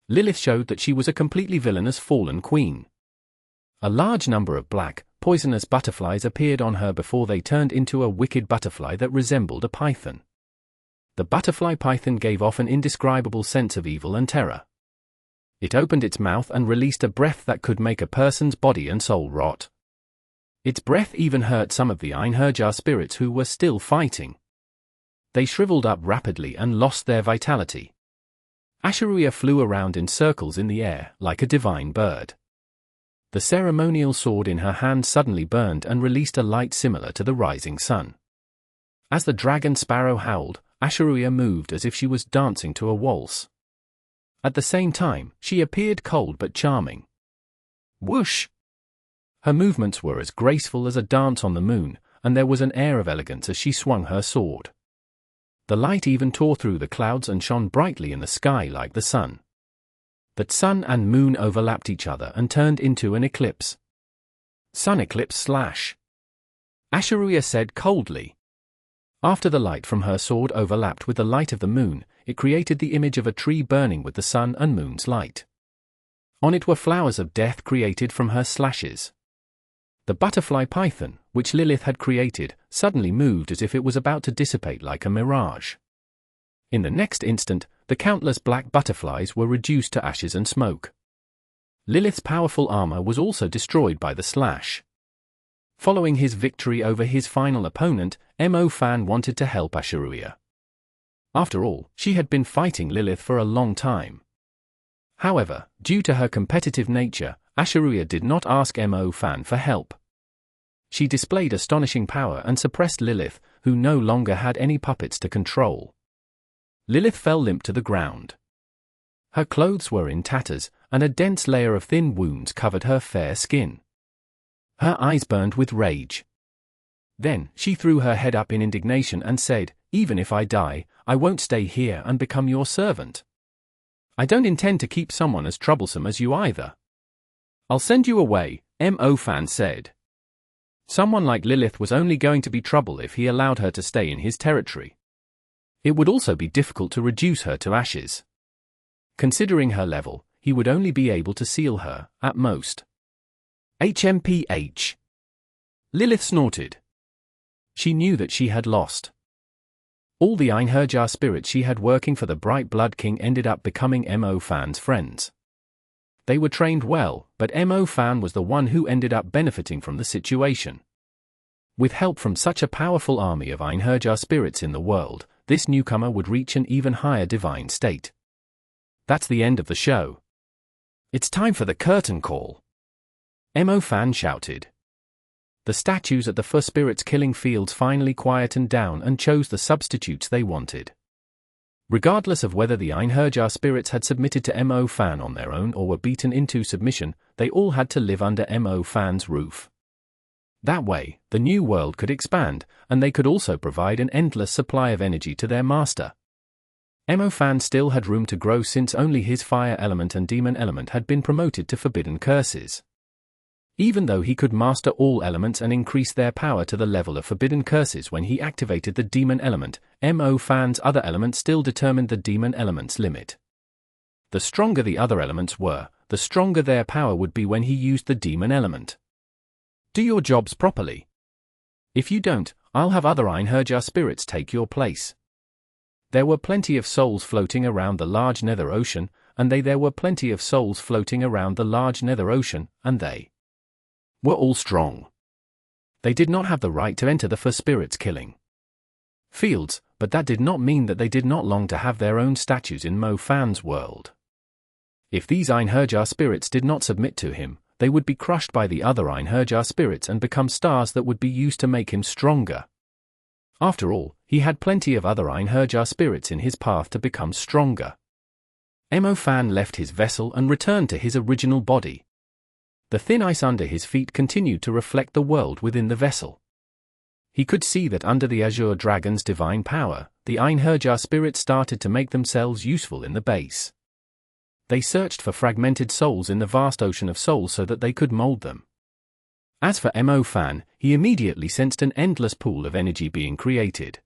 Lilith showed that she was a completely villainous fallen queen. A large number of black, poisonous butterflies appeared on her before they turned into a wicked butterfly that resembled a python. The butterfly python gave off an indescribable sense of evil and terror. It opened its mouth and released a breath that could make a person's body and soul rot. Its breath even hurt some of the Einherjar spirits who were still fighting. They shriveled up rapidly and lost their vitality. Asha'ruiya flew around in circles in the air, like a divine bird. The ceremonial sword in her hand suddenly burned and released a light similar to the rising sun. As the dragon sparrow howled, Asha'ruiya moved as if she was dancing to a waltz. At the same time, she appeared cold but charming. Whoosh! Her movements were as graceful as a dance on the moon, and there was an air of elegance as she swung her sword. The light even tore through the clouds and shone brightly in the sky like the sun. But sun and moon overlapped each other and turned into an eclipse. "Sun eclipse / Asha'ruiya said coldly. After the light from her sword overlapped with the light of the moon, it created the image of a tree burning with the sun and moon's light. On it were flowers of death created from her slashes. The butterfly python, which Lilith had created, suddenly moved as if it was about to dissipate like a mirage. In the next instant, the countless black butterflies were reduced to ashes and smoke. Lilith's powerful armor was also destroyed by the slash. Following his victory over his final opponent, Fan wanted to help Asha'ruiya. After all, she had been fighting Lilith for a long time. However, due to her competitive nature, Asha'ruiya did not ask Fan for help. She displayed astonishing power and suppressed Lilith, who no longer had any puppets to control. Lilith fell limp to the ground. Her clothes were in tatters, and a dense layer of thin wounds covered her fair skin. Her eyes burned with rage. Then, she threw her head up in indignation and said, "Even if I die, I won't stay here and become your servant. I don't intend to keep someone as troublesome as you either. I'll send you away," Fan said. Someone like Lilith was only going to be trouble if he allowed her to stay in his territory. It would also be difficult to reduce her to ashes. Considering her level, he would only be able to seal her, at most. HMPH. Lilith snorted. She knew that she had lost. All the Einherjar spirits she had working for the Bright Blood King ended up becoming Fan's friends. They were trained well, but Fan was the one who ended up benefiting from the situation. With help from such a powerful army of Einherjar spirits in the world, this newcomer would reach an even higher divine state. That's the end of the show. It's time for the curtain call. Fan shouted. The statues at the For Spirits killing fields finally quietened down and chose the substitutes they wanted. Regardless of whether the Einherjar spirits had submitted to Fan on their own or were beaten into submission, they all had to live under Fan's roof. That way, the new world could expand, and they could also provide an endless supply of energy to their master. Mo Fan still had room to grow since only his fire element and demon element had been promoted to forbidden curses. Even though he could master all elements and increase their power to the level of forbidden curses when he activated the demon element, Mo Fan's other elements still determined the demon element's limit. The stronger the other elements were, the stronger their power would be when he used the demon element. Do your jobs properly. If you don't, I'll have other Einherjar spirits take your place. There were plenty of souls floating around the large nether ocean, and there were plenty of souls floating around the large nether ocean, and they were all strong. They did not have the right to enter the for spirits killing fields, but that did not mean that they did not long to have their own statues in Mo Fan's world. If these Einherjar spirits did not submit to him, they would be crushed by the other Einherjar spirits and become stars that would be used to make him stronger. After all, he had plenty of other Einherjar spirits in his path to become stronger. Mo Fan left his vessel and returned to his original body. The thin ice under his feet continued to reflect the world within the vessel. He could see that under the Azure Dragon's divine power, the Einherjar spirits started to make themselves useful in the base. They searched for fragmented souls in the vast ocean of souls so that they could mold them. As for Mo Fan, he immediately sensed an endless pool of energy being created.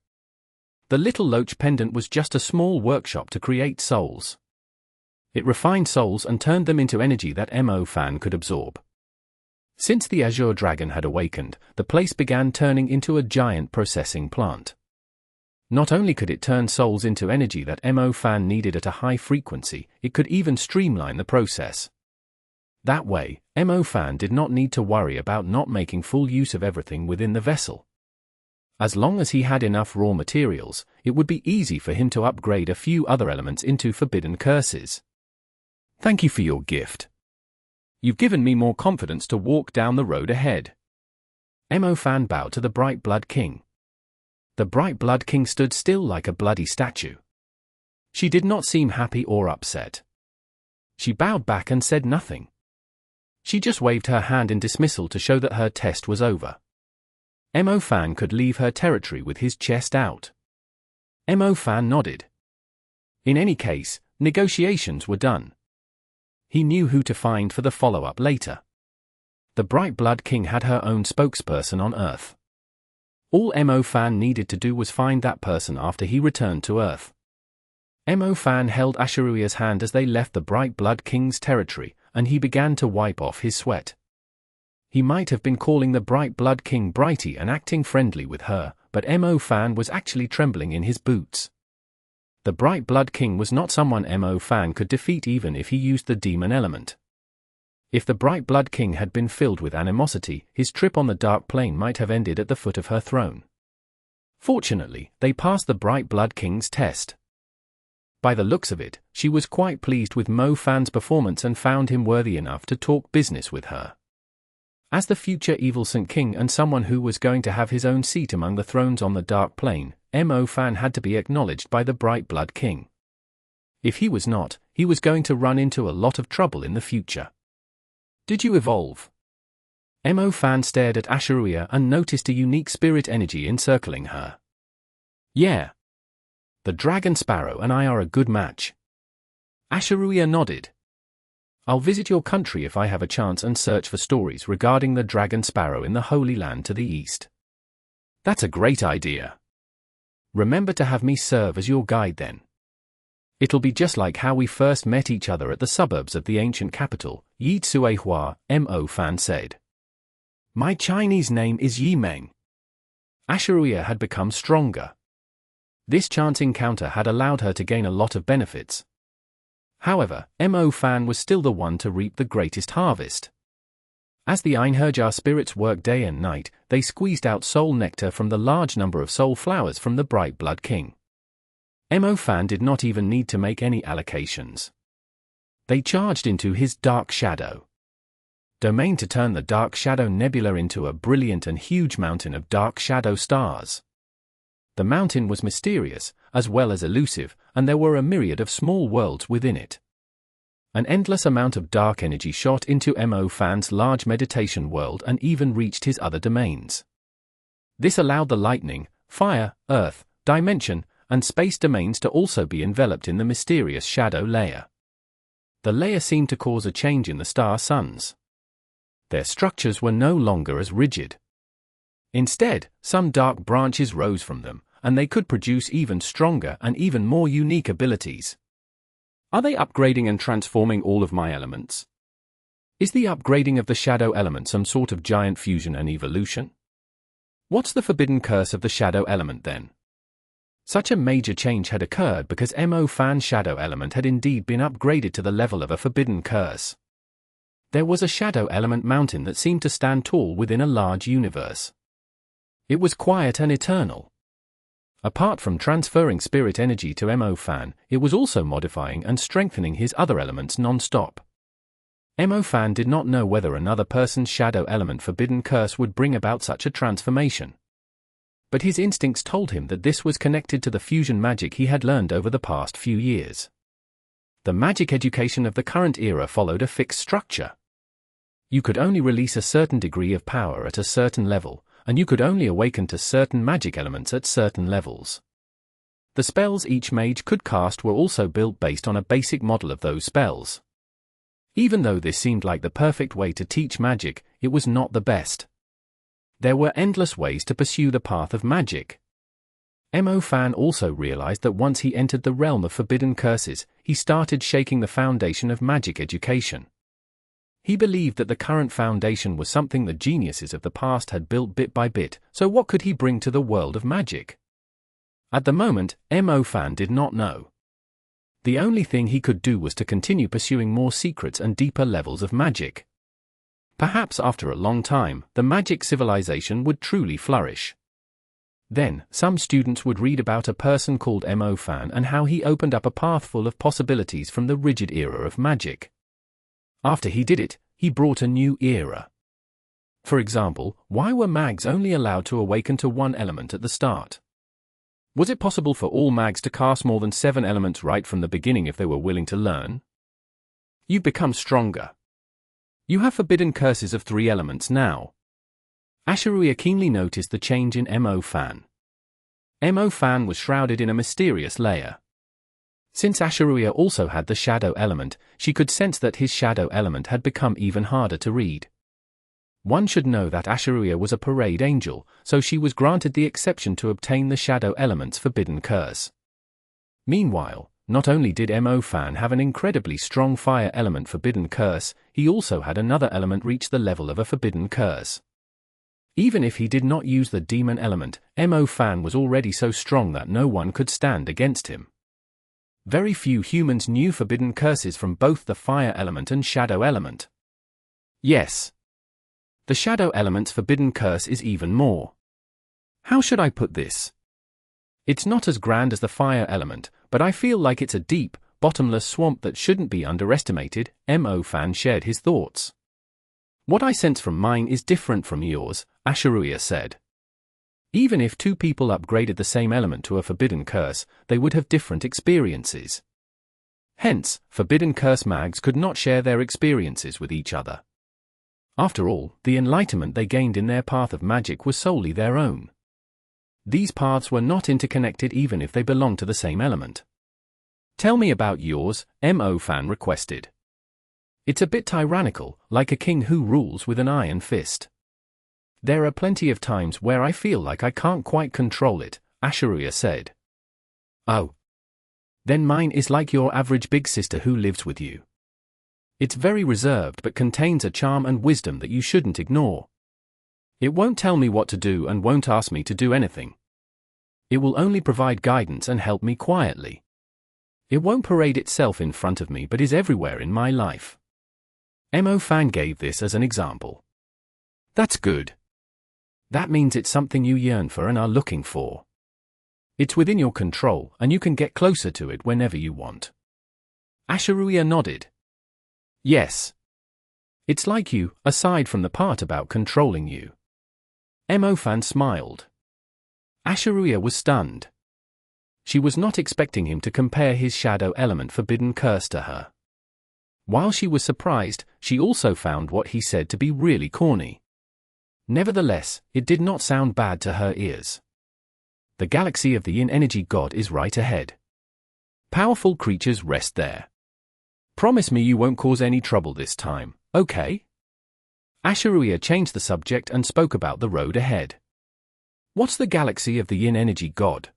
The little loach pendant was just a small workshop to create souls. It refined souls and turned them into energy that Mo Fan could absorb. Since the Azure Dragon had awakened, the place began turning into a giant processing plant. Not only could it turn souls into energy that Mo Fan needed at a high frequency, it could even streamline the process. That way, Mo Fan did not need to worry about not making full use of everything within the vessel. As long as he had enough raw materials, it would be easy for him to upgrade a few other elements into forbidden curses. Thank you for your gift. You've given me more confidence to walk down the road ahead. Mo Fan bowed to the Bright Blood King. The Bright Blood King stood still like a bloody statue. She did not seem happy or upset. She bowed back and said nothing. She just waved her hand in dismissal to show that her test was over. Mo Fan could leave her territory with his chest out. Mo Fan nodded. In any case, negotiations were done. He knew who to find for the follow-up later. The Bright Blood King had her own spokesperson on Earth. All Mo Fan needed to do was find that person after he returned to Earth. Mo Fan held Asha'ruiya's hand as they left the Bright Blood King's territory, and he began to wipe off his sweat. He might have been calling the Bright Blood King Brighty and acting friendly with her, but Mo Fan was actually trembling in his boots. The Bright Blood King was not someone Mo Fan could defeat even if he used the demon element. If the Bright Blood King had been filled with animosity, his trip on the Dark Plane might have ended at the foot of her throne. Fortunately, they passed the Bright Blood King's test. By the looks of it, she was quite pleased with Mo Fan's performance and found him worthy enough to talk business with her. As the future Evil Saint King and someone who was going to have his own seat among the thrones on the Dark Plane, Mo Fan had to be acknowledged by the Bright Blood King. If he was not, he was going to run into a lot of trouble in the future. Did you evolve? Mo Fan stared at Asha'ruiya and noticed a unique spirit energy encircling her. Yeah. The Dragon Sparrow and I are a good match. Asha'ruiya nodded. I'll visit your country if I have a chance and search for stories regarding the Dragon Sparrow in the Holy Land to the east. That's a great idea. Remember to have me serve as your guide then. It'll be just like how we first met each other at the suburbs of the ancient capital, Yi Tsuehua, Mo Fan said. My Chinese name is Yi Meng. Asha'ruiya had become stronger. This chance encounter had allowed her to gain a lot of benefits. However, Mo Fan was still the one to reap the greatest harvest. As the Einherjar spirits worked day and night, they squeezed out soul nectar from the large number of soul flowers from the Bright Blood King. Mo Fan did not even need to make any allocations. They charged into his Dark Shadow domain to turn the Dark Shadow Nebula into a brilliant and huge mountain of dark shadow stars. The mountain was mysterious, as well as elusive, and there were a myriad of small worlds within it. An endless amount of dark energy shot into Mo Fan's large meditation world and even reached his other domains. This allowed the lightning, fire, earth, dimension, and space domains to also be enveloped in the mysterious shadow layer. The layer seemed to cause a change in the star-suns. Their structures were no longer as rigid. Instead, some dark branches rose from them, and they could produce even stronger and even more unique abilities. Are they upgrading and transforming all of my elements? Is the upgrading of the shadow element some sort of giant fusion and evolution? What's the forbidden curse of the shadow element then? Such a major change had occurred because Mo-Fan's shadow element had indeed been upgraded to the level of a forbidden curse. There was a shadow element mountain that seemed to stand tall within a large universe. It was quiet and eternal. Apart from transferring spirit energy to Mo-Fan, it was also modifying and strengthening his other elements non-stop. Mo-Fan did not know whether another person's shadow element forbidden curse would bring about such a transformation. But his instincts told him that this was connected to the fusion magic he had learned over the past few years. The magic education of the current era followed a fixed structure. You could only release a certain degree of power at a certain level, and you could only awaken to certain magic elements at certain levels. The spells each mage could cast were also built based on a basic model of those spells. Even though this seemed like the perfect way to teach magic, it was not the best. There were endless ways to pursue the path of magic. Mo-Fan also realized that once he entered the realm of forbidden curses, he started shaking the foundation of magic education. He believed that the current foundation was something the geniuses of the past had built bit by bit, so what could he bring to the world of magic? At the moment, Mo-Fan did not know. The only thing he could do was to continue pursuing more secrets and deeper levels of magic. Perhaps after a long time, the magic civilization would truly flourish. Then, some students would read about a person called Mo-Fan and how he opened up a path full of possibilities from the rigid era of magic. After he did it, he brought a new era. For example, why were mags only allowed to awaken to one element at the start? Was it possible for all mags to cast more than 7 elements right from the beginning if they were willing to learn? You've become stronger. You have forbidden curses of 3 elements now. Asha'ruiya keenly noticed the change in Mo-Fan. Mo-Fan was shrouded in a mysterious layer. Since Asha'ruiya also had the shadow element, she could sense that his shadow element had become even harder to read. One should know that Asha'ruiya was a parade angel, so she was granted the exception to obtain the shadow element's forbidden curse. Meanwhile, not only did Mo-Fan have an incredibly strong fire element forbidden curse, he also had another element reach the level of a forbidden curse. Even if he did not use the demon element, Mo-Fan was already so strong that no one could stand against him. Very few humans knew forbidden curses from both the fire element and shadow element. Yes. The shadow element's forbidden curse is even more. How should I put this? It's not as grand as the fire element, but I feel like it's a deep, bottomless swamp that shouldn't be underestimated. Mo-Fan shared his thoughts. What I sense from mine is different from yours, Asha'ruiya said. Even if 2 people upgraded the same element to a forbidden curse, they would have different experiences. Hence, forbidden curse mags could not share their experiences with each other. After all, the enlightenment they gained in their path of magic was solely their own. These paths were not interconnected even if they belonged to the same element. Tell me about yours, Mo-Fan requested. It's a bit tyrannical, like a king who rules with an iron fist. There are plenty of times where I feel like I can't quite control it, Asha'ruiya said. Oh. Then mine is like your average big sister who lives with you. It's very reserved but contains a charm and wisdom that you shouldn't ignore. It won't tell me what to do and won't ask me to do anything. It will only provide guidance and help me quietly. It won't parade itself in front of me but is everywhere in my life. Mo-Fan gave this as an example. That's good. That means it's something you yearn for and are looking for. It's within your control and you can get closer to it whenever you want. Asha'ruiya nodded. Yes. It's like you, aside from the part about controlling you. Mo-Fan smiled. Asha'ruiya was stunned. She was not expecting him to compare his shadow element forbidden curse to her. While she was surprised, she also found what he said to be really corny. Nevertheless, it did not sound bad to her ears. The galaxy of the Yin energy god is right ahead. Powerful creatures rest there. Promise me you won't cause any trouble this time, okay? Asha'ruiya changed the subject and spoke about the road ahead. What's the galaxy of the Yin energy god?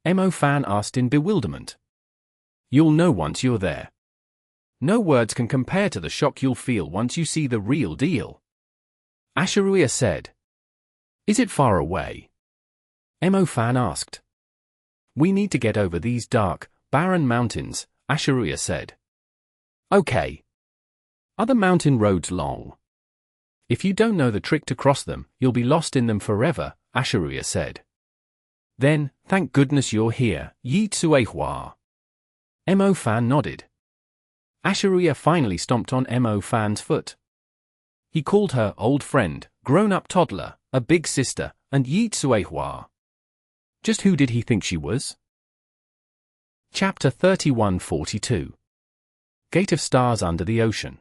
Mo Fan asked in bewilderment. You'll know once you're there. No words can compare to the shock you'll feel once you see the real deal. Asha'ruiya said. Is it far away? Mo Fan asked. We need to get over these dark, barren mountains, Asha'ruiya said. Okay. Are the mountain roads long? If you don't know the trick to cross them, you'll be lost in them forever, Asha'ruiya said. Then, thank goodness you're here, Einherjar. Mo Fan nodded. Asha'ruiya finally stomped on Mo Fan's foot. He called her old friend, grown-up toddler, a big sister, and Einherjar. Just who did he think she was? Chapter 3142. Gate of Stars Under the Ocean.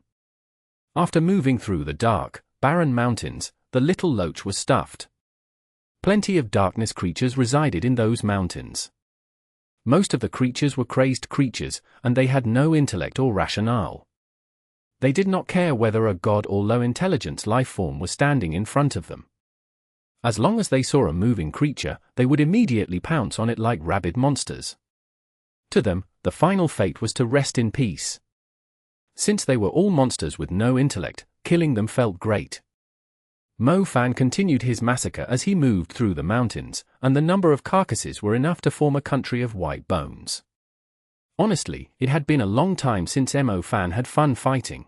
After moving through the dark, barren mountains, the little loach was stuffed. Plenty of darkness creatures resided in those mountains. Most of the creatures were crazed creatures, and they had no intellect or rationale. They did not care whether a god or low-intelligence life form was standing in front of them. As long as they saw a moving creature, they would immediately pounce on it like rabid monsters. To them, the final fate was to rest in peace. Since they were all monsters with no intellect, killing them felt great. Mo Fan continued his massacre as he moved through the mountains, and the number of carcasses were enough to form a country of white bones. Honestly, it had been a long time since Mo Fan had fun fighting.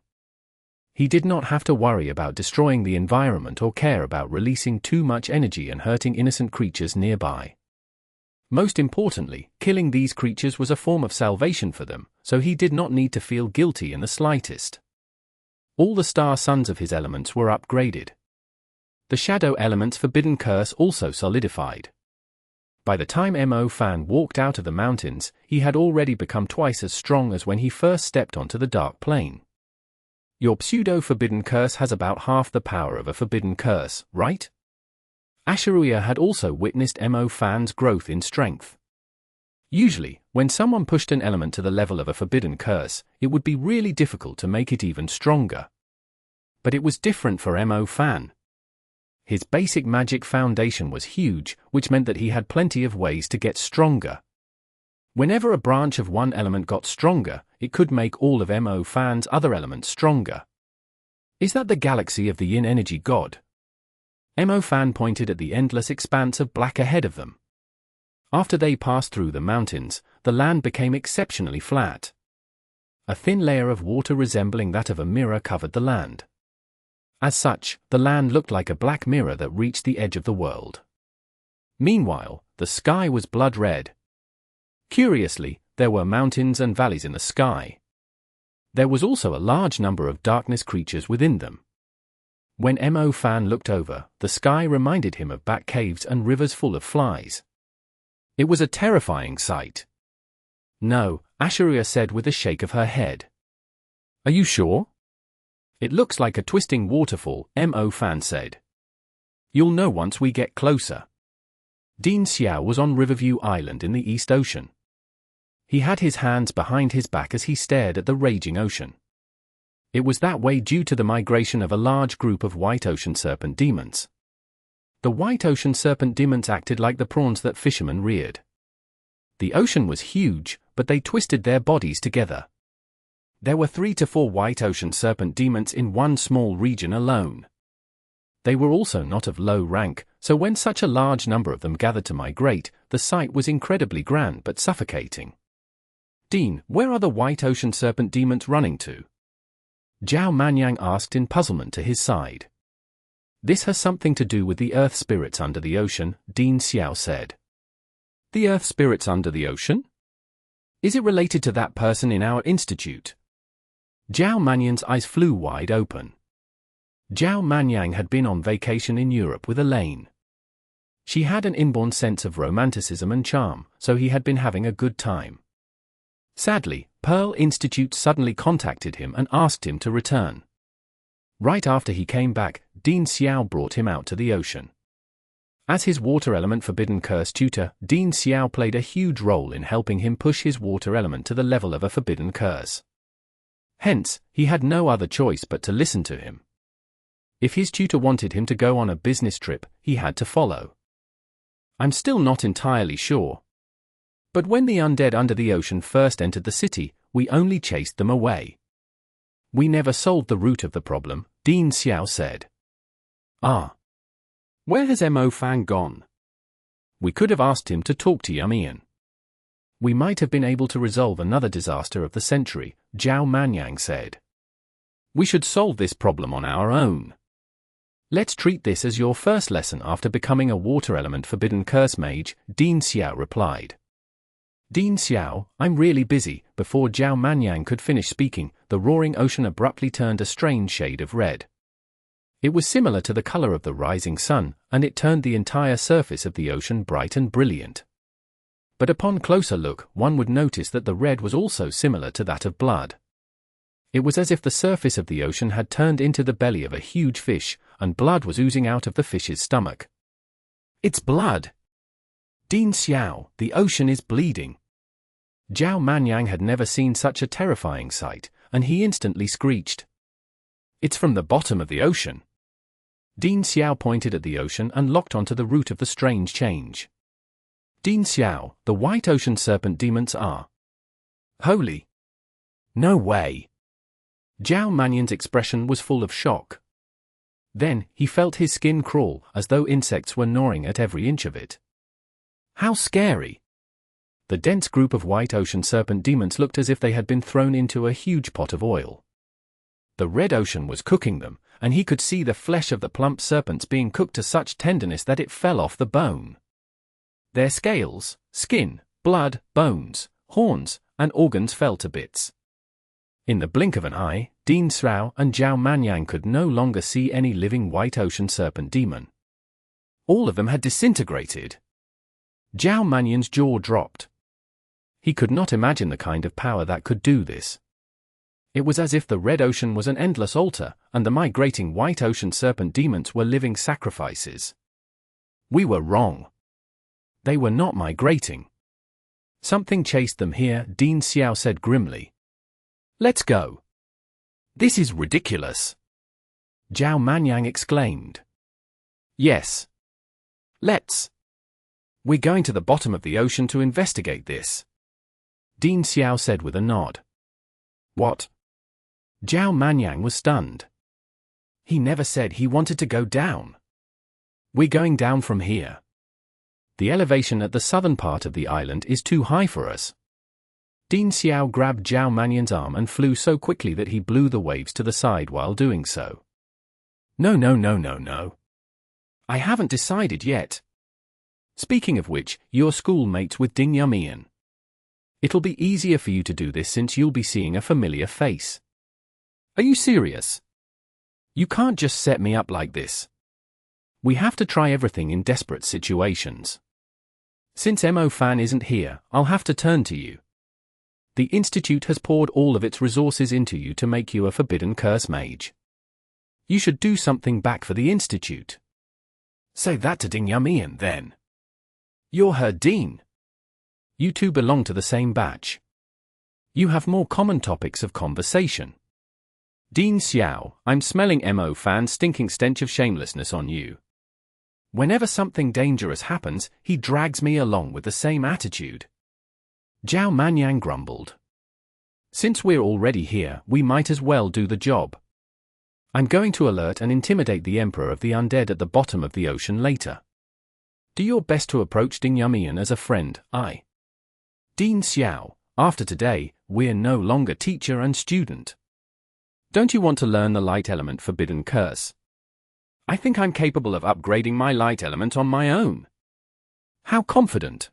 He did not have to worry about destroying the environment or care about releasing too much energy and hurting innocent creatures nearby. Most importantly, killing these creatures was a form of salvation for them, so he did not need to feel guilty in the slightest. All the star sons of his elements were upgraded. The shadow element's forbidden curse also solidified. By the time Mo Fan walked out of the mountains, he had already become twice as strong as when he first stepped onto the dark plane. Your pseudo-forbidden curse has about half the power of a forbidden curse, right? Asha'ruiya had also witnessed Mo Fan's growth in strength. Usually, when someone pushed an element to the level of a forbidden curse, it would be really difficult to make it even stronger. But it was different for Mo Fan. His basic magic foundation was huge, which meant that he had plenty of ways to get stronger. Whenever a branch of one element got stronger, it could make all of Mo Fan's other elements stronger. Is that the galaxy of the Yin energy god? Mo Fan pointed at the endless expanse of black ahead of them. After they passed through the mountains, the land became exceptionally flat. A thin layer of water resembling that of a mirror covered the land. As such, the land looked like a black mirror that reached the edge of the world. Meanwhile, the sky was blood red. Curiously, there were mountains and valleys in the sky. There was also a large number of darkness creatures within them. When Mo Fan looked over, the sky reminded him of bat caves and rivers full of flies. It was a terrifying sight. No, Asha'ruiya said with a shake of her head. Are you sure? It looks like a twisting waterfall, Mo Fan said. You'll know once we get closer. Zhao was on Riverview Island in the East Ocean. He had his hands behind his back as he stared at the raging ocean. It was that way due to the migration of a large group of white ocean serpent demons. The white ocean serpent demons acted like the prawns that fishermen reared. The ocean was huge, but they twisted their bodies together. There were 3 to 4 white ocean serpent demons in one small region alone. They were also not of low rank, so when such a large number of them gathered to migrate, the sight was incredibly grand but suffocating. Dean, where are the white ocean serpent demons running to? Zhao Manyan asked in puzzlement to his side. This has something to do with the earth spirits under the ocean, Zhao said. The earth spirits under the ocean? Is it related to that person in our institute? Zhao Manyan's eyes flew wide open. Zhao Manyan had been on vacation in Europe with Elaine. She had an inborn sense of romanticism and charm, so he had been having a good time. Sadly, Pearl Institute suddenly contacted him and asked him to return. Right after he came back, Zhao brought him out to the ocean. As his water element forbidden curse tutor, Dean Xiao played a huge role in helping him push his water element to the level of a forbidden curse. Hence, he had no other choice but to listen to him. If his tutor wanted him to go on a business trip, he had to follow. I'm still not entirely sure. But when the undead under the ocean first entered the city, we only chased them away. We never solved the root of the problem, Dean Xiao said. Ah. Where has Mo Fan gone? We could have asked him to talk to Manyan. We might have been able to resolve another disaster of the century, Zhao Manyan said. We should solve this problem on our own. Let's treat this as your first lesson after becoming a water element forbidden curse mage, Dean Xiao replied. Dean Xiao, I'm really busy. Before Zhao Manyan could finish speaking, the roaring ocean abruptly turned a strange shade of red. It was similar to the color of the rising sun, and it turned the entire surface of the ocean bright and brilliant. But upon closer look, one would notice that the red was also similar to that of blood. It was as if the surface of the ocean had turned into the belly of a huge fish, and blood was oozing out of the fish's stomach. It's blood! Dean Xiao, the ocean is bleeding. Zhao Manyan had never seen such a terrifying sight, and he instantly screeched. It's from the bottom of the ocean. Dean Xiao pointed at the ocean and locked onto the root of the strange change. Dean Xiao, the white ocean serpent demons are holy. No way. Zhao Manyan's expression was full of shock. Then, he felt his skin crawl, as though insects were gnawing at every inch of it. How scary! The dense group of white ocean serpent demons looked as if they had been thrown into a huge pot of oil. The red ocean was cooking them, and he could see the flesh of the plump serpents being cooked to such tenderness that it fell off the bone. Their scales, skin, blood, bones, horns, and organs fell to bits. In the blink of an eye, Dean Xiao and Zhao Manyan could no longer see any living white ocean serpent demon. All of them had disintegrated. Zhao Manyan's jaw dropped. He could not imagine the kind of power that could do this. It was as if the red ocean was an endless altar, and the migrating white ocean serpent demons were living sacrifices. We were wrong. They were not migrating. Something chased them here, Dean Xiao said grimly. Let's go. This is ridiculous. Zhao Manyan exclaimed. Yes. Let's. We're going to the bottom of the ocean to investigate this. Dean Xiao said with a nod. What? Zhao Manyan was stunned. He never said he wanted to go down. We're going down from here. The elevation at the southern part of the island is too high for us. Dean Xiao grabbed Zhao Manyan's arm and flew so quickly that he blew the waves to the side while doing so. No. I haven't decided yet. Speaking of which, you're schoolmates with Ding Manyan. It'll be easier for you to do this since you'll be seeing a familiar face. Are you serious? You can't just set me up like this. We have to try everything in desperate situations. Since Mo Fan isn't here, I'll have to turn to you. The Institute has poured all of its resources into you to make you a forbidden curse mage. You should do something back for the Institute. Say that to Ding Manyan then. You're her dean. You two belong to the same batch. You have more common topics of conversation. Dean Xiao, I'm smelling Mo Fan's stinking stench of shamelessness on you. Whenever something dangerous happens, he drags me along with the same attitude. Zhao Manyan grumbled. Since we're already here, we might as well do the job. I'm going to alert and intimidate the Emperor of the Undead at the bottom of the ocean later. Do your best to approach Ding Manyan as a friend, Dean Xiao, after today, we're no longer teacher and student. Don't you want to learn the light element forbidden curse? I think I'm capable of upgrading my light element on my own. How confident.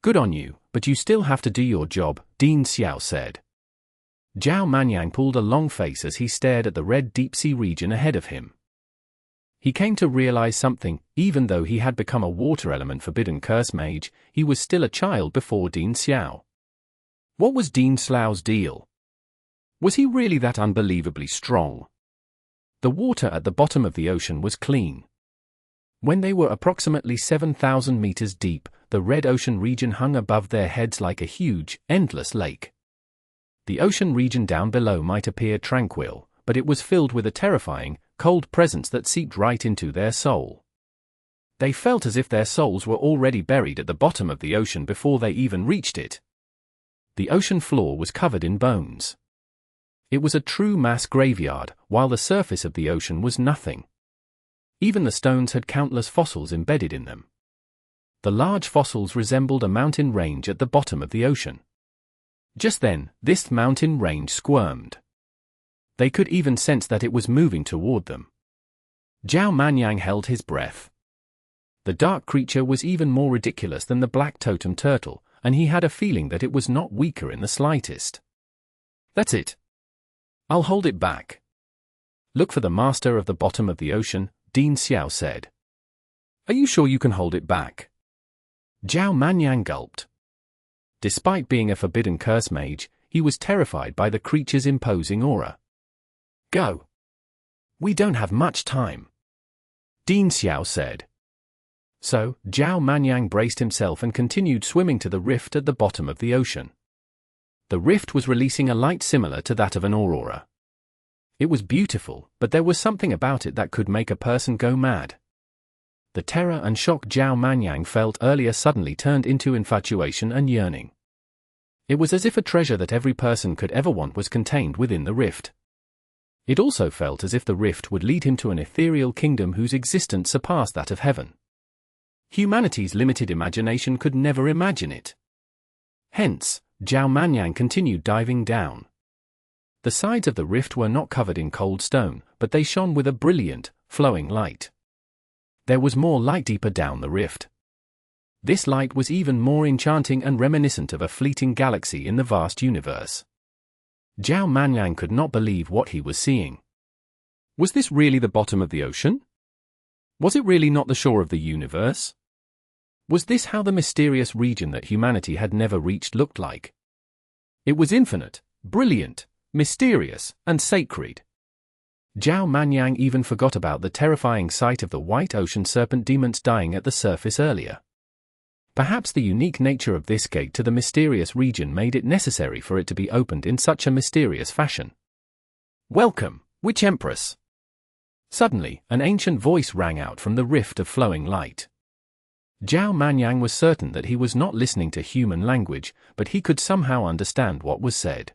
Good on you, but you still have to do your job, Dean Xiao said. Zhao Manyan pulled a long face as he stared at the red deep-sea region ahead of him. He came to realize something. Even though he had become a water element forbidden curse mage, he was still a child before Dean Xiao. What was Dean Xiao's deal? Was he really that unbelievably strong? The water at the bottom of the ocean was clean. When they were approximately 7,000 meters deep, the red ocean region hung above their heads like a huge, endless lake. The ocean region down below might appear tranquil, but it was filled with a terrifying, cold presence that seeped right into their soul. They felt as if their souls were already buried at the bottom of the ocean before they even reached it. The ocean floor was covered in bones. It was a true mass graveyard, while the surface of the ocean was nothing. Even the stones had countless fossils embedded in them. The large fossils resembled a mountain range at the bottom of the ocean. Just then, this mountain range squirmed. They could even sense that it was moving toward them. Zhao Manyan held his breath. The dark creature was even more ridiculous than the black totem turtle, and he had a feeling that it was not weaker in the slightest. That's it. I'll hold it back. Look for the master of the bottom of the ocean, Dean Xiao said. Are you sure you can hold it back? Zhao Manyan gulped. Despite being a forbidden curse mage, he was terrified by the creature's imposing aura. Go. We don't have much time. Dean Xiao said. So, Zhao Manyan braced himself and continued swimming to the rift at the bottom of the ocean. The rift was releasing a light similar to that of an aurora. It was beautiful, but there was something about it that could make a person go mad. The terror and shock Zhao Manyan felt earlier suddenly turned into infatuation and yearning. It was as if a treasure that every person could ever want was contained within the rift. It also felt as if the rift would lead him to an ethereal kingdom whose existence surpassed that of heaven. Humanity's limited imagination could never imagine it. Hence, Zhao Manyan continued diving down. The sides of the rift were not covered in cold stone, but they shone with a brilliant, flowing light. There was more light deeper down the rift. This light was even more enchanting and reminiscent of a fleeting galaxy in the vast universe. Zhao Manyan could not believe what he was seeing. Was this really the bottom of the ocean? Was it really not the shore of the universe? Was this how the mysterious region that humanity had never reached looked like? It was infinite, brilliant, mysterious, and sacred. Zhao Manyan even forgot about the terrifying sight of the white ocean serpent demons dying at the surface earlier. Perhaps the unique nature of this gate to the mysterious region made it necessary for it to be opened in such a mysterious fashion. Welcome, Witch Empress! Suddenly, an ancient voice rang out from the rift of flowing light. Zhao Manyan was certain that he was not listening to human language, but he could somehow understand what was said.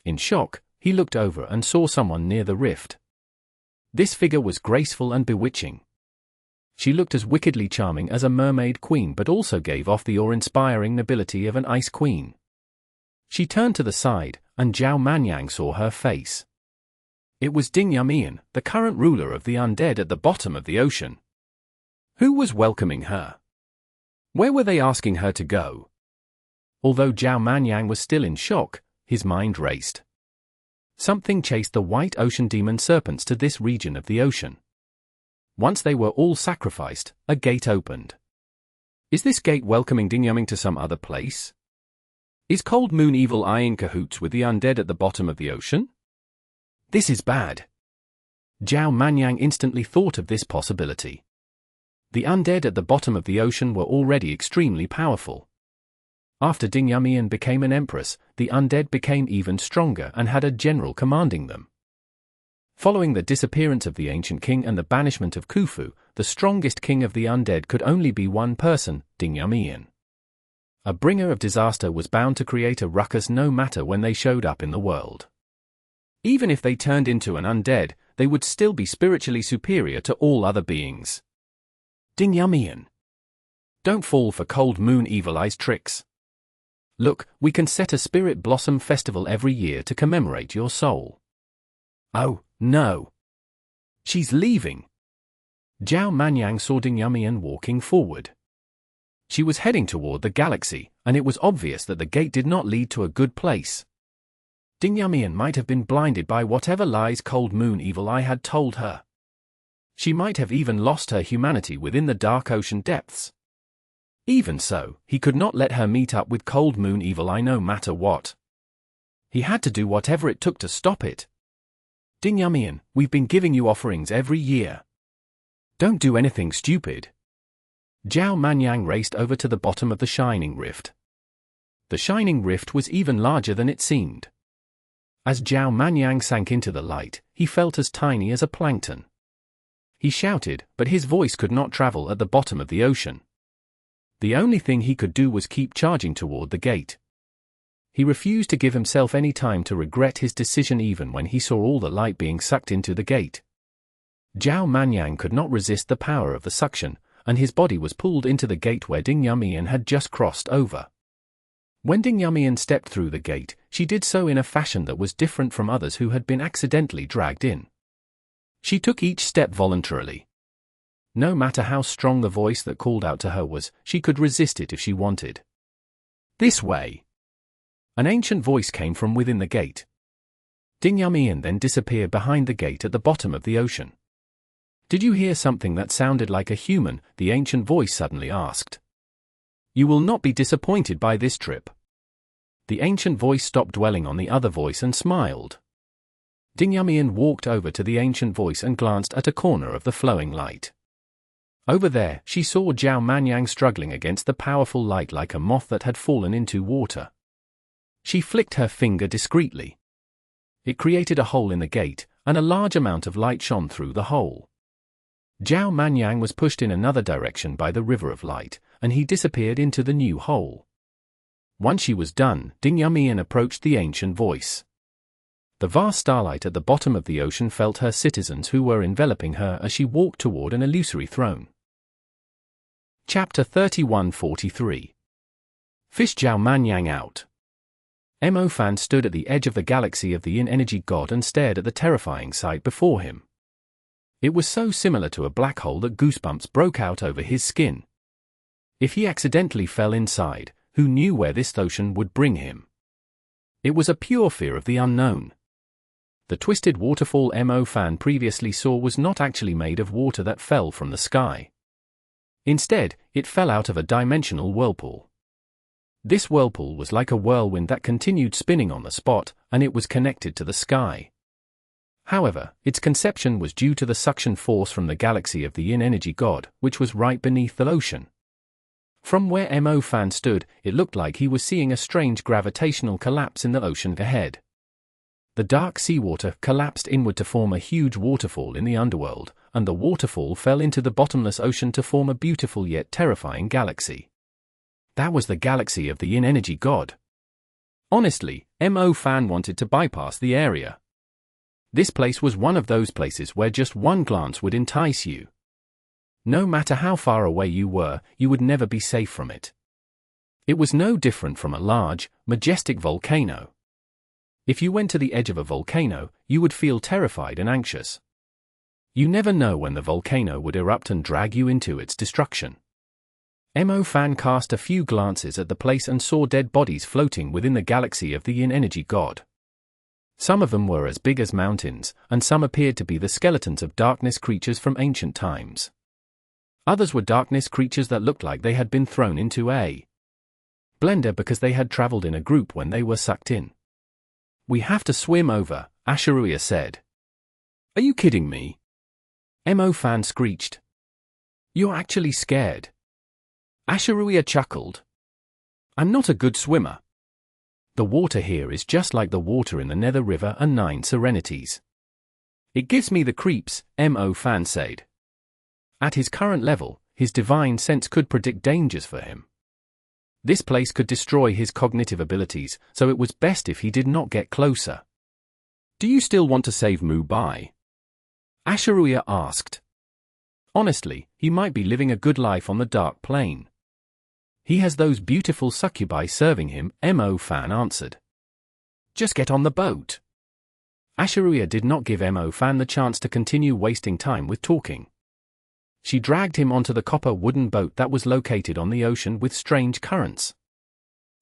In shock, he looked over and saw someone near the rift. This figure was graceful and bewitching. She looked as wickedly charming as a mermaid queen but also gave off the awe-inspiring nobility of an ice queen. She turned to the side, and Zhao Manyan saw her face. It was Einherjar, the current ruler of the undead at the bottom of the ocean. Who was welcoming her? Where were they asking her to go? Although Zhao Manyan was still in shock, his mind raced. Something chased the white ocean demon serpents to this region of the ocean. Once they were all sacrificed, a gate opened. Is this gate welcoming Einherjar to some other place? Is Cold Moon Evil Eye in cahoots with the undead at the bottom of the ocean? This is bad. Zhao Manyan instantly thought of this possibility. The undead at the bottom of the ocean were already extremely powerful. After Einherjar became an empress, the undead became even stronger and had a general commanding them. Following the disappearance of the ancient king and the banishment of Khufu, the strongest king of the undead could only be one person, Einherjar. A bringer of disaster was bound to create a ruckus no matter when they showed up in the world. Even if they turned into an undead, they would still be spiritually superior to all other beings. Einherjar. Don't fall for Cold Moon Evil Eye's tricks. Look, we can set a Spirit Blossom Festival every year to commemorate your soul. Oh, no. She's leaving. Zhao Manyan saw Einherjar walking forward. She was heading toward the galaxy, and it was obvious that the gate did not lead to a good place. Einherjar might have been blinded by whatever lies Cold Moon Evil Eye had told her. She might have even lost her humanity within the dark ocean depths. Even so, he could not let her meet up with Cold Moon Evil Eye no matter what. He had to do whatever it took to stop it. Einherjar, we've been giving you offerings every year. Don't do anything stupid. Zhao Manyan raced over to the bottom of the shining rift. The shining rift was even larger than it seemed. As Zhao Manyan sank into the light, he felt as tiny as a plankton. He shouted, but his voice could not travel at the bottom of the ocean. The only thing he could do was keep charging toward the gate. He refused to give himself any time to regret his decision even when he saw all the light being sucked into the gate. Zhao Manyan could not resist the power of the suction, and his body was pulled into the gate where Ding Yumian had just crossed over. When Ding Yumian stepped through the gate, she did so in a fashion that was different from others who had been accidentally dragged in. She took each step voluntarily. No matter how strong the voice that called out to her was, she could resist it if she wanted. This way. An ancient voice came from within the gate. Ding Yumian then disappeared behind the gate at the bottom of the ocean. Did you hear something that sounded like a human? The ancient voice suddenly asked. You will not be disappointed by this trip. The ancient voice stopped dwelling on the other voice and smiled. Ding Yumian walked over to the ancient voice and glanced at a corner of the flowing light. Over there, she saw Zhao Manyan struggling against the powerful light like a moth that had fallen into water. She flicked her finger discreetly. It created a hole in the gate, and a large amount of light shone through the hole. Zhao Manyan was pushed in another direction by the river of light, and he disappeared into the new hole. Once she was done, Ding Yumian approached the ancient voice. The vast starlight at the bottom of the ocean felt her citizens who were enveloping her as she walked toward an illusory throne. Chapter 3143. Fish Zhao Manyan out. Mo Fan stood at the edge of the galaxy of the Yin energy god and stared at the terrifying sight before him. It was so similar to a black hole that goosebumps broke out over his skin. If he accidentally fell inside, who knew where this ocean would bring him? It was a pure fear of the unknown. The twisted waterfall Mo Fan previously saw was not actually made of water that fell from the sky. Instead, it fell out of a dimensional whirlpool. This whirlpool was like a whirlwind that continued spinning on the spot, and it was connected to the sky. However, its conception was due to the suction force from the galaxy of the Yin energy god, which was right beneath the ocean. From where Mo Fan stood, it looked like he was seeing a strange gravitational collapse in the ocean ahead. The dark seawater collapsed inward to form a huge waterfall in the underworld, and the waterfall fell into the bottomless ocean to form a beautiful yet terrifying galaxy. That was the galaxy of the Yin energy god. Honestly, Mo Fan wanted to bypass the area. This place was one of those places where just one glance would entice you. No matter how far away you were, you would never be safe from it. It was no different from a large, majestic volcano. If you went to the edge of a volcano, you would feel terrified and anxious. You never know when the volcano would erupt and drag you into its destruction. Mo Fan cast a few glances at the place and saw dead bodies floating within the galaxy of the Yin energy god. Some of them were as big as mountains, and some appeared to be the skeletons of darkness creatures from ancient times. Others were darkness creatures that looked like they had been thrown into a blender because they had traveled in a group when they were sucked in. We have to swim over, Asha'ruiya said. Are you kidding me? Mo Fan screeched. You're actually scared. Asha'ruiya chuckled. I'm not a good swimmer. The water here is just like the water in the Nether River and 9 Serenities. It gives me the creeps, Mo Fan said. At his current level, his divine sense could predict dangers for him. This place could destroy his cognitive abilities, so it was best if he did not get closer. Do you still want to save Mu Bai? Asha'ruiya asked. Honestly, he might be living a good life on the dark plane. He has those beautiful succubi serving him, Mo Fan answered. Just get on the boat. Asha'ruiya did not give Mo Fan the chance to continue wasting time with talking. She dragged him onto the copper wooden boat that was located on the ocean with strange currents.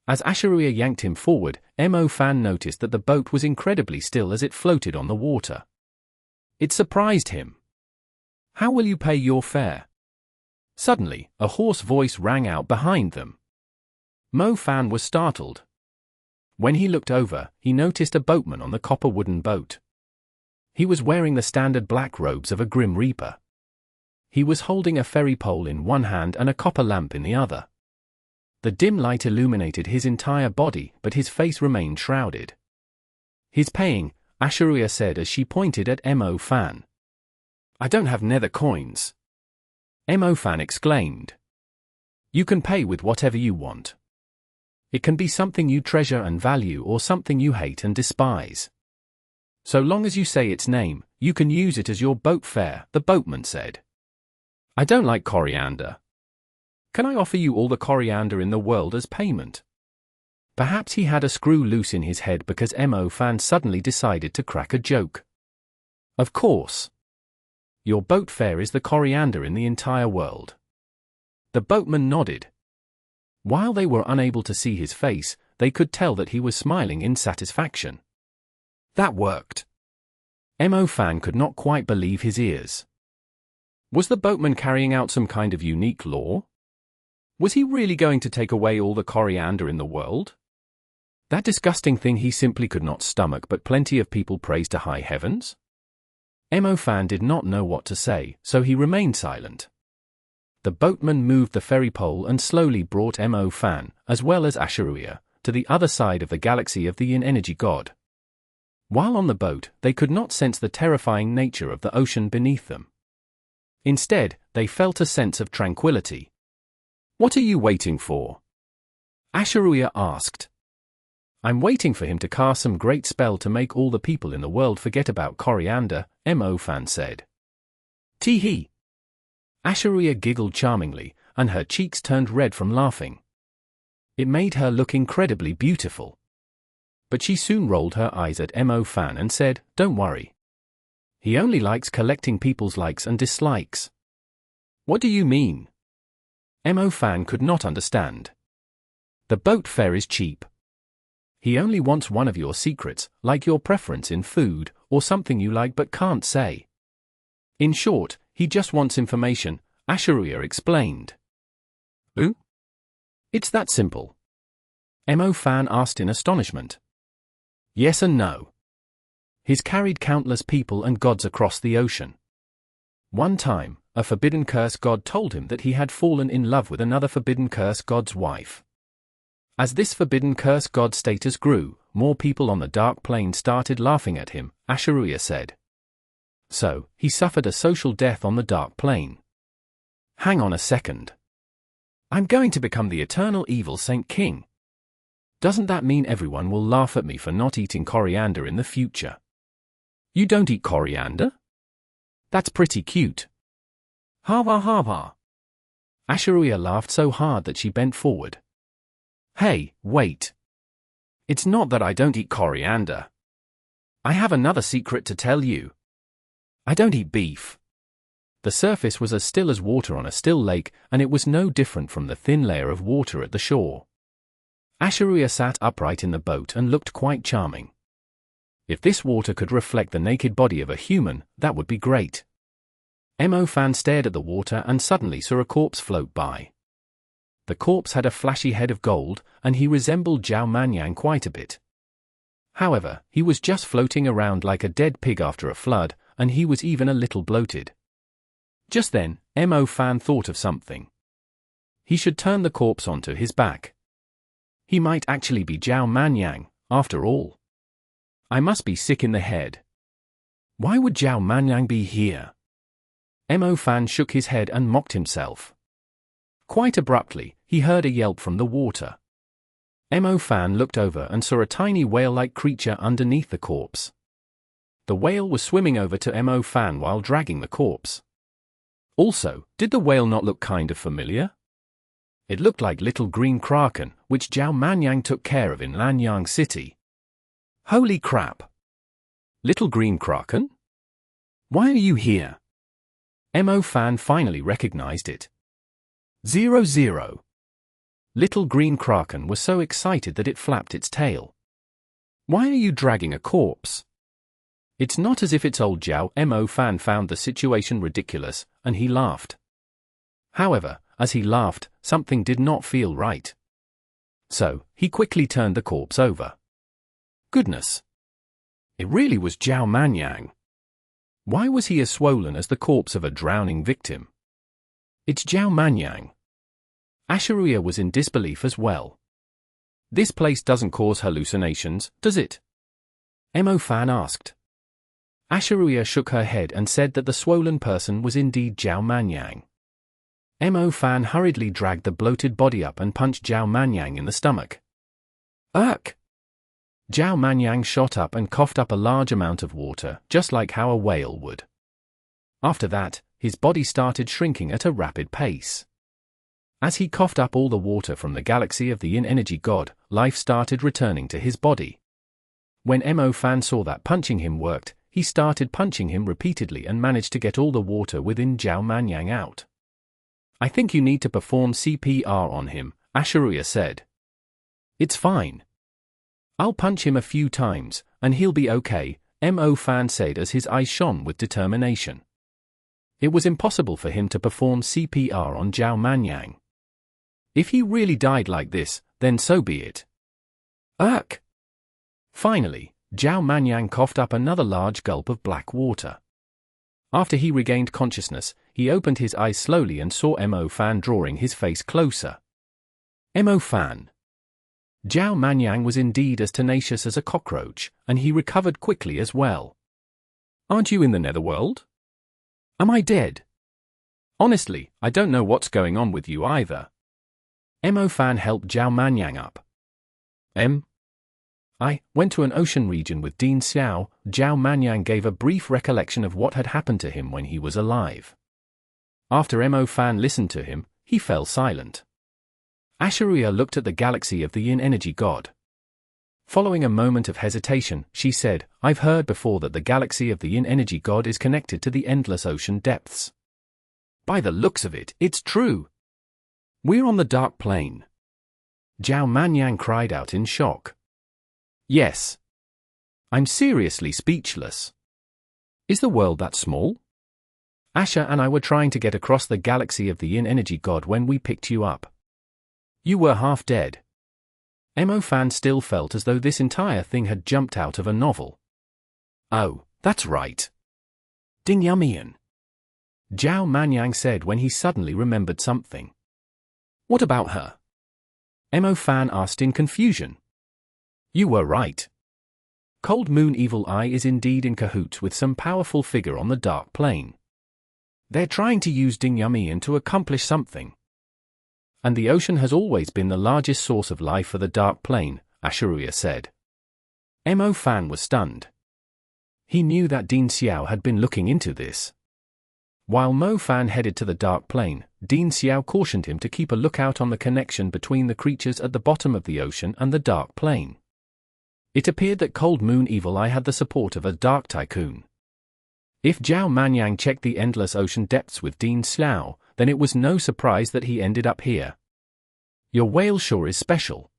As Asha'ruiya yanked him forward, Mo Fan noticed that the boat was incredibly still as it floated on the water. It surprised him. How will you pay your fare? Suddenly, a hoarse voice rang out behind them. Mo Fan was startled. When he looked over, he noticed a boatman on the copper wooden boat. He was wearing the standard black robes of a Grim Reaper. He was holding a ferry pole in one hand and a copper lamp in the other. The dim light illuminated his entire body, but his face remained shrouded. "He's paying," Asha'ruiya said as she pointed at Mo Fan. "I don't have nether coins," Mo Fan exclaimed. "You can pay with whatever you want. It can be something you treasure and value or something you hate and despise. So long as you say its name, you can use it as your boat fare," the boatman said. "I don't like coriander. Can I offer you all the coriander in the world as payment?" Perhaps he had a screw loose in his head because Mo Fan suddenly decided to crack a joke. "Of course. Your boat fare is the coriander in the entire world." The boatman nodded. While they were unable to see his face, they could tell that he was smiling in satisfaction. That worked. Mo Fan could not quite believe his ears. Was the boatman carrying out some kind of unique law? Was he really going to take away all the coriander in the world? That disgusting thing he simply could not stomach, but plenty of people praised to high heavens? Mo Fan did not know what to say, so he remained silent. The boatman moved the ferry pole and slowly brought Mo Fan, as well as Asha'ruiya, to the other side of the galaxy of the energy god. While on the boat, they could not sense the terrifying nature of the ocean beneath them. Instead, they felt a sense of tranquility. "What are you waiting for?" Asha'ruiya asked. "I'm waiting for him to cast some great spell to make all the people in the world forget about coriander," Mo Fan said. "Tee-hee." Asha'ruiya giggled charmingly, and her cheeks turned red from laughing. It made her look incredibly beautiful. But she soon rolled her eyes at Mo Fan and said, "Don't worry. He only likes collecting people's likes and dislikes." "What do you mean?" Mo Fan could not understand. "The boat fare is cheap. He only wants one of your secrets, like your preference in food, or something you like but can't say. In short, he just wants information," Asha'ruiya explained. "Ooh? It's that simple?" Mo Fan asked in astonishment. "Yes and no. He's carried countless people and gods across the ocean. One time, a forbidden curse god told him that he had fallen in love with another forbidden curse god's wife. As this forbidden curse god status grew, more people on the dark plane started laughing at him," Asha'ruiya said. "So, he suffered a social death on the dark plane. Hang on a second. I'm going to become the eternal evil Saint King. Doesn't that mean everyone will laugh at me for not eating coriander in the future?" "You don't eat coriander? That's pretty cute." "Ha ha ha ha." Asha'ruiya laughed so hard that she bent forward. "Hey, wait. It's not that I don't eat coriander. I have another secret to tell you. I don't eat beef." The surface was as still as water on a still lake, and it was no different from the thin layer of water at the shore. Asha'ruiya sat upright in the boat and looked quite charming. If this water could reflect the naked body of a human, that would be great. Mo Fan stared at the water and suddenly saw a corpse float by. The corpse had a flashy head of gold, and he resembled Zhao Manyan quite a bit. However, he was just floating around like a dead pig after a flood, and he was even a little bloated. Just then, Mo Fan thought of something. He should turn the corpse onto his back. He might actually be Zhao Manyan, after all. I must be sick in the head. Why would Zhao Manyan be here? Mo Fan shook his head and mocked himself. Quite abruptly, he heard a yelp from the water. Mo Fan looked over and saw a tiny whale-like creature underneath the corpse. The whale was swimming over to Mo Fan while dragging the corpse. Also, did the whale not look kind of familiar? It looked like Little Green Kraken, which Zhao Manyan took care of in Lanyang City. Holy crap! Little Green Kraken? Why are you here? Mo Fan finally recognized it. 00. Little Green Kraken was so excited that it flapped its tail. Why are you dragging a corpse? It's not as if it's old Zhao. Mo Fan found the situation ridiculous, and he laughed. However, as he laughed, something did not feel right. So, he quickly turned the corpse over. Goodness! It really was Zhao Manyan. Why was he as swollen as the corpse of a drowning victim? It's Zhao Manyan. Asha'ruiya was in disbelief as well. This place doesn't cause hallucinations, does it? Mo Fan asked. Asha'ruiya shook her head and said that the swollen person was indeed Zhao Manyan. Mo Fan hurriedly dragged the bloated body up and punched Zhao Manyan in the stomach. Ugh! Zhao Manyan shot up and coughed up a large amount of water, just like how a whale would. After that, his body started shrinking at a rapid pace. As he coughed up all the water from the galaxy of the Yin energy god, life started returning to his body. When Mo Fan saw that punching him worked, he started punching him repeatedly and managed to get all the water within Zhao Manyan out. I think you need to perform CPR on him, Asha'ruiya said. It's fine. I'll punch him a few times, and he'll be okay, Mo Fan said as his eyes shone with determination. It was impossible for him to perform CPR on Zhao Manyan. If he really died like this, then so be it. Ugh! Finally, Zhao Manyan coughed up another large gulp of black water. After he regained consciousness, he opened his eyes slowly and saw Mo Fan drawing his face closer. Mo Fan. Zhao Manyan was indeed as tenacious as a cockroach, and he recovered quickly as well. Aren't you in the netherworld? Am I dead? Honestly, I don't know what's going on with you either. Mo Fan helped Zhao Manyan up. I went to an ocean region with Dean Xiao. Zhao Manyan gave a brief recollection of what had happened to him when he was alive. After Mo Fan listened to him, he fell silent. Asha'ruiya looked at the galaxy of the Yin energy god. Following a moment of hesitation, she said, I've heard before that the galaxy of the Yin energy god is connected to the endless ocean depths. By the looks of it, it's true. We're on the dark plane. Zhao Manyan cried out in shock. Yes. I'm seriously speechless. Is the world that small? Asha and I were trying to get across the galaxy of the Yin energy god when we picked you up. You were half dead. Mo Fan still felt as though this entire thing had jumped out of a novel. Oh, that's right. Ding Yumian. Zhao Manyan said when he suddenly remembered something. What about her? Mo Fan asked in confusion. You were right. Cold Moon Evil Eye is indeed in cahoots with some powerful figure on the dark plane. They're trying to use Ding Yumian to accomplish something. And the ocean has always been the largest source of life for the dark plane, Asha'ruiya said. Mo Fan was stunned. He knew that Dean Xiao had been looking into this. While Mo Fan headed to the dark plane, Dean Xiao cautioned him to keep a lookout on the connection between the creatures at the bottom of the ocean and the dark plane. It appeared that Cold Moon Evil Eye had the support of a dark tycoon. If Zhao Manyan checked the endless ocean depths with Dean Xiao, then it was no surprise that he ended up here. Your whale sure is special.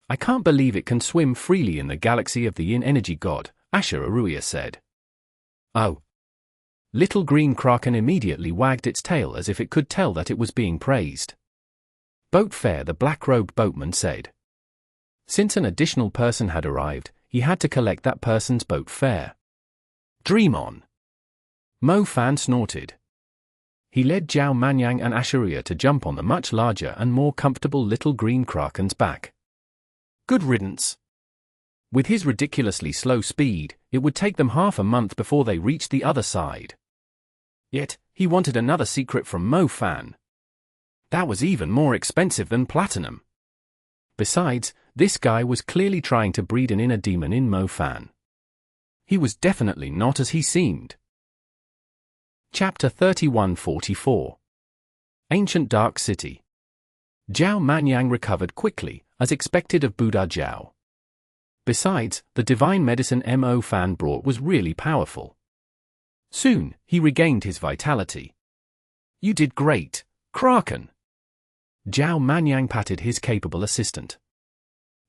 I can't believe it can swim freely in the galaxy of the Yin energy god, Asha'ruiya said. Oh. Little green kraken immediately wagged its tail as if it could tell that it was being praised. Boat fare, the black-robed boatman said. Since an additional person had arrived, he had to collect that person's boat fare. Dream on. Mo Fan snorted. He led Zhao Manyan and Asha'ruiya to jump on the much larger and more comfortable little green kraken's back. Good riddance. With his ridiculously slow speed, it would take them half a month before they reached the other side. Yet, he wanted another secret from Mo Fan. That was even more expensive than platinum. Besides, this guy was clearly trying to breed an inner demon in Mo Fan. He was definitely not as he seemed. Chapter 3144. Ancient Dark City. Zhao Manyan recovered quickly, as expected of Buddha Zhao. Besides, the divine medicine Mo Fan brought was really powerful. Soon, he regained his vitality. You did great, Kraken. Zhao Manyan patted his capable assistant.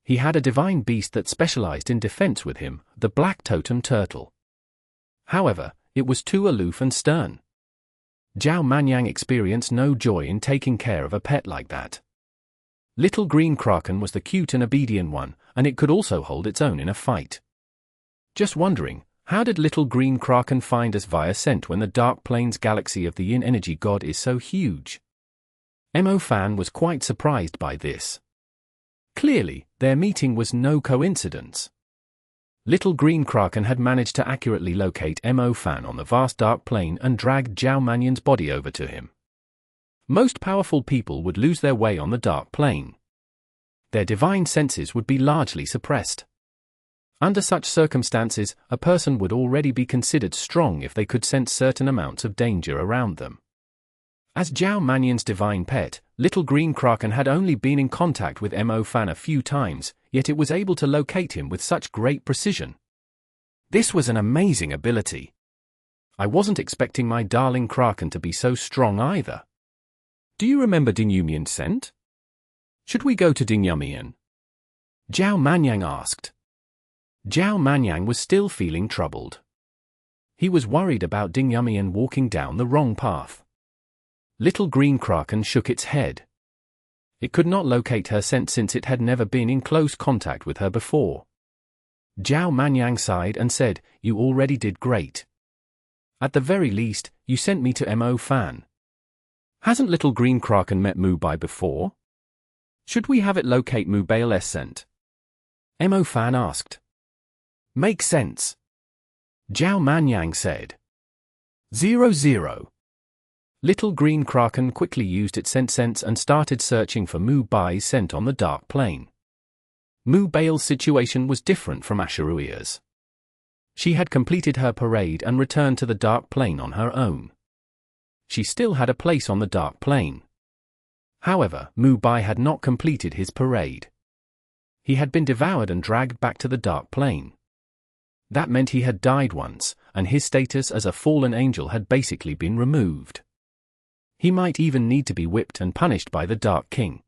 He had a divine beast that specialized in defense with him, the black totem turtle. However, it was too aloof and stern. Zhao Manyan experienced no joy in taking care of a pet like that. Little green kraken was the cute and obedient one, and it could also hold its own in a fight. Just wondering, How did little green kraken find us via scent when the Dark Plains galaxy of the Yin energy god is so huge? Mo Fan was quite surprised by this. Clearly, their meeting was no coincidence. Little green kraken had managed to accurately locate Mo Fan on the vast dark plane and dragged Zhao Manyan's body over to him. Most powerful people would lose their way on the dark plane. Their divine senses would be largely suppressed. Under such circumstances, a person would already be considered strong if they could sense certain amounts of danger around them. As Zhao Manyan's divine pet, little green kraken had only been in contact with Mo Fan a few times, yet it was able to locate him with such great precision. This was an amazing ability. I wasn't expecting my darling kraken to be so strong either. Do you remember Dingyumian's scent? Should we go to Dingyumian? Zhao Manyan asked. Zhao Manyan was still feeling troubled. He was worried about Dingyumian walking down the wrong path. Little green kraken shook its head. It could not locate her scent since it had never been in close contact with her before. Zhao Manyan sighed and said, "You already did great. At the very least, you sent me to Mo Fan. Hasn't little green kraken met Mu Bai before? Should we have it locate Mu Bai's scent?" Mo Fan asked. "Makes sense," Zhao Manyan said. 00. Little green kraken quickly used its scent sense and started searching for Mu Bai's scent on the dark plane. Mu Bai's situation was different from Asha'ruiya's. She had completed her parade and returned to the dark plane on her own. She still had a place on the dark plane. However, Mu Bai had not completed his parade. He had been devoured and dragged back to the dark plane. That meant he had died once, and his status as a fallen angel had basically been removed. He might even need to be whipped and punished by the Dark King.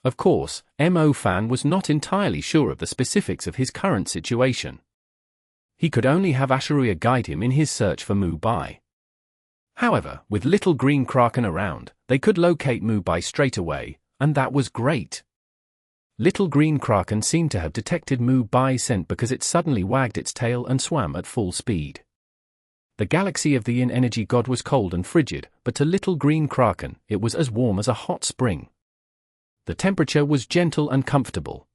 Of course, Mo Fan was not entirely sure of the specifics of his current situation. He could only have Asha'ruiya guide him in his search for Mu Bai. However, with little green kraken around, they could locate Mu Bai straight away, and that was great. Little green kraken seemed to have detected Mu Bai's scent because it suddenly wagged its tail and swam at full speed. The galaxy of the Yin energy god was cold and frigid, but to little green kraken, it was as warm as a hot spring. The temperature was gentle and comfortable.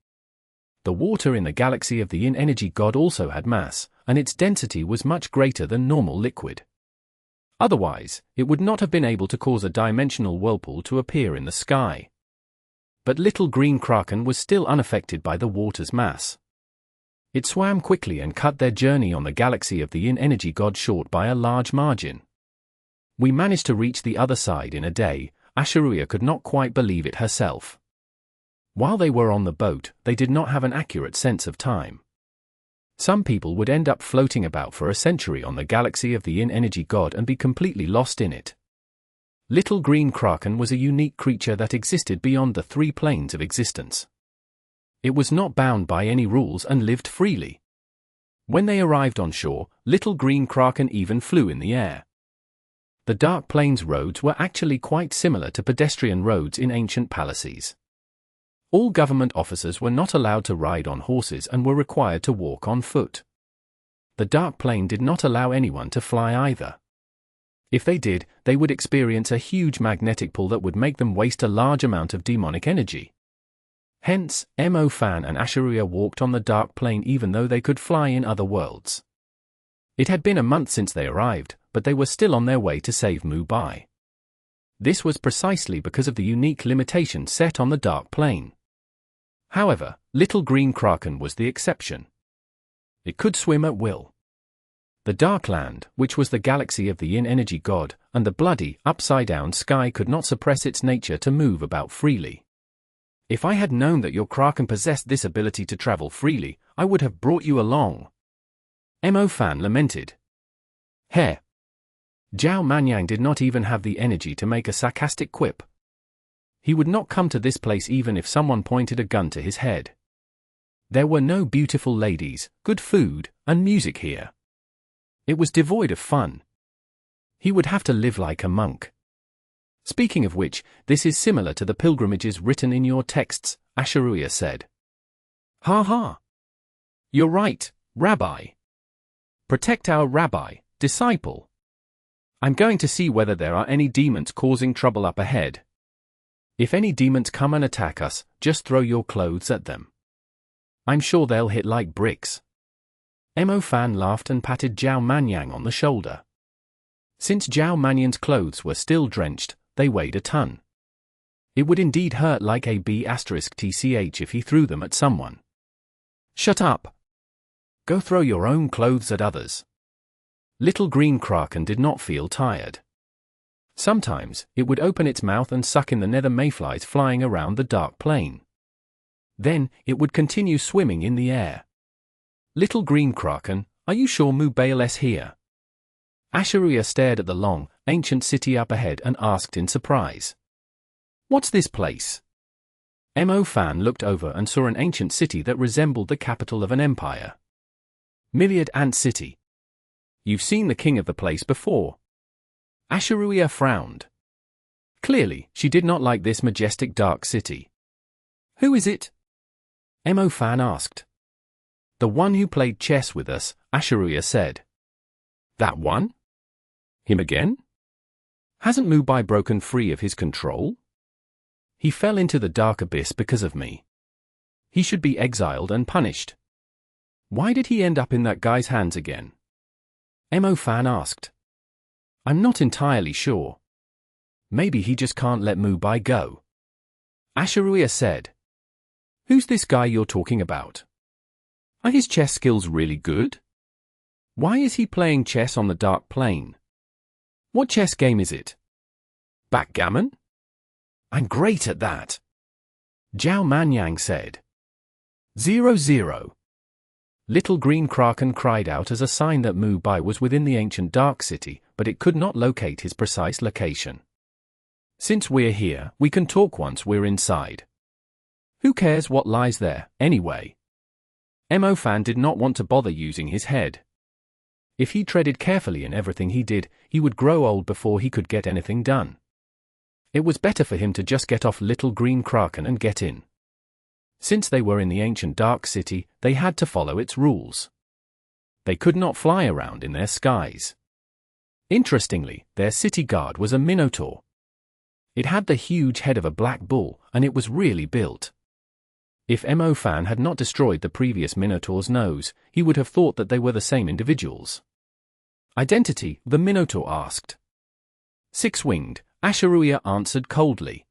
The water in the galaxy of the Yin energy god also had mass, and its density was much greater than normal liquid. Otherwise, it would not have been able to cause a dimensional whirlpool to appear in the sky. But little green kraken was still unaffected by the water's mass. It swam quickly and cut their journey on the galaxy of the Yin energy god short by a large margin. "We managed to reach the other side in a day," Asha'ruiya could not quite believe it herself. While they were on the boat, they did not have an accurate sense of time. Some people would end up floating about for a century on the galaxy of the Yin energy god and be completely lost in it. Little green kraken was a unique creature that existed beyond the three planes of existence. It was not bound by any rules and lived freely. When they arrived on shore, little green kraken even flew in the air. The Dark Plains roads were actually quite similar to pedestrian roads in ancient palaces. All government officers were not allowed to ride on horses and were required to walk on foot. The Dark Plain did not allow anyone to fly either. If they did, they would experience a huge magnetic pull that would make them waste a large amount of demonic energy. Hence, Mo Fan and Asha'ruiya walked on the Dark Plane even though they could fly in other worlds. It had been a month since they arrived, but they were still on their way to save Mu Bai. This was precisely because of the unique limitations set on the Dark Plane. However, little green kraken was the exception. It could swim at will. The Darkland, which was the galaxy of the Yin energy god, and the bloody, upside-down sky could not suppress its nature to move about freely. "If I had known that your kraken possessed this ability to travel freely, I would have brought you along," Mo Fan lamented. Heh. Zhao Manyan did not even have the energy to make a sarcastic quip. He would not come to this place even if someone pointed a gun to his head. There were no beautiful ladies, good food, and music here. It was devoid of fun. He would have to live like a monk. Speaking of which, this is similar to the pilgrimages written in your texts, Asha'ruiya said. "Ha ha. You're right, Rabbi." Protect our rabbi, disciple. I'm going to see whether there are any demons causing trouble up ahead. If any demons come and attack us, just throw your clothes at them. I'm sure they'll hit like bricks. Mo Fan laughed and patted Zhao Manyan on the shoulder. Since Zhao Manyan's clothes were still drenched, they weighed a ton. It would indeed hurt like a B***tch if he threw them at someone. Shut up. Go throw your own clothes at others. Little green kraken did not feel tired. Sometimes, it would open its mouth and suck in the nether mayflies flying around the dark plane. Then, it would continue swimming in the air. Little green kraken, are you sure Mubail's here? Asha'ruiya stared at the long, ancient city up ahead and asked in surprise. What's this place? Mo Fan looked over and saw an ancient city that resembled the capital of an empire. Myriad Ant City. You've seen the king of the place before. Asha'ruiya frowned. Clearly, she did not like this majestic dark city. Who is it? Mo Fan asked. The one who played chess with us, Asha'ruiya said. That one? Him again? Hasn't Mubai broken free of his control? He fell into the dark abyss because of me. He should be exiled and punished. Why did he end up in that guy's hands again? Mo Fan asked. I'm not entirely sure. Maybe he just can't let Mubai go. Asha'ruiya said. Who's this guy you're talking about? Are his chess skills really good? Why is he playing chess on the dark plane? What chess game is it? Backgammon? I'm great at that. Zhao Manyan said. 0-0. Little green kraken cried out as a sign that Mubai was within the ancient dark city, but it could not locate his precise location. Since we're here, we can talk once we're inside. Who cares what lies there, anyway? Mo Fan did not want to bother using his head. If he treaded carefully in everything he did, he would grow old before he could get anything done. It was better for him to just get off Little Green Kraken and get in. Since they were in the ancient dark city, they had to follow its rules. They could not fly around in their skies. Interestingly, their city guard was a minotaur. It had the huge head of a black bull, and it was really built. If Mo Fan had not destroyed the previous minotaur's nose, he would have thought that they were the same individuals. Identity, the minotaur asked. Six-winged, Asha'ruiya answered coldly.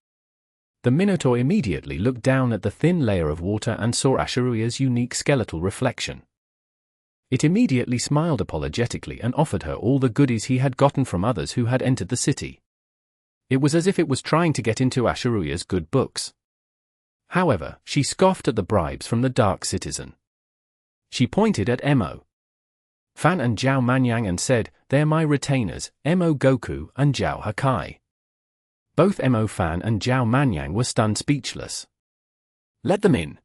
The minotaur immediately looked down at the thin layer of water and saw Asha'ruiya's unique skeletal reflection. It immediately smiled apologetically and offered her all the goodies he had gotten from others who had entered the city. It was as if it was trying to get into Asha'ruiya's good books. However, she scoffed at the bribes from the dark citizen. She pointed at Mo Fan and Zhao Manyan and said, "They're my retainers, Mo Goku and Zhao Hakai." Both Mo Fan and Zhao Manyan were stunned speechless. "Let them in."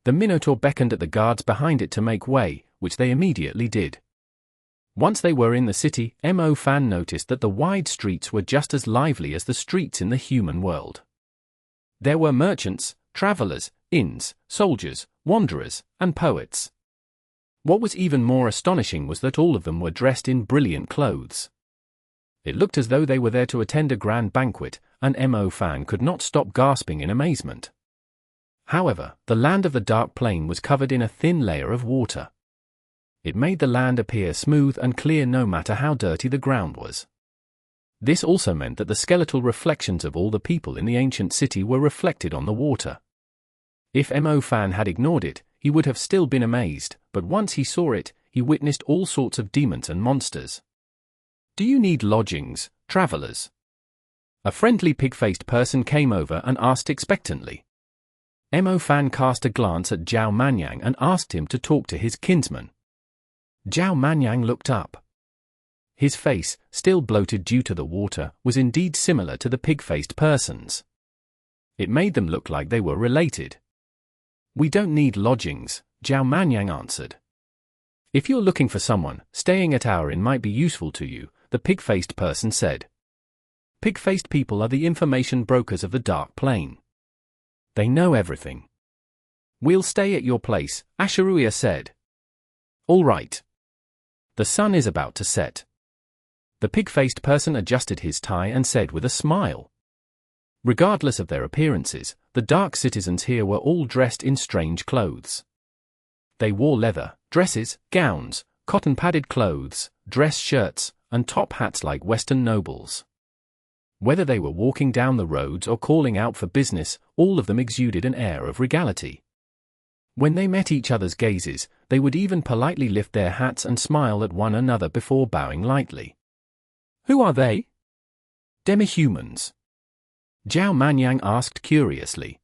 The Minotaur beckoned at the guards behind it to make way, which they immediately did. Once they were in the city, Mo Fan noticed that the wide streets were just as lively as the streets in the human world. There were merchants, travelers, inns, soldiers, wanderers, and poets. What was even more astonishing was that all of them were dressed in brilliant clothes. It looked as though they were there to attend a grand banquet, and Mo Fan could not stop gasping in amazement. However, the land of the Dark Plain was covered in a thin layer of water. It made the land appear smooth and clear no matter how dirty the ground was. This also meant that the skeletal reflections of all the people in the ancient city were reflected on the water. If Mo Fan had ignored it, he would have still been amazed, but once he saw it, he witnessed all sorts of demons and monsters. "Do you need lodgings, travelers?" A friendly pig-faced person came over and asked expectantly. Mo Fan cast a glance at Zhao Manyan and asked him to talk to his kinsman. Zhao Manyan looked up. His face, still bloated due to the water, was indeed similar to the pig-faced person's. It made them look like they were related. "We don't need lodgings," Zhao Manyan answered. "If you're looking for someone, staying at our inn might be useful to you," the pig-faced person said. Pig-faced people are the information brokers of the Dark Plain. They know everything. "We'll stay at your place," Asha'ruiya said. "All right." The sun is about to set. The pig-faced person adjusted his tie and said with a smile. Regardless of their appearances, the dark citizens here were all dressed in strange clothes. They wore leather, dresses, gowns, cotton-padded clothes, dress shirts, and top hats like Western nobles. Whether they were walking down the roads or calling out for business, all of them exuded an air of regality. When they met each other's gazes, they would even politely lift their hats and smile at one another before bowing lightly. Who are they? Demi-humans. Zhao Manyan asked curiously.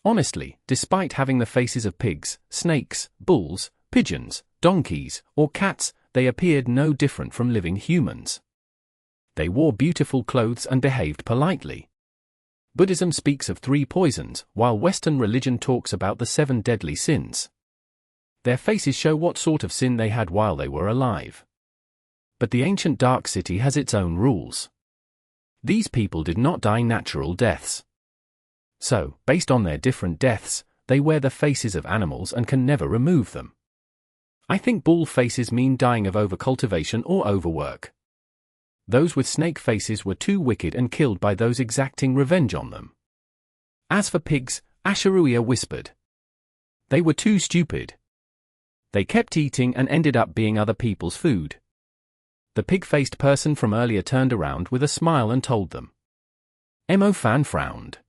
Honestly, despite having the faces of pigs, snakes, bulls, pigeons, donkeys, or cats, they appeared no different from living humans. They wore beautiful clothes and behaved politely. Buddhism speaks of 3 poisons, while Western religion talks about the 7 deadly sins. Their faces show what sort of sin they had while they were alive. But the ancient Dark City has its own rules. These people did not die natural deaths. So, based on their different deaths, they wear the faces of animals and can never remove them. I think bull faces mean dying of overcultivation or overwork. Those with snake faces were too wicked and killed by those exacting revenge on them. As for pigs, Asha'ruiya whispered. They were too stupid. They kept eating and ended up being other people's food. The pig-faced person from earlier turned around with a smile and told them. Mo Fan frowned.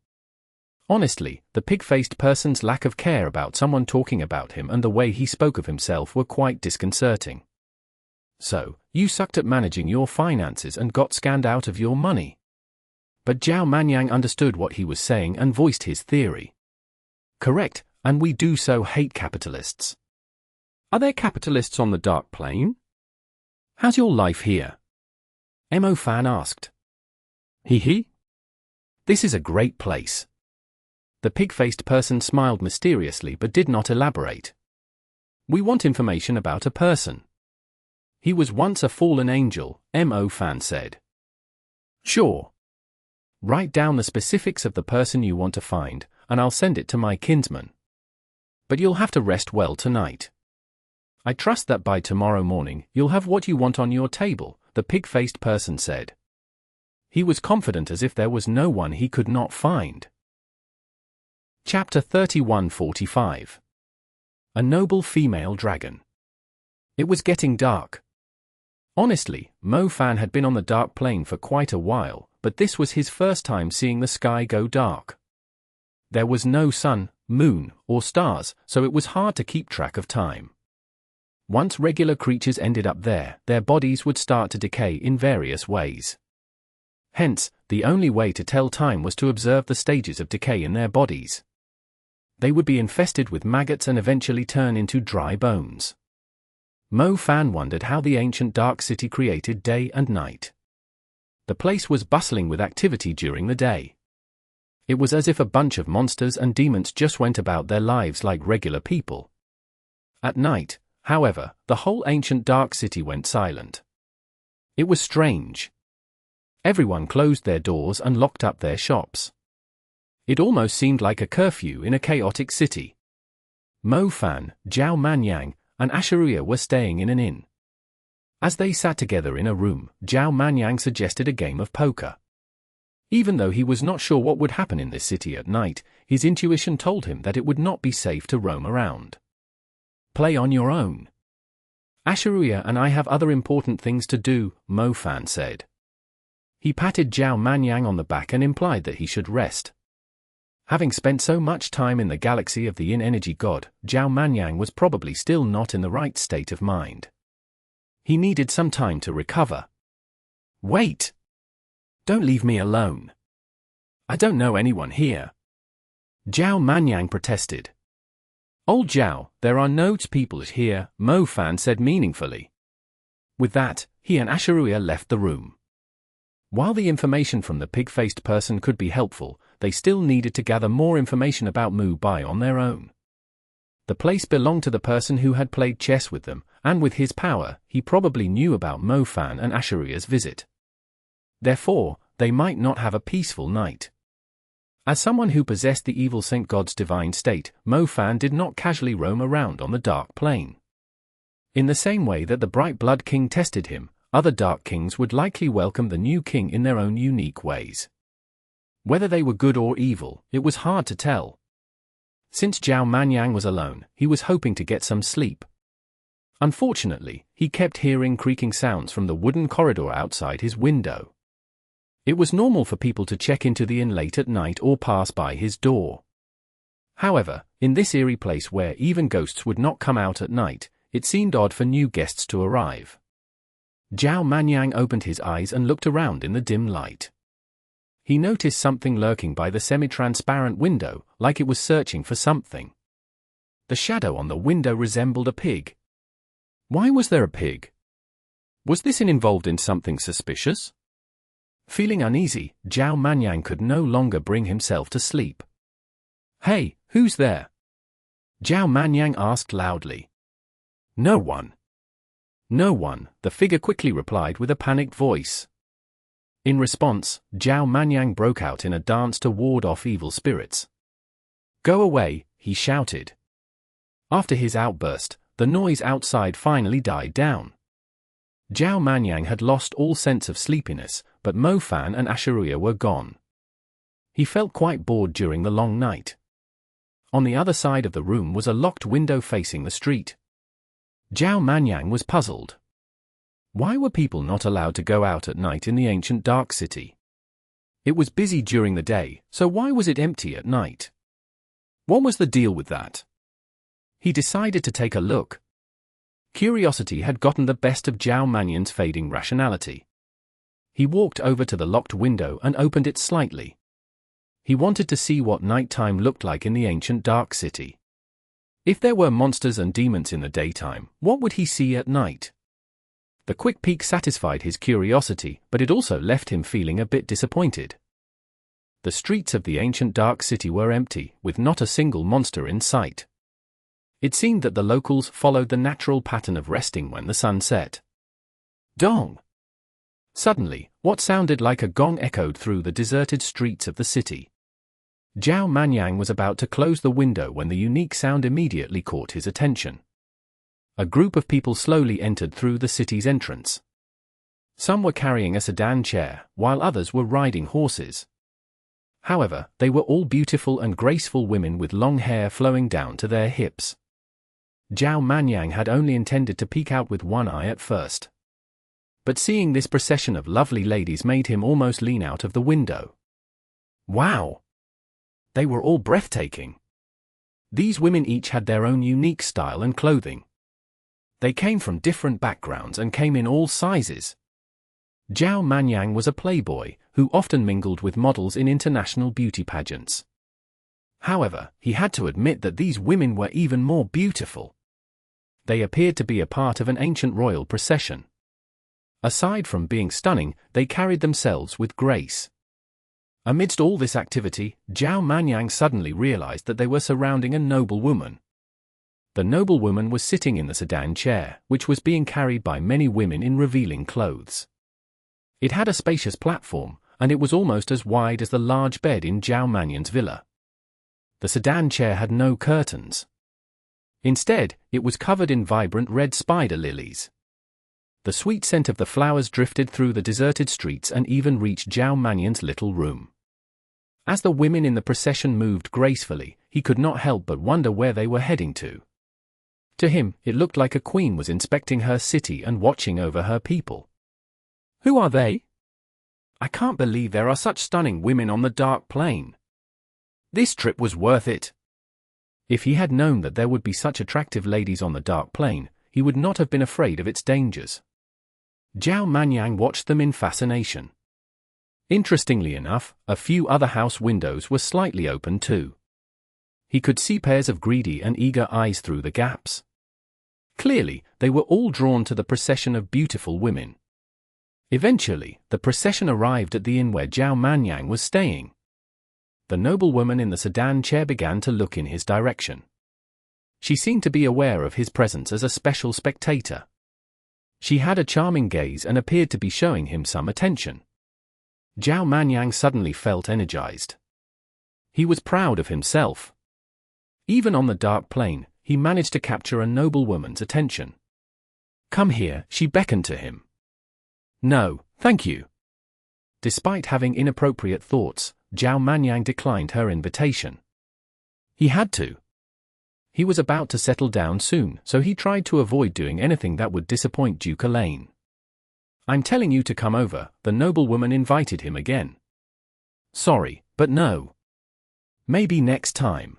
Honestly, the pig-faced person's lack of care about someone talking about him and the way he spoke of himself were quite disconcerting. So, you sucked at managing your finances and got scammed out of your money. But Zhao Manyan understood what he was saying and voiced his theory. Correct, and we do so hate capitalists. Are there capitalists on the Dark Plane? How's your life here? Mo Fan asked. Hee. This is a great place. The pig-faced person smiled mysteriously but did not elaborate. We want information about a person. He was once a fallen angel, Mo Fan said. Sure. Write down the specifics of the person you want to find, and I'll send it to my kinsman. But you'll have to rest well tonight. I trust that by tomorrow morning you'll have what you want on your table, the pig-faced person said. He was confident as if there was no one he could not find. Chapter 31:45. A noble female dragon. It was getting dark. Honestly, Mo Fan had been on the Dark Plane for quite a while, but this was his first time seeing the sky go dark. There was no sun, moon, or stars, so it was hard to keep track of time. Once regular creatures ended up there, their bodies would start to decay in various ways. Hence, the only way to tell time was to observe the stages of decay in their bodies. They would be infested with maggots and eventually turn into dry bones. Mo Fan wondered how the ancient Dark City created day and night. The place was bustling with activity during the day. It was as if a bunch of monsters and demons just went about their lives like regular people. At night, however, the whole ancient Dark City went silent. It was strange. Everyone closed their doors and locked up their shops. It almost seemed like a curfew in a chaotic city. Mo Fan, Zhao Manyan, and Asha'ruiya were staying in an inn. As they sat together in a room, Zhao Manyan suggested a game of poker. Even though he was not sure what would happen in this city at night, his intuition told him that it would not be safe to roam around. Play on your own. Asha'ruiya and I have other important things to do, Mo Fan said. He patted Zhao Manyan on the back and implied that he should rest. Having spent so much time in the galaxy of the Yin energy god, Zhao Manyan was probably still not in the right state of mind. He needed some time to recover. Wait! Don't leave me alone. I don't know anyone here. Zhao Manyan protested. Old Zhao, there are no people here, Mo Fan said meaningfully. With that, he and Asha'ruiya left the room. While the information from the pig-faced person could be helpful, they still needed to gather more information about Mu Bai on their own. The place belonged to the person who had played chess with them, and with his power, he probably knew about Mo Fan and Asha'ruiya's visit. Therefore, they might not have a peaceful night. As someone who possessed the evil Saint God's divine state, Mo Fan did not casually roam around on the Dark Plane. In the same way that the Bright Blood King tested him, other Dark Kings would likely welcome the new king in their own unique ways. Whether they were good or evil, it was hard to tell. Since Zhao Manyan was alone, he was hoping to get some sleep. Unfortunately, he kept hearing creaking sounds from the wooden corridor outside his window. It was normal for people to check into the inn late at night or pass by his door. However, in this eerie place where even ghosts would not come out at night, it seemed odd for new guests to arrive. Zhao Manyan opened his eyes and looked around in the dim light. He noticed something lurking by the semi-transparent window, like it was searching for something. The shadow on the window resembled a pig. Why was there a pig? Was this inn involved in something suspicious? Feeling uneasy, Zhao Manyan could no longer bring himself to sleep. "Hey, who's there?" Zhao Manyan asked loudly. "No one." "No one," the figure quickly replied with a panicked voice. In response, Zhao Manyan broke out in a dance to ward off evil spirits. "Go away," he shouted. After his outburst, the noise outside finally died down. Zhao Manyan had lost all sense of sleepiness, but Mo Fan and Asha'ruiya were gone. He felt quite bored during the long night. On the other side of the room was a locked window facing the street. Zhao Manyan was puzzled. Why were people not allowed to go out at night in the ancient dark city? It was busy during the day, so why was it empty at night? What was the deal with that? He decided to take a look. Curiosity had gotten the best of Zhao Manyan's fading rationality. He walked over to the locked window and opened it slightly. He wanted to see what nighttime looked like in the ancient dark city. If there were monsters and demons in the daytime, what would he see at night? The quick peek satisfied his curiosity, but it also left him feeling a bit disappointed. The streets of the ancient dark city were empty, with not a single monster in sight. It seemed that the locals followed the natural pattern of resting when the sun set. Dong! Suddenly, what sounded like a gong echoed through the deserted streets of the city. Zhao Manyan was about to close the window when the unique sound immediately caught his attention. A group of people slowly entered through the city's entrance. Some were carrying a sedan chair, while others were riding horses. However, they were all beautiful and graceful women with long hair flowing down to their hips. Zhao Manyan had only intended to peek out with one eye at first. But seeing this procession of lovely ladies made him almost lean out of the window. Wow! They were all breathtaking. These women each had their own unique style and clothing. They came from different backgrounds and came in all sizes. Zhao Manyan was a playboy, who often mingled with models in international beauty pageants. However, he had to admit that these women were even more beautiful. They appeared to be a part of an ancient royal procession. Aside from being stunning, they carried themselves with grace. Amidst all this activity, Zhao Manyan suddenly realized that they were surrounding a noble woman. The noblewoman was sitting in the sedan chair, which was being carried by many women in revealing clothes. It had a spacious platform, and it was almost as wide as the large bed in Zhao Manyan's villa. The sedan chair had no curtains. Instead, it was covered in vibrant red spider lilies. The sweet scent of the flowers drifted through the deserted streets and even reached Zhao Manyan's little room. As the women in the procession moved gracefully, he could not help but wonder where they were heading to. To him, it looked like a queen was inspecting her city and watching over her people. Who are they? I can't believe there are such stunning women on the Dark Plane. This trip was worth it. If he had known that there would be such attractive ladies on the Dark Plane, he would not have been afraid of its dangers. Zhao Manyan watched them in fascination. Interestingly enough, a few other house windows were slightly open too. He could see pairs of greedy and eager eyes through the gaps. Clearly, they were all drawn to the procession of beautiful women. Eventually, the procession arrived at the inn where Zhao Manyan was staying. The noblewoman in the sedan chair began to look in his direction. She seemed to be aware of his presence as a special spectator. She had a charming gaze and appeared to be showing him some attention. Zhao Manyan suddenly felt energized. He was proud of himself. Even on the Dark Plane, he managed to capture a noblewoman's attention. Come here, she beckoned to him. No, thank you. Despite having inappropriate thoughts, Zhao Manyan declined her invitation. He had to. He was about to settle down soon, so he tried to avoid doing anything that would disappoint Duke Elaine. I'm telling you to come over, the noblewoman invited him again. Sorry, but no. Maybe next time.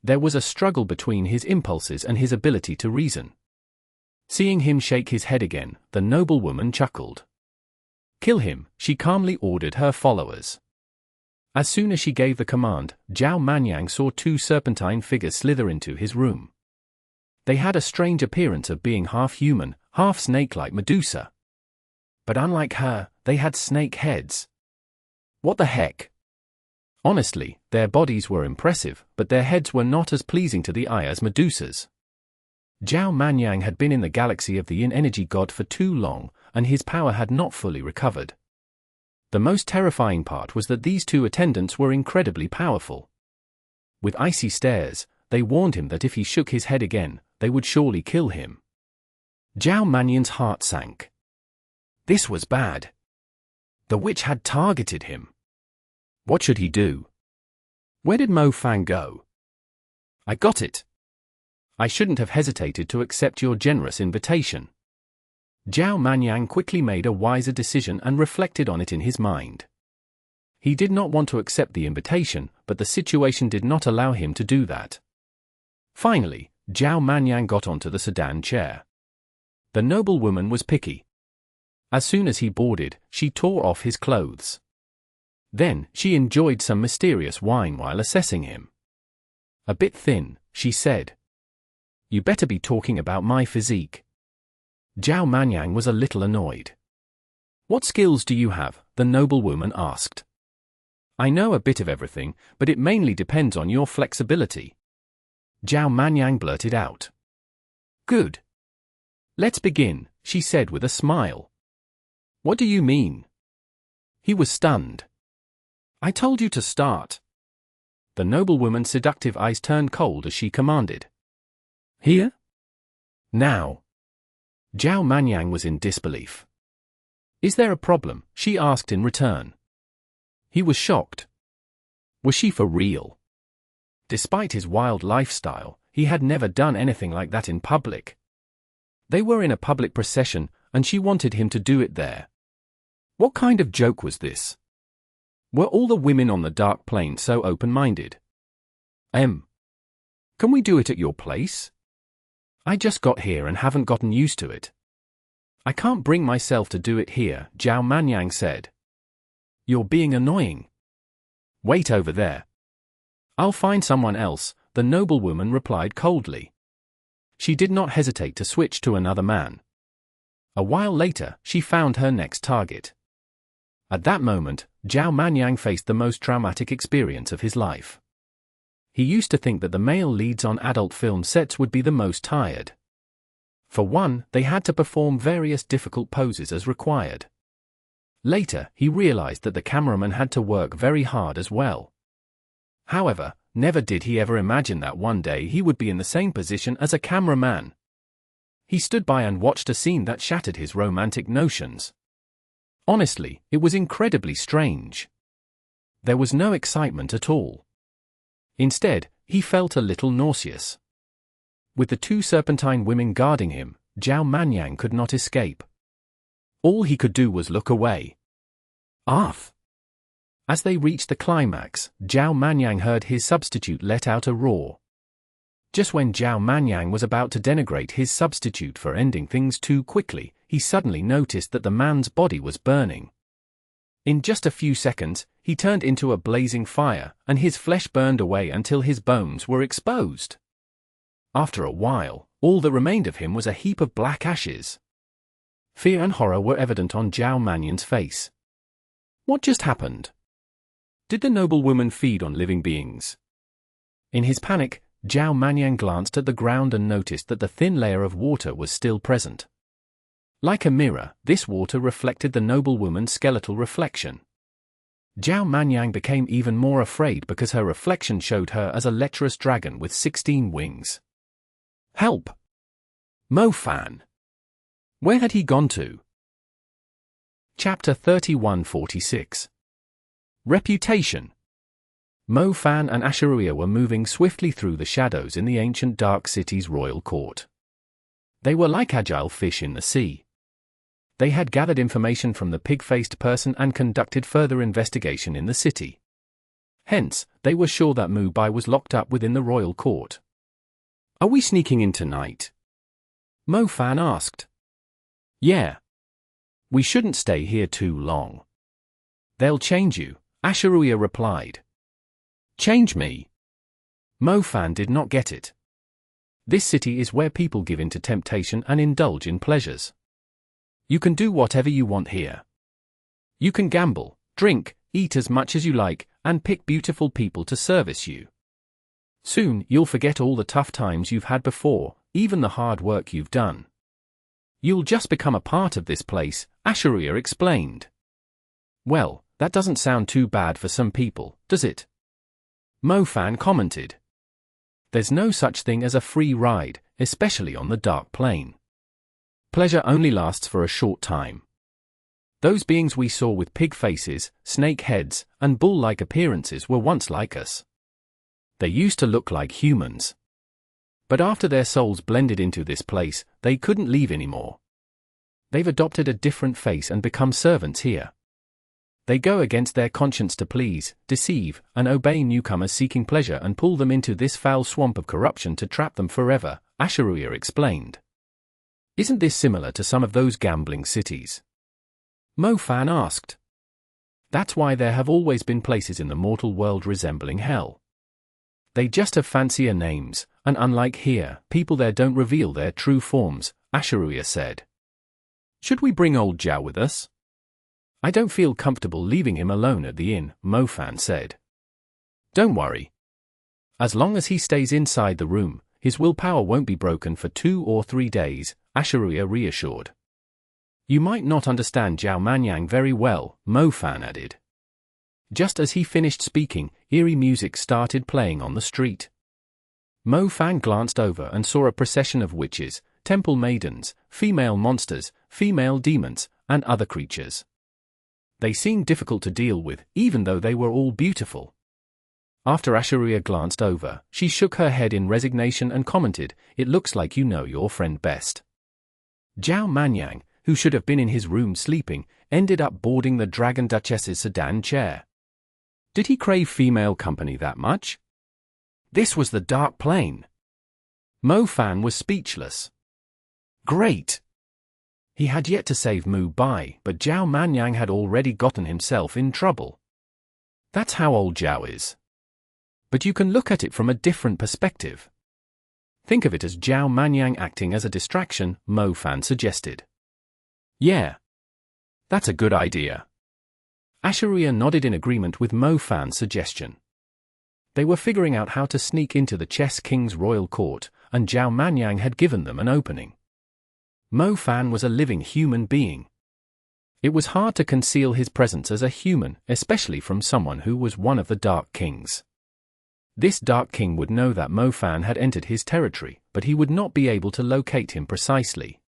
There was a struggle between his impulses and his ability to reason. Seeing him shake his head again, the noblewoman chuckled. Kill him, she calmly ordered her followers. As soon as she gave the command, Zhao Manyan saw two serpentine figures slither into his room. They had a strange appearance of being half human, half snake-like Medusa. But unlike her, they had snake heads. What the heck? Honestly, their bodies were impressive, but their heads were not as pleasing to the eye as Medusa's. Zhao Manyan had been in the galaxy of the Yin energy god for too long, and his power had not fully recovered. The most terrifying part was that these two attendants were incredibly powerful. With icy stares, they warned him that if he shook his head again, they would surely kill him. Zhao Manyan's heart sank. This was bad. The witch had targeted him. What should he do? Where did Mo Fan go? I got it. I shouldn't have hesitated to accept your generous invitation. Zhao Manyan quickly made a wiser decision and reflected on it in his mind. He did not want to accept the invitation, but the situation did not allow him to do that. Finally, Zhao Manyan got onto the sedan chair. The noblewoman was picky. As soon as he boarded, she tore off his clothes. Then, she enjoyed some mysterious wine while assessing him. A bit thin, she said. You better be talking about my physique. Zhao Manyan was a little annoyed. What skills do you have? The noblewoman asked. I know a bit of everything, but it mainly depends on your flexibility. Zhao Manyan blurted out. Good. Let's begin, she said with a smile. What do you mean? He was stunned. I told you to start. The noblewoman's seductive eyes turned cold as she commanded. Here? Now. Zhao Manyan was in disbelief. Is there a problem? She asked in return. He was shocked. Was she for real? Despite his wild lifestyle, he had never done anything like that in public. They were in a public procession, and she wanted him to do it there. What kind of joke was this? Were all the women on the dark plane so open-minded? Can we do it at your place? I just got here and haven't gotten used to it. I can't bring myself to do it here, Zhao Manyan said. You're being annoying. Wait over there. I'll find someone else, the noblewoman replied coldly. She did not hesitate to switch to another man. A while later, she found her next target. At that moment, Zhao Manyan faced the most traumatic experience of his life. He used to think that the male leads on adult film sets would be the most tired. For one, they had to perform various difficult poses as required. Later, he realized that the cameraman had to work very hard as well. However, never did he ever imagine that one day he would be in the same position as a cameraman. He stood by and watched a scene that shattered his romantic notions. Honestly, it was incredibly strange. There was no excitement at all. Instead, he felt a little nauseous. With the two serpentine women guarding him, Zhao Manyan could not escape. All he could do was look away. Arf! As they reached the climax, Zhao Manyan heard his substitute let out a roar. Just when Zhao Manyan was about to denigrate his substitute for ending things too quickly, he suddenly noticed that the man's body was burning. In just a few seconds, he turned into a blazing fire, and his flesh burned away until his bones were exposed. After a while, all that remained of him was a heap of black ashes. Fear and horror were evident on Zhao Manyan's face. What just happened? Did the noblewoman feed on living beings? In his panic, Zhao Manyan glanced at the ground and noticed that the thin layer of water was still present. Like a mirror, this water reflected the noblewoman's skeletal reflection. Zhao Manyan became even more afraid because her reflection showed her as a lecherous dragon with 16 wings. Help! Mo Fan! Where had he gone to? Chapter 3146. Reputation. Mo Fan and Asha'ruiya were moving swiftly through the shadows in the ancient dark city's royal court. They were like agile fish in the sea. They had gathered information from the pig-faced person and conducted further investigation in the city. Hence, they were sure that Mu Bai was locked up within the royal court. "Are we sneaking in tonight?" Mo Fan asked. "Yeah. We shouldn't stay here too long." "They'll change you," Asha'ruiya replied. "Change me?" Mo Fan did not get it. This city is where people give in to temptation and indulge in pleasures. You can do whatever you want here. You can gamble, drink, eat as much as you like, and pick beautiful people to service you. Soon, you'll forget all the tough times you've had before, even the hard work you've done. You'll just become a part of this place, Asha'ruiya explained. "Well, that doesn't sound too bad for some people, does it?" Mo Fan commented. "There's no such thing as a free ride, especially on the dark plane. Pleasure only lasts for a short time. Those beings we saw with pig faces, snake heads, and bull-like appearances were once like us. They used to look like humans. But after their souls blended into this place, they couldn't leave anymore. They've adopted a different face and become servants here. They go against their conscience to please, deceive, and obey newcomers seeking pleasure and pull them into this foul swamp of corruption to trap them forever," Asha'ruiya explained. "Isn't this similar to some of those gambling cities?" Mo Fan asked. "That's why there have always been places in the mortal world resembling hell. They just have fancier names, and unlike here, people there don't reveal their true forms," Asha'ruiya said. "Should we bring old Zhao with us?" "I don't feel comfortable leaving him alone at the inn," Mo Fan said. "Don't worry. As long as he stays inside the room, his willpower won't be broken for 2 or 3 days, Asha'ruiya reassured. "You might not understand Zhao Manyan very well," Mo Fan added. Just as he finished speaking, eerie music started playing on the street. Mo Fan glanced over and saw a procession of witches, temple maidens, female monsters, female demons, and other creatures. They seemed difficult to deal with, even though they were all beautiful. After Asha'ruiya glanced over, she shook her head in resignation and commented, "It looks like you know your friend best." Zhao Manyan, who should have been in his room sleeping, ended up boarding the Dragon Duchess's sedan chair. Did he crave female company that much? This was the dark plane. Mo Fan was speechless. Great! He had yet to save Mu Bai, but Zhao Manyan had already gotten himself in trouble. That's how old Zhao is. But you can look at it from a different perspective. Think of it as Zhao Manyan acting as a distraction, Mo Fan suggested. Yeah. That's a good idea. Asha'ruiya nodded in agreement with Mo Fan's suggestion. They were figuring out how to sneak into the Chess King's royal court, and Zhao Manyan had given them an opening. Mo Fan was a living human being. It was hard to conceal his presence as a human, especially from someone who was one of the Dark Kings. This Dark King would know that Mo Fan had entered his territory, but he would not be able to locate him precisely.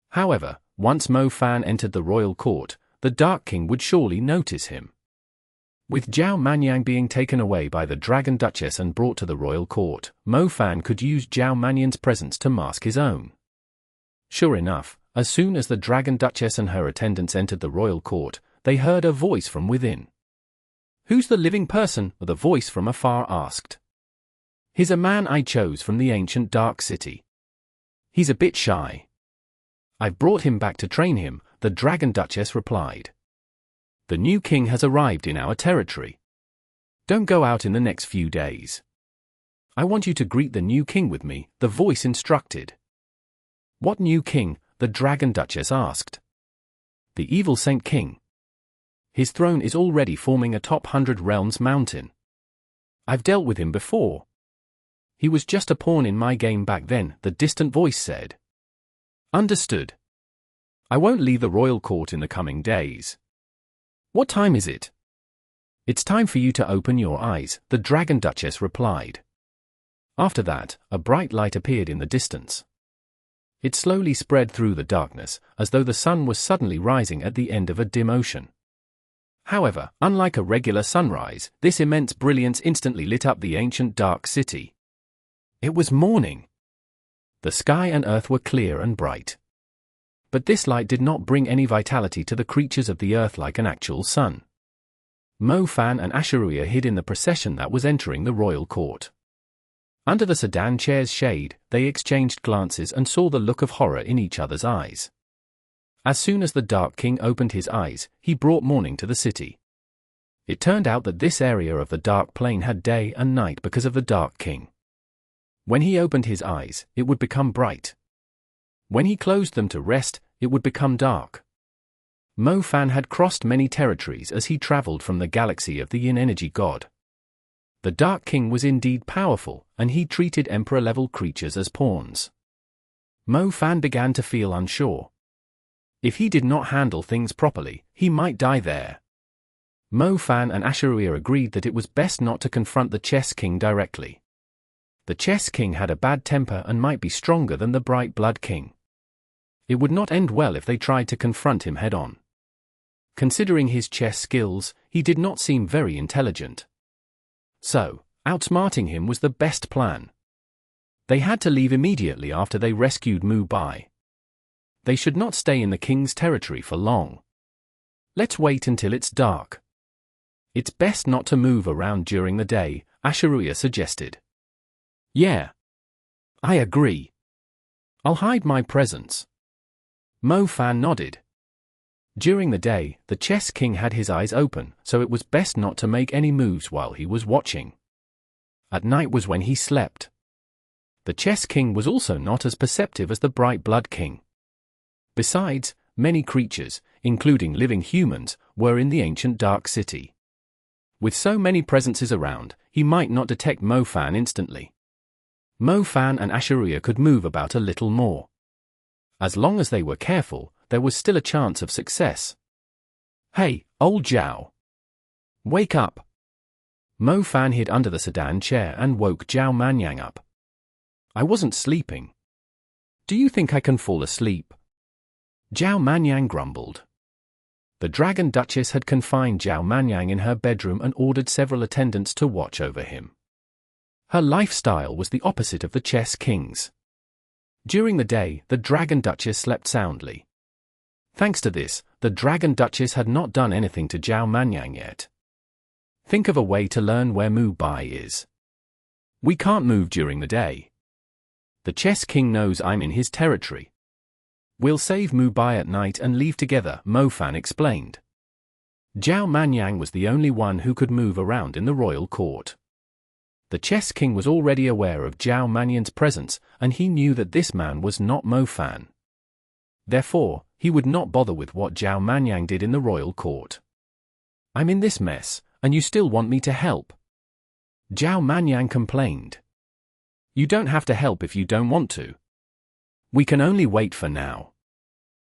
However, once Mo Fan entered the royal court, the Dark King would surely notice him. With Zhao Manyan being taken away by the Dragon Duchess and brought to the royal court, Mo Fan could use Zhao Manyan's presence to mask his own. Sure enough, as soon as the Dragon Duchess and her attendants entered the royal court, they heard a voice from within. "Who's the living person?" the voice from afar asked. "He's a man I chose from the ancient dark city. He's a bit shy. I've brought him back to train him," the Dragon Duchess replied. "The new king has arrived in our territory. Don't go out in the next few days. I want you to greet the new king with me," the voice instructed. "What new king?" the Dragon Duchess asked. "The evil Saint King. His throne is already forming atop 100 Realms mountain. I've dealt with him before. He was just a pawn in my game back then," the distant voice said. "Understood. I won't leave the royal court in the coming days. What time is it?" "It's time for you to open your eyes," the Dragon Duchess replied. After that, a bright light appeared in the distance. It slowly spread through the darkness, as though the sun was suddenly rising at the end of a dim ocean. However, unlike a regular sunrise, this immense brilliance instantly lit up the ancient dark city. It was morning. The sky and earth were clear and bright. But this light did not bring any vitality to the creatures of the earth like an actual sun. Mo Fan and Asha'ruiya hid in the procession that was entering the royal court. Under the sedan chair's shade, they exchanged glances and saw the look of horror in each other's eyes. As soon as the Dark King opened his eyes, he brought morning to the city. It turned out that this area of the Dark Plane had day and night because of the Dark King. When he opened his eyes, it would become bright. When he closed them to rest, it would become dark. Mo Fan had crossed many territories as he traveled from the galaxy of the Yin energy god. The Dark King was indeed powerful, and he treated Emperor-level creatures as pawns. Mo Fan began to feel unsure. If he did not handle things properly, he might die there. Mo Fan and Asha'ruiya agreed that it was best not to confront the Chess King directly. The Chess King had a bad temper and might be stronger than the Bright Blood King. It would not end well if they tried to confront him head-on. Considering his chess skills, he did not seem very intelligent. So, outsmarting him was the best plan. They had to leave immediately after they rescued Mu Bai. They should not stay in the king's territory for long. Let's wait until it's dark. It's best not to move around during the day, Asha'ruiya suggested. Yeah. I agree. I'll hide my presence. Mo Fan nodded. During the day, the Chess King had his eyes open, so it was best not to make any moves while he was watching. At night was when he slept. The Chess King was also not as perceptive as the Bright Blood King. Besides, many creatures, including living humans, were in the ancient Dark City. With so many presences around, he might not detect Mo Fan instantly. Mo Fan and Asha'ruiya could move about a little more. As long as they were careful, there was still a chance of success. Hey, old Zhao. Wake up. Mo Fan hid under the sedan chair and woke Zhao Manyan up. I wasn't sleeping. Do you think I can fall asleep? Zhao Manyan grumbled. The Dragon Duchess had confined Zhao Manyan in her bedroom and ordered several attendants to watch over him. Her lifestyle was the opposite of the Chess King's. During the day, the Dragon Duchess slept soundly. Thanks to this, the Dragon Duchess had not done anything to Zhao Manyan yet. Think of a way to learn where Mu Bai is. We can't move during the day. The Chess King knows I'm in his territory. We'll save Mu Bai at night and leave together, Mo Fan explained. Zhao Manyan was the only one who could move around in the royal court. The Chess King was already aware of Zhao Manyan's presence, and he knew that this man was not Mo Fan. Therefore, he would not bother with what Zhao Manyan did in the royal court. I'm in this mess, and you still want me to help? Zhao Manyan complained. You don't have to help if you don't want to. We can only wait for now.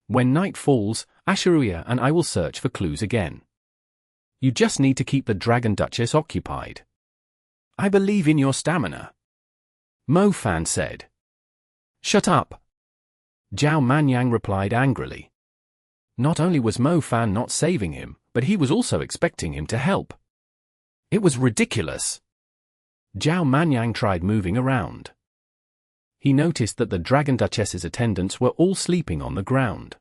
When night falls, Asha'ruiya and I will search for clues again. You just need to keep the Dragon Duchess occupied. I believe in your stamina. Mo Fan said. Shut up. Zhao Manyan replied angrily. Not only was Mo Fan not saving him, but he was also expecting him to help. It was ridiculous. Zhao Manyan tried moving around. He noticed that the Dragon Duchess's attendants were all sleeping on the ground.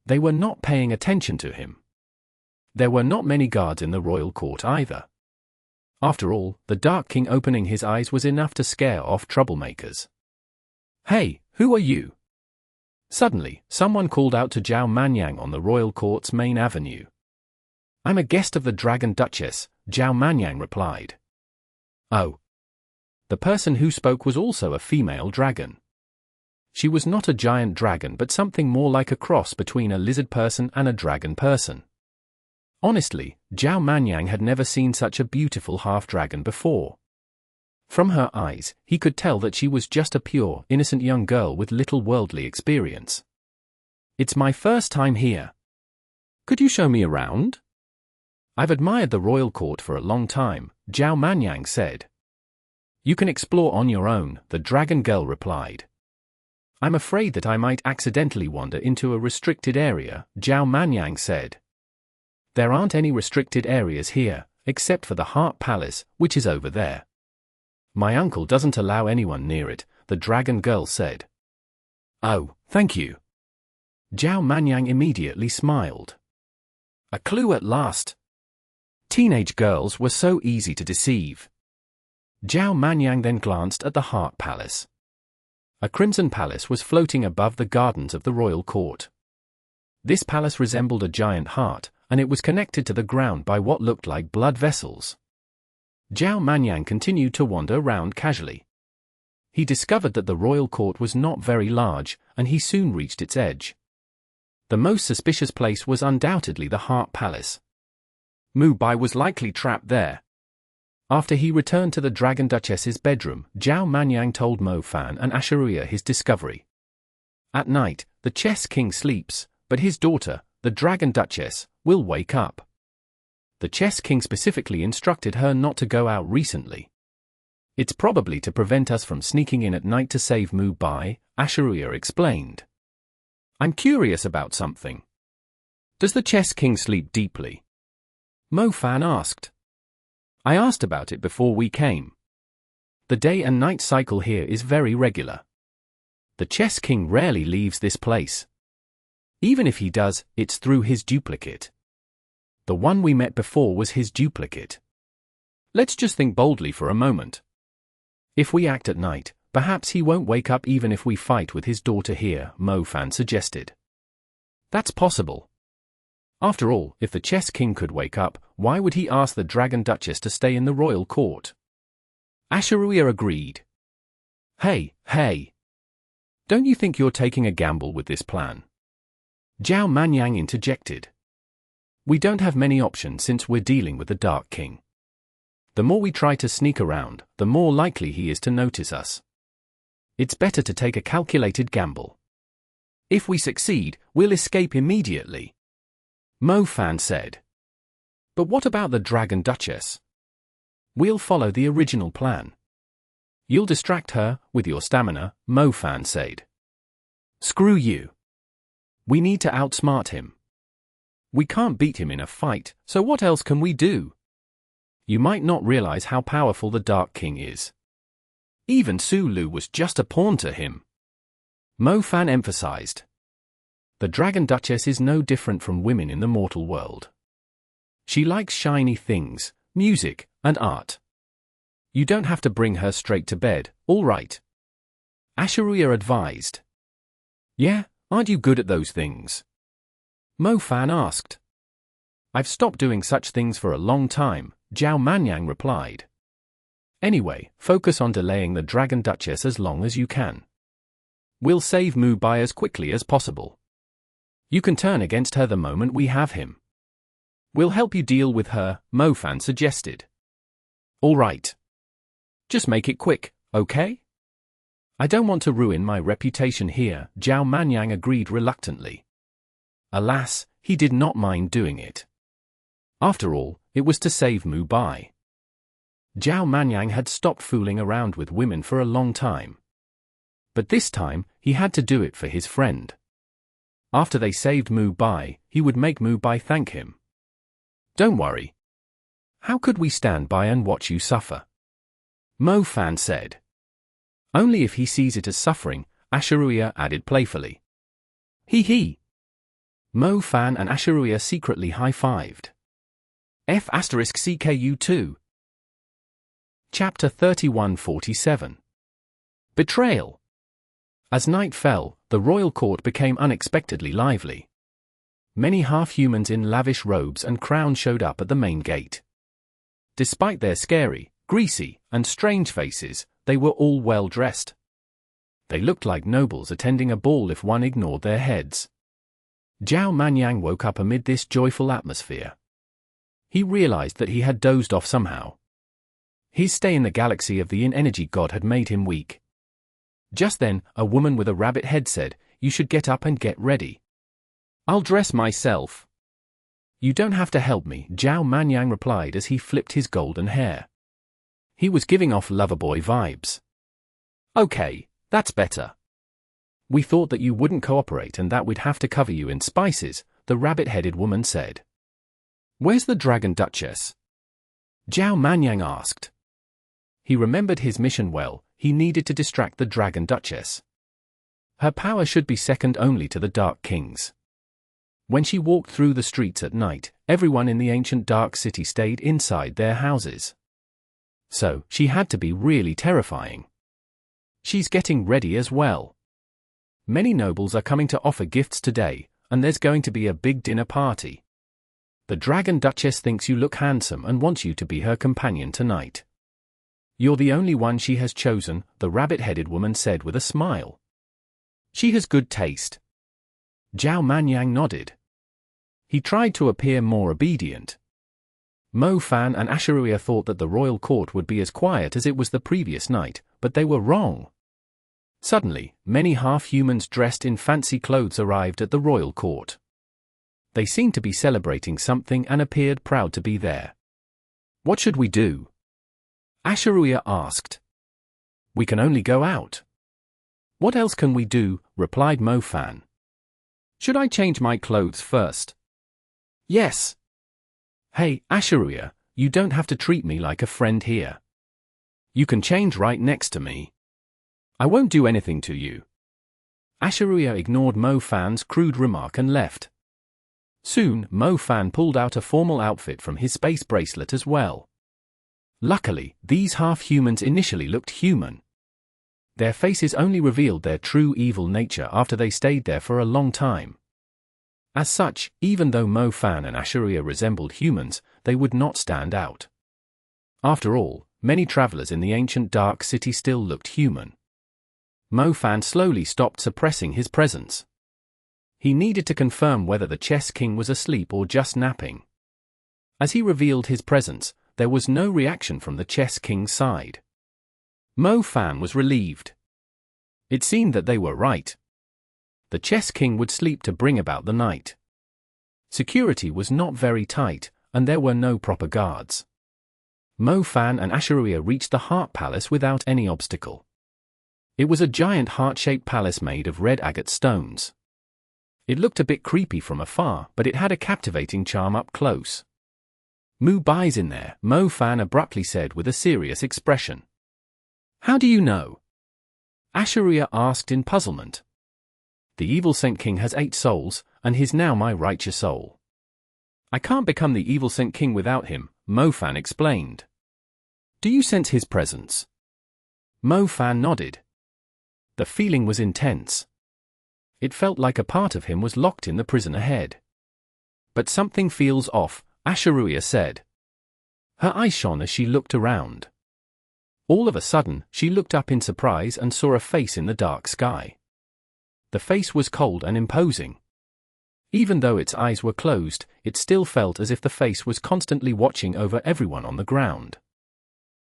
They were not paying attention to him. There were not many guards in the royal court either. After all, the Dark King opening his eyes was enough to scare off troublemakers. Hey, who are you? Suddenly, someone called out to Zhao Manyan on the royal court's main avenue. I'm a guest of the Dragon Duchess, Zhao Manyan replied. Oh. The person who spoke was also a female dragon. She was not a giant dragon but something more like a cross between a lizard person and a dragon person. Honestly, Zhao Manyan had never seen such a beautiful half-dragon before. From her eyes, he could tell that she was just a pure, innocent young girl with little worldly experience. It's my first time here. Could you show me around? I've admired the royal court for a long time, Zhao Manyan said. You can explore on your own, the dragon girl replied. I'm afraid that I might accidentally wander into a restricted area, Zhao Manyan said. There aren't any restricted areas here, except for the Heart Palace, which is over there. My uncle doesn't allow anyone near it, the dragon girl said. Oh, thank you. Zhao Manyan immediately smiled. A clue at last. Teenage girls were so easy to deceive. Zhao Manyan then glanced at the Heart Palace. A crimson palace was floating above the gardens of the royal court. This palace resembled a giant heart, and it was connected to the ground by what looked like blood vessels. Zhao Manyan continued to wander round casually. He discovered that the royal court was not very large, and he soon reached its edge. The most suspicious place was undoubtedly the Heart Palace. Mu Bai was likely trapped there. After he returned to the Dragon Duchess's bedroom, Zhao Manyan told Mo Fan and Asha'ruiya his discovery. At night, the Chess King sleeps, but his daughter, the Dragon Duchess, will wake up. The Chess King specifically instructed her not to go out recently. It's probably to prevent us from sneaking in at night to save Mu Bai, Asha'ruiya explained. I'm curious about something. Does the Chess King sleep deeply? Mo Fan asked. I asked about it before we came. The day and night cycle here is very regular. The Chess King rarely leaves this place. Even if he does, it's through his duplicate. The one we met before was his duplicate. Let's just think boldly for a moment. If we act at night, perhaps he won't wake up even if we fight with his daughter here, Mo Fan suggested. That's possible. After all, if the Chess King could wake up, why would he ask the Dragon Duchess to stay in the royal court? Asha'ruiya agreed. Hey. Don't you think you're taking a gamble with this plan? Zhao Manyan interjected. We don't have many options since we're dealing with the Dark King. The more we try to sneak around, the more likely he is to notice us. It's better to take a calculated gamble. If we succeed, we'll escape immediately. Mo Fan said. But what about the Dragon Duchess? We'll follow the original plan. You'll distract her with your stamina, Mo Fan said. Screw you. We need to outsmart him. We can't beat him in a fight, so what else can we do? You might not realize how powerful the Dark King is. Even Sulu was just a pawn to him. Mo Fan emphasized. The Dragon Duchess is no different from women in the mortal world. She likes shiny things, music, and art. You don't have to bring her straight to bed, all right? Asha'ruiya advised. Yeah, aren't you good at those things? Mo Fan asked. I've stopped doing such things for a long time, Zhao Manyan replied. Anyway, focus on delaying the Dragon Duchess as long as you can. We'll save Mu Bai as quickly as possible. You can turn against her the moment we have him. We'll help you deal with her, Mo Fan suggested. All right. Just make it quick, okay? I don't want to ruin my reputation here, Zhao Manyan agreed reluctantly. Alas, he did not mind doing it. After all, it was to save Mu Bai. Zhao Manyan had stopped fooling around with women for a long time. But this time, he had to do it for his friend. After they saved Mu Bai, he would make Mu Bai thank him. Don't worry. How could we stand by and watch you suffer? Mo Fan said. Only if he sees it as suffering, Asha'ruiya added playfully. Hee. Mo Fan and Asha'ruiya secretly high-fived. F*CKU2 Chapter 3147 Betrayal. As night fell, the royal court became unexpectedly lively. Many half-humans in lavish robes and crowns showed up at the main gate. Despite their scary, greasy, and strange faces, they were all well-dressed. They looked like nobles attending a ball if one ignored their heads. Zhao Manyan woke up amid this joyful atmosphere. He realized that he had dozed off somehow. His stay in the galaxy of the energy god had made him weak. Just then, a woman with a rabbit head said, "You should get up and get ready." "I'll dress myself." "You don't have to help me," Zhao Manyan replied as he flipped his golden hair. He was giving off Loverboy vibes. "Okay, that's better." We thought that you wouldn't cooperate and that we'd have to cover you in spices, the rabbit-headed woman said. Where's the Dragon Duchess? Zhao Manyan asked. He remembered his mission well. He needed to distract the Dragon Duchess. Her power should be second only to the Dark King's. When she walked through the streets at night, everyone in the ancient Dark City stayed inside their houses. So, she had to be really terrifying. She's getting ready as well. Many nobles are coming to offer gifts today, and there's going to be a big dinner party. The Dragon Duchess thinks you look handsome and wants you to be her companion tonight. You're the only one she has chosen, the rabbit-headed woman said with a smile. She has good taste. Zhao Manyan nodded. He tried to appear more obedient. Mo Fan and Asha'ruiya thought that the royal court would be as quiet as it was the previous night, but they were wrong. Suddenly, many half-humans dressed in fancy clothes arrived at the royal court. They seemed to be celebrating something and appeared proud to be there. What should we do? Asha'ruiya asked. We can only go out. What else can we do? Replied Mo Fan. Should I change my clothes first? Yes. Hey, Asha'ruiya, you don't have to treat me like a friend here. You can change right next to me. I won't do anything to you. Asha'ruiya ignored Mo Fan's crude remark and left. Soon, Mo Fan pulled out a formal outfit from his space bracelet as well. Luckily, these half-humans initially looked human. Their faces only revealed their true evil nature after they stayed there for a long time. As such, even though Mo Fan and Asha'ruiya resembled humans, they would not stand out. After all, many travelers in the ancient Dark City still looked human. Mo Fan slowly stopped suppressing his presence. He needed to confirm whether the Chess King was asleep or just napping. As he revealed his presence, there was no reaction from the Chess King's side. Mo Fan was relieved. It seemed that they were right. The Chess King would sleep to bring about the night. Security was not very tight, and there were no proper guards. Mo Fan and Asha'ruiya reached the Heart Palace without any obstacle. It was a giant heart-shaped palace made of red agate stones. It looked a bit creepy from afar, but it had a captivating charm up close. Mu Bai's in there, Mo Fan abruptly said with a serious expression. How do you know? Asha'ruiya asked in puzzlement. The evil Saint King has 8 souls, and he's now my righteous soul. I can't become the evil Saint King without him, Mo Fan explained. Do you sense his presence? Mo Fan nodded. The feeling was intense. It felt like a part of him was locked in the prisoner head. But something feels off, Asha'ruiya said. Her eyes shone as she looked around. All of a sudden, she looked up in surprise and saw a face in the dark sky. The face was cold and imposing. Even though its eyes were closed, it still felt as if the face was constantly watching over everyone on the ground.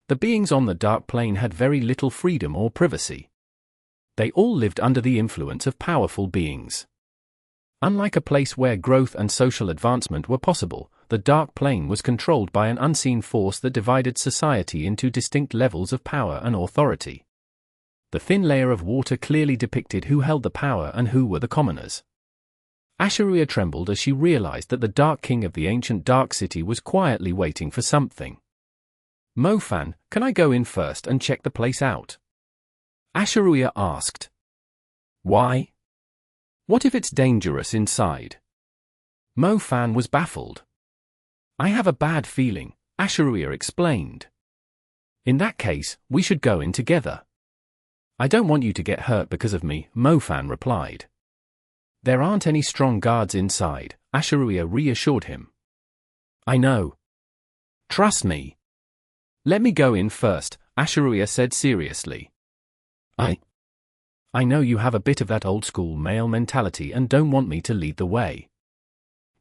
The beings on the dark plane had very little freedom or privacy. They all lived under the influence of powerful beings. Unlike a place where growth and social advancement were possible, the dark plane was controlled by an unseen force that divided society into distinct levels of power and authority. The thin layer of water clearly depicted who held the power and who were the commoners. Asha'ruiya trembled as she realized that the Dark King of the ancient Dark City was quietly waiting for something. Mo Fan, can I go in first and check the place out? Asha'ruiya asked. Why? What if it's dangerous inside? Mo Fan was baffled. I have a bad feeling, Asha'ruiya explained. In that case, we should go in together. I don't want you to get hurt because of me, Mo Fan replied. There aren't any strong guards inside, Asha'ruiya reassured him. I know. Trust me. Let me go in first, Asha'ruiya said seriously. I know you have a bit of that old-school male mentality and don't want me to lead the way.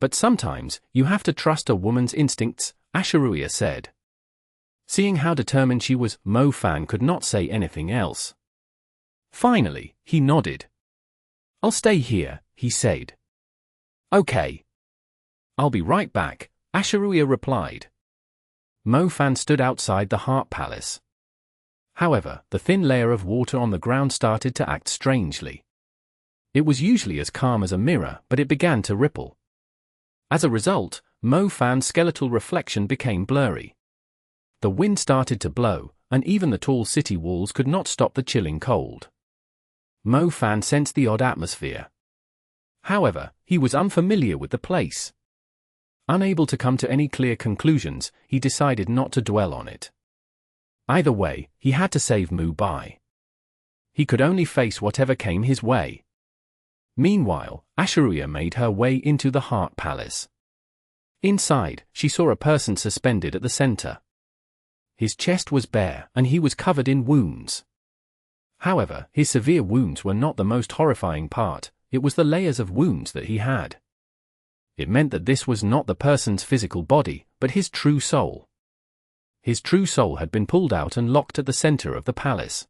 But sometimes, you have to trust a woman's instincts, Asha'ruiya said. Seeing how determined she was, Mo Fan could not say anything else. Finally, he nodded. I'll stay here, he said. Okay. I'll be right back, Asha'ruiya replied. Mo Fan stood outside the Heart Palace. However, the thin layer of water on the ground started to act strangely. It was usually as calm as a mirror, but it began to ripple. As a result, Mo Fan's skeletal reflection became blurry. The wind started to blow, and even the tall city walls could not stop the chilling cold. Mo Fan sensed the odd atmosphere. However, he was unfamiliar with the place. Unable to come to any clear conclusions, he decided not to dwell on it. Either way, he had to save Mu Bai. He could only face whatever came his way. Meanwhile, Asha'ruiya made her way into the Heart Palace. Inside, she saw a person suspended at the center. His chest was bare, and he was covered in wounds. However, his severe wounds were not the most horrifying part, it was the layers of wounds that he had. It meant that this was not the person's physical body, but his true soul. His true soul had been pulled out and locked at the center of the palace.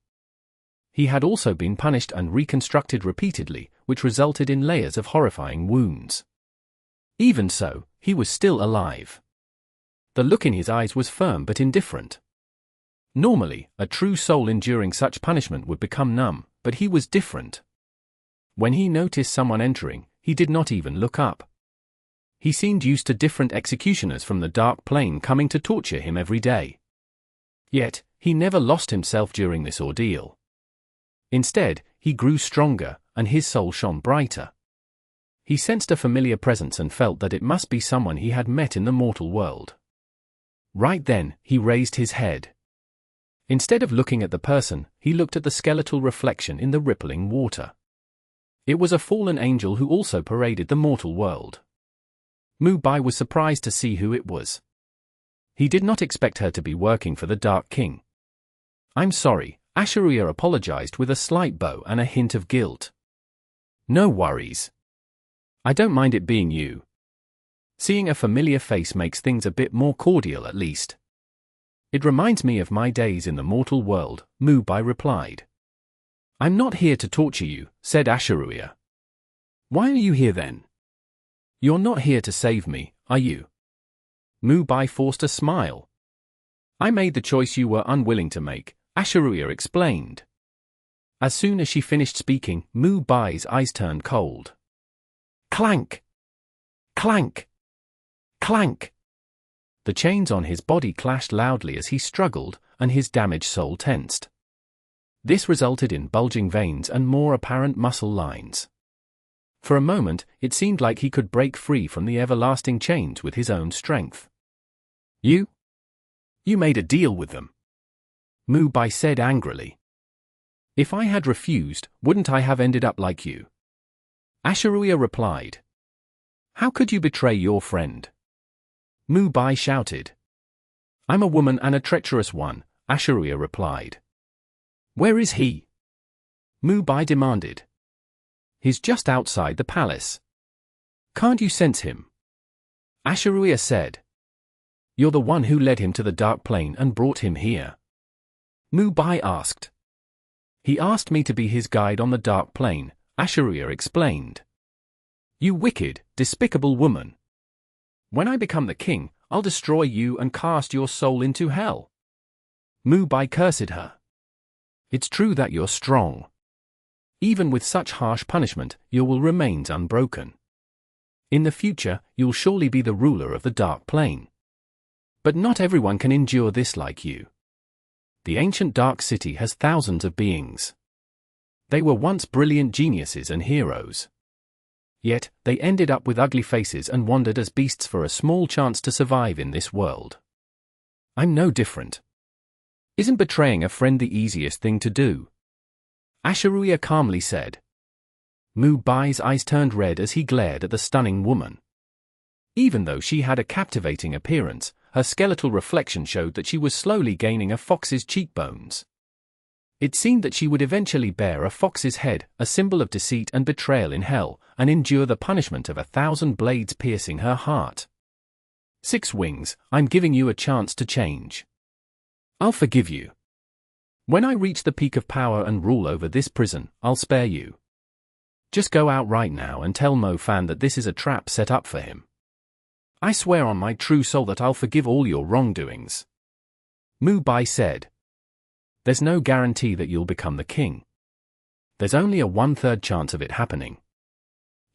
He had also been punished and reconstructed repeatedly, which resulted in layers of horrifying wounds. Even so, he was still alive. The look in his eyes was firm but indifferent. Normally, a true soul enduring such punishment would become numb, but he was different. When he noticed someone entering, he did not even look up. He seemed used to different executioners from the Dark Plane coming to torture him every day. Yet, he never lost himself during this ordeal. Instead, he grew stronger, and his soul shone brighter. He sensed a familiar presence and felt that it must be someone he had met in the mortal world. Right then, he raised his head. Instead of looking at the person, he looked at the skeletal reflection in the rippling water. It was a fallen angel who also paraded the mortal world. Mu Bai was surprised to see who it was. He did not expect her to be working for the Dark King. "I'm sorry," Asha'ruiya apologized with a slight bow and a hint of guilt. "No worries. I don't mind it being you. Seeing a familiar face makes things a bit more cordial at least. It reminds me of my days in the mortal world," Mu Bai replied. "I'm not here to torture you," said Asha'ruiya. "Why are you here then? You're not here to save me, are you?" Mu Bai forced a smile. "I made the choice you were unwilling to make," Asha'ruiya explained. As soon as she finished speaking, Mu Bai's eyes turned cold. Clank! Clank! Clank! The chains on his body clashed loudly as he struggled, and his damaged soul tensed. This resulted in bulging veins and more apparent muscle lines. For a moment, it seemed like he could break free from the everlasting chains with his own strength. You made a deal with them," Mu Bai said angrily. "If I had refused, wouldn't I have ended up like you?" Asha'ruiya replied. "How could you betray your friend?" Mu Bai shouted. "I'm a woman and a treacherous one," Asha'ruiya replied. "Where is he?" Mu Bai demanded. "He's just outside the palace. Can't you sense him?" Asha'ruiya said. "You're the one who led him to the Dark Plane and brought him here." Mu Bai asked. "He asked me to be his guide on the Dark Plane," Asha'ruiya explained. "You wicked, despicable woman. When I become the king, I'll destroy you and cast your soul into hell." Mu Bai cursed her. "It's true that you're strong. Even with such harsh punishment, your will remains unbroken. In the future, you'll surely be the ruler of the Dark Plane. But not everyone can endure this like you. The ancient Dark City has thousands of beings. They were once brilliant geniuses and heroes. Yet, they ended up with ugly faces and wandered as beasts for a small chance to survive in this world. I'm no different. Isn't betraying a friend the easiest thing to do?" Asha'ruiya calmly said. Mu Bai's eyes turned red as he glared at the stunning woman. Even though she had a captivating appearance, her skeletal reflection showed that she was slowly gaining a fox's cheekbones. It seemed that she would eventually bear a fox's head, a symbol of deceit and betrayal in hell, and endure the punishment of 1,000 blades piercing her heart. "6 wings, I'm giving you a chance to change. I'll forgive you. When I reach the peak of power and rule over this prison, I'll spare you. Just go out right now and tell Mo Fan that this is a trap set up for him. I swear on my true soul that I'll forgive all your wrongdoings." Mu Bai said. "There's no guarantee that you'll become the king. There's only a 1/3 chance of it happening.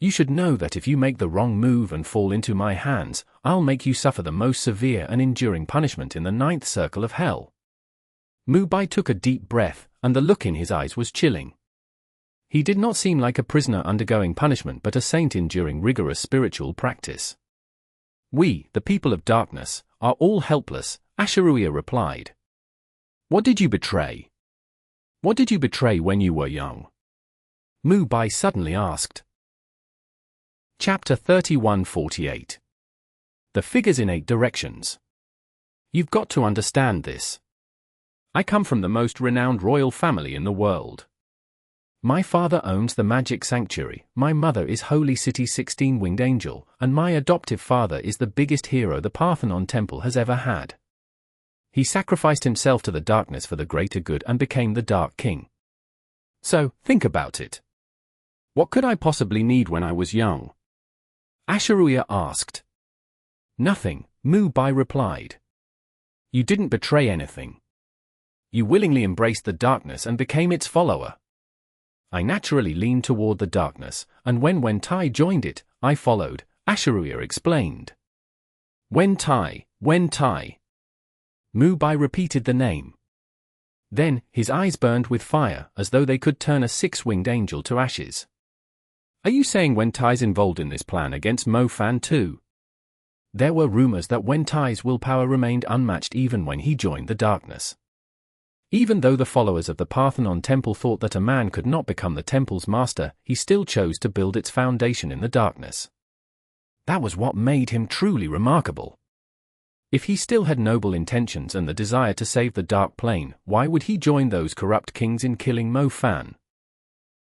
You should know that if you make the wrong move and fall into my hands, I'll make you suffer the most severe and enduring punishment in the 9th circle of hell. Mu Bai took a deep breath, and the look in his eyes was chilling. He did not seem like a prisoner undergoing punishment but a saint enduring rigorous spiritual practice. We, the people of darkness, are all helpless, Asha'ruiya replied. What did you betray? What did you betray when you were young? Mu Bai suddenly asked. Chapter 31:48. The figures in 8 directions. You've got to understand this. I come from the most renowned royal family in the world. My father owns the magic sanctuary, my mother is Holy City's 16-winged angel, and my adoptive father is the biggest hero the Parthenon temple has ever had. He sacrificed himself to the darkness for the greater good and became the Dark King. So, think about it. What could I possibly need when I was young? Asha'ruiya asked. Nothing, Mu Bai replied. You didn't betray anything. You willingly embraced the darkness and became its follower. I naturally leaned toward the darkness, and when Wentai joined it, I followed, Asha'ruiya explained. Wentai, Wentai. Mu Bai repeated the name. Then, his eyes burned with fire, as though they could turn a 6-winged angel to ashes. Are you saying Wentai's involved in this plan against Mo Fan too? There were rumors that Wentai's willpower remained unmatched even when he joined the darkness. Even though the followers of the Parthenon temple thought that a man could not become the temple's master, he still chose to build its foundation in the darkness. That was what made him truly remarkable. If he still had noble intentions and the desire to save the Dark Plane, why would he join those corrupt kings in killing Mo Fan?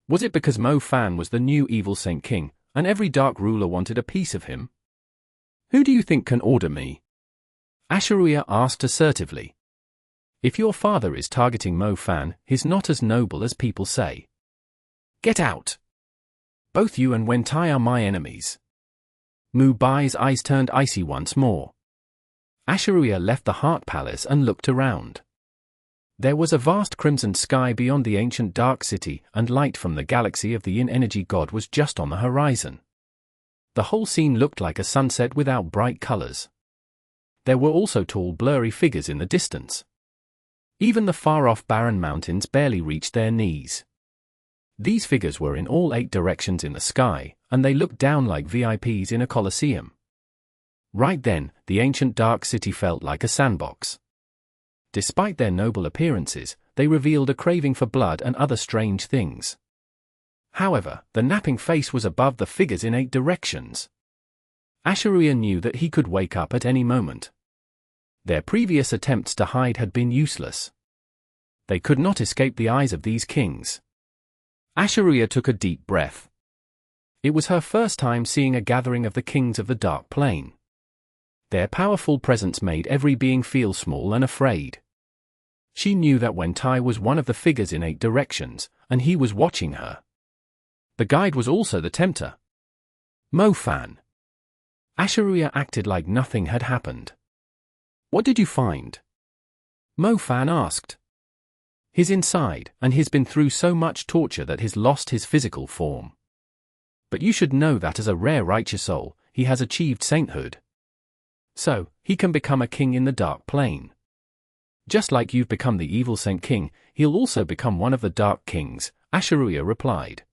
Was it because Mo Fan was the new evil Saint King, and every dark ruler wanted a piece of him? Who do you think can order me? Asha'ruiya asked assertively. If your father is targeting Mo Fan, he's not as noble as people say. Get out! Both you and Wentai are my enemies. Mu Bai's eyes turned icy once more. Asha'ruiya left the Heart Palace and looked around. There was a vast crimson sky beyond the ancient dark city, and light from the galaxy of the Yin energy god was just on the horizon. The whole scene looked like a sunset without bright colors. There were also tall blurry figures in the distance. Even the far-off barren mountains barely reached their knees. These figures were in all 8 directions in the sky, and they looked down like VIPs in a coliseum. Right then, the ancient dark city felt like a sandbox. Despite their noble appearances, they revealed a craving for blood and other strange things. However, the napping face was above the figures in 8 directions. Asha'ruiya knew that he could wake up at any moment. Their previous attempts to hide had been useless. They could not escape the eyes of these kings. Asha'ruiya took a deep breath. It was her first time seeing a gathering of the kings of the Dark Plane. Their powerful presence made every being feel small and afraid. She knew that Wentai was one of the figures in 8 directions, and he was watching her. The guide was also the tempter. Mo Fan. Asha'ruiya acted like nothing had happened. What did you find? Mo Fan asked. He's inside, and he's been through so much torture that he's lost his physical form. But you should know that as a rare righteous soul, he has achieved sainthood. So, he can become a king in the Dark Plane. Just like you've become the evil Saint King, he'll also become one of the Dark Kings, Asha'ruiya replied.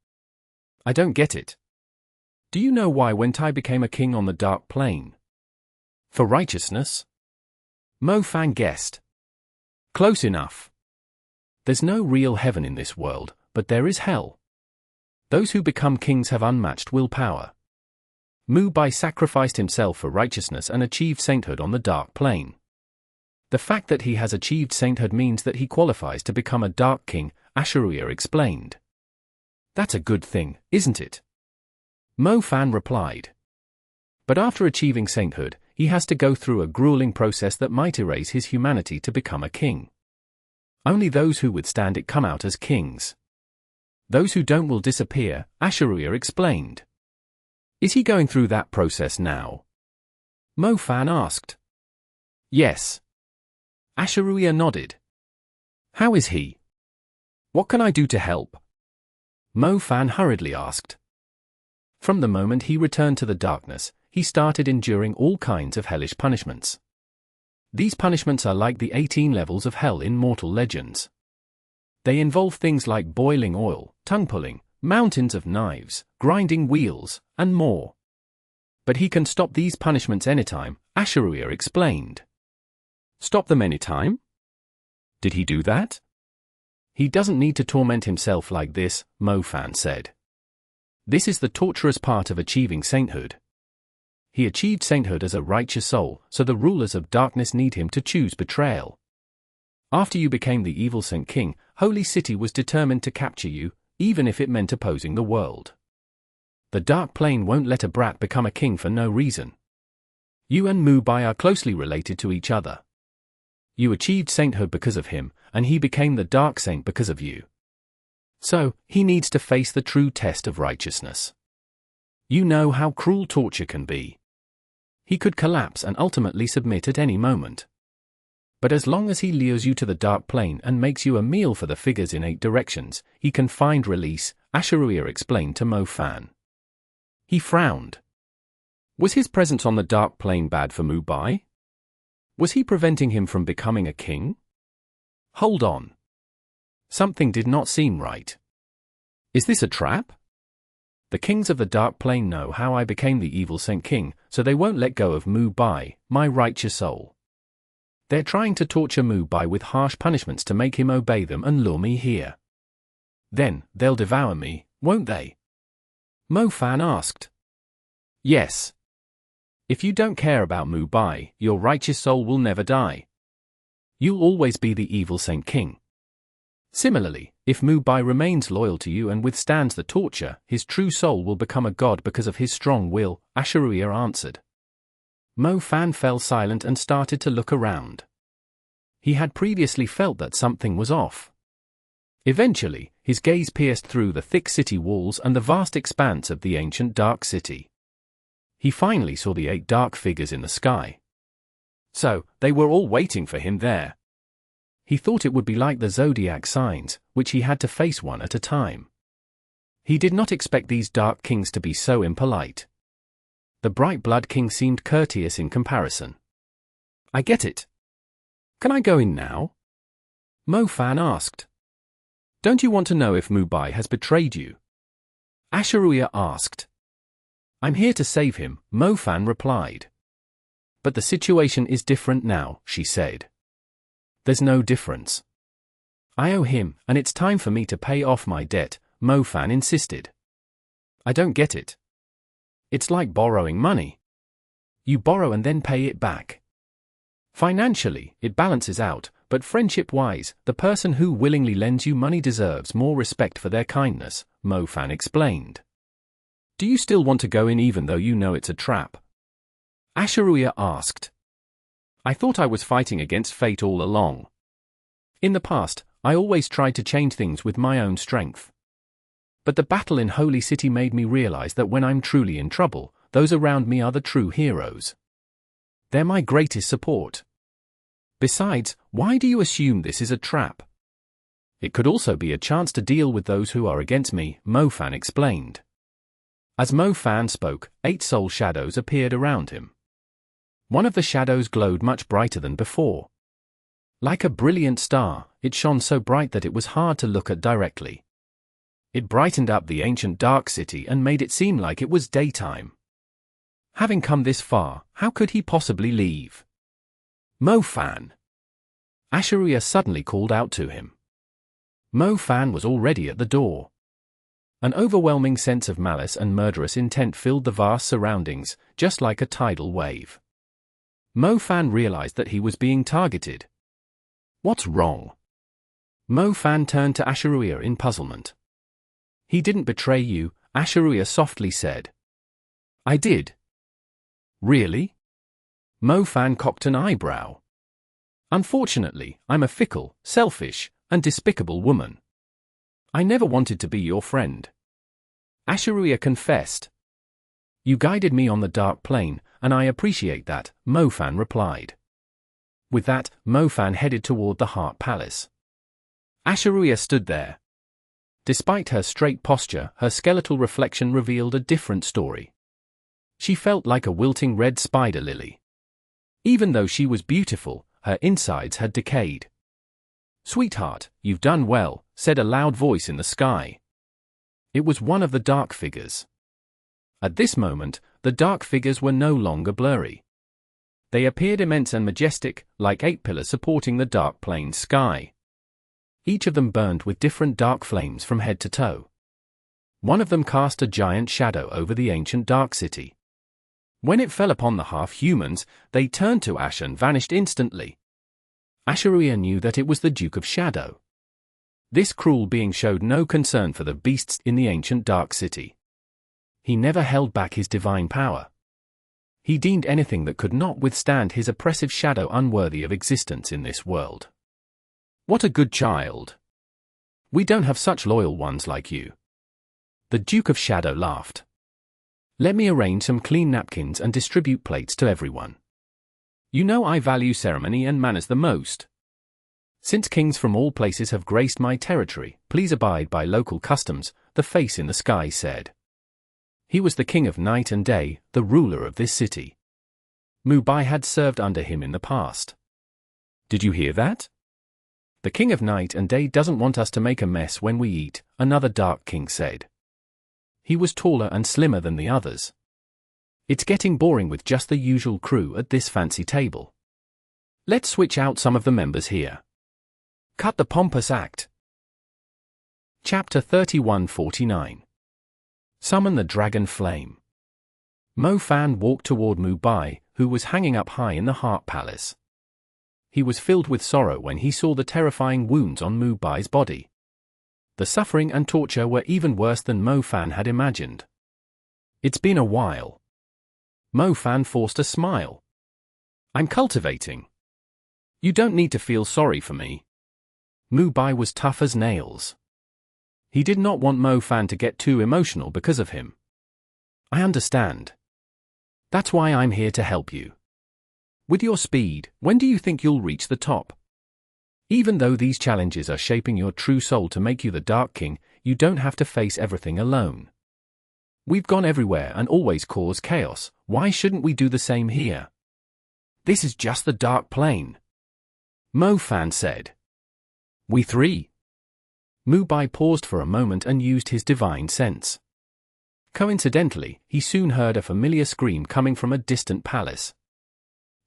I don't get it. Do you know why Wentai became a king on the Dark Plane? For righteousness? Mo Fan guessed. Close enough. There's no real heaven in this world, but there is hell. Those who become kings have unmatched willpower. Mu Bai sacrificed himself for righteousness and achieved sainthood on the Dark Plane. The fact that he has achieved sainthood means that he qualifies to become a Dark King, Asha'ruiya explained. That's a good thing, isn't it? Mo Fan replied. But after achieving sainthood, he has to go through a grueling process that might erase his humanity to become a king. Only those who withstand it come out as kings. Those who don't will disappear, Asha'ruiya explained. Is he going through that process now? Mo Fan asked. Yes. Asha'ruiya nodded. How is he? What can I do to help? Mo Fan hurriedly asked. From the moment he returned to the darkness, he started enduring all kinds of hellish punishments. These punishments are like the 18 levels of hell in Mortal Legends. They involve things like boiling oil, tongue-pulling, mountains of knives, grinding wheels, and more. But he can stop these punishments anytime, Asha'ruiya explained. Stop them anytime? Did he do that? He doesn't need to torment himself like this, Mo Fan said. This is the torturous part of achieving sainthood. He achieved sainthood as a righteous soul, so the rulers of darkness need him to choose betrayal. After you became the evil Saint King, Holy City was determined to capture you, even if it meant opposing the world. The Dark Plane won't let a brat become a king for no reason. You and Mu Bai are closely related to each other. You achieved sainthood because of him, and he became the Dark Saint because of you. So, he needs to face the true test of righteousness. You know how cruel torture can be. He could collapse and ultimately submit at any moment. But as long as he lures you to the Dark Plane and makes you a meal for the figures in 8 directions, he can find release, Asha'ruiya explained to Mo Fan. He frowned. Was his presence on the Dark Plane bad for Mu Bai? Was he preventing him from becoming a king? Hold on. Something did not seem right. Is this a trap? The kings of the Dark Plane know how I became the evil Saint King, so they won't let go of Mu Bai, my righteous soul. They're trying to torture Mu Bai with harsh punishments to make him obey them and lure me here. Then, they'll devour me, won't they? Mo Fan asked. Yes. If you don't care about Mu Bai, your righteous soul will never die. You'll always be the evil Saint King. Similarly, if Mu Bai remains loyal to you and withstands the torture, his true soul will become a god because of his strong will, Asha'ruiya answered. Mo Fan fell silent and started to look around. He had previously felt that something was off. Eventually, his gaze pierced through the thick city walls and the vast expanse of the ancient dark city. He finally saw the 8 dark figures in the sky. So, they were all waiting for him there. He thought it would be like the zodiac signs, which he had to face one at a time. He did not expect these dark kings to be so impolite. The bright blood king seemed courteous in comparison. I get it. Can I go in now? Mo Fan asked. Don't you want to know if Mu Bai has betrayed you? Asha'ruiya asked. I'm here to save him, Mo Fan replied. But the situation is different now, she said. There's no difference. I owe him, and it's time for me to pay off my debt, Mo Fan insisted. I don't get it. It's like borrowing money. You borrow and then pay it back. Financially, it balances out, but friendship-wise, the person who willingly lends you money deserves more respect for their kindness, Mo Fan explained. Do you still want to go in even though you know it's a trap? Asha'ruiya asked. I thought I was fighting against fate all along. In the past, I always tried to change things with my own strength. But the battle in Holy City made me realize that when I'm truly in trouble, those around me are the true heroes. They're my greatest support. Besides, why do you assume this is a trap? It could also be a chance to deal with those who are against me, Mo Fan explained. As Mo Fan spoke, 8 soul shadows appeared around him. One of the shadows glowed much brighter than before. Like a brilliant star, it shone so bright that it was hard to look at directly. It brightened up the ancient dark city and made it seem like it was daytime. Having come this far, how could he possibly leave? Mo Fan! Asha'ruiya suddenly called out to him. Mo Fan was already at the door. An overwhelming sense of malice and murderous intent filled the vast surroundings, just like a tidal wave. Mo Fan realized that he was being targeted. What's wrong? Mo Fan turned to Asha'ruiya in puzzlement. He didn't betray you, Asha'ruiya softly said. I did. Really? Mo Fan cocked an eyebrow. Unfortunately, I'm a fickle, selfish, and despicable woman. I never wanted to be your friend. Asha'ruiya confessed. You guided me on the Dark Plane, and I appreciate that, Mo Fan replied. With that, Mo Fan headed toward the Heart Palace. Asha'ruiya stood there. Despite her straight posture, her skeletal reflection revealed a different story. She felt like a wilting red spider lily. Even though she was beautiful, her insides had decayed. "Sweetheart, you've done well," said a loud voice in the sky. It was one of the dark figures. At this moment, the dark figures were no longer blurry. They appeared immense and majestic, like 8 pillars supporting the dark plain sky. Each of them burned with different dark flames from head to toe. One of them cast a giant shadow over the ancient dark city. When it fell upon the half-humans, they turned to ash and vanished instantly. Asha'ruiya knew that it was the Duke of Shadow. This cruel being showed no concern for the beasts in the ancient dark city. He never held back his divine power. He deemed anything that could not withstand his oppressive shadow unworthy of existence in this world. "What a good child. We don't have such loyal ones like you." The Duke of Shadow laughed. "Let me arrange some clean napkins and distribute plates to everyone. You know I value ceremony and manners the most. Since kings from all places have graced my territory, please abide by local customs," the face in the sky said. He was the king of night and day, the ruler of this city. Mubai had served under him in the past. "Did you hear that? The king of night and day doesn't want us to make a mess when we eat," another dark king said. He was taller and slimmer than the others. "It's getting boring with just the usual crew at this fancy table. Let's switch out some of the members here. Cut the pompous act." Chapter 3149. Summon the Dragon Flame. Mo Fan walked toward Mubai, who was hanging up high in the Heart Palace. He was filled with sorrow when he saw the terrifying wounds on Mubai's body. The suffering and torture were even worse than Mo Fan had imagined. "It's been a while." Mo Fan forced a smile. "I'm cultivating. You don't need to feel sorry for me." Mubai was tough as nails. He did not want Mo Fan to get too emotional because of him. "I understand. That's why I'm here to help you. With your speed, when do you think you'll reach the top? Even though these challenges are shaping your true soul to make you the Dark King, you don't have to face everything alone. We've gone everywhere and always caused chaos. Why shouldn't we do the same here? This is just the Dark Plane," Mo Fan said. "We three." Mubai paused for a moment and used his divine sense. Coincidentally, he soon heard a familiar scream coming from a distant palace.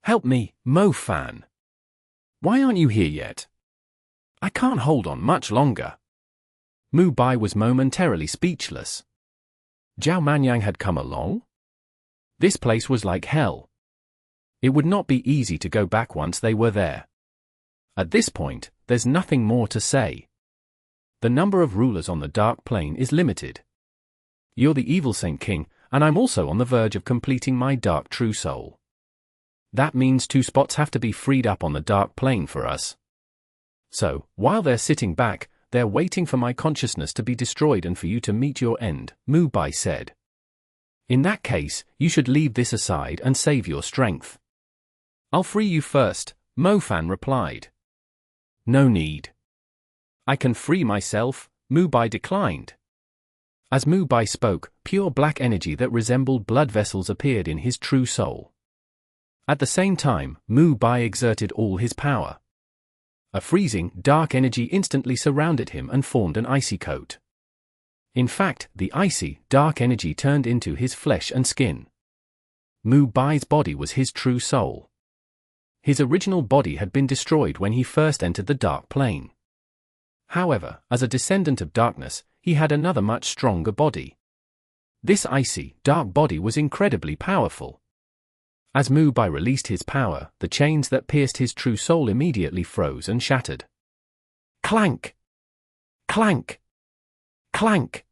"Help me, Mo Fan. Why aren't you here yet? I can't hold on much longer." Mubai was momentarily speechless. Zhao Manyan had come along? This place was like hell. It would not be easy to go back once they were there. At this point, there's nothing more to say. The number of rulers on the Dark Plane is limited. You're the evil Saint King, and I'm also on the verge of completing my Dark True Soul. That means 2 spots have to be freed up on the Dark Plane for us. So, while they're sitting back, they're waiting for my consciousness to be destroyed and for you to meet your end, Mubai said. In that case, you should leave this aside and save your strength. I'll free you first, Mo Fan replied. No need. I can free myself, Mubai declined. As Mubai spoke, pure black energy that resembled blood vessels appeared in his true soul. At the same time, Mubai exerted all his power. A freezing, dark energy instantly surrounded him and formed an icy coat. In fact, the icy, dark energy turned into his flesh and skin. Mubai's body was his true soul. His original body had been destroyed when he first entered the Dark Plane. However, as a descendant of darkness, he had another much stronger body. This icy, dark body was incredibly powerful. As Mubai released his power, the chains that pierced his true soul immediately froze and shattered. Clank! Clank! Clank!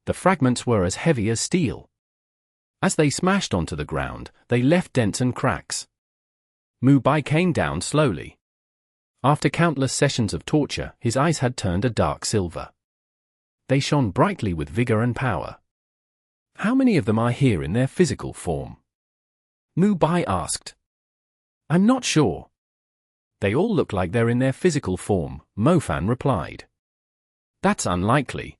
The fragments were as heavy as steel. As they smashed onto the ground, they left dents and cracks. Mubai came down slowly. After countless sessions of torture, his eyes had turned a dark silver. They shone brightly with vigor and power. How many of them are here in their physical form? Mubai asked. I'm not sure. They all look like they're in their physical form, Mo Fan replied. That's unlikely.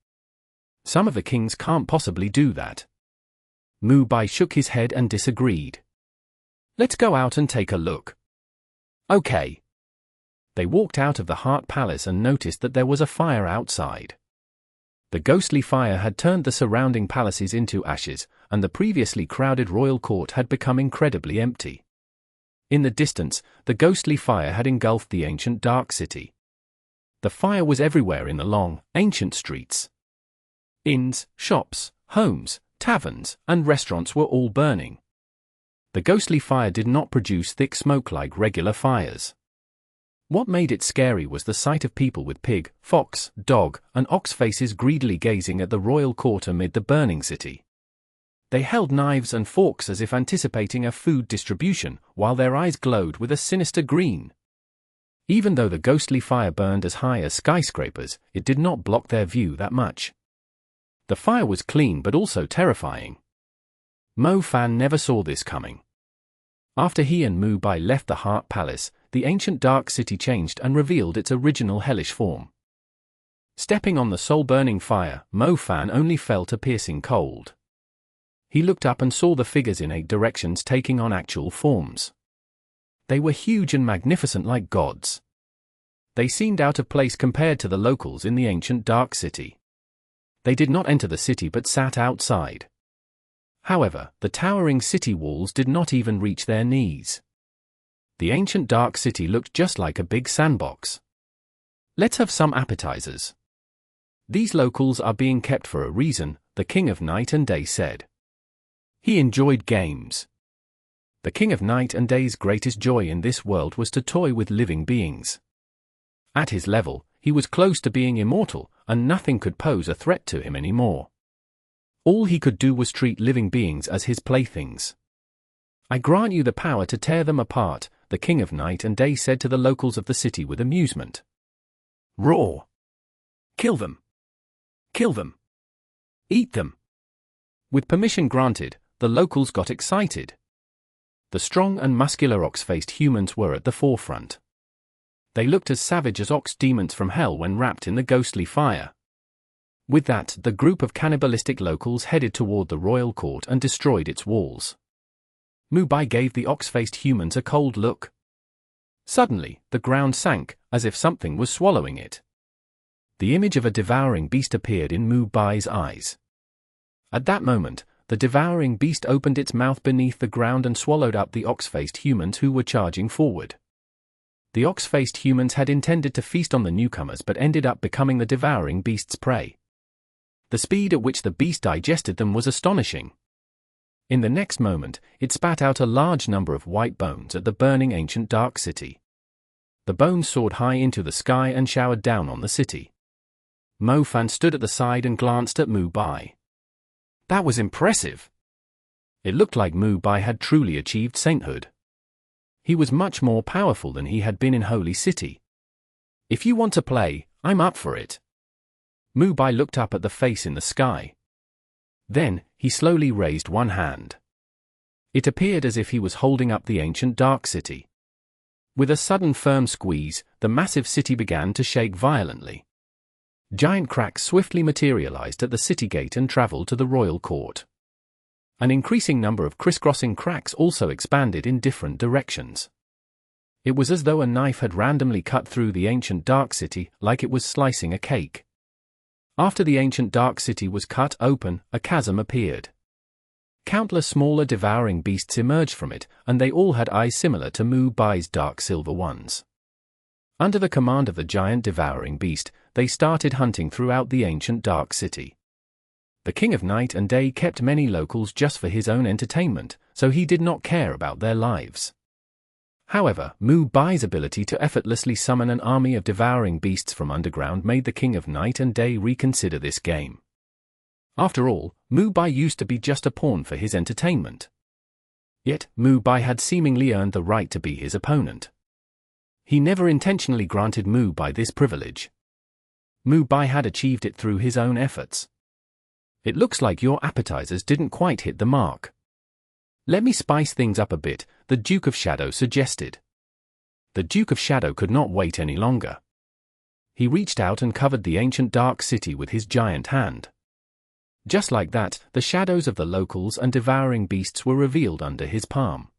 Some of the kings can't possibly do that. Mu Bai shook his head and disagreed. Let's go out and take a look. Okay. They walked out of the Heart Palace and noticed that there was a fire outside. The ghostly fire had turned the surrounding palaces into ashes, and the previously crowded royal court had become incredibly empty. In the distance, the ghostly fire had engulfed the ancient dark city. The fire was everywhere in the long, ancient streets. Inns, shops, homes, taverns, and restaurants were all burning. The ghostly fire did not produce thick smoke like regular fires. What made it scary was the sight of people with pig, fox, dog, and ox faces greedily gazing at the royal court amid the burning city. They held knives and forks as if anticipating a food distribution, while their eyes glowed with a sinister green. Even though the ghostly fire burned as high as skyscrapers, it did not block their view that much. The fire was clean but also terrifying. Mo Fan never saw this coming. After he and Mu Bai left the Heart Palace, the ancient dark city changed and revealed its original hellish form. Stepping on the soul-burning fire, Mo Fan only felt a piercing cold. He looked up and saw the figures in 8 directions taking on actual forms. They were huge and magnificent like gods. They seemed out of place compared to the locals in the ancient dark city. They did not enter the city but sat outside. However, the towering city walls did not even reach their knees. The ancient dark city looked just like a big sandbox. Let's have some appetizers. These locals are being kept for a reason, the King of Night and Day said. He enjoyed games. The King of Night and Day's greatest joy in this world was to toy with living beings. At his level, he was close to being immortal, and nothing could pose a threat to him anymore. All he could do was treat living beings as his playthings. I grant you the power to tear them apart, the King of Night and Day said to the locals of the city with amusement. Roar! Kill them! Kill them! Eat them! With permission granted, the locals got excited. The strong and muscular ox-faced humans were at the forefront. They looked as savage as ox demons from hell when wrapped in the ghostly fire. With that, the group of cannibalistic locals headed toward the royal court and destroyed its walls. Mu Bai gave the ox-faced humans a cold look. Suddenly, the ground sank, as if something was swallowing it. The image of a devouring beast appeared in Mu Bai's eyes. At that moment, the devouring beast opened its mouth beneath the ground and swallowed up the ox-faced humans who were charging forward. The ox-faced humans had intended to feast on the newcomers but ended up becoming the devouring beast's prey. The speed at which the beast digested them was astonishing. In the next moment, it spat out a large number of white bones at the burning ancient dark city. The bones soared high into the sky and showered down on the city. Mo Fan stood at the side and glanced at Mu Bai. That was impressive. It looked like Mu Bai had truly achieved sainthood. He was much more powerful than he had been in Holy City. If you want to play, I'm up for it. Mu Bai looked up at the face in the sky. Then, he slowly raised one hand. It appeared as if he was holding up the ancient dark city. With a sudden firm squeeze, the massive city began to shake violently. Giant cracks swiftly materialized at the city gate and traveled to the royal court. An increasing number of crisscrossing cracks also expanded in different directions. It was as though a knife had randomly cut through the ancient dark city, like it was slicing a cake. After the ancient dark city was cut open, a chasm appeared. Countless smaller devouring beasts emerged from it, and they all had eyes similar to Mu Bai's dark silver ones. Under the command of the giant devouring beast, they started hunting throughout the ancient dark city. The King of Night and Day kept many locals just for his own entertainment, so he did not care about their lives. However, Mu Bai's ability to effortlessly summon an army of devouring beasts from underground made the King of Night and Day reconsider this game. After all, Mu Bai used to be just a pawn for his entertainment. Yet, Mu Bai had seemingly earned the right to be his opponent. He never intentionally granted Mu Bai this privilege. Mu Bai had achieved it through his own efforts. It looks like your appetizers didn't quite hit the mark. Let me spice things up a bit, the Duke of Shadow suggested. The Duke of Shadow could not wait any longer. He reached out and covered the ancient dark city with his giant hand. Just like that, the shadows of the locals and devouring beasts were revealed under his palm.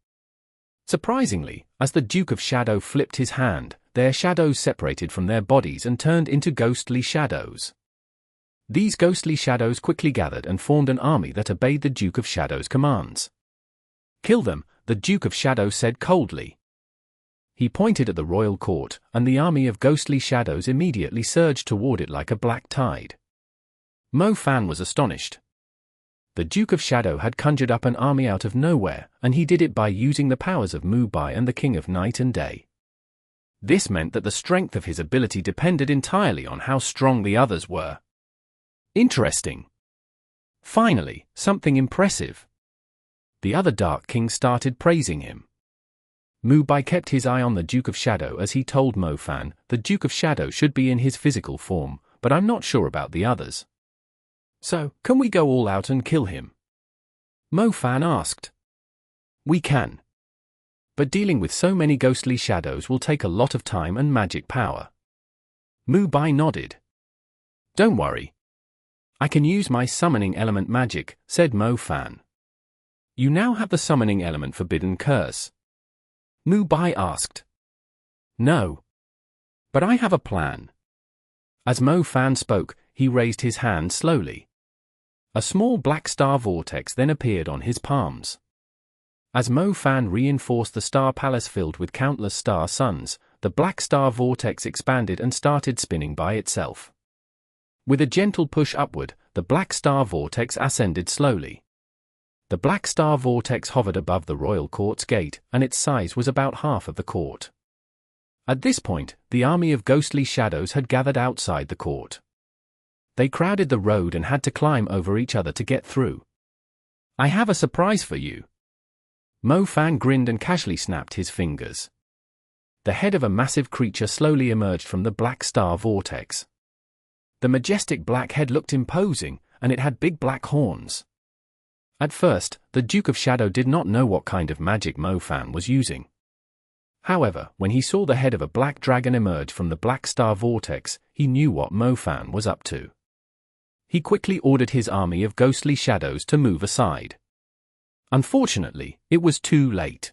Surprisingly, as the Duke of Shadow flipped his hand, their shadows separated from their bodies and turned into ghostly shadows. These ghostly shadows quickly gathered and formed an army that obeyed the Duke of Shadow's commands. "Kill them," the Duke of Shadow said coldly. He pointed at the royal court, and the army of ghostly shadows immediately surged toward it like a black tide. Mo Fan was astonished. The Duke of Shadow had conjured up an army out of nowhere, and he did it by using the powers of Mu Bai and the King of Night and Day. This meant that the strength of his ability depended entirely on how strong the others were. Interesting. Finally, something impressive. The other Dark Kings started praising him. Mu Bai kept his eye on the Duke of Shadow as he told Mo Fan, "The Duke of Shadow should be in his physical form, but I'm not sure about the others. So, can we go all out and kill him?" Mo Fan asked. "We can. But dealing with so many ghostly shadows will take a lot of time and magic power." Mu Bai nodded. "Don't worry. I can use my summoning element magic," said Mo Fan. "You now have the summoning element Forbidden Curse?" Mu Bai asked. "No. But I have a plan." As Mo Fan spoke, he raised his hand slowly. A small black star vortex then appeared on his palms. As Mo Fan reinforced the star palace filled with countless star suns, the black star vortex expanded and started spinning by itself. With a gentle push upward, the black star vortex ascended slowly. The black star vortex hovered above the royal court's gate, and its size was about half of the court. At this point, the army of ghostly shadows had gathered outside the court. They crowded the road and had to climb over each other to get through. "I have a surprise for you." Mo Fan grinned and casually snapped his fingers. The head of a massive creature slowly emerged from the black star vortex. The majestic black head looked imposing, and it had big black horns. At first, the Duke of Shadow did not know what kind of magic Mo Fan was using. However, when he saw the head of a black dragon emerge from the black star vortex, he knew what Mo Fan was up to. He quickly ordered his army of ghostly shadows to move aside. Unfortunately, it was too late.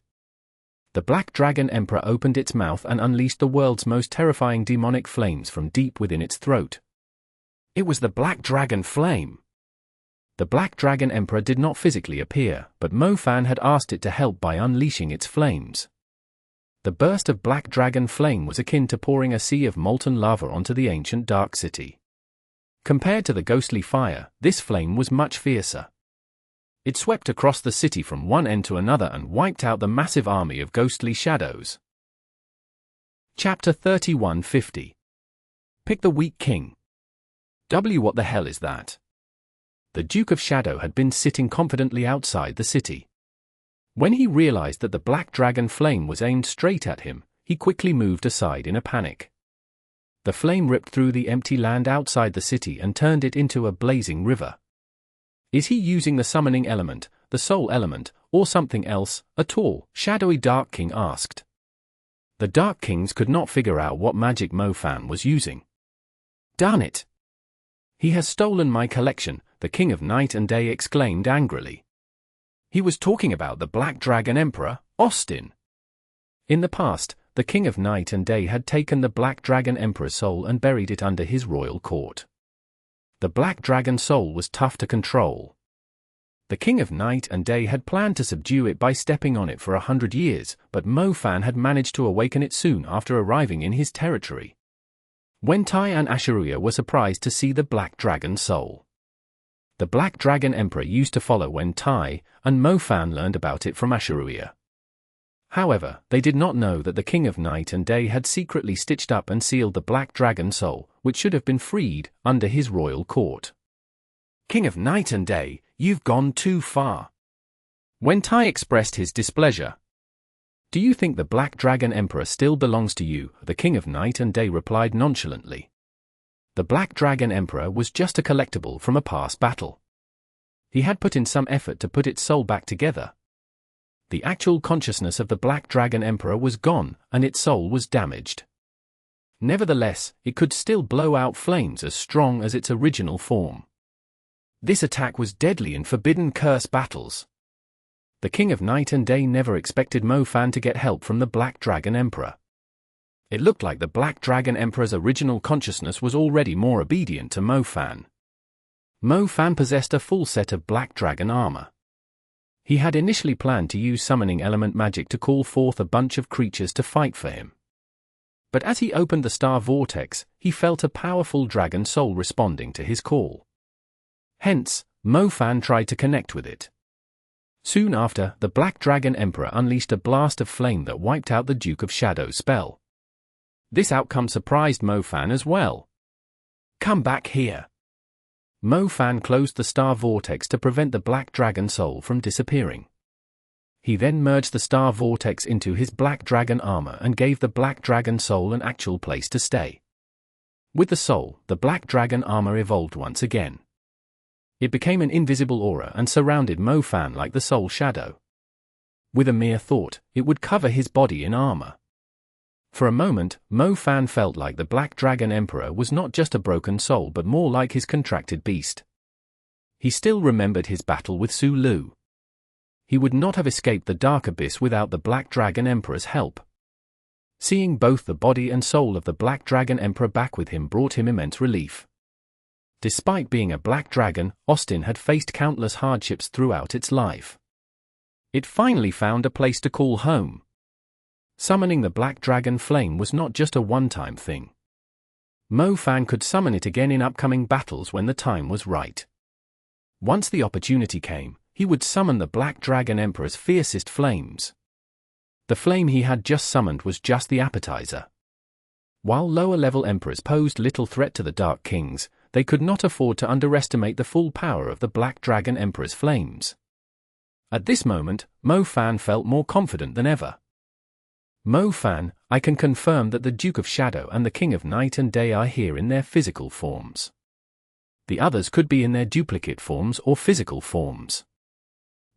The Black Dragon Emperor opened its mouth and unleashed the world's most terrifying demonic flames from deep within its throat. It was the Black Dragon Flame. The Black Dragon Emperor did not physically appear, but Mo Fan had asked it to help by unleashing its flames. The burst of Black Dragon Flame was akin to pouring a sea of molten lava onto the ancient dark city. Compared to the ghostly fire, this flame was much fiercer. It swept across the city from one end to another and wiped out the massive army of ghostly shadows. Chapter 3150. Pick the Weak King. What the hell is that? The Duke of Shadow had been sitting confidently outside the city. When he realized that the Black Dragon Flame was aimed straight at him, he quickly moved aside in a panic. The flame ripped through the empty land outside the city and turned it into a blazing river. Is he using the summoning element, the soul element, or something else? A tall, shadowy Dark King asked. The Dark Kings could not figure out what magic Mo Fan was using. Darn it! He has stolen my collection, the King of Night and Day exclaimed angrily. He was talking about the Black Dragon Emperor, Austin. In the past, the King of Night and Day had taken the Black Dragon Emperor's soul and buried it under his royal court. The Black Dragon soul was tough to control. The King of Night and Day had planned to subdue it by stepping on it for 100 years, but Mo Fan had managed to awaken it soon after arriving in his territory. When Tai and Asha'ruiya were surprised to see the Black Dragon soul. The Black Dragon Emperor used to follow when Tai and Mo Fan learned about it from Asha'ruiya. However, they did not know that the King of Night and Day had secretly stitched up and sealed the Black Dragon soul, which should have been freed, under his royal court. King of Night and Day, you've gone too far. When Tai expressed his displeasure. Do you think the Black Dragon Emperor still belongs to you? The King of Night and Day replied nonchalantly. The Black Dragon Emperor was just a collectible from a past battle. He had put in some effort to put its soul back together. The actual consciousness of the Black Dragon Emperor was gone, and its soul was damaged. Nevertheless, it could still blow out flames as strong as its original form. This attack was deadly in Forbidden Curse battles. The King of Night and Day never expected Mo Fan to get help from the Black Dragon Emperor. It looked like the Black Dragon Emperor's original consciousness was already more obedient to Mo Fan. Mo Fan possessed a full set of Black Dragon armor. He had initially planned to use summoning element magic to call forth a bunch of creatures to fight for him. But as he opened the star vortex, he felt a powerful dragon soul responding to his call. Hence, Mo Fan tried to connect with it. Soon after, the Black Dragon Emperor unleashed a blast of flame that wiped out the Duke of Shadow's spell. This outcome surprised Mo Fan as well. "Come back here." Mo Fan closed the star vortex to prevent the Black Dragon soul from disappearing. He then merged the star vortex into his Black Dragon armor and gave the Black Dragon soul an actual place to stay. With the soul, the Black Dragon armor evolved once again. It became an invisible aura and surrounded Mo Fan like the soul shadow. With a mere thought, it would cover his body in armor. For a moment, Mo Fan felt like the Black Dragon Emperor was not just a broken soul but more like his contracted beast. He still remembered his battle with Su Lu. He would not have escaped the Dark Abyss without the Black Dragon Emperor's help. Seeing both the body and soul of the Black Dragon Emperor back with him brought him immense relief. Despite being a black dragon, Austin had faced countless hardships throughout its life. It finally found a place to call home. Summoning the Black Dragon Flame was not just a one-time thing. Mo Fan could summon it again in upcoming battles when the time was right. Once the opportunity came, he would summon the Black Dragon Emperor's fiercest flames. The flame he had just summoned was just the appetizer. While lower-level emperors posed little threat to the Dark Kings, they could not afford to underestimate the full power of the Black Dragon Emperor's flames. At this moment, Mo Fan felt more confident than ever. "Mo Fan, I can confirm that the Duke of Shadow and the King of Night and Day are here in their physical forms. The others could be in their duplicate forms or physical forms.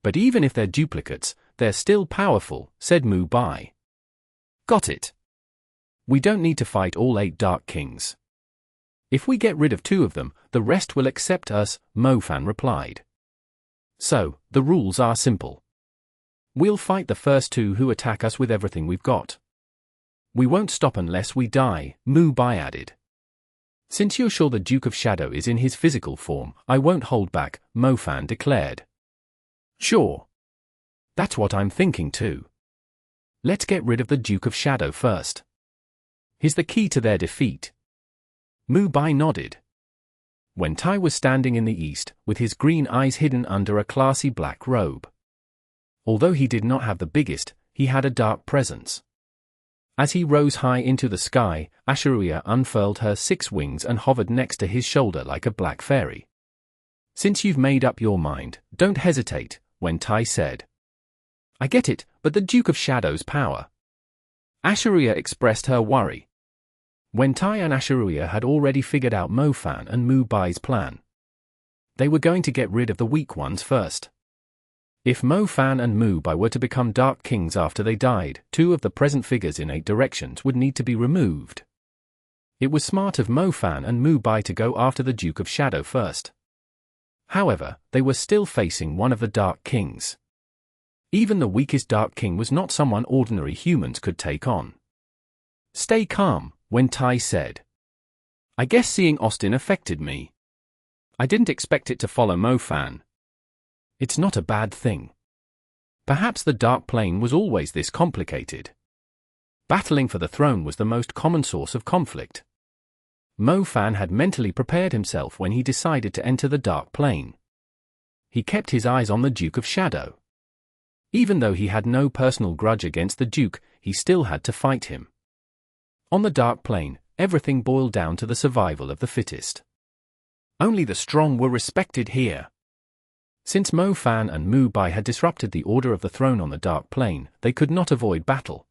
But even if they're duplicates, they're still powerful," said Mu Bai. "Got it. We don't need to fight all 8 Dark Kings. If we get rid of 2 of them, the rest will accept us," Mo Fan replied. "So, the rules are simple. We'll fight the first 2 who attack us with everything we've got. We won't stop unless we die," Mu Bai added. "Since you're sure the Duke of Shadow is in his physical form, I won't hold back," Mo Fan declared. "Sure. That's what I'm thinking too. Let's get rid of the Duke of Shadow first. He's the key to their defeat." Mu Bai nodded. Wen Tai was standing in the east, with his green eyes hidden under a classy black robe. Although he did not have the biggest, he had a dark presence. As he rose high into the sky, Asha'ruiya unfurled her 6 wings and hovered next to his shoulder like a black fairy. "Since you've made up your mind, don't hesitate," Wen Tai said. "I get it, but the Duke of Shadow's power." Asha'ruiya expressed her worry. Wen Tai and Asha'ruiya had already figured out Mo Fan and Mu Bai's plan. They were going to get rid of the weak ones first. If Mo Fan and Mu Bai were to become Dark Kings after they died, 2 of the present figures in 8 directions would need to be removed. It was smart of Mo Fan and Mu Bai to go after the Duke of Shadow first. However, they were still facing one of the Dark Kings. Even the weakest Dark King was not someone ordinary humans could take on. "Stay calm," Wen Tai said. "I guess seeing Austin affected me. I didn't expect it to follow Mo Fan. It's not a bad thing. Perhaps the Dark Plane was always this complicated. Battling for the throne was the most common source of conflict." Mo Fan had mentally prepared himself when he decided to enter the Dark Plane. He kept his eyes on the Duke of Shadow. Even though he had no personal grudge against the Duke, he still had to fight him. On the Dark Plane, everything boiled down to the survival of the fittest. Only the strong were respected here. Since Mo Fan and Mu Bai had disrupted the order of the throne on the Dark Plane, they could not avoid battle.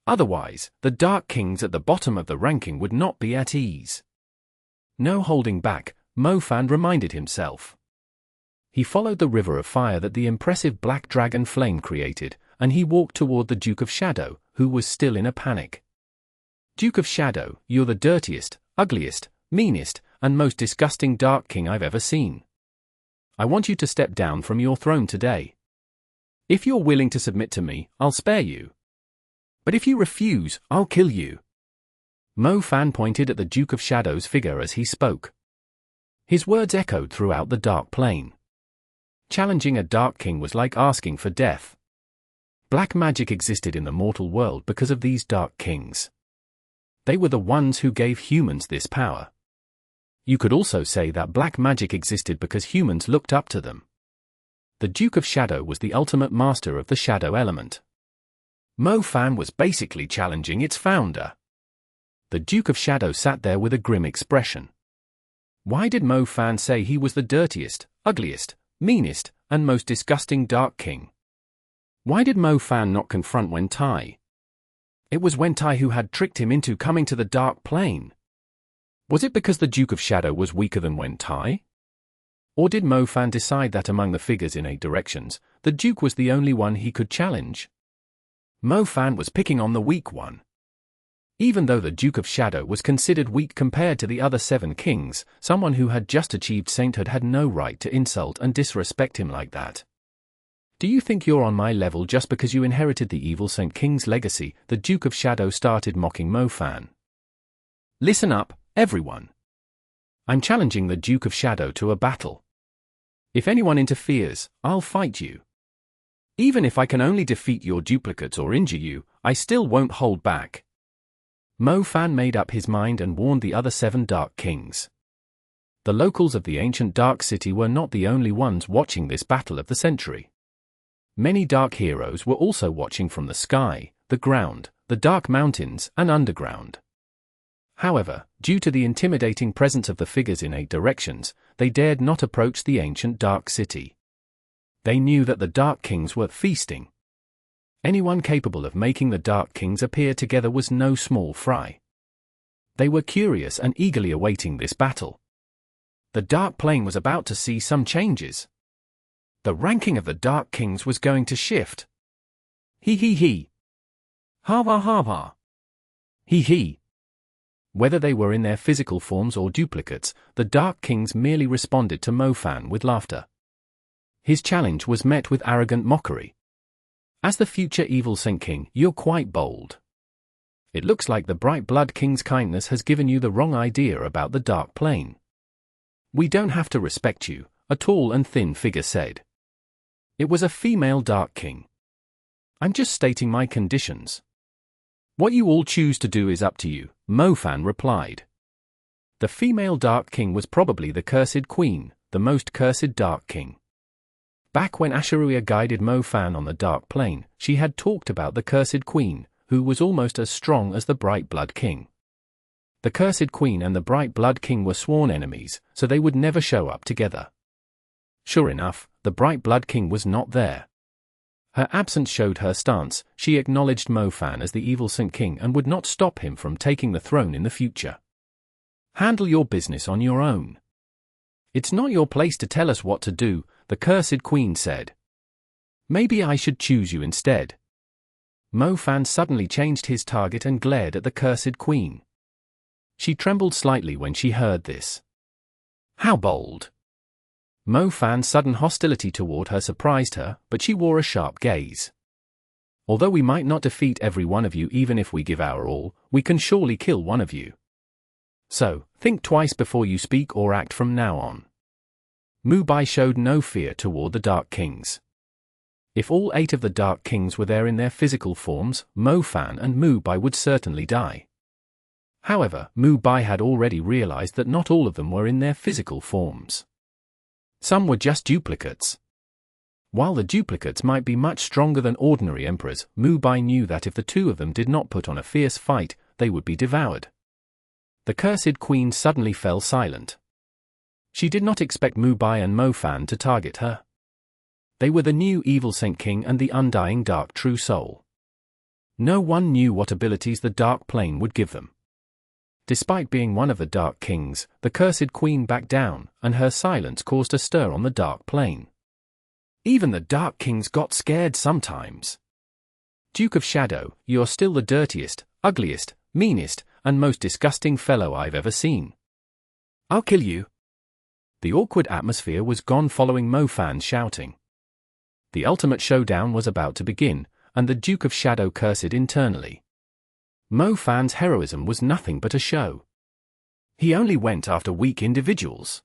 Otherwise, the Dark Kings at the bottom of the ranking would not be at ease. No holding back, Mo Fan reminded himself. He followed the river of fire that the impressive Black Dragon Flame created, and he walked toward the Duke of Shadow, who was still in a panic. Duke of Shadow, you're the dirtiest, ugliest, meanest, and most disgusting Dark King I've ever seen. I want you to step down from your throne today. If you're willing to submit to me, I'll spare you. But if you refuse, I'll kill you. Mo Fan pointed at the Duke of Shadow's figure as he spoke. His words echoed throughout the Dark Plane. Challenging a Dark King was like asking for death. Black magic existed in the mortal world because of these Dark Kings. They were the ones who gave humans this power. You could also say that black magic existed because humans looked up to them. The Duke of Shadow was the ultimate master of the shadow element. Mo Fan was basically challenging its founder. The Duke of Shadow sat there with a grim expression. Why did Mo Fan say he was the dirtiest, ugliest, meanest, and most disgusting Dark King? Why did Mo Fan not confront Wen Tai? It was Wen Tai who had tricked him into coming to the Dark Plane. Was it because the Duke of Shadow was weaker than Wen Tai? Or did Mo Fan decide that among the figures in 8 directions, the Duke was the only one he could challenge? Mo Fan was picking on the weak one. Even though the Duke of Shadow was considered weak compared to the other 7 kings, someone who had just achieved sainthood had no right to insult and disrespect him like that. Do you think you're on my level just because you inherited the evil Saint King's legacy? The Duke of Shadow started mocking Mo Fan. Listen up, everyone. I'm challenging the Duke of Shadow to a battle. If anyone interferes, I'll fight you. Even if I can only defeat your duplicates or injure you, I still won't hold back. Mo Fan made up his mind and warned the other 7 Dark Kings. The locals of the ancient Dark City were not the only ones watching this battle of the century. Many dark heroes were also watching from the sky, the ground, the dark mountains, and underground. However, due to the intimidating presence of the figures in 8 directions, they dared not approach the ancient Dark City. They knew that the Dark Kings were feasting. Anyone capable of making the Dark Kings appear together was no small fry. They were curious and eagerly awaiting this battle. The Dark Plane was about to see some changes. The ranking of the Dark Kings was going to shift. He he he. Ha ha ha ha. He he. Whether they were in their physical forms or duplicates, the Dark Kings merely responded to Mo Fan with laughter. His challenge was met with arrogant mockery. As the future evil Saint King, you're quite bold. It looks like the Bright Blood King's kindness has given you the wrong idea about the Dark Plane. We don't have to respect you, a tall and thin figure said. It was a female Dark King. I'm just stating my conditions. What you all choose to do is up to you, Mo Fan replied. The female Dark King was probably the Cursed Queen, the most cursed Dark King. Back when Asha'ruiya guided Mo Fan on the Dark Plane, she had talked about the Cursed Queen, who was almost as strong as the Bright Blood King. The Cursed Queen and the Bright Blood King were sworn enemies, so they would never show up together. Sure enough, the Bright Blood King was not there. Her absence showed her stance. She acknowledged Mo Fan as the evil Saint King and would not stop him from taking the throne in the future. Handle your business on your own. It's not your place to tell us what to do, the Cursed Queen said. Maybe I should choose you instead. Mo Fan suddenly changed his target and glared at the Cursed Queen. She trembled slightly when she heard this. How bold! Mo Fan's sudden hostility toward her surprised her, but she wore a sharp gaze. Although we might not defeat every one of you even if we give our all, we can surely kill one of you. So, think twice before you speak or act from now on. Mu Bai showed no fear toward the Dark Kings. If all 8 of the Dark Kings were there in their physical forms, Mo Fan and Mu Bai would certainly die. However, Mu Bai had already realized that not all of them were in their physical forms. Some were just duplicates. While the duplicates might be much stronger than ordinary emperors, Mu Bai knew that if the 2 of them did not put on a fierce fight, they would be devoured. The Cursed Queen suddenly fell silent. She did not expect Mu Bai and Mo Fan to target her. They were the new evil Saint King and the undying Dark True Soul. No one knew what abilities the Dark Plane would give them. Despite being one of the Dark Kings, the Cursed Queen backed down, and her silence caused a stir on the Dark Plane. Even the Dark Kings got scared sometimes. Duke of Shadow, you're still the dirtiest, ugliest, meanest, and most disgusting fellow I've ever seen. I'll kill you. The awkward atmosphere was gone following Mofan's shouting. The ultimate showdown was about to begin, and the Duke of Shadow cursed internally. Mofan's heroism was nothing but a show. He only went after weak individuals.